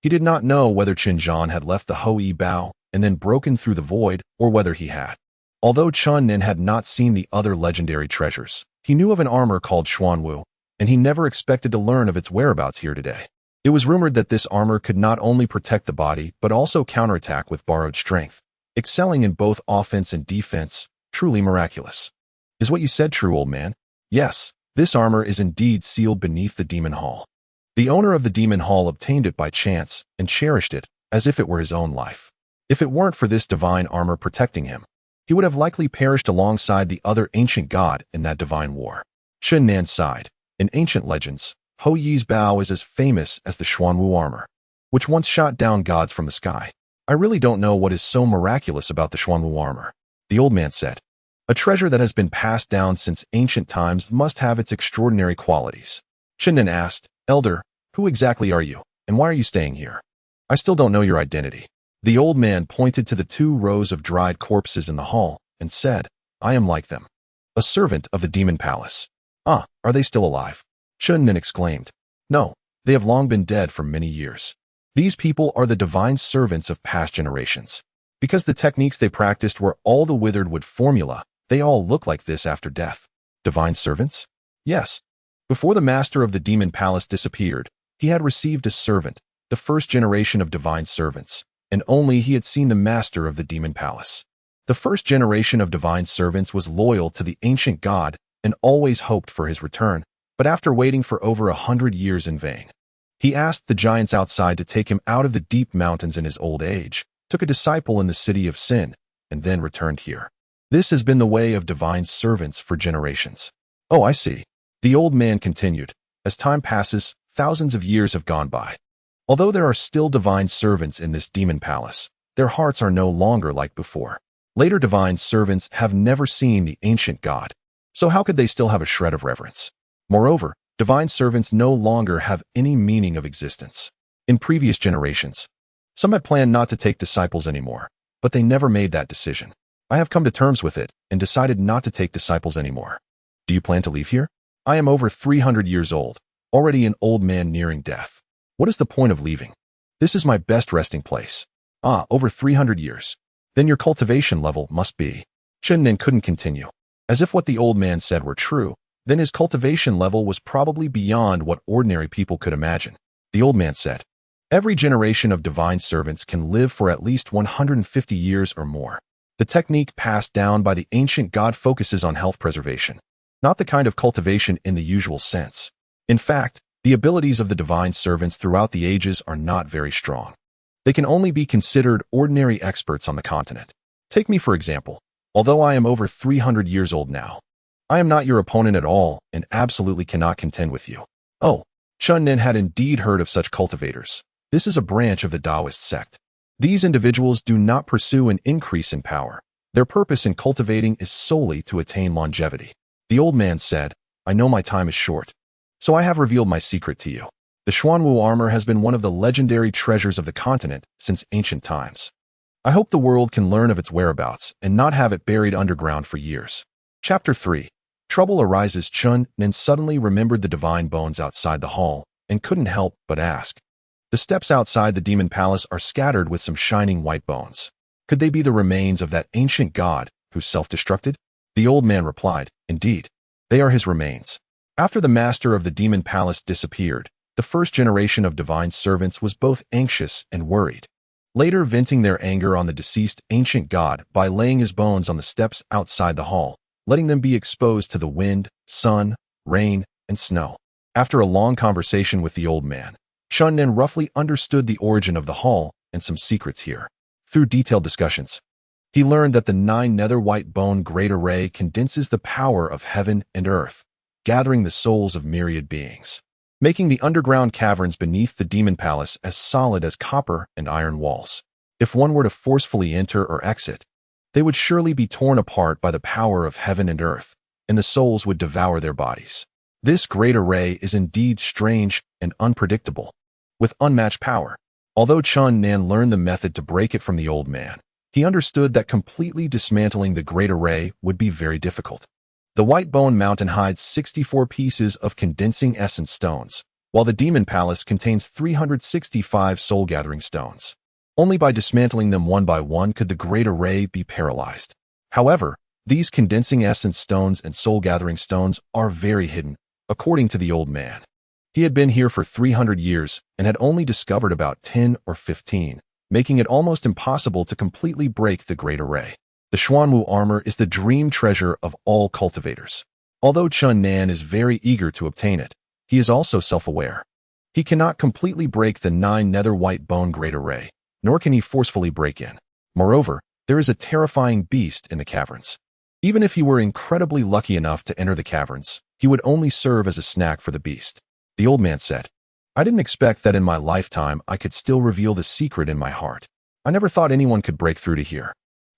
He did not know whether Chen Zhan had left the Ho Yi Bao and then broken through the void, or whether he had. Although Chen Nan had not seen the other legendary treasures, he knew of an armor called Xuanwu, and he never expected to learn of its whereabouts here today. It was rumored that this armor could not only protect the body, but also counterattack with borrowed strength, excelling in both offense and defense, truly miraculous. "Is what you said true, old man?" "Yes, this armor is indeed sealed beneath the demon hall. The owner of the demon hall obtained it by chance and cherished it as if it were his own life. If it weren't for this divine armor protecting him, he would have likely perished alongside the other ancient god in that divine war." Chen Nan sighed. In ancient legends, Ho Yi's Bao is as famous as the Xuanwu armor, which once shot down gods from the sky. "I really don't know what is so miraculous about the Xuanwu armor," the old man said. "A treasure that has been passed down since ancient times must have its extraordinary qualities." Chen Nan asked, "Elder, who exactly are you, and why are you staying here? I still don't know your identity." The old man pointed to the 2 rows of dried corpses in the hall and said, I am like them, a servant of the demon palace. Ah, are they still alive? Chunnin exclaimed. No, they have long been dead for many years. These people are the divine servants of past generations. Because the techniques they practiced were all the withered wood formula, they all look like this after death. Divine servants? Yes. Before the master of the demon palace disappeared, he had received a servant, the first generation of divine servants, and only he had seen the master of the demon palace. The first generation of divine servants was loyal to the ancient god and always hoped for his return, but after waiting for over 100 years in vain, he asked the giants outside to take him out of the deep mountains in his old age, took a disciple in the city of sin, and then returned here. This has been the way of divine servants for generations. Oh, I see. The old man continued. As time passes, thousands of years have gone by. Although there are still divine servants in this demon palace, their hearts are no longer like before. Later divine servants have never seen the ancient god, so how could they still have a shred of reverence? Moreover, divine servants no longer have any meaning of existence. In previous generations, some had planned not to take disciples anymore, but they never made that decision. I have come to terms with it and decided not to take disciples anymore. Do you plan to leave here? I am over 300 years old, already an old man nearing death. What is the point of leaving? This is my best resting place. Ah, over 300 years. Then your cultivation level must be. Chunnin couldn't continue. As if what the old man said were true, then his cultivation level was probably beyond what ordinary people could imagine. The old man said, every generation of divine servants can live for at least 150 years or more. The technique passed down by the ancient god focuses on health preservation, not the kind of cultivation in the usual sense. In fact, the abilities of the divine servants throughout the ages are not very strong. They can only be considered ordinary experts on the continent. Take me for example. Although I am over 300 years old now, I am not your opponent at all and absolutely cannot contend with you. Oh, Chunnin had indeed heard of such cultivators. This is a branch of the Taoist sect. These individuals do not pursue an increase in power. Their purpose in cultivating is solely to attain longevity. The old man said, I know my time is short, so I have revealed my secret to you. The Xuanwu armor has been one of the legendary treasures of the continent since ancient times. I hope the world can learn of its whereabouts and not have it buried underground for years. Chapter 3. Trouble arises. Chunnin suddenly remembered the divine bones outside the hall and couldn't help but ask. The steps outside the demon palace are scattered with some shining white bones. Could they be the remains of that ancient god who self-destructed? The old man replied, indeed, they are his remains. After the master of the demon palace disappeared, the first generation of divine servants was both anxious and worried, later venting their anger on the deceased ancient god by laying his bones on the steps outside the hall, letting them be exposed to the wind, sun, rain, and snow. After a long conversation with the old man, Chunnin roughly understood the origin of the hall and some secrets here. Through detailed discussions, he learned that the 9 nether white bone great array condenses the power of heaven and earth, gathering the souls of myriad beings, making the underground caverns beneath the demon palace as solid as copper and iron walls. If one were to forcefully enter or exit, they would surely be torn apart by the power of heaven and earth, and the souls would devour their bodies. This great array is indeed strange and unpredictable, with unmatched power. Although Chunnin learned the method to break it from the old man, he understood that completely dismantling the great array would be very difficult. The White Bone Mountain hides 64 pieces of condensing essence stones, while the Demon Palace contains 365 soul-gathering stones. Only by dismantling them one by one could the great array be paralyzed. However, these condensing essence stones and soul-gathering stones are very hidden, according to the old man. He had been here for 300 years and had only discovered about 10 or 15, making it almost impossible to completely break the great array. The Xuanwu armor is the dream treasure of all cultivators. Although Chunnin is very eager to obtain it, he is also self-aware. He cannot completely break the 9 nether white bone great array, nor can he forcefully break in. Moreover, there is a terrifying beast in the caverns. Even if he were incredibly lucky enough to enter the caverns, he would only serve as a snack for the beast. The old man said, I didn't expect that in my lifetime I could still reveal the secret in my heart. I never thought anyone could break through to here.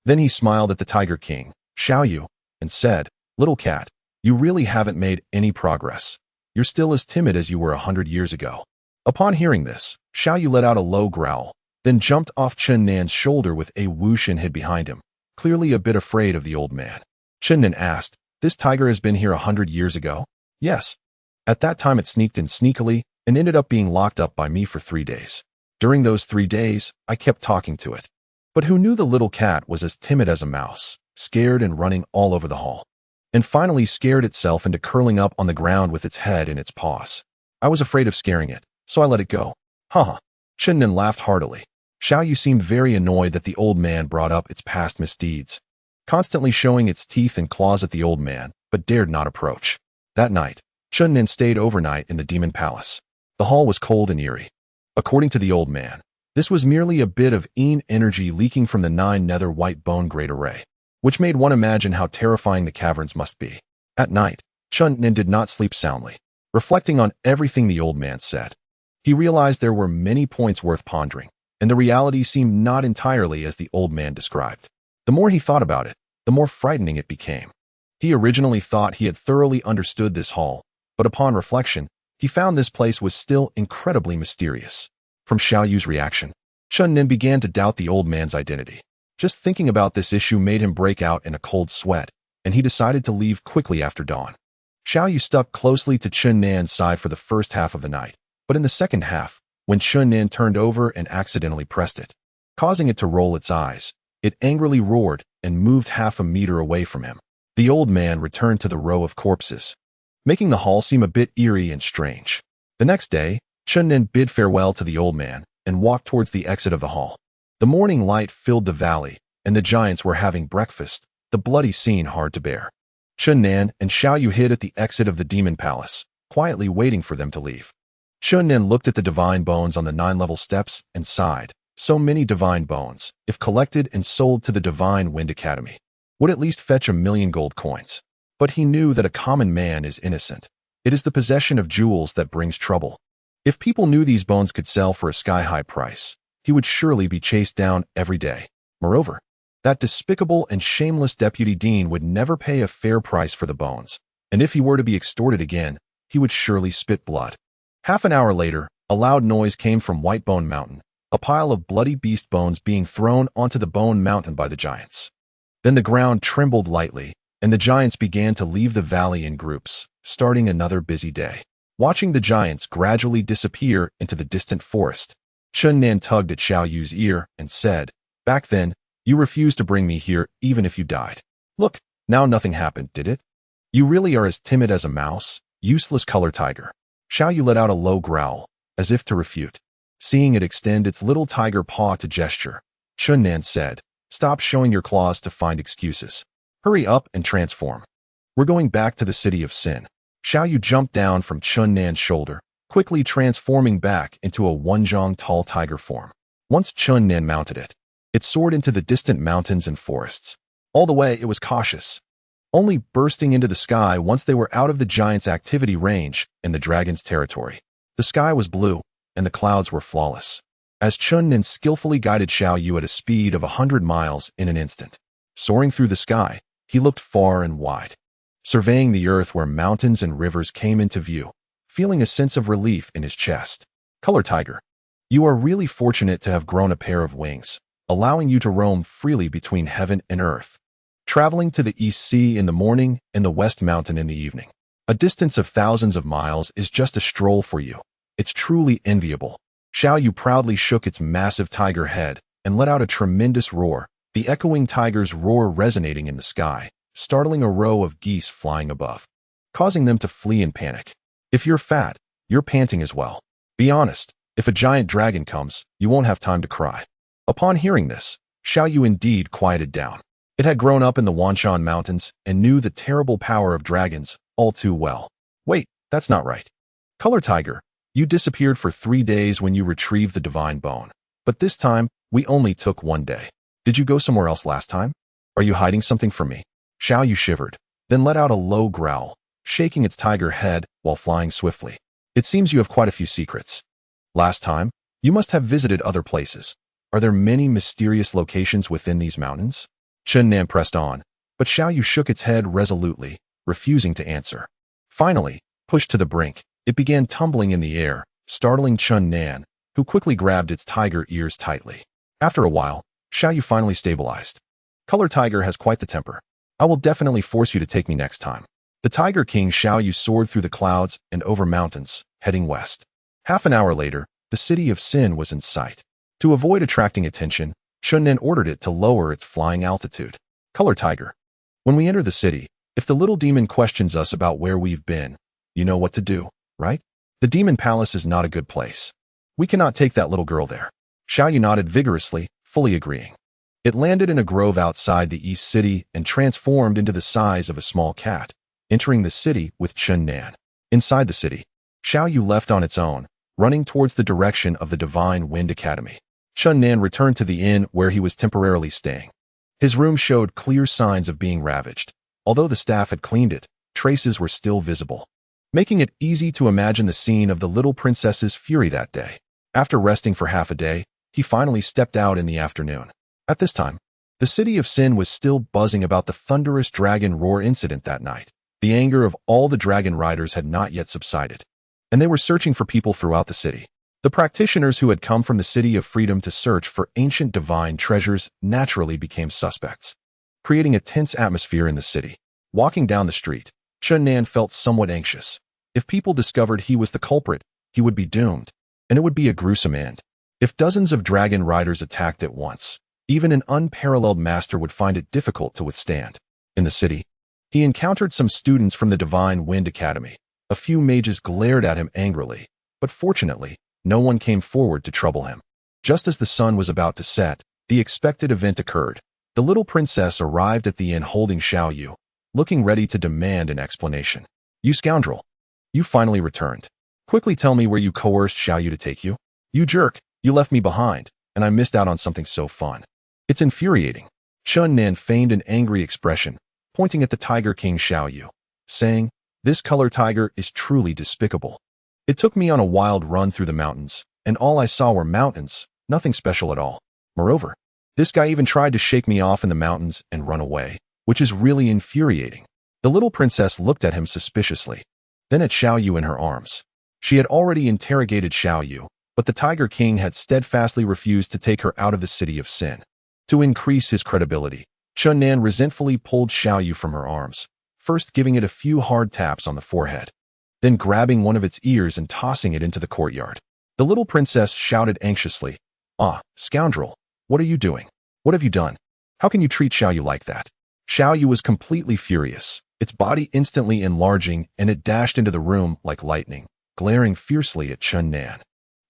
Then he smiled at the Tiger King, Xiaoyu, and said, Little cat, you really haven't made any progress. You're still as timid as you were 100 years ago. Upon hearing this, Xiaoyu let out a low growl, then jumped off Chun Nan's shoulder with a whoosh and hid behind him, clearly a bit afraid of the old man. Chun Nan asked, "This tiger has been here 100 years ago?" "Yes. At that time it sneaked in sneakily and ended up being locked up by me for 3 days. During those 3 days, I kept talking to it." But who knew the little cat was as timid as a mouse, scared and running all over the hall, and finally scared itself into curling up on the ground with its head in its paws. "I was afraid of scaring it, so I let it go." Haha. Chun Nan laughed heartily. Xiao Yu seemed very annoyed that the old man brought up its past misdeeds, constantly showing its teeth and claws at the old man, but dared not approach. That night, Chun Nan stayed overnight in the demon palace. The hall was cold and eerie. According to the old man, this was merely a bit of energy leaking from the 9 nether white bone great array, which made one imagine how terrifying the caverns must be. At night, Chun Nan did not sleep soundly. Reflecting on everything the old man said, he realized there were many points worth pondering, and the reality seemed not entirely as the old man described. The more he thought about it, the more frightening it became. He originally thought he had thoroughly understood this hall, but upon reflection, he found this place was still incredibly mysterious. From Xiao Yu's reaction, Chun Nan began to doubt the old man's identity. Just thinking about this issue made him break out in a cold sweat, and he decided to leave quickly after dawn. Xiao Yu stuck closely to Chun Nan's side for the first half of the night, but in the second half, when Chun Nan turned over and accidentally pressed it, causing it to roll its eyes, it angrily roared and moved half a meter away from him. The old man returned to the row of corpses, making the hall seem a bit eerie and strange. The next day, Chun Nan bid farewell to the old man and walked towards the exit of the hall. The morning light filled the valley, and the giants were having breakfast, the bloody scene hard to bear. Chun Nan and Xiao Yu hid at the exit of the demon palace, quietly waiting for them to leave. Chun Nan looked at the divine bones on the 9-level steps and sighed. So many divine bones, if collected and sold to the Divine Wind Academy, would at least fetch 1,000,000 gold coins. But he knew that a common man is innocent. It is the possession of jewels that brings trouble. If people knew these bones could sell for a sky-high price, he would surely be chased down every day. Moreover, that despicable and shameless deputy dean would never pay a fair price for the bones, and if he were to be extorted again, he would surely spit blood. Half an hour later, a loud noise came from White Bone Mountain, a pile of bloody beast bones being thrown onto the bone mountain by the giants. Then the ground trembled lightly, and the giants began to leave the valley in groups, starting another busy day. Watching the giants gradually disappear into the distant forest, Chun Nan tugged at Xiao Yu's ear and said, "Back then, you refused to bring me here even if you died. Look, now nothing happened, did it? You really are as timid as a mouse, useless color tiger." Xiao Yu let out a low growl, as if to refute. Seeing it extend its little tiger paw to gesture, Chun Nan said, "Stop showing your claws to find excuses. Hurry up and transform. We're going back to the city of sin." Xiao Yu jumped down from Chun Nan's shoulder, quickly transforming back into a Wenzhong tall tiger form. Once Chun Nan mounted it, it soared into the distant mountains and forests. All the way it was cautious, only bursting into the sky once they were out of the giant's activity range and the dragon's territory. The sky was blue, and the clouds were flawless, as Chun Nan skillfully guided Xiao Yu at a speed of 100 miles in an instant. Soaring through the sky, he looked far and wide, surveying the earth where mountains and rivers came into view, feeling a sense of relief in his chest. "Color Tiger, you are really fortunate to have grown a pair of wings, allowing you to roam freely between heaven and earth, traveling to the East Sea in the morning and the West Mountain in the evening. A distance of thousands of miles is just a stroll for you. It's truly enviable." Xiao Yu proudly shook its massive tiger head and let out a tremendous roar, the echoing tiger's roar resonating in the sky, startling a row of geese flying above, causing them to flee in panic. "If you're fat, you're panting as well. Be honest, if a giant dragon comes, you won't have time to cry." Upon hearing this, Xiao Yu indeed quieted down. It had grown up in the Wanshan Mountains and knew the terrible power of dragons all too well. "Wait, that's not right. Color Tiger, you disappeared for 3 days when you retrieved the divine bone. But this time, we only took 1 day. Did you go somewhere else last time? Are you hiding something from me?" Xiao Yu shivered, then let out a low growl, shaking its tiger head while flying swiftly. "It seems you have quite a few secrets. Last time, you must have visited other places. Are there many mysterious locations within these mountains?" Chun Nan pressed on, but Xiao Yu shook its head resolutely, refusing to answer. Finally, pushed to the brink, it began tumbling in the air, startling Chun Nan, who quickly grabbed its tiger ears tightly. After a while, Xiaoyu finally stabilized. Color Tiger has quite the temper. I will definitely force you to take me next time. The Tiger King Xiaoyu soared through the clouds and over mountains, heading west. Half an hour later, the city of Sin was in sight. To avoid attracting attention, Chunnan ordered it to lower its flying altitude. Color Tiger. When we enter the city, if the little demon questions us about where we've been, you know what to do, right? The demon palace is not a good place. We cannot take that little girl there. Xiaoyu nodded vigorously, fully agreeing. It landed in a grove outside the East City and transformed into the size of a small cat, entering the city with Chunnan. Inside the city, Xiaoyu left on its own, running towards the direction of the Divine Wind Academy. Chunnan returned to the inn where he was temporarily staying. His room showed clear signs of being ravaged. Although the staff had cleaned it, traces were still visible, making it easy to imagine the scene of the little princess's fury that day. After resting for half a day, he finally stepped out in the afternoon. At this time, the city of Sin was still buzzing about the thunderous dragon roar incident that night. The anger of all the dragon riders had not yet subsided, and they were searching for people throughout the city. The practitioners who had come from the City of Freedom to search for ancient divine treasures naturally became suspects, creating a tense atmosphere in the city. Walking down the street, Chunnan felt somewhat anxious. If people discovered he was the culprit, he would be doomed, and it would be a gruesome end. If dozens of dragon riders attacked at once, even an unparalleled master would find it difficult to withstand. In the city, he encountered some students from the Divine Wind Academy. A few mages glared at him angrily, but fortunately, no one came forward to trouble him. Just as the sun was about to set, the expected event occurred. The little princess arrived at the inn holding Xiaoyu, looking ready to demand an explanation. You scoundrel! You finally returned. Quickly tell me where you coerced Xiaoyu to take you. You jerk! You left me behind, and I missed out on something so fun. It's infuriating. Chunnan feigned an angry expression, pointing at the Tiger King Xiaoyu, saying, This color tiger is truly despicable. It took me on a wild run through the mountains, and all I saw were mountains, nothing special at all. Moreover, this guy even tried to shake me off in the mountains and run away, which is really infuriating. The little princess looked at him suspiciously, then at Xiaoyu in her arms. She had already interrogated Xiaoyu, but the Tiger King had steadfastly refused to take her out of the city of Sin. To increase his credibility, Chunnan resentfully pulled Xiaoyu from her arms, first giving it a few hard taps on the forehead, then grabbing one of its ears and tossing it into the courtyard. The little princess shouted anxiously, Ah, scoundrel, what are you doing? What have you done? How can you treat Xiaoyu like that? Xiaoyu was completely furious, its body instantly enlarging, and it dashed into the room like lightning, glaring fiercely at Chunnan,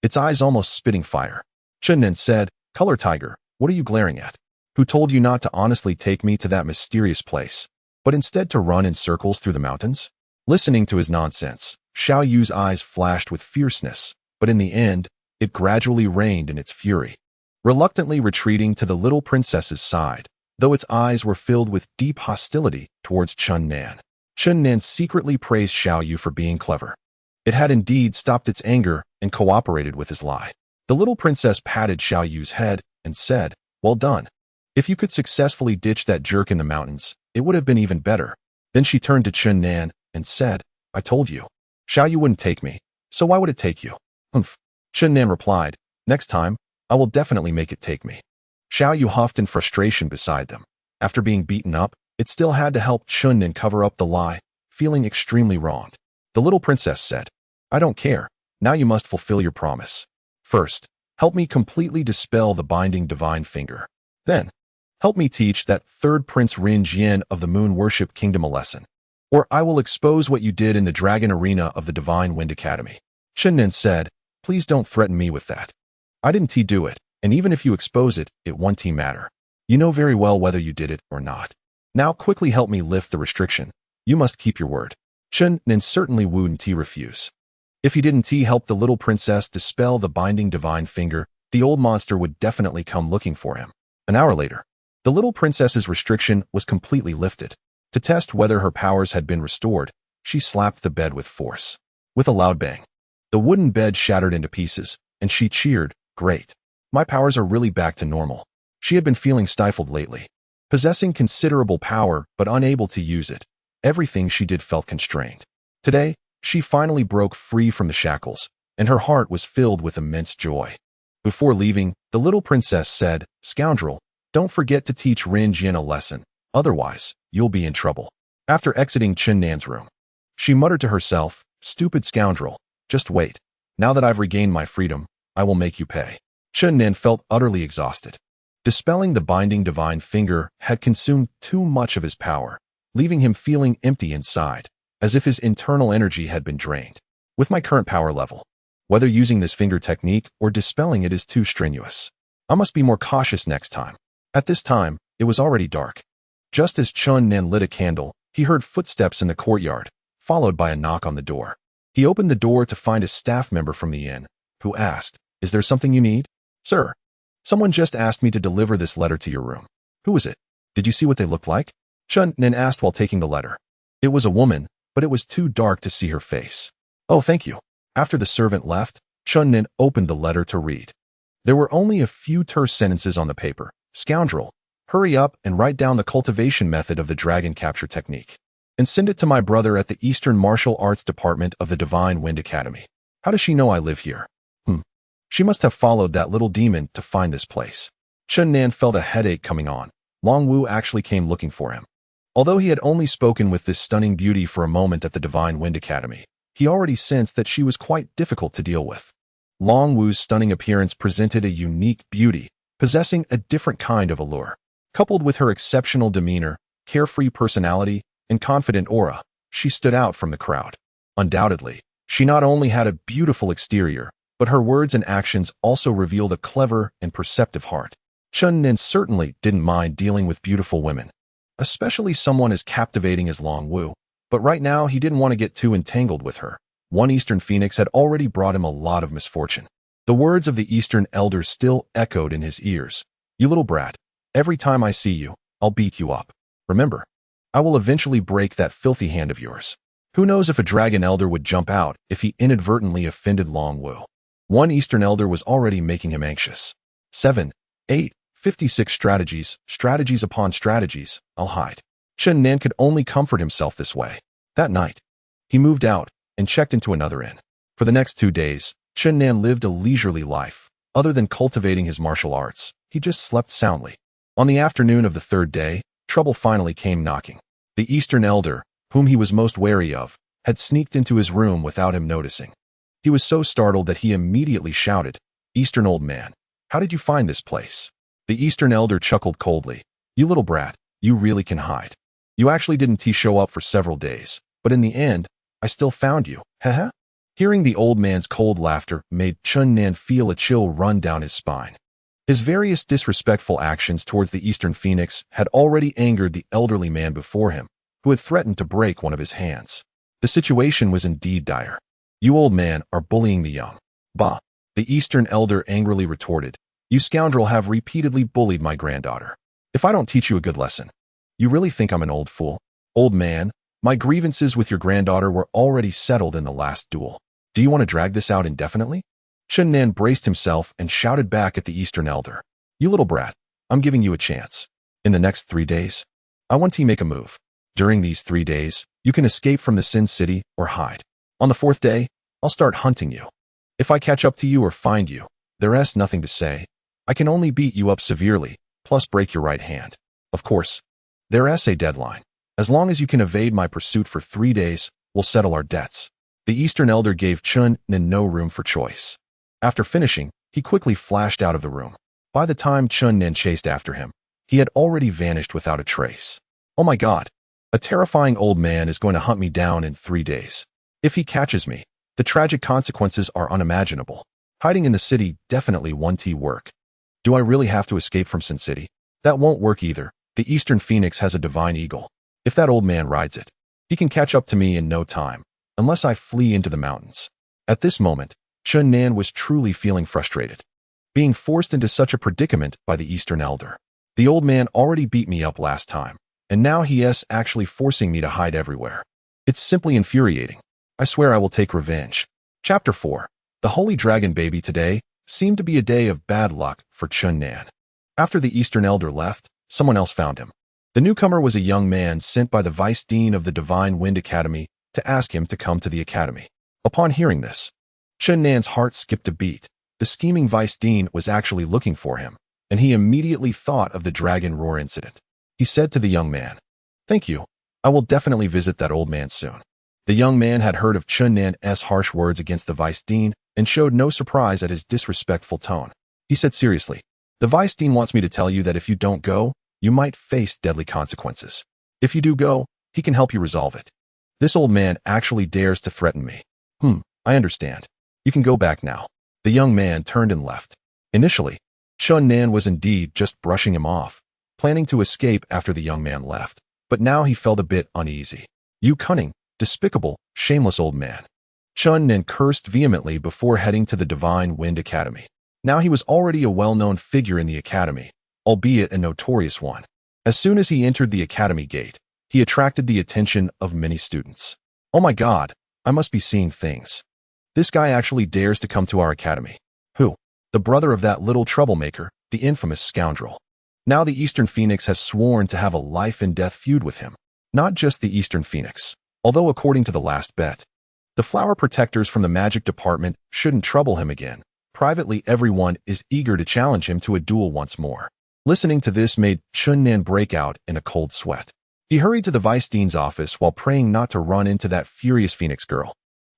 its eyes almost spitting fire. Chunnan said, Color Tiger, what are you glaring at? Who told you not to honestly take me to that mysterious place, but instead to run in circles through the mountains? Listening to his nonsense, Xiaoyu's eyes flashed with fierceness, but in the end, it gradually reigned in its fury, reluctantly retreating to the little princess's side, though its eyes were filled with deep hostility towards Chunnan. Chunnan secretly praised Xiaoyu for being clever. It had indeed stopped its anger and cooperated with his lie. The little princess patted Xiaoyu's head and said, Well done. If you could successfully ditch that jerk in the mountains, it would have been even better. Then she turned to Chunnan and said, I told you. Xiaoyu wouldn't take me, so why would it take you? Humph. Chunnan replied, Next time, I will definitely make it take me. Xiaoyu huffed in frustration beside them. After being beaten up, it still had to help Chunnan cover up the lie, feeling extremely wronged. The little princess said, I don't care. Now you must fulfill your promise. First, help me completely dispel the binding divine finger. Then, help me teach that third Prince Rin Jian of the Moon Worship Kingdom a lesson, or I will expose what you did in the Dragon Arena of the Divine Wind Academy. Chunnan said, Please don't threaten me with that. I didn't do it, and even if you expose it, it won't matter. You know very well whether you did it or not. Now quickly help me lift the restriction. You must keep your word. Chunnan certainly wouldn't refuse. If he didn't help the little princess dispel the binding divine finger, the old monster would definitely come looking for him. An hour later, the little princess's restriction was completely lifted. To test whether her powers had been restored, she slapped the bed with force. With a loud bang, the wooden bed shattered into pieces, and she cheered, Great. My powers are really back to normal. She had been feeling stifled lately, possessing considerable power but unable to use it. Everything she did felt constrained. Today, she finally broke free from the shackles, and her heart was filled with immense joy. Before leaving, the little princess said, "Scoundrel, don't forget to teach Rin Jin a lesson, otherwise, you'll be in trouble." After exiting Chen Nan's room, she muttered to herself, "Stupid scoundrel, just wait. Now that I've regained my freedom, I will make you pay." Chen Nan felt utterly exhausted. Dispelling the binding divine finger had consumed too much of his power, leaving him feeling empty inside, as if his internal energy had been drained. With my current power level, whether using this finger technique or dispelling it is too strenuous. I must be more cautious next time. At this time, it was already dark. Just as Chen Nan lit a candle, he heard footsteps in the courtyard, followed by a knock on the door. He opened the door to find a staff member from the inn, who asked, "Is there something you need?" "Sir, someone just asked me to deliver this letter to your room." "Who is it? Did you see what they looked like?" Chen Nan asked while taking the letter. It was a woman, but it was too dark to see her face. "Oh, thank you." After the servant left, Chen Nan opened the letter to read. There were only a few terse sentences on the paper. "Scoundrel, hurry up and write down the cultivation method of the dragon capture technique, and send it to my brother at the Eastern Martial Arts Department of the Divine Wind Academy." How does she know I live here? She must have followed that little demon to find this place. Chen Nan felt a headache coming on. Long Wu actually came looking for him. Although he had only spoken with this stunning beauty for a moment at the Divine Wind Academy, he already sensed that she was quite difficult to deal with. Long Wu's stunning appearance presented a unique beauty, possessing a different kind of allure. Coupled with her exceptional demeanor, carefree personality, and confident aura, she stood out from the crowd. Undoubtedly, she not only had a beautiful exterior, but her words and actions also revealed a clever and perceptive heart. Chen Nan certainly didn't mind dealing with beautiful women, especially someone as captivating as Long Wu, but right now he didn't want to get too entangled with her. One Eastern Phoenix had already brought him a lot of misfortune. The words of the Eastern Elder still echoed in his ears. "You little brat, every time I see you, I'll beat you up. Remember, I will eventually break that filthy hand of yours." Who knows if a Dragon Elder would jump out if he inadvertently offended Long Wu. One Eastern Elder was already making him anxious. 7, 8, 56 strategies upon strategies, I'll hide. Chen Nan could only comfort himself this way. That night, he moved out and checked into another inn. For the next 2 days, Chen Nan lived a leisurely life. Other than cultivating his martial arts, he just slept soundly. On the afternoon of the third day, trouble finally came knocking. The Eastern Elder, whom he was most wary of, had sneaked into his room without him noticing. He was so startled that he immediately shouted, "Eastern old man, how did you find this place?" The Eastern Elder chuckled coldly. "You little brat, you really can hide. You actually didn't show up for several days, but in the end, I still found you, heh?" Hearing the old man's cold laughter made Chen Nan feel a chill run down his spine. His various disrespectful actions towards the Eastern Phoenix had already angered the elderly man before him, who had threatened to break one of his hands. The situation was indeed dire. "You old man are bullying the young." "Bah," the Eastern Elder angrily retorted. "You scoundrel have repeatedly bullied my granddaughter. If I don't teach you a good lesson, you really think I'm an old fool? Old man, my grievances with your granddaughter were already settled in the last duel. Do you want to drag this out indefinitely?" Chen Nan braced himself and shouted back at the Eastern Elder. "You little brat, I'm giving you a chance. In the next 3 days, I want to make a move. During these 3 days, you can escape from the Sin City or hide. On the 4th day, I'll start hunting you. If I catch up to you or find you, there's nothing to say. I can only beat you up severely, plus break your right hand. Of course, there's a deadline. As long as you can evade my pursuit for 3 days, we'll settle our debts." The Eastern Elder gave Chen Nan no room for choice. After finishing, he quickly flashed out of the room. By the time Chen Nan chased after him, he had already vanished without a trace. "Oh my God, a terrifying old man is going to hunt me down in 3 days. If he catches me, the tragic consequences are unimaginable. Hiding in the city definitely won't work. Do I really have to escape from Sin City? That won't work either. The Eastern Phoenix has a divine eagle. If that old man rides it, he can catch up to me in no time, unless I flee into the mountains." At this moment, Chen Nan was truly feeling frustrated, being forced into such a predicament by the Eastern Elder. The old man already beat me up last time, and now he is actually forcing me to hide everywhere. It's simply infuriating. I swear I will take revenge. Chapter 4. The Holy Dragon Baby. Today seemed to be a day of bad luck for Chen Nan. After the Eastern Elder left, someone else found him. The newcomer was a young man sent by the Vice Dean of the Divine Wind Academy to ask him to come to the academy. Upon hearing this, Chen Nan's heart skipped a beat. The scheming vice dean was actually looking for him, and he immediately thought of the dragon roar incident. He said to the young man, "Thank you. I will definitely visit that old man soon." The young man had heard of Chen Nan's harsh words against the vice dean and showed no surprise at his disrespectful tone. He said seriously, "The vice dean wants me to tell you that if you don't go, you might face deadly consequences. If you do go, he can help you resolve it. This old man actually dares to threaten me." I understand. You can go back now." The young man turned and left. Initially, Chen Nan was indeed just brushing him off, planning to escape after the young man left, but now he felt a bit uneasy. "You cunning, despicable, shameless old man." Chen Nan cursed vehemently before heading to the Divine Wind Academy. Now he was already a well-known figure in the academy, albeit a notorious one. As soon as he entered the academy gate, he attracted the attention of many students. "Oh my God, I must be seeing things. This guy actually dares to come to our academy. Who? The brother of that little troublemaker, the infamous scoundrel. Now the Eastern Phoenix has sworn to have a life-and-death feud with him. Not just the Eastern Phoenix, although according to the last bet, the flower protectors from the magic department shouldn't trouble him again. Privately, everyone is eager to challenge him to a duel once more." Listening to this made Chen Nan break out in a cold sweat. He hurried to the vice dean's office while praying not to run into that furious Phoenix girl.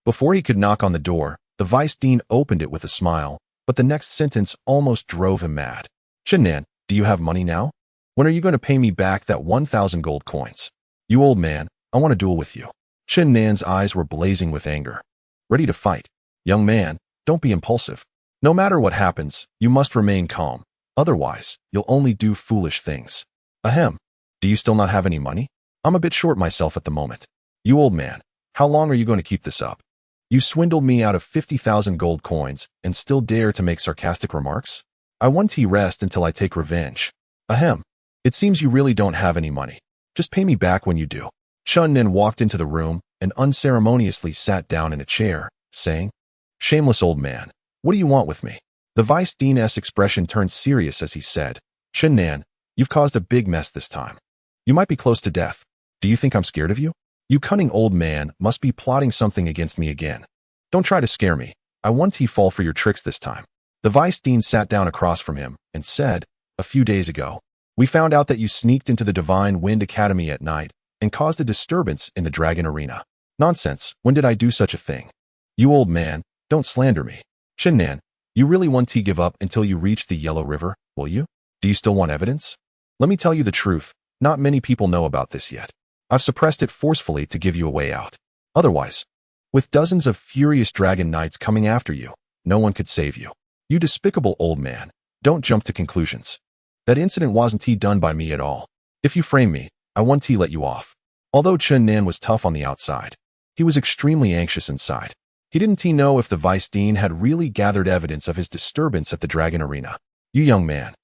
Before he could knock on the door, the vice dean opened it with a smile, but the next sentence almost drove him mad. "Chen Nan, do you have money now? When are you going to pay me back that 1,000 gold coins? You old man, I want to duel with you." Chen Nan's eyes were blazing with anger. "Ready to fight? Young man, don't be impulsive. No matter what happens, you must remain calm. Otherwise, you'll only do foolish things." "Ahem. Do you still not have any money? I'm a bit short myself at the moment." "You old man, how long are you going to keep this up? You swindled me out of 50,000 gold coins and still dare to make sarcastic remarks? I want to rest until I take revenge." "Ahem. It seems you really don't have any money. Just pay me back when you do." Chen Nan walked into the room and unceremoniously sat down in a chair, saying, "Shameless old man, what do you want with me?" The vice dean's expression turned serious as he said, "Chen Nan, you've caused a big mess this time. You might be close to death. Do you think I'm scared of you? You cunning old man must be plotting something against me again. Don't try to scare me. I won't fall for your tricks this time." The vice dean sat down across from him and said, "A few days ago, we found out that you sneaked into the Divine Wind Academy at night and caused a disturbance in the Dragon Arena." "Nonsense, when did I do such a thing?" "You old man, don't slander me." "Chen Nan, you really want to give up until you reach the Yellow River, will you? Do you still want evidence? Let me tell you the truth, not many people know about this yet. I've suppressed it forcefully to give you a way out. Otherwise, with dozens of furious dragon knights coming after you, no one could save you. You despicable old man, don't jump to conclusions. That incident wasn't done by me at all. If you frame me, I won't let you off." Although Chen Nan was tough on the outside, he was extremely anxious inside. He didn't know if the vice dean had really gathered evidence of his disturbance at the Dragon Arena. "You young man,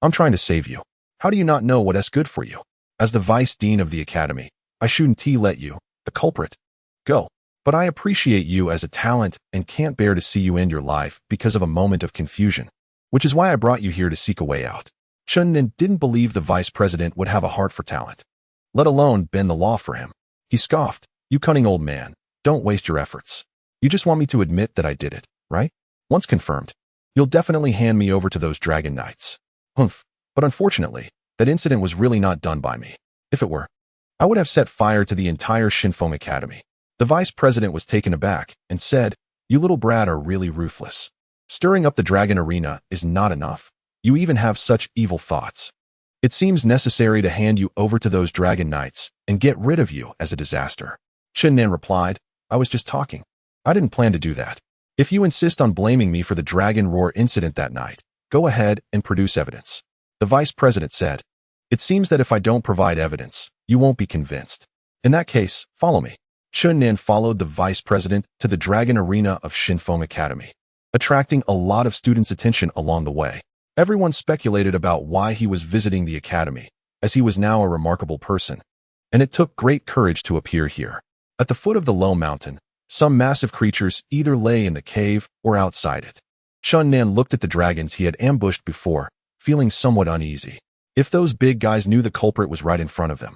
I'm trying to save you. How do you not know what's good for you? As the vice dean of the academy, I shouldn't let you, the culprit, go. But I appreciate you as a talent and can't bear to see you end your life because of a moment of confusion, which is why I brought you here to seek a way out." Chen Nan didn't believe the vice president would have a heart for talent, let alone bend the law for him. He scoffed, "You cunning old man, don't waste your efforts. You just want me to admit that I did it, right? Once confirmed, you'll definitely hand me over to those dragon knights." "Humph, but unfortunately, that incident was really not done by me. If it were, I would have set fire to the entire Shinfeng Academy." The vice president was taken aback and said, "You little brat are really ruthless. Stirring up the Dragon Arena is not enough. You even have such evil thoughts. It seems necessary to hand you over to those dragon knights and get rid of you as a disaster." Chen Nan replied, "I was just talking. I didn't plan to do that. If you insist on blaming me for the Dragon Roar incident that night, go ahead and produce evidence." The vice president said, "It seems that if I don't provide evidence, you won't be convinced. In that case, follow me." Chen Nan followed the vice president to the Dragon Arena of Shinfeng Academy, attracting a lot of students' attention along the way. Everyone speculated about why he was visiting the academy, as he was now a remarkable person, and it took great courage to appear here. At the foot of the low mountain, some massive creatures either lay in the cave or outside it. Chen Nan looked at the dragons he had ambushed before, feeling somewhat uneasy. If those big guys knew the culprit was right in front of them,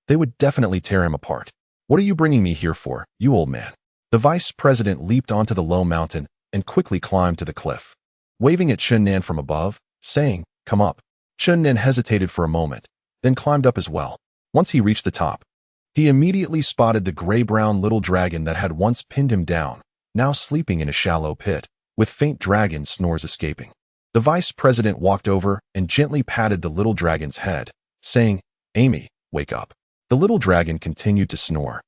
they would definitely tear him apart. "What are you bringing me here for, you old man?" The vice president leaped onto the low mountain and quickly climbed to the cliff, waving at Chun Nan from above, saying, "Come up." Chun Nan hesitated for a moment, then climbed up as well. Once he reached the top, he immediately spotted the gray-brown little dragon that had once pinned him down, now sleeping in a shallow pit, with faint dragon snores escaping. The vice president walked over and gently patted the little dragon's head, saying, "Amy, wake up." The little dragon continued to snore,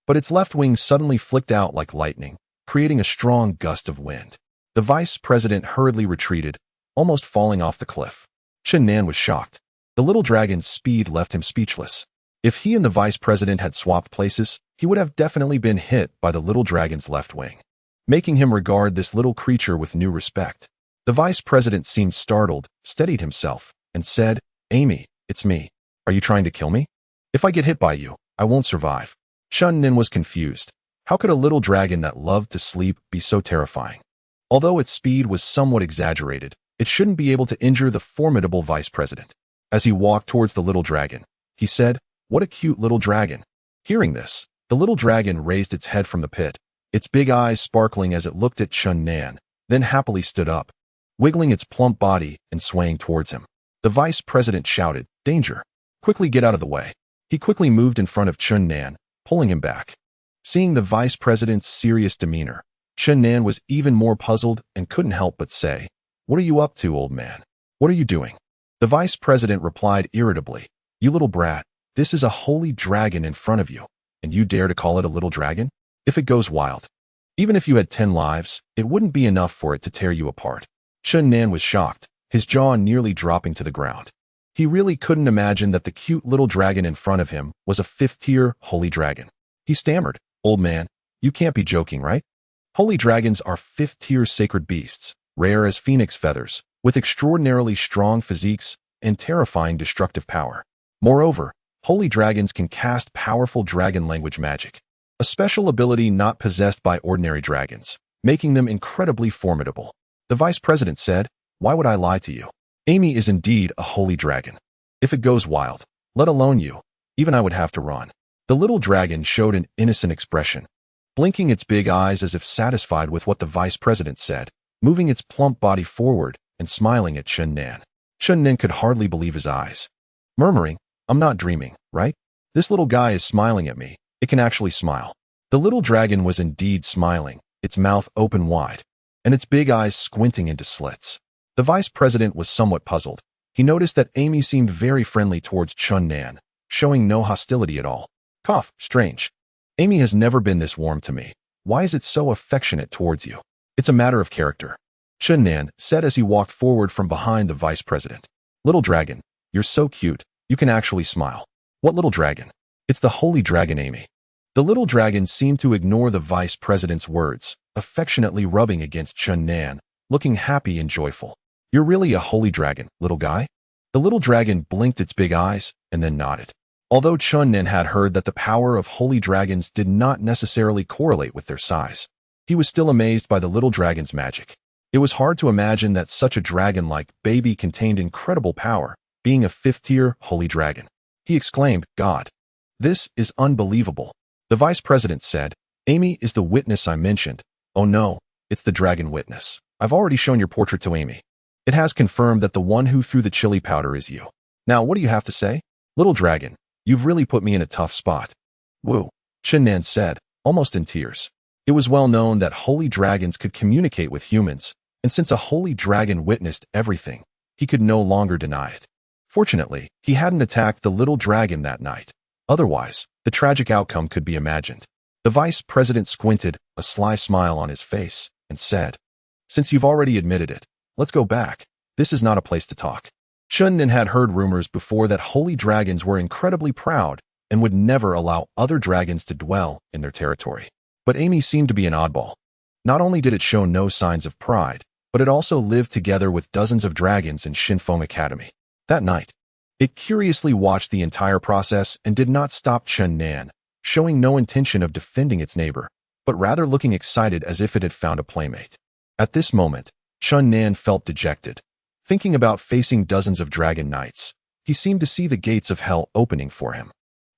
but its left wing suddenly flicked out like lightning, creating a strong gust of wind. The vice president hurriedly retreated, almost falling off the cliff. Chun Nan was shocked. The little dragon's speed left him speechless. If he and the vice president had swapped places, he would have definitely been hit by the little dragon's left wing, making him regard this little creature with new respect. The vice president seemed startled, steadied himself, and said, "Amy, it's me. Are you trying to kill me? If I get hit by you, I won't survive." Chun Nan was confused. How could a little dragon that loved to sleep be so terrifying? Although its speed was somewhat exaggerated, it shouldn't be able to injure the formidable vice president. As he walked towards the little dragon, he said, "What a cute little dragon." Hearing this, the little dragon raised its head from the pit, its big eyes sparkling as it looked at Chun Nan, then happily stood up, wiggling its plump body and swaying towards him. The vice president shouted, "Danger! Quickly get out of the way." He quickly moved in front of Chun Nan, pulling him back. Seeing the vice president's serious demeanor, Chun Nan was even more puzzled and couldn't help but say, "What are you up to, old man? What are you doing?" The vice president replied irritably, "You little brat, this is a holy dragon in front of you, and you dare to call it a little dragon? If it goes wild, even if you had 10 lives, it wouldn't be enough for it to tear you apart." Chun Nan was shocked, his jaw nearly dropping to the ground. He really couldn't imagine that the cute little dragon in front of him was a 5th-tier holy dragon. He stammered, "Old man, you can't be joking, right? Holy dragons are 5th-tier sacred beasts, rare as phoenix feathers, with extraordinarily strong physiques and terrifying destructive power. Moreover, holy dragons can cast powerful dragon language magic, a special ability not possessed by ordinary dragons, making them incredibly formidable." The vice president said, "Why would I lie to you? Amy is indeed a holy dragon. If it goes wild, let alone you, even I would have to run." The little dragon showed an innocent expression, blinking its big eyes as if satisfied with what the vice president said, moving its plump body forward and smiling at Chun Nan. Chun Nan could hardly believe his eyes, murmuring, "I'm not dreaming, right? This little guy is smiling at me. It can actually smile." The little dragon was indeed smiling, its mouth open wide, and its big eyes squinting into slits. The vice president was somewhat puzzled. He noticed that Amy seemed very friendly towards Chun Nan, showing no hostility at all. "Cough, strange. Amy has never been this warm to me. Why is it so affectionate towards you? It's a matter of character," Chun Nan said as he walked forward from behind the vice president. "Little dragon, you're so cute, you can actually smile." "What little dragon?" "It's the holy dragon, Amy." The little dragon seemed to ignore the vice president's words, affectionately rubbing against Chun Nan, looking happy and joyful. "You're really a holy dragon, little guy?" The little dragon blinked its big eyes and then nodded. Although Chun Nan had heard that the power of holy dragons did not necessarily correlate with their size, he was still amazed by the little dragon's magic. It was hard to imagine that such a dragon-like baby contained incredible power, being a 5th-tier holy dragon. He exclaimed, "God, this is unbelievable." The vice president said, "Amy is the witness I mentioned." "Oh no, it's the dragon witness. I've already shown your portrait to Amy. It has confirmed that the one who threw the chili powder is you. Now what do you have to say? Little dragon, you've really put me in a tough spot." "Woo," Chun Nan said, almost in tears. It was well known that holy dragons could communicate with humans, and since a holy dragon witnessed everything, he could no longer deny it. Fortunately, he hadn't attacked the little dragon that night. Otherwise, the tragic outcome could be imagined. The vice president squinted, a sly smile on his face, and said, "Since you've already admitted it, let's go back. This is not a place to talk." Chun Nan had heard rumors before that holy dragons were incredibly proud and would never allow other dragons to dwell in their territory. But Amy seemed to be an oddball. Not only did it show no signs of pride, but it also lived together with dozens of dragons in Shinfeng Academy. That night, it curiously watched the entire process and did not stop Chun Nan, showing no intention of defending its neighbor, but rather looking excited as if it had found a playmate. At this moment, Chun Nan felt dejected. Thinking about facing dozens of dragon knights, he seemed to see the gates of hell opening for him.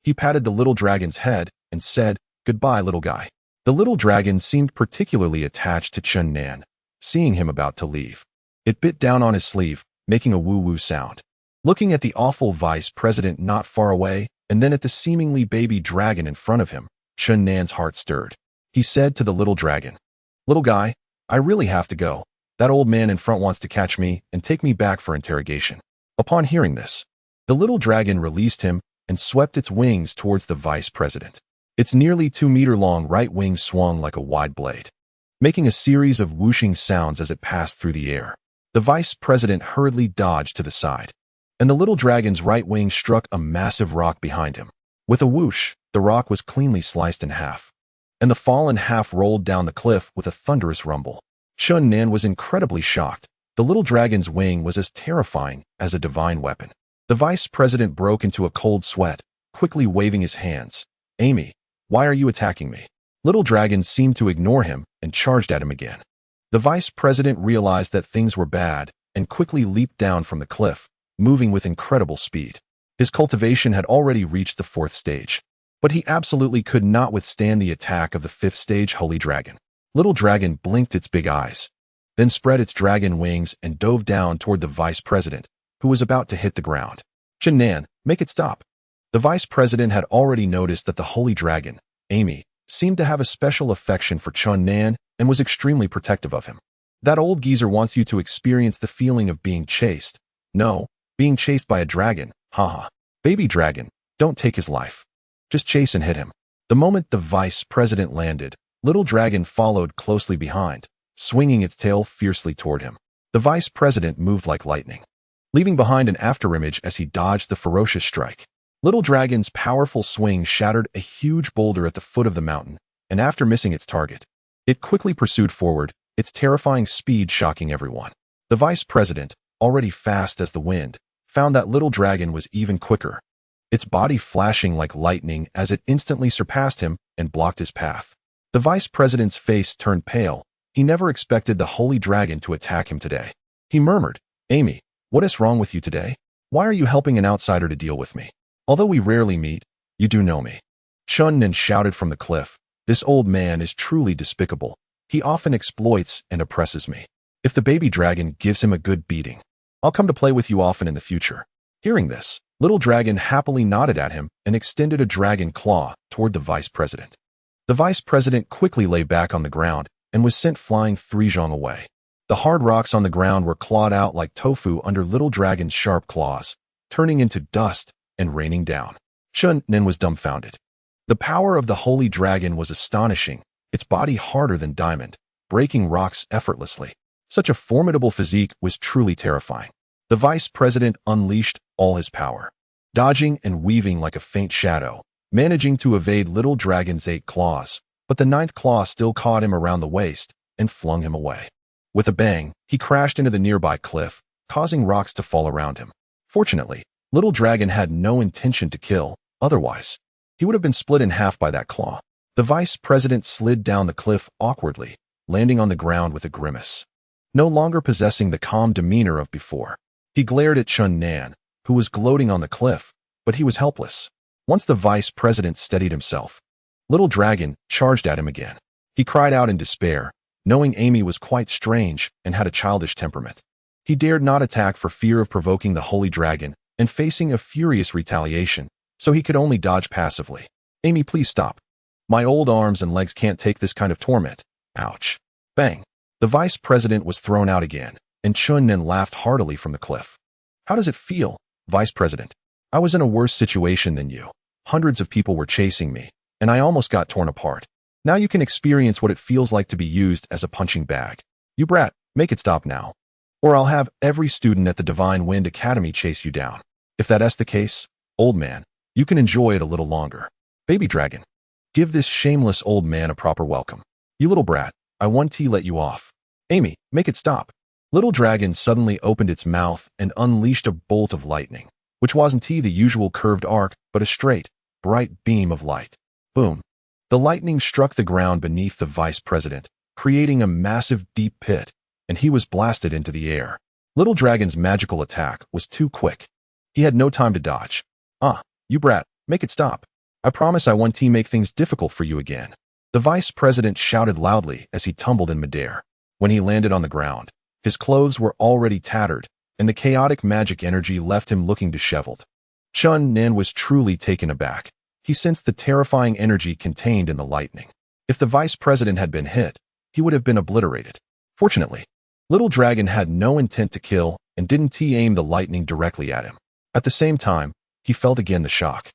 He patted the little dragon's head and said, "Goodbye, little guy." The little dragon seemed particularly attached to Chun Nan, seeing him about to leave. It bit down on his sleeve, making a woo-woo sound. Looking at the awful vice president not far away, and then at the seemingly baby dragon in front of him, Chun Nan's heart stirred. He said to the little dragon, "Little guy, I really have to go. That old man in front wants to catch me and take me back for interrogation." Upon hearing this, the little dragon released him and swept its wings towards the vice president. Its nearly 2-meter-long right wing swung like a wide blade, making a series of whooshing sounds as it passed through the air. The vice president hurriedly dodged to the side, and the little dragon's right wing struck a massive rock behind him. With a whoosh, the rock was cleanly sliced in half, and the fallen half rolled down the cliff with a thunderous rumble. Chun Nan was incredibly shocked. The little dragon's wing was as terrifying as a divine weapon. The vice president broke into a cold sweat, quickly waving his hands. "Amy, why are you attacking me?" Little dragon seemed to ignore him and charged at him again. The vice president realized that things were bad and quickly leaped down from the cliff, moving with incredible speed. His cultivation had already reached the 4th stage, but he absolutely could not withstand the attack of the 5th stage holy dragon. Little dragon blinked its big eyes, then spread its dragon wings and dove down toward the vice president, who was about to hit the ground. "Chun Nan, make it stop." The vice president had already noticed that the holy dragon, Amy, seemed to have a special affection for Chun Nan and was extremely protective of him. "That old geezer wants you to experience the feeling of being chased. No, being chased by a dragon, haha. Baby dragon, don't take his life. Just chase and hit him." The moment the vice president landed, little dragon followed closely behind, swinging its tail fiercely toward him. The vice president moved like lightning, leaving behind an afterimage as he dodged the ferocious strike. Little dragon's powerful swing shattered a huge boulder at the foot of the mountain, and after missing its target, it quickly pursued forward, its terrifying speed shocking everyone. The vice president, already fast as the wind, found that little dragon was even quicker, its body flashing like lightning as it instantly surpassed him and blocked his path. The vice president's face turned pale. He never expected the holy dragon to attack him today. He murmured, "Amy, what is wrong with you today? Why are you helping an outsider to deal with me? Although we rarely meet, you do know me." Chun Nan shouted from the cliff, "This old man is truly despicable. He often exploits and oppresses me. If the baby dragon gives him a good beating, I'll come to play with you often in the future." Hearing this, little dragon happily nodded at him and extended a dragon claw toward the vice president. The vice president quickly lay back on the ground and was sent flying 3 zhong away. The hard rocks on the ground were clawed out like tofu under little dragon's sharp claws, turning into dust and raining down. Chun Nan was dumbfounded. The power of the holy dragon was astonishing, its body harder than diamond, breaking rocks effortlessly. Such a formidable physique was truly terrifying. The vice president unleashed all his power, dodging and weaving like a faint shadow, managing to evade little dragon's 8 claws, but the 9th claw still caught him around the waist and flung him away. With a bang, he crashed into the nearby cliff, causing rocks to fall around him. Fortunately, little dragon had no intention to kill, otherwise, he would have been split in half by that claw. The vice president slid down the cliff awkwardly, landing on the ground with a grimace, no longer possessing the calm demeanor of before. He glared at Chun Nan, who was gloating on the cliff, but he was helpless. Once the vice president steadied himself, little dragon charged at him again. He cried out in despair, knowing Amy was quite strange and had a childish temperament. He dared not attack for fear of provoking the holy dragon and facing a furious retaliation, so he could only dodge passively. "Amy, please stop. My old arms and legs can't take this kind of torment." Ouch. Bang. The vice president was thrown out again, and Chun Nan laughed heartily from the cliff. "How does it feel, vice president? I was in a worse situation than you. Hundreds of people were chasing me, and I almost got torn apart. Now you can experience what it feels like to be used as a punching bag. You brat, make it stop now, or I'll have every student at the Divine Wind Academy chase you down. If that's the case, old man, you can enjoy it a little longer. Baby dragon, give this shameless old man a proper welcome. You little brat, I want to let you off. Amy, make it stop." Little dragon suddenly opened its mouth and unleashed a bolt of lightning, which wasn't the usual curved arc, but a straight, bright beam of light. Boom. The lightning struck the ground beneath the vice president, creating a massive deep pit, and he was blasted into the air. Little dragon's magical attack was too quick. He had no time to dodge. "Ah, you brat, make it stop. I promise I won't make things difficult for you again." The vice president shouted loudly as he tumbled in midair. When he landed on the ground, his clothes were already tattered, and the chaotic magic energy left him looking disheveled. Chun Nan was truly taken aback. He sensed the terrifying energy contained in the lightning. If the vice president had been hit, he would have been obliterated. Fortunately, Little Dragon had no intent to kill and didn't aim the lightning directly at him. At the same time, he felt again the shock.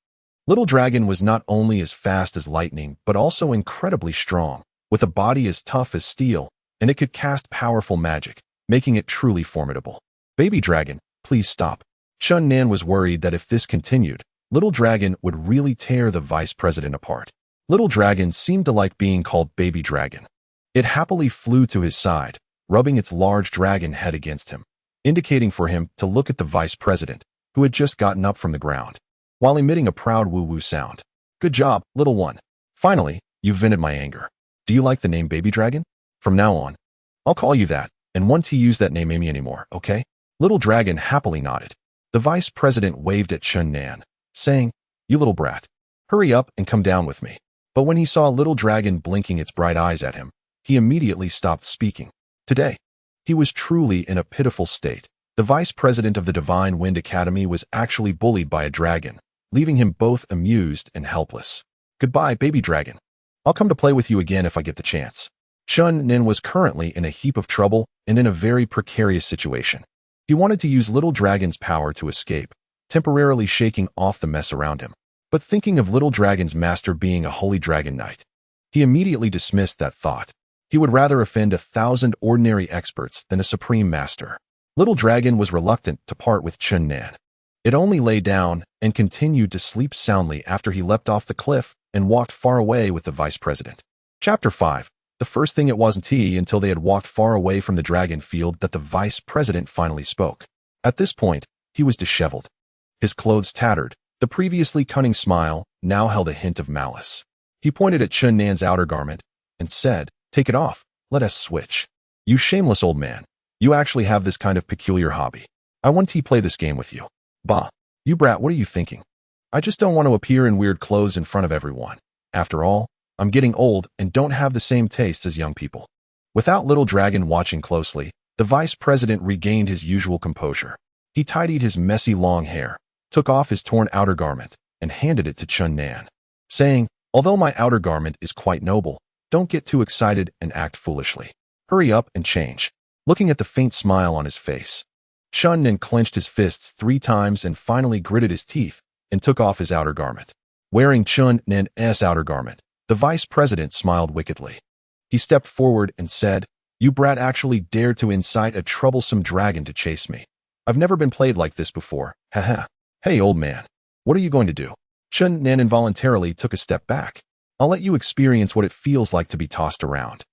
Little Dragon was not only as fast as lightning, but also incredibly strong, with a body as tough as steel, and it could cast powerful magic, making it truly formidable. Baby Dragon, please stop. Chun Nan was worried that if this continued, Little Dragon would really tear the vice president apart. Little Dragon seemed to like being called Baby Dragon. It happily flew to his side, rubbing its large dragon head against him, indicating for him to look at the vice president, who had just gotten up from the ground, while emitting a proud woo-woo sound. Good job, little one. Finally, you've vented my anger. Do you like the name Baby Dragon? From now on, I'll call you that, and won't use that name Amy anymore, okay? Little Dragon happily nodded. The vice president waved at Chun Nan, saying, You little brat, hurry up and come down with me. But when he saw Little Dragon blinking its bright eyes at him, he immediately stopped speaking. Today, he was truly in a pitiful state. The vice president of the Divine Wind Academy was actually bullied by a dragon, leaving him both amused and helpless. Goodbye, Baby Dragon. I'll come to play with you again if I get the chance. Chun Nan was currently in a heap of trouble and in a very precarious situation. He wanted to use Little Dragon's power to escape, temporarily shaking off the mess around him. But thinking of Little Dragon's master being a holy dragon knight, he immediately dismissed that thought. He would rather offend 1,000 ordinary experts than a supreme master. Little Dragon was reluctant to part with Chun Nan. It only lay down and continued to sleep soundly after he leapt off the cliff and walked far away with the vice president. Chapter 5. The first thing it wasn't until they had walked far away from the dragon field that the vice president finally spoke. At this point, he was disheveled. His clothes tattered. The previously cunning smile now held a hint of malice. He pointed at Chun Nan's outer garment and said, Take it off. Let us switch. You shameless old man. You actually have this kind of peculiar hobby. I want to play this game with you. Bah. You brat, what are you thinking? I just don't want to appear in weird clothes in front of everyone. After all, I'm getting old and don't have the same tastes as young people. Without Little Dragon watching closely, the vice president regained his usual composure. He tidied his messy long hair, took off his torn outer garment, and handed it to Chun Nan, saying, Although my outer garment is quite noble, don't get too excited and act foolishly. Hurry up and change. Looking at the faint smile on his face, Chun Nan clenched his fists 3 times and finally gritted his teeth and took off his outer garment. Wearing Chun Nan's outer garment, the vice president smiled wickedly. He stepped forward and said, You brat actually dared to incite a troublesome dragon to chase me. I've never been played like this before, haha. Hey old man, what are you going to do? Chun Nan involuntarily took a step back. I'll let you experience what it feels like to be tossed around.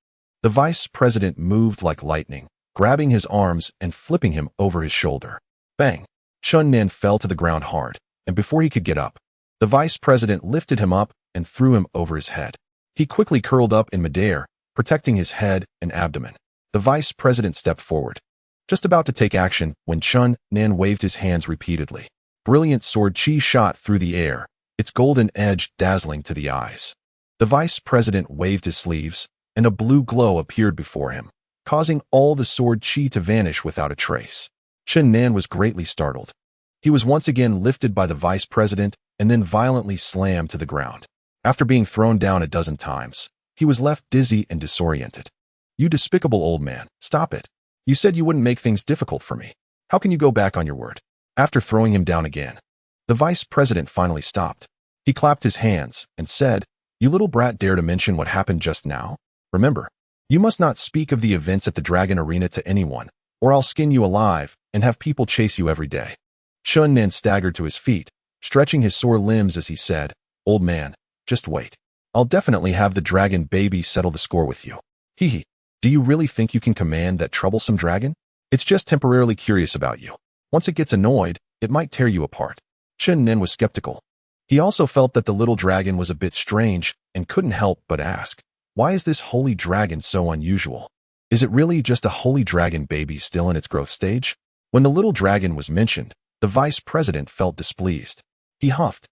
The vice president moved like lightning, grabbing his arms and flipping him over his shoulder. Bang! Chun Nan fell to the ground hard, and before he could get up, the vice president lifted him up and threw him over his head. He quickly curled up in midair, protecting his head and abdomen. The vice president stepped forward, just about to take action when Chun Nan waved his hands repeatedly. Brilliant sword chi shot through the air, its golden edge dazzling to the eyes. The vice president waved his sleeves, and a blue glow appeared before him, causing all the sword chi to vanish without a trace. Chun Nan was greatly startled. He was once again lifted by the vice president and then violently slammed to the ground. After being thrown down a dozen times, he was left dizzy and disoriented. You despicable old man, stop it. You said you wouldn't make things difficult for me. How can you go back on your word? After throwing him down again, the vice president finally stopped. He clapped his hands and said, You little brat dare to mention what happened just now? Remember, you must not speak of the events at the Dragon Arena to anyone, or I'll skin you alive and have people chase you every day. Chun Nan staggered to his feet, stretching his sore limbs as he said, Old man, just wait. I'll definitely have the dragon baby settle the score with you. Hee hee. Do you really think you can command that troublesome dragon? It's just temporarily curious about you. Once it gets annoyed, it might tear you apart. Chun Nan was skeptical. He also felt that the little dragon was a bit strange and couldn't help but ask, Why is this holy dragon so unusual? Is it really just a holy dragon baby still in its growth stage? When the little dragon was mentioned, the vice president felt displeased. He huffed.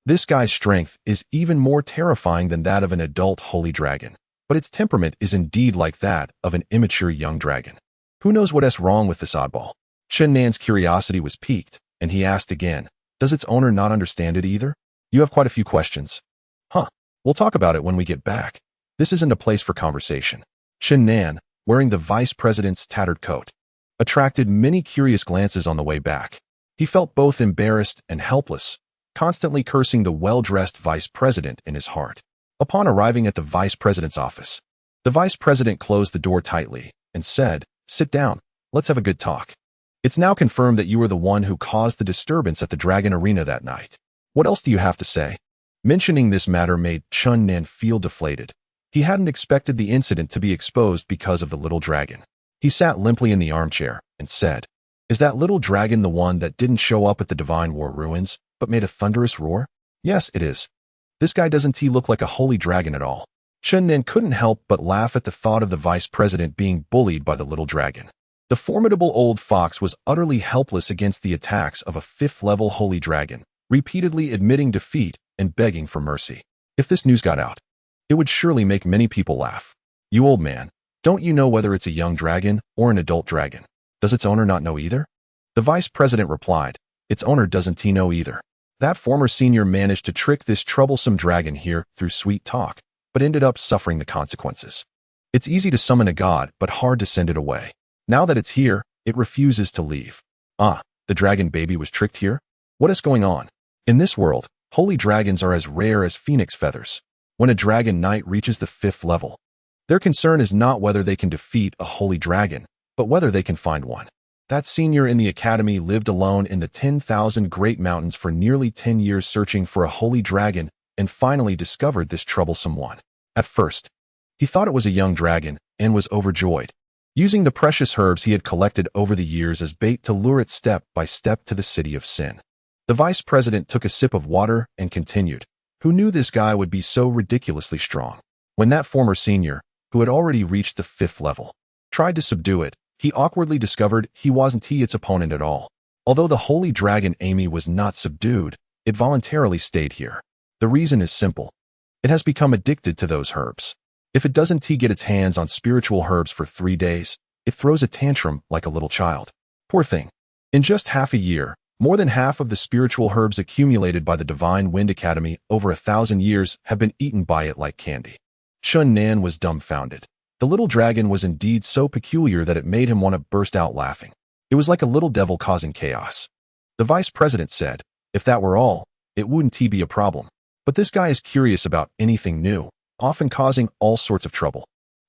This guy's strength is even more terrifying than that of an adult holy dragon. but its temperament is indeed like that of an immature young dragon. Who knows what's wrong with this oddball? Chen Nan's curiosity was piqued, and he asked again, does its owner not understand it either? You have quite a few questions. Huh. We'll talk about it when we get back. This isn't a place for conversation. Chen Nan, wearing the vice president's tattered coat, attracted many curious glances on the way back. He felt both embarrassed and helpless, constantly cursing the well-dressed vice president in his heart. Upon arriving at the vice president's office, the vice president closed the door tightly and said, sit down, let's have a good talk. It's now confirmed that you were the one who caused the disturbance at the Dragon Arena that night. What else do you have to say? Mentioning this matter made Chen Nan feel deflated. He hadn't expected the incident to be exposed because of the little dragon. He sat limply in the armchair and said, is that little dragon the one that didn't show up at the Divine War ruins, but made a thunderous roar? Yes, it is. This guy doesn't look like a holy dragon at all. Chen Nan couldn't help but laugh at the thought of the vice president being bullied by the little dragon. The formidable old fox was utterly helpless against the attacks of a fifth-level holy dragon, repeatedly admitting defeat and begging for mercy. If this news got out, it would surely make many people laugh. You old man, don't you know whether it's a young dragon or an adult dragon? Does its owner not know either? The vice president replied, its owner doesn't know either. That former senior managed to trick this troublesome dragon here through sweet talk, but ended up suffering the consequences. It's easy to summon a god, but hard to send it away. Now that it's here, it refuses to leave. Ah, the dragon baby was tricked here? What is going on? In this world, holy dragons are as rare as phoenix feathers. When a dragon knight reaches the 5th level, their concern is not whether they can defeat a holy dragon, but whether they can find one. That senior in the academy lived alone in the 10,000 Great Mountains for nearly 10 years searching for a holy dragon and finally discovered this troublesome one. At first, he thought it was a young dragon and was overjoyed, using the precious herbs he had collected over the years as bait to lure it step by step to the city of sin. The vice president took a sip of water and continued, who knew this guy would be so ridiculously strong? When that former senior, who had already reached the 5th level, tried to subdue it, he awkwardly discovered he wasn't its opponent at all. Although the holy dragon Amy was not subdued, it voluntarily stayed here. The reason is simple. It has become addicted to those herbs. If it doesn't get its hands on spiritual herbs for 3 days, it throws a tantrum like a little child. Poor thing. In just half a year, more than half of the spiritual herbs accumulated by the Divine Wind Academy over 1,000 years have been eaten by it like candy. Chen Nan was dumbfounded. The little dragon was indeed so peculiar that it made him want to burst out laughing. It was like a little devil causing chaos. The vice president said, if that were all, it wouldn't be a problem. But this guy is curious about anything new, often causing all sorts of trouble.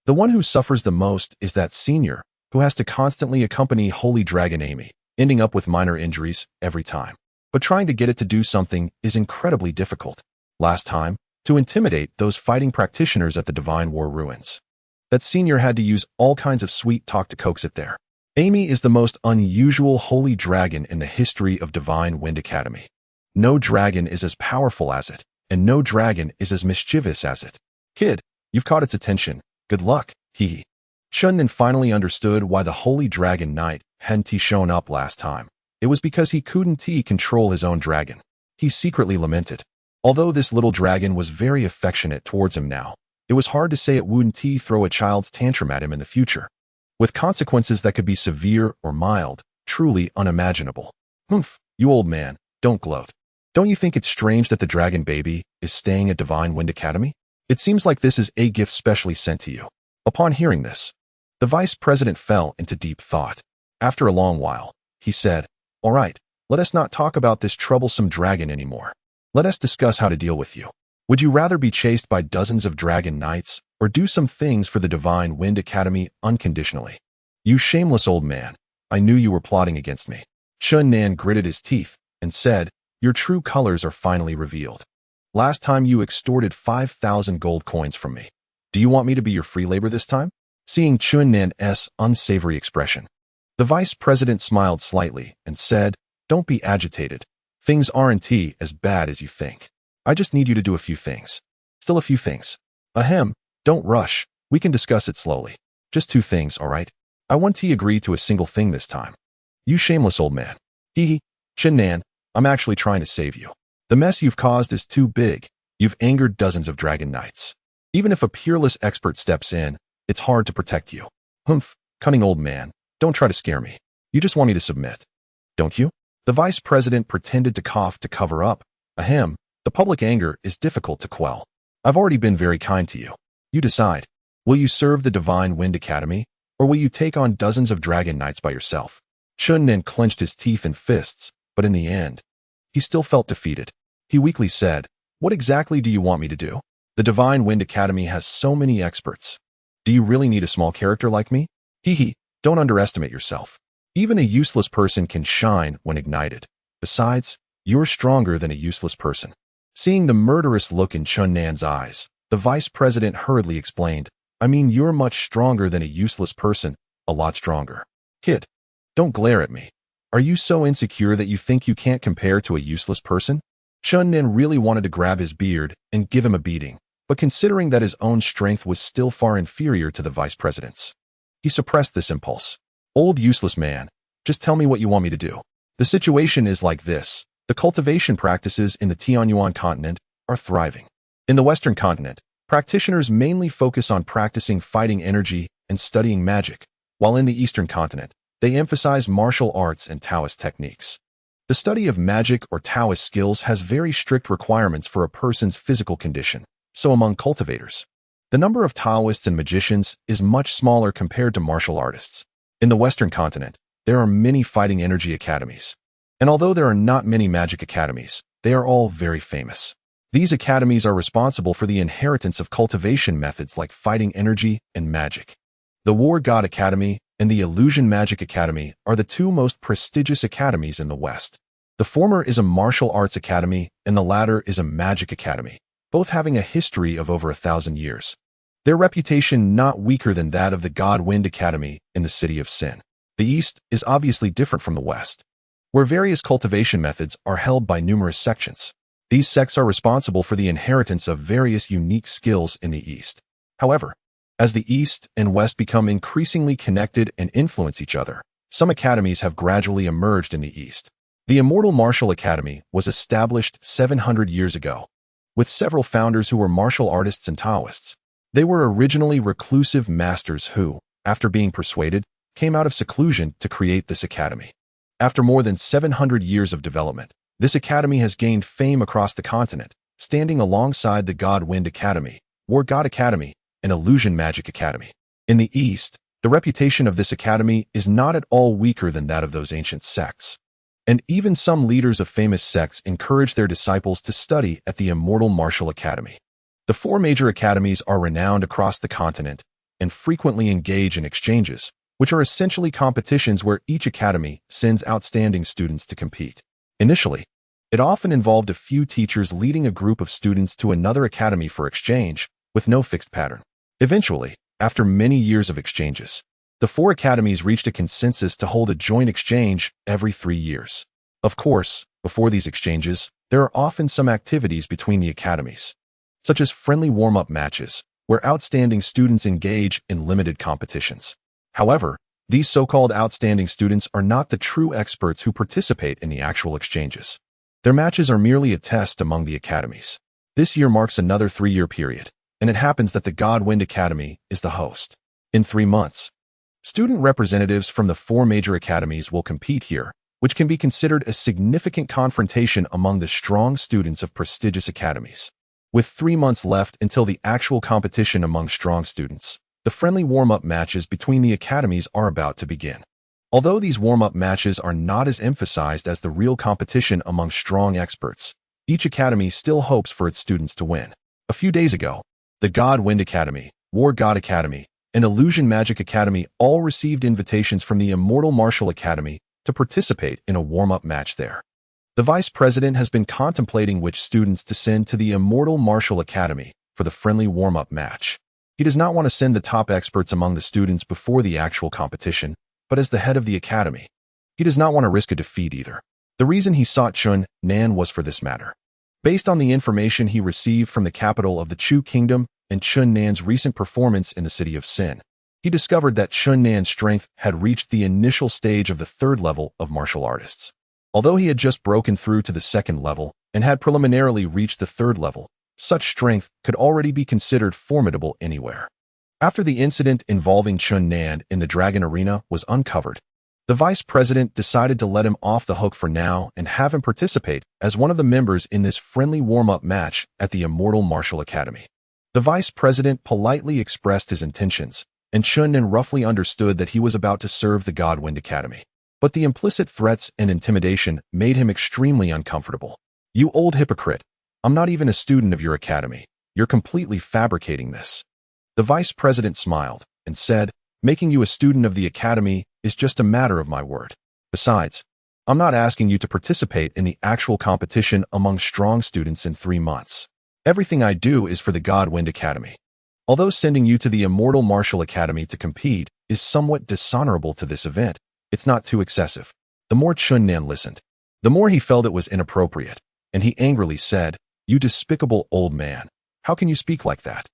The one who suffers the most is that senior, who has to constantly accompany Holy Dragon Amy, ending up with minor injuries every time. But trying to get it to do something is incredibly difficult. Last time, to intimidate those fighting practitioners at the Divine War ruins, that senior had to use all kinds of sweet talk to coax it there. Amy is the most unusual holy dragon in the history of Divine Wind Academy. No dragon is as powerful as it, and no dragon is as mischievous as it. Kid, you've caught its attention. Good luck, hee. Chen Nan finally understood why the holy dragon knight hadn't shown up last time. It was because he couldn't control his own dragon. He secretly lamented. Although this little dragon was very affectionate towards him now, it was hard to say it wouldn't throw a child's tantrum at him in the future, with consequences that could be severe or mild, truly unimaginable. Humph, you old man, don't gloat. Don't you think it's strange that the dragon baby is staying at Divine Wind Academy? It seems like this is a gift specially sent to you. Upon hearing this, the vice president fell into deep thought. After a long while, he said, all right, let us not talk about this troublesome dragon anymore. Let us discuss how to deal with you. Would you rather be chased by dozens of dragon knights, or do some things for the Divine Wind Academy unconditionally? You shameless old man, I knew you were plotting against me. Chen Nan gritted his teeth and said, your true colors are finally revealed. Last time you extorted 5,000 gold coins from me. Do you want me to be your free labor this time? Seeing Chen Nan's unsavory expression, the vice president smiled slightly and said, don't be agitated. Things aren't as bad as you think. I just need you to do a few things. Still a few things. Ahem, don't rush. We can discuss it slowly. Just 2 things, all right? I want to agree to a single thing this time. You shameless old man. Hee. Chen Nan, I'm actually trying to save you. The mess you've caused is too big. You've angered dozens of dragon knights. Even if a peerless expert steps in, it's hard to protect you. Humph, cunning old man, don't try to scare me. You just want me to submit, don't you? The vice president pretended to cough to cover up. Ahem, the public anger is difficult to quell. I've already been very kind to you. You decide. Will you serve the Divine Wind Academy, or will you take on dozens of dragon knights by yourself? Chun Nan clenched his teeth in fists, but in the end, he still felt defeated. He weakly said, "What exactly do you want me to do? The Divine Wind Academy has so many experts. Do you really need a small character like me? Hee, don't underestimate yourself. Even a useless person can shine when ignited. Besides, you're stronger than a useless person." Seeing the murderous look in Chun Nan's eyes, the vice president hurriedly explained, "I mean, you're much stronger than a useless person, a lot stronger. Kid, don't glare at me. Are you so insecure that you think you can't compare to a useless person?" Chun Nan really wanted to grab his beard and give him a beating, but considering that his own strength was still far inferior to the vice president's, he suppressed this impulse. "Old useless man, just tell me what you want me to do. The situation is like this. The cultivation practices in the Tianyuan continent are thriving. In the Western continent, practitioners mainly focus on practicing fighting energy and studying magic, while in the Eastern continent, they emphasize martial arts and Taoist techniques. The study of magic or Taoist skills has very strict requirements for a person's physical condition, so among cultivators, the number of Taoists and magicians is much smaller compared to martial artists. In the Western continent, there are many fighting energy academies. And although there are not many magic academies, they are all very famous. These academies are responsible for the inheritance of cultivation methods like fighting energy and magic. The War God Academy and the Illusion Magic Academy are the two most prestigious academies in the West. The former is a martial arts academy and the latter is a magic academy, both having a history of over 1,000 years. Their reputation not weaker than that of the Gods1 Academy in the city of Sin. The East is obviously different from the West, where various cultivation methods are held by numerous sections. These sects are responsible for the inheritance of various unique skills in the East. However, as the East and West become increasingly connected and influence each other, some academies have gradually emerged in the East. The Immortal Martial Academy was established 700 years ago, with several founders who were martial artists and Taoists. They were originally reclusive masters who, after being persuaded, came out of seclusion to create this academy. After more than 700 years of development, this academy has gained fame across the continent, standing alongside the Gods1 Academy, War God Academy, and Illusion Magic Academy. In the East, the reputation of this academy is not at all weaker than that of those ancient sects. And even some leaders of famous sects encourage their disciples to study at the Immortal Martial Academy. The four major academies are renowned across the continent and frequently engage in exchanges, which are essentially competitions where each academy sends outstanding students to compete. Initially, it often involved a few teachers leading a group of students to another academy for exchange, with no fixed pattern. Eventually, after many years of exchanges, the four academies reached a consensus to hold a joint exchange every 3 years. Of course, before these exchanges, there are often some activities between the academies, such as friendly warm-up matches, where outstanding students engage in limited competitions. However, these so-called outstanding students are not the true experts who participate in the actual exchanges. Their matches are merely a test among the academies. This year marks another 3-year period, and it happens that the Gods1 Academy is the host. In 3 months, student representatives from the 4 major academies will compete here, which can be considered a significant confrontation among the strong students of prestigious academies. With 3 months left until the actual competition among strong students, the friendly warm-up matches between the academies are about to begin. Although these warm-up matches are not as emphasized as the real competition among strong experts, each academy still hopes for its students to win. A few days ago, the Gods1 Academy, War God Academy, and Illusion Magic Academy all received invitations from the Immortal Martial Academy to participate in a warm-up match there. The vice president has been contemplating which students to send to the Immortal Martial Academy for the friendly warm-up match. He does not want to send the top experts among the students before the actual competition, but as the head of the academy, he does not want to risk a defeat either. The reason he sought Chun Nan was for this matter. Based on the information he received from the capital of the Chu Kingdom and Chun Nan's recent performance in the city of Sin, he discovered that Chun Nan's strength had reached the initial stage of the 3rd level of martial artists. Although he had just broken through to the 2nd level and had preliminarily reached the 3rd level, Such strength could already be considered formidable anywhere. After the incident involving Chun Nan in the Dragon Arena was uncovered, the vice president decided to let him off the hook for now and have him participate as one of the members in this friendly warm-up match at the Immortal Martial Academy. The vice president politely expressed his intentions, and Chun Nan roughly understood that he was about to serve the Gods1 Academy. But the implicit threats and intimidation made him extremely uncomfortable. "You old hypocrite. I'm not even a student of your academy. You're completely fabricating this." The vice president smiled and said, "Making you a student of the academy is just a matter of my word. Besides, I'm not asking you to participate in the actual competition among strong students in 3 months. Everything I do is for the Gods1 Academy. Although sending you to the Immortal Martial Academy to compete is somewhat dishonorable to this event, it's not too excessive." The more Chun Nan listened, the more he felt it was inappropriate, and he angrily said, "You despicable old man. How can you speak like that?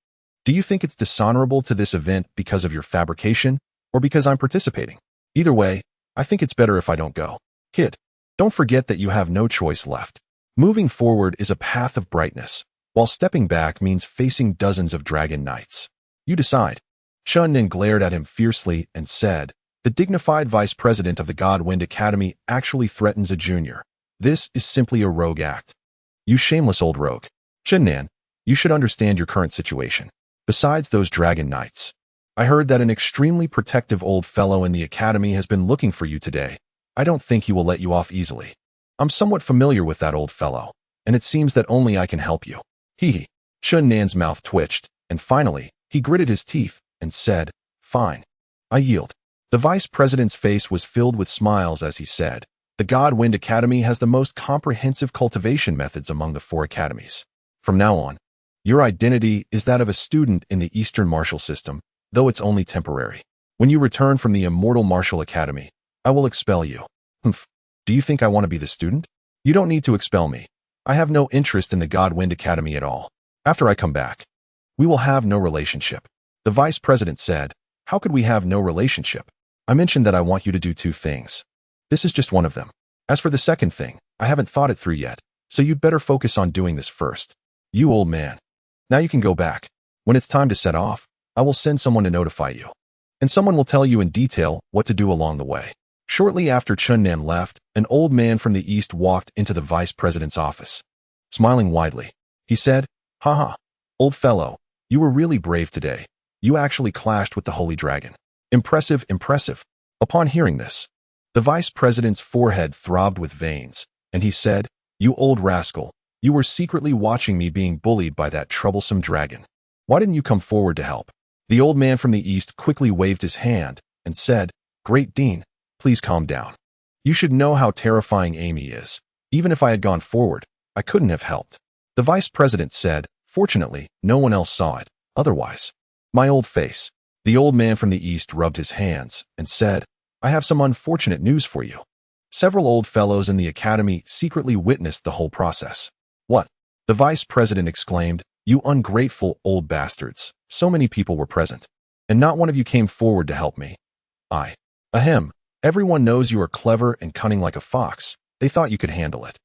Do you think it's dishonorable to this event because of your fabrication, or because I'm participating? Either way, I think it's better if I don't go. Kid, don't forget that you have no choice left. Moving forward is a path of brightness, while stepping back means facing dozens of dragon knights. You decide." Chun Nan glared at him fiercely and said, "The dignified vice president of the Gods1 Academy actually threatens a junior. This is simply a rogue act. You shameless old rogue. Chun Nan, you should understand your current situation. Besides those dragon knights, I heard that an extremely protective old fellow in the academy has been looking for you today. I don't think he will let you off easily. I'm somewhat familiar with that old fellow, and it seems that only I can help you." Hee. Chun Nan's mouth twitched, and finally, he gritted his teeth and said, "Fine. I yield." The vice president's face was filled with smiles as he said, "The Gods1 Academy has the most comprehensive cultivation methods among the 4 academies. From now on, your identity is that of a student in the Eastern martial system, though it's only temporary. When you return from the Immortal Martial Academy, I will expel you." "Humph. Do you think I want to be the student? You don't need to expel me. I have no interest in the Gods1 Academy at all. After I come back, we will have no relationship." The vice president said, "How could we have no relationship? I mentioned that I want you to do 2 things. This is just one of them. As for the second thing, I haven't thought it through yet, so you'd better focus on doing this first. You old man. Now you can go back. When it's time to set off, I will send someone to notify you, and someone will tell you in detail what to do along the way." Shortly after Chun Nan left, an old man from the east walked into the vice president's office. Smiling widely, he said, "Haha, old fellow, you were really brave today. You actually clashed with the Holy Dragon. Impressive, impressive." Upon hearing this, the vice president's forehead throbbed with veins, and he said, "You old rascal, you were secretly watching me being bullied by that troublesome dragon. Why didn't you come forward to help?" The old man from the east quickly waved his hand and said, "Great Dean, please calm down. You should know how terrifying Amy is. Even if I had gone forward, I couldn't have helped." The vice president said, "Fortunately, no one else saw it. Otherwise, my old face." The old man from the east rubbed his hands and said, "I have some unfortunate news for you. Several old fellows in the academy secretly witnessed the whole process." "What?" the vice president exclaimed. "You ungrateful old bastards. So many people were present, and not one of you came forward to help me." Ahem. Everyone knows you are clever and cunning like a fox. They thought you could handle it."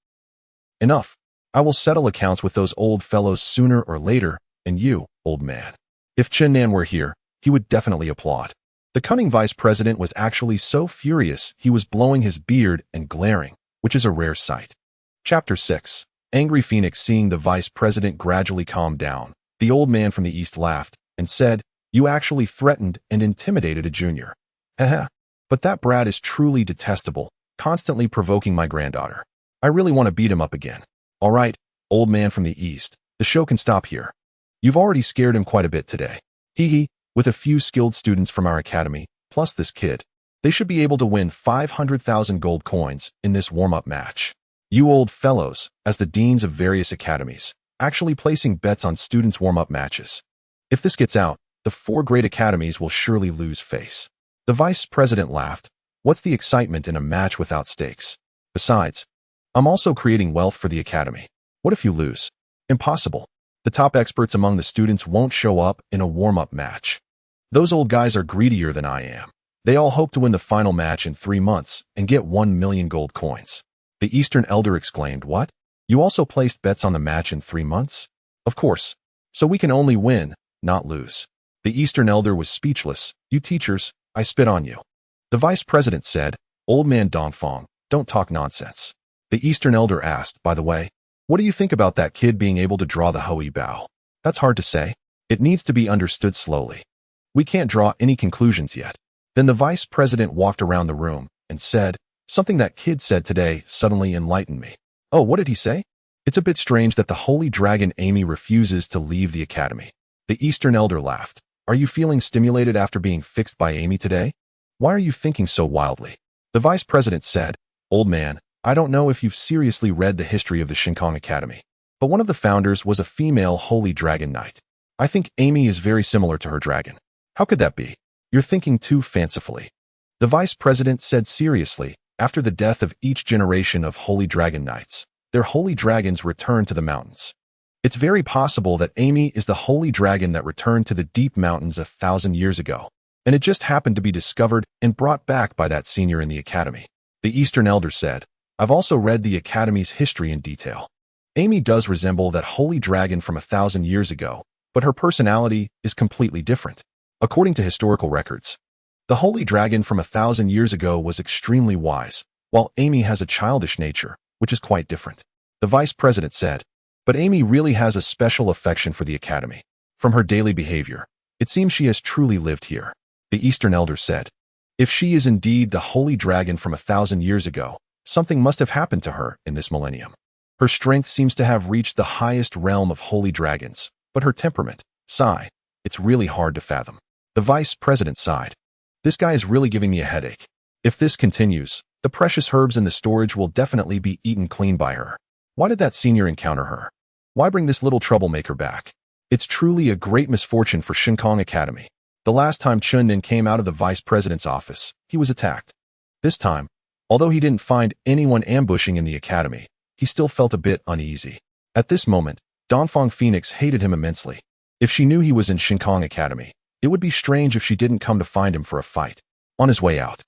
"Enough. I will settle accounts with those old fellows sooner or later, and you, old man." If Chun Nan were here, he would definitely applaud. The cunning vice president was actually so furious he was blowing his beard and glaring, which is a rare sight. Chapter 6. Angry Phoenix. Seeing the vice president gradually calm down, the old man from the east laughed and said, "You actually threatened and intimidated a junior. Haha. But that brat is truly detestable, constantly provoking my granddaughter. I really want to beat him up again." "All right, old man from the east, the show can stop here. You've already scared him quite a bit today. Hee. With a few skilled students from our academy, plus this kid, they should be able to win 500,000 gold coins in this warm-up match. You old fellows, as the deans of various academies, actually placing bets on students' warm-up matches. If this gets out, the 4 great academies will surely lose face." The vice president laughed. "What's the excitement in a match without stakes? Besides, I'm also creating wealth for the academy. What if you lose? Impossible. The top experts among the students won't show up in a warm-up match. Those old guys are greedier than I am. They all hope to win the final match in 3 months and get 1 million gold coins." The Eastern elder exclaimed, "What? You also placed bets on the match in 3 months? Of course. So we can only win, not lose. The Eastern elder was speechless. You teachers, I spit on you. The vice president said, Old man Dongfang, don't talk nonsense. The Eastern elder asked, by the way, what do you think about that kid being able to draw the Hui Bao? That's hard to say. It needs to be understood slowly. We can't draw any conclusions yet. Then the vice president walked around the room and said, something that kid said today suddenly enlightened me. Oh, what did he say? It's a bit strange that the holy dragon Amy refuses to leave the academy. The Eastern elder laughed. Are you feeling stimulated after being fixed by Amy today? Why are you thinking so wildly? The vice president said, Old man, I don't know if you've seriously read the history of the Shinkong Academy, but one of the founders was a female holy dragon knight. I think Amy is very similar to her dragon. How could that be? You're thinking too fancifully. The vice president said seriously, after the death of each generation of holy dragon knights, their holy dragons returned to the mountains. It's very possible that Amy is the holy dragon that returned to the deep mountains 1,000 years ago, and it just happened to be discovered and brought back by that senior in the academy. The Eastern elder said, I've also read the academy's history in detail. Amy does resemble that holy dragon from 1,000 years ago, but her personality is completely different. According to historical records, the holy dragon from 1,000 years ago was extremely wise, while Amy has a childish nature, which is quite different. The vice president said, but Amy really has a special affection for the academy. From her daily behavior, it seems she has truly lived here. The Eastern elder said, if she is indeed the holy dragon from 1,000 years ago, something must have happened to her in this millennium. Her strength seems to have reached the highest realm of holy dragons, but her temperament, sigh, it's really hard to fathom. The vice president sighed. This guy is really giving me a headache. If this continues, the precious herbs in the storage will definitely be eaten clean by her. Why did that senior encounter her? Why bring this little troublemaker back? It's truly a great misfortune for Shinkong Academy. The last time Chunnin came out of the vice president's office, he was attacked. This time, although he didn't find anyone ambushing in the academy, he still felt a bit uneasy. At this moment, Dongfang Phoenix hated him immensely. If she knew he was in Shinkong Academy, it would be strange if she didn't come to find him for a fight. On his way out,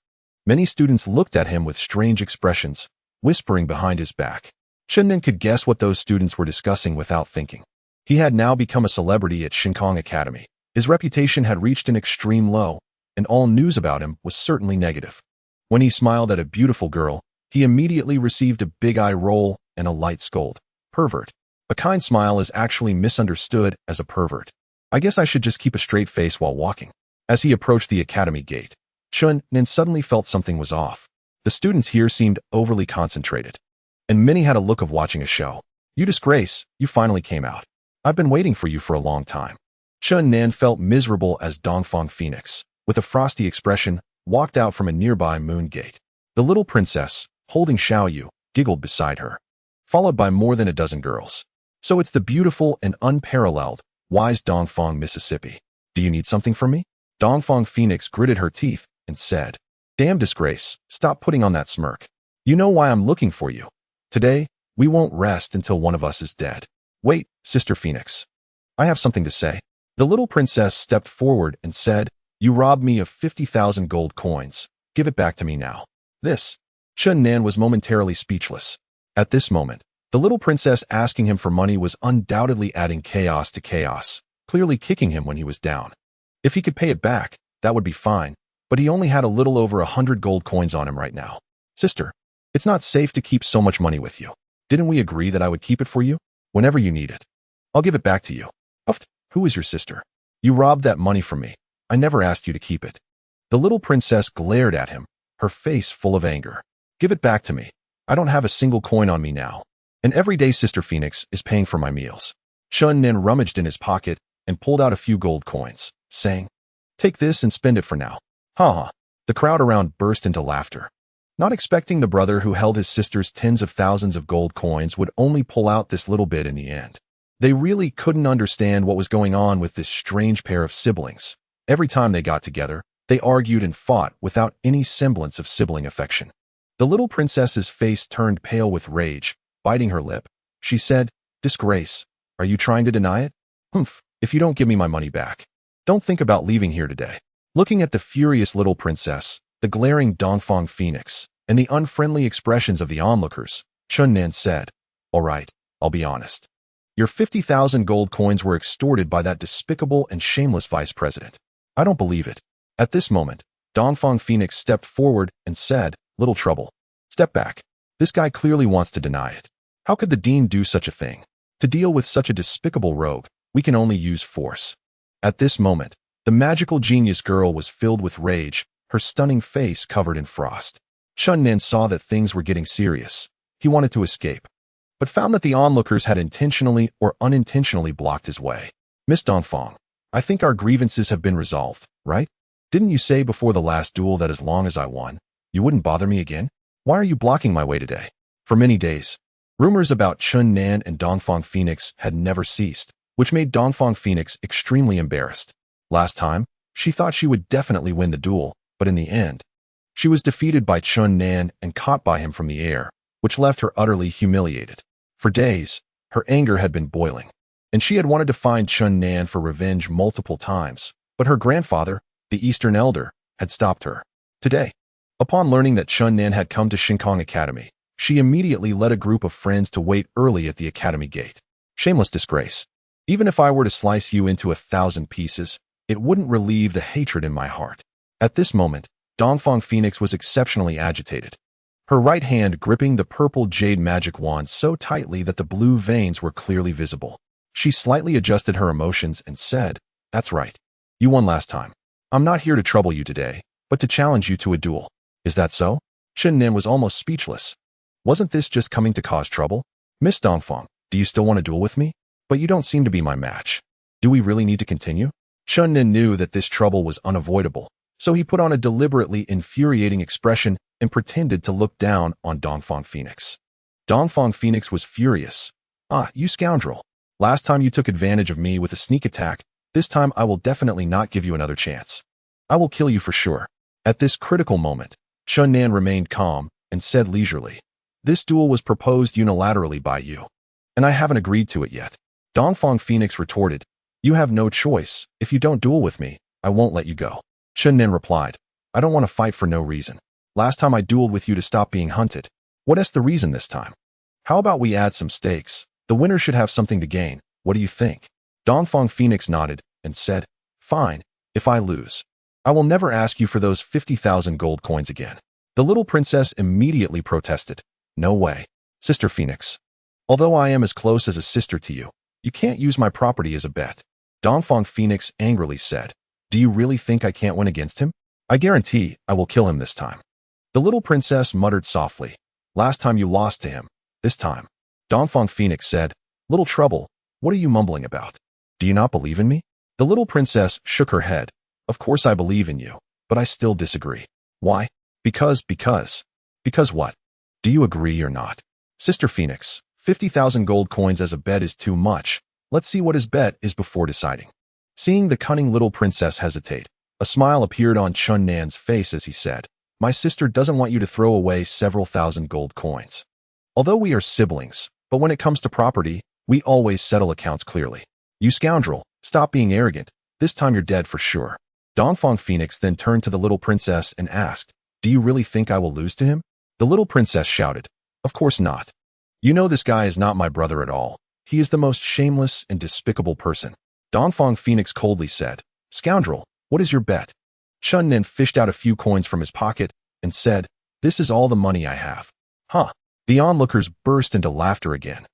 many students looked at him with strange expressions, whispering behind his back. Chunnin could guess what those students were discussing without thinking. He had now become a celebrity at Shinkong Academy. His reputation had reached an extreme low, and all news about him was certainly negative. When he smiled at a beautiful girl, he immediately received a big eye roll and a light scold. Pervert. A kind smile is actually misunderstood as a pervert. I guess I should just keep a straight face while walking. As he approached the academy gate, Chunnin suddenly felt something was off. The students here seemed overly concentrated, and many had a look of watching a show. You disgrace, you finally came out. I've been waiting for you for a long time. Chunnin felt miserable as Dongfang Phoenix, with a frosty expression, walked out from a nearby moon gate. The little princess, holding Xiaoyu, giggled beside her, followed by more than a dozen girls. So it's the beautiful and unparalleled, wise Dongfang Mississippi. Do you need something from me? Dongfang Phoenix gritted her teeth and said, Damn disgrace, stop putting on that smirk. You know why I'm looking for you. Today, we won't rest until one of us is dead. Wait, Sister Phoenix. I have something to say. The little princess stepped forward and said, You robbed me of 50,000 gold coins. Give it back to me now. This. Chunnin was momentarily speechless. At this moment, the little princess asking him for money was undoubtedly adding chaos to chaos, clearly kicking him when he was down. If he could pay it back, that would be fine, but he only had a little over 100 gold coins on him right now. Sister, it's not safe to keep so much money with you. Didn't we agree that I would keep it for you? Whenever you need it. I'll give it back to you. Uft, who is your sister? You robbed that money from me. I never asked you to keep it. The little princess glared at him, her face full of anger. Give it back to me. I don't have a single coin on me now. And every day Sister Phoenix is paying for my meals. Chunnin rummaged in his pocket and pulled out a few gold coins, saying, Take this and spend it for now. Ha ha. The crowd around burst into laughter. Not expecting the brother who held his sister's tens of thousands of gold coins would only pull out this little bit in the end. They really couldn't understand what was going on with this strange pair of siblings. Every time they got together, they argued and fought without any semblance of sibling affection. The little princess's face turned pale with rage, biting her lip. She said, Disgrace. Are you trying to deny it? Humph, if you don't give me my money back. Don't think about leaving here today. Looking at the furious little princess, the glaring Dongfang Phoenix, and the unfriendly expressions of the onlookers, Chunnin said, All right, I'll be honest. Your 50,000 gold coins were extorted by that despicable and shameless vice president. I don't believe it. At this moment, Dongfang Phoenix stepped forward and said, "Little trouble. Step back. This guy clearly wants to deny it. How could the dean do such a thing? To deal with such a despicable rogue, we can only use force." At this moment, the magical genius girl was filled with rage, her stunning face covered in frost. Chun Nen saw that things were getting serious. He wanted to escape, but found that the onlookers had intentionally or unintentionally blocked his way. "Miss Dongfang, I think our grievances have been resolved, right? Didn't you say before the last duel that as long as I won, you wouldn't bother me again? Why are you blocking my way today?" For many days, rumors about Chun Nan and Dongfang Phoenix had never ceased, which made Dongfang Phoenix extremely embarrassed. Last time, she thought she would definitely win the duel, but in the end, she was defeated by Chun Nan and caught by him from the air, which left her utterly humiliated. For days, her anger had been boiling, and she had wanted to find Chun Nan for revenge multiple times, but her grandfather, the Eastern Elder, had stopped her. Today, upon learning that Chun Nan had come to Shinkong Academy, she immediately led a group of friends to wait early at the academy gate. "Shameless disgrace. Even if I were to slice you into 1,000 pieces, it wouldn't relieve the hatred in my heart." At this moment, Dongfang Phoenix was exceptionally agitated, her right hand gripping the purple jade magic wand so tightly that the blue veins were clearly visible. She slightly adjusted her emotions and said, "That's right. You won last time. I'm not here to trouble you today, but to challenge you to a duel." "Is that so?" Chun Nen was almost speechless. "Wasn't this just coming to cause trouble? Miss Dongfang, do you still want to duel with me? But you don't seem to be my match. Do we really need to continue?" Chun Nen knew that this trouble was unavoidable, so he put on a deliberately infuriating expression and pretended to look down on Dongfang Phoenix. Dongfang Phoenix was furious. "Ah, you scoundrel. Last time you took advantage of me with a sneak attack. This time I will definitely not give you another chance. I will kill you for sure." At this critical moment, Chun Nan remained calm and said leisurely, "This duel was proposed unilaterally by you, and I haven't agreed to it yet." Dongfang Phoenix retorted, "You have no choice. If you don't duel with me, I won't let you go." Chun Nen replied, "I don't want to fight for no reason. Last time I dueled with you to stop being hunted. What is the reason this time? How about we add some stakes? The winner should have something to gain. What do you think?" Dongfang Phoenix nodded and said, "Fine, if I lose, I will never ask you for those 50,000 gold coins again." The little princess immediately protested, "No way, Sister Phoenix. Although I am as close as a sister to you, you can't use my property as a bet." Dongfang Phoenix angrily said, "Do you really think I can't win against him? I guarantee I will kill him this time." The little princess muttered softly, "Last time you lost to him. This time." Dongfang Phoenix said, "Little trouble, what are you mumbling about? Do you not believe in me?" The little princess shook her head. "Of course I believe in you, but I still disagree." "Why?" Because what? Do you agree or not?" "Sister Phoenix, 50,000 gold coins as a bet is too much. Let's see what his bet is before deciding." Seeing the cunning little princess hesitate, a smile appeared on Chun Nan's face as he said, "My sister doesn't want you to throw away several thousand gold coins. Although we are siblings, but when it comes to property, we always settle accounts clearly. You scoundrel, stop being arrogant. This time you're dead for sure." Dongfang Phoenix then turned to the little princess and asked, "Do you really think I will lose to him?" The little princess shouted, "Of course not. You know this guy is not my brother at all. He is the most shameless and despicable person." Dongfang Phoenix coldly said, "Scoundrel, what is your bet?" Chun Nen fished out a few coins from his pocket and said, "This is all the money I have." "Huh." The onlookers burst into laughter again.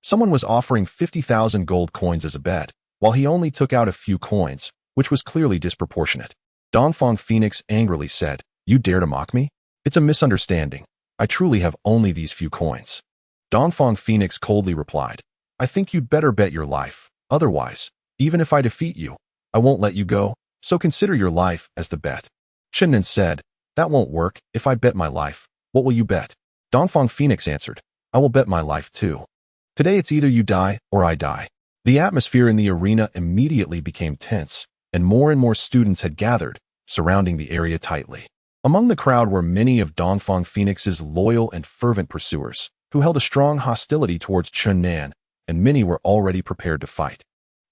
Someone was offering 50,000 gold coins as a bet, while he only took out a few coins, which was clearly disproportionate. Dongfang Phoenix angrily said, "You dare to mock me? It's a misunderstanding. I truly have only these few coins." Dongfang Phoenix coldly replied, "I think you'd better bet your life. Otherwise, even if I defeat you, I won't let you go, so consider your life as the bet." Chun Nen said, "That won't work. If I bet my life, what will you bet?" Dongfang Phoenix answered, "I will bet my life too. Today it's either you die or I die." The atmosphere in the arena immediately became tense, and more students had gathered, surrounding the area tightly. Among the crowd were many of Dongfang Phoenix's loyal and fervent pursuers, who held a strong hostility towards Chun Nan, and many were already prepared to fight,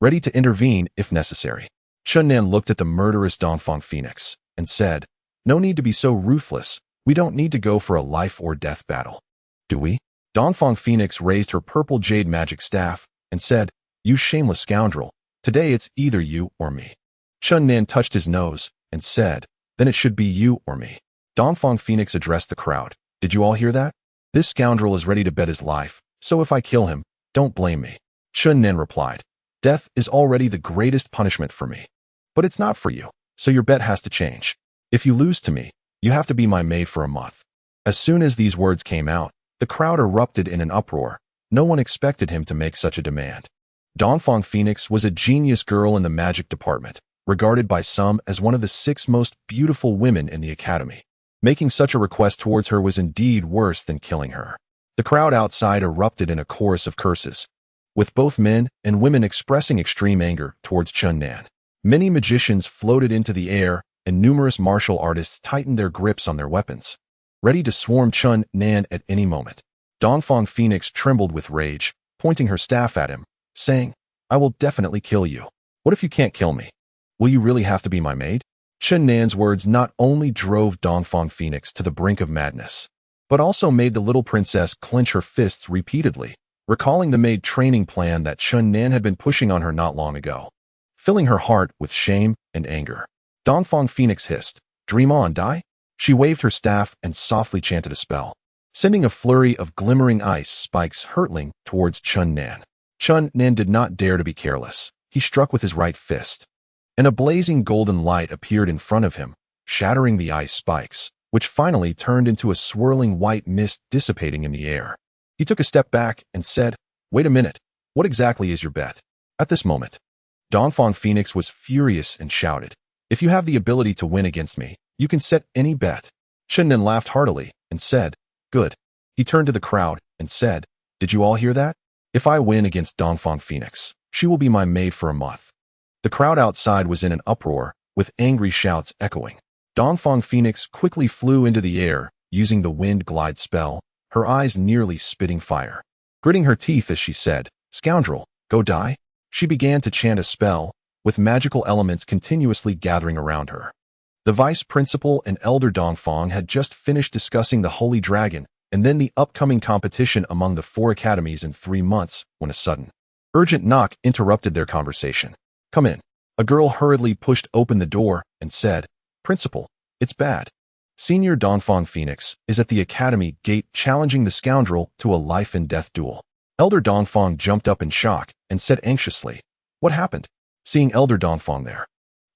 ready to intervene if necessary. Chun Nan looked at the murderous Dongfang Phoenix and said, "No need to be so ruthless. We don't need to go for a life or death battle. Do we?" Dongfang Phoenix raised her purple jade magic staff, and said, "You shameless scoundrel, today it's either you or me." Chun Nan touched his nose and said, "Then it should be you or me." Dongfang Phoenix addressed the crowd. "Did you all hear that? This scoundrel is ready to bet his life, so if I kill him, don't blame me." Chun Nan replied, "Death is already the greatest punishment for me. But it's not for you, so your bet has to change. If you lose to me, you have to be my maid for a month." As soon as these words came out, the crowd erupted in an uproar. No one expected him to make such a demand. Dongfang Phoenix was a genius girl in the magic department, regarded by some as one of the 6 most beautiful women in the academy. Making such a request towards her was indeed worse than killing her. The crowd outside erupted in a chorus of curses, with both men and women expressing extreme anger towards Chun Nan. Many magicians floated into the air, and numerous martial artists tightened their grips on their weapons, ready to swarm Chun Nan at any moment. Dongfang Phoenix trembled with rage, pointing her staff at him, saying, "I will definitely kill you. What if you can't kill me? Will you really have to be my maid?" Chun Nan's words not only drove Dongfang Phoenix to the brink of madness, but also made the little princess clench her fists repeatedly, recalling the maid training plan that Chun Nan had been pushing on her not long ago, filling her heart with shame and anger. Dongfang Phoenix hissed, "Dream on, die?" She waved her staff and softly chanted a spell, sending a flurry of glimmering ice spikes hurtling towards Chun Nan. Chun Nan did not dare to be careless. He struck with his right fist, and a blazing golden light appeared in front of him, shattering the ice spikes, which finally turned into a swirling white mist dissipating in the air. He took a step back and said, "Wait a minute, what exactly is your bet?" At this moment, Dongfang Phoenix was furious and shouted, "If you have the ability to win against me, you can set any bet." Chun Nan laughed heartily and said, "Good." He turned to the crowd and said, "Did you all hear that? If I win against Dongfang Phoenix, she will be my maid for a month." The crowd outside was in an uproar, with angry shouts echoing. Dongfang Phoenix quickly flew into the air, using the wind glide spell, her eyes nearly spitting fire. Gritting her teeth as she said, "Scoundrel, go die." She began to chant a spell, with magical elements continuously gathering around her. The vice principal and elder Dongfang had just finished discussing the Holy Dragon and then the upcoming competition among the 4 academies in 3 months when a sudden, urgent knock interrupted their conversation. "Come in." A girl hurriedly pushed open the door and said, "Principal, it's bad. Senior Dongfang Phoenix is at the academy gate challenging the scoundrel to a life-and-death duel." Elder Dongfang jumped up in shock and said anxiously, "What happened?" Seeing Elder Dongfang there,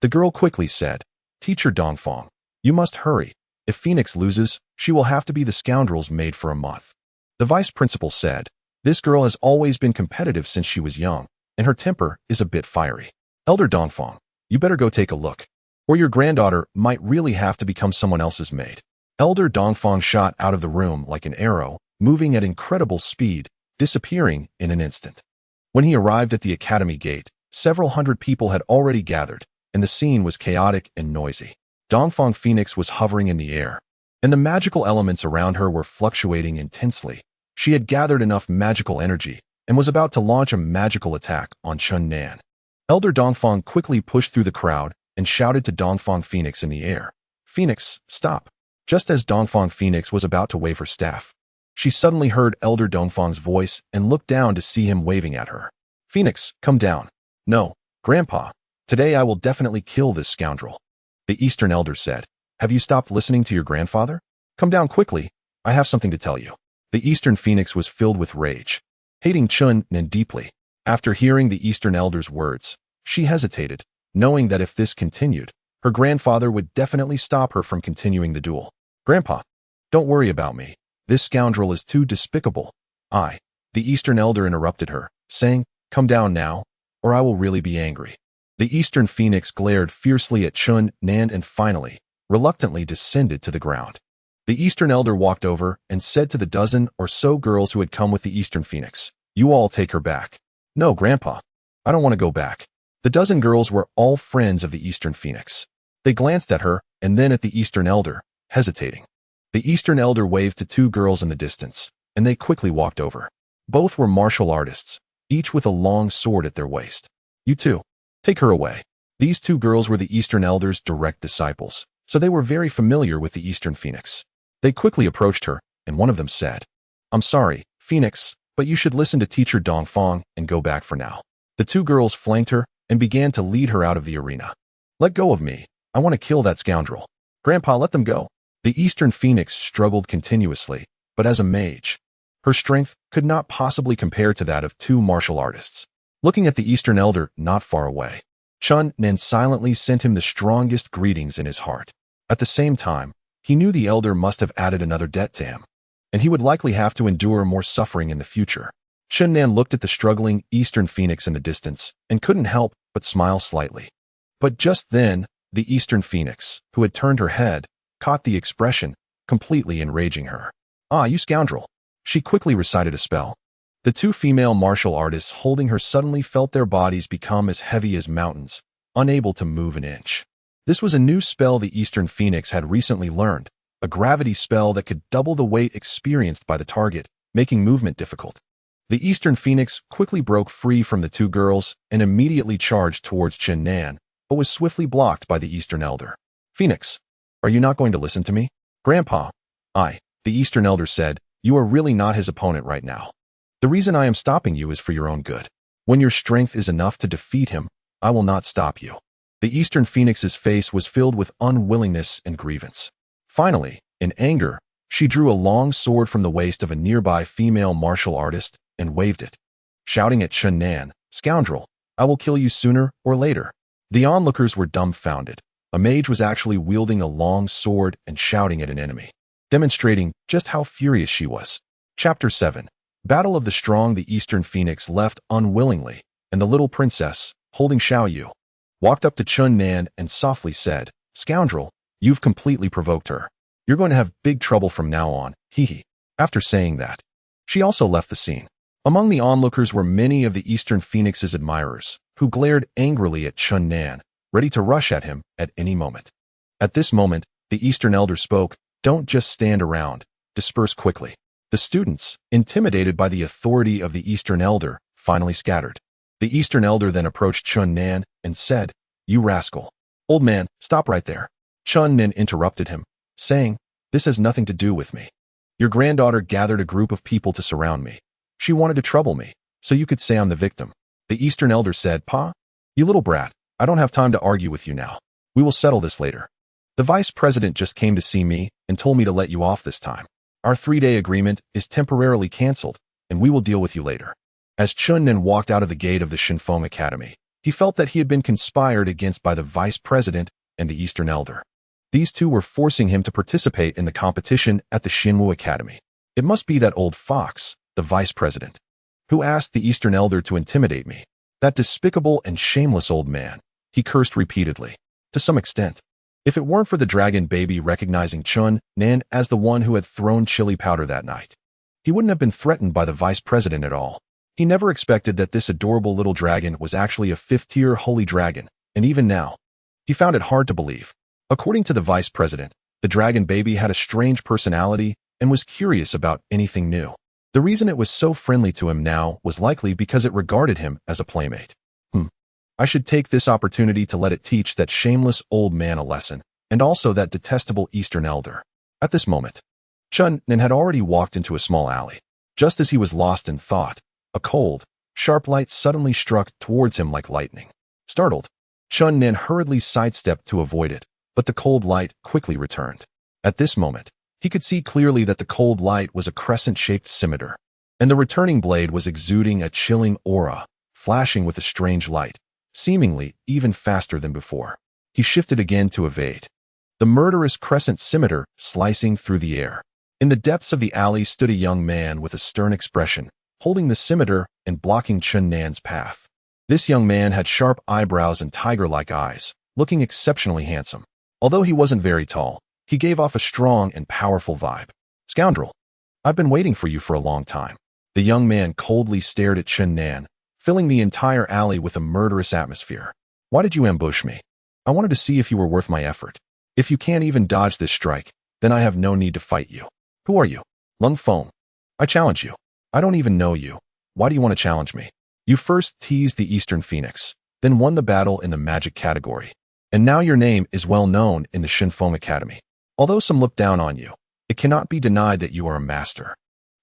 the girl quickly said, "Teacher Dongfang, you must hurry. If Phoenix loses, she will have to be the scoundrel's maid for a month." The vice principal said, "This girl has always been competitive since she was young, and her temper is a bit fiery. Elder Dongfang, you better go take a look, or your granddaughter might really have to become someone else's maid." Elder Dongfang shot out of the room like an arrow, moving at incredible speed, disappearing in an instant. When he arrived at the academy gate, several hundred people had already gathered, and the scene was chaotic and noisy. Dongfang Phoenix was hovering in the air, and the magical elements around her were fluctuating intensely. She had gathered enough magical energy and was about to launch a magical attack on Chun Nan. Elder Dongfang quickly pushed through the crowd and shouted to Dongfang Phoenix in the air, "Phoenix, stop." Just as Dongfang Phoenix was about to wave her staff, she suddenly heard Elder Dongfang's voice and looked down to see him waving at her. "Phoenix, come down." "No, Grandpa. Today I will definitely kill this scoundrel." The Eastern Elder said, "Have you stopped listening to your grandfather? Come down quickly. I have something to tell you." The Eastern Phoenix was filled with rage, hating Chun Nan deeply. After hearing the Eastern Elder's words, she hesitated, knowing that if this continued, her grandfather would definitely stop her from continuing the duel. "Grandpa, don't worry about me. This scoundrel is too despicable." The Eastern Elder interrupted her, saying, "Come down now, or I will really be angry." The Eastern Phoenix glared fiercely at Chun Nan and finally, reluctantly descended to the ground. The Eastern Elder walked over and said to the dozen or so girls who had come with the Eastern Phoenix, "You all take her back." "No, Grandpa, I don't want to go back." The dozen girls were all friends of the Eastern Phoenix. They glanced at her and then at the Eastern Elder, hesitating. The Eastern Elder waved to 2 girls in the distance, and they quickly walked over. Both were martial artists, each with a long sword at their waist. "You two, take her away." These 2 girls were the Eastern Elder's direct disciples, so they were very familiar with the Eastern Phoenix. They quickly approached her, and one of them said, "I'm sorry, Phoenix, but you should listen to teacher Dongfang and go back for now. The two girls flanked her and began to lead her out of the arena. Let go of me. I want to kill that scoundrel. Grandpa, let them go. The Eastern Phoenix struggled continuously, but as a mage, her strength could not possibly compare to that of two martial artists. Looking at the Eastern Elder not far away, Chun Nan silently sent him the strongest greetings in his heart. At the same time, he knew the Elder must have added another debt to him, and he would likely have to endure more suffering in the future. Chun Nan looked at the struggling Eastern Phoenix in the distance and couldn't help but smile slightly. But just then, the Eastern Phoenix, who had turned her head, caught the expression, completely enraging her. "Ah, you scoundrel!" She quickly recited a spell. The two female martial artists holding her suddenly felt their bodies become as heavy as mountains, unable to move an inch. This was a new spell the Eastern Phoenix had recently learned, a gravity spell that could double the weight experienced by the target, making movement difficult. The Eastern Phoenix quickly broke free from the two girls and immediately charged towards Chun Nan, but was swiftly blocked by the Eastern Elder. "Phoenix, are you not going to listen to me?" "Grandpa," the Eastern Elder said, "you are really not his opponent right now. The reason I am stopping you is for your own good. When your strength is enough to defeat him, I will not stop you." The Eastern Phoenix's face was filled with unwillingness and grievance. Finally, in anger, she drew a long sword from the waist of a nearby female martial artist and waved it, shouting at Chun Nan, "Scoundrel, I will kill you sooner or later." The onlookers were dumbfounded. A mage was actually wielding a long sword and shouting at an enemy, demonstrating just how furious she was. Chapter 7. Battle of the Strong. The Eastern Phoenix left unwillingly, and the little princess, holding Xiao Yu, walked up to Chun Nan and softly said, "Scoundrel, you've completely provoked her. You're going to have big trouble from now on, hee." After saying that, she also left the scene. Among the onlookers were many of the Eastern Phoenix's admirers, who glared angrily at Chun Nan, ready to rush at him at any moment. At this moment, the Eastern Elder spoke, "Don't just stand around. Disperse quickly." The students, intimidated by the authority of the Eastern Elder, finally scattered. The Eastern Elder then approached Chun Nan and said, "You rascal. Old man, stop right there." Chun Nan interrupted him, saying, "This has nothing to do with me. Your granddaughter gathered a group of people to surround me. She wanted to trouble me, so you could say I'm the victim." The Eastern Elder said, "Pa, you little brat, I don't have time to argue with you now. We will settle this later. The vice president just came to see me and told me to let you off this time. Our 3-day agreement is temporarily canceled, and we will deal with you later." As Chun Nan walked out of the gate of the Shinfeng Academy, he felt that he had been conspired against by the vice president and the Eastern Elder. These two were forcing him to participate in the competition at the Xinwu Academy. It must be that old fox, the vice president, who asked the Eastern Elder to intimidate me. That despicable and shameless old man, he cursed repeatedly. To some extent, if it weren't for the dragon baby recognizing Chun Nan as the one who had thrown chili powder that night, he wouldn't have been threatened by the vice president at all. He never expected that this adorable little dragon was actually a 5th-tier holy dragon, and even now, he found it hard to believe. According to the vice president, the dragon baby had a strange personality and was curious about anything new. The reason it was so friendly to him now was likely because it regarded him as a playmate. I should take this opportunity to let it teach that shameless old man a lesson, and also that detestable Eastern Elder. At this moment, Chun Nan had already walked into a small alley. Just as he was lost in thought, a cold, sharp light suddenly struck towards him like lightning. Startled, Chun Nan hurriedly sidestepped to avoid it, but the cold light quickly returned. At this moment, he could see clearly that the cold light was a crescent-shaped scimitar, and the returning blade was exuding a chilling aura, flashing with a strange light, seemingly even faster than before. He shifted again to evade, the murderous crescent scimitar slicing through the air. In the depths of the alley stood a young man with a stern expression, holding the scimitar and blocking Chun Nan's path. This young man had sharp eyebrows and tiger-like eyes, looking exceptionally handsome. Although he wasn't very tall, he gave off a strong and powerful vibe. "Scoundrel, I've been waiting for you for a long time." The young man coldly stared at Chun Nan, filling the entire alley with a murderous atmosphere. "Why did you ambush me? I wanted to see if you were worth my effort. If you can't even dodge this strike, then I have no need to fight you. Who are you?" "Lung Feng. I challenge you." "I don't even know you. Why do you want to challenge me? You first teased the Eastern Phoenix, then won the battle in the magic category, and now your name is well known in the Shinfeng Academy. Although some look down on you, it cannot be denied that you are a master.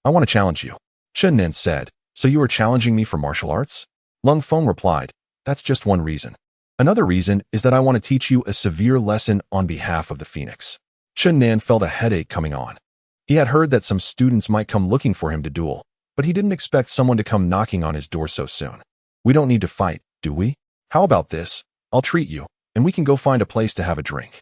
I want to challenge you." Chen Nan said, "So you are challenging me for martial arts?" Lung Feng replied, "That's just one reason. Another reason is that I want to teach you a severe lesson on behalf of the Phoenix." Chen Nan felt a headache coming on. He had heard that some students might come looking for him to duel, but he didn't expect someone to come knocking on his door so soon. "We don't need to fight, do we? How about this? I'll treat you, and we can go find a place to have a drink."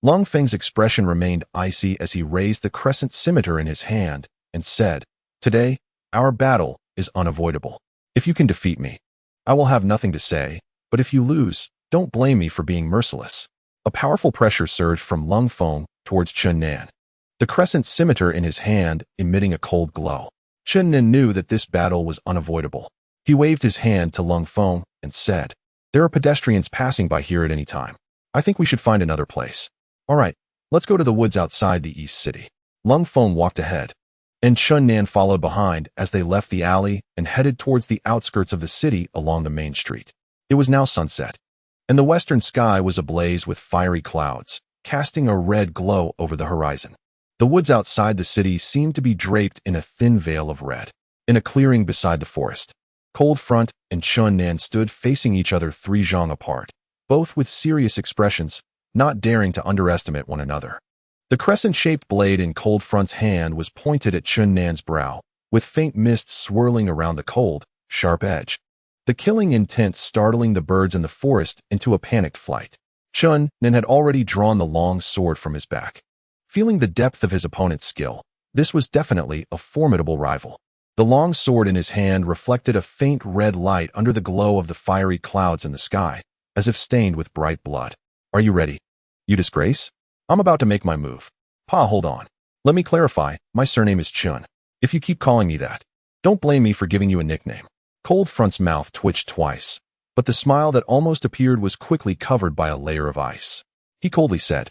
Lung Feng's expression remained icy as he raised the crescent scimitar in his hand and said, "Today, our battle is unavoidable. If you can defeat me, I will have nothing to say, but if you lose, don't blame me for being merciless." A powerful pressure surged from Lung Feng towards Chen Nan, the crescent scimitar in his hand emitting a cold glow. Chen Nan knew that this battle was unavoidable. He waved his hand to Lung Feng and said, "There are pedestrians passing by here at any time. I think we should find another place. All right, let's go to the woods outside the East City." Lung Feng walked ahead, and Chen Nan followed behind as they left the alley and headed towards the outskirts of the city along the main street. It was now sunset, and the western sky was ablaze with fiery clouds, casting a red glow over the horizon. The woods outside the city seemed to be draped in a thin veil of red. In a clearing beside the forest, Cold Front and Chen Nan stood facing each other 3 zhang apart, both with serious expressions, not daring to underestimate one another. The crescent-shaped blade in Cold Front's hand was pointed at Chen Nan's brow, with faint mist swirling around the cold, sharp edge. The killing intent startling the birds in the forest into a panicked flight. Chen Nan had already drawn the long sword from his back. Feeling the depth of his opponent's skill, this was definitely a formidable rival. The long sword in his hand reflected a faint red light under the glow of the fiery clouds in the sky, as if stained with bright blood. "Are you ready, you disgrace? I'm about to make my move." "Pa, hold on. Let me clarify, my surname is Chun. If you keep calling me that, don't blame me for giving you a nickname." Cold Front's mouth twitched twice, but the smile that almost appeared was quickly covered by a layer of ice. He coldly said,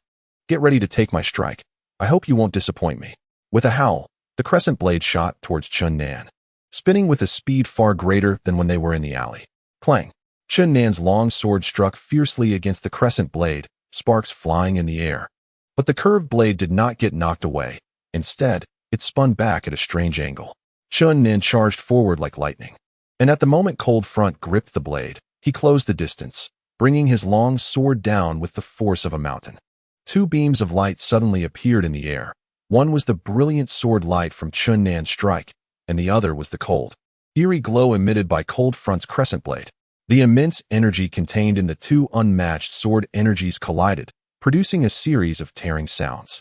"Get ready to take my strike. I hope you won't disappoint me." With a howl, the crescent blade shot towards Chen Nan, spinning with a speed far greater than when they were in the alley. Clang! Chen Nan's long sword struck fiercely against the crescent blade, sparks flying in the air. But the curved blade did not get knocked away. Instead, it spun back at a strange angle. Chen Nan charged forward like lightning. And at the moment Cold Front gripped the blade, he closed the distance, bringing his long sword down with the force of a mountain. 2 beams of light suddenly appeared in the air. One was the brilliant sword light from Chen Nan's strike, and the other was the cold, eerie glow emitted by Cold Front's crescent blade. The immense energy contained in the 2 unmatched sword energies collided, producing a series of tearing sounds,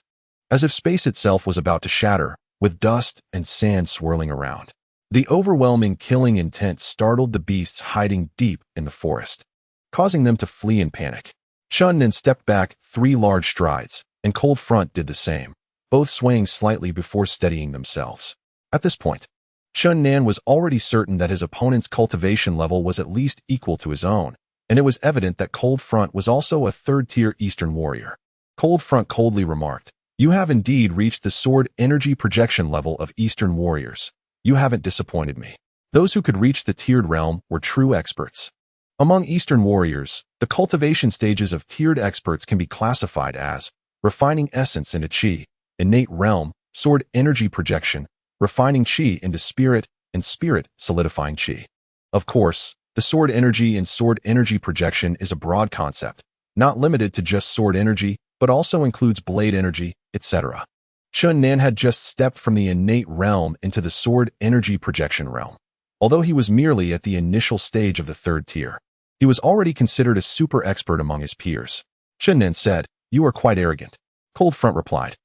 as if space itself was about to shatter, with dust and sand swirling around. The overwhelming killing intent startled the beasts hiding deep in the forest, causing them to flee in panic. Chen Nan stepped back 3 large strides, and Cold Front did the same, both swaying slightly before steadying themselves. At this point, Chen Nan was already certain that his opponent's cultivation level was at least equal to his own, and it was evident that Cold Front was also a 3rd-tier Eastern warrior. Cold Front coldly remarked, "You have indeed reached the sword energy projection level of Eastern warriors. You haven't disappointed me." Those who could reach the tiered realm were true experts. Among Eastern warriors, the cultivation stages of tiered experts can be classified as refining essence into Qi, innate realm, sword energy projection, refining Qi into spirit, and spirit solidifying Qi. Of course, the sword energy and sword energy projection is a broad concept, not limited to just sword energy, but also includes blade energy, etc. Chen Nan had just stepped from the innate realm into the sword energy projection realm. Although he was merely at the initial stage of the 3rd tier, he was already considered a super expert among his peers. Chen Nan said, "You are quite arrogant." Cold Front replied,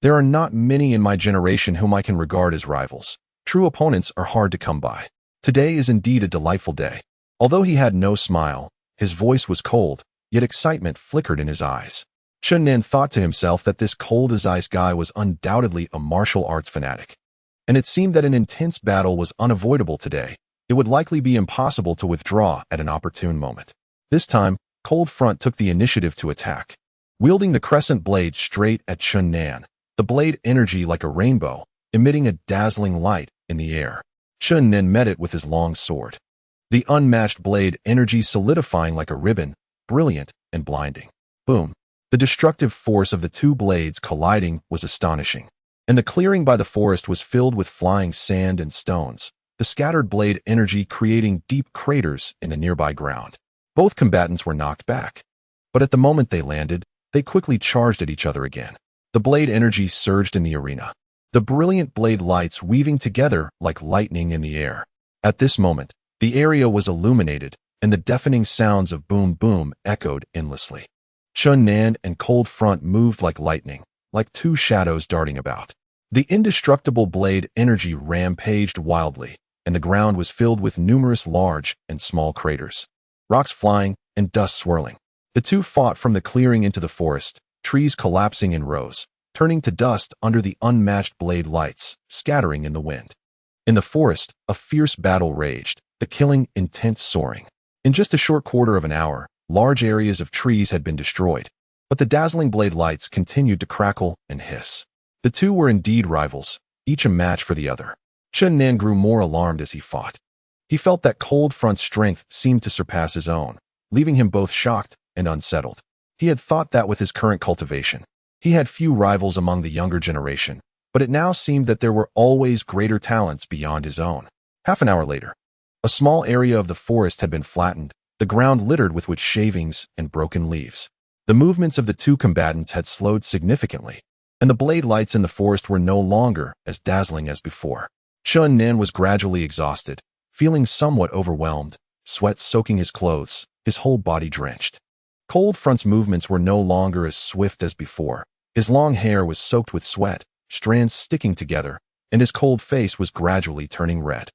"There are not many in my generation whom I can regard as rivals. True opponents are hard to come by. Today is indeed a delightful day." Although he had no smile, his voice was cold, yet excitement flickered in his eyes. Chen Nan thought to himself that this cold-as-ice guy was undoubtedly a martial arts fanatic. And it seemed that an intense battle was unavoidable today. It would likely be impossible to withdraw at an opportune moment. This time, Cold Front took the initiative to attack. Wielding the crescent blade straight at Chen Nan, the blade energy like a rainbow, emitting a dazzling light in the air. Chen Nan met it with his long sword, the unmatched blade energy solidifying like a ribbon, brilliant and blinding. Boom! The destructive force of the 2 blades colliding was astonishing. and the clearing by the forest was filled with flying sand and stones, the scattered blade energy creating deep craters in the nearby ground. Both combatants were knocked back, but at the moment they landed, they quickly charged at each other again. The blade energy surged in the arena, the brilliant blade lights weaving together like lightning in the air. At this moment, the area was illuminated, and the deafening sounds of boom boom echoed endlessly. Chun Nan and Cold Front moved like lightning, like two shadows darting about. The indestructible blade energy rampaged wildly, and the ground was filled with numerous large and small craters, rocks flying and dust swirling. The two fought from the clearing into the forest, trees collapsing in rows, turning to dust under the unmatched blade lights, scattering in the wind. In the forest, a fierce battle raged, the killing intent soaring. In just a short quarter of an hour, large areas of trees had been destroyed, but the dazzling blade lights continued to crackle and hiss. The two were indeed rivals, each a match for the other. Chun Nan grew more alarmed as he fought. He felt that Cold Front's strength seemed to surpass his own, leaving him both shocked and unsettled. He had thought that with his current cultivation, he had few rivals among the younger generation, but it now seemed that there were always greater talents beyond his own. Half an hour later, a small area of the forest had been flattened, the ground littered with wood shavings and broken leaves. The movements of the two combatants had slowed significantly, and the blade lights in the forest were no longer as dazzling as before. Chun Nan was gradually exhausted, feeling somewhat overwhelmed, sweat soaking his clothes, his whole body drenched. Cold Front's movements were no longer as swift as before. His long hair was soaked with sweat, strands sticking together, and his cold face was gradually turning red.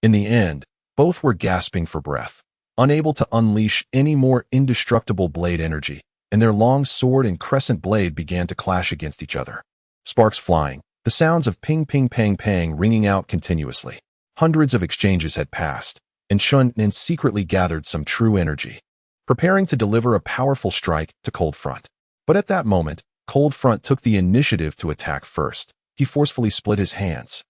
In the end, both were gasping for breath, unable to unleash any more indestructible blade energy, and their long sword and crescent blade began to clash against each other. Sparks flying, the sounds of ping ping pang pang ringing out continuously. Hundreds of exchanges had passed, and Chun Nan secretly gathered some true energy, preparing to deliver a powerful strike to Cold Front. But at that moment, Cold Front took the initiative to attack first. He forcefully split his hands,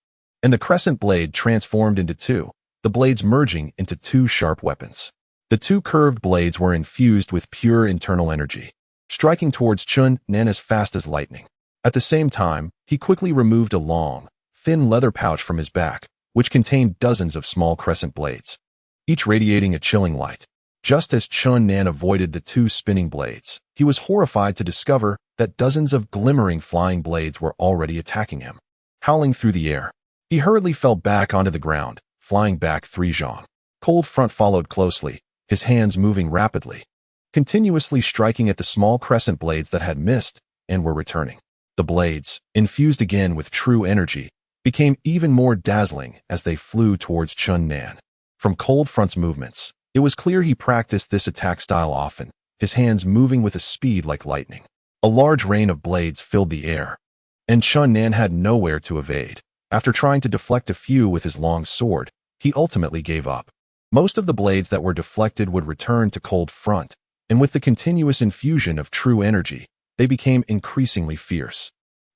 and the crescent blade transformed into two, the blades merging into two sharp weapons. The two curved blades were infused with pure internal energy, striking towards Chun Nan as fast as lightning. At the same time, he quickly removed a long, thin leather pouch from his back, which contained dozens of small crescent blades, each radiating a chilling light. Just as Chun Nan avoided the two spinning blades, he was horrified to discover that dozens of glimmering flying blades were already attacking him. Howling through the air, he hurriedly fell back onto the ground, flying back 3 zhang. Cold Front followed closely, his hands moving rapidly, continuously striking at the small crescent blades that had missed and were returning. The blades, infused again with true energy, became even more dazzling as they flew towards Chun Nan. From Cold Front's movements, it was clear he practiced this attack style often, his hands moving with a speed like lightning. A large rain of blades filled the air, and Chun Nan had nowhere to evade. After trying to deflect a few with his long sword, he ultimately gave up. Most of the blades that were deflected would return to Cold Front, and with the continuous infusion of true energy, they became increasingly fierce.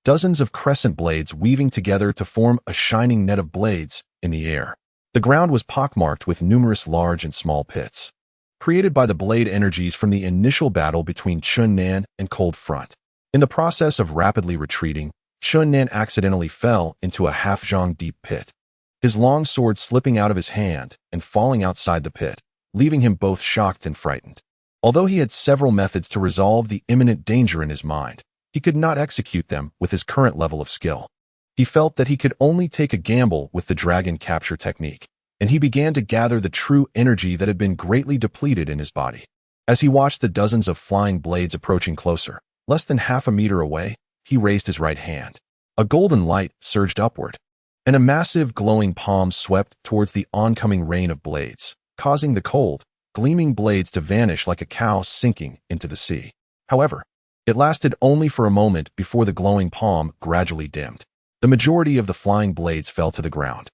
Dozens of crescent blades weaving together to form a shining net of blades in the air. The ground was pockmarked with numerous large and small pits, created by the blade energies from the initial battle between Chun Nan and Cold Front. In the process of rapidly retreating, Chun Nan accidentally fell into a half-zhang deep pit, his long sword slipping out of his hand and falling outside the pit, leaving him both shocked and frightened. Although he had several methods to resolve the imminent danger in his mind, he could not execute them with his current level of skill. He felt that he could only take a gamble with the dragon capture technique, and he began to gather the true energy that had been greatly depleted in his body. As he watched the dozens of flying blades approaching closer, less than half a meter away, he raised his right hand. A golden light surged upward, and a massive glowing palm swept towards the oncoming rain of blades, causing the cold, gleaming blades to vanish like a cow sinking into the sea. However, it lasted only for a moment before the glowing palm gradually dimmed. The majority of the flying blades fell to the ground,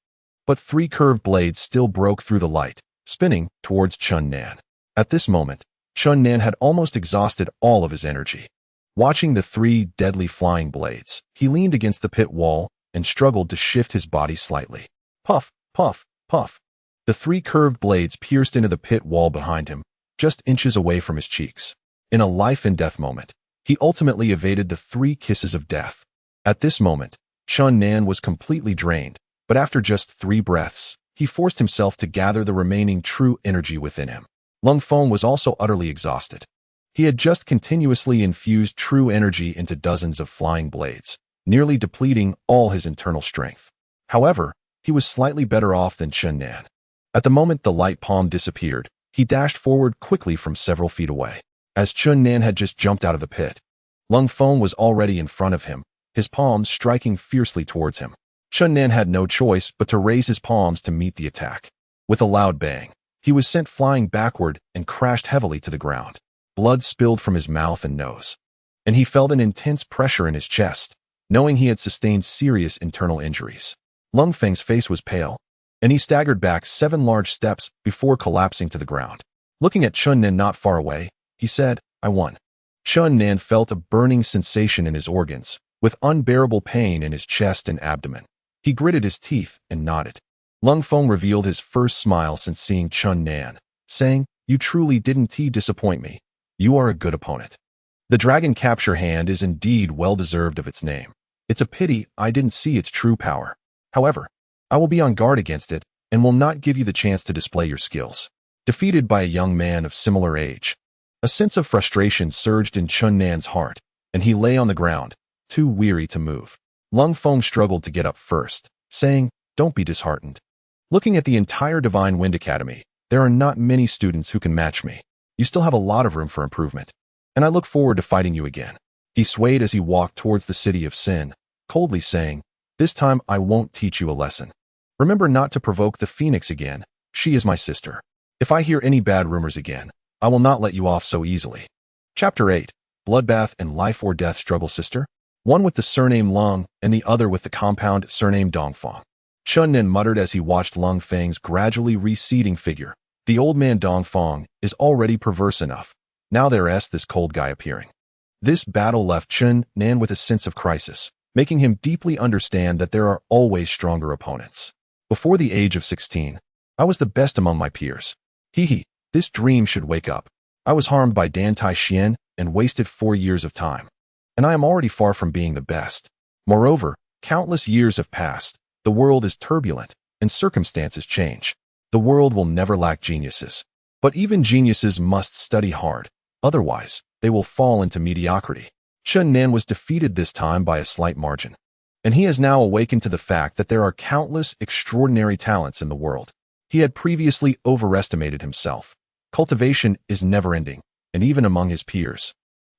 but 3 curved blades still broke through the light, spinning towards Chun Nan. At this moment, Chun Nan had almost exhausted all of his energy. Watching the 3 deadly flying blades, he leaned against the pit wall and struggled to shift his body slightly. Puff, puff, puff. The 3 curved blades pierced into the pit wall behind him, just inches away from his cheeks. In a life and death moment, he ultimately evaded the 3 kisses of death. At this moment, Chun Nan was completely drained, but after just 3 breaths, he forced himself to gather the remaining true energy within him. Lung Feng was also utterly exhausted. He had just continuously infused true energy into dozens of flying blades, nearly depleting all his internal strength. However, he was slightly better off than Chun Nan. At the moment the light palm disappeared, he dashed forward quickly from several feet away. As Chun Nan had just jumped out of the pit, Lung Feng was already in front of him, his palms striking fiercely towards him. Chun Nan had no choice but to raise his palms to meet the attack. With a loud bang, he was sent flying backward and crashed heavily to the ground. Blood spilled from his mouth and nose, and he felt an intense pressure in his chest, knowing he had sustained serious internal injuries. Lung Feng's face was pale, and he staggered back 7 large steps before collapsing to the ground. Looking at Chun Nan not far away, he said, "I won." Chun Nan felt a burning sensation in his organs, with unbearable pain in his chest and abdomen. He gritted his teeth and nodded. Lung Feng revealed his first smile since seeing Chun Nan, saying, "You truly didn't disappoint me. You are a good opponent." The dragon capture hand is indeed well-deserved of its name. It's a pity I didn't see its true power. However, I will be on guard against it and will not give you the chance to display your skills. Defeated by a young man of similar age, a sense of frustration surged in Chun Nan's heart, and he lay on the ground, too weary to move. Lung Feng struggled to get up first, saying, "Don't be disheartened. Looking at the entire Divine Wind Academy, there are not many students who can match me. You still have a lot of room for improvement, and I look forward to fighting you again." He swayed as he walked towards the city of Sin, coldly saying, "This time I won't teach you a lesson. Remember not to provoke the Phoenix again. She is my sister. If I hear any bad rumors again, I will not let you off so easily." Chapter 8. Bloodbath and Life or Death Struggle Sister. One with the surname Lung and the other with the compound surname Dongfang. Chun Nan muttered as he watched Lung Feng's gradually receding figure. The old man Dongfang is already perverse enough. Now there's this cold guy appearing. This battle left Chun Nan with a sense of crisis, making him deeply understand that there are always stronger opponents. Before the age of 16, I was the best among my peers. This dream should wake up. I was harmed by Dan Tai Xian and wasted 4 years of time. And I am already far from being the best. Moreover, countless years have passed. The world is turbulent, and circumstances change. The world will never lack geniuses. But even geniuses must study hard. Otherwise, they will fall into mediocrity. Chun Nan was defeated this time by a slight margin. And he has now awakened to the fact that there are countless extraordinary talents in the world. He had previously overestimated himself. Cultivation is never-ending, and even among his peers,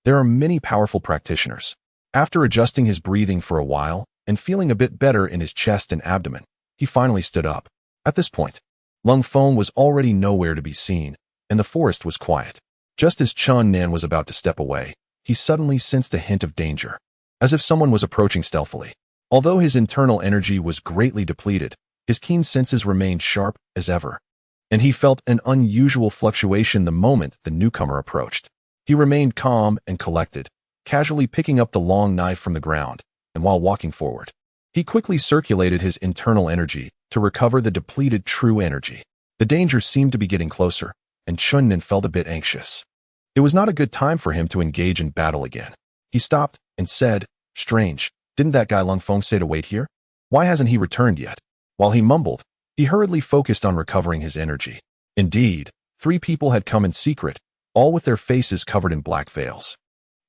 there are many powerful practitioners. After adjusting his breathing for a while and feeling a bit better in his chest and abdomen, he finally stood up. At this point, Lung Feng was already nowhere to be seen, and the forest was quiet. Just as Chun Nan was about to step away, he suddenly sensed a hint of danger, as if someone was approaching stealthily. Although his internal energy was greatly depleted, his keen senses remained sharp as ever, and he felt an unusual fluctuation the moment the newcomer approached. He remained calm and collected, casually picking up the long knife from the ground, and while walking forward, he quickly circulated his internal energy to recover the depleted true energy. The danger seemed to be getting closer, and Chun Nan felt a bit anxious. It was not a good time for him to engage in battle again. He stopped and said, "Strange, didn't that guy Lung Feng say to wait here? Why hasn't he returned yet?" While he mumbled, he hurriedly focused on recovering his energy. Indeed, 3 people had come in secret, all with their faces covered in black veils,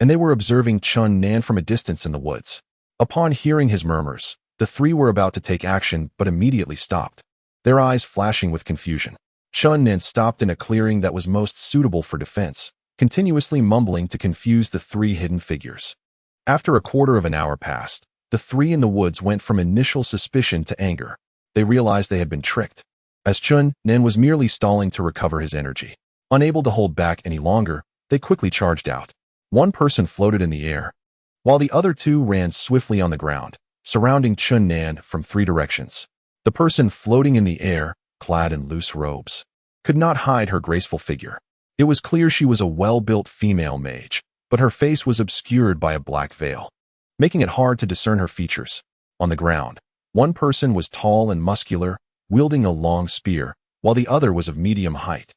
and they were observing Chun Nan from a distance in the woods. Upon hearing his murmurs, the 3 were about to take action but immediately stopped, their eyes flashing with confusion. Chun Nan stopped in a clearing that was most suitable for defense, continuously mumbling to confuse the 3 hidden figures. After a quarter of an hour passed, the 3 in the woods went from initial suspicion to anger. They realized they had been tricked, as Chun Nan was merely stalling to recover his energy. Unable to hold back any longer, they quickly charged out. One person floated in the air, while the other 2 ran swiftly on the ground, surrounding Chun Nan from 3 directions. The person floating in the air, clad in loose robes, could not hide her graceful figure. It was clear she was a well-built female mage, but her face was obscured by a black veil, making it hard to discern her features. On the ground, one person was tall and muscular, wielding a long spear, while the other was of medium height,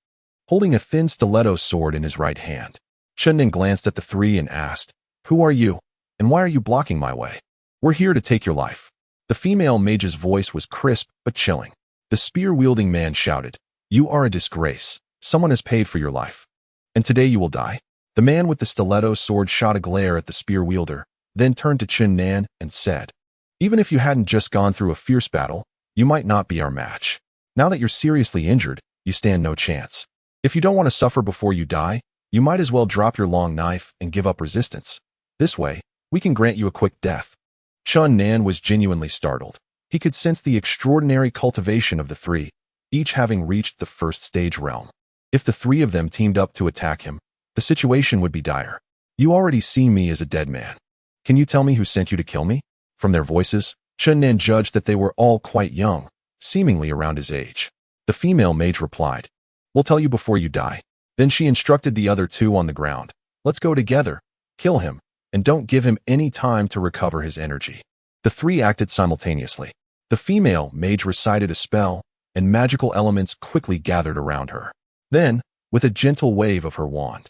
holding a thin stiletto sword in his right hand. Chun Nan glanced at the 3 and asked, "Who are you, and why are you blocking my way?" We're here to take your life. The female mage's voice was crisp but chilling. The spear-wielding man shouted, "You are a disgrace. Someone has paid for your life. And today you will die." The man with the stiletto sword shot a glare at the spear wielder, then turned to Chun Nan and said, "Even if you hadn't just gone through a fierce battle, you might not be our match. Now that you're seriously injured, you stand no chance. If you don't want to suffer before you die, you might as well drop your long knife and give up resistance. This way, we can grant you a quick death." Chun Nan was genuinely startled. He could sense the extraordinary cultivation of the three, each having reached the first stage realm. If the three of them teamed up to attack him, the situation would be dire. "You already see me as a dead man. Can you tell me who sent you to kill me?" From their voices, Chun Nan judged that they were all quite young, seemingly around his age. The female mage replied, "We'll tell you before you die." Then she instructed the other two on the ground, "Let's go together, kill him, and don't give him any time to recover his energy." The three acted simultaneously. The female mage recited a spell, and magical elements quickly gathered around her. Then, with a gentle wave of her wand,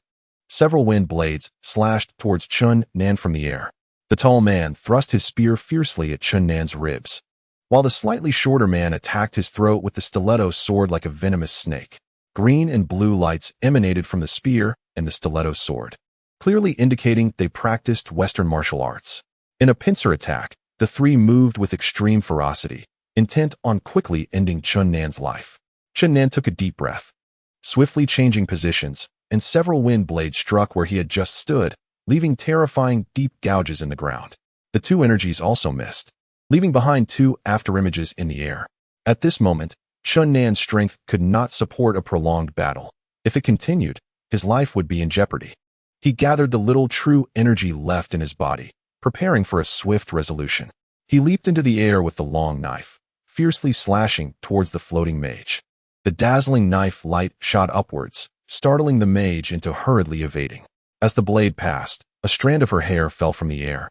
several wind blades slashed towards Chun Nan from the air. The tall man thrust his spear fiercely at Chun Nan's ribs, while the slightly shorter man attacked his throat with the stiletto sword like a venomous snake. Green and blue lights emanated from the spear and the stiletto sword, clearly indicating they practiced Western martial arts. In a pincer attack, the three moved with extreme ferocity, intent on quickly ending Chun Nan's life. Chun Nan took a deep breath, swiftly changing positions, and several wind blades struck where he had just stood, leaving terrifying deep gouges in the ground. The two energies also missed, leaving behind two afterimages in the air. At this moment, Chun Nan's strength could not support a prolonged battle. If it continued, his life would be in jeopardy. He gathered the little true energy left in his body, preparing for a swift resolution. He leaped into the air with the long knife, fiercely slashing towards the floating mage. The dazzling knife light shot upwards, startling the mage into hurriedly evading. As the blade passed, a strand of her hair fell from the air,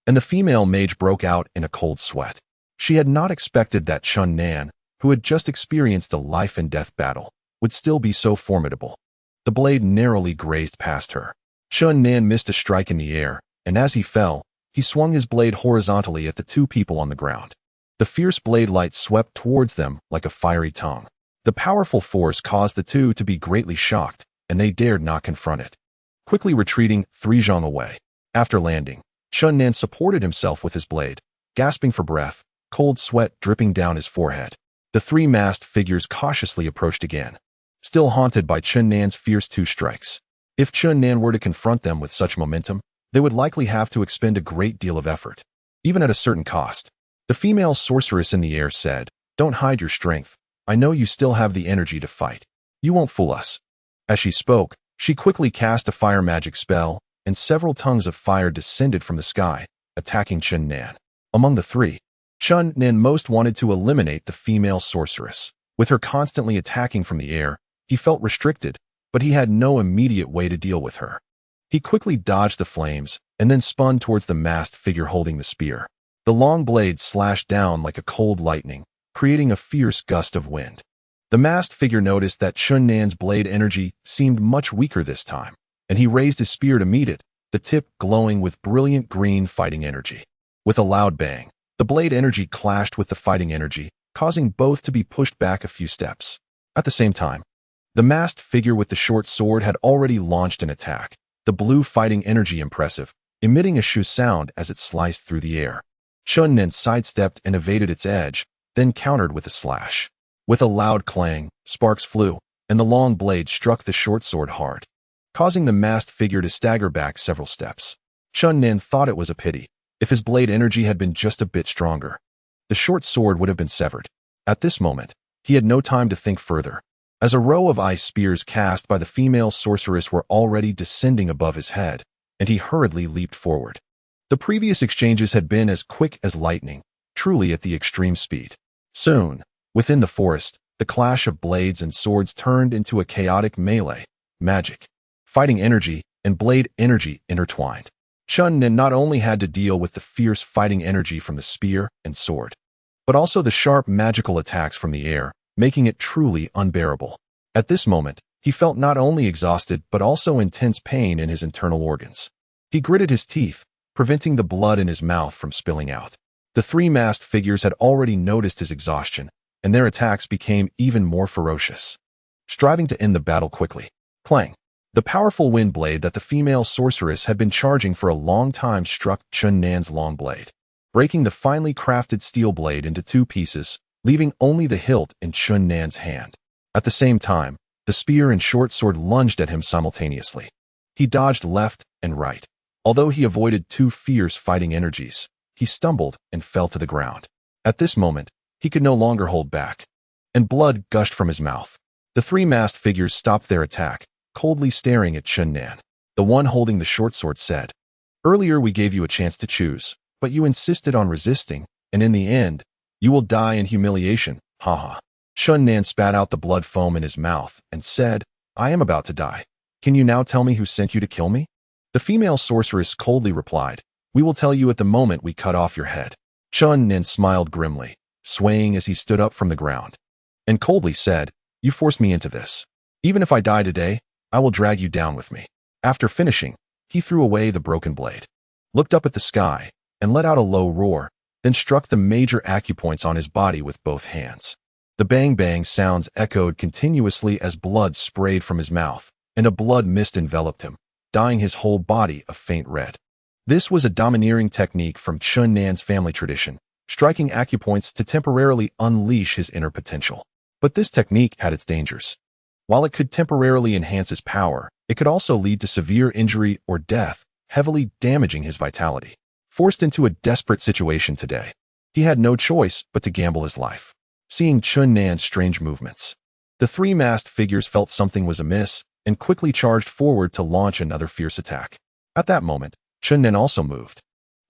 and the female mage broke out in a cold sweat. She had not expected that Chun Nan, who had just experienced a life-and-death battle, would still be so formidable. The blade narrowly grazed past her. Chun Nan missed a strike in the air, and as he fell, he swung his blade horizontally at the two people on the ground. The fierce blade light swept towards them like a fiery tongue. The powerful force caused the two to be greatly shocked, and they dared not confront it. Quickly retreating 3 zhang away. After landing, Chun Nan supported himself with his blade, gasping for breath, cold sweat dripping down his forehead. The three masked figures cautiously approached again, still haunted by Chun Nan's fierce 2 strikes. If Chun Nan were to confront them with such momentum, they would likely have to expend a great deal of effort, even at a certain cost. The female sorceress in the air said, "Don't hide your strength. I know you still have the energy to fight. You won't fool us." As she spoke, she quickly cast a fire magic spell, and several tongues of fire descended from the sky, attacking Chun Nan. Among the three, Chun Nan most wanted to eliminate the female sorceress. With her constantly attacking from the air, he felt restricted, but he had no immediate way to deal with her. He quickly dodged the flames, and then spun towards the masked figure holding the spear. The long blade slashed down like a cold lightning, creating a fierce gust of wind. The masked figure noticed that Chun Nan's blade energy seemed much weaker this time, and he raised his spear to meet it, the tip glowing with brilliant green fighting energy. With a loud bang, the blade energy clashed with the fighting energy, causing both to be pushed back a few steps. At the same time, the masked figure with the short sword had already launched an attack, the blue fighting energy impressive, emitting a shoo sound as it sliced through the air. Chun Nan sidestepped and evaded its edge, then countered with a slash. With a loud clang, sparks flew, and the long blade struck the short sword hard, causing the masked figure to stagger back several steps. Chun Nan thought it was a pity. If his blade energy had been just a bit stronger, the short sword would have been severed. At this moment, he had no time to think further, as a row of ice spears cast by the female sorceress were already descending above his head, and he hurriedly leaped forward. The previous exchanges had been as quick as lightning, truly at the extreme speed. Soon, within the forest, the clash of blades and swords turned into a chaotic melee. Magic, fighting energy, and blade energy intertwined. Chun Nan not only had to deal with the fierce fighting energy from the spear and sword, but also the sharp magical attacks from the air, making it truly unbearable. At this moment, he felt not only exhausted but also intense pain in his internal organs. He gritted his teeth, preventing the blood in his mouth from spilling out. The three masked figures had already noticed his exhaustion, and their attacks became even more ferocious, striving to end the battle quickly. Clang! The powerful wind blade that the female sorceress had been charging for a long time struck Chun Nan's long blade, breaking the finely crafted steel blade into two pieces, leaving only the hilt in Chun Nan's hand. At the same time, the spear and short sword lunged at him simultaneously. He dodged left and right. Although he avoided two fierce fighting energies, he stumbled and fell to the ground. At this moment, he could no longer hold back, and blood gushed from his mouth. The three masked figures stopped their attack, coldly staring at Chun Nan. The one holding the short sword said, "Earlier we gave you a chance to choose, but you insisted on resisting, and in the end, you will die in humiliation, haha." Chun Nan spat out the blood foam in his mouth and said, "I am about to die. Can you now tell me who sent you to kill me?" The female sorceress coldly replied, "We will tell you at the moment we cut off your head." Chun Nan smiled grimly, swaying as he stood up from the ground, and coldly said, "You forced me into this. Even if I die today, I will drag you down with me." After finishing, he threw away the broken blade, looked up at the sky, and let out a low roar, then struck the major acupoints on his body with both hands. The bang-bang sounds echoed continuously as blood sprayed from his mouth, and a blood mist enveloped him, dyeing his whole body a faint red. This was a domineering technique from Chun Nan's family tradition, striking acupoints to temporarily unleash his inner potential. But this technique had its dangers. While it could temporarily enhance his power, it could also lead to severe injury or death, heavily damaging his vitality. Forced into a desperate situation today, he had no choice but to gamble his life. Seeing Chun Nan's strange movements, the three masked figures felt something was amiss and quickly charged forward to launch another fierce attack. At that moment, Chun Nan also moved.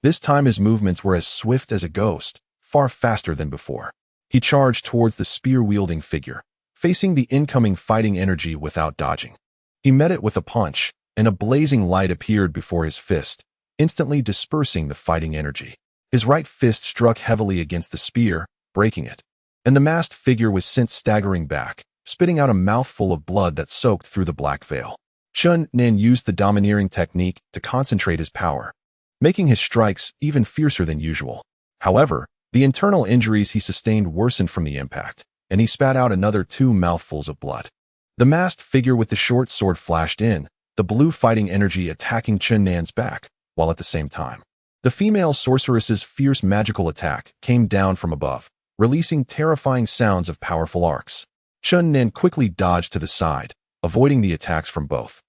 This time his movements were as swift as a ghost, far faster than before. He charged towards the spear-wielding figure, facing the incoming fighting energy without dodging. He met it with a punch, and a blazing light appeared before his fist, instantly dispersing the fighting energy. His right fist struck heavily against the spear, breaking it, and the masked figure was sent staggering back, spitting out a mouthful of blood that soaked through the black veil. Chun Nan used the domineering technique to concentrate his power, making his strikes even fiercer than usual. However, the internal injuries he sustained worsened from the impact, and he spat out another 2 mouthfuls of blood. The masked figure with the short sword flashed in, the blue fighting energy attacking Chun Nan's back, while at the same time, the female sorceress's fierce magical attack came down from above, releasing terrifying sounds of powerful arcs. Chun Nan quickly dodged to the side, avoiding the attacks from both,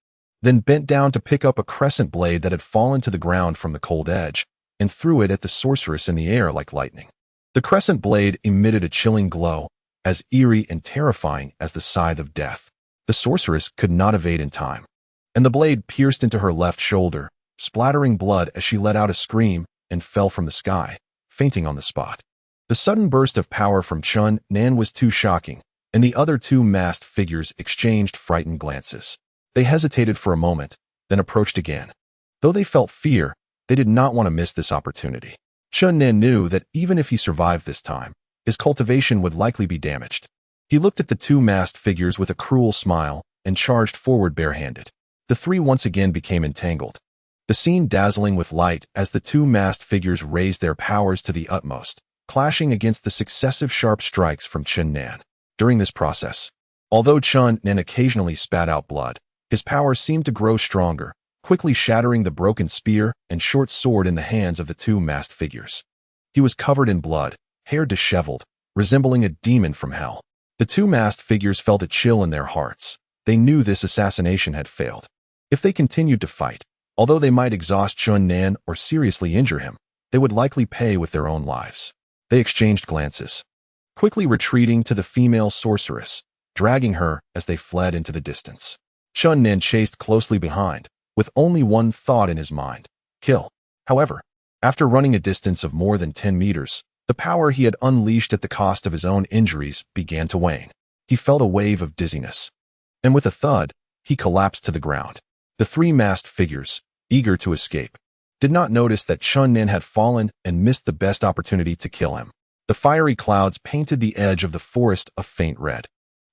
then bent down to pick up a crescent blade that had fallen to the ground from the cold edge, and threw it at the sorceress in the air like lightning. The crescent blade emitted a chilling glow, as eerie and terrifying as the scythe of death. The sorceress could not evade in time, and the blade pierced into her left shoulder, splattering blood as she let out a scream and fell from the sky, fainting on the spot. The sudden burst of power from Chun Nan was too shocking, and the other 2 masked figures exchanged frightened glances. They hesitated for a moment, then approached again. Though they felt fear, they did not want to miss this opportunity. Chun Nan knew that even if he survived this time, his cultivation would likely be damaged. He looked at the 2 masked figures with a cruel smile and charged forward barehanded. The 3 once again became entangled, the scene dazzling with light as the 2 masked figures raised their powers to the utmost, clashing against the successive sharp strikes from Chun Nan. During this process, although Chun Nan occasionally spat out blood, his power seemed to grow stronger, quickly shattering the broken spear and short sword in the hands of the 2 masked figures. He was covered in blood, hair disheveled, resembling a demon from hell. The 2 masked figures felt a chill in their hearts. They knew this assassination had failed. If they continued to fight, although they might exhaust Chun Nan or seriously injure him, they would likely pay with their own lives. They exchanged glances, quickly retreating to the female sorceress, dragging her as they fled into the distance. Chun Nan chased closely behind, with only one thought in his mind: kill. However, after running a distance of more than 10 meters, the power he had unleashed at the cost of his own injuries began to wane. He felt a wave of dizziness, and with a thud, he collapsed to the ground. The 3 masked figures, eager to escape, did not notice that Chun Nan had fallen and missed the best opportunity to kill him. The fiery clouds painted the edge of the forest a faint red.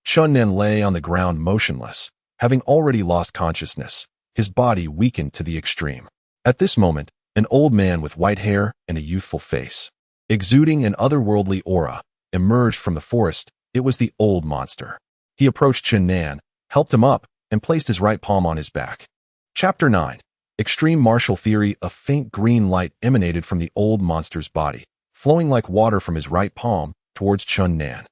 Chun Nan lay on the ground motionless, having already lost consciousness, his body weakened to the extreme. At this moment, An old man with white hair and a youthful face, exuding an otherworldly aura, emerged from the forest. It was the old monster. He approached Chun Nan, helped him up, and placed his right palm on his back. Chapter 9. Extreme Martial Theory. A faint green light emanated from the old monster's body, flowing like water from his right palm towards Chun Nan.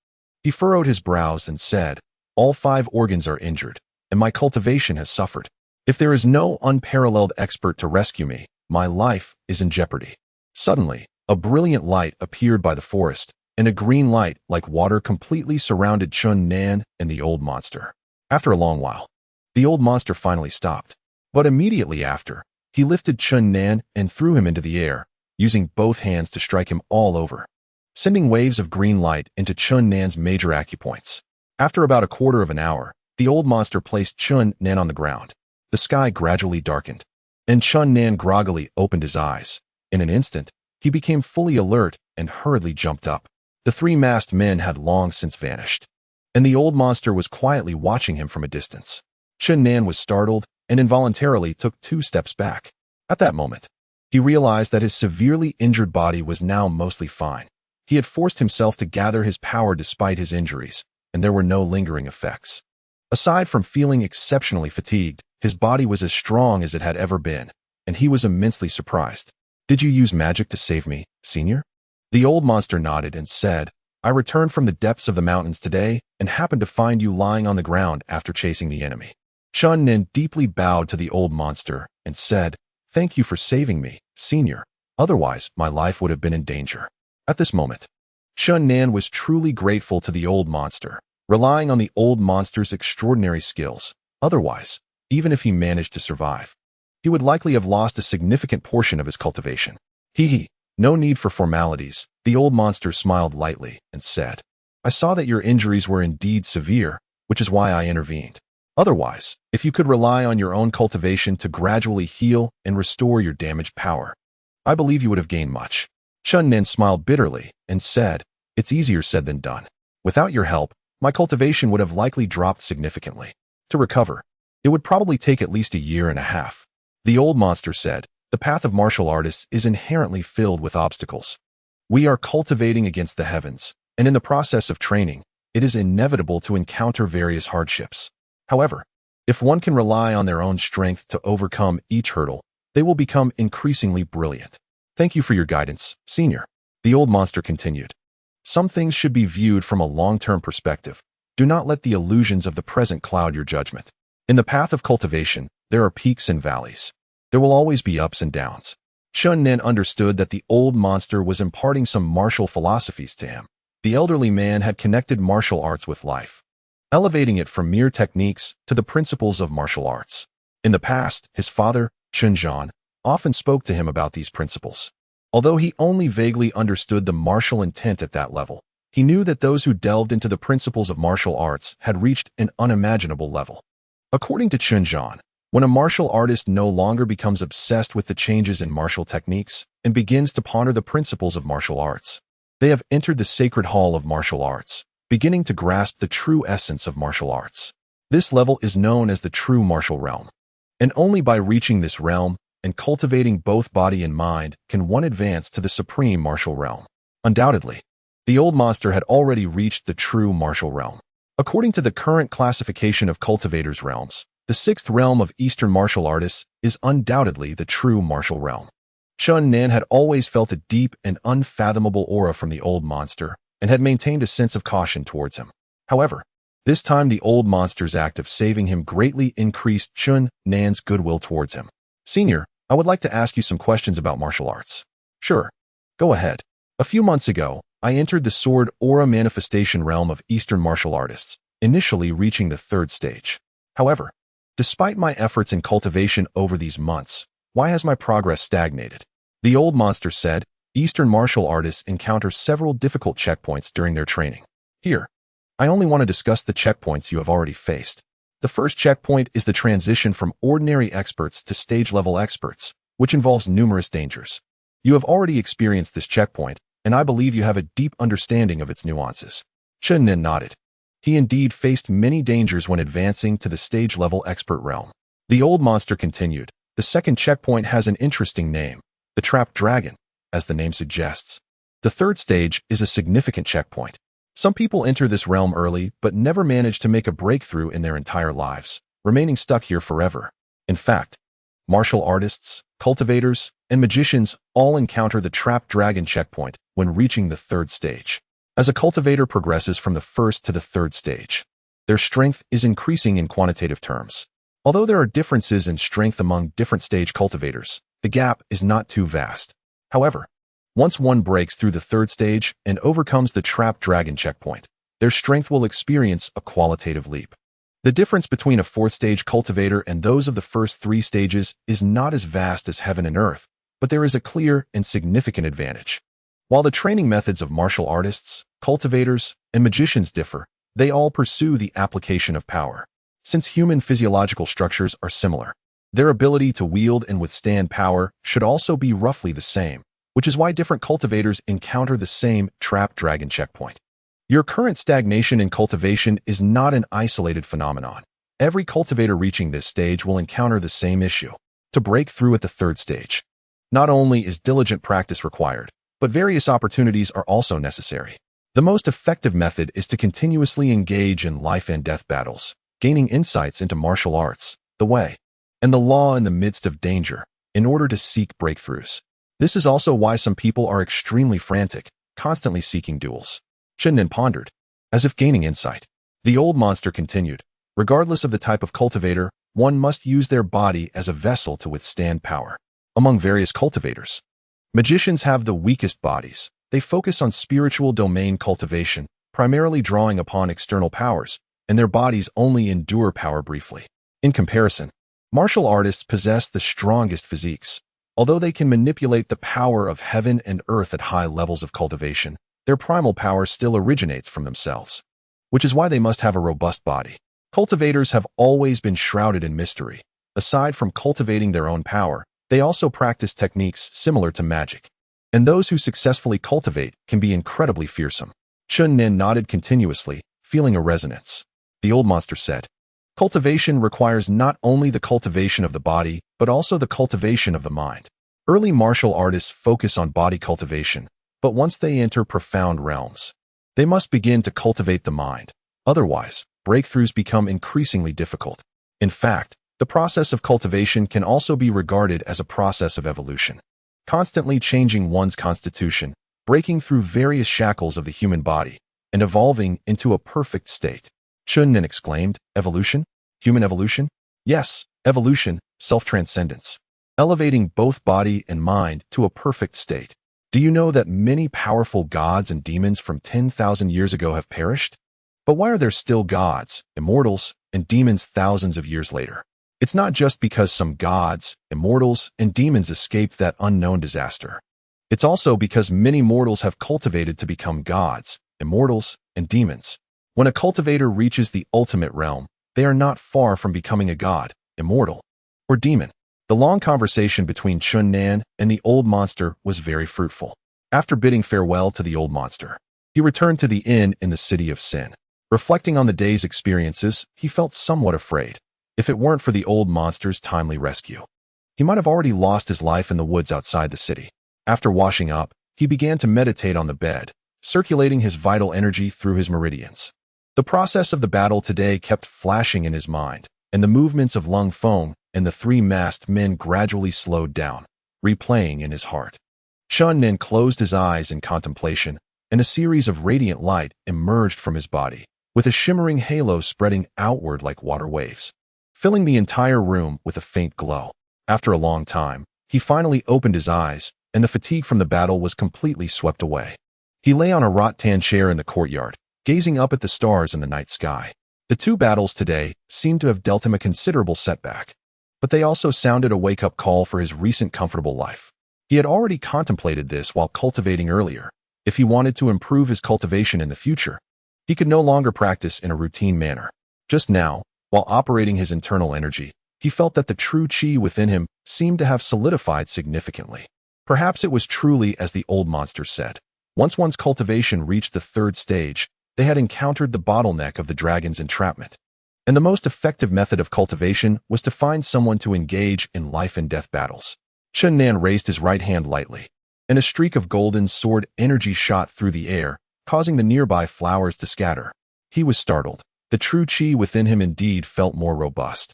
He furrowed his brows and said, "All 5 organs are injured, and my cultivation has suffered. If there is no unparalleled expert to rescue me, my life is in jeopardy." Suddenly, a brilliant light appeared by the forest, and a green light like water completely surrounded Chun Nan and the old monster. After a long while, the old monster finally stopped. But immediately after, he lifted Chun Nan and threw him into the air, using both hands to strike him all over, sending waves of green light into Chun Nan's major acupoints. After about a quarter of an hour, the old monster placed Chun Nan on the ground. The sky gradually darkened, and Chun Nan groggily opened his eyes. In an instant, he became fully alert and hurriedly jumped up. The 3 masked men had long since vanished, and the old monster was quietly watching him from a distance. Chun Nan was startled and involuntarily took 2 steps back. At that moment, he realized that his severely injured body was now mostly fine. He had forced himself to gather his power despite his injuries, and there were no lingering effects. Aside from feeling exceptionally fatigued, his body was as strong as it had ever been, and he was immensely surprised. "Did you use magic to save me, Senior?" The old monster nodded and said, "I returned from the depths of the mountains today and happened to find you lying on the ground after chasing the enemy." Chun Nan deeply bowed to the old monster and said, "Thank you for saving me, Senior. Otherwise, my life would have been in danger." At this moment, Chun Nan was truly grateful to the old monster, relying on the old monster's extraordinary skills. Otherwise, even if he managed to survive, he would likely have lost a significant portion of his cultivation. No need for formalities." The old monster smiled lightly and said, "I saw that your injuries were indeed severe, which is why I intervened. Otherwise, if you could rely on your own cultivation to gradually heal and restore your damaged power, I believe you would have gained much." Chun Nan smiled bitterly and said, "It's easier said than done. Without your help, my cultivation would have likely dropped significantly. To recover, it would probably take at least a year and a half." The old monster said, "The path of martial artists is inherently filled with obstacles. We are cultivating against the heavens, and in the process of training, it is inevitable to encounter various hardships. However, if one can rely on their own strength to overcome each hurdle, they will become increasingly brilliant. Thank you for your guidance, Senior." The old monster continued, "Some things should be viewed from a long-term perspective. Do not let the illusions of the present cloud your judgment. In the path of cultivation, there are peaks and valleys. There will always be ups and downs." Chun Nan understood that the old monster was imparting some martial philosophies to him. The elderly man had connected martial arts with life, elevating it from mere techniques to the principles of martial arts. In the past, his father, Chun Zhan, often spoke to him about these principles. Although he only vaguely understood the martial intent at that level, he knew that those who delved into the principles of martial arts had reached an unimaginable level. According to Chun Zhan, when a martial artist no longer becomes obsessed with the changes in martial techniques and begins to ponder the principles of martial arts, they have entered the sacred hall of martial arts, beginning to grasp the true essence of martial arts. This level is known as the true martial realm. And only by reaching this realm and cultivating both body and mind can one advance to the supreme martial realm. Undoubtedly, the old monster had already reached the true martial realm. According to the current classification of cultivators' realms, the 6th realm of Eastern martial artists is undoubtedly the true martial realm. Chun Nan had always felt a deep and unfathomable aura from the old monster and had maintained a sense of caution towards him. However, this time the old monster's act of saving him greatly increased Chun Nan's goodwill towards him. "Senior, I would like to ask you some questions about martial arts." "Sure. Go ahead." "A few months ago, I entered the sword aura manifestation realm of Eastern martial artists, initially reaching the 3rd stage. However, despite my efforts in cultivation over these months, why has my progress stagnated?" The old monster said, "Eastern martial artists encounter several difficult checkpoints during their training. Here, I only want to discuss the checkpoints you have already faced. The first checkpoint is the transition from ordinary experts to stage-level experts, which involves numerous dangers. You have already experienced this checkpoint, and I believe you have a deep understanding of its nuances." Chun Nan nodded. He indeed faced many dangers when advancing to the stage-level expert realm. The old monster continued, "The second checkpoint has an interesting name, the trapped dragon, as the name suggests. The third stage is a significant checkpoint. Some people enter this realm early but never manage to make a breakthrough in their entire lives, remaining stuck here forever. In fact, martial artists, cultivators, and magicians all encounter the trapped dragon checkpoint when reaching the third stage. As a cultivator progresses from the first to the third stage, their strength is increasing in quantitative terms. Although there are differences in strength among different stage cultivators, the gap is not too vast. However, once one breaks through the third stage and overcomes the trapped dragon checkpoint, their strength will experience a qualitative leap. The difference between a fourth stage cultivator and those of the first three stages is not as vast as heaven and earth, but there is a clear and significant advantage. While the training methods of martial artists, cultivators, and magicians differ, they all pursue the application of power. Since human physiological structures are similar, their ability to wield and withstand power should also be roughly the same, which is why different cultivators encounter the same trapped dragon checkpoint. Your current stagnation in cultivation is not an isolated phenomenon. Every cultivator reaching this stage will encounter the same issue. To break through at the third stage, not only is diligent practice required, but various opportunities are also necessary. The most effective method is to continuously engage in life and death battles, gaining insights into martial arts, the way, and the law in the midst of danger, in order to seek breakthroughs. This is also why some people are extremely frantic, constantly seeking duels. Shinnin pondered, as if gaining insight. The old monster continued, regardless of the type of cultivator, one must use their body as a vessel to withstand power. Among various cultivators, magicians have the weakest bodies. They focus on spiritual domain cultivation, primarily drawing upon external powers, and their bodies only endure power briefly. In comparison, martial artists possess the strongest physiques. Although they can manipulate the power of heaven and earth at high levels of cultivation, their primal power still originates from themselves, which is why they must have a robust body. Cultivators have always been shrouded in mystery. Aside from cultivating their own power, they also practice techniques similar to magic. And those who successfully cultivate can be incredibly fearsome. Chun Nin nodded continuously, feeling a resonance. The old monster said, cultivation requires not only the cultivation of the body, but also the cultivation of the mind. Early martial artists focus on body cultivation, but once they enter profound realms, they must begin to cultivate the mind. Otherwise, breakthroughs become increasingly difficult. In fact, the process of cultivation can also be regarded as a process of evolution, constantly changing one's constitution, breaking through various shackles of the human body, and evolving into a perfect state. Chun Nin exclaimed, evolution? Human evolution? Yes, evolution, self-transcendence. Elevating both body and mind to a perfect state. Do you know that many powerful gods and demons from 10,000 years ago have perished? But why are there still gods, immortals, and demons thousands of years later? It's not just because some gods, immortals, and demons escaped that unknown disaster. It's also because many mortals have cultivated to become gods, immortals, and demons. When a cultivator reaches the ultimate realm, they are not far from becoming a god, immortal, or demon. The long conversation between Chun Nan and the old monster was very fruitful. After bidding farewell to the old monster, he returned to the inn in the city of Sin. Reflecting on the day's experiences, he felt somewhat afraid. If it weren't for the old monster's timely rescue, he might have already lost his life in the woods outside the city. After washing up, he began to meditate on the bed, circulating his vital energy through his meridians. The process of the battle today kept flashing in his mind, and the movements of Lung Feng and the three masked men gradually slowed down, replaying in his heart. Chun Nin closed his eyes in contemplation, and a series of radiant light emerged from his body, with a shimmering halo spreading outward like water waves, filling the entire room with a faint glow. After a long time, he finally opened his eyes, and the fatigue from the battle was completely swept away. He lay on a rattan chair in the courtyard, gazing up at the stars in the night sky. The two battles today seemed to have dealt him a considerable setback, but they also sounded a wake-up call for his recent comfortable life. He had already contemplated this while cultivating earlier. If he wanted to improve his cultivation in the future, he could no longer practice in a routine manner. Just now, while operating his internal energy, he felt that the true chi within him seemed to have solidified significantly. Perhaps it was truly as the old monster said. Once one's cultivation reached the third stage, they had encountered the bottleneck of the dragon's entrapment. And the most effective method of cultivation was to find someone to engage in life and death battles. Chun Nan raised his right hand lightly, and a streak of golden sword energy shot through the air, causing the nearby flowers to scatter. He was startled. The true chi within him indeed felt more robust,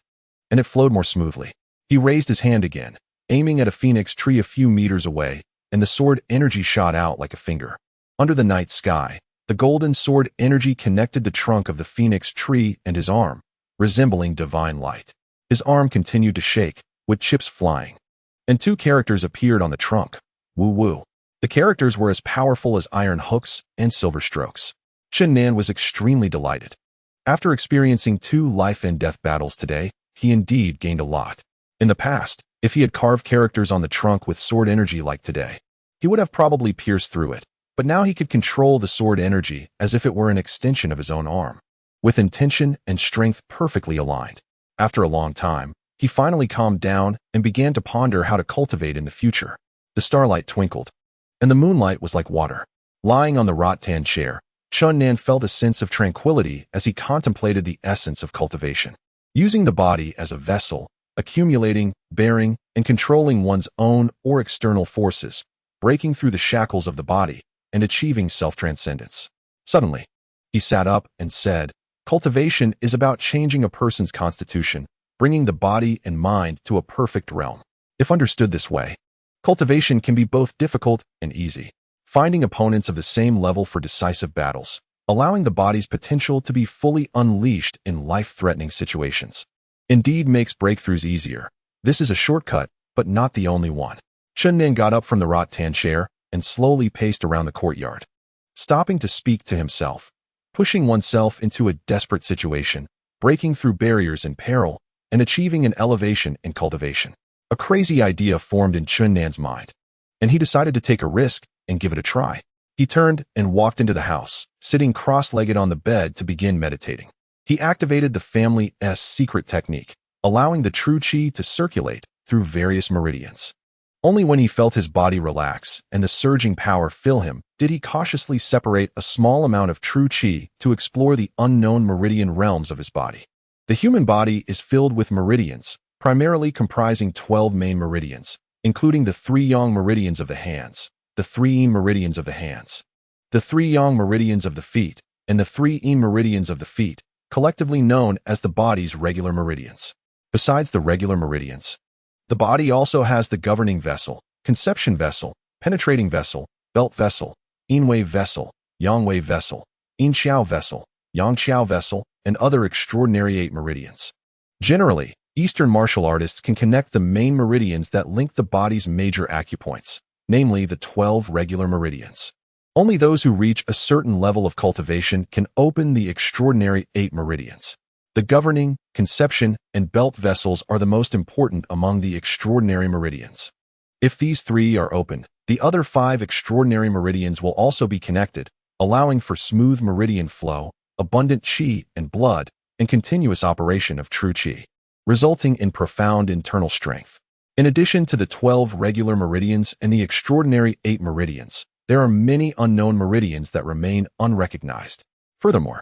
and it flowed more smoothly. He raised his hand again, aiming at a phoenix tree a few meters away, and the sword energy shot out like a finger. Under the night sky, the golden sword energy connected the trunk of the phoenix tree and his arm, resembling divine light. His arm continued to shake, with chips flying, and two characters appeared on the trunk. Woo woo. The characters were as powerful as iron hooks and silver strokes. Chun Nan was extremely delighted. After experiencing 2 life and death battles today, he indeed gained a lot. In the past, if he had carved characters on the trunk with sword energy like today, he would have probably pierced through it, but now he could control the sword energy as if it were an extension of his own arm, with intention and strength perfectly aligned. After a long time, he finally calmed down and began to ponder how to cultivate in the future. The starlight twinkled, and the moonlight was like water. Lying on the rattan chair, Chun Nan felt a sense of tranquility as he contemplated the essence of cultivation. Using the body as a vessel, accumulating, bearing, and controlling one's own or external forces, breaking through the shackles of the body, and achieving self-transcendence. Suddenly, he sat up and said, "Cultivation is about changing a person's constitution, bringing the body and mind to a perfect realm." If understood this way, cultivation can be both difficult and easy, finding opponents of the same level for decisive battles, allowing the body's potential to be fully unleashed in life-threatening situations. Indeed makes breakthroughs easier. This is a shortcut, but not the only one. Chun Nan got up from the rattan chair and slowly paced around the courtyard, stopping to speak to himself, pushing oneself into a desperate situation, breaking through barriers in peril, and achieving an elevation in cultivation. A crazy idea formed in Chun Nan's mind, and he decided to take a risk and give it a try. He turned and walked into the house, sitting cross-legged on the bed to begin meditating. He activated the family's secret technique, allowing the true chi to circulate through various meridians. Only when he felt his body relax and the surging power fill him did he cautiously separate a small amount of true chi to explore the unknown meridian realms of his body. The human body is filled with meridians, primarily comprising 12 main meridians, including the 3 yang meridians of the hands, the 3 yin meridians of the hands, the 3 yang meridians of the feet, and the 3 yin meridians of the feet, collectively known as the body's regular meridians. Besides the regular meridians, the body also has the governing vessel, conception vessel, penetrating vessel, belt vessel, yin wave vessel, yang wave vessel, yin qiao vessel, yang qiao vessel, and other extraordinary 8 meridians. Generally, Eastern martial artists can connect the main meridians that link the body's major acupoints, namely the 12 regular meridians. Only those who reach a certain level of cultivation can open the extraordinary 8 meridians. The governing, conception, and belt vessels are the most important among the extraordinary meridians. If these 3 are open, the other 5 extraordinary meridians will also be connected, allowing for smooth meridian flow, abundant qi and blood, and continuous operation of true qi, resulting in profound internal strength. In addition to the 12 regular meridians and the extraordinary 8 meridians, there are many unknown meridians that remain unrecognized. Furthermore,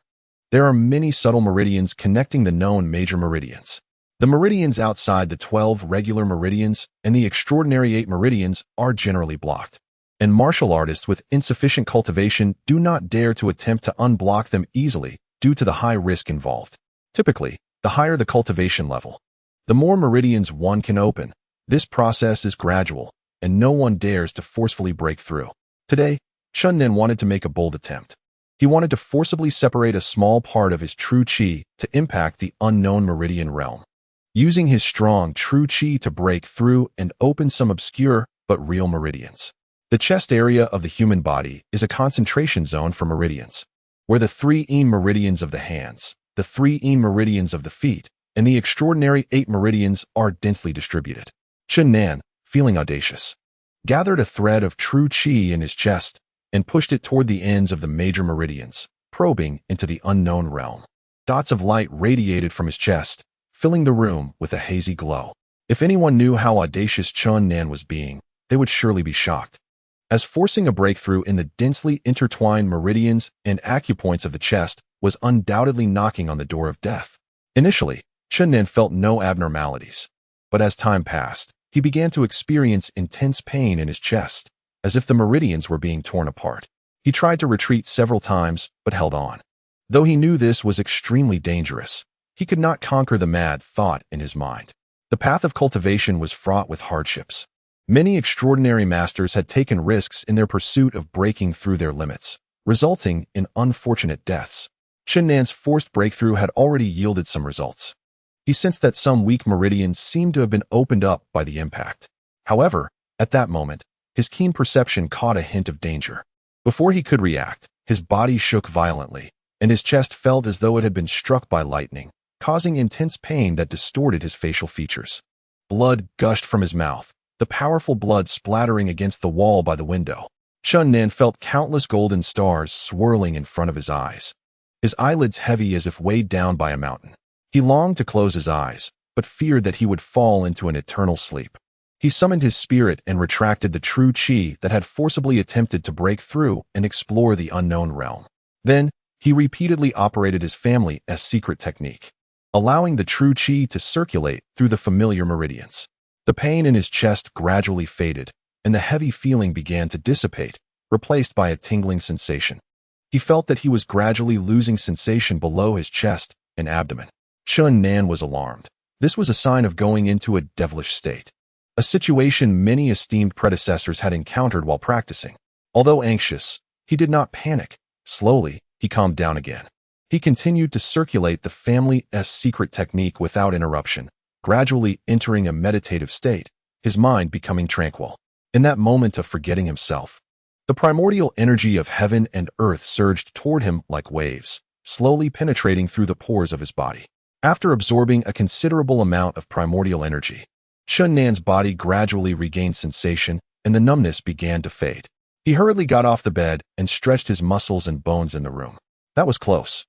there are many subtle meridians connecting the known major meridians. The meridians outside the 12 regular meridians and the extraordinary 8 meridians are generally blocked, and martial artists with insufficient cultivation do not dare to attempt to unblock them easily due to the high risk involved. Typically, the higher the cultivation level, the more meridians one can open. This process is gradual, and no one dares to forcefully break through. Today, Chun Nan wanted to make a bold attempt. He wanted to forcibly separate a small part of his true chi to impact the unknown meridian realm, using his strong true chi to break through and open some obscure but real meridians. The chest area of the human body is a concentration zone for meridians, where the 3 yin meridians of the hands, the 3 yin meridians of the feet, and the extraordinary 8 meridians are densely distributed. Chun Nan, feeling audacious, gathered a thread of true chi in his chest and pushed it toward the ends of the major meridians, probing into the unknown realm. Dots of light radiated from his chest, filling the room with a hazy glow. If anyone knew how audacious Chun Nan was being, they would surely be shocked, as forcing a breakthrough in the densely intertwined meridians and acupoints of the chest was undoubtedly knocking on the door of death. Initially, Chun Nan felt no abnormalities, but as time passed, He began to experience intense pain in his chest, as if the meridians were being torn apart. He tried to retreat several times, but held on. Though he knew this was extremely dangerous, he could not conquer the mad thought in his mind. The path of cultivation was fraught with hardships. Many extraordinary masters had taken risks in their pursuit of breaking through their limits, resulting in unfortunate deaths. Qinnan's forced breakthrough had already yielded some results. He sensed that some weak meridians seemed to have been opened up by the impact. However, at that moment, his keen perception caught a hint of danger. Before he could react, his body shook violently, and his chest felt as though it had been struck by lightning, causing intense pain that distorted his facial features. Blood gushed from his mouth, the powerful blood splattering against the wall by the window. Qinnaan felt countless golden stars swirling in front of his eyes, his eyelids heavy as if weighed down by a mountain. He longed to close his eyes, but feared that he would fall into an eternal sleep. He summoned his spirit and retracted the true qi that had forcibly attempted to break through and explore the unknown realm. Then, he repeatedly operated his family as secret technique, allowing the true qi to circulate through the familiar meridians. The pain in his chest gradually faded, and the heavy feeling began to dissipate, replaced by a tingling sensation. He felt that he was gradually losing sensation below his chest and abdomen. Qinnaan was alarmed. This was a sign of going into a devilish state, a situation many esteemed predecessors had encountered while practicing. Although anxious, he did not panic. Slowly, he calmed down again. He continued to circulate the family's secret technique without interruption, gradually entering a meditative state, his mind becoming tranquil. In that moment of forgetting himself, the primordial energy of heaven and earth surged toward him like waves, slowly penetrating through the pores of his body. After absorbing a considerable amount of primordial energy, Qinnan's body gradually regained sensation and the numbness began to fade. He hurriedly got off the bed and stretched his muscles and bones in the room. That was close.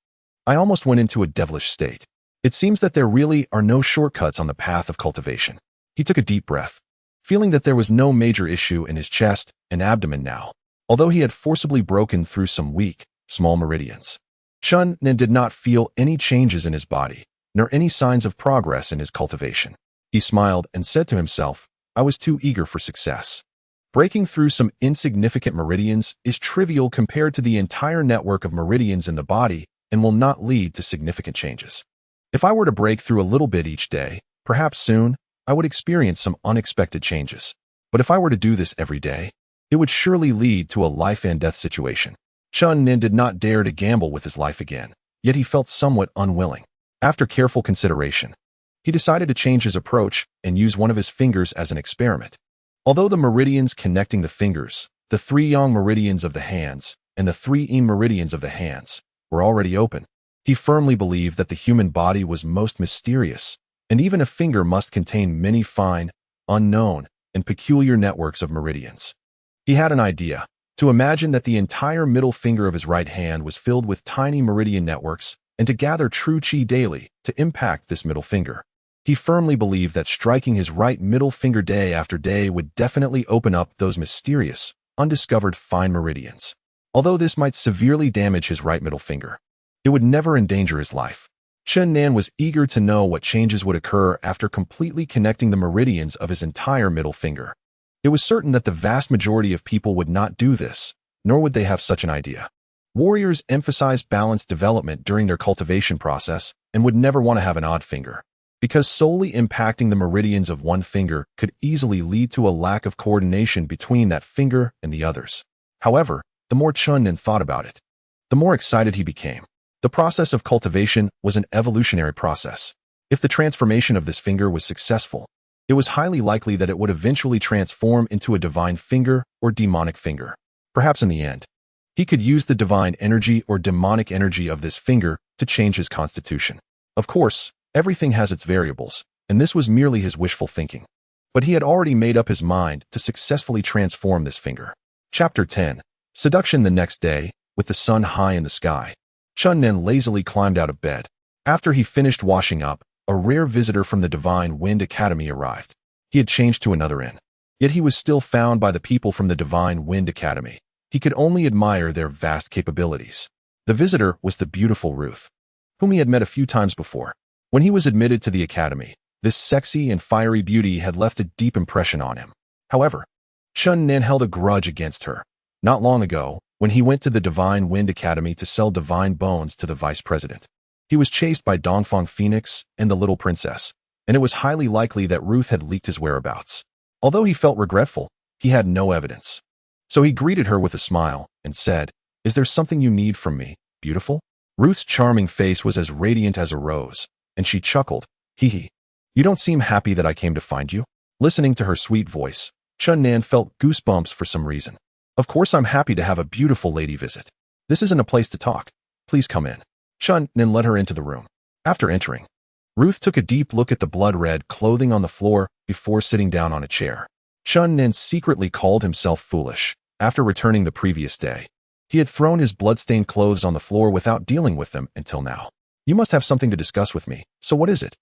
I almost went into a devilish state. It seems that there really are no shortcuts on the path of cultivation. He took a deep breath, feeling that there was no major issue in his chest and abdomen now, although he had forcibly broken through some weak, small meridians. Qinnaan did not feel any changes in his body, nor any signs of progress in his cultivation. He smiled and said to himself, I was too eager for success. Breaking through some insignificant meridians is trivial compared to the entire network of meridians in the body and will not lead to significant changes. If I were to break through a little bit each day, perhaps soon, I would experience some unexpected changes. But if I were to do this every day, it would surely lead to a life and death situation. Qinnaan did not dare to gamble with his life again, yet he felt somewhat unwilling. After careful consideration, he decided to change his approach and use one of his fingers as an experiment. Although the meridians connecting the fingers, the 3 yang meridians of the hands, and the 3 yin meridians of the hands, were already open, he firmly believed that the human body was most mysterious, and even a finger must contain many fine, unknown, and peculiar networks of meridians. He had an idea, to imagine that the entire middle finger of his right hand was filled with tiny meridian networks, and to gather true qi daily to impact this middle finger. He firmly believed that striking his right middle finger day after day would definitely open up those mysterious, undiscovered fine meridians. Although this might severely damage his right middle finger, it would never endanger his life. Qinnaan was eager to know what changes would occur after completely connecting the meridians of his entire middle finger. It was certain that the vast majority of people would not do this, nor would they have such an idea. Warriors emphasize balanced development during their cultivation process and would never want to have an odd finger, because solely impacting the meridians of one finger could easily lead to a lack of coordination between that finger and the others. However, the more Qinnaan thought about it, the more excited he became. The process of cultivation was an evolutionary process. If the transformation of this finger was successful, it was highly likely that it would eventually transform into a divine finger or demonic finger. Perhaps in the end, he could use the divine energy or demonic energy of this finger to change his constitution. Of course, everything has its variables, and this was merely his wishful thinking. But he had already made up his mind to successfully transform this finger. Chapter 10. Seduction. The next day, with the sun high in the sky, Qinnaan lazily climbed out of bed. After he finished washing up, a rare visitor from the Divine Wind Academy arrived. He had changed to another inn, yet he was still found by the people from the Divine Wind Academy. He could only admire their vast capabilities. The visitor was the beautiful Ruth, whom he had met a few times before. When he was admitted to the academy, This sexy and fiery beauty had left a deep impression on him. However, Chun Nin held a grudge against her. Not long ago, when he went to the Divine Wind Academy to sell divine bones to the vice president, he was chased by Dongfang Phoenix and the little princess, and it was highly likely that Ruth had leaked his whereabouts. Although he felt regretful, he had no evidence. So he greeted her with a smile and said, "Is there something you need from me, beautiful?" Ruth's charming face was as radiant as a rose, and she chuckled, "Hee hee. You don't seem happy that I came to find you?" Listening to her sweet voice, Chun Nan felt goosebumps for some reason. "Of course I'm happy to have a beautiful lady visit. This isn't a place to talk. Please come in." Chun Nan led her into the room. After entering, Ruth took a deep look at the blood-red clothing on the floor before sitting down on a chair. Chun Nan secretly called himself foolish after returning the previous day. He had thrown his blood-stained clothes on the floor without dealing with them until now. "You must have something to discuss with me, so what is it?"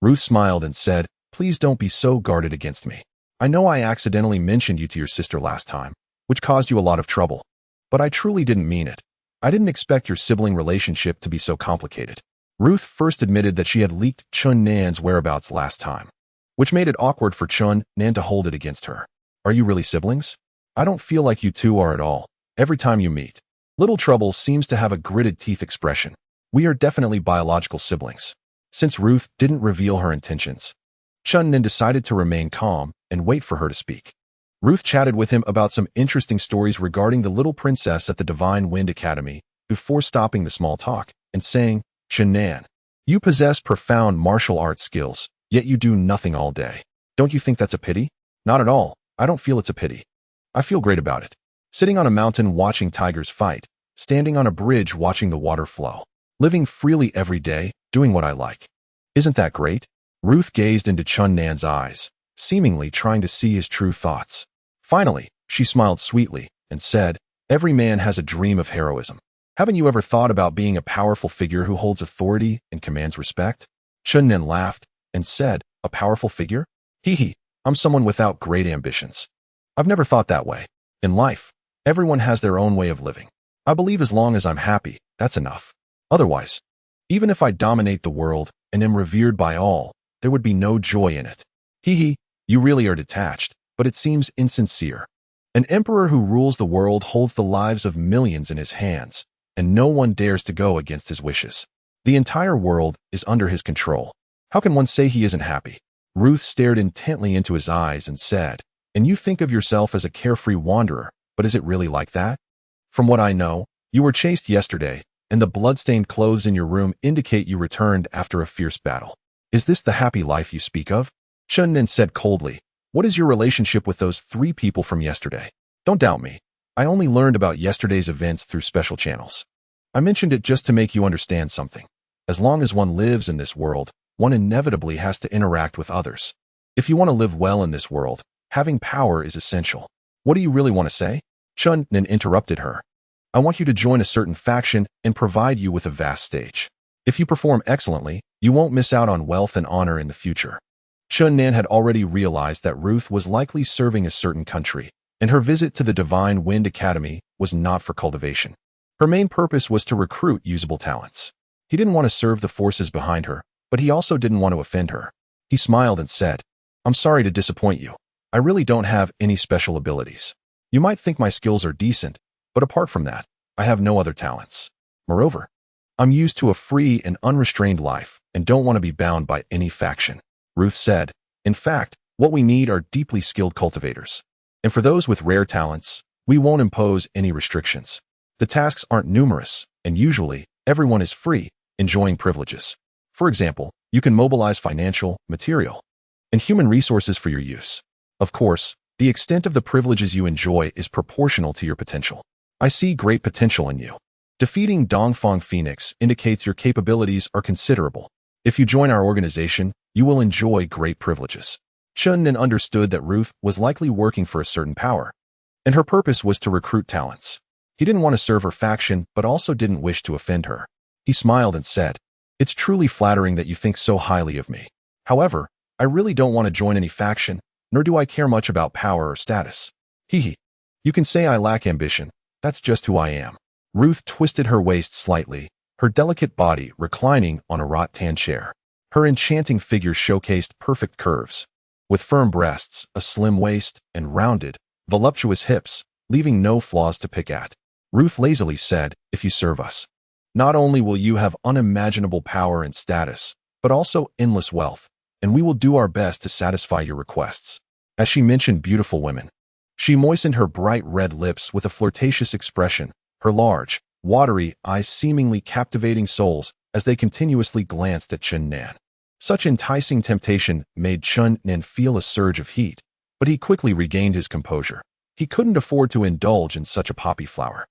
Ruth smiled and said, "Please don't be so guarded against me. I know I accidentally mentioned you to your sister last time, which caused you a lot of trouble. But I truly didn't mean it. I didn't expect your sibling relationship to be so complicated." Ruth first admitted that she had leaked Chun Nan's whereabouts last time, which made it awkward for Chun Nan to hold it against her. "Are you really siblings? I don't feel like you two are at all. Every time you meet, Little Trouble seems to have a gritted teeth expression. We are definitely biological siblings." Since Ruth didn't reveal her intentions, Chun Nan decided to remain calm and wait for her to speak. Ruth chatted with him about some interesting stories regarding the little princess at the Divine Wind Academy before stopping the small talk and saying, "Chun Nan, you possess profound martial arts skills, yet you do nothing all day. Don't you think that's a pity?" "Not at all. I don't feel it's a pity. I feel great about it. Sitting on a mountain watching tigers fight, standing on a bridge watching the water flow, living freely every day, doing what I like. Isn't that great?" Ruth gazed into Chun Nan's eyes, seemingly trying to see his true thoughts. Finally, she smiled sweetly and said, "Every man has a dream of heroism. Haven't you ever thought about being a powerful figure who holds authority and commands respect?" Chun Nan laughed and said, "A powerful figure? Hee hee, I'm someone without great ambitions. I've never thought that way. In life, everyone has their own way of living. I believe as long as I'm happy, that's enough. Otherwise, even if I dominate the world and am revered by all, there would be no joy in it." "Hee hee, you really are detached, but it seems insincere. An emperor who rules the world holds the lives of millions in his hands, and no one dares to go against his wishes. The entire world is under his control. How can one say he isn't happy?" Ruth stared intently into his eyes and said, "And you think of yourself as a carefree wanderer, but is it really like that? From what I know, you were chased yesterday, and the blood-stained clothes in your room indicate you returned after a fierce battle. Is this the happy life you speak of?" Chun Nan said coldly, "What is your relationship with those 3 people from yesterday? Don't doubt me. I only learned about yesterday's events through special channels. I mentioned it just to make you understand something. As long as one lives in this world, one inevitably has to interact with others. If you want to live well in this world, having power is essential." "What do you really want to say?" Chun Nan interrupted her. "I want you to join a certain faction and provide you with a vast stage. If you perform excellently, you won't miss out on wealth and honor in the future." Chun Nan had already realized that Ruth was likely serving a certain country, and her visit to the Divine Wind Academy was not for cultivation. Her main purpose was to recruit usable talents. He didn't want to serve the forces behind her, but he also didn't want to offend her. He smiled and said, "I'm sorry to disappoint you. I really don't have any special abilities. You might think my skills are decent, but apart from that, I have no other talents. Moreover, I'm used to a free and unrestrained life and don't want to be bound by any faction." Ruth said, "In fact, what we need are deeply skilled cultivators. And for those with rare talents, we won't impose any restrictions. The tasks aren't numerous, and usually, everyone is free, enjoying privileges. For example, you can mobilize financial, material, and human resources for your use. Of course, the extent of the privileges you enjoy is proportional to your potential. I see great potential in you. Defeating Dongfang Phoenix indicates your capabilities are considerable. If you join our organization, you will enjoy great privileges." Chun Nan understood that Ruth was likely working for a certain power, and her purpose was to recruit talents. He didn't want to serve her faction, but also didn't wish to offend her. He smiled and said, "It's truly flattering that you think so highly of me. However, I really don't want to join any faction, nor do I care much about power or status. Hee hee. You can say I lack ambition. That's just who I am." Ruth twisted her waist slightly, her delicate body reclining on a wrought tan chair. Her enchanting figure showcased perfect curves, with firm breasts, a slim waist, and rounded, voluptuous hips, leaving no flaws to pick at. Ruth lazily said, "If you serve us, not only will you have unimaginable power and status, but also endless wealth, and we will do our best to satisfy your requests." As she mentioned beautiful women, she moistened her bright red lips with a flirtatious expression, her large, watery eyes seemingly captivating souls as they continuously glanced at Chun Nan. Such enticing temptation made Chun Nan feel a surge of heat, but he quickly regained his composure. He couldn't afford to indulge in such a poppy flower.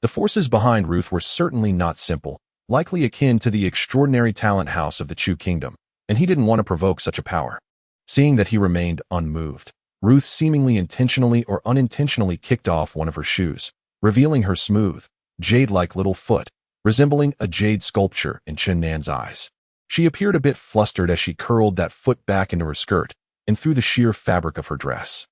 The forces behind Ruth were certainly not simple, likely akin to the extraordinary talent house of the Chu kingdom, and he didn't want to provoke such a power. Seeing that he remained unmoved, Ruth seemingly intentionally or unintentionally kicked off one of her shoes, revealing her smooth, jade-like little foot, resembling a jade sculpture in Chun Nan's eyes. She appeared a bit flustered as she curled that foot back into her skirt and through the sheer fabric of her dress.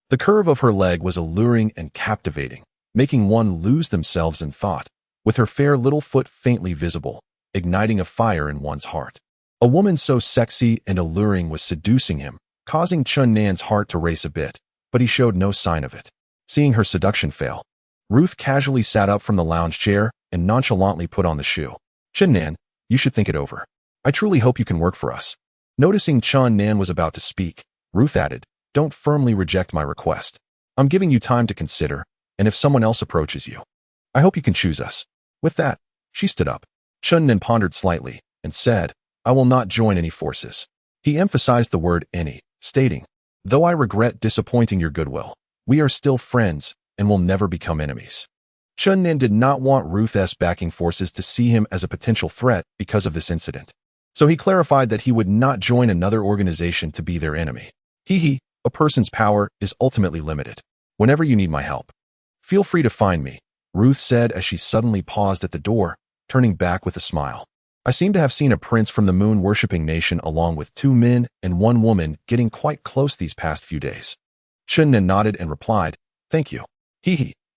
The curve of her leg was alluring and captivating, making one lose themselves in thought, with her fair little foot faintly visible, igniting a fire in one's heart. A woman so sexy and alluring was seducing him, causing Chun Nan's heart to race a bit, but he showed no sign of it. Seeing her seduction fail, Ruth casually sat up from the lounge chair and nonchalantly put on the shoe. "Chun Nan, you should think it over. I truly hope you can work for us." Noticing Chun Nan was about to speak, Ruth added, "Don't firmly reject my request. I'm giving you time to consider, and if someone else approaches you, I hope you can choose us." With that, she stood up. Chun Nan pondered slightly and said, "I will not join any forces." He emphasized the word any, stating, "Though I regret disappointing your goodwill, we are still friends and will never become enemies." Chun Nan did not want Ruth's backing forces to see him as a potential threat because of this incident, so he clarified that he would not join another organization to be their enemy. A person's power is ultimately limited. Whenever you need my help, feel free to find me," Ruth said as she suddenly paused at the door, turning back with a smile. "I seem to have seen a prince from the moon-worshipping nation along with 2 men and 1 woman getting quite close these past few days." Chun Nan nodded and replied, "Thank you.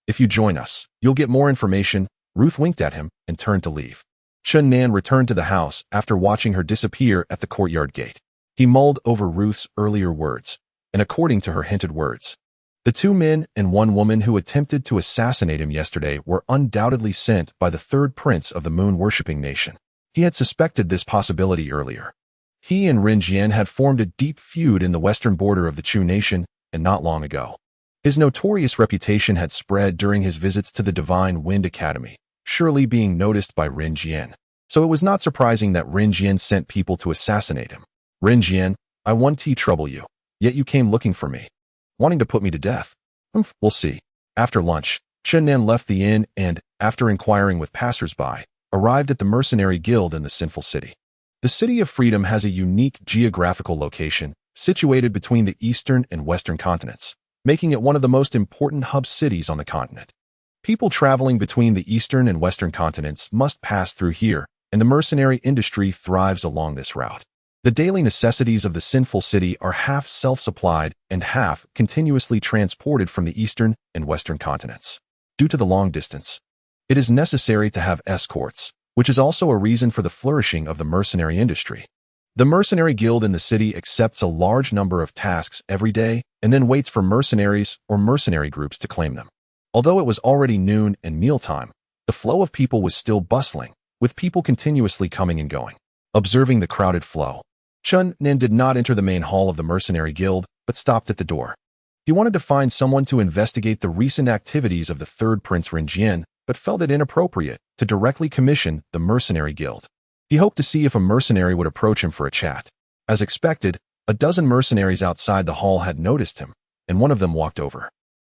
If you join us, you'll get more information." Ruth winked at him and turned to leave. Chun Nan returned to the house after watching her disappear at the courtyard gate. He mulled over Ruth's earlier words, and according to her hinted words, the 2 men and 1 woman who attempted to assassinate him yesterday were undoubtedly sent by the 3rd prince of the moon-worshipping nation. He had suspected this possibility earlier. He and Ren Jian had formed a deep feud in the western border of the Chu nation, and not long ago. His notorious reputation had spread during his visits to the Divine Wind Academy, surely being noticed by Ren Jian. So it was not surprising that Ren Jian sent people to assassinate him. "Ren Jian, I want to trouble you, yet you came looking for me, wanting to put me to death. We'll see." After lunch, Chun Nan left the inn and, after inquiring with passers-by, arrived at the mercenary guild in the Sinful City. The City of Freedom has a unique geographical location, situated between the eastern and western continents, making it one of the most important hub cities on the continent. People traveling between the eastern and western continents must pass through here, and the mercenary industry thrives along this route. The daily necessities of the Sinful City are half self-supplied and half continuously transported from the eastern and western continents. Due to the long distance, it is necessary to have escorts, which is also a reason for the flourishing of the mercenary industry. The mercenary guild in the city accepts a large number of tasks every day and then waits for mercenaries or mercenary groups to claim them. Although it was already noon and mealtime, the flow of people was still bustling, with people continuously coming and going. Observing the crowded flow, Chun Nan did not enter the main hall of the mercenary guild, but stopped at the door. He wanted to find someone to investigate the recent activities of the 3rd Prince Ren Jian, but felt it inappropriate to directly commission the mercenary guild. He hoped to see if a mercenary would approach him for a chat. As expected, a dozen mercenaries outside the hall had noticed him, and one of them walked over.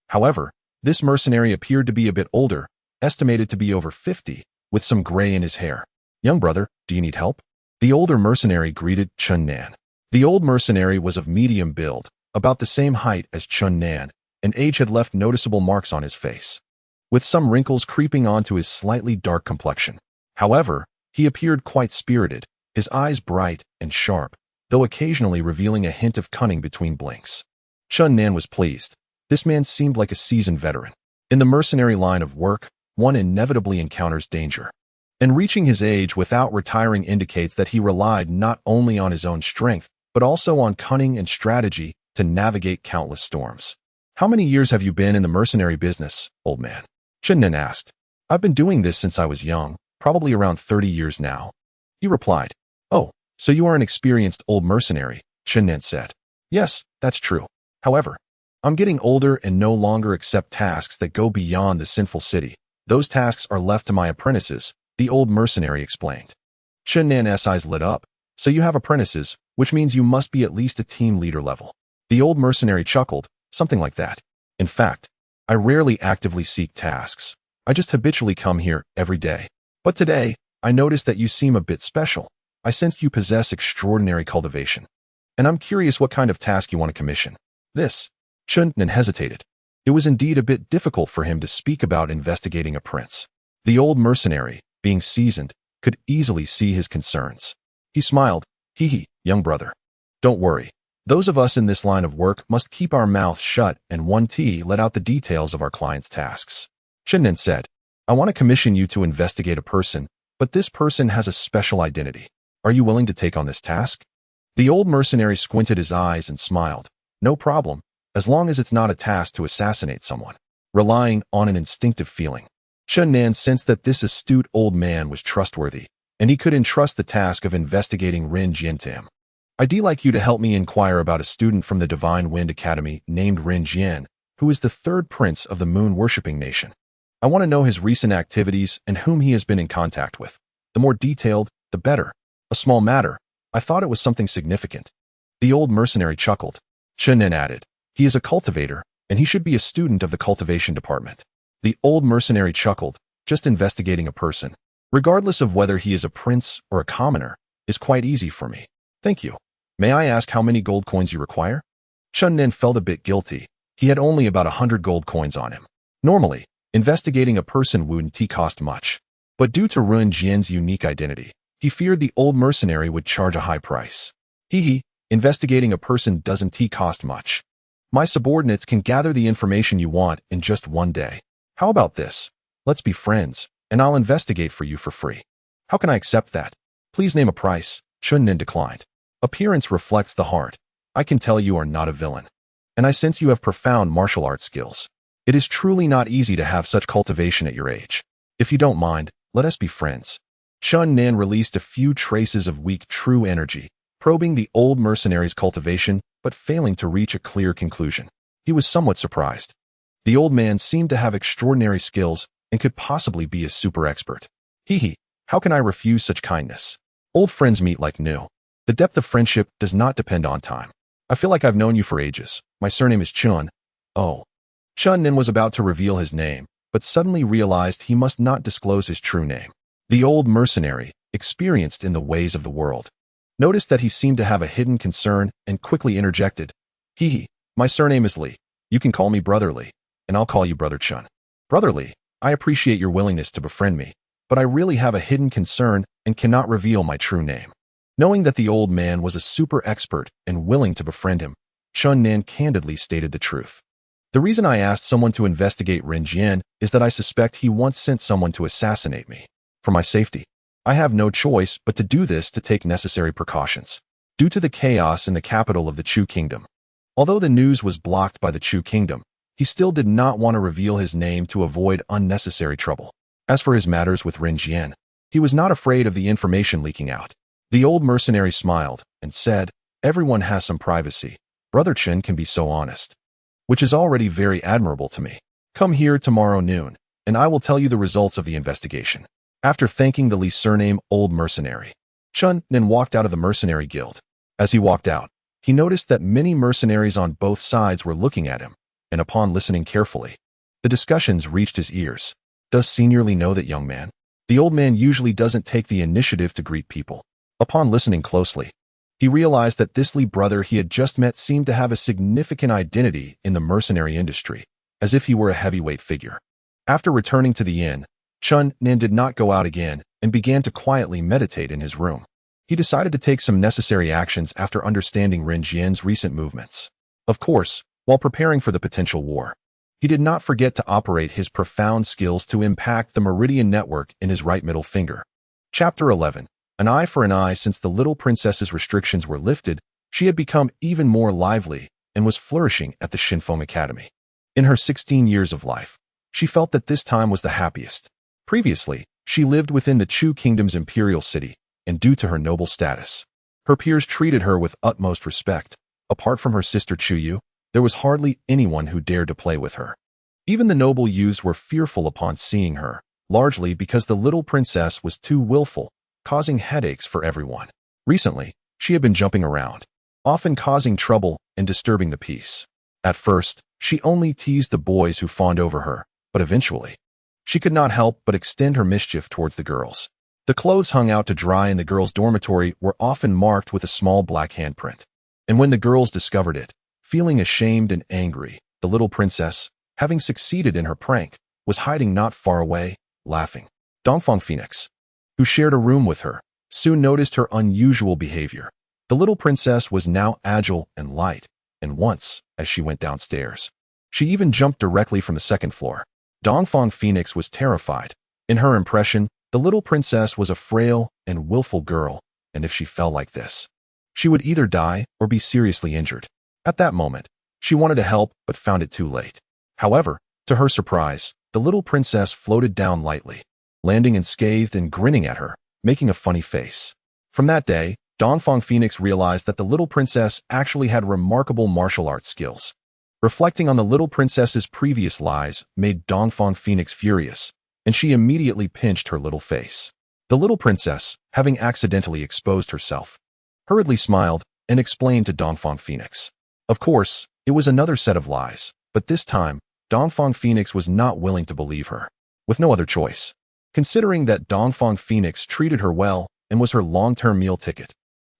However, this mercenary appeared to be a bit older, estimated to be over 50, with some gray in his hair. "Young brother, do you need help?" The older mercenary greeted Chun Nan. The old mercenary was of medium build, about the same height as Chun Nan, and age had left noticeable marks on his face, with some wrinkles creeping onto his slightly dark complexion. However, he appeared quite spirited, his eyes bright and sharp, though occasionally revealing a hint of cunning between blinks. Chun Nan was pleased. This man seemed like a seasoned veteran. In the mercenary line of work, one inevitably encounters danger. and reaching his age without retiring indicates that he relied not only on his own strength, but also on cunning and strategy to navigate countless storms. How many years have you been in the mercenary business, old man? Chen Nen asked. I've been doing this since I was young, probably around 30 years now. He replied. Oh, so you are an experienced old mercenary, Chen Nen said. Yes, that's true. However, I'm getting older and no longer accept tasks that go beyond the sinful city. Those tasks are left to my apprentices, the old mercenary explained. Chen Nan's eyes lit up. So you have apprentices, which means you must be at least a team leader level. The old mercenary chuckled, something like that. In fact, I rarely actively seek tasks. I just habitually come here every day. But today, I noticed that you seem a bit special. I sensed you possess extraordinary cultivation. And I'm curious what kind of task you want to commission. This. Chen Nan hesitated. It was indeed a bit difficult for him to speak about investigating a prince. The old mercenary, being seasoned, could easily see his concerns. He smiled. Hee, young brother. Don't worry. Those of us in this line of work must keep our mouths shut and let out the details of our clients' tasks. Chen Nan said, I want to commission you to investigate a person, but this person has a special identity. Are you willing to take on this task? The old mercenary squinted his eyes and smiled. No problem, as long as it's not a task to assassinate someone. Relying on an instinctive feeling. Chen Nan sensed that this astute old man was trustworthy, and he could entrust the task of investigating Ren Jian to him. I'd like you to help me inquire about a student from the Divine Wind Academy named Ren Jian, who is the third prince of the moon-worshipping nation. I want to know his recent activities and whom he has been in contact with. The more detailed, the better. A small matter. I thought it was something significant. The old mercenary chuckled. Chen Nan added, he is a cultivator, and he should be a student of the cultivation department. The old mercenary chuckled, just investigating a person, regardless of whether he is a prince or a commoner, is quite easy for me. Thank you. May I ask how many gold coins you require? Chen Nan felt a bit guilty. He had only about 100 gold coins on him. Normally, investigating a person wouldn't cost much. But due to Ren Jian's unique identity, he feared the old mercenary would charge a high price. Investigating a person doesn't cost much. My subordinates can gather the information you want in just one day. How about this? Let's be friends, and I'll investigate for you for free. How can I accept that? Please name a price. Chen Nan declined. Appearance reflects the heart. I can tell you are not a villain. And I sense you have profound martial arts skills. It is truly not easy to have such cultivation at your age. If you don't mind, let us be friends. Chen Nan released a few traces of weak true energy, probing the old mercenary's cultivation, but failing to reach a clear conclusion. He was somewhat surprised. The old man seemed to have extraordinary skills and could possibly be a super expert. How can I refuse such kindness? Old friends meet like new. The depth of friendship does not depend on time. I feel like I've known you for ages. My surname is Chun. Oh. Chen Nan was about to reveal his name, but suddenly realized he must not disclose his true name. The old mercenary, experienced in the ways of the world, noticed that he seemed to have a hidden concern and quickly interjected. My surname is Li. You can call me Brother Li, and I'll call you Brother Chun. Brother Li, I appreciate your willingness to befriend me, but I really have a hidden concern and cannot reveal my true name. Knowing that the old man was a super expert and willing to befriend him, Chen Nan candidly stated the truth. The reason I asked someone to investigate Ren Jian is that I suspect he once sent someone to assassinate me. For my safety, I have no choice but to do this to take necessary precautions. Due to the chaos in the capital of the Chu Kingdom. Although the news was blocked by the Chu Kingdom, he still did not want to reveal his name to avoid unnecessary trouble. As for his matters with Ren Jian, he was not afraid of the information leaking out. The old mercenary smiled and said, everyone has some privacy. Brother Chen can be so honest. Which is already very admirable to me. Come here tomorrow noon, and I will tell you the results of the investigation. After thanking the Li surname old mercenary, Chen Nan walked out of the mercenary guild. As he walked out, he noticed that many mercenaries on both sides were looking at him, and upon listening carefully, the discussions reached his ears. Does Senior Li know that young man? The old man usually doesn't take the initiative to greet people. Upon listening closely, he realized that this Li brother he had just met seemed to have a significant identity in the mercenary industry, as if he were a heavyweight figure. After returning to the inn, Chen Nan did not go out again and began to quietly meditate in his room. He decided to take some necessary actions after understanding Ren Jian's recent movements. Of course, while preparing for the potential war. He did not forget to operate his profound skills to impact the meridian network in his right middle finger. Chapter 11. An eye for an eye. Since the little princess's restrictions were lifted, she had become even more lively and was flourishing at the Shinfeng Academy. In her 16 years of life, she felt that this time was the happiest. Previously, she lived within the Chu Kingdom's imperial city, and due to her noble status, her peers treated her with utmost respect. Apart from her sister Chuyu, there was hardly anyone who dared to play with her. Even the noble youths were fearful upon seeing her, largely because the little princess was too willful, causing headaches for everyone. Recently, she had been jumping around, often causing trouble and disturbing the peace. At first, she only teased the boys who fawned over her, but eventually, she could not help but extend her mischief towards the girls. The clothes hung out to dry in the girls' dormitory were often marked with a small black handprint. And when the girls discovered it, feeling ashamed and angry, the little princess, having succeeded in her prank, was hiding not far away, laughing. Dongfang Phoenix, who shared a room with her, soon noticed her unusual behavior. The little princess was now agile and light, and once, as she went downstairs, she even jumped directly from the second floor. Dongfang Phoenix was terrified. In her impression, the little princess was a frail and willful girl, and if she fell like this, she would either die or be seriously injured. At that moment, she wanted to help but found it too late. However, to her surprise, the little princess floated down lightly, landing unscathed and grinning at her, making a funny face. From that day, Dongfang Phoenix realized that the little princess actually had remarkable martial arts skills. Reflecting on the little princess's previous lies made Dongfang Phoenix furious, and she immediately pinched her little face. The little princess, having accidentally exposed herself, hurriedly smiled and explained to Dongfang Phoenix. Of course, it was another set of lies, but this time, Dongfang Phoenix was not willing to believe her, with no other choice, considering that Dongfang Phoenix treated her well and was her long-term meal ticket.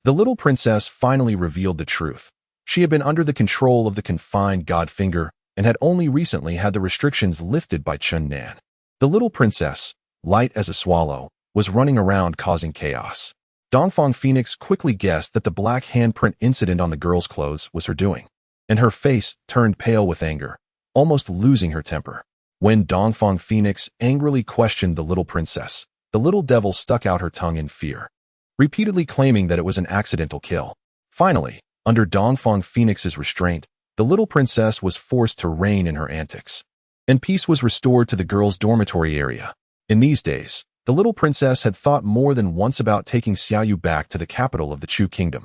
The little princess finally revealed the truth. She had been under the control of the confined God Finger and had only recently had the restrictions lifted by Chun Nan. The little princess, light as a swallow, was running around causing chaos. Dongfang Phoenix quickly guessed that the black handprint incident on the girl's clothes was her doing, and her face turned pale with anger, almost losing her temper. When Dongfang Phoenix angrily questioned the little princess, the little devil stuck out her tongue in fear, repeatedly claiming that it was an accidental kill. Finally, under Dongfang Phoenix's restraint, the little princess was forced to rein in her antics, and peace was restored to the girls' dormitory area. In these days, the little princess had thought more than once about taking Xiaoyu back to the capital of the Chu Kingdom.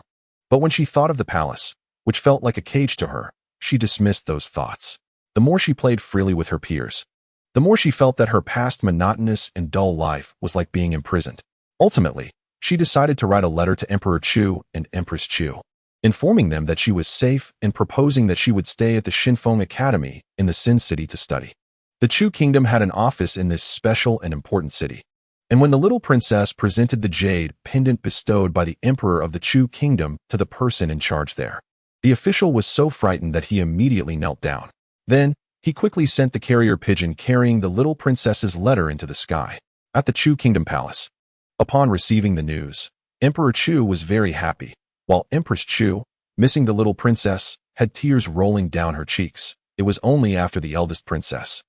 But when she thought of the palace, which felt like a cage to her, she dismissed those thoughts. The more she played freely with her peers, the more she felt that her past monotonous and dull life was like being imprisoned. Ultimately, she decided to write a letter to Emperor Chu and Empress Chu, informing them that she was safe and proposing that she would stay at the Shinfeng Academy in the Sin City to study. The Chu Kingdom had an office in this special and important city, and when the little princess presented the jade pendant bestowed by the Emperor of the Chu Kingdom to the person in charge there, the official was so frightened that he immediately knelt down. Then, he quickly sent the carrier pigeon carrying the little princess's letter into the sky. At the Chu Kingdom Palace, upon receiving the news, Emperor Chu was very happy, while Empress Chu, missing the little princess, had tears rolling down her cheeks. It was only after the eldest princess,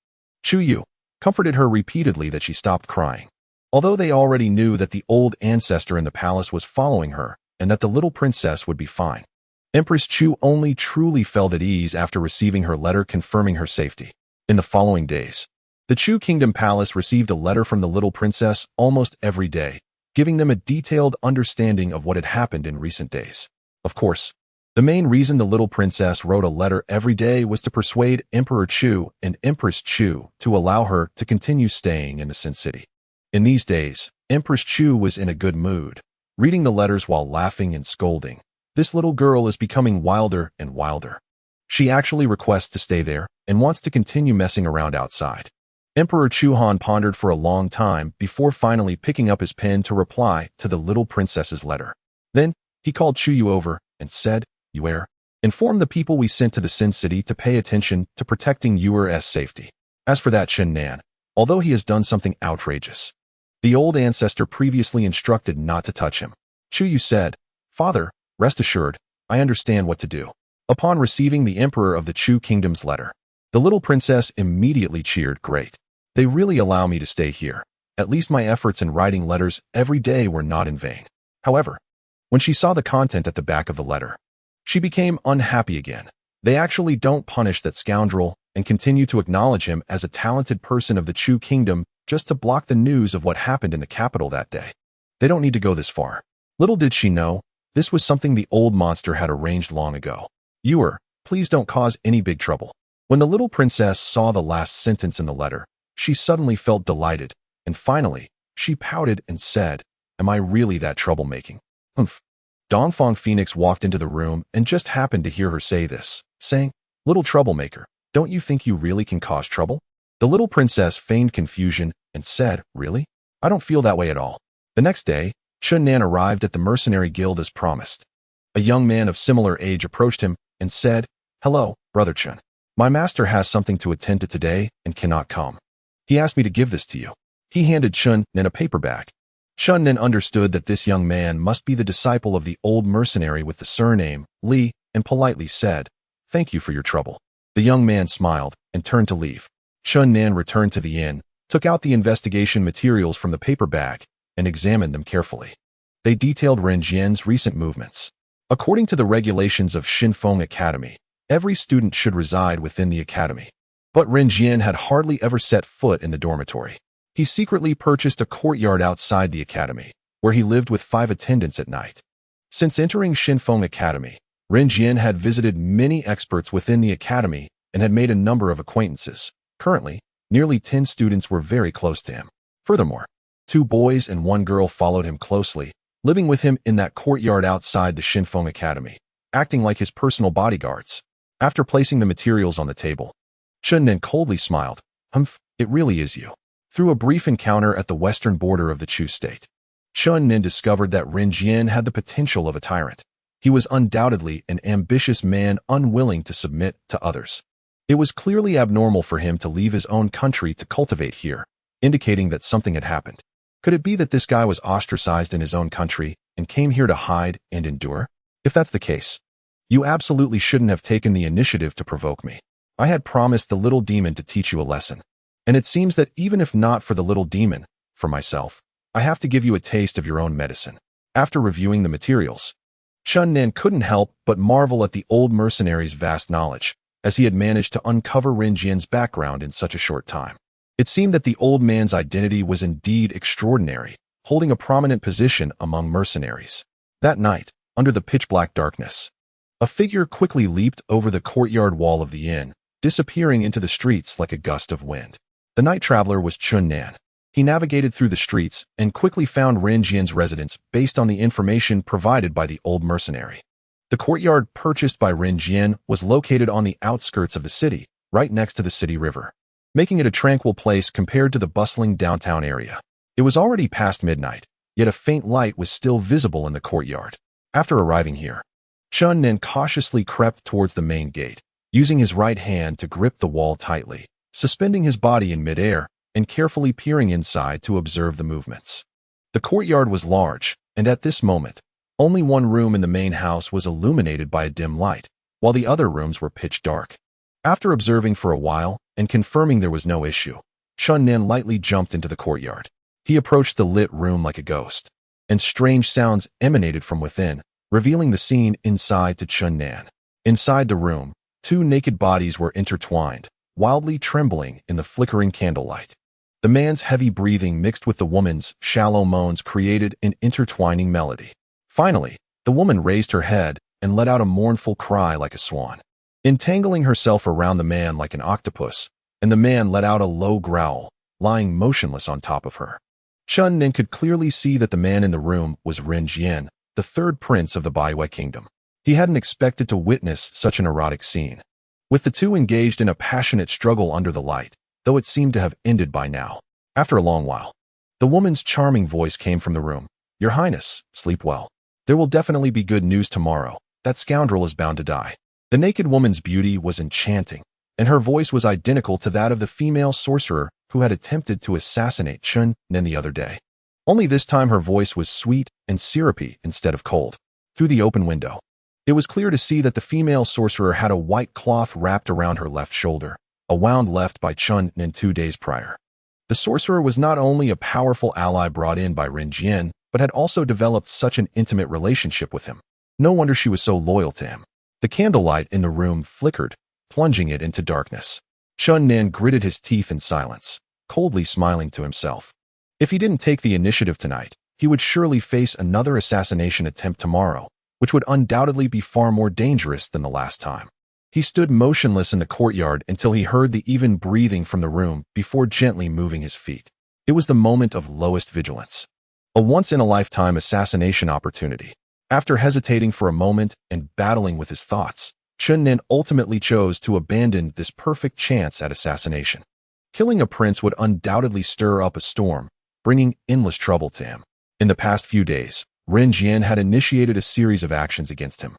Chu Yu, comforted her repeatedly that she stopped crying. Although they already knew that the old ancestor in the palace was following her and that the little princess would be fine, Empress Chu only truly felt at ease after receiving her letter confirming her safety. In the following days, the Chu Kingdom Palace received a letter from the little princess almost every day, giving them a detailed understanding of what had happened in recent days. Of course, the main reason the little princess wrote a letter every day was to persuade Emperor Chu and Empress Chu to allow her to continue staying in the Sin City. In these days, Empress Chu was in a good mood, reading the letters while laughing and scolding. This little girl is becoming wilder and wilder. She actually requests to stay there and wants to continue messing around outside. Emperor Chu Han pondered for a long time before finally picking up his pen to reply to the little princess's letter. Then, he called Chu Yu over and said, "Yuer, inform the people we sent to the Sin City to pay attention to protecting Yuer's safety. As for that Chen Nan, although he has done something outrageous, the old ancestor previously instructed not to touch him." Chu Yu said, "Father, rest assured, I understand what to do." Upon receiving the Emperor of the Chu Kingdom's letter, The little princess immediately cheered, "Great. They really allow me to stay here. At least my efforts in writing letters every day were not in vain." However, when she saw the content at the back of the letter, she became unhappy again. They actually don't punish that scoundrel and continue to acknowledge him as a talented person of the Chu kingdom just to block the news of what happened in the capital that day. They don't need to go this far. Little did she know, this was something the old monster had arranged long ago. "Viewer, please don't cause any big trouble." When the little princess saw the last sentence in the letter, she suddenly felt delighted, and finally, she pouted and said, "Am I really that troublemaking?" Humph. Dongfang Phoenix walked into the room and just happened to hear her say this, saying, "Little troublemaker, don't you think you really can cause trouble?" The little princess feigned confusion and said, "Really? I don't feel that way at all." The next day, Chun Nan arrived at the mercenary guild as promised. A young man of similar age approached him and said, "Hello, Brother Chun. My master has something to attend to today and cannot come. He asked me to give this to you." He handed Chun Nan a paper bag. Chun Nan understood that this young man must be the disciple of the old mercenary with the surname Li and politely said, "Thank you for your trouble." The young man smiled and turned to leave. Chun Nan returned to the inn, took out the investigation materials from the paper bag, and examined them carefully. They detailed Ren Jian's recent movements. According to the regulations of Xinfeng Academy, every student should reside within the academy. But Ren Jian had hardly ever set foot in the dormitory. He secretly purchased a courtyard outside the academy, where he lived with 5 attendants at night. Since entering Xinfeng Academy, Ren Jian had visited many experts within the academy and had made a number of acquaintances. Currently, nearly 10 students were very close to him. Furthermore, 2 boys and 1 girl followed him closely, living with him in that courtyard outside the Xinfeng Academy, acting like his personal bodyguards. After placing the materials on the table, Chun Nan coldly smiled. "Humph, it really is you." Through a brief encounter at the western border of the Chu state, Chun Nan discovered that Ren Jian had the potential of a tyrant. He was undoubtedly an ambitious man unwilling to submit to others. It was clearly abnormal for him to leave his own country to cultivate here, indicating that something had happened. Could it be that this guy was ostracized in his own country and came here to hide and endure? If that's the case, you absolutely shouldn't have taken the initiative to provoke me. I had promised the little demon to teach you a lesson. And it seems that even if not for the little demon, for myself, I have to give you a taste of your own medicine. After reviewing the materials, Chun Nan couldn't help but marvel at the old mercenary's vast knowledge, as he had managed to uncover Ren Jian's background in such a short time. It seemed that the old man's identity was indeed extraordinary, holding a prominent position among mercenaries. That night, under the pitch-black darkness, a figure quickly leaped over the courtyard wall of the inn, disappearing into the streets like a gust of wind. The night traveler was Chun Nan. He navigated through the streets and quickly found Ren Jian's residence based on the information provided by the old mercenary. The courtyard purchased by Ren Jian was located on the outskirts of the city, right next to the city river, making it a tranquil place compared to the bustling downtown area. It was already past midnight, yet a faint light was still visible in the courtyard. After arriving here, Chun Nan cautiously crept towards the main gate, using his right hand to grip the wall tightly, suspending his body in midair and carefully peering inside to observe the movements. The courtyard was large, and at this moment, only one room in the main house was illuminated by a dim light, while the other rooms were pitch dark. After observing for a while and confirming there was no issue, Chun Nan lightly jumped into the courtyard. He approached the lit room like a ghost, and strange sounds emanated from within, revealing the scene inside to Chun Nan. Inside the room, 2 naked bodies were intertwined, wildly trembling in the flickering candlelight. The man's heavy breathing mixed with the woman's shallow moans created an intertwining melody. Finally, the woman raised her head and let out a mournful cry like a swan, entangling herself around the man like an octopus, and the man let out a low growl, lying motionless on top of her. Chun Nan could clearly see that the man in the room was Ren Jian, the 3rd prince of the Baiwei kingdom. He hadn't expected to witness such an erotic scene, with the 2 engaged in a passionate struggle under the light, though it seemed to have ended by now. After a long while, the woman's charming voice came from the room. "Your Highness, sleep well. There will definitely be good news tomorrow. That scoundrel is bound to die." The naked woman's beauty was enchanting, and her voice was identical to that of the female sorcerer who had attempted to assassinate Chun Nan the other day. Only this time her voice was sweet and syrupy instead of cold. Through the open window, it was clear to see that the female sorcerer had a white cloth wrapped around her left shoulder, a a wound left by Chun Nen 2 days prior. The sorcerer was not only a powerful ally brought in by Ren Jian, but had also developed such an intimate relationship with him. No wonder she was so loyal to him. The candlelight in the room flickered, plunging it into darkness. Chun Nen gritted his teeth in silence, coldly smiling to himself. If he didn't take the initiative tonight, he would surely face another assassination attempt tomorrow, which would undoubtedly be far more dangerous than the last time. He stood motionless in the courtyard until he heard the even breathing from the room before gently moving his feet. It was the moment of lowest vigilance. A once-in-a-lifetime assassination opportunity. After hesitating for a moment and battling with his thoughts, Chun Nen ultimately chose to abandon this perfect chance at assassination. Killing a prince would undoubtedly stir up a storm, bringing endless trouble to him. In the past few days, Ren Jian had initiated a series of actions against him.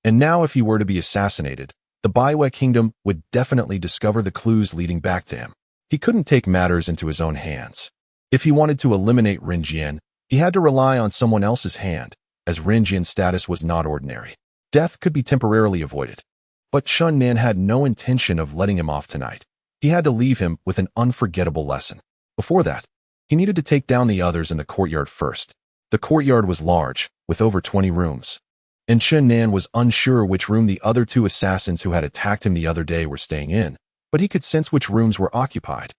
And now if he were to be assassinated, the Baiwei kingdom would definitely discover the clues leading back to him. He couldn't take matters into his own hands. If he wanted to eliminate Ren Jian, he had to rely on someone else's hand, as Ren Jian's status was not ordinary. Death could be temporarily avoided. But Chun Nen had no intention of letting him off tonight. He had to leave him with an unforgettable lesson. Before that, he needed to take down the others in the courtyard first. The courtyard was large, with over 20 rooms. And Chun Nen was unsure which room the other 2 assassins who had attacked him the other day were staying in, but he could sense which rooms were occupied.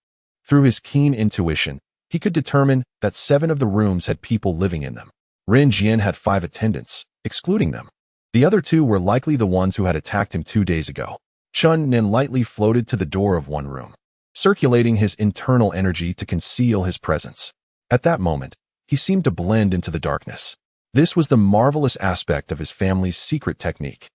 Through his keen intuition, he could determine that 7 of the rooms had people living in them. Ren Jian had 5 attendants, excluding them. The other 2 were likely the ones who had attacked him 2 days ago. Chun Nen lightly floated to the door of one room, circulating his internal energy to conceal his presence. At that moment, he seemed to blend into the darkness. This was the marvelous aspect of his family's secret technique.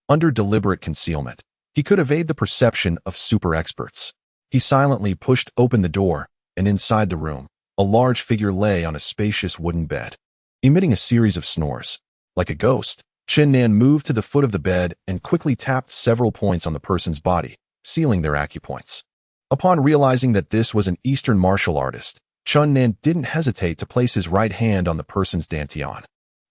Under deliberate concealment, he could evade the perception of super experts. He silently pushed open the door, and inside the room, a large figure lay on a spacious wooden bed, emitting a series of snores. Like a ghost, Chun Nen moved to the foot of the bed and quickly tapped several points on the person's body, sealing their acupoints. Upon realizing that this was an Eastern martial artist, Chun Nen didn't hesitate to place his right hand on the person's dantian,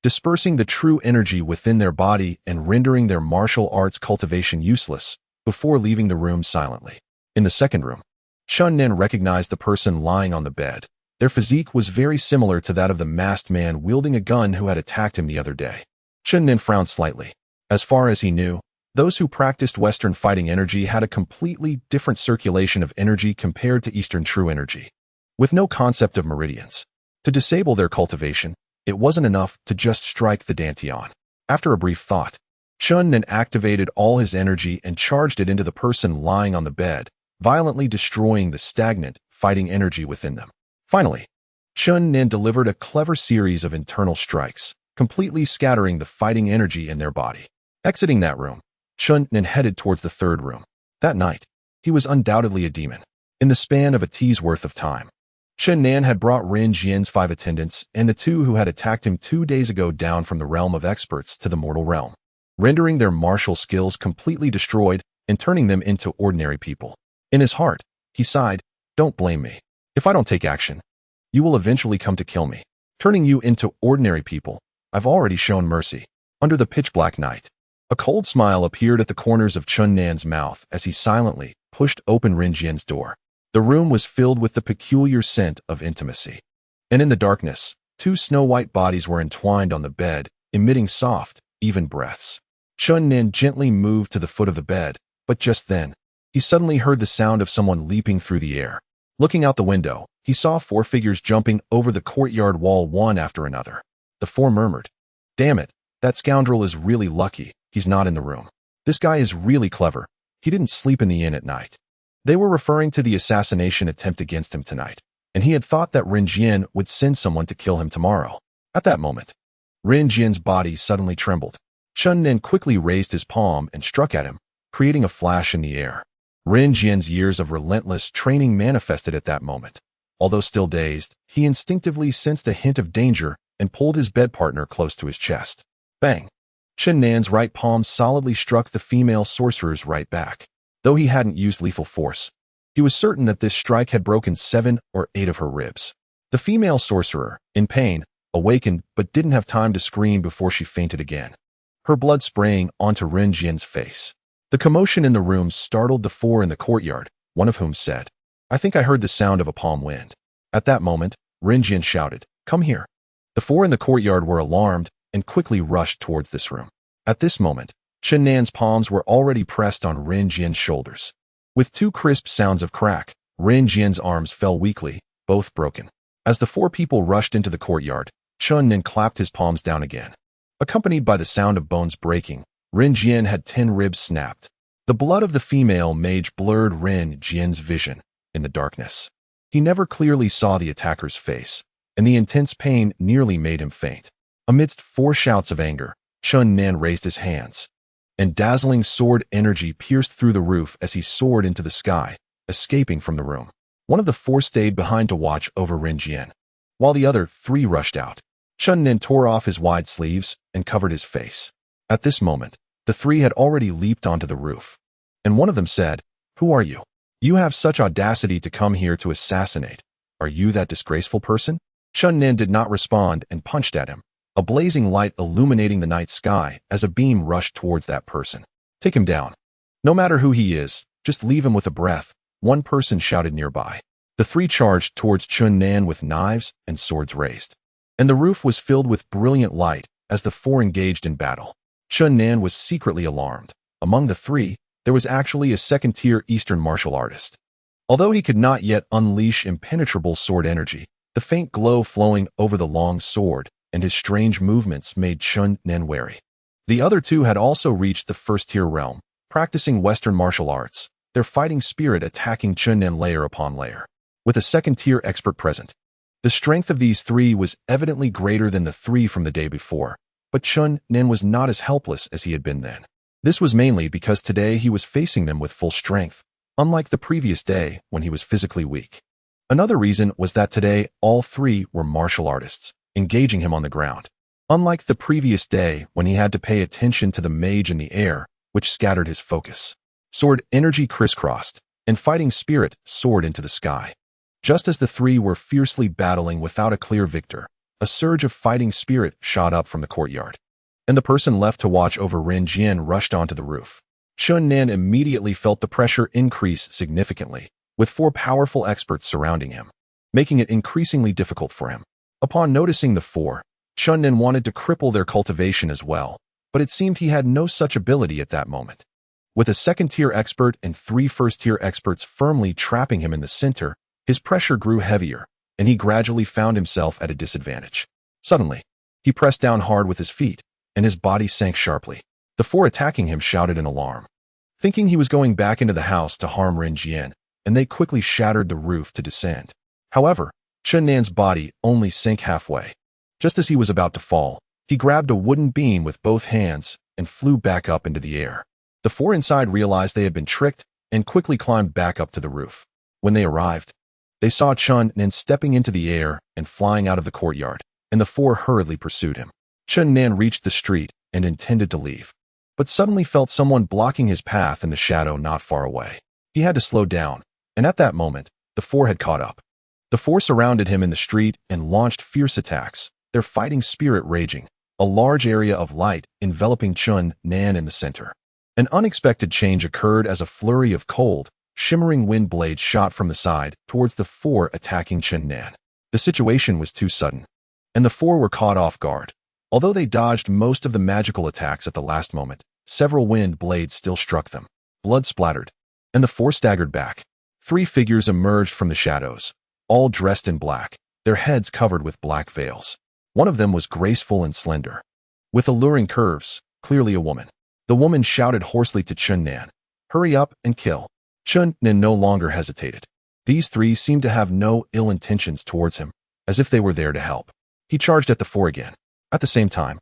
dispersing the true energy within their body and rendering their martial arts cultivation useless, before leaving the room silently. In the second room, Chun Nen recognized the person lying on the bed. Their physique was very similar to that of the masked man wielding a gun who had attacked him the other day. Chun Nen frowned slightly. As far as he knew, those who practiced Western fighting energy had a completely different circulation of energy compared to Eastern true energy. With no concept of meridians to disable their cultivation, it wasn't enough to just strike the dantian. After a brief thought, Chun Nen activated all his energy and charged it into the person lying on the bed, violently destroying the stagnant, fighting energy within them. Finally, Chun Nen delivered a clever series of internal strikes, completely scattering the fighting energy in their body. Exiting that room, Chun Nen headed towards the third room. That night, he was undoubtedly a demon. In the span of a tea's worth of time, Chun Nen had brought Ren Jian's 5 attendants and the 2 who had attacked him 2 days ago down from the realm of experts to the mortal realm, rendering their martial skills completely destroyed and turning them into ordinary people. In his heart, he sighed, "Don't blame me. If I don't take action, you will eventually come to kill me. Turning you into ordinary people, I've already shown mercy." Under the pitch-black night, a cold smile appeared at the corners of Chun Nen's mouth as he silently pushed open Ren Jian's door. The room was filled with the peculiar scent of intimacy. And in the darkness, 2 snow-white bodies were entwined on the bed, emitting soft, even breaths. Chun Nen gently moved to the foot of the bed, but just then, he suddenly heard the sound of someone leaping through the air. Looking out the window, he saw 4 figures jumping over the courtyard wall one after another. The 4 murmured, "Damn it, that scoundrel is really lucky he's not in the room. This guy is really clever. He didn't sleep in the inn at night." They were referring to the assassination attempt against him tonight, and he had thought that Ren Jian would send someone to kill him tomorrow. At that moment, Ren Jian's body suddenly trembled. Chun Nen quickly raised his palm and struck at him, creating a flash in the air. Ren Jian's years of relentless training manifested at that moment. Although still dazed, he instinctively sensed a hint of danger and pulled his bed partner close to his chest. Bang! Chun Nen's right palm solidly struck the female sorcerer's right back. Though he hadn't used lethal force, he was certain that this strike had broken 7 or 8 of her ribs. The female sorcerer, in pain, awakened but didn't have time to scream before she fainted again, her blood spraying onto Ren Jian's face. The commotion in the room startled the 4 in the courtyard, one of whom said. I think I heard the sound of a palm wind. At that moment, Ren Jian shouted, Come here. The four in the courtyard were alarmed and quickly rushed towards this room. At this moment, Chen Nan's palms were already pressed on Ren Jian's shoulders. With two crisp sounds of crack, Ren Jian's arms fell weakly, both broken. As the four people rushed into the courtyard, Chen Nan clapped his palms down again. Accompanied by the sound of bones breaking, Ren Jian had 10 ribs snapped. The blood of the female mage blurred Ren Jian's vision in the darkness. He never clearly saw the attacker's face, and the intense pain nearly made him faint. Amidst 4 shouts of anger, Chen Nan raised his hands, and dazzling sword energy pierced through the roof as he soared into the sky, escaping from the room. One of the 4 stayed behind to watch over Ren Jian, while the other 3 rushed out. Chen Nan tore off his wide sleeves and covered his face. At this moment, the 3 had already leaped onto the roof, and one of them said, Who are you? You have such audacity to come here to assassinate. Are you that disgraceful person? Chen Nan did not respond and punched at him, a blazing light illuminating the night sky as a beam rushed towards that person. Take him down. No matter who he is, just leave him with a breath, one person shouted nearby. The 3 charged towards Chen Nan with knives and swords raised, and the roof was filled with brilliant light as the 4 engaged in battle. Chen Nan was secretly alarmed. Among the 3, there was actually a second-tier Eastern martial artist. Although he could not yet unleash impenetrable sword energy, the faint glow flowing over the long sword and his strange movements made Chen Nan wary. The other 2 had also reached the first-tier realm, practicing Western martial arts, their fighting spirit attacking Chen Nan layer upon layer, with a second-tier expert present. The strength of these 3 was evidently greater than the 3 from the day before, but Chen Nan was not as helpless as he had been then. This was mainly because today he was facing them with full strength, unlike the previous day when he was physically weak. Another reason was that today all 3 were martial artists, engaging him on the ground. Unlike the previous day when he had to pay attention to the mage in the air, which scattered his focus. Sword energy crisscrossed, and fighting spirit soared into the sky. Just as the 3 were fiercely battling without a clear victor, a surge of fighting spirit shot up from the courtyard, and the person left to watch over Ren Jian rushed onto the roof. Chen Nan immediately felt the pressure increase significantly, with 4 powerful experts surrounding him, making it increasingly difficult for him. Upon noticing the 4, Chen Nan wanted to cripple their cultivation as well, but it seemed he had no such ability at that moment. With a second-tier expert and 3 first-tier experts firmly trapping him in the center, his pressure grew heavier, and he gradually found himself at a disadvantage. Suddenly, he pressed down hard with his feet, and his body sank sharply. The 4 attacking him shouted in alarm, thinking he was going back into the house to harm Ren Jian, and they quickly shattered the roof to descend. However, Chen Nan's body only sank halfway. Just as he was about to fall, he grabbed a wooden beam with both hands and flew back up into the air. The 4 inside realized they had been tricked and quickly climbed back up to the roof. When they arrived, they saw Chen Nan stepping into the air and flying out of the courtyard, and the 4 hurriedly pursued him. Chen Nan reached the street and intended to leave, but suddenly felt someone blocking his path in the shadow not far away. He had to slow down, and at that moment, the 4 had caught up. The 4 surrounded him in the street and launched fierce attacks, their fighting spirit raging, a large area of light enveloping Chen Nan in the center. An unexpected change occurred as a flurry of cold, shimmering wind blades shot from the side towards the 4 attacking Chen Nan. The situation was too sudden, and the 4 were caught off guard. Although they dodged most of the magical attacks at the last moment, several wind blades still struck them. Blood splattered, and the 4 staggered back. 3 figures emerged from the shadows, all dressed in black, their heads covered with black veils. One of them was graceful and slender, with alluring curves, clearly a woman. The woman shouted hoarsely to Chen Nan, "Hurry up and kill." Chen Nan no longer hesitated. These 3 seemed to have no ill intentions towards him, as if they were there to help. He charged at the 4 again. At the same time,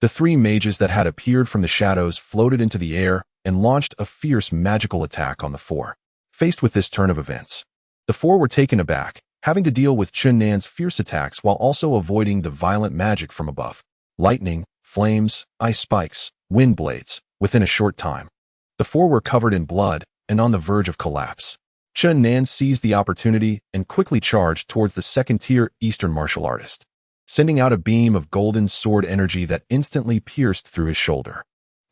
the 3 mages that had appeared from the shadows floated into the air and launched a fierce magical attack on the 4. Faced with this turn of events, the 4 were taken aback, having to deal with Chen Nan's fierce attacks while also avoiding the violent magic from above. Lightning, flames, ice spikes, wind blades. Within a short time, the 4 were covered in blood and on the verge of collapse. Chen Nan seized the opportunity and quickly charged towards the second-tier Eastern martial artist, sending out a beam of golden sword energy that instantly pierced through his shoulder.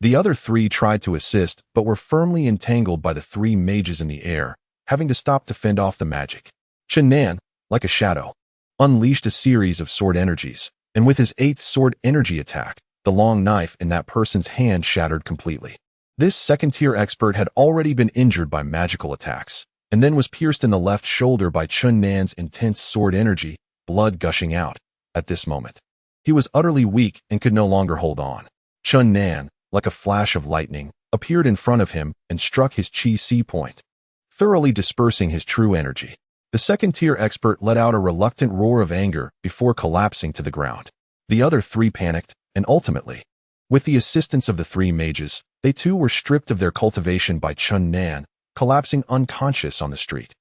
The other 3 tried to assist but were firmly entangled by the 3 mages in the air, having to stop to fend off the magic. Chen Nan, like a shadow, unleashed a series of sword energies, and with his 8th sword energy attack, the long knife in that person's hand shattered completely. This second-tier expert had already been injured by magical attacks, and then was pierced in the left shoulder by Chen Nan's intense sword energy, blood gushing out. At this moment, he was utterly weak and could no longer hold on. Chen Nan, like a flash of lightning, appeared in front of him and struck his Qi point, thoroughly dispersing his true energy. The second-tier expert let out a reluctant roar of anger before collapsing to the ground. The other 3 panicked, and ultimately, with the assistance of the 3 mages, they too were stripped of their cultivation by Chen Nan, collapsing unconscious on the street.